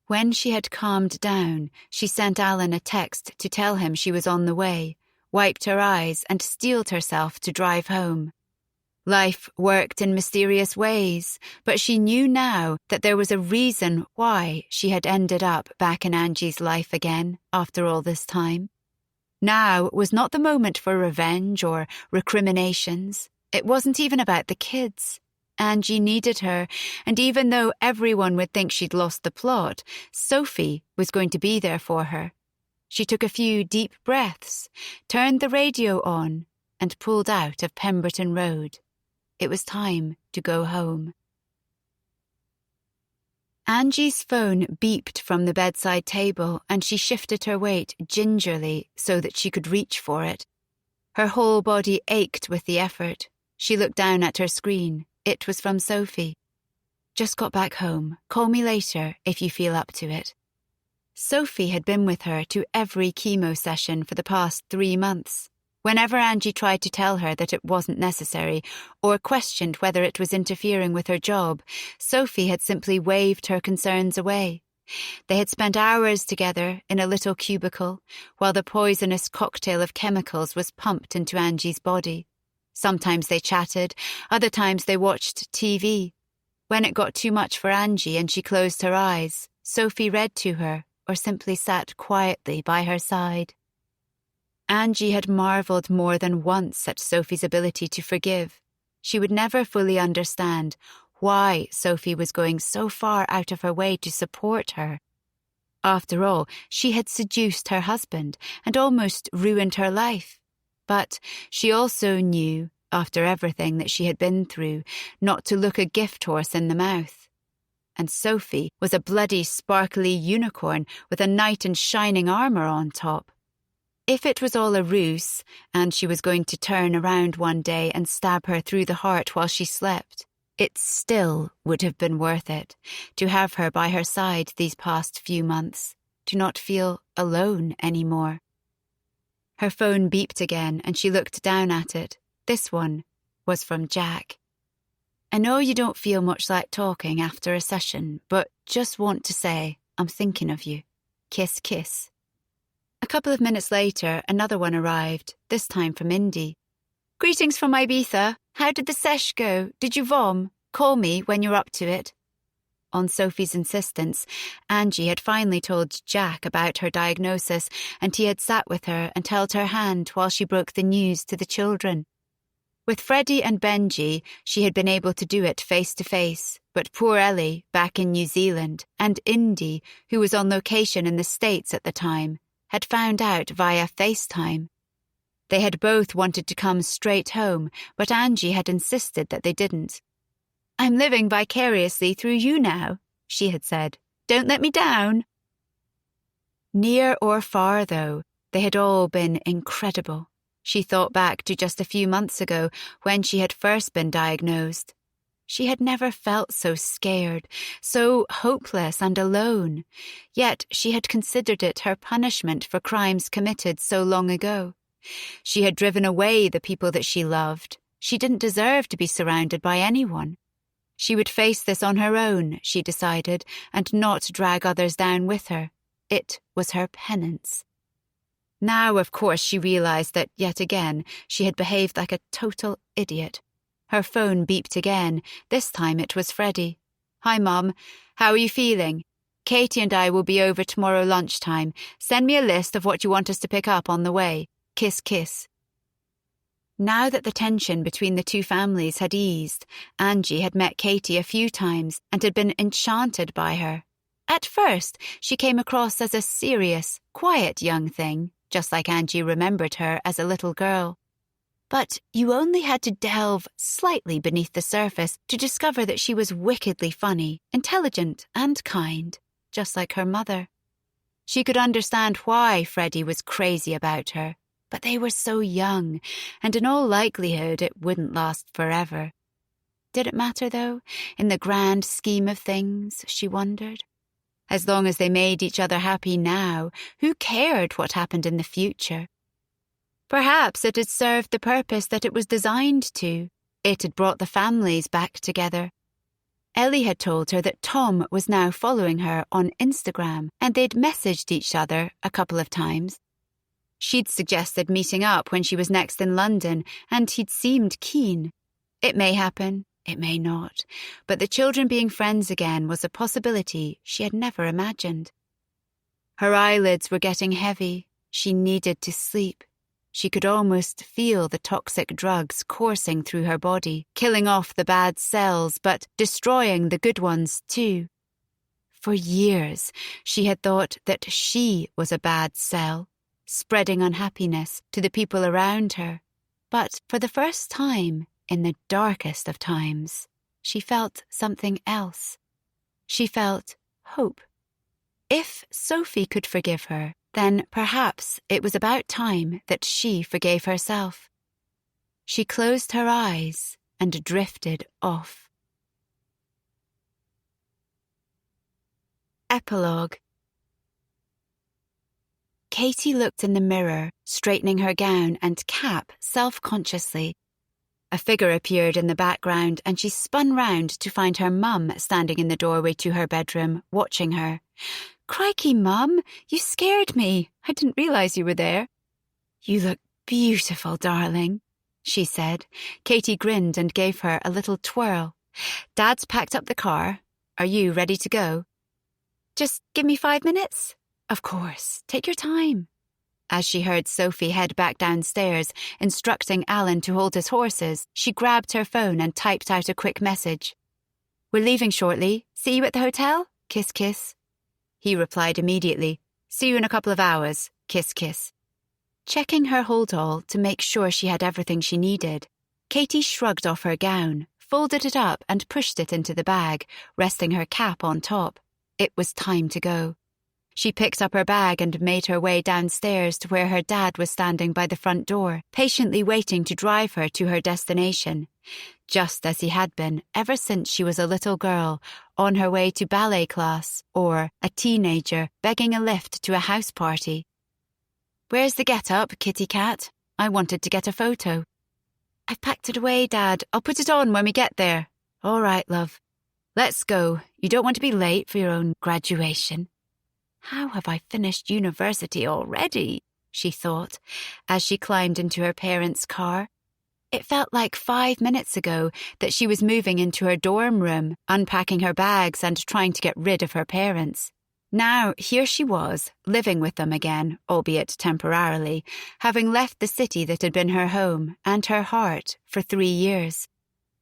When she had calmed down, she sent Alan a text to tell him she was on the way, wiped her eyes and steeled herself to drive home. Life worked in mysterious ways, but she knew now that there was a reason why she had ended up back in Angie's life again after all this time. Now was not the moment for revenge or recriminations. It wasn't even about the kids. Angie needed her, and even though everyone would think she'd lost the plot, Sophie was going to be there for her. She took a few deep breaths, turned the radio on, and pulled out of Pemberton Road. It was time to go home. Angie's phone beeped from the bedside table, and she shifted her weight gingerly so that she could reach for it. Her whole body ached with the effort. She looked down at her screen. It was from Sophie. "Just got back home. Call me later if you feel up to it." Sophie had been with her to every chemo session for the past 3 months. Whenever Angie tried to tell her that it wasn't necessary or questioned whether it was interfering with her job, Sophie had simply waved her concerns away. They had spent hours together in a little cubicle while the poisonous cocktail of chemicals was pumped into Angie's body. Sometimes they chatted, other times they watched TV. When it got too much for Angie and she closed her eyes, Sophie read to her or simply sat quietly by her side. Angie had marvelled more than once at Sophie's ability to forgive. She would never fully understand why Sophie was going so far out of her way to support her. After all, she had seduced her husband and almost ruined her life. But she also knew, after everything that she had been through, not to look a gift horse in the mouth. And Sophie was a bloody, sparkly unicorn with a knight in shining armour on top. If it was all a ruse, and she was going to turn around one day and stab her through the heart while she slept, it still would have been worth it to have her by her side these past few months, to not feel alone anymore. Her phone beeped again and she looked down at it. This one was from Jack. "I know you don't feel much like talking after a session, but just want to say I'm thinking of you. Kiss, kiss." A couple of minutes later, another one arrived, this time from Indy. "Greetings from Ibiza. How did the sesh go? Did you vom? Call me when you're up to it." On Sophie's insistence, Angie had finally told Jack about her diagnosis, and he had sat with her and held her hand while she broke the news to the children. With Freddie and Benji, she had been able to do it face to face, but poor Ellie, back in New Zealand, and Indy, who was on location in the States at the time, had found out via FaceTime. They had both wanted to come straight home, but Angie had insisted that they didn't. "I'm living vicariously through you now," she had said. "Don't let me down." Near or far, though, they had all been incredible. She thought back to just a few months ago when she had first been diagnosed. She had never felt so scared, so hopeless and alone, yet she had considered it her punishment for crimes committed so long ago. She had driven away the people that she loved. She didn't deserve to be surrounded by anyone. She would face this on her own, she decided, and not drag others down with her. It was her penance. Now, of course, she realised that, yet again, she had behaved like a total idiot. Her phone beeped again. This time it was Freddie. "Hi, Mum. How are you feeling? Katie and I will be over tomorrow lunchtime. Send me a list of what you want us to pick up on the way. Kiss, kiss." Now that the tension between the two families had eased, Angie had met Katie a few times and had been enchanted by her. At first, she came across as a serious, quiet young thing, just like Angie remembered her as a little girl. But you only had to delve slightly beneath the surface to discover that she was wickedly funny, intelligent and kind, just like her mother. She could understand why Freddie was crazy about her, but they were so young, and in all likelihood it wouldn't last forever. Did it matter, though, in the grand scheme of things, she wondered? As long as they made each other happy now, who cared what happened in the future? Perhaps it had served the purpose that it was designed to. It had brought the families back together. Ellie had told her that Tom was now following her on Instagram, and they'd messaged each other a couple of times. She'd suggested meeting up when she was next in London, and he'd seemed keen. It may happen, it may not, but the children being friends again was a possibility she had never imagined. Her eyelids were getting heavy. She needed to sleep. She could almost feel the toxic drugs coursing through her body, killing off the bad cells, but destroying the good ones too. For years, she had thought that she was a bad cell, spreading unhappiness to the people around her. But for the first time, in the darkest of times, she felt something else. She felt hope. If Sophie could forgive her, then perhaps it was about time that she forgave herself. She closed her eyes and drifted off. Epilogue. Katie looked in the mirror, straightening her gown and cap self-consciously. A figure appeared in the background and she spun round to find her mum standing in the doorway to her bedroom, watching her. "Crikey, Mum, you scared me. I didn't realise you were there." "You look beautiful, darling," she said. Katie grinned and gave her a little twirl. "Dad's packed up the car. Are you ready to go?" "Just give me 5 minutes?" "Of course. Take your time." As she heard Sophie head back downstairs, instructing Alan to hold his horses, she grabbed her phone and typed out a quick message. "We're leaving shortly. See you at the hotel? Kiss, kiss." He replied immediately. "See you in a couple of hours. Kiss, kiss." Checking her hold-all to make sure she had everything she needed, Katie shrugged off her gown, folded it up and pushed it into the bag, resting her cap on top. It was time to go. She picked up her bag and made her way downstairs to where her dad was standing by the front door, patiently waiting to drive her to her destination, just as he had been ever since she was a little girl on her way to ballet class or a teenager begging a lift to a house party. "Where's the get-up, kitty cat? I wanted to get a photo." "I've packed it away, Dad. I'll put it on when we get there." "All right, love. Let's go. You don't want to be late for your own graduation." "How have I finished university already?" she thought, as she climbed into her parents' car. It felt like 5 minutes ago that she was moving into her dorm room, unpacking her bags and trying to get rid of her parents. Now, here she was, living with them again, albeit temporarily, having left the city that had been her home and her heart for 3 years.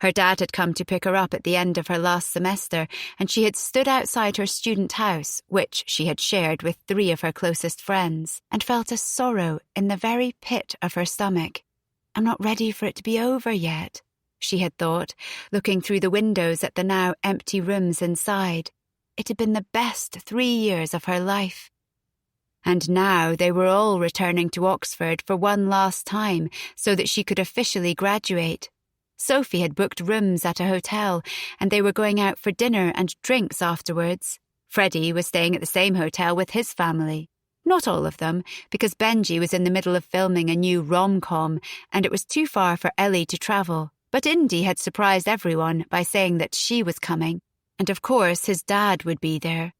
Her dad had come to pick her up at the end of her last semester, and she had stood outside her student house, which she had shared with 3 of her closest friends, and felt a sorrow in the very pit of her stomach. "I'm not ready for it to be over yet," she had thought, looking through the windows at the now empty rooms inside. It had been the best 3 years of her life. And now they were all returning to Oxford for one last time so that she could officially graduate. Sophie had booked rooms at a hotel, and they were going out for dinner and drinks afterwards. Freddie was staying at the same hotel with his family. Not all of them, because Benji was in the middle of filming a new rom-com, and it was too far for Ellie to travel. But Indy had surprised everyone by saying that she was coming, and of course his dad would be there.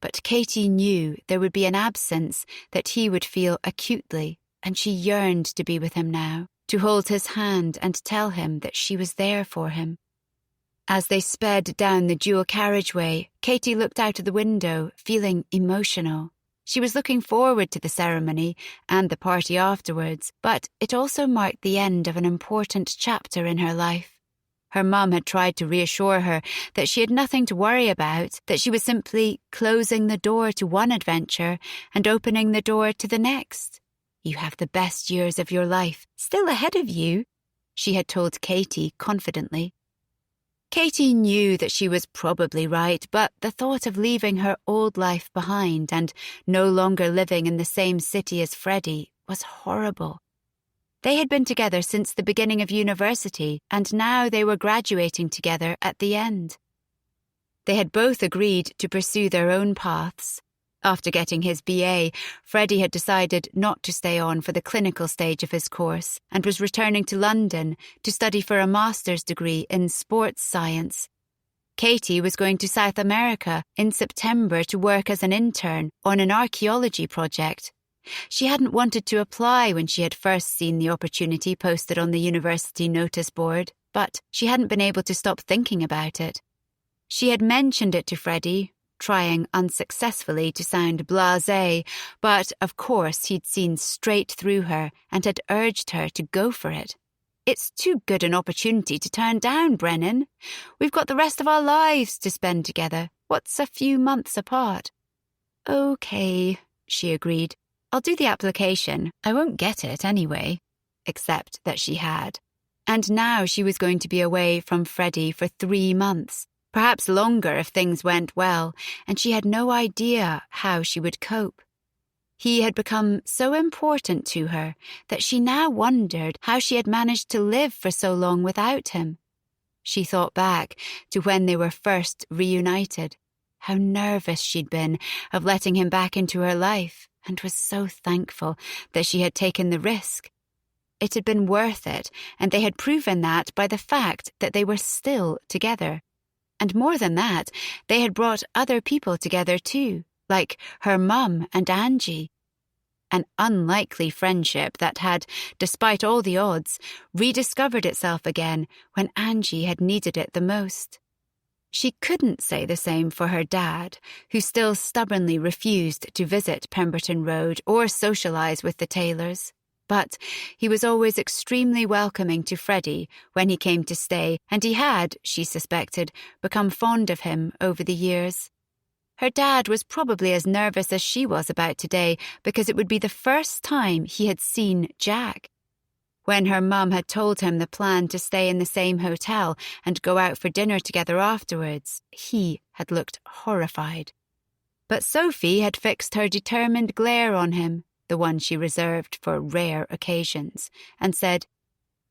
But Katie knew there would be an absence that he would feel acutely, and she yearned to be with him now, to hold his hand and tell him that she was there for him. As they sped down the dual carriageway, Katie looked out of the window, feeling emotional. She was looking forward to the ceremony and the party afterwards, but it also marked the end of an important chapter in her life. Her mum had tried to reassure her that she had nothing to worry about, that she was simply closing the door to one adventure and opening the door to the next. "You have the best years of your life still ahead of you," she had told Katie confidently. Katie knew that she was probably right, but the thought of leaving her old life behind and no longer living in the same city as Freddie was horrible. They had been together since the beginning of university, and now they were graduating together at the end. They had both agreed to pursue their own paths. After getting his BA, Freddie had decided not to stay on for the clinical stage of his course and was returning to London to study for a master's degree in sports science. Katie was going to South America in September to work as an intern on an archaeology project. She hadn't wanted to apply when she had first seen the opportunity posted on the university notice board, but she hadn't been able to stop thinking about it. She had mentioned it to Freddie, trying unsuccessfully to sound blasé, but of course he'd seen straight through her and had urged her to go for it. "It's too good an opportunity to turn down, Brennan. We've got the rest of our lives to spend together. What's a few months apart?" "Okay," she agreed. "I'll do the application. I won't get it anyway." Except that she had. And now she was going to be away from Freddie for 3 months. Perhaps longer if things went well, and she had no idea how she would cope. He had become so important to her that she now wondered how she had managed to live for so long without him. She thought back to when they were first reunited, how nervous she'd been of letting him back into her life, and was so thankful that she had taken the risk. It had been worth it, and they had proven that by the fact that they were still together. And more than that, they had brought other people together too, like her mum and Angie. An unlikely friendship that had, despite all the odds, rediscovered itself again when Angie had needed it the most. She couldn't say the same for her dad, who still stubbornly refused to visit Pemberton Road or socialise with the Taylors. But he was always extremely welcoming to Freddie when he came to stay, and he had, she suspected, become fond of him over the years. Her dad was probably as nervous as she was about today because it would be the first time he had seen Jack. When her mum had told him the plan to stay in the same hotel and go out for dinner together afterwards, he had looked horrified. But Sophie had fixed her determined glare on him, the one she reserved for rare occasions, and said,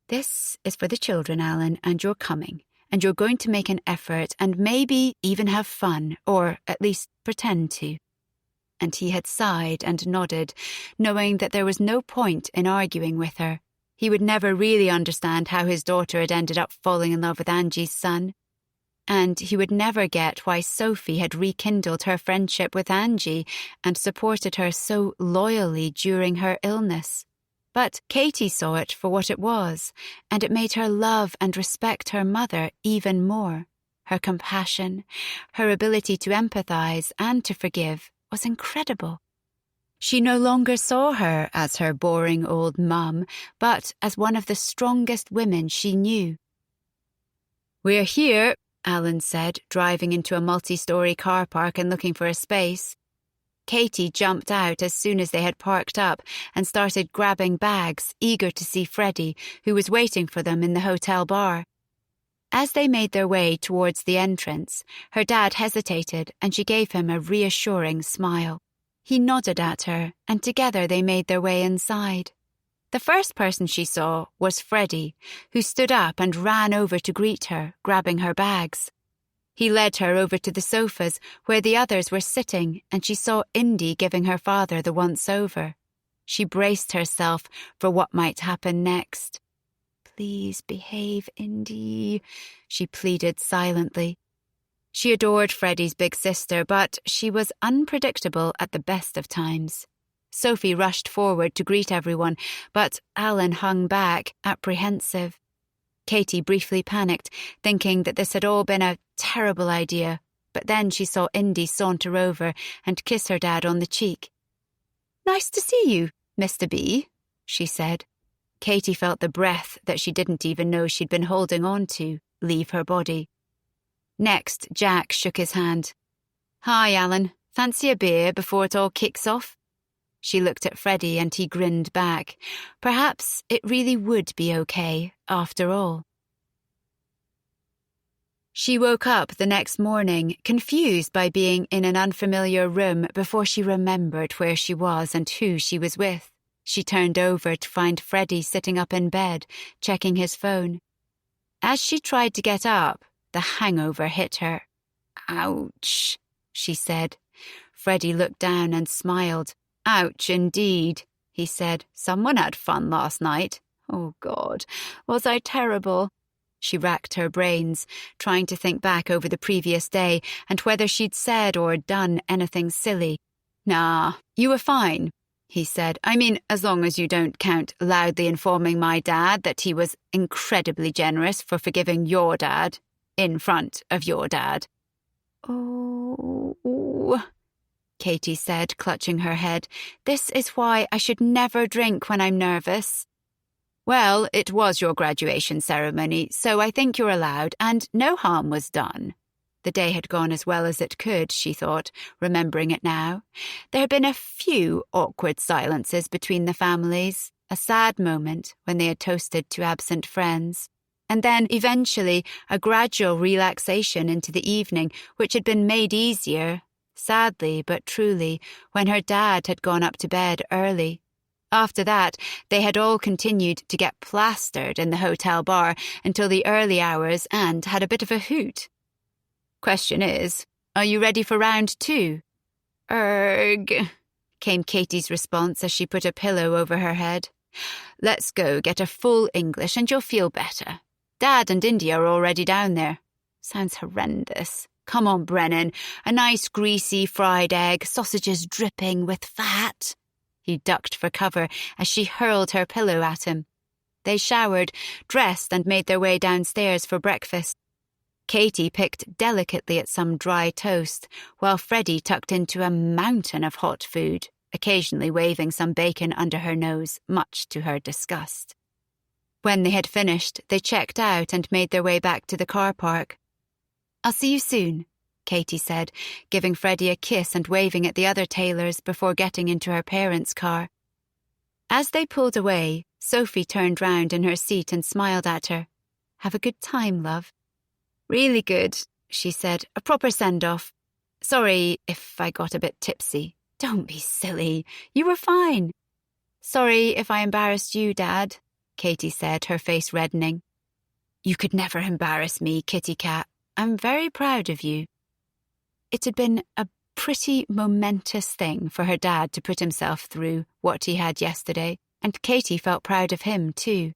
"This is for the children, Alan, and you're coming. And you're going to make an effort and maybe even have fun, or at least pretend to." And he had sighed and nodded, knowing that there was no point in arguing with her. He would never really understand how his daughter had ended up falling in love with Angie's son. And he would never get why Sophie had rekindled her friendship with Angie and supported her so loyally during her illness. But Katie saw it for what it was, and it made her love and respect her mother even more. Her compassion, her ability to empathise and to forgive was incredible. She no longer saw her as her boring old mum, but as one of the strongest women she knew. "We're here," Alan said, driving into a multi-storey car park and looking for a space. Katie jumped out as soon as they had parked up and started grabbing bags, eager to see Freddie, who was waiting for them in the hotel bar. As they made their way towards the entrance, her dad hesitated and she gave him a reassuring smile. He nodded at her, and together they made their way inside. The first person she saw was Freddie, who stood up and ran over to greet her, grabbing her bags. He led her over to the sofas where the others were sitting, and she saw Indy giving her father the once-over. She braced herself for what might happen next. "Please behave, Indy," she pleaded silently. She adored Freddie's big sister, but she was unpredictable at the best of times. Sophie rushed forward to greet everyone, but Alan hung back, apprehensive. Katie briefly panicked, thinking that this had all been a terrible idea, but then she saw Indy saunter over and kiss her dad on the cheek. "Nice to see you, Mr. B," she said. Katie felt the breath that she didn't even know she'd been holding on to leave her body. Next, Jack shook his hand. "Hi, Alan. Fancy a beer before it all kicks off?" She looked at Freddie and he grinned back. Perhaps it really would be okay, after all. She woke up the next morning, confused by being in an unfamiliar room before she remembered where she was and who she was with. She turned over to find Freddie sitting up in bed, checking his phone. As she tried to get up, the hangover hit her. "Ouch," she said. Freddie looked down and smiled. "Ouch, indeed," he said. "Someone had fun last night. Oh, God, was I terrible?" She racked her brains, trying to think back over the previous day and whether she'd said or done anything silly. "Nah, you were fine," he said. "I mean, as long as you don't count loudly informing my dad that he was incredibly generous for forgiving your dad, in front of your dad." "Oh," Katie said, clutching her head. "This is why I should never drink when I'm nervous." "Well, it was your graduation ceremony, so I think you're allowed, and no harm was done." The day had gone as well as it could, she thought, remembering it now. There had been a few awkward silences between the families, a sad moment when they had toasted to absent friends, and then, eventually, a gradual relaxation into the evening, which had been made easier, sadly but truly, when her dad had gone up to bed early. After that, they had all continued to get plastered in the hotel bar until the early hours and had a bit of a hoot. "Question is, are you ready for round 2? "Erg," came Katie's response as she put a pillow over her head. "Let's go get a full English and you'll feel better. Dad and India are already down there." "Sounds horrendous. Come on, Brennan. A nice greasy fried egg, sausages dripping with fat." He ducked for cover as she hurled her pillow at him. They showered, dressed, and made their way downstairs for breakfast. Katie picked delicately at some dry toast, while Freddie tucked into a mountain of hot food, occasionally waving some bacon under her nose, much to her disgust. When they had finished, they checked out and made their way back to the car park. "I'll see you soon," Katie said, giving Freddie a kiss and waving at the other Taylors before getting into her parents' car. As they pulled away, Sophie turned round in her seat and smiled at her. "Have a good time, love." "Really good," she said. "A proper send-off. Sorry if I got a bit tipsy." "Don't be silly. You were fine." "Sorry if I embarrassed you, Dad," Katie said, her face reddening. "You could never embarrass me, kitty cat. I'm very proud of you." It had been a pretty momentous thing for her dad to put himself through what he had yesterday, and Katie felt proud of him too.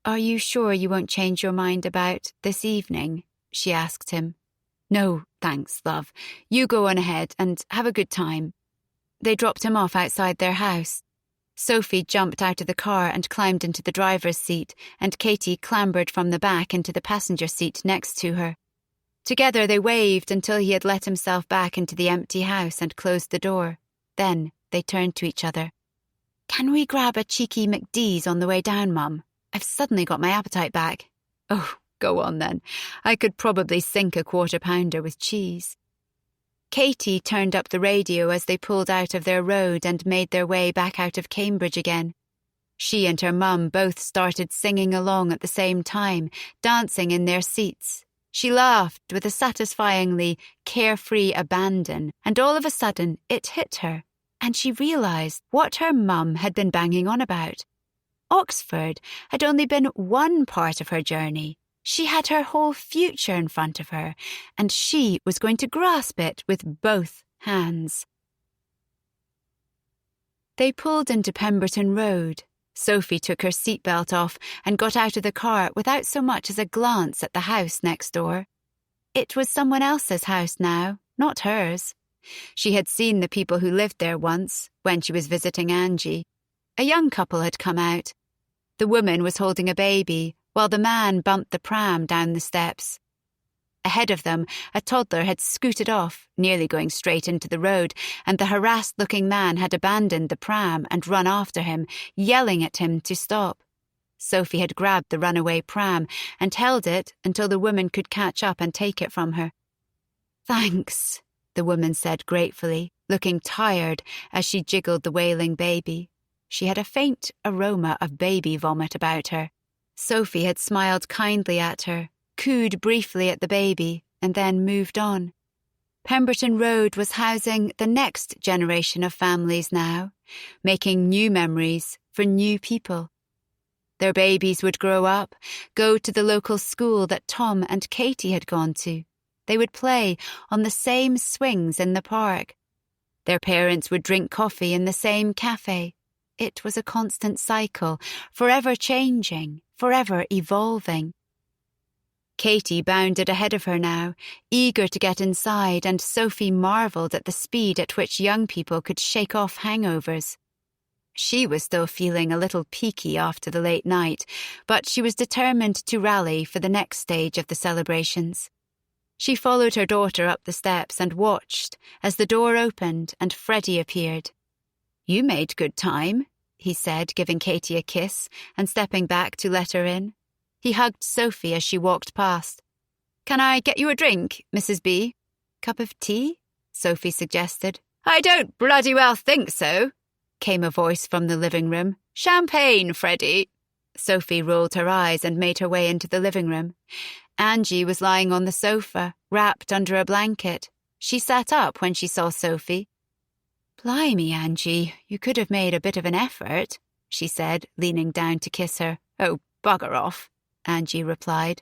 "Are you sure you won't change your mind about this evening?" she asked him. "No, thanks, love. You go on ahead and have a good time." They dropped him off outside their house. Sophie jumped out of the car and climbed into the driver's seat, and Katie clambered from the back into the passenger seat next to her. Together they waved until he had let himself back into the empty house and closed the door. Then they turned to each other. "Can we grab a cheeky McD's on the way down, Mum? I've suddenly got my appetite back." "Oh, go on then. I could probably sink a quarter-pounder with cheese." Katie turned up the radio as they pulled out of their road and made their way back out of Cambridge again. She and her mum both started singing along at the same time, dancing in their seats. She laughed with a satisfyingly carefree abandon, and all of a sudden it hit her, and she realised what her mum had been banging on about. Oxford had only been one part of her journey. She had her whole future in front of her, and she was going to grasp it with both hands. They pulled into Pemberton Road. Sophie took her seatbelt off and got out of the car without so much as a glance at the house next door. It was someone else's house now, not hers. She had seen the people who lived there once, when she was visiting Angie. A young couple had come out. The woman was holding a baby, while the man bumped the pram down the steps. Ahead of them, a toddler had scooted off, nearly going straight into the road, and the harassed-looking man had abandoned the pram and run after him, yelling at him to stop. Sophie had grabbed the runaway pram and held it until the woman could catch up and take it from her. "Thanks," the woman said gratefully, looking tired as she jiggled the wailing baby. She had a faint aroma of baby vomit about her. Sophie had smiled kindly at her, cooed briefly at the baby, and then moved on. Pemberton Road was housing the next generation of families now, making new memories for new people. Their babies would grow up, go to the local school that Tom and Katie had gone to. They would play on the same swings in the park. Their parents would drink coffee in the same cafe. It was a constant cycle, forever changing, forever evolving. Katie bounded ahead of her now, eager to get inside, and Sophie marvelled at the speed at which young people could shake off hangovers. She was still feeling a little peaky after the late night, but she was determined to rally for the next stage of the celebrations. She followed her daughter up the steps and watched as the door opened and Freddie appeared. "You made good time," he said, giving Katie a kiss and stepping back to let her in. He hugged Sophie as she walked past. "Can I get you a drink, Mrs. B?" "Cup of tea?" Sophie suggested. "I don't bloody well think so," came a voice from the living room. "Champagne, Freddie." Sophie rolled her eyes and made her way into the living room. Angie was lying on the sofa, wrapped under a blanket. She sat up when she saw Sophie. Blimey, Angie, you could have made a bit of an effort, she said, leaning down to kiss her. Oh, bugger off, Angie replied.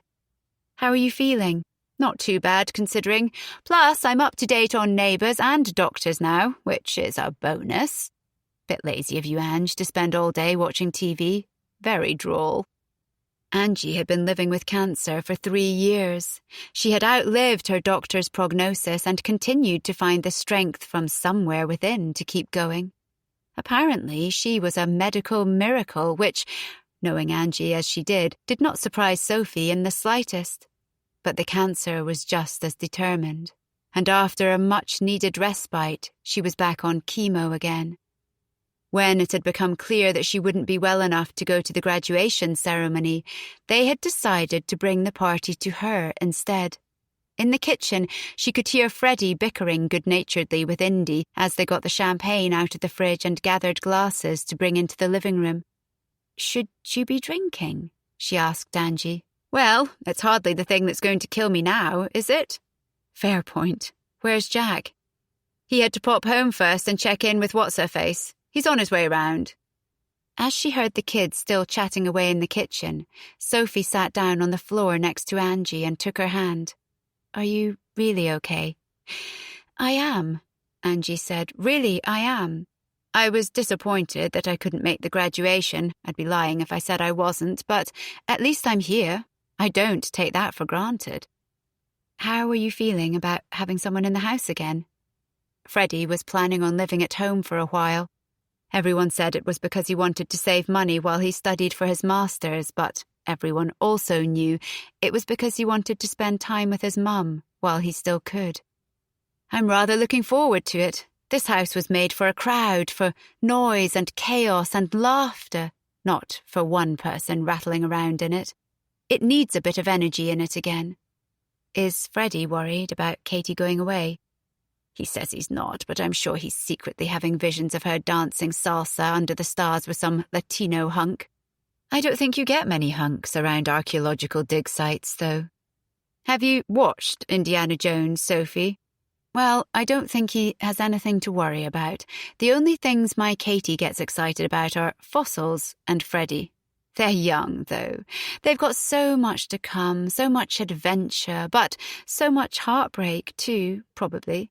How are you feeling? Not too bad, considering. Plus, I'm up to date on neighbours and doctors now, which is a bonus. Bit lazy of you, Ange, to spend all day watching TV. Very droll. Angie had been living with cancer for 3 years. She had outlived her doctor's prognosis and continued to find the strength from somewhere within to keep going. Apparently, she was a medical miracle, which, knowing Angie as she did not surprise Sophie in the slightest. But the cancer was just as determined, and after a much-needed respite, she was back on chemo again. When it had become clear that she wouldn't be well enough to go to the graduation ceremony, they had decided to bring the party to her instead. In the kitchen, she could hear Freddie bickering good-naturedly with Indy as they got the champagne out of the fridge and gathered glasses to bring into the living room. "Should you be drinking?" she asked Angie. "Well, it's hardly the thing that's going to kill me now, is it?" "Fair point. Where's Jack?" "He had to pop home first and check in with What's-Her-Face. He's on his way round." As she heard the kids still chatting away in the kitchen, Sophie sat down on the floor next to Angie and took her hand. "Are you really okay?" "I am," Angie said. "Really, I am. I was disappointed that I couldn't make the graduation. I'd be lying if I said I wasn't, but at least I'm here. I don't take that for granted." "How are you feeling about having someone in the house again?" Freddie was planning on living at home for a while. Everyone said it was because he wanted to save money while he studied for his master's, but everyone also knew it was because he wanted to spend time with his mum while he still could. "I'm rather looking forward to it. This house was made for a crowd, for noise and chaos and laughter, not for one person rattling around in it. It needs a bit of energy in it again." "Is Freddie worried about Katie going away?" "He says he's not, but I'm sure he's secretly having visions of her dancing salsa under the stars with some Latino hunk. I don't think you get many hunks around archaeological dig sites, though." "Have you watched Indiana Jones, Sophie?" "Well, I don't think he has anything to worry about. The only things my Katie gets excited about are fossils and Freddie. They're young, though. They've got so much to come, so much adventure, but so much heartbreak, too, probably."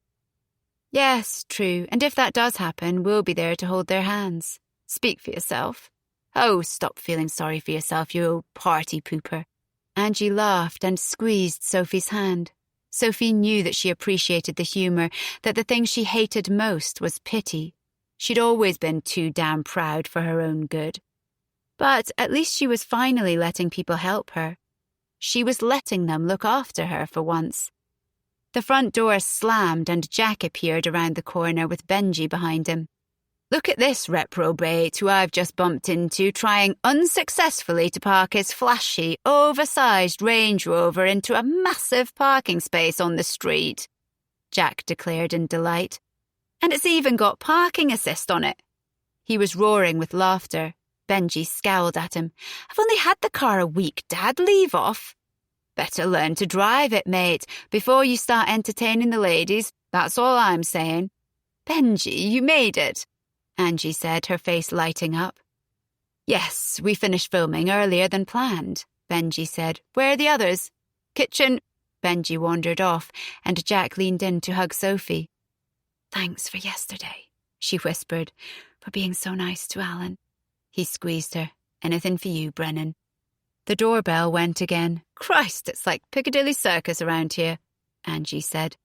"Yes, true, and if that does happen, we'll be there to hold their hands. Speak for yourself." "Oh, stop feeling sorry for yourself, you old party pooper." Angie laughed and squeezed Sophie's hand. Sophie knew that she appreciated the humour, that the thing she hated most was pity. She'd always been too damn proud for her own good. But at least she was finally letting people help her. She was letting them look after her for once. The front door slammed and Jack appeared around the corner with Benji behind him. "Look at this reprobate who I've just bumped into trying unsuccessfully to park his flashy, oversized Range Rover into a massive parking space on the street," Jack declared in delight. "And it's even got parking assist on it." He was roaring with laughter. Benji scowled at him. "I've only had the car a week, Dad. Leave off." "Better learn to drive it, mate, before you start entertaining the ladies. That's all I'm saying." "Benji, you made it," Angie said, her face lighting up. "Yes, we finished filming earlier than planned," Benji said. "Where are the others?" "Kitchen." Benji wandered off, and Jack leaned in to hug Sophie. "Thanks for yesterday," she whispered, "for being so nice to Alan." He squeezed her. "Anything for you, Brennan." The doorbell went again. "Christ, it's like Piccadilly Circus around here," Angie said.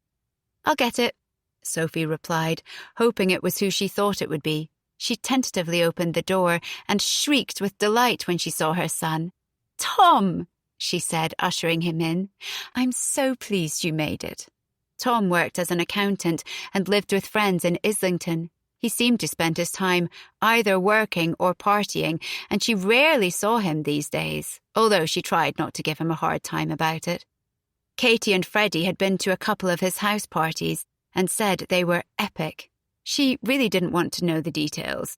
"I'll get it," Sophie replied, hoping it was who she thought it would be. She tentatively opened the door and shrieked with delight when she saw her son. "Tom," she said, ushering him in. "I'm so pleased you made it." Tom worked as an accountant and lived with friends in Islington. He seemed to spend his time either working or partying, and she rarely saw him these days, although she tried not to give him a hard time about it. Katie and Freddie had been to a couple of his house parties and said they were epic. She really didn't want to know the details.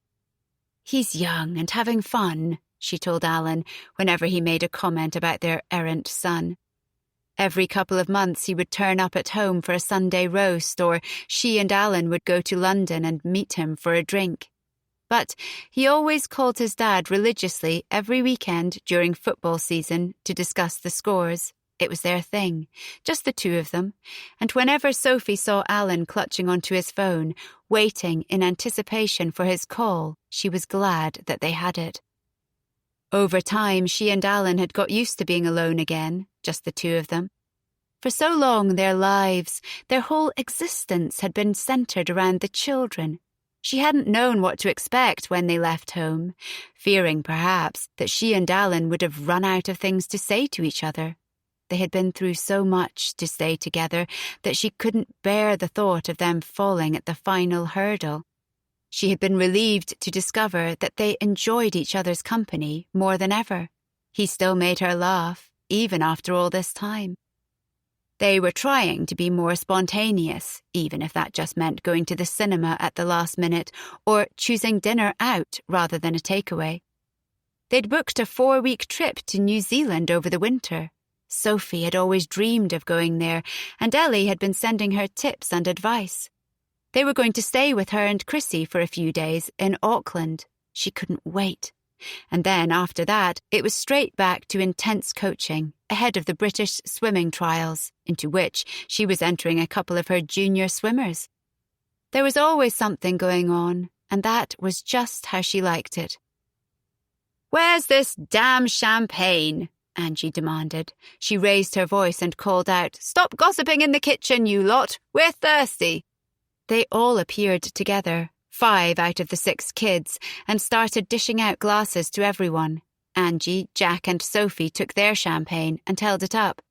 "He's young and having fun," she told Alan whenever he made a comment about their errant son. Every couple of months he would turn up at home for a Sunday roast, or she and Alan would go to London and meet him for a drink. But he always called his dad religiously every weekend during football season to discuss the scores. It was their thing, just the two of them, and whenever Sophie saw Alan clutching onto his phone, waiting in anticipation for his call, she was glad that they had it. Over time, she and Alan had got used to being alone again, just the two of them. For so long, their lives, their whole existence had been centred around the children. She hadn't known what to expect when they left home, fearing, perhaps, that she and Alan would have run out of things to say to each other. They had been through so much to stay together that she couldn't bear the thought of them falling at the final hurdle. She had been relieved to discover that they enjoyed each other's company more than ever. He still made her laugh, even after all this time. They were trying to be more spontaneous, even if that just meant going to the cinema at the last minute or choosing dinner out rather than a takeaway. They'd booked a 4-week trip to New Zealand over the winter. Sophie had always dreamed of going there, and Ellie had been sending her tips and advice. They were going to stay with her and Chrissy for a few days in Auckland. She couldn't wait. And then, after that, it was straight back to intense coaching, ahead of the British swimming trials, into which she was entering a couple of her junior swimmers. There was always something going on, and that was just how she liked it. "Where's this damn champagne?" Angie demanded. She raised her voice and called out, "Stop gossiping in the kitchen, you lot! We're thirsty!" They all appeared together, 5 out of the 6 kids, and started dishing out glasses to everyone. Angie, Jack and Sophie took their champagne and held it up.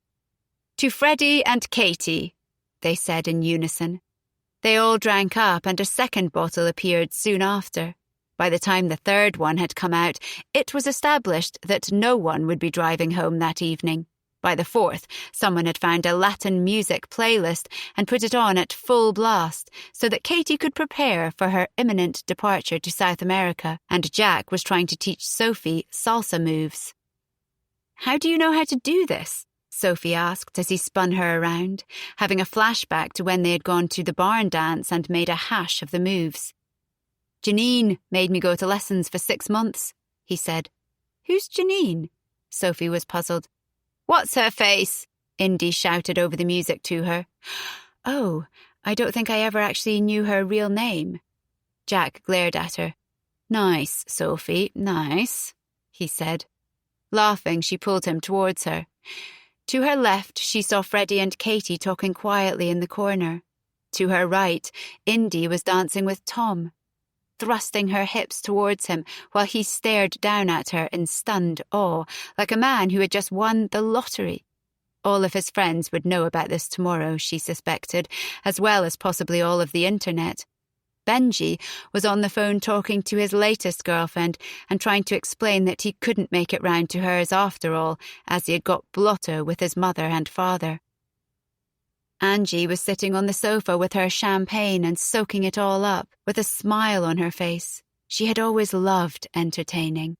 "To Freddie and Katie," they said in unison. They all drank up, and a second bottle appeared soon after. By the time the third one had come out, it was established that no one would be driving home that evening. By the 4th, someone had found a Latin music playlist and put it on at full blast so that Katie could prepare for her imminent departure to South America, and Jack was trying to teach Sophie salsa moves. "How do you know how to do this?" Sophie asked as he spun her around, having a flashback to when they had gone to the barn dance and made a hash of the moves. "Janine made me go to lessons for 6 months," he said. "Who's Janine?" Sophie was puzzled. "What's her face?" Indy shouted over the music to her. "Oh, I don't think I ever actually knew her real name." Jack glared at her. "Nice, Sophie, nice," he said. Laughing, she pulled him towards her. To her left, she saw Freddie and Katie talking quietly in the corner. To her right, Indy was dancing with Tom, thrusting her hips towards him while he stared down at her in stunned awe, like a man who had just won the lottery. All of his friends would know about this tomorrow, she suspected, as well as possibly all of the internet. Benji was on the phone talking to his latest girlfriend and trying to explain that he couldn't make it round to hers after all, as he had got blotto with his mother and father. Angie was sitting on the sofa with her champagne and soaking it all up, with a smile on her face. She had always loved entertaining.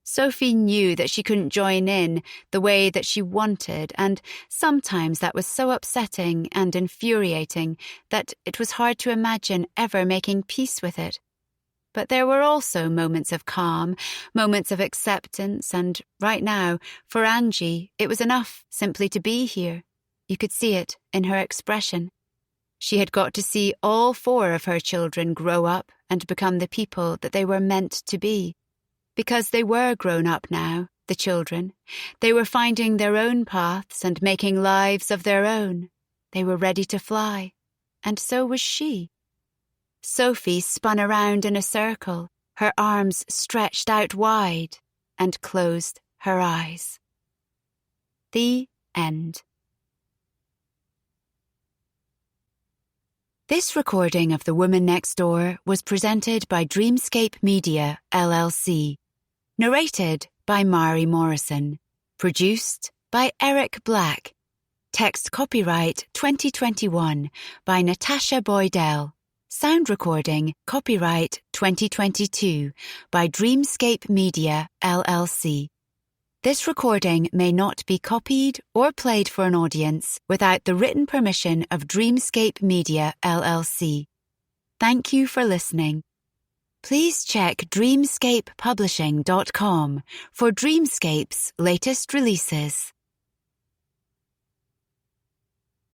Sophie knew that she couldn't join in the way that she wanted, and sometimes that was so upsetting and infuriating that it was hard to imagine ever making peace with it. But there were also moments of calm, moments of acceptance, and right now, for Angie, it was enough simply to be here. You could see it in her expression. She had got to see all 4 of her children grow up and become the people that they were meant to be. Because they were grown up now, the children. They were finding their own paths and making lives of their own. They were ready to fly. And so was she. Sophie spun around in a circle, her arms stretched out wide, and closed her eyes. The end. This recording of The Woman Next Door was presented by Dreamscape Media, LLC. Narrated by Mari Morrison. Produced by Eric Black. Text copyright 2021 by Natasha Boydell. Sound recording copyright 2022 by Dreamscape Media, LLC. This recording may not be copied or played for an audience without the written permission of Dreamscape Media, LLC. Thank you for listening. Please check dreamscapepublishing.com for Dreamscape's latest releases.